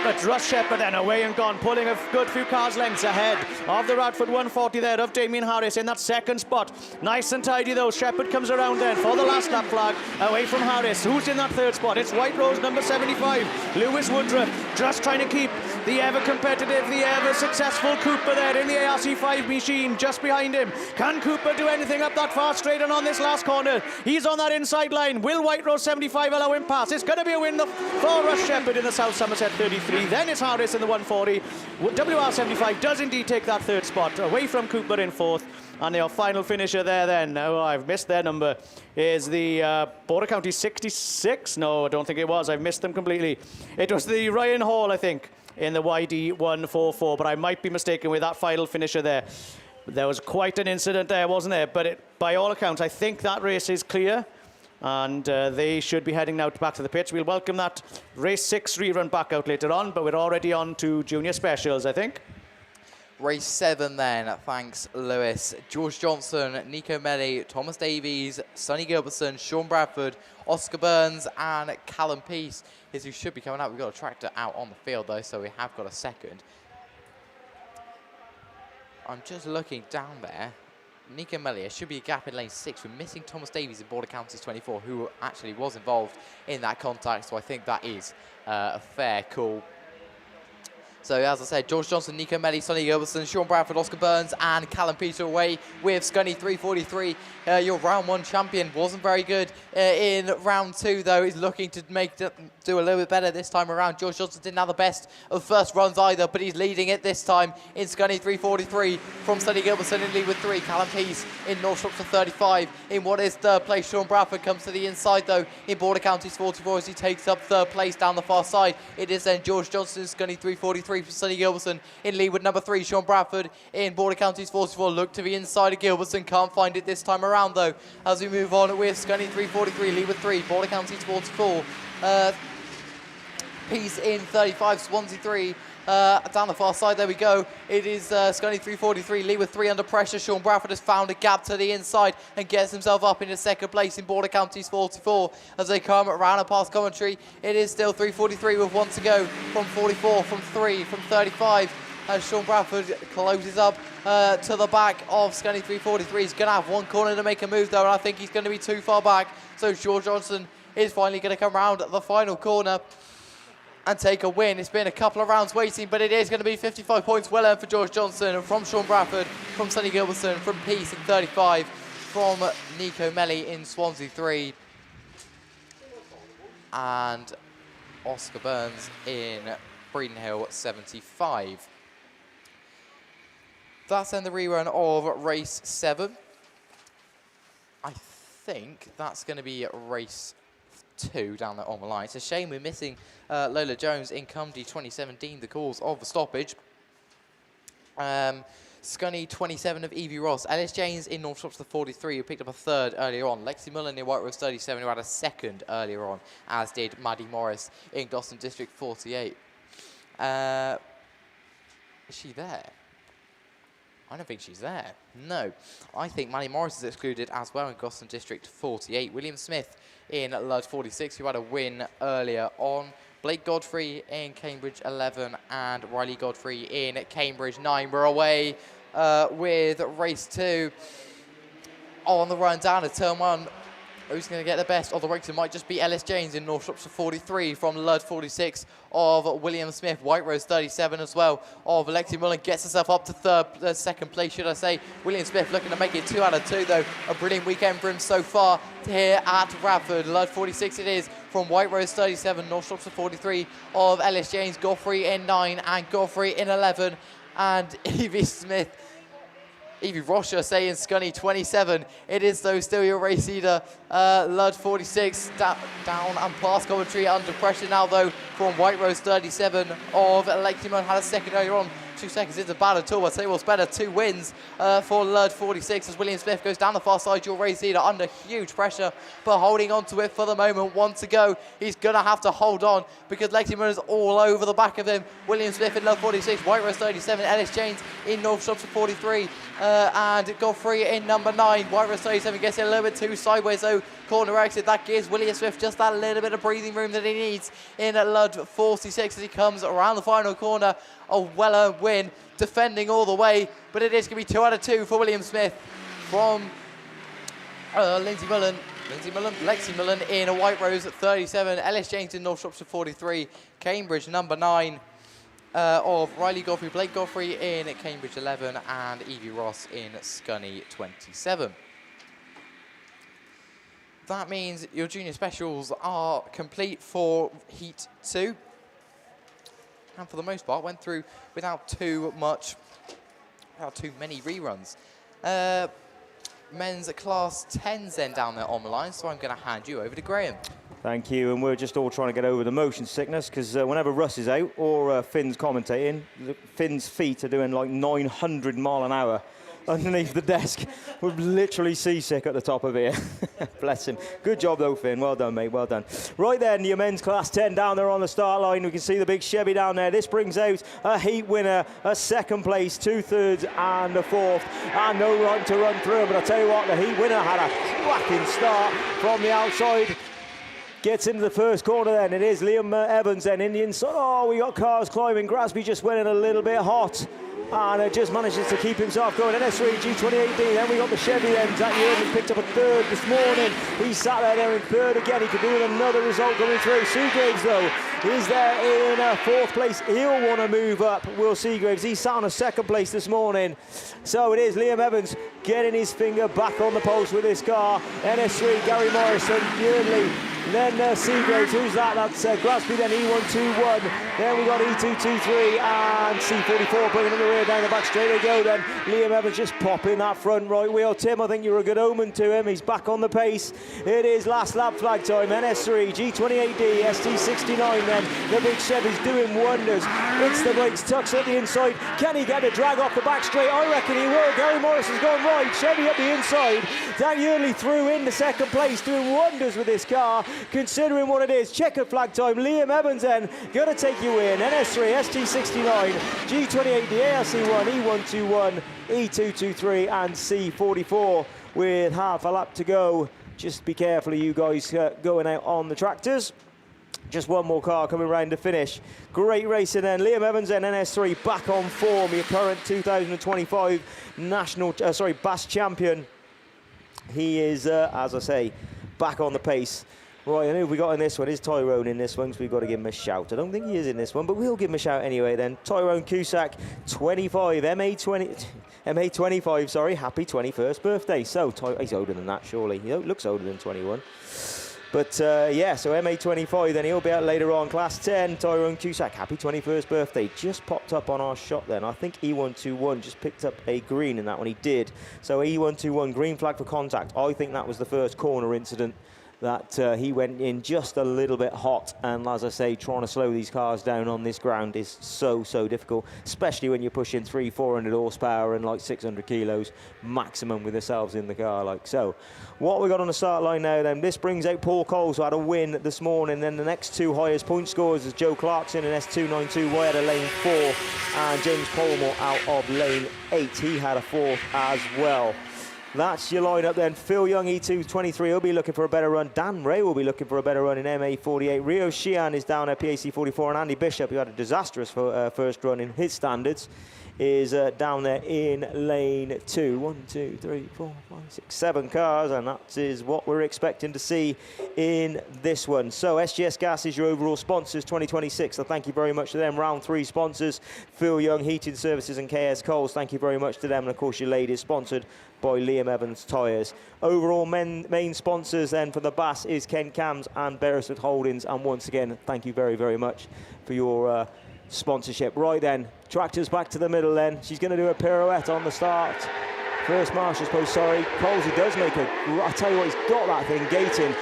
But Russ Shepherd then away and gone, pulling a good few cars lengths ahead of the Radford 140 there of Damien Harris in that second spot. Nice and tidy though. Shepherd comes around then for the last lap flag away from Harris. Who's in that third spot? It's White Rose number 75. Lewis Woodruff just trying to keep the ever competitive, the ever successful Cooper there in the ARC5 machine just behind him. Can Cooper do anything up that far straight and on this last corner? He's on that inside line. Will White Rose 75 allow him pass? It's going to be a win for Russ Shepherd in the South Somerset 33. Then it's Harris in the 140. WR75 does indeed take that third spot away from Cooper in fourth. And their final finisher there then, oh, I've missed their number, is the Border County 66. No, I don't think it was. I've missed them completely. It was the Ryan Hall, I think, in the YD 144, but I might be mistaken with that final finisher there. There was quite an incident there, wasn't there? But by all accounts, I think that race is clear. And they should be heading now back to the pitch. We'll welcome that race 6 rerun back out later on, but we're already on to junior specials, I think. Race 7 then, thanks Lewis. George Johnson, Nico Melly, Thomas Davies, Sonny Gilbertson, Sean Bradford, Oscar Burns and Callum Peace is who should be coming out. We've got a tractor out on the field though, so we have got a second. I'm just looking down there. Nico Mellier should be a gap in lane 6. We're missing Thomas Davies in Border Counties 24, who actually was involved in that contact, so I think that is a fair call. So as I said, George Johnson, Nico Melly, Sonny Gilbertson, Sean Bradford, Oscar Burns and Callum Peter away with Scunny 343. Your round 1 champion wasn't very good in round 2 though. He's looking to do a little bit better this time around. George Johnson didn't have the best of first runs either, but he's leading it this time in Scunny 343 from Sonny Gilbertson in lead with 3. Callum Peace in North Shropshire 35 in what is third place. Sean Bradford comes to the inside though in Border Counties 44 as he takes up third place down the far side. It is then George Johnson, Scunny 343 for Sonny Gilbertson in lead with number 3. Sean Bradford in Border Counties 44. Look to the inside of Gilbertson. Can't find it this time around though as we move on with Scunny 343 lead with 3. Border Counties 44. Peace in 35, Swansea 3. Down the far side, there we go. It is Scunny 343, Lee with 3 under pressure. Sean Bradford has found a gap to the inside and gets himself up into second place in Border Counties 44. As they come around and past commentary, it is still 343 with 1 to go from 44, from 3, from 35. As Sean Bradford closes up to the back of Scunny 343. He's going to have one corner to make a move though, and I think he's going to be too far back. So George Johnson is finally going to come round the final corner and take a win. It's been a couple of rounds waiting, but it is going to be 55 points well earned for George Johnson, from Sean Bradford, from Sonny Gilbertson, from Peace in 35, from Nico Melly in Swansea 3, and Oscar Burns in Breeden Hill 75. That's then the rerun of race 7. I think that's going to be race 2 down there on the line. It's a shame we're missing Lola Jones in Cumdy 2017, the cause of the stoppage. Scunny 27 of Evie Ross. Ellis James in North Shropshire 43, who picked up a 3rd earlier on. Lexi Mullen in White Rose 37, who had a 2nd earlier on, as did Maddie Morris in Gloucester District 48. Is she there? I don't think she's there. No. I think Maddie Morris is excluded as well in Gloucester District 48. William Smith in Lud 46, who had a win earlier on. Blake Godfrey in Cambridge 11 and Riley Godfrey in Cambridge 9. We're away with race 2 on the run down to turn 1. Who's going to get the best of the ranks? It might just be Ellis James in North Shropshire 43 from Lud 46 of William Smith. White Rose 37 as well of Lexi Mullen gets herself up to second place, should I say. William Smith looking to make it 2 out of 2 though. A brilliant weekend for him so far here at Radford. Lud 46 it is from White Rose 37, North Shropshire 43 of Ellis James. Godfrey in 9 and Godfrey in 11. And Evie Ross, saying Scunny 27. It is though still your race leader, Lud 46, down and past commentary under pressure now though from White Rose 37 of Lexi Mullen. Had a 2nd earlier on. 2 seconds isn't bad at all. I'd say what's better, 2 wins for Lud 46 as William Smith goes down the far side. Your race leader under huge pressure, but holding on to it for the moment. 1 to go. He's going to have to hold on because Lexi Mullen is all over the back of him. William Smith in Lud 46, White Rose 37, Ellis James in North Shropshire 43, and Godfrey in number 9. White Rose 37 gets it a little bit too sideways though. Corner exit, that gives William Smith just that little bit of breathing room that he needs in Lud 46 as he comes around the final corner. A well-earned win, defending all the way, but it is going to be 2 out of 2 for William Smith from Lexi Mullen in a White Rose at 37, Ellis James in North Shropshire 43, Cambridge number 9 of Riley Godfrey, Blake Godfrey in Cambridge 11, and Evie Ross in Scunny 27. That means your junior specials are complete for Heat 2. And for the most part, went through without too many reruns. Men's class 10s then down there on the line, so I'm going to hand you over to Graham. Thank you, and we're just all trying to get over the motion sickness because whenever Russ is out or Finn's commentating, Finn's feet are doing like 900 mile an hour underneath the desk. We're literally seasick at the top of here. Bless him. Good job though, Finn. Well done, mate. Well done. Right then, your men's class 10 down there on the start line. We can see the big Chevy down there. This brings out a heat winner, a 2nd place, 2 thirds and a 4th. And no run to run through. But I'll tell you what, the heat winner had a cracking start from the outside. Gets into the first corner then. It is Liam Evans then in the inside. Oh, we got cars climbing. Grasby just went in a little bit hot. And just manages to keep himself going. NS3 G28D. Then we got the Chevy then. Zach Yerman picked up a 3rd this morning. He sat there in 3rd again. He could do with another result coming through. Seagraves though is there in 4th place. He'll want to move up, Will Seagraves. He sat on a 2nd place this morning. So it is Liam Evans getting his finger back on the post with this car. NS3 Gary Morrison, Yearly. Then Seagraves, who's that? That's Grasby then, E121. Then we got E223 and C44 bringing in the rear down the back. Straight they go then. Liam Evans just popping that front right wheel. Tim, I think you're a good omen to him. He's back on the pace. It is last lap flag time. NS3, G28D, ST69 then. The big Chevy's doing wonders. Hits the brakes, tucks at the inside. Can he get a drag off the back straight? I reckon he will. Gary Morris has gone right. Chevy up the inside. Dan Yearly through in the 2nd place, doing wonders with this car. considering what it is. Checkered flag time. Liam Evans then going to take you in. NS3, ST69, G28, the ARC1, E121, E223 and C44 with half a lap to go. Just be careful of you guys going out on the tractors. Just one more car coming round to finish. Great racing then. Liam Evans and NS3 back on form. Your current 2025 BASt champion. He is, as I say, back on the pace. Right, and who have we got in this one? Is Tyrone in this one? So we've got to give him a shout. I don't think he is in this one, but we'll give him a shout anyway then. Tyrone Cusack, 25, MA25, sorry. Happy 21st birthday. So, he's older than that, surely. He looks older than 21. But, yeah, so MA25, then he'll be out later on. Class 10, Tyrone Cusack, happy 21st birthday. Just popped up on our shot then. I think E121 just picked up a green in that one. He did. So E121, green flag for contact. I think that was the first corner incident that he went in just a little bit hot. And as I say, trying to slow these cars down on this ground is so difficult, especially when you're pushing 300-400 horsepower and like 600 kilos maximum with yourselves in the car like so. What we got on the start line now then, this brings out Paul Coles, who had a win this morning. Then the next two highest point scorers is Joe Clarkson in S292 way out of lane 4 and James Polmore out of lane 8. He had a fourth as well. That's your lineup then. Phil Young, E223, will be looking for a better run. Dan Ray will be looking for a better run in MA48. Rio Sheehan is down at PAC44, and Andy Bishop, who had a disastrous first run in his standards, is down there in lane 2. 1, 2, 3, 4, 5, 6, 7 cars, and that is what we're expecting to see in this one. So SGS Gas is your overall sponsors 2026, so thank you very much to them. Round 3 sponsors, Phil Young Heating Services and KS Coles, thank you very much to them. And of course your ladies sponsored by Liam Evans Tyres. Overall main sponsors then for the BASt is Ken Cams and Beresford Holdings, and once again thank you very much for your sponsorship. Right then, tractors back to the middle then. She's going to do a pirouette on the start. First marshal's post, sorry. Coles, he does make a, I tell you what, he's got that thing gating.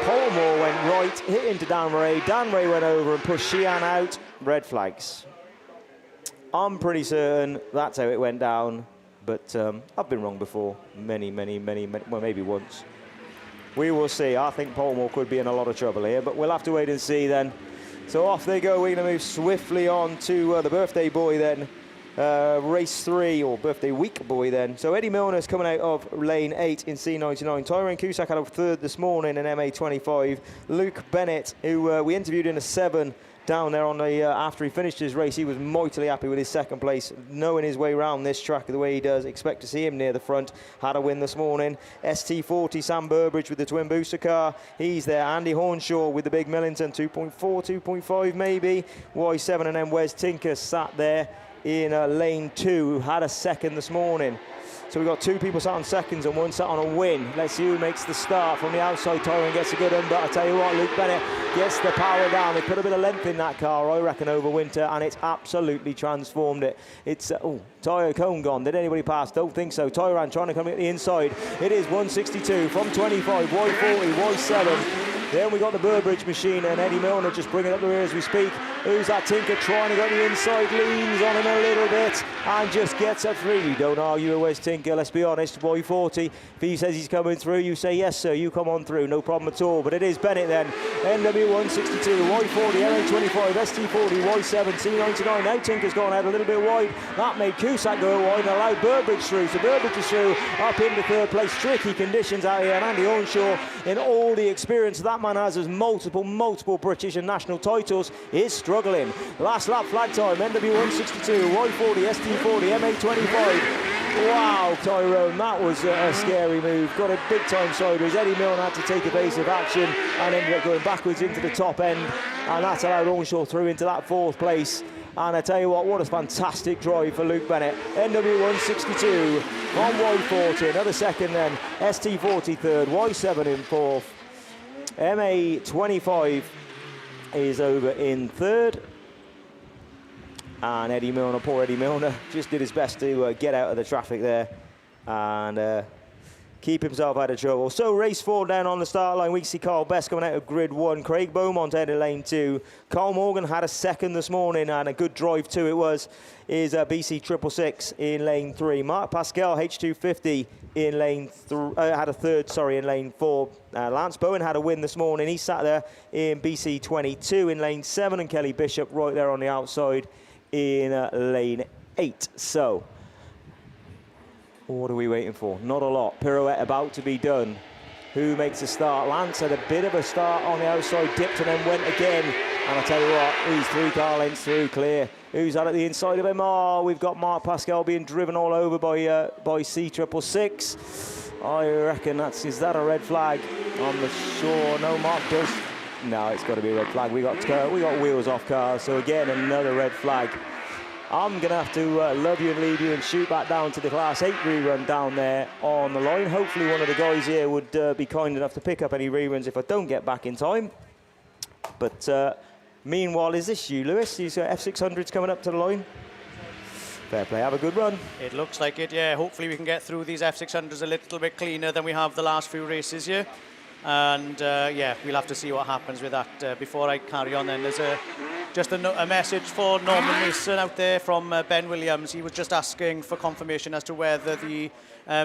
Polmore went right, hit into Dan Ray. Dan Ray went over and pushed Sheehan out. Red flags. I'm pretty certain that's how it went down. But I've been wrong before, many, well, maybe once. We will see. I think Polmore could be in a lot of trouble here, but we'll have to wait and see then. So off they go. We're going to move swiftly on to the birthday boy then. Race 3, or birthday week boy then. So Eddie Milner's coming out of lane 8 in C99. Tyrone Cusack had a third this morning in MA25. Luke Bennett, who we interviewed in a 7 down there on the after he finished his race, he was mightily happy with his second place, knowing his way around this track the way he does. Expect to see him near the front. Had a win this morning. ST40, Sam Burbridge with the twin booster car, he's there. Andy Hornshaw with the big Millington, 2.4, 2.5 maybe. Y7, and then Wes Tinker sat there in lane 2, who had a second this morning. So we've got 2 people sat on seconds and 1 sat on a win. Let's see who makes the start. From the outside, Tyrone gets a good one, but I tell you what, Luke Bennett gets the power down. They put a bit of length in that car, I reckon, over winter, and it's absolutely transformed it. It's, Tyre cone gone. Did anybody pass? Don't think so. Tyran trying to come at the inside. It is 162 from 25, Y40, Y7. Then we got the Burbridge machine and Eddie Milner just bringing up the rear as we speak. Who's that Tinker trying to go to the inside, leans on him a little bit and just gets up through. You don't argue with Wes Tinker, let's be honest. Y40, if he says he's coming through, you say yes sir, you come on through, no problem at all. But it is Bennett then, NW162, Y40, LA25, ST40, Y7, C99. Now Tinker's gone out a little bit wide. That made Cusack go wide and allowed Burbridge through. So Burbridge is through, up into third place. Tricky conditions out here, and Andy Hornshaw, in all the experience that man has as multiple British and national titles, is struggling. Last lap flag time, NW162, Y40, ST40, MA25. Wow, Tyrone, that was a scary move. Got a big time sideways. Eddie Milne had to take evasive action and ended up going backwards into the top end, and that's allowed Hornshaw through into that 4th place. And I tell you what a fantastic drive for Luke Bennett. NW162 on Y40, another second then. ST40 third, Y7 in 4th. MA25 is over in 3rd. And Eddie Milner, poor Eddie Milner, just did his best to get out of the traffic there. And keep himself out of trouble. So race 4 down on the start line. We see Carl Best coming out of grid 1. Craig Beaumont out of lane 2. Carl Morgan had a second this morning, and a good drive too it was. Is BC 666 in lane 3. Mark Pascal H250 in lane 3, had a third, in lane 4. Lance Bowen had a win this morning. He sat there in BC 22 in lane 7, and Kelly Bishop right there on the outside in lane 8. So what are we waiting for? Not a lot. Pirouette about to be done. Who makes a start? Lance had a bit of a start on the outside, dipped and then went again. And I'll tell you what, he's 3 car lengths through, clear. Who's out at the inside of him? Oh, we've got Mark Pascal being driven all over by C666. I reckon is that a red flag on the shore? No, Mark does. No, it's got to be a red flag. We got wheels off cars, so again another red flag. I'm going to have to love you and leave you and shoot back down to the Class 8 rerun down there on the line. Hopefully one of the guys here would be kind enough to pick up any reruns if I don't get back in time. But meanwhile, is this you, Lewis? These F600s coming up to the line? Fair play, have a good run. It looks like it, yeah. Hopefully we can get through these F600s a little bit cleaner than we have the last few races here. And yeah, we'll have to see what happens with that. Before I carry on then, there's just a message for Norman Mason out there from Ben Williams. He was just asking for confirmation as to whether the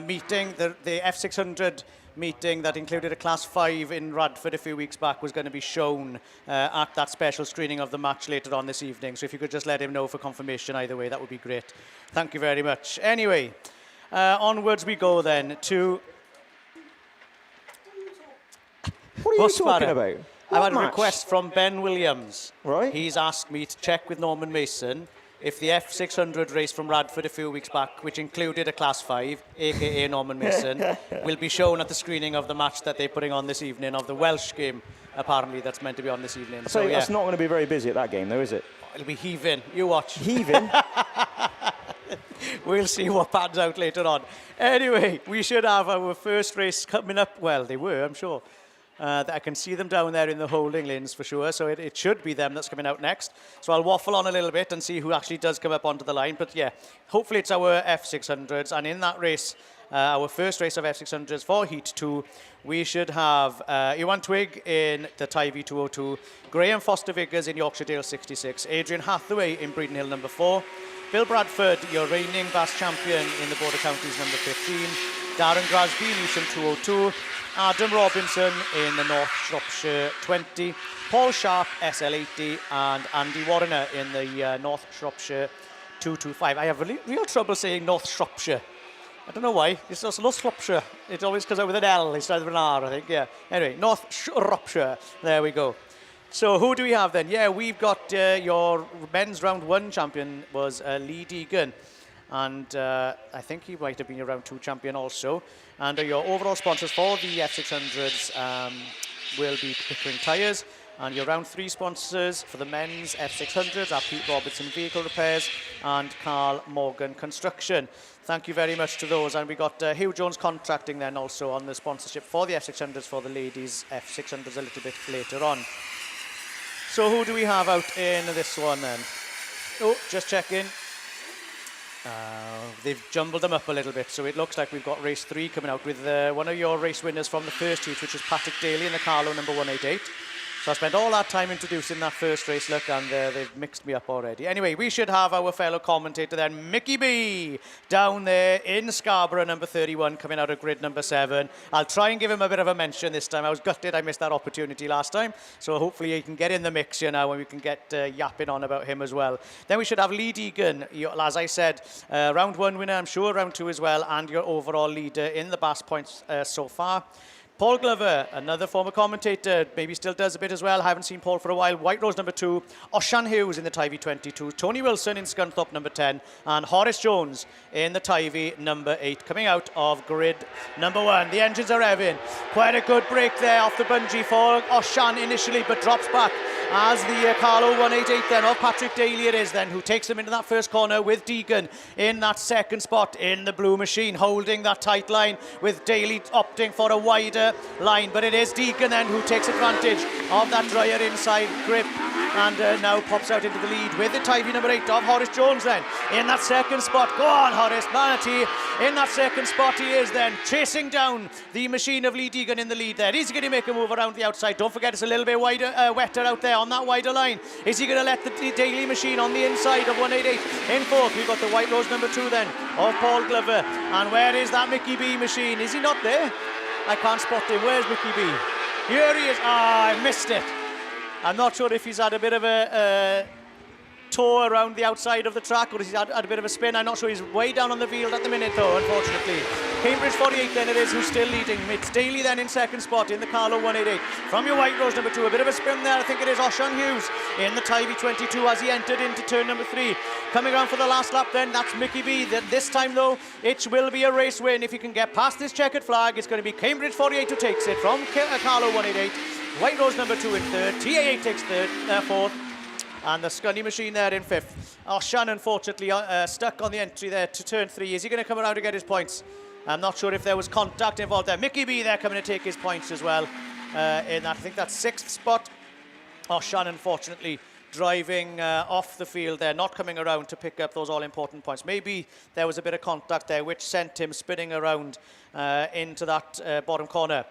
meeting, the F600 meeting that included a Class 5 in Radford a few weeks back was going to be shown at that special screening of the match later on this evening. So if you could just let him know for confirmation either way, that would be great. Thank you very much. Anyway, onwards we go then to... What are you talking about? I've had a request from Ben Williams. Right. He's asked me to check with Norman Mason if the F600 race from Radford a few weeks back, which included a Class 5, a.k.a. Norman Mason, will be shown at the screening of the match that they're putting on this evening, of the Welsh game, apparently, that's meant to be on this evening. So yeah. That's not going to be very busy at that game, though, is it? It'll be heaving. You watch. Heaving? We'll see what pans out later on. Anyway, we should have our first race coming up. Well, they were, I'm sure. I can see them down there in the holding lanes for sure, so it should be them that's coming out next. So I'll waffle on a little bit and see who actually does come up onto the line. But yeah, hopefully it's our F600s. And in that race, our first race of F600s for Heat 2, we should have Iwan Twig in the Tyre 202, Graham Foster-Vickers in Yorkshire Dale 66, Adrian Hathaway in Breeden Hill number 4, Bill Bradford, your reigning BASt champion in the Border Counties number 15, Darren Grasby in Easham 202, Adam Robinson in the North Shropshire 20, Paul Sharp SL80, and Andy Warner in the North Shropshire 225. I have real trouble saying North Shropshire. I don't know why. It's just North Shropshire. It always comes out with an L instead of an R, I think. Yeah. Anyway, North Shropshire. There we go. So who do we have then? Yeah, we've got your men's round 1 champion was Lee Deegan. And I think he might have been your round 2 champion also. And your overall sponsors for the F600s will be Pickering Tyres. And your round 3 sponsors for the men's F600s are Pete Robertson Vehicle Repairs and Carl Morgan Construction. Thank you very much to those. And we got Hugh Jones Contracting then also on the sponsorship for the F600s for the ladies' F600s a little bit later on. So who do we have out in this one then? Oh, just checking. They've jumbled them up a little bit, so it looks like we've got race 3 coming out with one of your race winners from the first heat, which is Patrick Daly in the Carlo number 188. So I spent all that time introducing that first race, look, and they've mixed me up already. Anyway, we should have our fellow commentator then, Mickey B, down there in Scarborough, number 31, coming out of grid number 7. I'll try and give him a bit of a mention this time. I was gutted I missed that opportunity last time, so hopefully he can get in the mix, you know, and we can get yapping on about him as well. Then we should have Lee Deegan, as I said, round 1 winner, I'm sure, round 2 as well, and your overall leader in the BASt points so far. Paul Glover, another former commentator, maybe still does a bit as well. I haven't seen Paul for a while. White Rose number 2, Oshan Hughes in the Tyve 22, Tony Wilson in Scunthorpe number 10, and Horace Jones in the Tyve number 8, coming out of grid number 1. The engines are revving. Quite a good break there off the bungee for Oshan initially, but drops back as the Carlo 188 then of Patrick Daly it is then, who takes them into that first corner with Deegan in that second spot in the blue machine, holding that tight line with Daly opting for a wider line, but it is Deegan then who takes advantage of that drier inside grip and now pops out into the lead with the Tyvie number 8 of Horace Jones then. In that second spot, go on Horace, Manatee. In that second spot he is then, chasing down the machine of Lee Deegan in the lead there. Is he going to make a move around the outside? Don't forget it's a little bit wider, wetter out there on that wider line. Is he going to let the Daily machine on the inside of 188? In fourth, we've got the White Rose number 2 then, of Paul Glover. And where is that Mickey B machine? Is he not there? I can't spot him. Where's Mickey B? Here he is. I missed it. I'm not sure if he's had a bit of a tour around the outside of the track or he's had a bit of a spin. I'm not sure. He's way down on the field at the minute though, unfortunately. Cambridge 48 then it is who's still leading. It's Daly then in second spot in the Carlo 188. From your White Rose number 2, a bit of a spin there. I think it is Oshan Hughes in the Tyvie 22 as he entered into turn number 3. Coming around for the last lap then, that's Mickey B. This time though, it will be a race win. If he can get past this checkered flag, it's going to be Cambridge 48 who takes it from Carlo 188. White Rose number 2 in third. TA8 takes fourth. And the Scunny machine there in fifth. Oshan unfortunately stuck on the entry there to turn 3. Is he going to come around to get his points? I'm not sure if there was contact involved there. Mickey B there coming to take his points as well. In that, I think that's 6th spot. Oshan unfortunately driving off the field there, not coming around to pick up those all-important points. Maybe there was a bit of contact there which sent him spinning around into that bottom corner.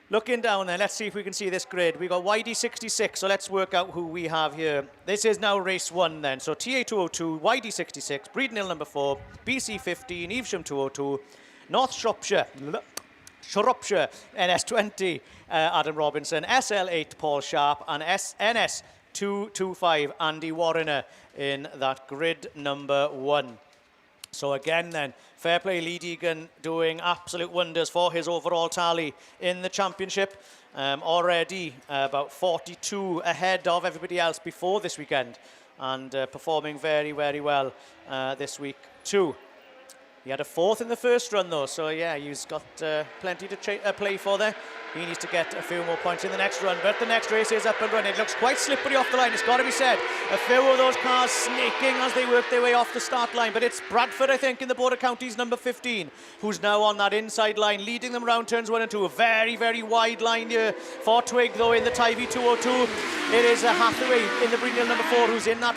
Looking down there, let's see if we can see this grid. We've got YD66, so let's work out who we have here. This is now race 1 then. So TA202, YD66, Breeden Hill number 4, BC15, Evesham 202, North Shropshire, NS20, Adam Robinson, SL8, Paul Sharp, and NS225, Andy Warriner in that grid number 1. So again then, fair play, Lee Deegan doing absolute wonders for his overall tally in the championship. Already about 42 ahead of everybody else before this weekend and performing very, very well this week too. He had a 4th in the first run though, so yeah, he's got plenty to play for there. He needs to get a few more points in the next run, but the next race is up and running. It looks quite slippery off the line, it's got to be said. A few of those cars snaking as they work their way off the start line, but it's Bradford, I think, in the Border Counties number 15, who's now on that inside line, leading them round turns 1 and 2. A very, very wide line here for Twig, though, in the Tyvie 202. It is Hathaway in the Breeden Hill number 4, who's in that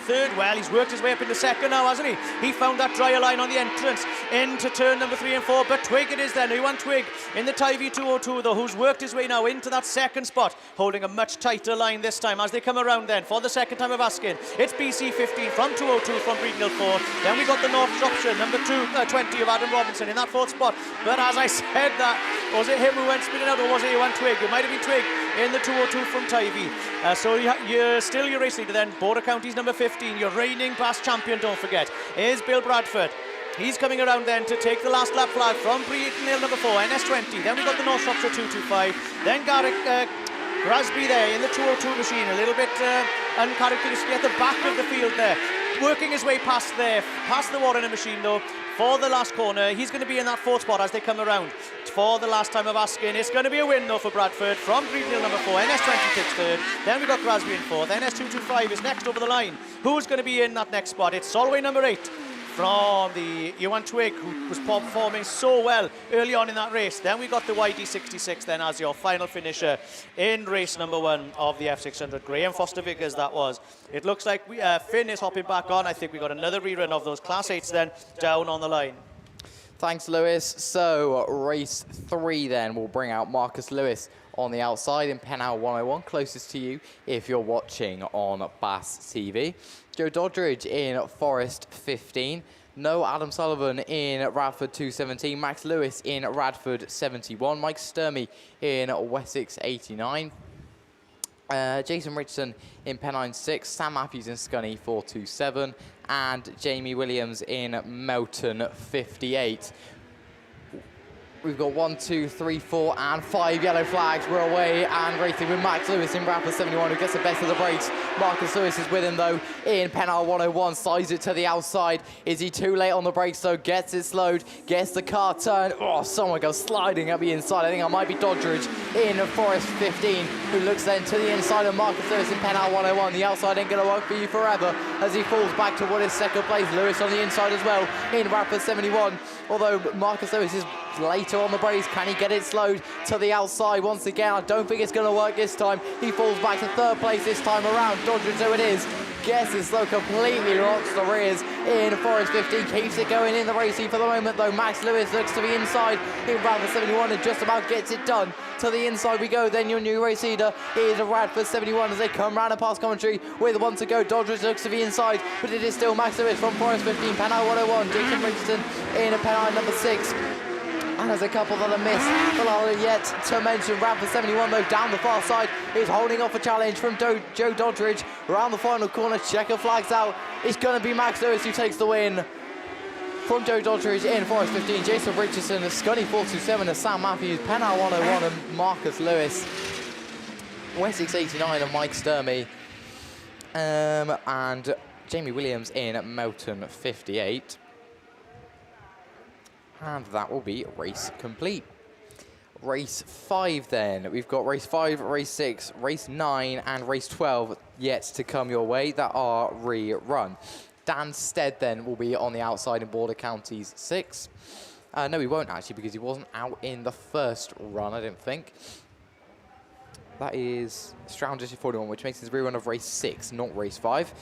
third. Well, he's worked his way up into second now, hasn't he? He found that drier line on the entrance into turn number 3 and 4, but Twig it is then. He won Twig in the Tyvie 202, though, who's worked his way now into that second spot, holding a much tighter line this time as they come around then for the second time of asking. It's BC15 from 202 from Breeden Hill 4. Then we got the North Shropshire number 20 of Adam Robinson in that 4th spot. But as I said, that was it him who went spinning out, or was it he went Twig? It might have been Twig in the 202 from Tyvie. So you're still your race leader then. Border Counties number 15, your reigning past champion, don't forget, is Bill Bradford. He's coming around then to take the last lap flag from Breeden Hill number 4, NS20. Then we've got the North Shropshire 225. Then Garrick Grasby there in the 202 machine, a little bit uncharacteristic at the back of the field there. Working his way past the Warriner machine though, for the last corner. He's going to be in that 4th spot as they come around. For the last time of asking, it's going to be a win though for Bradford from Breeden Hill number 4, NS20 takes 3rd. Then we've got Grasby in 4th, NS225 is next over the line. Who's going to be in that next spot? It's Solway number 8. From the Ewan Twig, who was performing so well early on in that race. Then we got the YD66 then as your final finisher in race number 1 of the F600. Graham Foster Vickers, that was. It looks like Finn is hopping back on. I think we got another rerun of those Class 8s then down on the line. Thanks, Lewis. So race 3 then will bring out Marcus Lewis on the outside in Penhow 101, closest to you if you're watching on BAStv. Joe Doddridge in Forest 15. No Adam Sullivan in Radford 217. Max Lewis in Radford 71. Mike Sturmey in Wessex 89. Jason Richardson in Pennine 6. Sam Matthews in Scunny 427. And Jamie Williams in Melton 58. We've got 1, 2, 3, 4, and 5 yellow flags. We're away and racing with Max Lewis in Radford 71, who gets the best of the brakes. Marcus Lewis is with him, though, in Penal 101. Slides it to the outside. Is he too late on the brakes, though? Gets it slowed. Gets the car turned. Oh, someone goes sliding up the inside. I think I might be Doddridge in Forest 15, who looks then to the inside of Marcus Lewis in Penal 101. The outside ain't going to work for you forever as he falls back toward his second place. Lewis on the inside as well in Radford 71. Although Marcus Lewis is later on the brace. Can he get it slowed to the outside once again? I don't think it's going to work this time. He falls back to third place this time around. Dodgers, who it is, gets it slow, completely locks the rears in Forest 15, keeps it going in the racing for the moment though. Max Lewis looks to the inside in Radford 71 and just about gets it done. To the inside we go, then your new race leader is Radford 71 as they come round and past commentary with one to go. Dodgers looks to the inside, but it is still Max Lewis from Forest 15, Penai 101, Jason Richardson in a Penai number 6. And there's a couple that are missed, but I'll yet to mention Radford 71 though down the far side is holding off a challenge from Joe Doddridge around the final corner. Checker flags out. It's going to be Max Lewis who takes the win from Joe Doddridge in Forest 15. Jason Richardson, Scunny 427, and Sam Matthews, Penal 101, and Marcus Lewis, Wessex 89, and Mike Sturmey, and Jamie Williams in Melton 58. And that will be race complete. Race 5 then. We've got race 5, race 6, race 9 and race 12 yet to come your way that are rerun. Dan Stead then will be on the outside in Border Counties 6. No, he won't actually because he wasn't out in the first run, I don't think. That is Stroud District 41, which makes his rerun of race 6, not race 5.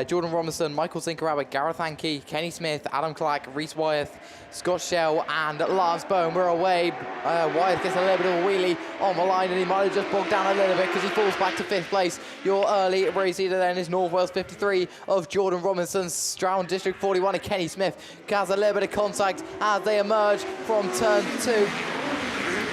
Jordan Robinson, Michael Zinker-Abbott, Gareth Hankey, Kenny Smith, Adam Clack, Reese Wyeth, Scott Shell, and Lance Bone. We're away. Wyeth gets a little bit of a wheelie on the line, and he might have just bogged down a little bit because he falls back to 5th place. Your early race leader then is North Wales 53 of Jordan Robinson, Stroud District 41 of Kenny Smith. Has a little bit of contact as they emerge from turn 2.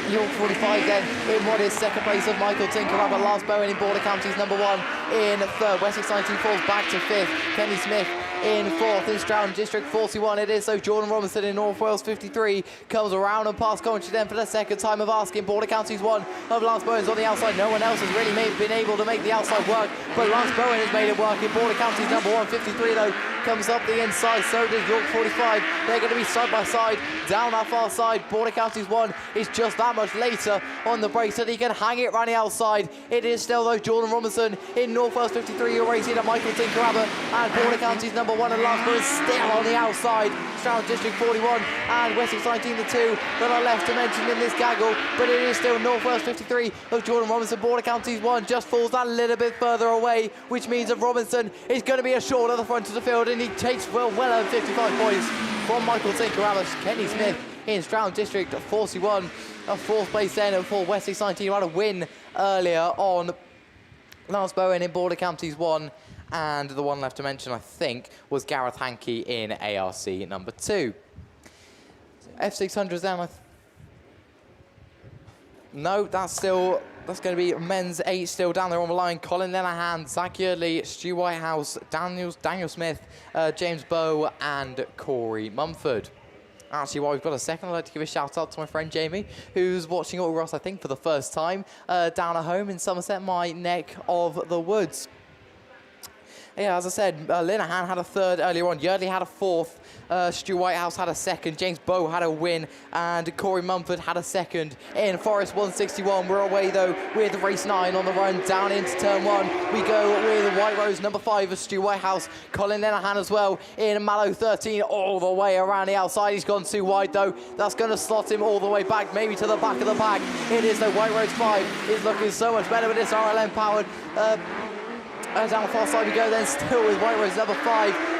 York 45 then in what is second place of Michael Tinker-Abbott, Lars Bowen in Border Counties number 1 in third. Wessex 19 falls back to 5th. Kenny Smith in 4th in Stroud District 41 it is. So Jordan Robinson in North Wales 53 comes around and past commentary then for the second time of asking. Border Counties 1 of Lance Bowen's on the outside. No one else has really been able to make the outside work, but Lance Bowen has made it work in Border Counties number 1. 53 though comes up the inside, so does York 45. They're going to be side by side down that far side. Border Counties 1 is just that much later on the brace so that he can hang it around the outside. It is still though Jordan Robinson in North Wales 53. You're racing at Michael Tinker-Abbott and Border Counties number 1 and Lance Bowen still on the outside. Stroud District 41 and Wessex 19 the 2 that are left to mention in this gaggle, but it is still North Wales 53 of Jordan Robinson. Border Counties 1 just falls that little bit further away, which means that Robinson is going to be assured at the front of the field, and he takes well over 55 points from Michael Tinker-Abbott. Kenny Smith in Stroud District 41, a 4th place then for Wessex 19 who had a win earlier on. Lance Bowen in Border Counties 1, and the one left to mention I think was Gareth Hankey in ARC number 2. F600s then, no, that's going to be men's 8 still down there on the line. Colin Lenahan, Zach Yardley, Stu Whitehouse, Daniel Smith, James Bowe, and Corey Mumford. Actually, while we've got a second, I'd like to give a shout out to my friend Jamie, who's watching Autograss, I think, for the first time down at home in Somerset, my neck of the woods. Yeah, as I said, Linehan had a 3rd earlier on. Yardley had a 4th. Stu Whitehouse had a 2nd. James Bowe had a win. And Corey Mumford had a 2nd in Forest 161. We're away, though, with race 9 on the run down into turn 1. We go with White Rose number 5 of Stu Whitehouse. Colin Linehan as well in Mallow 13 all the way around the outside. He's gone too wide, though. That's going to slot him all the way back, maybe to the back of the pack. It is, though. White Rose 5 is looking so much better with this RLM-powered down the far side we go then, still with White Rose number 5.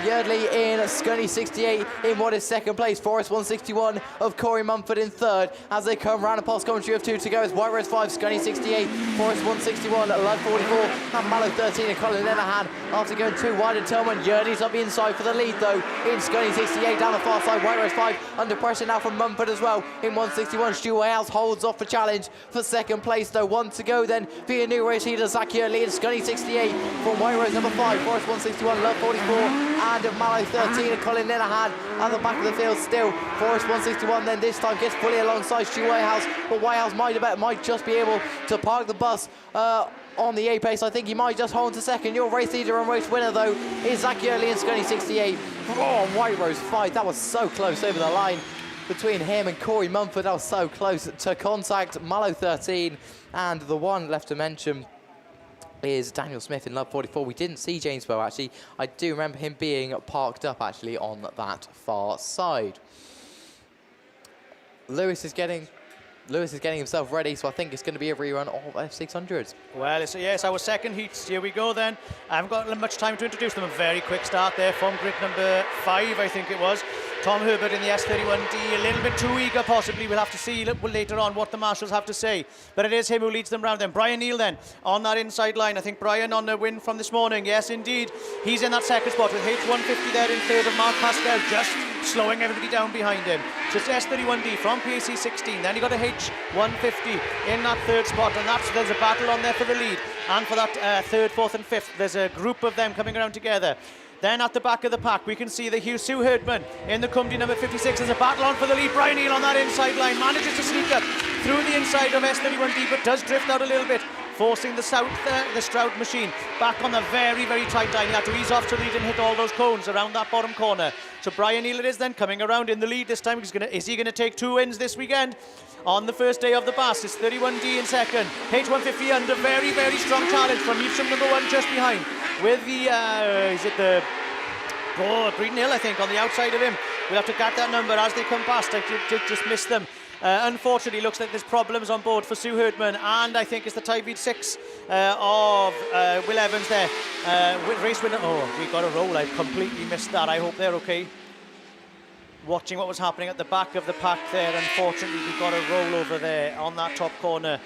Yardley in Scunny 68 in what is 2nd place. Forest 161 of Corey Mumford in 3rd as they come round and past commentary of 2 to go. It's White Rose 5, Scunny 68, Forest 161, Lud 44 and Mallow 13 and Colin Lenahan after going too wide in turn 1. Yardley's up the inside for the lead though in Scunny 68 down the far side. White Rose 5 under pressure now from Mumford as well in 161. Stu Whitehouse holds off the challenge for 2nd place though. 1 to go then via new race leader Zach Yardley in Scunny 68 from White Rose number 5, Forest 161, Love 44 and Mallow 13 and Colin Linehan at the back of the field still. Forest 161 then this time gets fully alongside Stu Whitehouse, but Whitehouse might just be able to park the bus on the A-pace. I think he might just hold to 2nd. Your race leader and race winner though is Zach Yardley in Scunny 68. Oh, White Rose 5, that was so close over the line between him and Corey Mumford. That was so close to contact. Mallow 13 and the one left to mention is Daniel Smith in Love 44. We didn't see James Bowe actually. I do remember him being parked up actually on that far side. Lewis is getting himself ready, so I think it's going to be a rerun of F600s. Well, yes, our second heats. Here we go then. I haven't got much time to introduce them. A very quick start there from grid number 5, I think it was. Tom Herbert in the S31D, a little bit too eager possibly. We'll have to see later on what the marshals have to say. But it is him who leads them round then. Brian Neal then on that inside line. I think Brian on the win from this morning. Yes, indeed. He's in that second spot with H150 there in third of Mark Pascal, just slowing everybody down behind him. So it's S31D from PAC 16. Then he got a H150 in that third spot, and there's a battle on there for the lead. And for that third, fourth and fifth, there's a group of them coming around together. Then at the back of the pack, we can see the Sue Herdman in the Cumdy number 56. There's a battle on for the lead. Brian Neal on that inside line manages to sneak up through the inside of S31D, but does drift out a little bit, forcing the Stroud machine back on the very, very tight line. He had to ease off to lead and hit all those cones around that bottom corner. So Brian Neal it is then coming around in the lead this time. Is he going to take 2 wins this weekend? On the first day of the BAST, it's 31D in second. H150 under, very, very strong challenge from Evesham number 1 just behind. With the, Breeden Hill, I think, on the outside of him. We'll have to get that number as they come past. I did just miss them. Unfortunately, looks like there's problems on board for Sue Herdman, and I think it's the Tyre 6 of Will Evans there. Race winner. Oh, we got a roll. I completely missed that. I hope they're okay. Watching what was happening at the back of the pack there, unfortunately we got a roll over there on that top corner,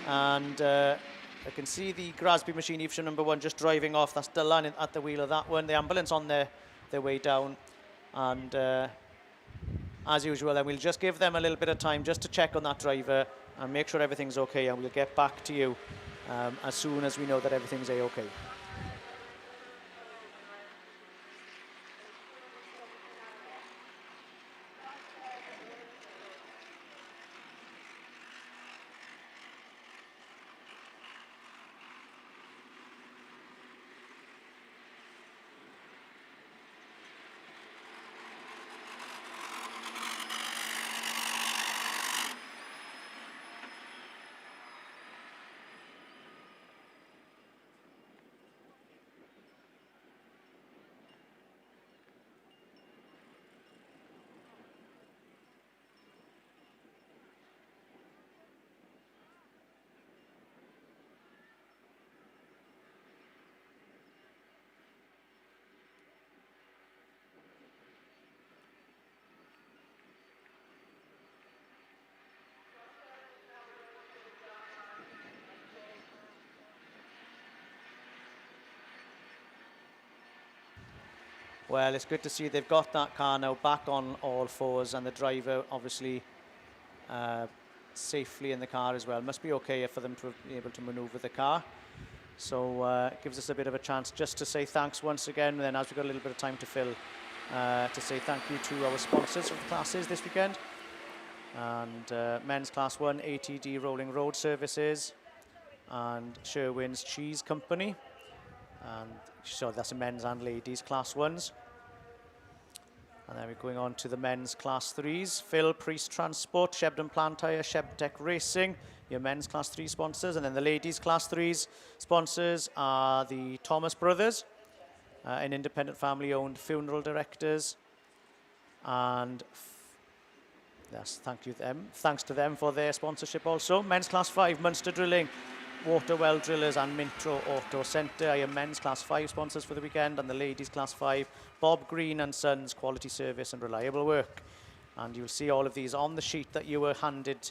and I can see the Grasby machine, Evesham number 1, just driving off. That's Dylan at the wheel of that one. The ambulance on their way down, and as usual, then we'll just give them a little bit of time just to check on that driver and make sure everything's okay, and we'll get back to you as soon as we know that everything's okay. Well, it's good to see they've got that car now back on all fours, and the driver obviously safely in the car as well. Must be okay for them to be able to manoeuvre the car. So it gives us a bit of a chance just to say thanks once again, and then as we've got a little bit of time to fill, to say thank you to our sponsors of the classes this weekend. And men's class 1, ATD Rolling Road Services, and Sherwin's Cheese Company. And so that's a men's and ladies class 1s. And then we're going on to the men's class 3s. Phil Priest Transport, Shebden Plant Tyre, Shebtech Racing, your men's class 3 sponsors. And then the ladies class 3s sponsors are the Thomas Brothers, an independent family owned funeral directors. And yes, thanks to them for their sponsorship also. Men's class 5, Munster Drilling, Water Well Drillers and Mintro Auto Centre are your men's class 5 sponsors for the weekend, and the ladies class 5, Bob Green and Sons, Quality Service and Reliable Work. And you'll see all of these on the sheet that you were handed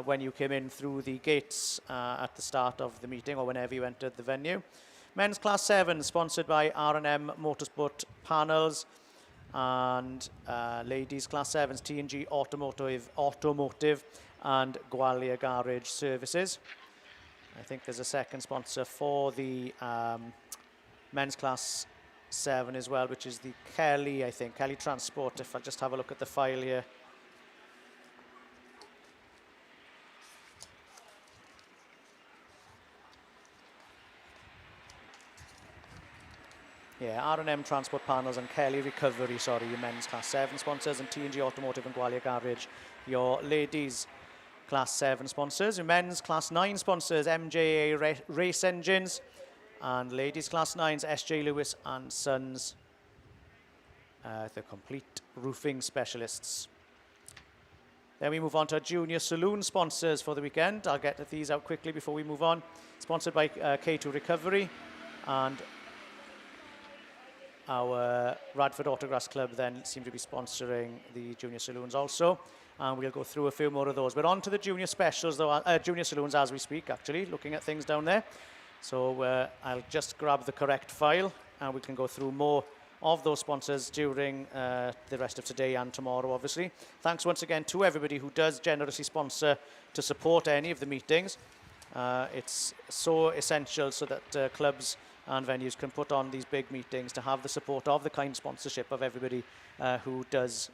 when you came in through the gates at the start of the meeting or whenever you entered the venue. Men's class 7 sponsored by R&M Motorsport Panels, and ladies class 7's T&G Automotive and Gwalia Garage Services. I think there's a second sponsor for the men's class 7 as well, which is the Kelly, I think, Kelly Transport, if I just have a look at the file here. Yeah, R&M Transport Panels and Kelly Recovery, sorry, your men's class 7 sponsors, and T&G Automotive and Gwalia Garage, your ladies class 7 sponsors. Your men's class 9 sponsors, MJA Race Engines, and ladies class 9s, SJ Lewis and Sons, the complete roofing specialists. Then we move on to our junior saloon sponsors for the weekend. I'll get these out quickly before we move on. Sponsored by K2 Recovery, and our Radford Autograss Club then seem to be sponsoring the junior saloons also. And we'll go through a few more of those. We're on to the junior specials, though, junior saloons as we speak, actually, looking at things down there. So I'll just grab the correct file, and we can go through more of those sponsors during the rest of today and tomorrow, obviously. Thanks once again to everybody who does generously sponsor to support any of the meetings. It's so essential so that clubs and venues can put on these big meetings, to have the support of the kind sponsorship of everybody who does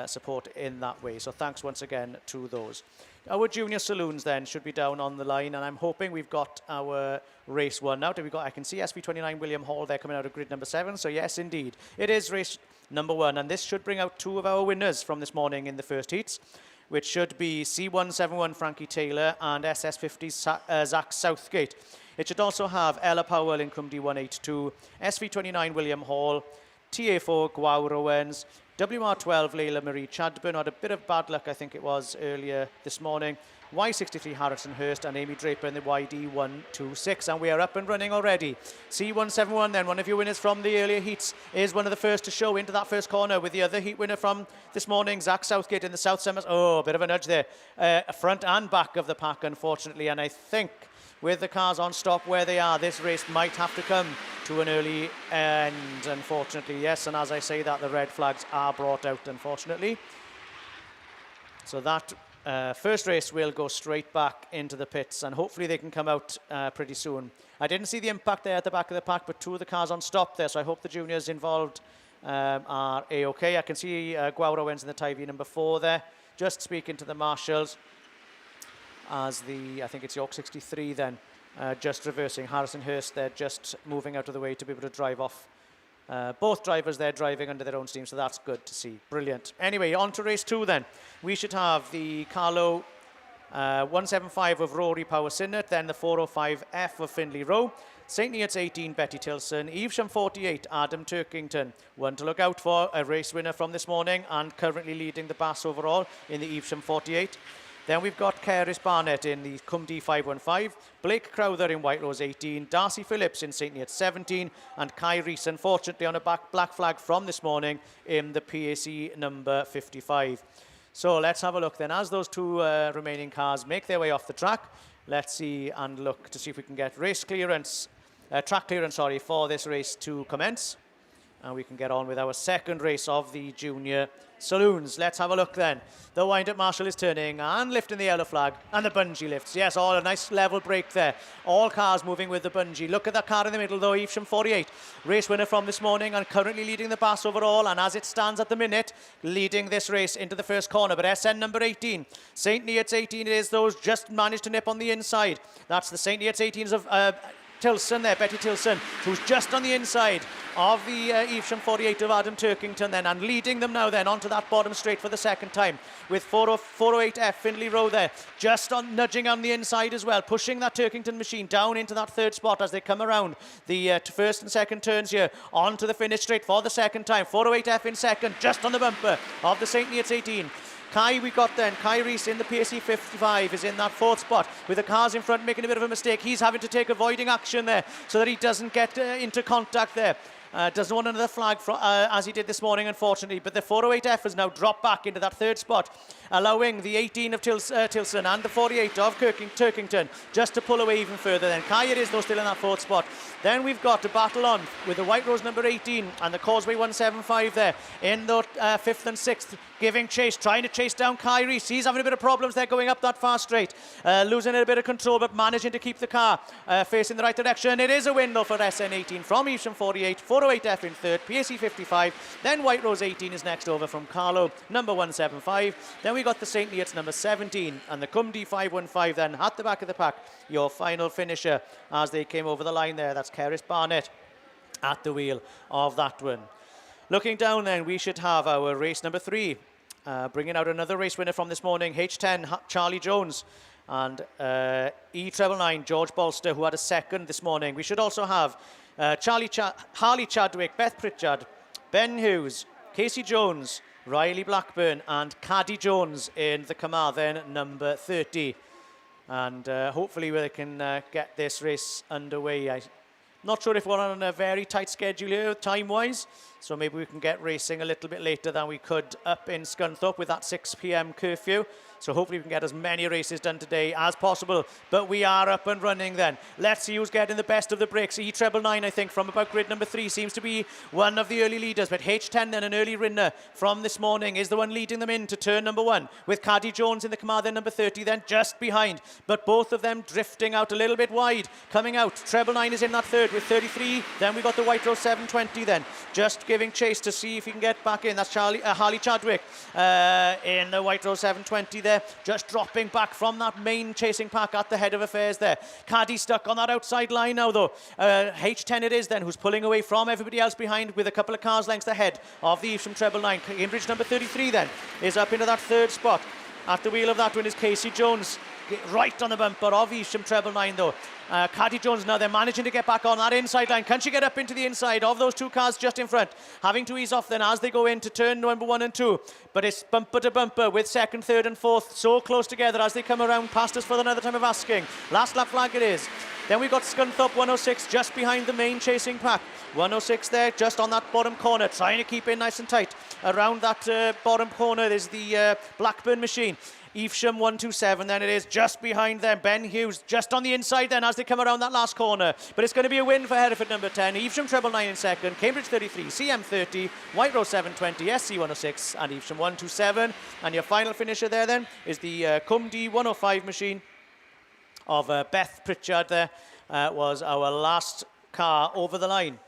support in that way. So thanks once again to those. Our junior saloons then should be down on the line, and I'm hoping we've got our race 1 out. I can see SV29 William Hall there coming out of grid number 7. So yes, indeed, it is race number 1, and this should bring out 2 of our winners from this morning in the first heats, which should be C171 Frankie Taylor and SS50 Zach Southgate. It should also have Ella Powell in Cwmdi 182, SV29 William Hall, TA4 Gwawr Owens, WR12 Leila Marie Chadburn, had a bit of bad luck, I think it was, earlier this morning. Y63 Harrison Hurst and Amy Draper in the YD126, and we are up and running already. C171 then, one of your winners from the earlier heats, is one of the first to show into that first corner, with the other heat winner from this morning, Zach Southgate in the South Summers. Oh, a bit of a nudge there. Front and back of the pack, unfortunately, and I think with the cars on stop where they are, this race might have to come to an early end, unfortunately. Yes, and as I say that, the red flags are brought out, unfortunately. So that first race will go straight back into the pits, and hopefully they can come out pretty soon. I didn't see the impact there at the back of the pack, but 2 of the cars on stop there, so I hope the juniors involved are A-OK. I can see Gwawr Owens in the Tyre number 4 there, just speaking to the marshals, as I think it's York 63 then, just reversing. Harrison Hurst there, just moving out of the way to be able to drive off. Both drivers there driving under their own steam, so that's good to see. Brilliant. Anyway, on to race 2 then. We should have the Carlo 175 of Rory Power Sinnott, then the 405F of Findlay Rowe, St Neots 18 Betty Tilson, Evesham 48 Adam Turkington. One to look out for, a race winner from this morning and currently leading the BAS overall in the Evesham 48. Then we've got Cerys Barnett in the Cwmdi 515, Blake Crowther in White Rose 18, Darcy Phillips in St Neots 17, and Kai Rees, unfortunately, on a black flag from this morning in the PAC number 55. So let's have a look then. As those 2 remaining cars make their way off the track, let's see and look to see if we can get track clearance, for this race to commence. And we can get on with our second race of the junior saloons. Let's have a look then. The wind-up marshal is turning and lifting the yellow flag, and the bungee lifts. Yes, all a nice level break there. All cars moving with the bungee. Look at that car in the middle though, Evesham 48. Race winner from this morning and currently leading the BAS overall, and as it stands at the minute, leading this race into the first corner. But SN number 18, St Neots 18 it is, those just managed to nip on the inside. That's the St Neots 18s of Tilson there, Betty Tilson, who's just on the inside of the Evesham 48 of Adam Turkington then, and leading them now then onto that bottom straight for the second time, with 408F Findlay Rowe there, just nudging on the inside as well, pushing that Turkington machine down into that third spot as they come around the first and second turns here, onto the finish straight for the second time. 408F in second, just on the bumper of the St Neots 18. We got then, Kai Rees in the PAC 55 is in that 4th spot, with the cars in front making a bit of a mistake. He's having to take avoiding action there so that he doesn't get into contact there. Doesn't want another flag as he did this morning, unfortunately. But the 408F has now dropped back into that 3rd spot, allowing the 18 of Tilson and the 48 of Turkington just to pull away even further. Then Kai it is, though, still in that 4th spot. Then we've got a battle on with the White Rose number 18 and the Causeway 175 there in the 5th and 6th, giving chase, trying to chase down Kai Rees. He's having a bit of problems there going up that far straight, losing a bit of control, but managing to keep the car facing the right direction. It is a win though for SN18 from Evesham 48, 408F in 3rd, PAC 55. Then White Rose 18 is next over from Carlo number 175. Then we got the St Neots number 17 and the Cwmdi 515 then at the back of the pack. Your final finisher as they came over the line there, that's Cerys Barnett at the wheel of that one. Looking down then, we should have our race number 3. Bringing out another race winner from this morning, H10 Charlie Jones and E999 George Bolster, who had a second this morning. We should also have Harley Chadwick, Beth Pritchard, Ben Hughes, Casey Jones, Riley Blackburn and Caddy Jones in the Carmarthen number 30. And hopefully we can get this race underway. I'm not sure if we're on a very tight schedule here time-wise, so maybe we can get racing a little bit later than we could up in Scunthorpe with that 6 p.m. curfew. So hopefully we can get as many races done today as possible. But we are up and running then. Let's see who's getting the best of the breaks. E999, I think, from about grid number 3 seems to be one of the early leaders. But H10 then, an early winner from this morning, is the one leading them into turn number 1. With Caddy Jones in the Carmarthen number 30 then just behind. But both of them drifting out a little bit wide. Coming out, Treble 9 is in that third with 33. Then we got the White Rose 720 then. Just giving chase to see if he can get back in. That's Harley Chadwick in the White Rose 720 there, just dropping back from that main chasing pack at the head of affairs there. Caddy stuck on that outside line now though. H10 it is then, who's pulling away from everybody else behind with a couple of cars lengths ahead of the Evesham Treble 9. Cambridge number 33 then is up into that third spot. At the wheel of that one is Casey Jones, right on the bumper of Evesham Treble 9 though. Caddy Jones now, they're managing to get back on that inside line. Can she get up into the inside of those two cars just in front? Having to ease off then as they go into turn number 1 and 2. But it's bumper to bumper with second, third and fourth so close together as they come around past us for another time of asking. Last lap flag it is. Then we've got Scunthorpe 106 just behind the main chasing pack. 106 there, just on that bottom corner, trying to keep in nice and tight. Around that bottom corner is the Blackburn machine. Evesham 127 then it is, just behind them. Ben Hughes just on the inside then as they come around that last corner. But it's going to be a win for Hereford number 10. Evesham Treble 9 in second, Cambridge 33, CM 30, White Rose 720, SC 106 and Evesham 127. And your final finisher there then is the Cumdy 105 machine of Beth Pritchard there. Was our last car over the line.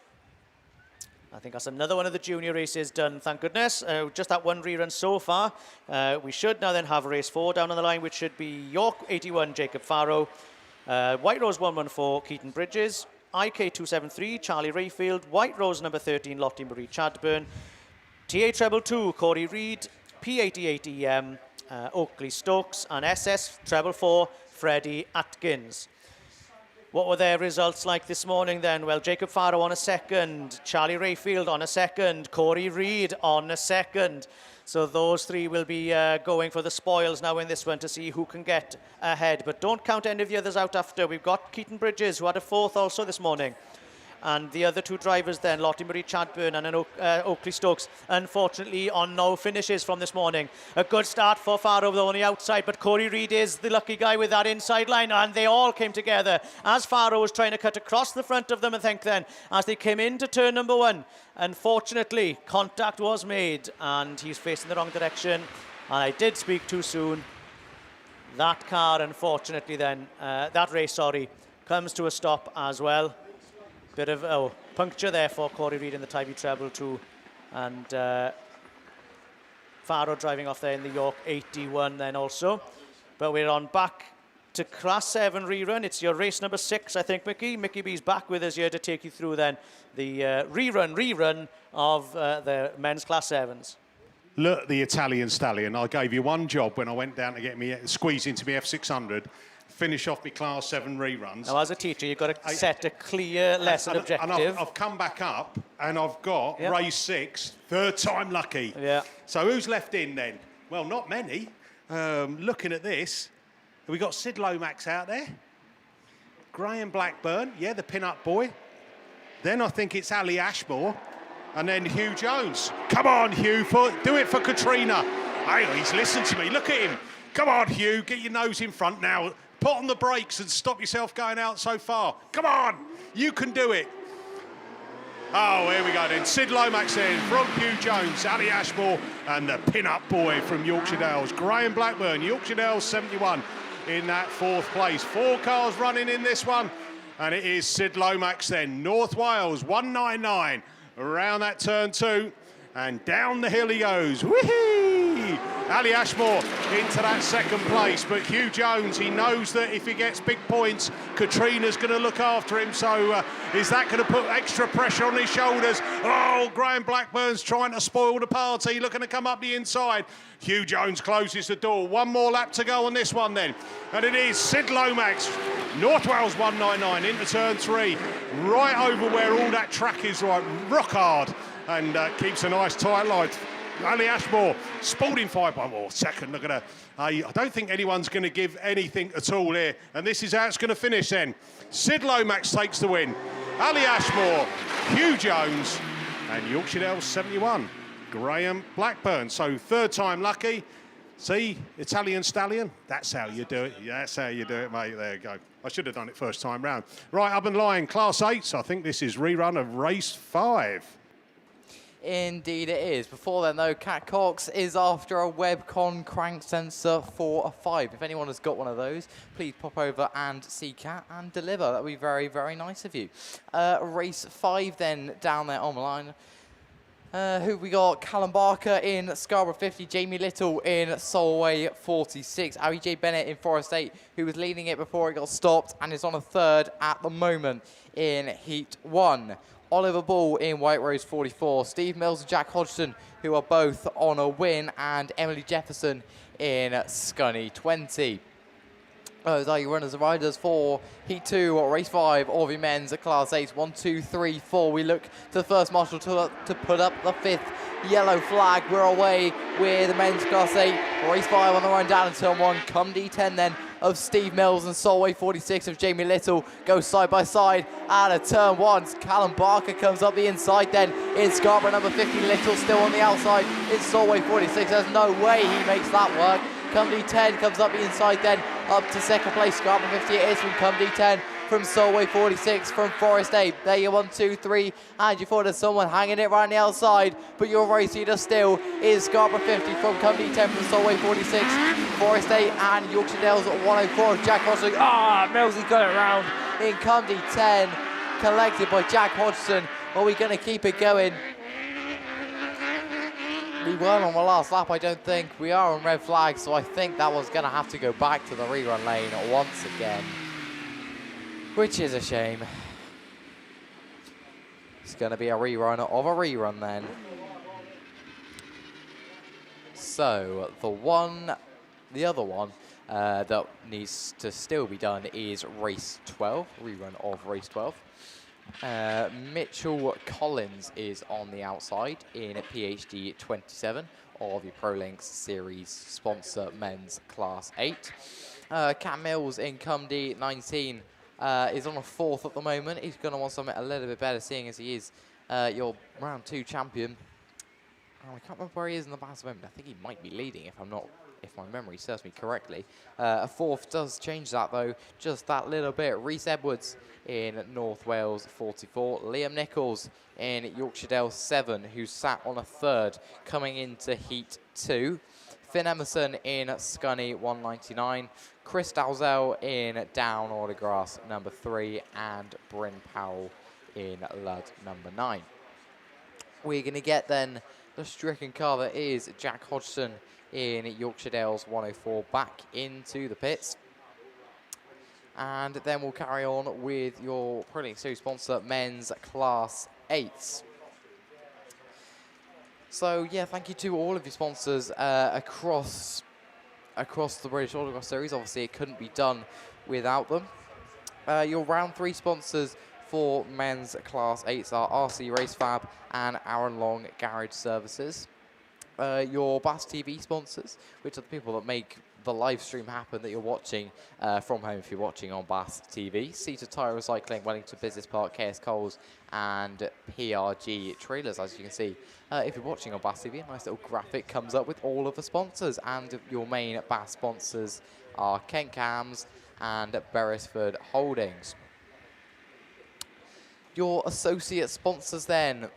I think that's another one of the junior races done, thank goodness. Just that one rerun so far. We should now then have race 4 down on the line, which should be York 81, Jacob Farrow, White Rose 114, Keaton Bridges, IK 273, Charlie Rayfield, White Rose number 13, Lottie Marie Chadburn, TA Treble 2, Corey Reid, P88 EM, Oakley Stokes, and SS Treble 4, Freddie Atkins. What were their results like this morning then? Well, Jacob Farrow on a second, Charlie Rayfield on a second, Corey Reid on a second. So those three will be going for the spoils now in this one to see who can get ahead. But don't count any of the others out after. We've got Keaton Bridges, who had a fourth also this morning. And the other two drivers then, Lottie Marie Chadburn and Oakley Stokes, unfortunately on no finishes from this morning. A good start for Farrow though on the outside, but Corey Reid is the lucky guy with that inside line, and they all came together as Farrow was trying to cut across the front of them, I think then, as they came into turn number 1. Unfortunately, contact was made and he's facing the wrong direction. And I did speak too soon. That car, unfortunately then, that race, sorry, comes to a stop as well. Bit of puncture there for Corey Reid in the Tyre treble 2, and Farrow driving off there in the York 81 then also. But we're on back to Class 7 rerun. It's your race number 6, I think, Mickey. Mickey B's back with us here to take you through then the rerun of the men's Class 7s. Look, the Italian stallion. I gave you one job when I went down to get me squeeze into my F600. Finish off my Class 7 reruns. Now, as a teacher, you've got to set a clear lesson objective. And I've come back up, and I've got race 6, third time lucky. Yeah. So who's left in then? Well, not many. Looking at this, have we got Sid Lomax out there? Graham Blackburn, yeah, the pin-up boy. Then I think it's Ali Ashmore, and then Hugh Jones. Come on, Hugh, do it for Katrina. Hey, he's listened to me. Look at him. Come on, Hugh, get your nose in front now. Put on the brakes and stop yourself going out so far. Come on, you can do it. Oh, here we go then. Sid Lomax in from Hugh Jones, Ali Ashmore, and the pin-up boy from Yorkshire Dales, Graham Blackburn, Yorkshire Dales 71 in that 4th place. 4 cars running in this one, and it is Sid Lomax then. North Wales 199 around that turn 2, and down the hill he goes. Whee! Ali Ashmore into that 2nd place, but Hugh Jones, he knows that if he gets big points, Katrina's going to look after him, so is that going to put extra pressure on his shoulders? Oh, Graham Blackburn's trying to spoil the party, looking to come up the inside. Hugh Jones closes the door. One more lap to go on this one then, and it is Sid Lomax, North Wales 199 into turn 3, right over where all that track is, right, rock hard, and keeps a nice tight line. Ali Ashmore, Spalding 5 by more. Second, look at her. I don't think anyone's going to give anything at all here. And this is how it's going to finish then. Sid Lomax takes the win. Ali Ashmore, Hugh Jones, and Yorkshire Dales 71. Graham Blackburn. So third time lucky. See, Italian Stallion. That's how you do it. Yeah, that's how you do it, mate. There you go. I should have done it first time round. Right, up and line, Class 8. I think this is rerun of race 5. Indeed it is. Before then, though, Cat Cox is after a Webcon crank sensor for a 5. If anyone has got one of those, please pop over and see Cat and deliver. That would be very, very nice of you. Race 5 then down there on the line. Who we got? Callum Barker in Scarborough 50, Jamie Little in Solway 46, Harry J. Bennett in Forest 8, who was leading it before it got stopped and is on a third at the moment in Heat 1. Oliver Ball in White Rose 44, Steve Mills and Jack Hodgson, who are both on a win, and Emily Jefferson in Scunny 20. Those are your runners and riders for Heat 2, or Race 5 of your men's at Class 8. 1, 2, 3, 4. We look to the first marshal to put up the 5th yellow flag. We're away with the men's Class 8. Race 5 on the run down in turn 1. Come D10 then of Steve Mills and Solway 46 of Jamie Little go side by side out of turn 1. Callum Barker comes up the inside then in Scarborough number 50. Little still on the outside in Solway 46. There's no way he makes that work. Come D10 comes up the inside then up to second place. Scarborough 50 it is from Come D10 from Solway 46 from Forest 8. There you 1, 2, 3, and you thought there's someone hanging it right on the outside, but your race leader still is Scarborough 50 from Come D10 from Solway 46, Forest 8 and Yorkshire Dales at 104. Jack Hodgson, Millsy got it round in Come D10, collected by Jack Hodgson. Are we going to keep it going? We weren't on the last lap, I don't think. We are on red flag, so I think that was going to have to go back to the rerun lane once again, which is a shame. It's going to be a rerun of a rerun then. So the other one that needs to still be done is race 12, rerun of race 12. Mitchell Collins is on the outside in a PhD 27 of your ProLinks Series sponsor men's Class 8. Cam Mills in Come D19 is on a 4th at the moment. He's going to want something a little bit better, seeing as he is your round 2 champion. I can't remember where he is in the balance at the moment. I think he might be leading if my memory serves me correctly. A 4th does change that though, just that little bit. Reese Edwards in North Wales 44. Liam Nichols in Yorkshire Dales 7, who sat on a 3rd coming into Heat 2. Finn Emerson in Scunny 199. Chris Dalzell in Down Autograss number 3, and Bryn Powell in Ludd number 9. We're going to get then the stricken car that is Jack Hodgson in Yorkshire Dales 104 back into the pits. And then we'll carry on with your ProLink Series sponsor, men's Class 8s. So yeah, thank you to all of your sponsors across the British Autograss Series. Obviously, it couldn't be done without them. Your round 3 sponsors for men's Class 8s are RC Race Fab and Aaron Long Garage Services. Your BAStv sponsors, which are the people that make the live stream happen that you're watching from home if you're watching on BAStv. SITR Tyre Recycling, Wellington Business Park, KS Coles, and PRG Trailers. As you can see, if you're watching on BAStv, a nice little graphic comes up with all of the sponsors. And your main BAS sponsors are Kent Cams and Beresford Holdings. Your associate sponsors then,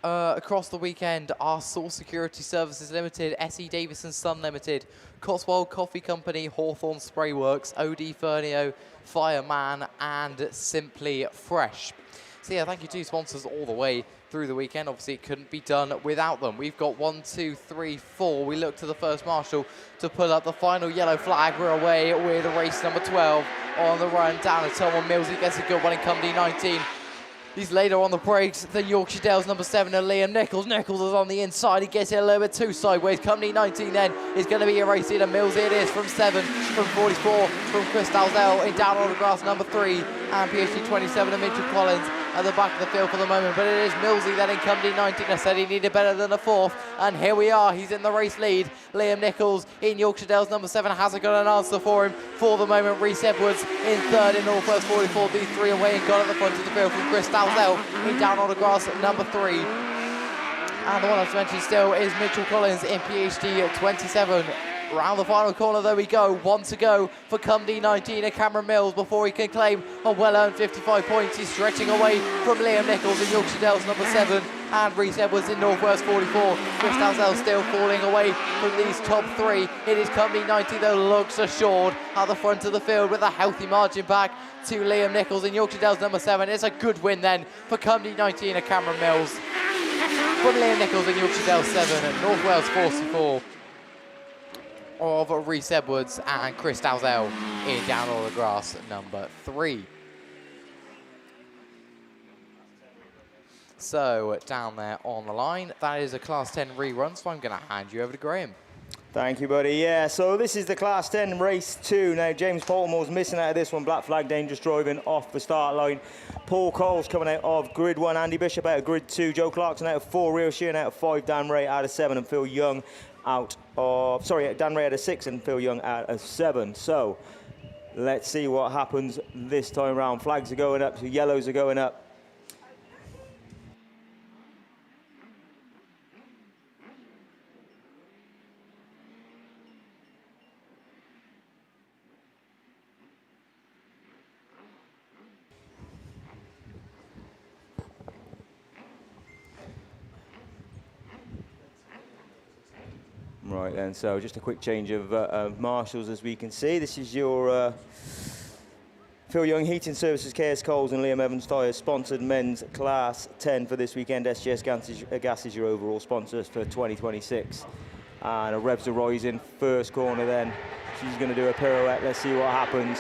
across the weekend, are Source Security Services Limited, SE Davison Sun Limited, Cotswold Coffee Company, Hawthorne Spray Works, OD Fernio, Fireman, and Simply Fresh. So yeah, thank you to sponsors all the way through the weekend. Obviously, it couldn't be done without them. We've got 1, 2, 3, 4. We look to the first marshal to pull up the final yellow flag. We're away with race number 12 on the run down to turn 1. Millsy gets a good one in Come D19. He's later on the brakes than Yorkshire Dales number 7 and Liam Nichols. Nichols is on the inside. He gets it a little bit too sideways. Company 19 then is going to be a race leader. Mills it is from 7, from 44, from Chris Dalzell in Down Autograss number 3, and PhD 27 and Mitchell Collins at the back of the field for the moment, but it is Millsy then in Cumberland 19. I said he needed better than a fourth, and here we are. He's in the race lead. Liam Nichols in Yorkshire Dales number 7 hasn't got an answer for him for the moment. Reece Edwards in third in Northwest 44, these 3 away and got at the front of the field from Chris Dalzell in Down Autograss at number 3. And the one I've mentioned still is Mitchell Collins in PhD at 27. Round the final corner, there we go. 1 to go for Cumberland 19 at Cameron Mills before he can claim a well-earned 55 points. He's stretching away from Liam Nichols in Yorkshire Dales number 7 and Reece Edwards in Northwest 44. Chris Dalzell still falling away from these top 3. It is Cumberland 19 that looks assured at the front of the field with a healthy margin back to Liam Nichols in Yorkshire Dales number 7. It's a good win then for Cumberland 19 at Cameron Mills. From Liam Nichols in Yorkshire Dales 7 at North Wales 44. Of Reece Edwards and Chris Dalzell in Down Autograss number 3. So down there on the line, that is a Class 10 rerun, so I'm going to hand you over to Graham. Thank you, buddy. Yeah, so this is the Class 10 race 2. Now, James Baltimore's missing out of this one. Black flag, dangerous driving off the start line. Paul Cole's coming out of grid 1. Andy Bishop out of grid 2. Joe Clarkson out of 4. Rio Sheehan out of 5. Dan Ray out of 7. And Phil Young out of... Sorry, Dan Ray out of 6 and Phil Young out of 7. So, let's see what happens this time around. Flags are going up, so yellows are going up. Right then, so just a quick change of marshals as we can see. This is your Phil Young Heating Services, KS Coles and Liam Evans Tyre sponsored men's Class 10 for this weekend. SGS Gas is your overall sponsors for 2026. And Rebs are rising, first corner then. She's going to do a pirouette, let's see what happens.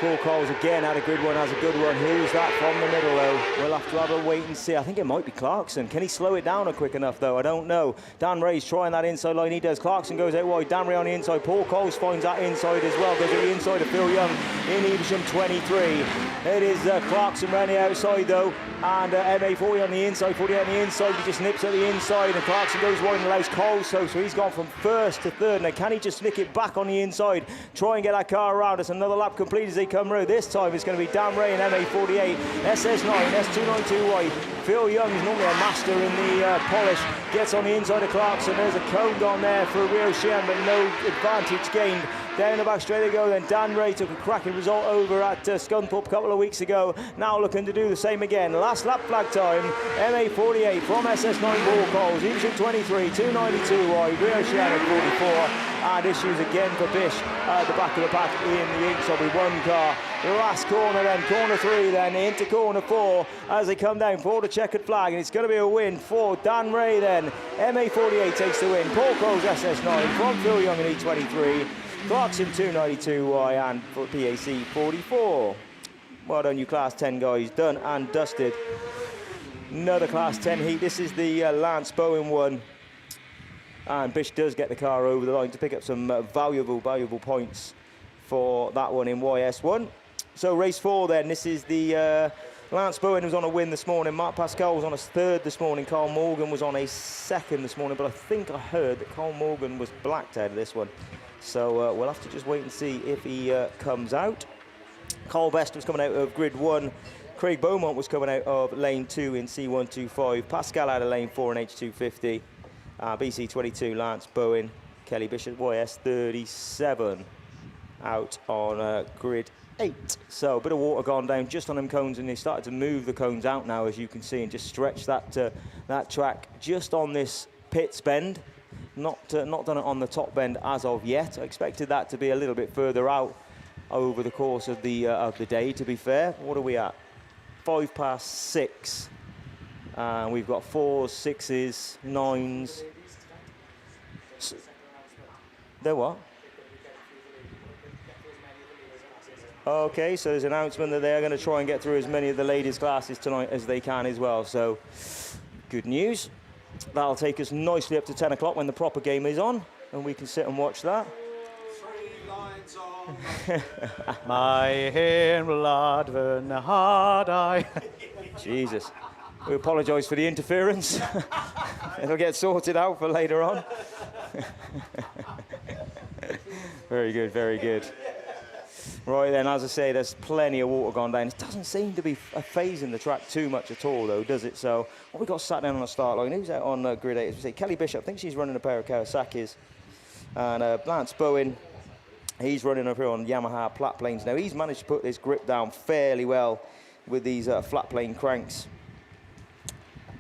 Paul Coles again out of grid 1, has a good one. Who's that from the middle though? We'll have to have a wait and see. I think it might be Clarkson. Can he slow it down quick enough though? I don't know. Dan Ray's trying that inside line. He does. Clarkson goes out wide. Dan Ray on the inside. Paul Coles finds that inside as well. Goes to the inside of Phil Young in Evesham 23. It is Clarkson round the outside though. And MA40 on the inside. 48 on the inside. He just nips at the inside. And Clarkson goes wide and allows Coles so he's gone from first to third. Now can he just nick it back on the inside? Try and get that car around us. Another lap complete as they come through. This time it's going to be Dan Ray and MA48, SS9, S292 wide. Phil Young is normally a master in the polish. Gets on the inside of Clarkson. There's a cone gone there for Rio Sheehan, but no advantage gained. Down the back straight they go then. Dan Ray took a cracking result over at Scunthorpe a couple of weeks ago. Now looking to do the same again. Last lap flag time. MA48 from SS9 Paul Coles. Evesham 23, 292 wide. Rio Sheehan at 44. And issues again for Bish at the back of the pack in the inks of with one car. The last corner then, corner 3 then, into corner 4 as they come down for the checkered flag. And it's going to be a win for Dan Ray then. MA48 takes the win. Paul Coles SS9 from Phil Young in E23. Clarkson 292Y and for PAC 44. Well done you Class 10 guys, done and dusted. Another Class 10 heat. This is the Lance Bowen one. And Bish does get the car over the line to pick up some valuable points for that one in YS1. So race 4 then, this is the Lance Bowen was on a win this morning. Mark Pascal was on a 3rd this morning. Carl Morgan was on a 2nd this morning, but I think I heard that Carl Morgan was blacked out of this one. So we'll have to just wait and see if he comes out. Carl Best was coming out of grid 1. Craig Beaumont was coming out of lane 2 in C125. Pascal out of lane 4 in H250. BC22, Lance Bowen, Kelly Bishop, YS37 out on grid 8. So a bit of water gone down just on them cones, and they started to move the cones out now, as you can see, and just stretch that that track just on this pits bend. Not done it on the top bend as of yet. I expected that to be a little bit further out over the course of the day, to be fair. What are we at? 5 past 6. We've got 4s, 6s, 9s. They're what? Okay, so there's an announcement that they're going to try and get through as many of the ladies' classes tonight as they can as well. So, good news. That'll take us nicely up to 10 o'clock when the proper game is on, and we can sit and watch that. 3 lines on. My in Radford had I. Jesus. We apologise for the interference. It'll get sorted out for later on. Very good, very good. Right then, as I say, there's plenty of water gone down. It doesn't seem to be phasing the track too much at all, though, does it? So, what we got sat down on the start line? Who's out on grid 8? As we say, Kelly Bishop, I think she's running a pair of Kawasaki's. And Lance Bowen, he's running up here on Yamaha flat planes. Now, he's managed to put this grip down fairly well with these flat plane cranks.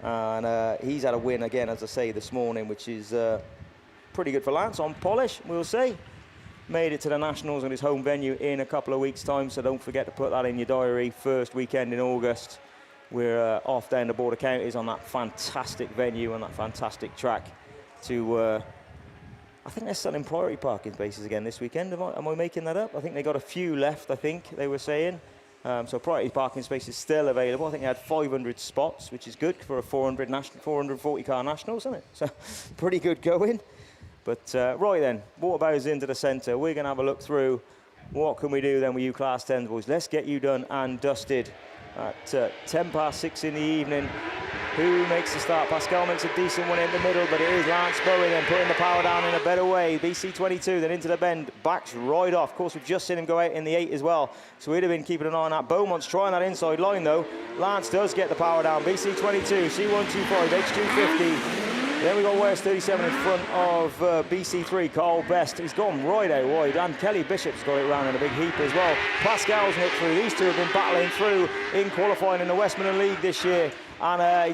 And he's had a win again, as I say, this morning, which is pretty good for Lance on polish, we'll see. Made it to the Nationals on his home venue in a couple of weeks' time, so don't forget to put that in your diary. First weekend in August, we're off down the Border Counties on that fantastic venue and that fantastic track to, I think they're selling priority parking spaces again this weekend. Am I making that up? I think they got a few left, I think they were saying. So priority parking space is still available. I think they had 500 spots, which is good for a 440 car Nationals, isn't it? So pretty good going. But right then, water barriers into the centre. We're going to have a look through what can we do then with you Class 10s, boys. Let's get you done and dusted at 10 past 6 in the evening. Who makes the start? Pascal makes a decent one in the middle, but it is Lance Bowen then putting the power down in a better way. BC22 then into the bend, backs right off. Of course, we've just seen him go out in the 8 as well, so we'd have been keeping an eye on that. Beaumont's trying that inside line though. Lance does get the power down. BC22, C125, H250. Then we got West 37 in front of BC3, Carl Best. He's gone right out wide, and Kelly Bishop's got it round in a big heap as well. Pascal's nipped through. These two have been battling through in qualifying in the Westmoreland League this year. And I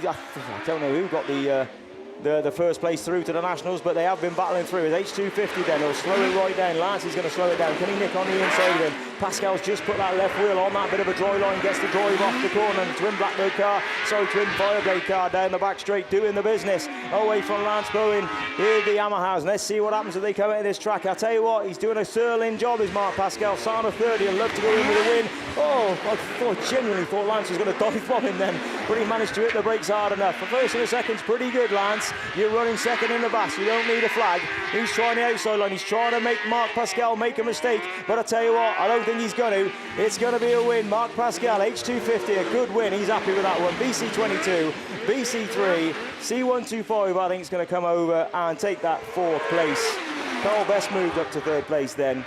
don't know who got the first place through to the Nationals, but they have been battling through. It's H250 then, he'll slow it right down. Lance is going to slow it down. Can he nick on the inside of him? Pascal's just put that left wheel on that bit of a dry line, gets the drive off the corner, and the twin Blackbird car, twin Fireblade car down the back straight, doing the business. Away from Lance Bowen with the Yamahas. Let's see what happens if they come into this track. I'll tell you what, he's doing a sterling job, is Mark Pascal. Sana 30, and love to go in with a win. Oh, I genuinely thought Lance was going to dive bomb him then, but he managed to hit the brakes hard enough. For first and a second's pretty good, Lance. You're running second in the BASS, you don't need a flag. He's trying the outside line, he's trying to make Mark Pascal make a mistake, but I tell you what, I don't think he's going to. It's going to be a win. Mark Pascal, H250, a good win. He's happy with that one. BC22, BC3, C125, I think is going to come over and take that fourth place. Carl Best moved up to third place then.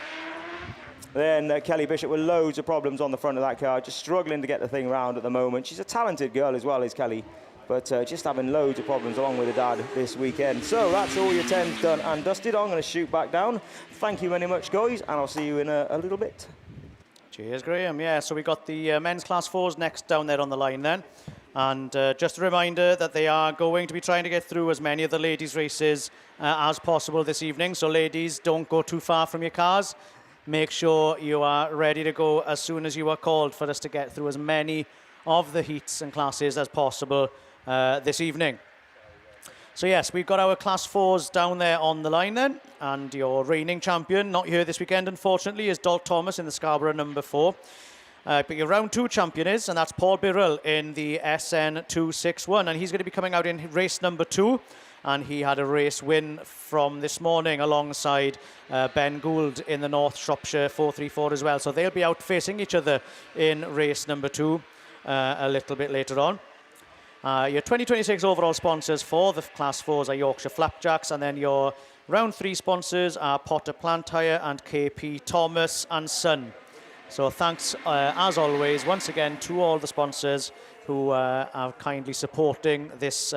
Then Kelly Bishop with loads of problems on the front of that car, just struggling to get the thing round at the moment. She's a talented girl as well, is Kelly, but just having loads of problems along with her dad this weekend. So that's all your 10s done and dusted. I'm going to shoot back down. Thank you very much, guys, and I'll see you in a little bit. Cheers, Graham. Yeah, so we got the men's Class 4s next down there on the line then. And just a reminder that they are going to be trying to get through as many of the ladies' races as possible this evening. So ladies, don't go too far from your cars. Make sure you are ready to go as soon as you are called for us to get through as many of the heats and classes as possible this evening. So yes, we've got our Class 4s down there on the line then, and your reigning champion, not here this weekend unfortunately, is Dalt Thomas in the Scarborough number 4. But your round 2 champion is, and that's Paul Birrell in the SN261, and he's going to be coming out in race number 2, and he had a race win from this morning alongside Ben Gould in the North Shropshire 434 as well. So they'll be out facing each other in race number 2 a little bit later on. Your 2026 overall sponsors for the Class 4s are Yorkshire Flapjacks, and then your round 3 sponsors are Potter Plant Tyre and KP Thomas and Son. So thanks, as always, once again to all the sponsors who are kindly supporting this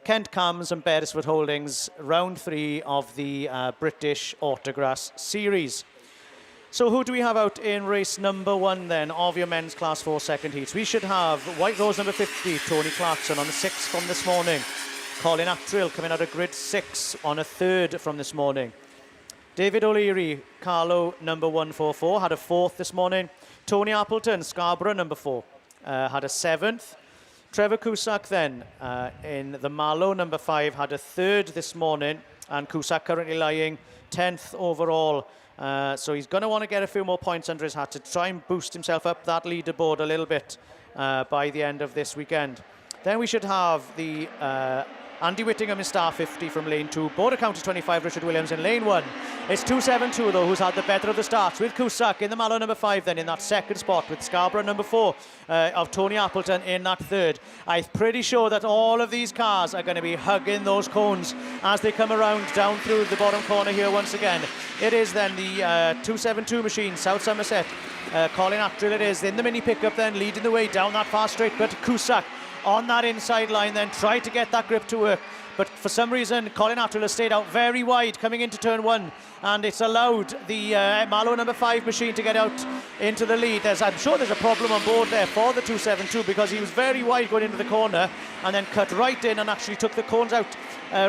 Kent Cams and Beresford Holdings round 3 of the British Autograss series. So who do we have out in race number 1 then of your men's Class 4 second heats? We should have White Rose number 50, Tony Clarkson on the 6th from this morning. Colin Attrill coming out of grid 6 on a 3rd from this morning. David O'Leary, Carlo number 144, had a 4th this morning. Tony Appleton, Scarborough number 4, had a 7th. Trevor Cusack then in the Marlow number 5 had a 3rd this morning, and Cusack currently lying 10th overall. So he's going to want to get a few more points under his hat to try and boost himself up that leaderboard a little bit by the end of this weekend. Then we should have the Andy Whittingham in star 50 from lane 2. Border County 25, Richard Williams in lane 1. It's 272 though, who's had the better of the starts, with Cusack in the Mallow number 5 then in that second spot, with Scarborough number 4 of Tony Appleton in that third. I'm pretty sure that all of these cars are going to be hugging those cones as they come around down through the bottom corner here once again. It is then the 272 machine, South Somerset. Colin Attrill it is in the mini pickup then, leading the way down that far straight, but Cusack on that inside line then tried to get that grip to work, but for some reason Colin Attrill has stayed out very wide coming into turn 1, and it's allowed the Mallow number 5 machine to get out into the lead. I'm sure there's a problem on board there for the 272 because he was very wide going into the corner and then cut right in and actually took the cones out.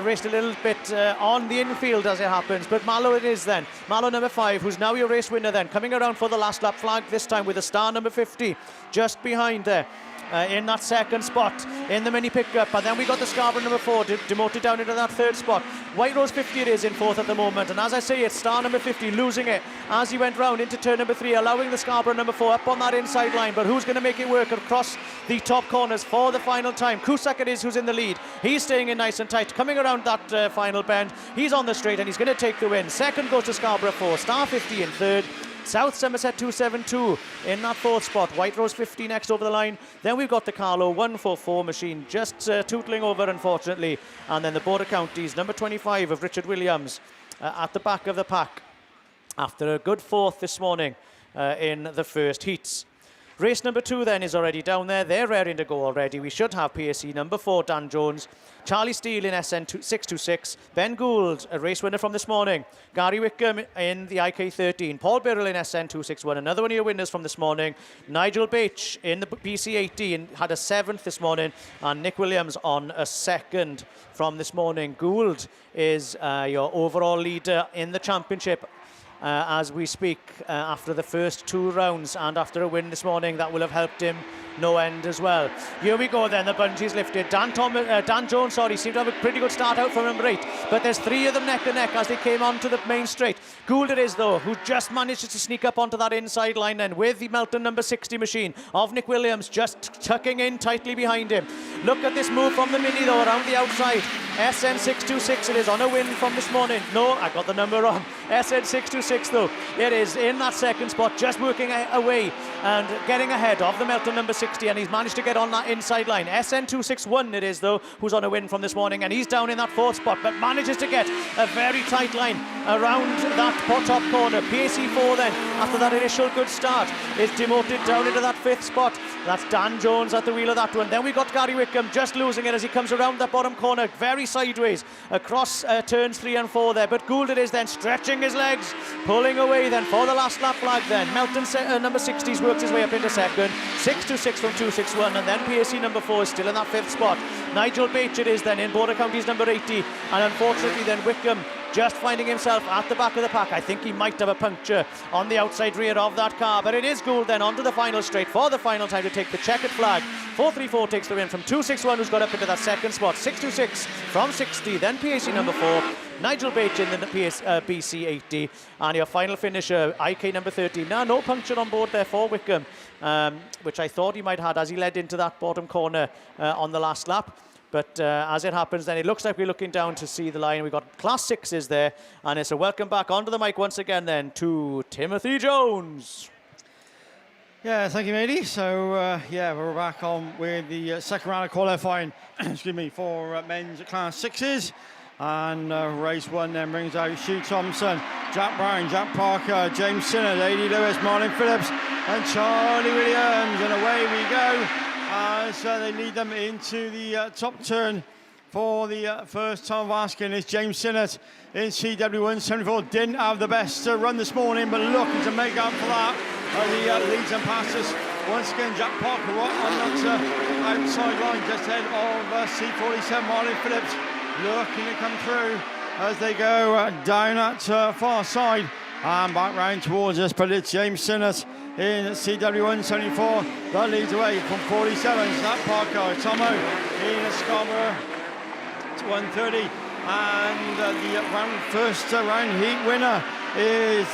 Raced a little bit on the infield as it happens, but Mallow it is then. Mallow number 5, who's now your race winner then, coming around for the last lap flag this time with a star number 50 just behind there. In that second spot in the mini pickup, and then we got the Scarborough number 4 demoted down into that third spot. White Rose 50 it is in fourth at the moment, and as I say, it's star number 50 losing it as he went round into turn number 3, allowing the Scarborough number 4 up on that inside line, but who's going to make it work across the top corners for the final time? Cusack it is who's in the lead. He's staying in nice and tight, coming around that final bend. He's on the straight and he's going to take the win. Second goes to Scarborough 4, star 50 in third. South Somerset 272 in that fourth spot. White Rose 50 next over the line. Then we've got the Carlow 144 machine just tootling over, unfortunately. And then the Border Counties number 25 of Richard Williams at the back of the pack after a good fourth this morning in the first heats. Race number 2 then is already down there. They're raring to go already. We should have PSC number 4, Dan Jones. Charlie Steele in SN 626. Ben Gould, a race winner from this morning. Gary Wickham in the IK13. Paul Birrell in SN 261. Another one of your winners from this morning. Nigel Bache in the BC80 and had a 7th this morning. And Nick Williams on a 2nd from this morning. Gould is your overall leader in the championship. As we speak, after the first 2 rounds and after a win this morning, that will have helped him no end as well. Here we go then, the bungee's lifted. Dan Jones, seemed to have a pretty good start out from number 8, but there's 3 of them neck to neck as they came onto the main straight. Gould it is though, who just managed to sneak up onto that inside line then with the Melton number 60 machine of Nick Williams just tucking in tightly behind him. Look at this move from the Mini though, around the outside. SN 626 it is on a win from this morning. No, I got the number wrong. SN 626 though, it is in that second spot, just working away and getting ahead of the Melton number 60, and he's managed to get on that inside line. SN 261 it is though, who's on a win from this morning, and he's down in that fourth spot, but manages to get a very tight line around that top corner. PAC4 then, after that initial good start, is demoted down into that 5th spot. That's Dan Jones at the wheel of that one. Then we got Gary Wickham just losing it as he comes around that bottom corner, very sideways across turns 3 and 4 there. But Gould it is then, stretching his legs, pulling away then for the last lap flag then. Melton number 60s works his way up into second. 626 from 261, and then PAC number 4 is still in that 5th spot. Nigel Bache it is then in Border Counties number 80, and unfortunately then Wickham just finding himself at the back of the pack. I think he might have a puncture on the outside rear of that car, but it is Gould then onto the final straight for the final time to take the checkered flag. 434 takes the win from 261, who's got up into that second spot. 626 from 60, then PAC number 4. Nigel Bache in the BC 80, and your final finisher, IK number 13. Now, no puncture on board there for Wickham, which I thought he might have had as he led into that bottom corner on the last lap. But as it happens, then it looks like we're looking down to see the line. We've got Class 6s there, and it's a welcome back onto the mic once again then to Timothy Jones. Yeah, thank you, matey. So, yeah, we're back on with the second round of qualifying, excuse me, for men's Class 6s. And race 1 then brings out Hugh Thompson, Jack Brown, Jack Parker, James Sinnott, A.D. Lewis, Martin Phillips, and Charlie Williams. And away we go as they lead them into the top turn for the first time of asking. Is James Sinnott in CW174. Didn't have the best run this morning, but looking to make up for that. He leads and passes. Once again, Jack Parker right on that outside line, just ahead of C47, Martin Phillips. Looking to come through as they go down that far side and back round towards us, but it's James Sinnott in CW174 that leads away from 47. That Parker, Tomo in Scarborough to 130, and the first round heat winner is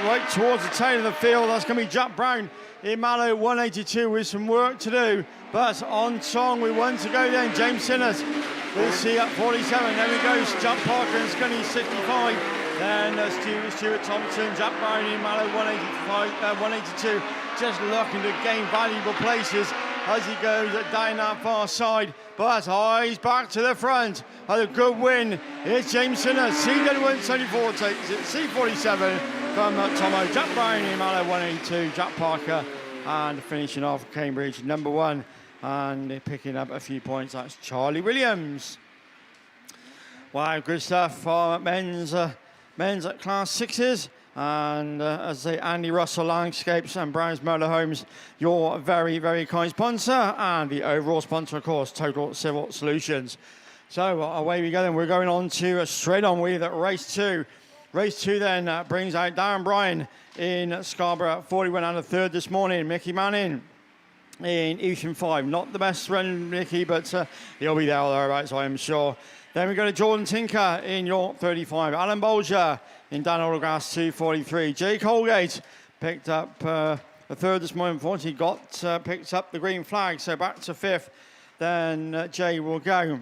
right towards the tail of the field. That's going to be Jack Brown in Mallow 182 with some work to do, but on song with one to go then. James Sinnott with C at 47. There we go, Jack Parker and Scunny 65. Then Stuart Thompson, Jack Brownie, Mallow 182. Just looking to gain valuable places as he goes down that far side. But he's back to the front. Had a good win. Here's James Sinner. CW174 takes it. C47 from Tomo. Jack Brownie, Mallow 182. Jack Parker. And finishing off Cambridge, number 1. And picking up a few points, that's Charlie Williams. Wow, good stuff for men's at Class 6s. And as they Andy Russell Landscapes and Brown's Motorhomes, your very, very kind sponsor. And the overall sponsor, of course, Total Civil Solutions. So away we go then. We're going on to straight on with race 2. Race 2 then brings out Darren Bryan in Scarborough, 41 and a third this morning. Mickey Manning in Evesham 5. Not the best run, Mickey, but he'll be there or thereabouts, I am sure. Then we go to Jordan Tinker in York 35. Alan Bolger in Dan Autograss 243. Jay Colgate picked up the third this morning. Unfortunately, picked up the green flag, so back to 5th. Then Jay will go.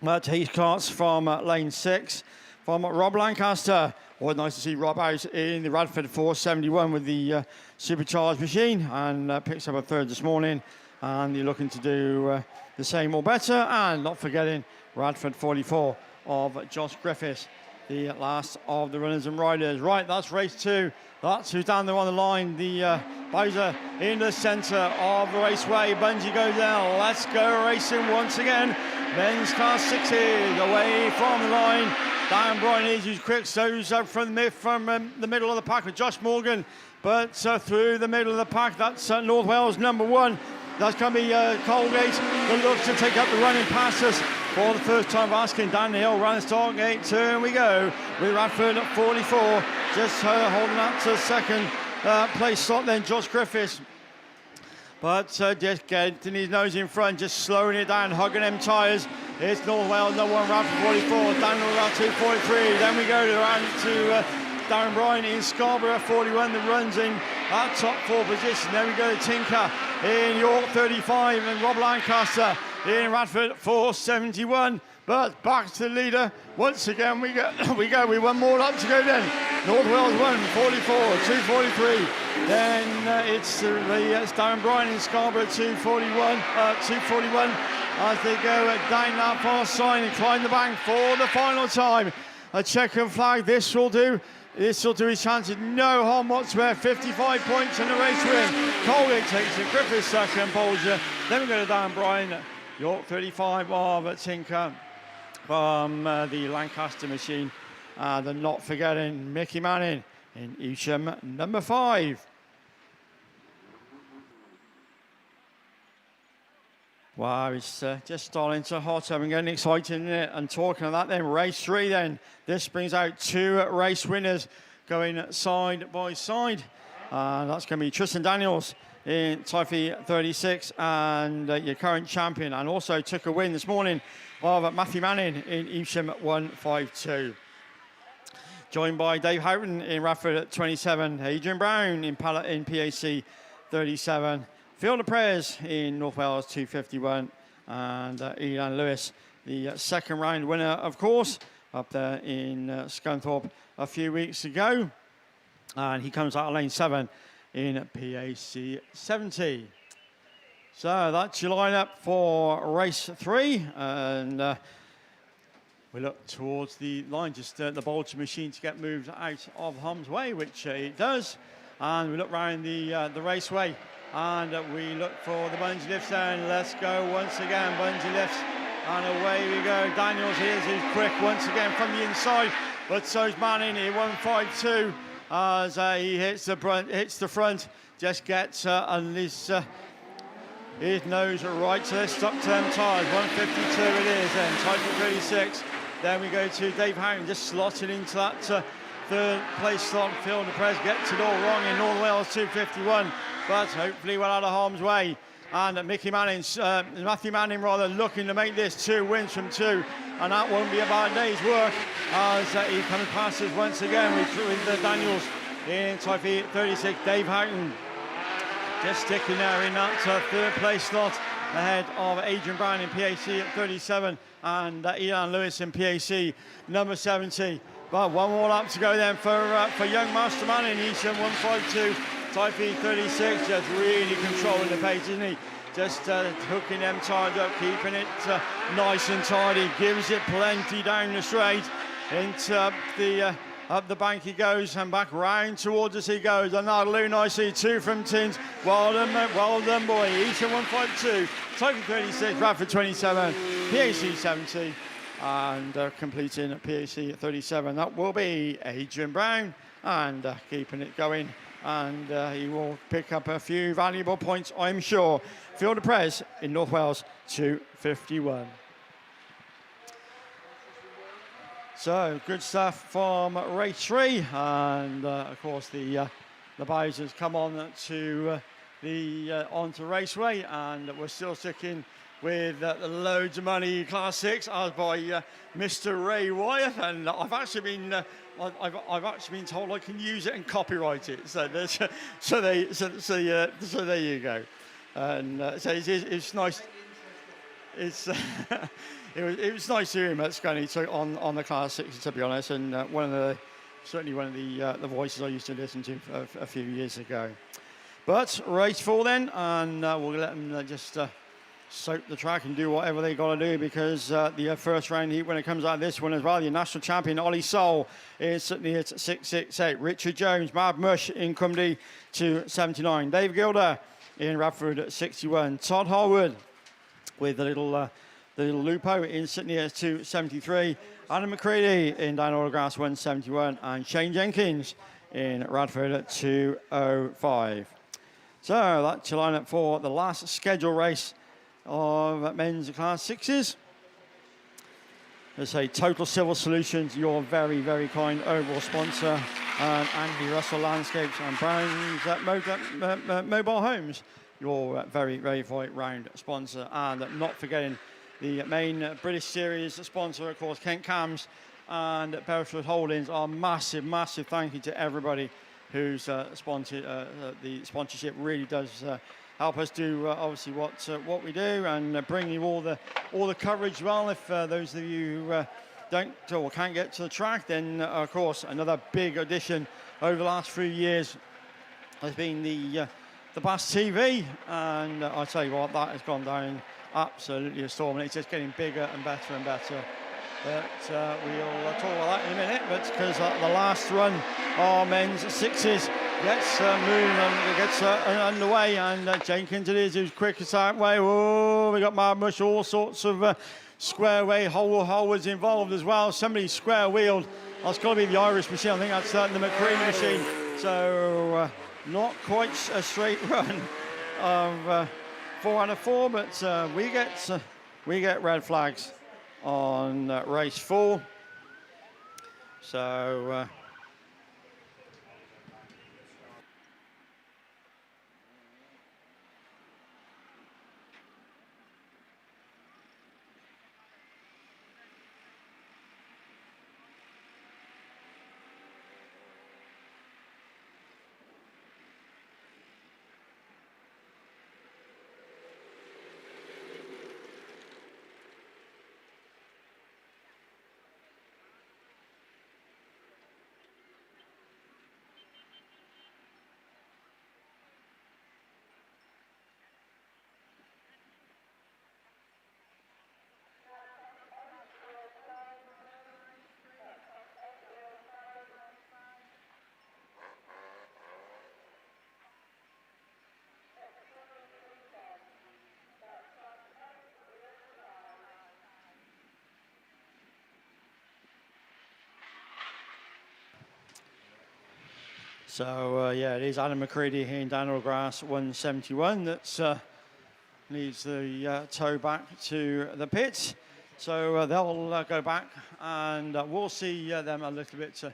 But Heath Clark's from lane 6. From Rob Lancaster. Well, nice to see Rob out in the Radford 471 with the supercharged machine, and picks up a third this morning. And you're looking to do the same or better. And not forgetting Radford 44 of Josh Griffiths, the last of the runners and riders. Right, that's race 2. That's who's down there on the line. The Bowser in the centre of the raceway. Bungie goes down. Let's go racing once again. Men's Class 6s away from the line. Darren Bryan is who's quick, so's from the middle of the pack with Josh Morgan. But through the middle of the pack, that's North Wales number 1. That's going to be Colgate, who looks to take up the running passes for the first time. Asking down the hill, running start gate 2, and we go with Radford at 44. Just holding up to second place slot then, Josh Griffiths. But just getting his nose in front, just slowing it down, hugging them tyres. It's North Wales, number 1, Radford 44, Daniel Route 243. Then we go to Darren Bryan in Scarborough 41, that runs in at top 4 position. Then we go to Tinker in York 35 and Rob Lancaster in Radford 471. But back to the leader once again. We go with one more lap to go then. North Wales 144, 243. Then it's Darren Bryan in Scarborough 241 as they go down that far side and climb the bank for the final time. A checkered flag. This will do his chances. No harm whatsoever. 55 points and a race win. Colgate takes it. Griffiths second. Bolger. Then we go to Darren Bryan. York 35 of Tinker from the Lancaster machine. And not forgetting Mickey Manning in Evesham number 5. Wow, it's just starting to hot up and getting exciting, isn't it? And talking of that then, race 3 then. This brings out 2 race winners going side by side. That's going to be Tristan Daniels in Tyre 36 and your current champion. And also took a win this morning of Matthew Manning in Evesham 152. Joined by Dave Houghton in Radford at 27. Adrian Brown in PAC 37. Field of Prayers in North Wales 251, and Ian Lewis, the second round winner, of course, up there in Scunthorpe a few weeks ago. And he comes out of lane 7 in PAC 70. So that's your lineup for race 3. And we look towards the line, just the Bolger machine to get moved out of harm's way, which it does. And we look round the raceway. And we look for the bungee lifts down. Let's go once again. Bungee lifts. And away we go. Daniels here's who's quick once again from the inside. But so's Manning in 152 as he hits the front. Just gets his nose right to this, stuck to them tyres. 152 it is then. Type 36. Then we go to Dave Houghton, just slotted into that third place slot. Field of Prayers gets it all wrong in North Wales 251. But hopefully well out of harm's way. And Matthew Manning looking to make this 2 wins from 2. And that won't be a bad day's work as he comes past us once again with Daniels in Type 36. Dave Houghton just sticking there in that third place slot. ahead of Adrian Brown in PAC at 37 and Ian Lewis in PAC number 70. But one more lap to go then for young Masterman in Eastern 152. Type 36 just really controlling the pace, isn't he? Just hooking them tied up, keeping it nice and tidy, gives it plenty down the straight. Into the up the bank he goes and back round towards us he goes. Another Lou nicely, 2 from Tins. Well done, mate. Well done, boy. Eastern 152, Type 36, Radford 27, PAC 70, and completing at PAC 37. That will be Adrian Brown, and keeping it going. And he will pick up a few valuable points, I'm sure. Field of Prez in North Wales 251. So good stuff from race 3, and of course the Bowsers come on to onto Raceway, and we're still sticking with loads of money Class 6 as by Mr. Ray Wyeth, and I've actually been told I can use it and copyright it. So there you go. And so it's nice. It's it was nice to hear him at Scunny on the Class 6, to be honest, and certainly one of the voices I used to listen to a few years ago. But race 4 then, and we'll let them just soak the track and do whatever they got to do, because the first round heat, when it comes out of this one as well, the national champion Ollie Soul is certainly at 668. Richard Jones, Mad Mush in Cumdy to 79. Dave Gilder in Radford at 61. Todd Harwood with the little Lupo in Sydney at 273. Adam McCready in Down Autograss 171, and Shane Jenkins in Radford at 205. So that's your lineup for the last schedule race of men's Class 6s. Let's say Total Civil Solutions, your very, very kind overall sponsor, and Andy Russell Landscapes and Brown's Mobile Homes, your very, very round sponsor. And not forgetting the main British Series sponsor, of course, Kent Cams and Beresford Holdings. Our massive, massive thank you to everybody who's sponsored. The sponsorship really does help us do obviously what we do, and bring you all the coverage. Well, if those of you who don't or can't get to the track, then of course another big addition over the last few years has been the BAStv, and I tell you what, that has gone down absolutely a storm, and it's just getting bigger and better and better. But we'll talk about that in a minute. But because the last run, our men's 6s gets moving and gets underway, and Jenkins it is who's quickest that way. Oh, we got Mad Mush, all sorts of square way Holwards involved as well. Somebody square wheeled. That's got to be the Irish machine. I think that's the McCready machine. So not quite a straight run of 4 out of 4, but we get red flags on race 4. So yeah, it is Adam McCready here in Down Autograss 171 that needs the tow back to the pits. So they'll go back, and we'll see them a little bit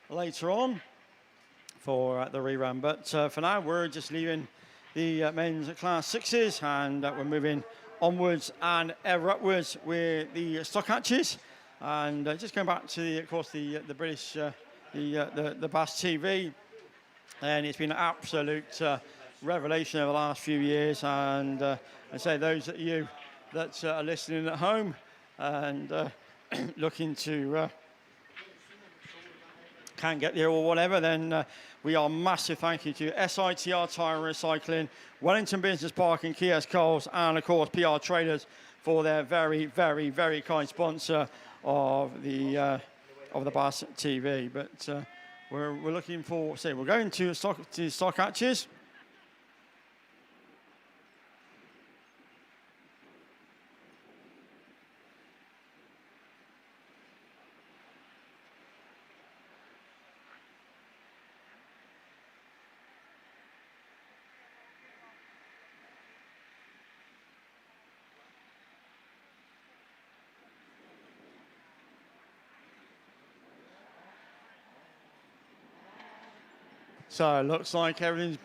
later on for the rerun. But for now, we're just leaving the men's Class 6s, and we're moving onwards and ever upwards with the stock hatches. And just going back to, of course, the British, the BAStv. And it's been an absolute revelation over the last few years. And I say those of you that are listening at home and looking to can't get there or whatever, then we are massive thank you to SITR Tyre Recycling, Wellington Business Park and Kies Coles, and of course PR Traders for their very, very, very kind sponsor of the BAStv. But we're looking for, we're going to stock hatches. So it looks like everything's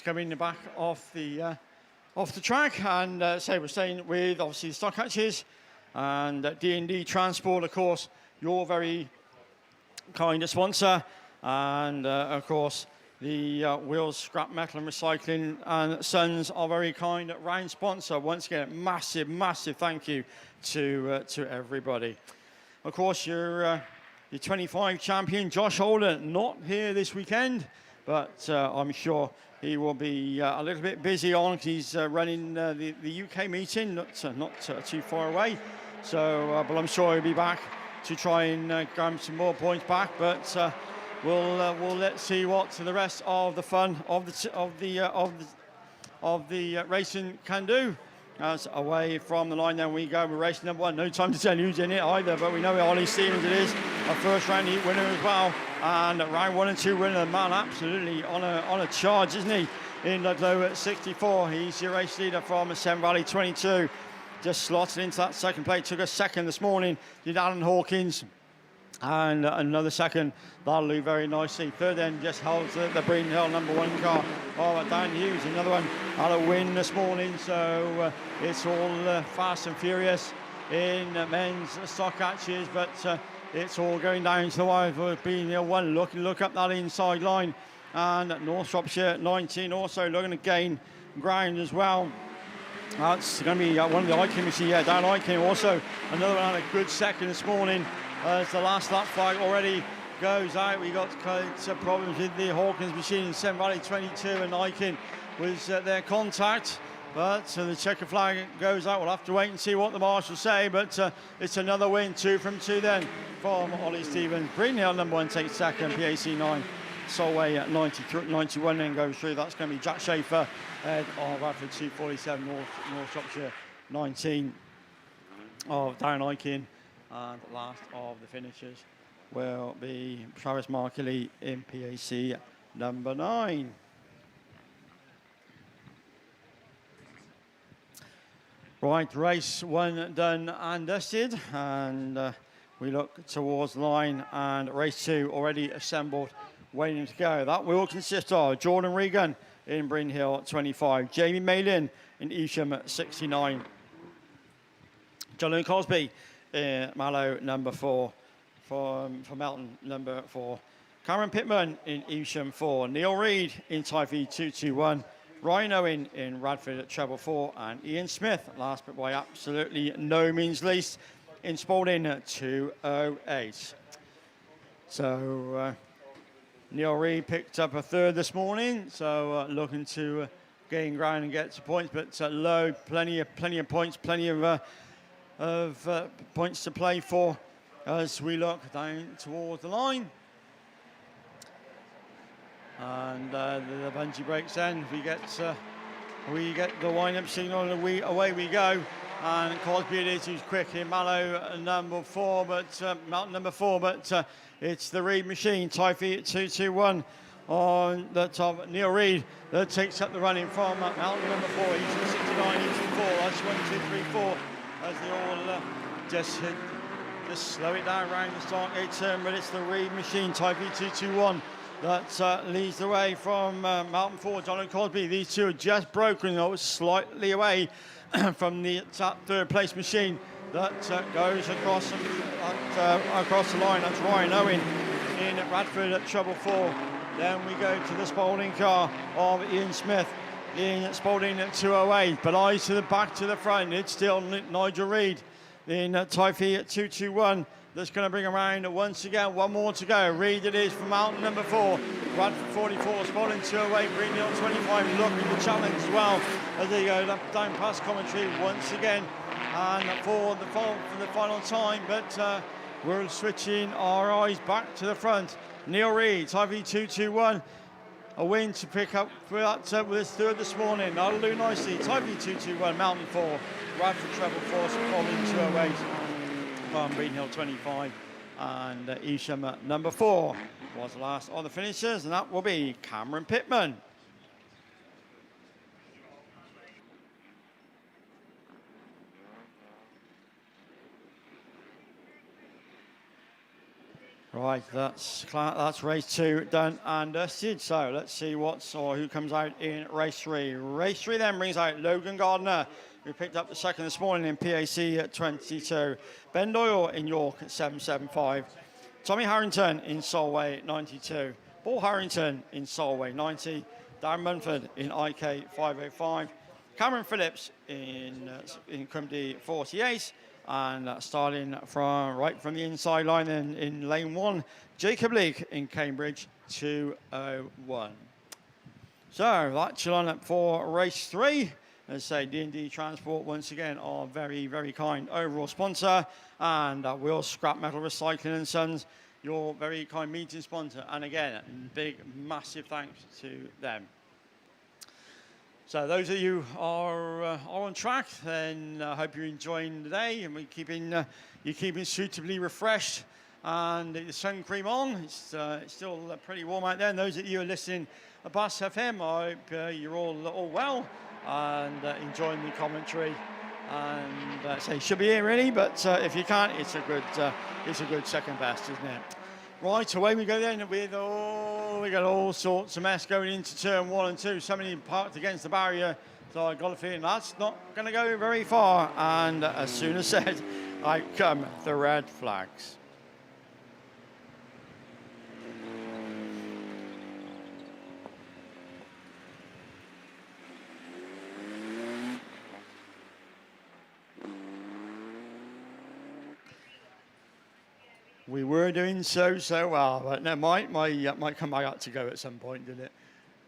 coming back off the track, and we're staying with obviously the stock hatches and D&D Transport, of course, your very kind sponsor, and of course the Wheels Scrap Metal and Recycling and Sons are very kind round sponsor. Once again, massive thank you to everybody. Of course, your 25 champion Josh Holden not here this weekend. But I'm sure he will be a little bit busy on because he's running the UK meeting, not too far away. So, but I'm sure he'll be back to try and grab some more points back. But we'll let's see what the rest of the fun of the racing can do. As away from the line, then we go. We're racing number one. No time to tell who's in it either, but we know Ollie Stevens it is. A first round heat winner as well. And round 1 and 2 winner, the man absolutely on a charge, isn't he? In Ludlow at 64. He's your race leader from Severn Valley 22. Just slotted into that second place. Took a second this morning. Did Alan Hawkins. And another second. That'll do very nicely. Third then just holds the Breen Hill number 1 car. Oh, Dan Hughes, another one. Had a win this morning. So it's all fast and furious in men's stock hatches. But it's all going down to the wire for Breen Hill 1. Look up that inside line. And North Shropshire 19 also looking to gain ground as well. That's going to be one of the Ikin machines. Yeah, Dan Ikin also. Another one had a good second this morning. As the last lap fight already goes out, we got problems with the Hawkins machine in Severn Valley 22, and Ikin was their contact. But the checker flag goes out. We'll have to wait and see what the marshals say. But it's another win, 2 from 2 then from Ollie Stevens. Greenhill number 1 takes second, PAC 9. Solway at 91 then goes through. That's going to be Jack Schaefer of Radford 247, North Shropshire 19 of Darren Ikin. And last of the finishers will be Travis Markley in PAC number 9. Right, race 1 done and dusted, and we look towards the line, and race 2 already assembled, waiting to go. That will consist of Jordan Regan in Breen Hill 25, Jamie Malin in Evesham at 69, John Cosby Mallow number 4 for Melton number 4, Cameron Pittman in Evesham 4, Neil Reid in Tyre 221, Ryan Owen in Radford at treble 4, and Ian Smith, last but by absolutely no means least, in Spalding at 208. So Neil Reid picked up a third this morning, so looking to gain ground and get some points, but low, plenty of points, plenty of points to play for as we look down towards the line. And the bungee breaks then. We get the wind-up signal, and away we go. And Cosby it is who's quick in Mallow number 4, but Mountain number 4, but it's the Reid machine, Tyre 221 on the top. Neil Reid that takes up the running from Mountain number 4. He's in 69, he's in 4. That's 1, 2, 3, 4. As they all just slow it down around the start gate turn, but it's the Reid machine, Tyre 221. That leads the way from Mountain 4, John and Cosby. These two are just broken, though, slightly away from the top third place machine that goes across the line. That's Ryan Owen in Radford at treble 4. Then we go to the Spalding car of Ian Smith. in Spalding at 208. But eyes to the back to the front. It's still Nigel Reid in Tyre at 221. That's going to bring around once again. One more to go. Reid it is from Mountain number 4. Radford 44, Spalding 208, Greenhill 25. Looking to challenge as well as they go down past commentary once again. And for the final time, but we're switching our eyes back to the front. Neil Reid, Tyre 221. A win to pick up for that with his third this morning. That'll do nicely. Tyre 221, Mountain 4, Radford treble 4, Spalding 208. Farm Greenhill 25 and Isham number 4 was the last of the finishers, and that will be Cameron Pittman. Right, that's race 2 done and dusted. So let's see who comes out in race 3. Race 3 then brings out Logan Gardner, who picked up the second this morning in PAC at 22. Ben Doyle in York at 775. Tommy Harrington in Solway at 92. Paul Harrington in Solway 90. Darren Munford in IK 505. Cameron Phillips in Crimdy 48. And starting from the inside line in lane 1, Jacob Leake in Cambridge 201. So that's your lineup for race 3. As I say, D&D Transport once again are very, very kind overall sponsor, and Will Scrap Metal Recycling and Sons, your very kind meeting sponsor. And again, big, massive thanks to them. So those of you are on track, then I hope you're enjoying the day, and you're keeping suitably refreshed, and the sun cream on. It's still pretty warm out there. And those of you who are listening to BAStv, I hope you're all well and enjoying the commentary. And say should be here really, but if you can't, it's a good second best, isn't it? Right, away we go then with we got all sorts of mess going into turn 1 and 2. Somebody parked against the barrier, so I got a feeling that's not going to go very far. And as soon as said, I come the red flags. We were doing so well, but no, might come back up to go at some point, didn't it?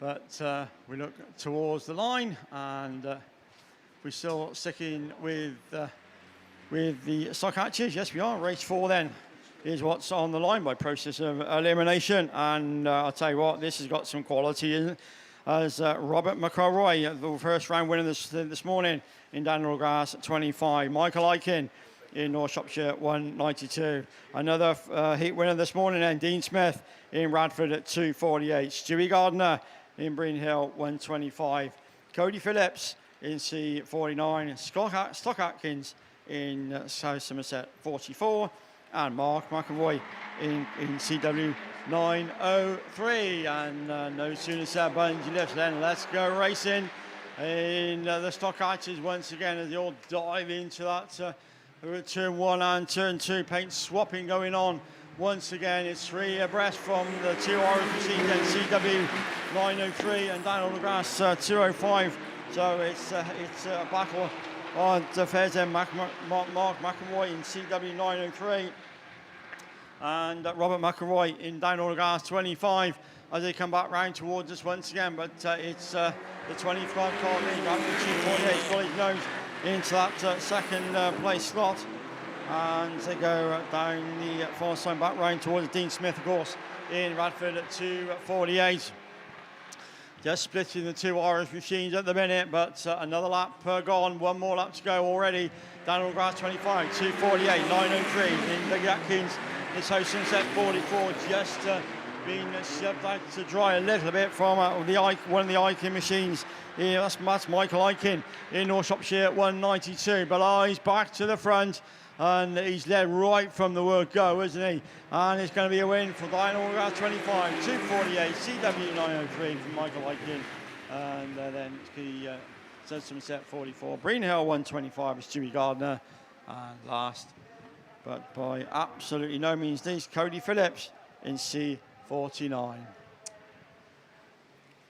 But we look towards the line, and we're still sticking with the stock hatches. Yes, we are. Race 4 then is what's on the line by process of elimination, and I'll tell you what, this has got some quality in it. As Robert McElroy, the first round winner this morning in Autograss at 25. Michael Aiken in North Shropshire 192. Another heat winner this morning, and Dean Smith in Radford at 248. Stewie Gardner in Breenhill 125. Cody Phillips in C49. Stock Atkins in South Somerset 44. And Mark McAvoy in CW 903. And no sooner said bungee lifts then let's go racing in the stock hatches once again as they all dive into that turn 1 and turn 2, paint swapping going on. Once again, it's 3 abreast from the 2 orange machines, then CW 903 and down Autograss 205. So it's a battle on the fares then. Mark McElroy in CW 903 and Robert McElroy in down Autograss 25 as they come back round towards us once again. But it's the 25 car lead, Radford 48, got his nose into that second place slot, and they go down the far side back round towards Dean Smith, of course, in Radford at 248. Just splitting the 2 orange machines at the minute, but another lap gone, one more lap to go already. Daniel Grass 25, 248, 903 in Big Atkins. This host Sunset 44 just been shoved out to dry a little bit from one of the Aiken machines. Yeah, that's Michael Aiken in North Shropshire 192. But eyes back to the front, and he's led right from the word go, isn't he? And it's going to be a win for Autograss 25, 248, CW 903 from Michael Aiken. And then the Somerset 44, Breenhill 125 with Stewie Gardner. And last, but by absolutely no means, least, Cody Phillips in C49.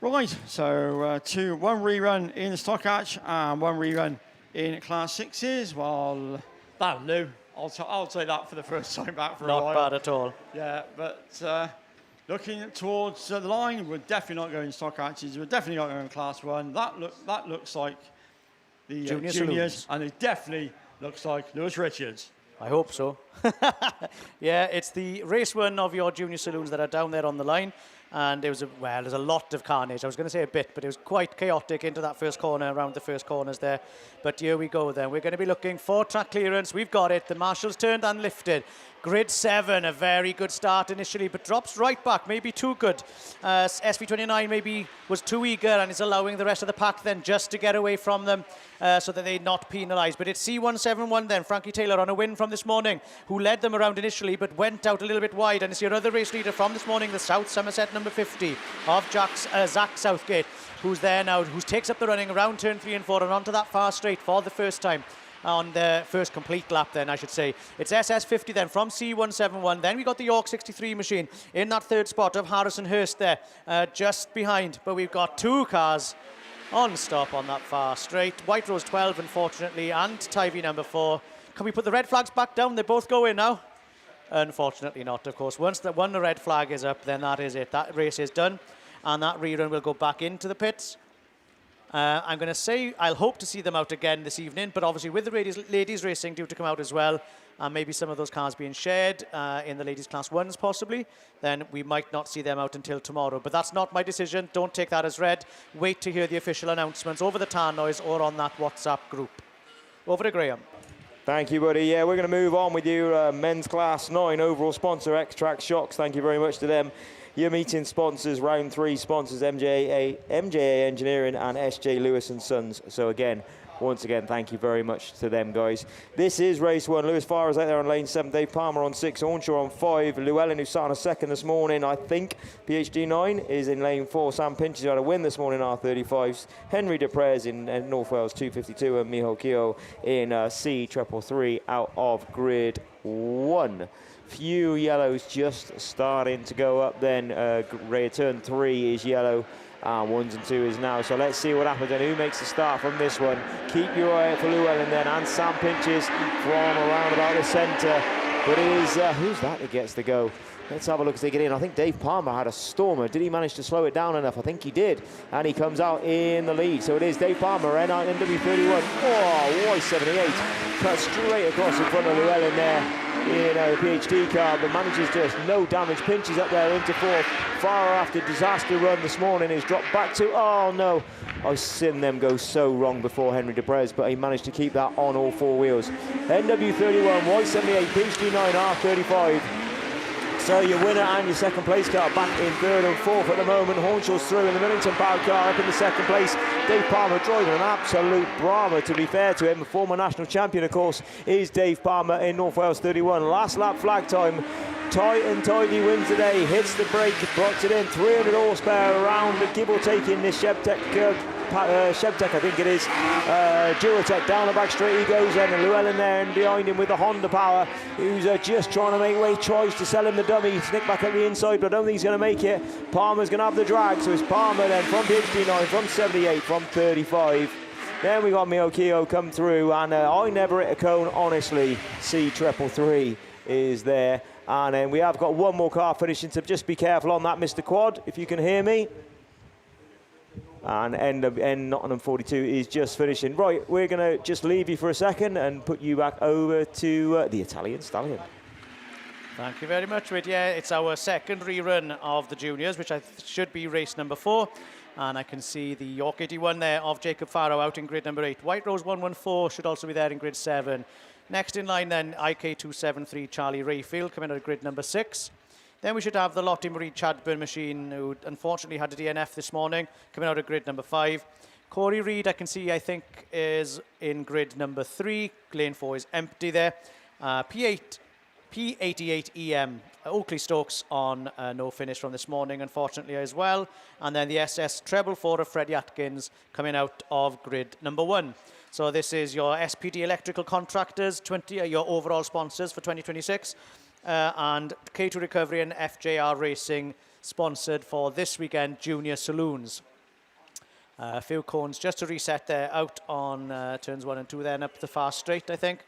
Right, so one rerun in Stockhatch and one rerun in Class 6s. Well, that'll do. I'll take that for the first time back for a while. Not bad at all. Yeah, but looking towards the line, we're definitely not going Stockhatches. We're definitely not going Class 1. That looks like the Junior juniors, saloons. and it definitely looks like Lewis Richards. I hope so. Yeah, it's the race one of your junior saloons that are down there on the line. And there's a lot of carnage. I was going to say a bit, but it was quite chaotic into that first corner, around the first corners there. But here we go then. We're going to be looking for track clearance. We've got it. The marshals turned and lifted. Grid 7, a very good start initially, but drops right back, maybe too good. SV29 maybe was too eager and is allowing the rest of the pack then just to get away from them so that they're not penalised. But it's C171 then, Frankie Taylor on a win from this morning, who led them around initially but went out a little bit wide. And it's your other race leader from this morning, the South Somerset number 50 of Zach Southgate, who's there now, who takes up the running around turn 3 and 4 and onto that far straight for the first time. On the first complete lap then, I should say. It's SS50 then from C171. Then we got the York 63 machine in that third spot of Harrison Hurst there, just behind. But we've got two cars on stop on that far straight. White Rose 12, unfortunately, and Tyre number 4. Can we put the red flags back down? They both go in now. Unfortunately not, of course. Once the red flag is up, then that is it. That race is done. And that rerun will go back into the pits. I'm going to say I'll hope to see them out again this evening, but obviously with the ladies racing due to come out as well, and maybe some of those cars being shared in the ladies class 1s possibly, then we might not see them out until tomorrow. But that's not my decision. Don't take that as read. Wait to hear the official announcements over the tar noise or on that WhatsApp group. Over to Graham. Thank you, buddy. Yeah, we're going to move on with you. Men's Class 9 overall sponsor, X-Track Shocks. Thank you very much to them. Your meeting sponsors, round 3 sponsors, MJA Engineering and SJ Lewis and Sons. So again, once again, thank you very much to them, guys. This is race 1. Lewis Farrer's out there on lane 7. Dave Palmer on 6. Hornshaw on 5. Llewellyn, who sat on a 2nd this morning, I think. PhD 9 is in lane 4. Sam Pinches had a win this morning, R35s. Henry Deprez in North Wales 252. And Miho Keogh in C 333 out of grid 1. Few yellows just starting to go up then. Turn 3 is yellow. 1s and 2 is now. So let's see what happens and who makes the start from this one. Keep your eye out for Llewellyn then, and Sam Pinches from around about the centre. But it is, who's that gets the go? Let's have a look as they get in. I think Dave Palmer had a stormer. Did he manage to slow it down enough? I think he did. And he comes out in the lead. So it is Dave Palmer, NW31. Oh, Y78. Cut straight across in front of Llewellyn there. In a PhD car, but manages just no damage. Pinches up there into 4th. Farrer, after disaster run this morning, is dropped back to, oh no, I've seen them go so wrong before Henry Deprez, but he managed to keep that on all 4 wheels. NW31, Y78, PhD9, R35. So your winner and your second place car back in 3rd and 4th at the moment. Hornshaw's through in the Millington powered car up in the 2nd place. Dave Palmer driving an absolute Brahma, to be fair to him. A former national champion, of course, is Dave Palmer in North Wales 31. Last lap flag time. Tight and tidy wins the day, hits the brake, blocks it in, 300 horsepower around, give or take in this Shebtech Shebtech, I think it is. Duratec down the back straight he goes then, and Llewellyn there and behind him with the Honda Power, who's just trying to make way, tries to sell him the dummy, snick back at the inside, but I don't think he's going to make it. Palmer's going to have the drag, so it's Palmer then from PhD9, from 78, from 35. Then we got Miho Keogh come through, and I never hit a cone, honestly. C333 is there. And then we have got one more car finishing, so just be careful on that, Mr. Quad, if you can hear me. And N Nottingham 42 is just finishing. Right, we're going to just leave you for a second and put you back over to the Italian Stallion. Thank you very much, Rid. Yeah, it's our second rerun of the juniors, which should be race number 4. And I can see the York 81 there of Jacob Farrow out in grid number 8. White Rose 114 should also be there in grid 7. Next in line then, IK273 Charlie Rayfield coming out of grid number 6. Then we should have the Lottie Marie Chadburn machine, who unfortunately had a DNF this morning, coming out of grid number 5. Corey Reed, I can see, I think, is in grid number 3. Lane 4 is empty there. P88EM, Oakley Stokes on no finish from this morning, unfortunately, as well. And then the SS Treble 4 of Freddie Atkins coming out of grid number 1. So this is your SPD Electrical Contractors, your overall sponsors for 2026. And K2 Recovery and FJR Racing sponsored for this weekend Junior Saloons. A few cones just to reset there, out on turns 1 and 2, then up the far straight, I think,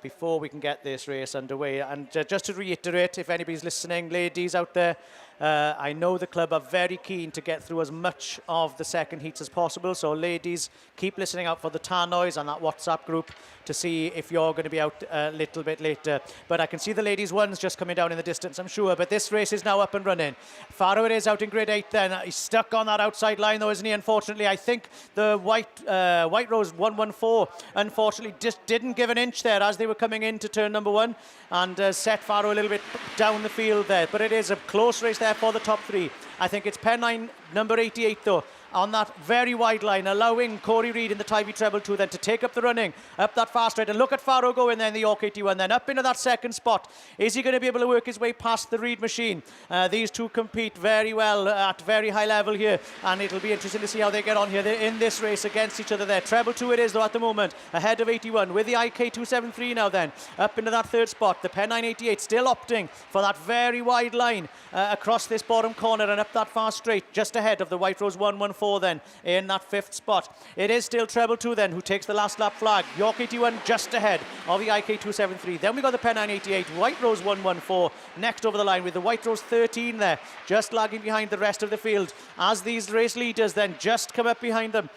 before we can get this race underway. And just to reiterate, if anybody's listening, ladies out there, I know the club are very keen to get through as much of the second heats as possible. So ladies, keep listening out for the tannoys on that WhatsApp group to see if you're going to be out a little bit later. But I can see the ladies' ones just coming down in the distance, I'm sure. But this race is now up and running. Farrow is out in grid 8 then. He's stuck on that outside line though, isn't he? Unfortunately, I think the White Rose 114, unfortunately, just didn't give an inch there as they were coming into turn number 1 and set Farrow a little bit down the field there. But it is a close race there for the top 3. I think it's pen 9, number 88 though, on that very wide line, allowing Corey Reid in the Tyre treble 2 then to take up the running, up that fast straight, and look at Farrow going then, the York 81, then up into that second spot. Is he going to be able to work his way past the Reid machine? These two compete very well at very high level here, and it'll be interesting to see how they get on here. They're in this race against each other there. Treble 2 it is though at the moment, ahead of 81, with the IK 273 now then, up into that third spot. The Pen 988 still opting for that very wide line across this bottom corner and up that far straight, just ahead of the White Rose 114 then in that 5th spot. It is still Treble 2 then who takes the last lap flag. York 81 just ahead of the IK 273. Then we got the Pen 988, White Rose 114 next over the line, with the White Rose 13 there just lagging behind the rest of the field as these race leaders then just come up behind them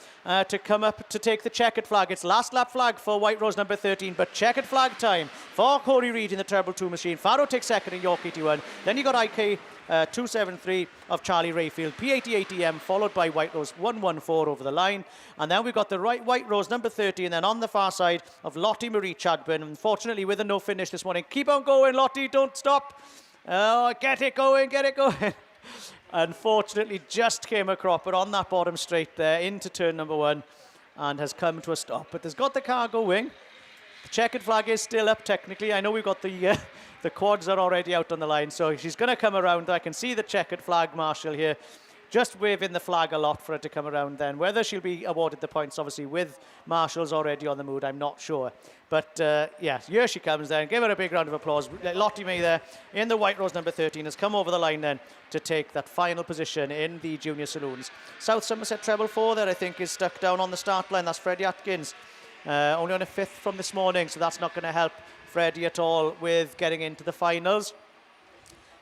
to come up to take the checkered flag. It's last lap flag for White Rose number 13, but checkered flag time for Corey Reid in the Treble 2 machine. Farrow takes second in York 81. Then you got IK 273 of Charlie Rayfield, P88EM, followed by White Rose 114 over the line. And then we've got the White Rose number 30, and then on the far side of Lottie Marie Chadburn, unfortunately with a no finish this morning. Keep on going, Lottie, don't stop. Oh, get it going, get it going. Unfortunately, just came across, but on that bottom straight there into turn number 1 and has come to a stop. But there's got the car going. The checkered flag is still up technically. I know we've got the quads are already out on the line, so she's going to come around. I can see the checkered flag marshal here just waving the flag a lot for her to come around then. Whether she'll be awarded the points, obviously, with marshals already on the mood, I'm not sure. But, yeah, here she comes then. Give her a big round of applause. Lottie May there in the White Rose number 13 has come over the line then to take that final position in the Junior Saloons. South Somerset Treble 4 there, I think, is stuck down on the start line. That's Freddie Atkins. Only on a 5th from this morning, so that's not going to help Freddie at all with getting into the finals.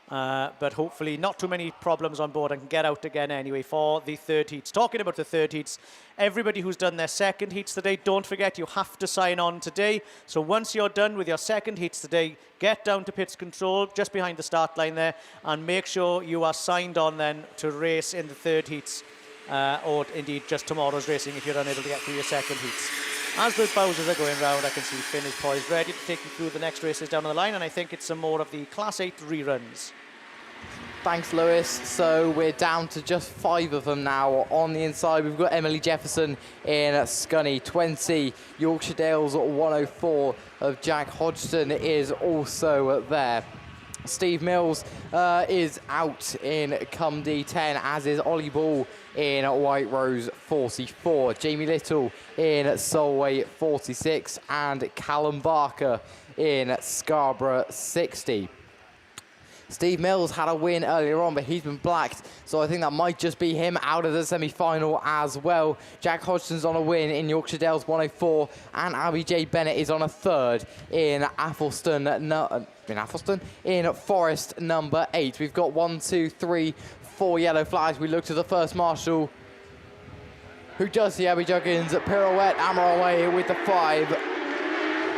But hopefully not too many problems on board and can get out again anyway for the third heats. Talking about the third heats, everybody who's done their second heats today, don't forget you have to sign on today. So once you're done with your second heats today, get down to pits control just behind the start line there and make sure you are signed on then to race in the third heats. Or indeed just tomorrow's racing if you're unable to get through your second heats. As the Bowsers are going round, I can see Finn is poised, ready to take you through the next races down the line, and I think it's some more of the Class 8 reruns. Thanks, Lewis. So we're down to just 5 of them now. On the inside, we've got Emily Jefferson in Scunny 20. Yorkshire Dales 104 of Jack Hodgson is also there. Steve Mills is out in Cumdy 10, as is Ollie Ball in White Rose 44. Jamie Little in Solway 46 and Callum Barker in Scarborough 60. Steve Mills had a win earlier on, but he's been blacked, so I think that might just be him out of the semi-final as well. Jack Hodgson's on a win in Yorkshire Dales 104, and Abby J. Bennett is on a 3rd in in Forest number 8. We've got 1, 2, 3, 4 yellow flags. We look to the first marshal, who does the Abby Juggins pirouette, hammer away with the 5.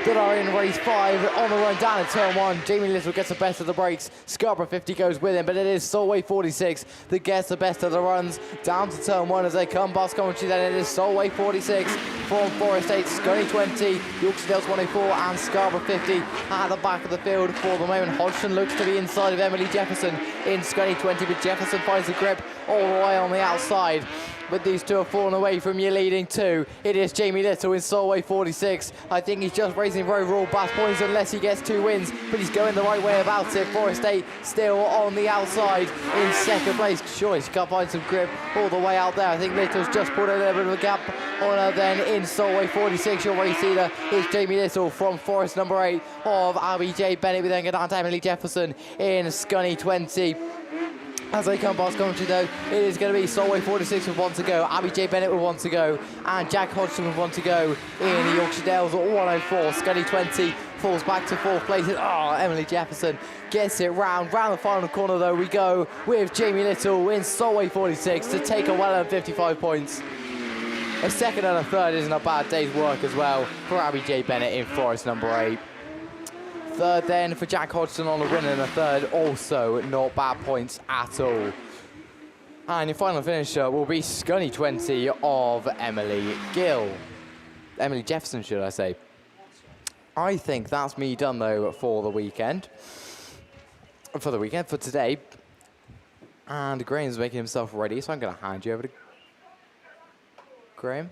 That are in race 5 on the run down in turn 1. Jamie Little gets the best of the breaks. Scarborough 50 goes with him, but it is Solway 46 that gets the best of the runs down to turn 1 as they come past Coventry. Then it is Solway 46 from Forest 8, Scunny 20, Yorkshire Dales 104 and Scarborough 50 at the back of the field for the moment. Hodgson looks to the inside of Emily Jefferson in Scunny 20, but Jefferson finds the grip all the way on the outside. But these two have fallen away from your leading 2. It is Jamie Little in Solway 46. I think he's just raising for overall BAS points unless he gets 2 wins, but he's going the right way about it. Forest 8 still on the outside in second place. Sure, she can't find some grip all the way out there. I think Little's just put a little bit of a gap on her then in Solway 46. Your race leader is Jamie Little from Forest number 8 of Abby J. Bennett. We then go down to Emily Jefferson in Scunny 20. As they come past commentary though, it is going to be Solway 46 with 1 to go, Abby J. Bennett with 1 to go, and Jack Hodgson with 1 to go in the Yorkshire Dales at 104. Scully 20 falls back to 4th place. Emily Jefferson gets it round the final corner though we go with Jamie Little in Solway 46 to take a well 55 points. A second and a third isn't a bad day's work as well for Abby J. Bennett in Forest number 8. Third then for Jack Hodgson on a win and a third, also not bad points at all. And your final finisher will be Scunny 20 of Emily Gill. Emily Jefferson, should I say. I think that's me done though for the weekend. For today. And Graham's making himself ready, so I'm going to hand you over to Graham.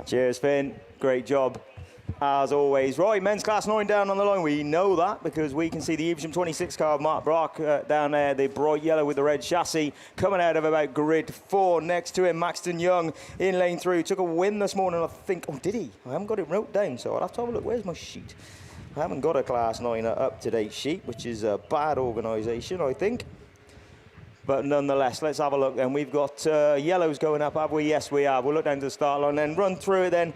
Cheers, Finn. Great job, as always. Right, men's class 9 down on the line. We know that because we can see the Evesham 26 car of Mark Brock down there, the bright yellow with the red chassis, coming out of about grid 4. Next to him, Maxton Young in lane 3. Took a win this morning, I think. Oh, did he? I haven't got it wrote down, so I'll have to have a look. Where's my sheet? I haven't got a class 9 up-to-date sheet, which is a bad organisation, I think. But nonetheless, let's have a look then. We've got yellows going up, have we? Yes, we have. We'll look down to the start line and run through it then.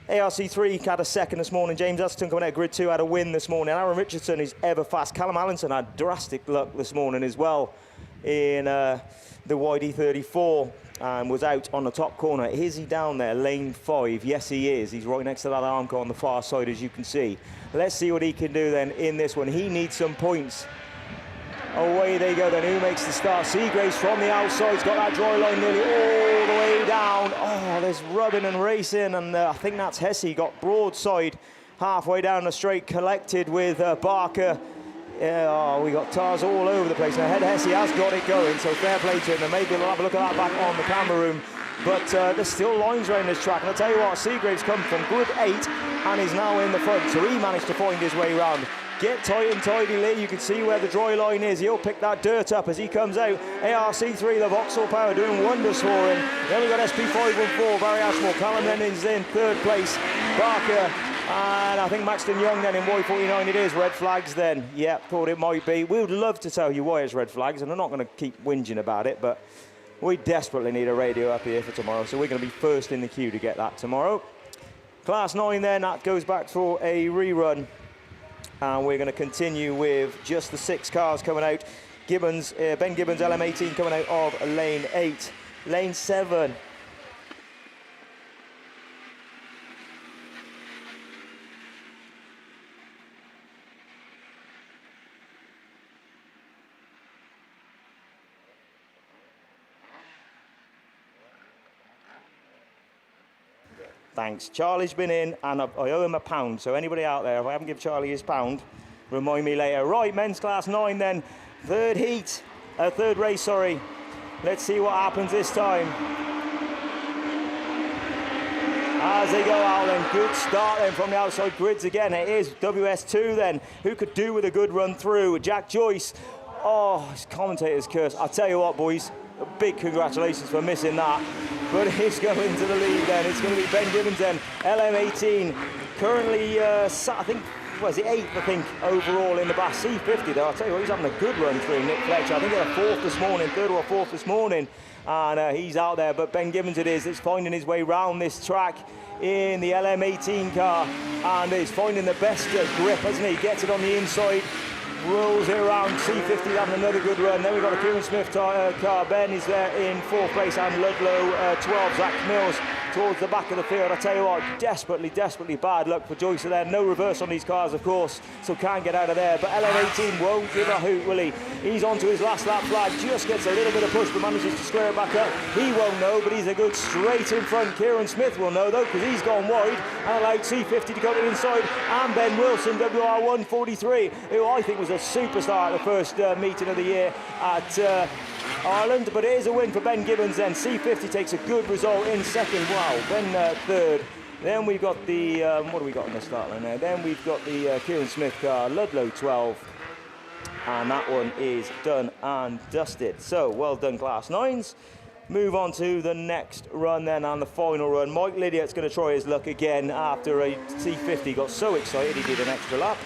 ARC3 had a second this morning. James Uston coming out grid 2 had a win this morning. Aaron Richardson is ever fast. Callum Allenson had drastic luck this morning as well in the YD34 and was out on the top corner. Is he down there, lane 5? Yes, he is. He's right next to that arm car on the far side, as you can see. Let's see what he can do then in this one. He needs some points. Away they go then. Who makes the start? Seagraves from the outside. He's got that dry line nearly all the way down. Oh, there's rubbing and racing, and I think that's Hesse. Got broadside halfway down the straight, collected with Barker. We got tires all over the place. Now, Head Hesse has got it going, so fair play to him. And maybe we'll have a look at that back on the camera room. But there's still lines around this track. And I'll tell you what, Seagraves come from grid 8 and is now in the front. So he managed to find his way round. Get tight and tidy, Lee. You can see where the dry line is. He'll pick that dirt up as he comes out. ARC3, the Vauxhall Power, doing wonders for him. Then we've got SP514, Barry Ashmore. Callum then is in 3rd place. Barker, and I think Maxton Young then in Y49 it is. Red flags then. Yeah, thought it might be. We would love to tell you why it's red flags, and I'm not going to keep whinging about it, but we desperately need a radio up here for tomorrow, so we're going to be first in the queue to get that tomorrow. Class 9 then, that goes back for a rerun. And we're going to continue with just the 6 cars coming out. Gibbons, Ben Gibbons, LM18 coming out of lane 8. Lane 7. Thanks. Charlie's been in, and I owe him £1. So anybody out there, if I haven't given Charlie his £1, remind me later. Right, men's class 9 then. Third race, sorry. Let's see what happens this time. As they go out then, good start then from the outside grids again. It is WS2 then, who could do with a good run through. Jack Joyce, oh, his commentator's curse. I'll tell you what, boys, big congratulations for missing that. But he's going to the lead then. It's going to be Ben Gibbons then, LM18. Currently, I think, was it 8th, I think, overall in the BAStv C50 though. I'll tell you what, he's having a good run through Nick Fletcher. I think he had a 4th this morning, 3rd or 4th this morning. And he's out there, but Ben Gibbons it is. It's finding his way round this track in the LM18 car. And he's finding the best grip, hasn't he? Gets it on the inside. Rolls it around. C50 having another good run. Then we've got a Kieran Smith car. Ben is there in 4th place, and Ludlow 12. Zach Mills towards the back of the field. I tell you what, desperately bad luck for Joyce there. No reverse on these cars, of course, so can't get out of there. But LM18 won't give a hoot, will he? He's on to his last lap flag. Just gets a little bit of push, but manages to square it back up. He won't know, but he's a good straight in front. Kieran Smith will know though, because he's gone wide and allowed C50 to go to the inside. And Ben Wilson, WR143, who I think was a superstar at the first meeting of the year at Ireland, but it is a win for Ben Gibbons then. C50 takes a good result in 2nd. Wow, Ben 3rd. Then we've got the, what do we got on the start line there? Then we've got the Kieran Smith car, Ludlow 12. And that one is done and dusted. So, well done, Class 9s. Move on to the next run then, and the final run. Mike Lydiot's going to try his luck again after a C50 got so excited he did an extra lap.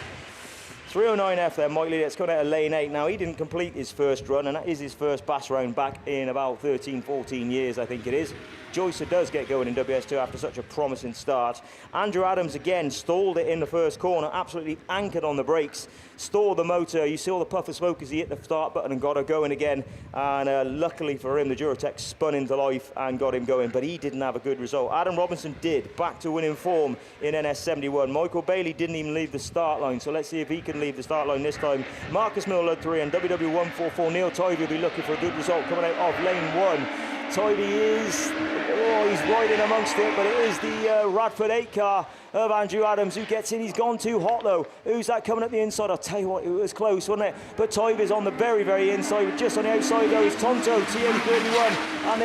309F there, Mike Lee, that's got out of lane 8. Now, he didn't complete his first run, and that is his first BASS round back in about 13, 14 years, I think it is. Joycer does get going in WS2 after such a promising start. Andrew Adams, again, stalled it in the first corner, absolutely anchored on the brakes, stalled the motor. You saw the puff of smoke as he hit the start button and got her going again. And luckily for him, the Duratec spun into life and got him going, but he didn't have a good result. Adam Robinson did, back to winning form in NS71. Michael Bailey didn't even leave the start line, so let's see if he can leave the start line this time. Marcus Miller, 3, and WW144, Neil Tivey will be looking for a good result coming out of lane 1. Tivey is, he's right in amongst it, but it is the Radford 8 car of Andrew Adams who gets in. He's gone too hot though. Who's that coming up the inside? I'll tell you what, it was close, wasn't it? But Tivey's on the very, very inside. Just on the outside though is Tonto, TM31. And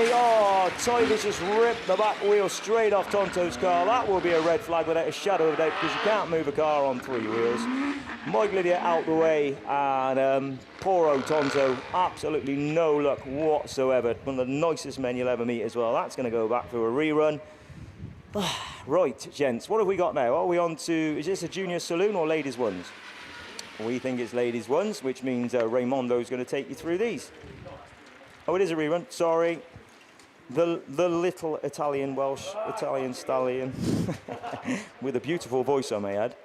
Tivey's just ripped the back wheel straight off Tonto's car. That will be a red flag without a shadow of a doubt, because you can't move a car on 3 wheels. Mike Lydia out the way, and poor old Tonto, absolutely no luck whatsoever. One of the nicest men you'll ever meet as well. That's going to go back for a rerun. Right, gents, what have we got now? Are we on to, is this a junior saloon or ladies ones? We think it's ladies ones, which means Raimondo's going to take you through these. Oh, it is a rerun, sorry. The little Italian stallion with a beautiful voice, I may add,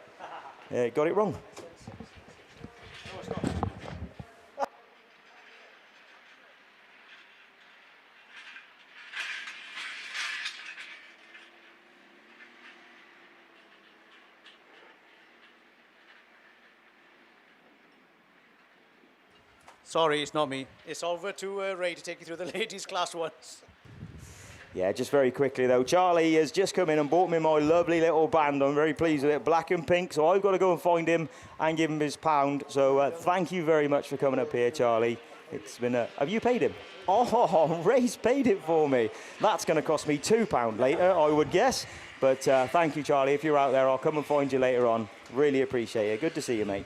got it wrong. Sorry, it's not me. It's over to Ray to take you through the ladies' class ones. Yeah, just very quickly though, Charlie has just come in and bought me my lovely little band. I'm very pleased with it, black and pink, so I've got to go and find him and give him his £1. So thank you very much for coming up here, Charlie. It's been have you paid him? Oh, Ray's paid it for me. That's going to cost me £2 later, I would guess. But thank you, Charlie. If you're out there, I'll come and find you later on. Really appreciate it. Good to see you, mate.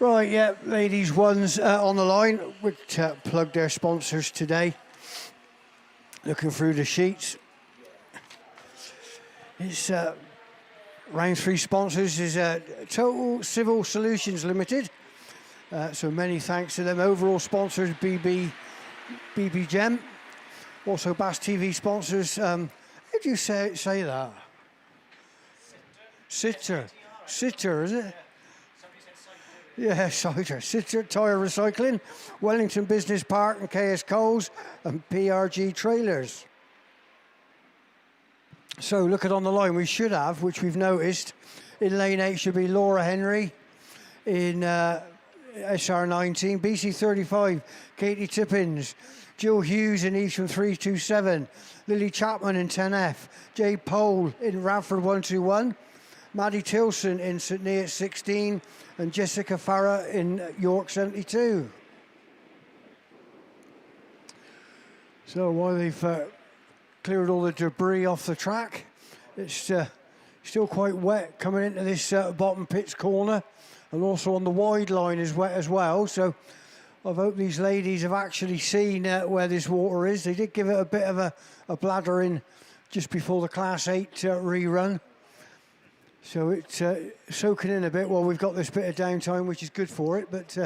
Right, yeah, ladies ones on the line. We'll plug their sponsors today. Looking through the sheets. It's round 3 sponsors is Total Civil Solutions Limited. So many thanks to them. Overall sponsors BB Gem. Also BAStv sponsors. How do you say that? SITR, is it? Yeah, SITR, Tyre Recycling, Wellington Business Park and KS Coles, and PRG Trailers. So look at on the line, we should have, which we've noticed, in lane 8 should be Laura Henry, in SR19, BC35, Katie Tippins, Jill Hughes in Eastern 327, Lily Chapman in 10F, Jay Pole in Radford 121, Maddie Tilson in St Neots 16, and Jessica Farah in York 72. So while they've cleared all the debris off the track, it's still quite wet coming into this bottom pits corner, and also on the wide line is wet as well. So I hope these ladies have actually seen where this water is. They did give it a bit of a bladder in just before the Class 8 rerun. So it's soaking in a bit while we've got this bit of downtime, which is good for it. But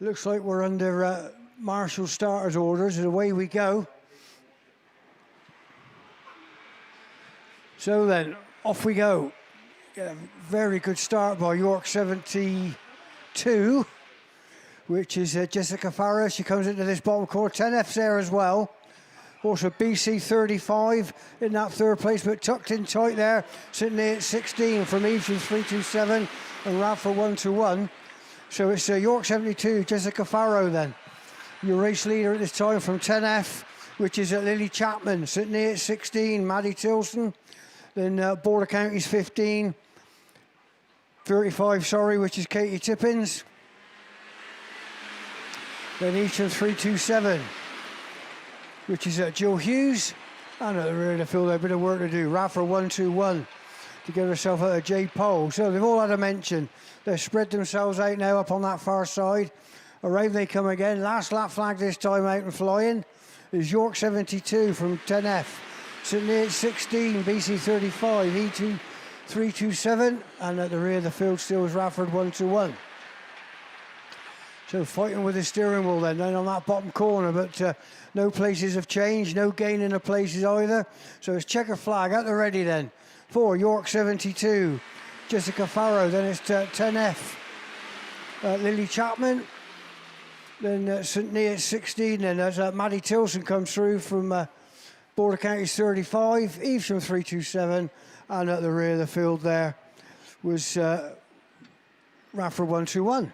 looks like we're under Marshall starters orders, and away we go. So then, off we go. Very good start by York 72, which is Jessica Farah. She comes into this bottom corner. 10F's there as well. Also BC 35 in that 3rd place, but tucked in tight there, sitting there at 16 from Eastern 327 and Radford 121. So it's York 72, Jessica Farrow then. Your race leader at this time from 10F, which is Lily Chapman, sitting there at 16, Maddie Tilson. Then Border Counties 15, 35, sorry, which is Katie Tippins. Then Eastern 327. Which is Jill Hughes, and I really feel there's a bit of work to do. Radford 121, to get herself out of J pole. So they've all had a mention. They've spread themselves out now up on that far side. Around they come again. Last lap flag this time out and flying is York 72 from 10F. St Neots 16, BC 35, E2 327, and at the rear of the field still is Radford 121. So fighting with the steering wheel then on that bottom corner, but no places have changed, no gain in the places either. So it's checker flag at the ready then for York 72, Jessica Farrow, then it's 10F, Lily Chapman, then St Neots 16, then as Maddie Tilson comes through from Border Counties 35, Evesham 327, and at the rear of the field there was Radford 121.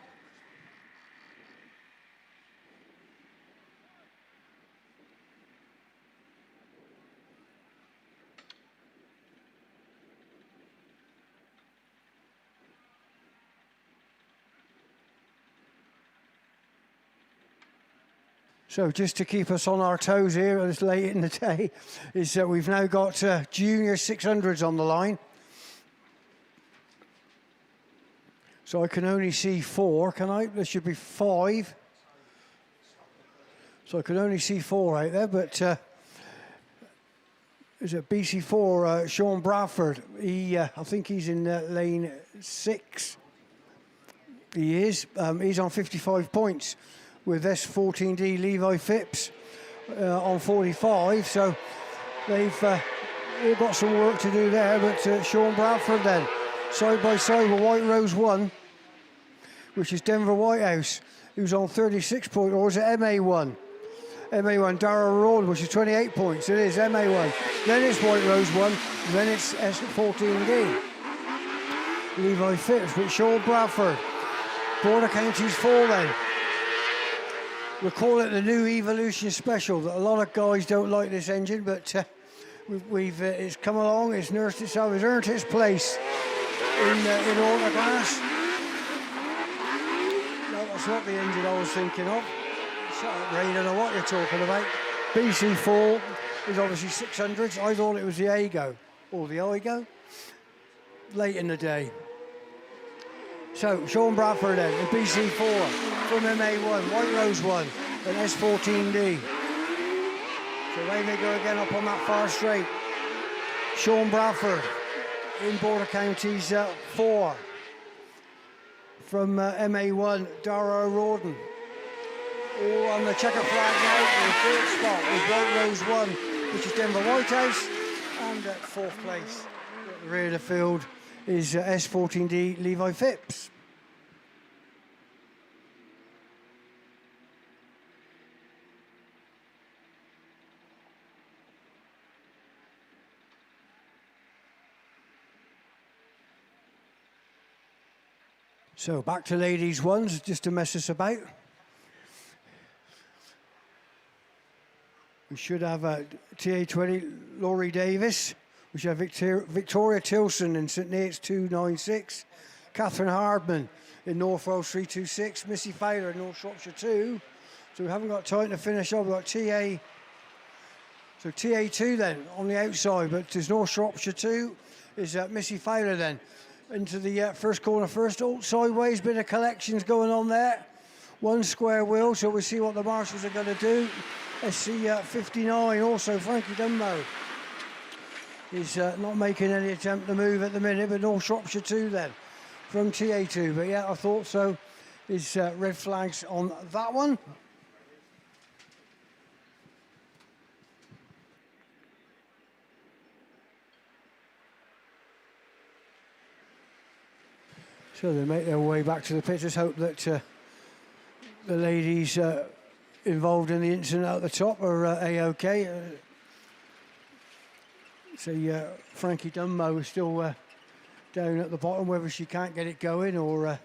So just to keep us on our toes here, it's late in the day, is that we've now got junior 600s on the line. So I can only see 4, can I? There should be 5. So I can only see 4 out there, but is it BC4, Sean Bradford? I think he's in lane 6. He is. He's on 55 points. With S14D Levi Phipps on 45, so they've all got some work to do there, but Sean Bradford then, side by side with White Rose 1, which is Denver Whitehouse, who's on 36 points, or is it MA1? MA1, Dara Road, which is 28 points, it is MA1, then it's White Rose 1, then it's S14D. Levi Phipps with Sean Bradford, Border Counties 4 then. We'll call it the new Evolution Special. A lot of guys don't like this engine, but it's come along, it's nursed itself, it's earned its place in Autograss. No, that's not the engine I was thinking of. Shut up, Ray, I don't know what you're talking about. BC4 is obviously 600s. I thought it was the Ago, or the Igo, late in the day. So, Sean Bradford then, the BC4 from MA1, White Rose 1, and S14D. So away they go again up on that far straight. Sean Bradford in Border Counties 4. From MA1, Dara O'Rourke. All on the checker flag now in the 3rd spot with White Rose 1, which is Denver Whitehouse, and at 4th place at the rear of the field is S14D Levi Phipps. So back to ladies ones, just to mess us about. We should have TA20 Laurie Davis. We should have Victoria Tilson in St Neots 296. Catherine Hardman in North Wales 326. Missy Fowler in North Shropshire 2. So we haven't got time to finish off. We've got TA. So TA2 then on the outside, but there's North Shropshire 2 is Missy Fowler then. Into the first corner first. Oh, sideways, bit of collections going on there. One square wheel, so we'll see what the marshals are going to do. SC 59 also, Frankie Dunmo is not making any attempt to move at the minute, but North Shropshire 2 then from TA2. But yeah, I thought so. Is red flags on that one. So they make their way back to the pit. Just hope that the ladies involved in the incident at the top are A-OK. So Frankie Dunmo is still down at the bottom, whether she can't get it going or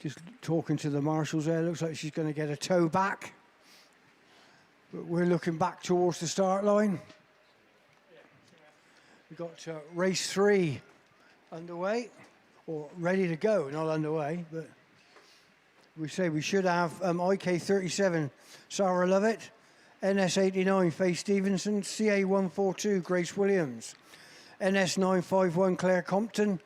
just talking to the marshals there. Looks like she's going to get a tow back. But we're looking back towards the start line. We've got race 3 underway, or ready to go, not underway, but we say we should have IK37, Sarah Lovett, NS89, Faye Stevenson, CA142, Grace Williams, NS951 Claire Compton,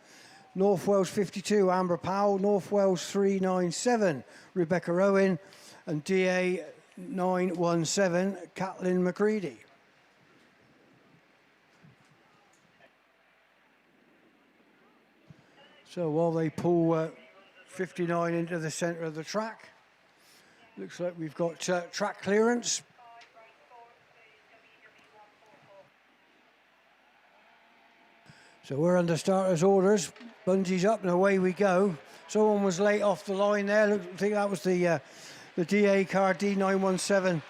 North Wales 52 Amber Powell, North Wales 397 Rebecca Owen, and DA 917 Kathleen McCready. So while they pull 59 into the centre of the track, looks like we've got track clearance. So we're under starters orders. Bungee's up and away we go. Someone was late off the line there. I think that was the DA car, D917.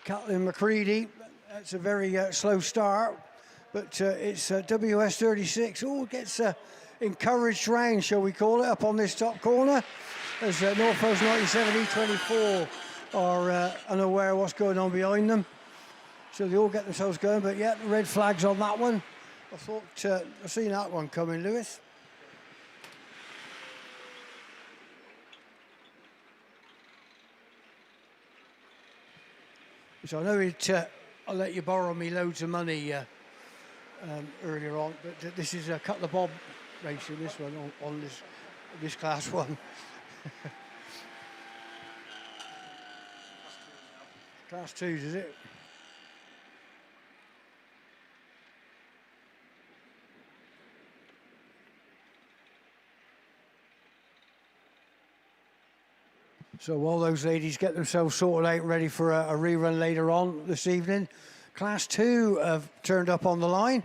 Kathleen McCready. That's a very slow start, but it's WS36. Oh, gets encouraged round, shall we call it, up on this top corner, as North Wales 97 E24 are unaware of what's going on behind them. So they all get themselves going, but yeah, red flags on that one. I thought I've seen that one coming, Lewis. So I know I'll let you borrow me loads of money earlier on, but this is a Cutler Bob racing, this one on this class one. Class 2s, is it? So while those ladies get themselves sorted out, ready for a rerun later on this evening, Class 2 have turned up on the line.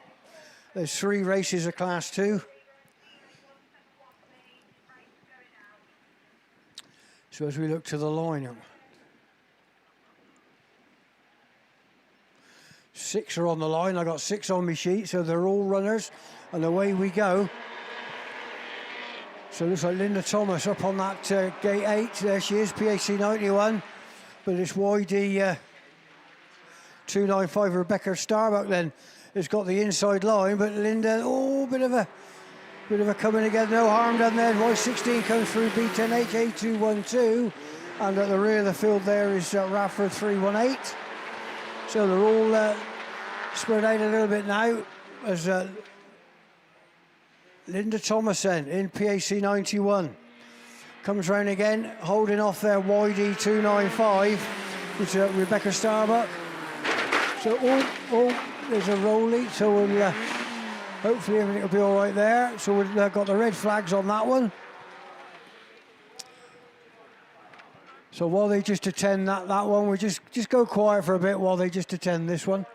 There's 3 races of Class 2. So as we look to the lineup, 6 are on the line. I got 6 on my sheet, so they're all runners, and away we go. So it looks like Linda Thomas up on that gate 8. There she is, PAC 91. But it's YD 295 Rebecca Starbuck then has got the inside line. But Linda, oh, bit of a coming together. No harm done there. Y16 comes through B10H A212. And at the rear of the field there is Radford 318. So they're all spread out a little bit now as Linda Thomason in PAC 91 comes round again, holding off their YD 295, which is Rebecca Starbuck. So, there's a roll lead, so we'll, hopefully everything will be all right there. So we've got the red flags on that one. So while they just attend that one, we just go quiet for a bit while they just attend this one.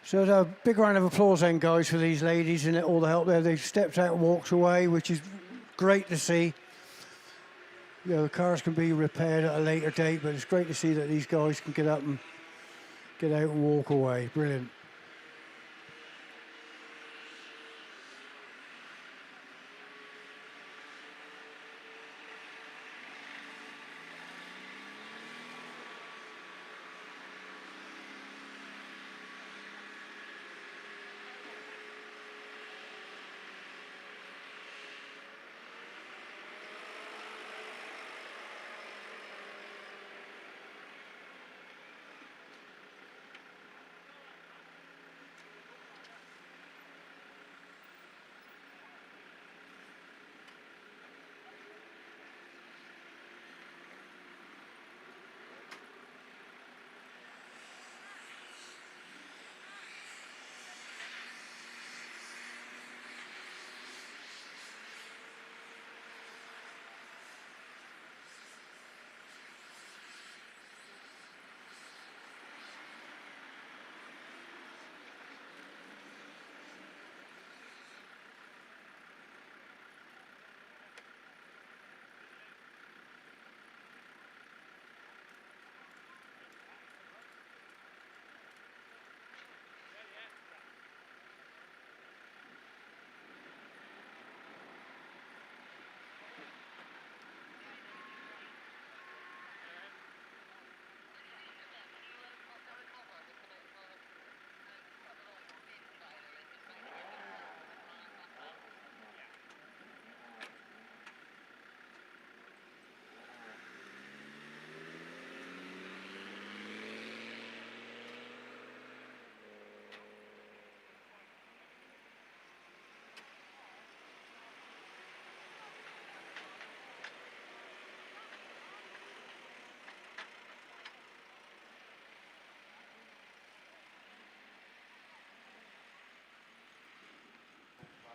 So a big round of applause then, guys, for these ladies and all the help there. They've stepped out and walked away, which is great to see. You know, the cars can be repaired at a later date, but it's great to see that these guys can get up and get out and walk away. Brilliant.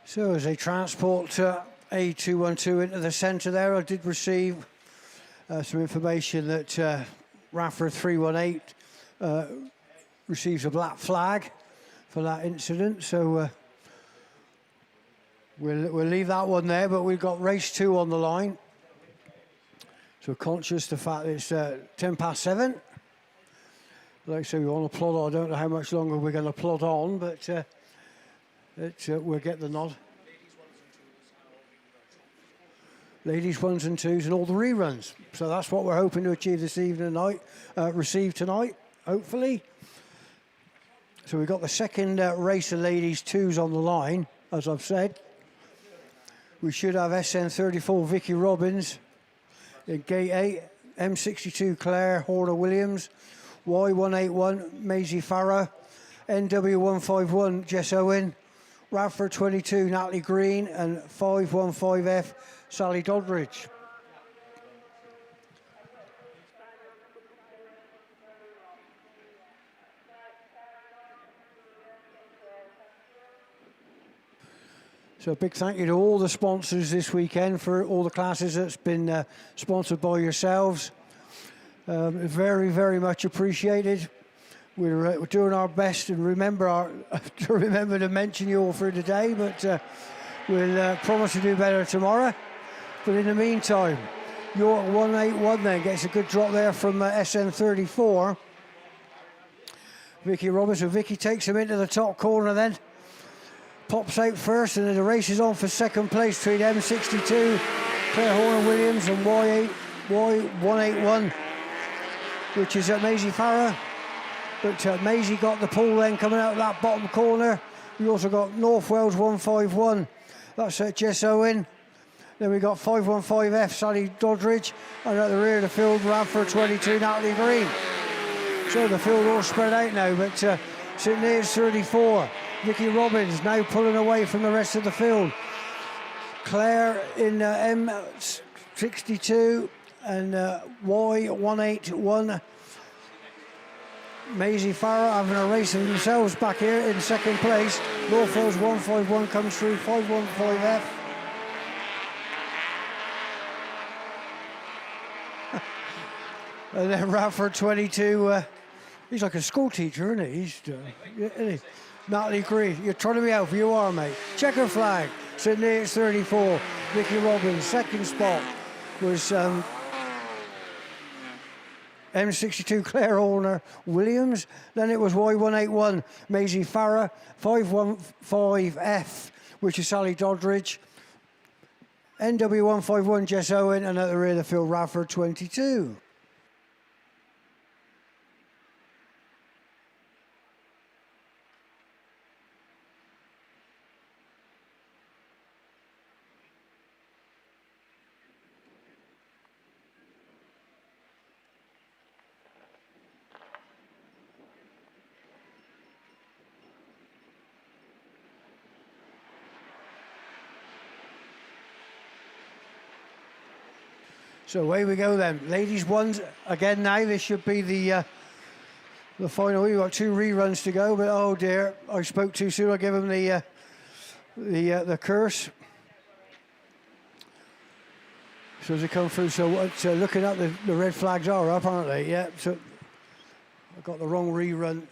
So as they transport A212 into the centre there, I did receive some information that Radford 318 receives a black flag for that incident. So we'll leave that one there, but we've got race 2 on the line. So conscious the fact that it's 7:10. Like I say, we want to plod on. I don't know how much longer we're going to plod on, but we'll get the nod. Ladies 1s and 2s and all the reruns. So that's what we're hoping to achieve this evening tonight, receive tonight, hopefully. So we've got the second race of ladies 2s on the line, as I've said. We should have SN34 Vicky Robbins in gate 8, M62 Claire Horner Williams, Y181 Maisie Farah, NW151 Jess Owen, Radford 22 Natalie Green, and 515F Sally Doddridge. So a big thank you to all the sponsors this weekend for all the classes that's been sponsored by yourselves. Very, very much appreciated. We're doing our best and remember to mention you all through the day, but we'll promise to do better tomorrow. But in the meantime, York 181 then gets a good drop there from SN34. Vicky Robinson. Vicky takes him into the top corner then. Pops out first, and then the race is on for second place between M62, Claire Horner Williams, and Y181, which is Maisie Farah. But Maisie got the pole then coming out of that bottom corner. We also got North Wales 151, that's Jess Owen. Then we got 515F Sally Doddridge, and at the rear of the field, Radford 22 Natalie Green. So the field all spread out now, but St Neots 34. Vicky Robbins now pulling away from the rest of the field. Claire in M62 and Y181. Maisie Farah having a race of themselves back here in second place. North Wales 151 comes through, 515F. And then Radford 22 He's like a school teacher, isn't he? Isn't he? Natalie Green, you're trying to be out for you are, mate. Checker flag, Sydney it's 34. Vicky Robbins, second spot was M62 Claire Horner Williams. Then it was Y181 Maisie Farah, 515F, which is Sally Doddridge. NW151 Jess Owen, and at the rear of the field, Radford 22. So away we go then. Ladies ones again now. This should be the final. We've got 2 reruns to go, but oh dear, I spoke too soon. I gave him the curse. So as they come through, so what, looking at the red flags are up, aren't they? Yeah. So I got the wrong rerun.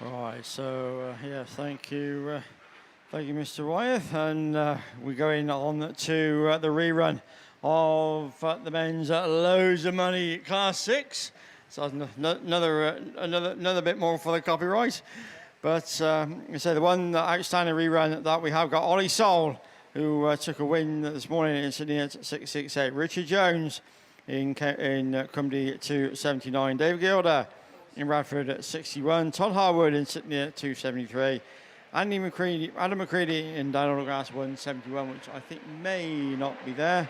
Right, so yeah, thank you, Mr. Wyeth, and we're going on to the rerun of the men's Loads of Money Class 6. So another bit more for the copyright, but so the one outstanding rerun that we have got Ollie Soul, who took a win this morning in Sydney at 668. Richard Jones in Cumdy at 279. Dave Gilder in Radford at 61, Todd Harwood in Sydney at 273, Adam McCready in Autograss 171, which I think may not be there,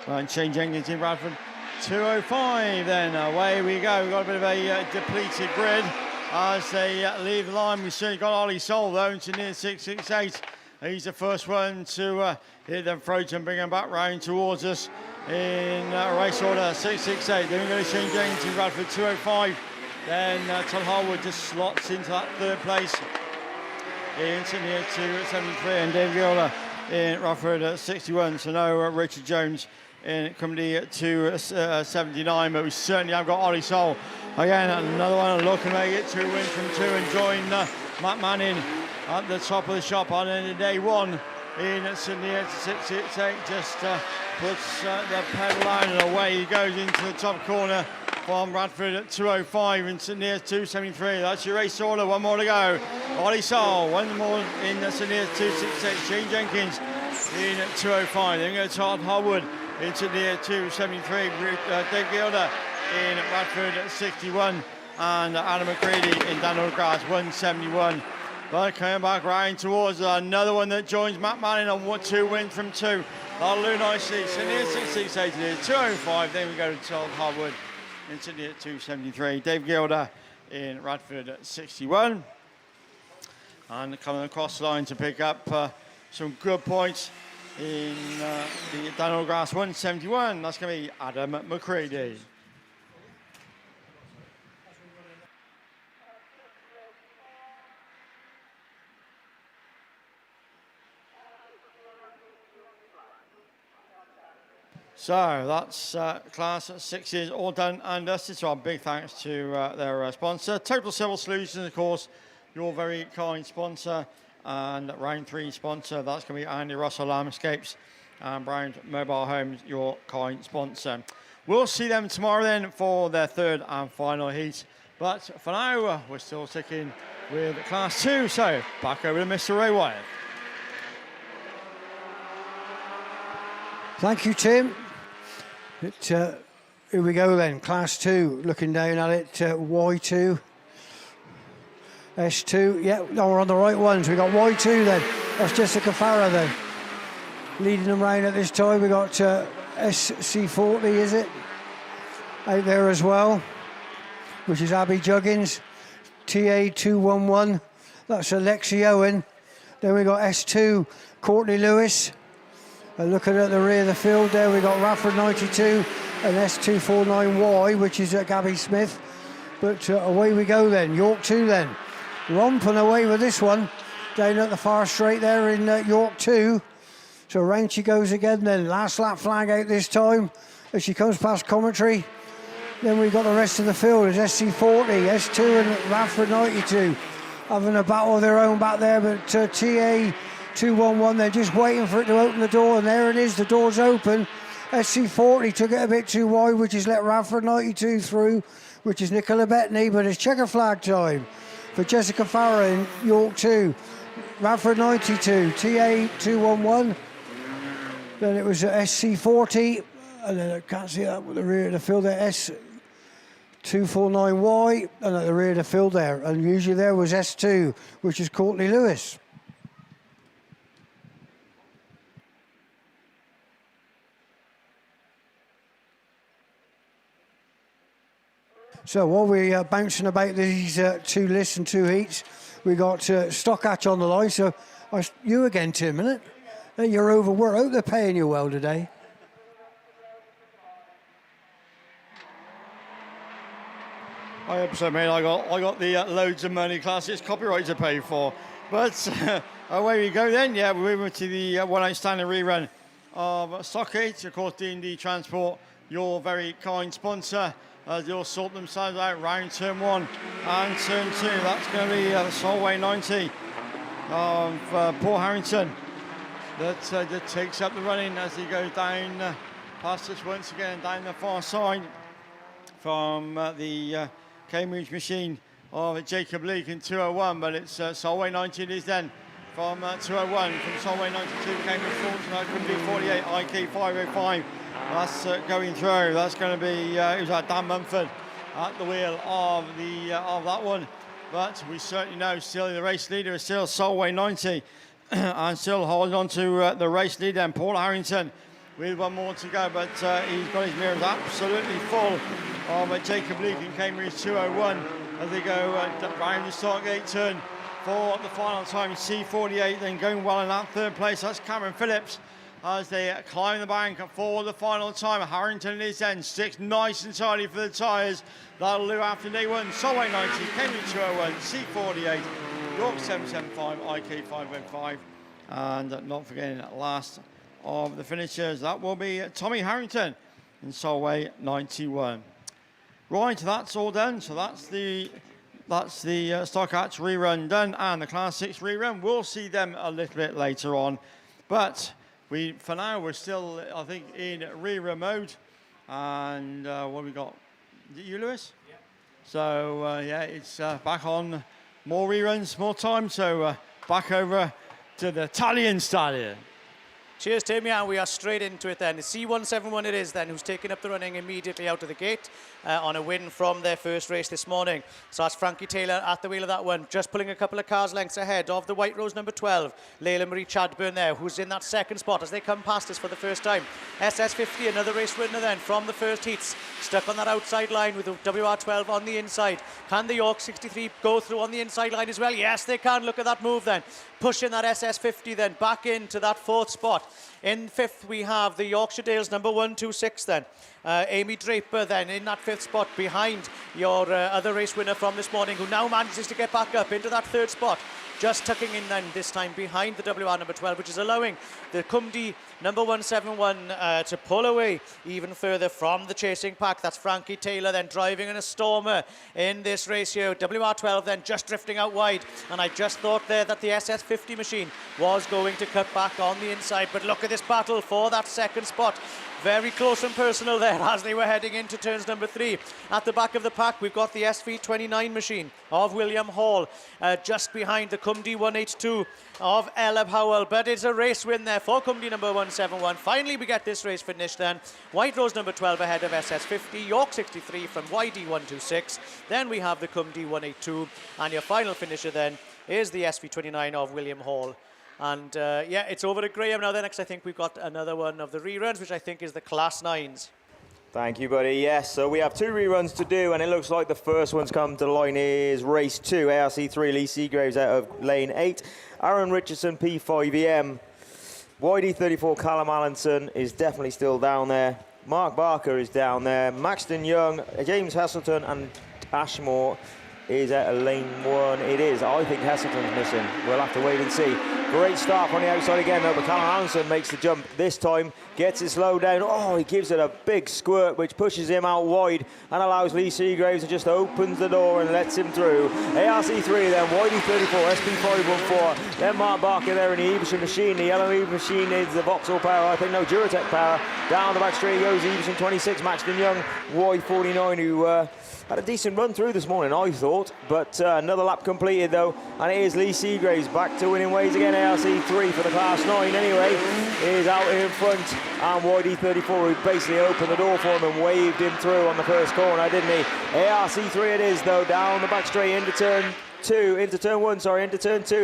and Shane Jenkins in Radford 205. Then away we go. We've got a bit of a depleted grid as they leave the line. We've certainly got Ollie Soul though in Sydney at 668. He's the first one to hit them throat and bring them back round towards us in race order 668. Then we've got Shane Jenkins in Radford 205. Then Todd Harwood just slots into that third place in Sydney at 273, and Dave Gilder in Radford at 61. So now Richard Jones in Cumdy at 279, but we certainly have got Ollie Soul. Again, another one looking to make it 2 wins from 2 and join Matt Manning at the top of the shop on end of day 1 in Sydney at 668. Just puts the pedal line and away he goes into the top corner from Radford at 205 and Sydney at 273. That's your race order. One more to go. Ollie Soul, one more in Sydney at 266. Shane Jenkins in at 205. Then we go to Todd Harwood in Sydney at 273. Dave Gilder in Radford at 61. And Adam McCready in Autograss 171. But coming back round towards another one that joins Matt Manning on 2 wins from 2. That'll do nicely. Sydney at 668, 205. Then we go to Todd Harwood in Sydney at 273. Dave Gilder in Radford at 61. And coming across the line to pick up some good points in the Autograss 171. That's going to be Adam McCready. So that's Class 6 all done and dusted. So a big thanks to their sponsor, Total Civil Solutions, of course, your very kind sponsor, and round 3 sponsor. That's going to be Andy Russell Landscapes and Brown Mobile Homes, your kind sponsor. We'll see them tomorrow then for their 3rd and final heat. But for now, we're still sticking with Class 2. So back over to Mr. Ray Wyeth. Thank you, Tim. Here we go then, Class 2, looking down at it, Y2, S2, yeah, no, we're on the right ones. We got Y2 then, that's Jessica Farah then. leading them round at this time. We got SC40, is it? Out there as well, which is Abby Juggins. TA211, that's Alexi Owen. Then we got S2, Courtney Lewis. Looking at the rear of the field there, we got Radford 92 and S249Y, which is Gabby Smith. But away we go then, York 2 then. Romping away with this one, down at the far straight there in York 2. So round she goes again then, last lap flag out this time as she comes past commentary. Then we've got the rest of the field, it's SC40, S2 and Radford 92. Having a battle of their own back there, but TA211, they're just waiting for it to open the door, and there it is, the door's open. SC40 took it a bit too wide, which has let Radford 92 through, which is Nicola Bettany, but it's checker flag time for Jessica Farrer in York 2. Radford 92, TA211. Then it was SC40, and then I can't see that with the rear of the field there, S249Y, and at the rear of the field there. And usually there was S2, which is Courtney Lewis. So while we're bouncing about these two lists and two heats, we got Stockhatch on the line. So you again, Tim, isn't it? You're overworked. I hope they're paying you well today. I hope so, mate. I got the loads of money Class 6 copyright to pay for. But away we go then. Yeah, we're moving to the one outstanding rerun of Stockhatch. Of course, D&D Transport, your very kind sponsor. They'll sort themselves out round turn 1 and turn 2. That's going to be the Solway 90 of Paul Harrington that takes up the running as he goes down past us once again down the far side from the Cambridge machine of Jacob Leake in 201, but it's Solway 90 it is then from 201 from Solway 92 Cambridge 48 IK 505. That's going through. That's going to be who's that? Dan Mumford at the wheel of that one. But we certainly know still the race leader is still Solway 90 and still holding on to the race leader and Paul Harrington with one more to go. But he's got his mirrors absolutely full of Jacob Leake in Cambridge 201 as they go round the start gate turn for the final time. C48 then going well in that third place. That's Cameron Phillips as they climb the bank for the final time. Harrington is then sticks nice and tidy for the tyres. That'll do after day one. Solway 90, Cambridge 201, C48, York 775, IK 505, and not forgetting last of the finishers, that will be Tommy Harrington in Solway 91. Right, that's all done. So that's the Stockhatch rerun done, and the Class 6 rerun. We'll see them a little bit later on, but for now we're still, I think, in rerun mode. And what we got? Is it you, Lewis? Yeah. So yeah, it's back on. More reruns, more time. So back over to the Italian stallion. Cheers, Tim. Yeah, we are straight into it then. The C171 it is then, who's taking up the running immediately out of the gate on a win from their first race this morning. So that's Frankie Taylor at the wheel of that one, just pulling a couple of cars lengths ahead of the White Rose number 12, Layla Marie Chadburn there, who's in that second spot as they come past us for the first time. SS50, another race winner then from the first heats, stuck on that outside line with the WR12 on the inside. Can the York 63 go through on the inside line as well? Yes, they can. Look at that move then. Pushing that SS50 then back into that fourth spot. In fifth, we have the Yorkshire Dales number 126 then. Amy Draper then in that fifth spot behind your other race winner from this morning, who now manages to get back up into that third spot. Just tucking in then this time behind the WR number 12, which is allowing the Cumdy number 171 to pull away even further from the chasing pack. That's Frankie Taylor then driving in a stormer in this race here. WR12 then just drifting out wide, and I just thought there that the SS50 machine was going to cut back on the inside, but look at this battle for that second spot. Very close and personal there as they were heading into turns number 3. At the back of the pack, we've got the SV29 machine of William Hall, just behind the Cumdy 182 of Ella Howell. But it's a race win there for Cumdy number 171. Finally, we get this race finished then. White Rose number 12 ahead of SS50, York 63 from YD 126. Then we have the Cumdy 182, and your final finisher then is the SV29 of William Hall. And yeah, it's over to Graham now. Then next, I think we've got another one of the reruns, which I think is the Class 9s. Thank you, buddy. Yes, so we have 2 reruns to do, and it looks like the first one's come to the line is race 2, ARC3, Lee Seagraves out of lane 8. Aaron Richardson, P5EM. YD34, Callum Allenson is definitely still down there. Mark Barker is down there. Maxton Young, James Heselton, and Ashmore is at lane 1. It is. I think Heselton's missing. We'll have to wait and see. Great start from the outside again, though, but Callum Allenson makes the jump this time, gets it slowed down. Oh, he gives it a big squirt, which pushes him out wide and allows Lee Seagraves to just opens the door and lets him through. ARC3 then, YD34, SP514, then Mark Barker there in the Everson machine. The yellow Everson machine is the Vauxhall power, I think, no, Duratec power. Down the back straight goes Everson 26, Maxton Young, Y49, who had a decent run through this morning, I thought, but another lap completed though, and it is Lee Seagraves back to winning ways again. ARC3 for the Class 9 anyway is out in front, and YD34 who basically opened the door for him and waved him through on the first corner, didn't he? ARC3 it is though, down the back straight into turn 2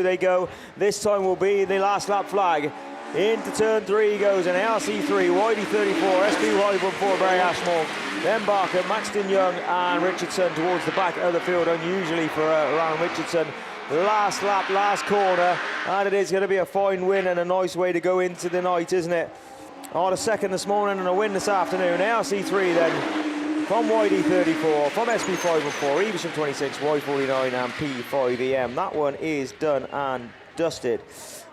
they go. This time will be the last lap flag. Into turn 3 goes an ARC3, YD34, SP514, Barry Ashmore, then Barker, Maxton Young and Richardson towards the back of the field, unusually for Aaron Richardson. Last lap, last corner, and it is going to be a fine win and a nice way to go into the night, isn't it? On a second this morning and a win this afternoon. ARC3 then from YD34, from SP514, Everson 26, Y49 and P5EM. That one is done and dusted.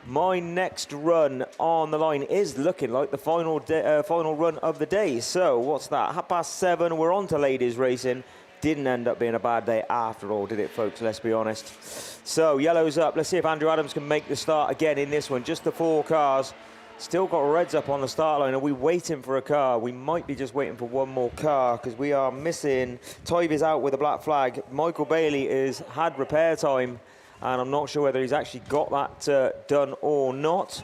My next run on the line is looking like the final run of the day. So what's that? 7:30. We're on to ladies racing. Didn't end up being a bad day after all, did it, folks? Let's be honest. So yellow's up. Let's see if Andrew Adams can make the start again in this one. Just the 4 cars. Still got reds up on the start line. Are we waiting for a car? We might be just waiting for one more car because we are missing. Tyve is out with a black flag. Michael Bailey has had repair time, and I'm not sure whether he's actually got that done or not.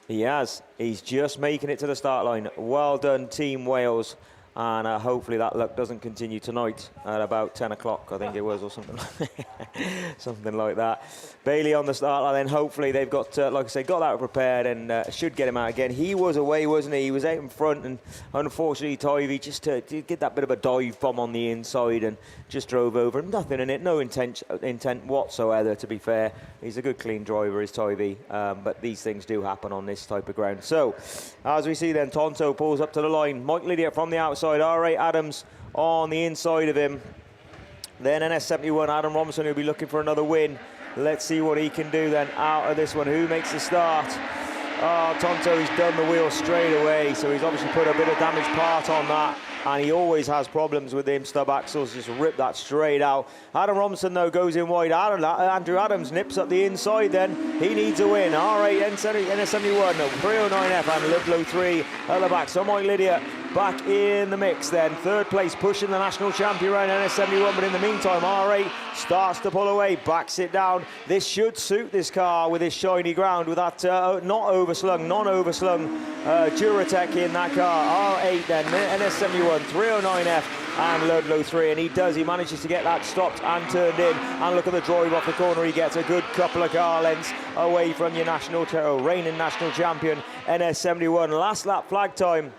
He has. He's just making it to the start line. Well done, Team Wales. And hopefully that luck doesn't continue tonight at about 10 o'clock, I think it was, or something, something like that. Bailey on the start line, then hopefully they've got, like I say, got that prepared and should get him out again. He was away, wasn't he? He was out in front, and unfortunately, Tyvee just did get that bit of a dive bomb on the inside and just drove over. Nothing in it, no intent whatsoever, to be fair. He's a good, clean driver, is Tyvee, but these things do happen on this type of ground. So, as we see then, Tonto pulls up to the line. Mike Lydiard from the outside. R8 Adams on the inside of him. Then NS71 Adam Robinson, who'll be looking for another win. Let's see what he can do then out of this one. Who makes the start? Oh, Tonto, he's done the wheel straight away, so he's obviously put a bit of damaged part on that, and he always has problems with him stub axles. Just rip that straight out. Adam Robinson though goes in wide. Andrew Adams nips up the inside then. He needs a win. R8 NS71 309F and Ludlow 3 at the back. So Mike Lydiard back in the mix then. 3rd place pushing the national champion around NS71, but in the meantime R8 starts to pull away, backs it down. This should suit this car with this shiny ground, with that non-overslung Duratec in that car. R8 then, NS71, 309F and Ludlow 3, and he manages to get that stopped and turned in, and look at the drive off the corner. He gets a good couple of car lengths away from your reigning national champion NS71. Last lap flag time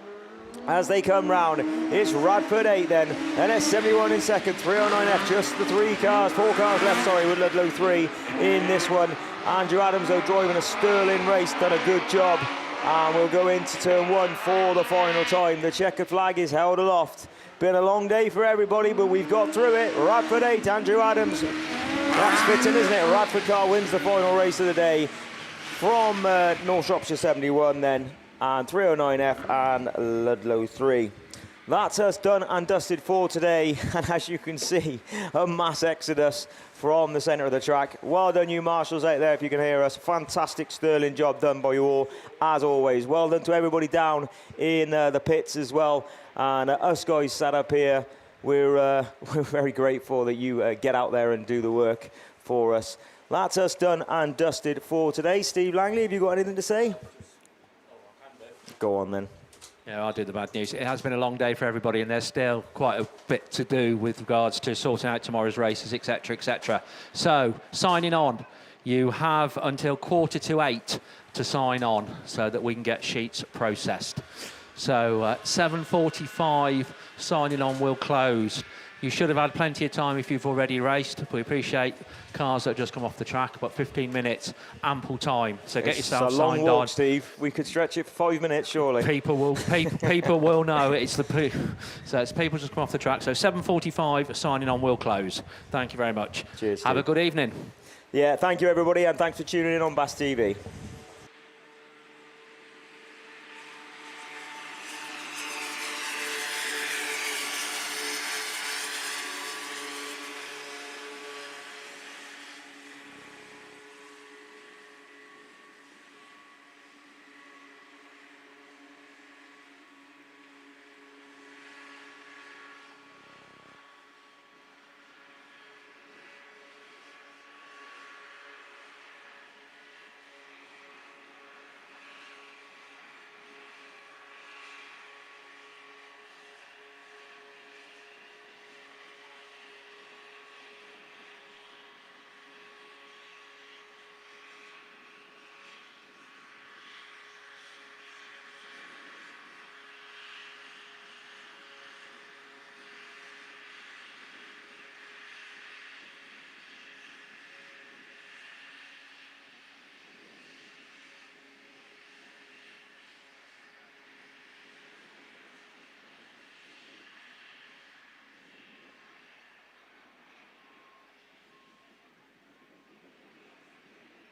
as they come round. It's Radford 8 then, NS71 in second, 309F, just the 4 cars left, sorry, with Ludlow 3 in this one. Andrew Adams though driving a sterling race, done a good job, and we'll go into turn 1 for the final time. The checkered flag is held aloft. Been a long day for everybody, but we've got through it. Radford 8, Andrew Adams. That's fitting, isn't it? Radford car wins the final race of the day from North Shropshire 71 then, and 309F and Ludlow 3. That's us done and dusted for today, and as you can see, a mass exodus from the centre of the track. Well done, you marshals out there, if you can hear us. Fantastic sterling job done by you all, as always. Well done to everybody down in the pits as well, and us guys sat up here. We're very grateful that you get out there and do the work for us. That's us done and dusted for today. Steve Langley, have you got anything to say? Go on then. Yeah, I'll do the bad news. It has been a long day for everybody, and there's still quite a bit to do with regards to sorting out tomorrow's races, etc., etc. So, signing on, You have until 7:45 to sign on so that we can get sheets processed. So 7:45 signing on will close. You should have had plenty of time if you've already raced. We appreciate cars that have just come off the track, but 15 minutes, ample time. So get yourself it's a long signed walk, on. Steve. We could stretch it for 5 minutes, surely. People will know it's so it's people just come off the track. So 7:45 signing on will close. Thank you very much. Cheers, Have a Steve. good evening. Yeah, thank you, everybody, and thanks for tuning in on BAStv.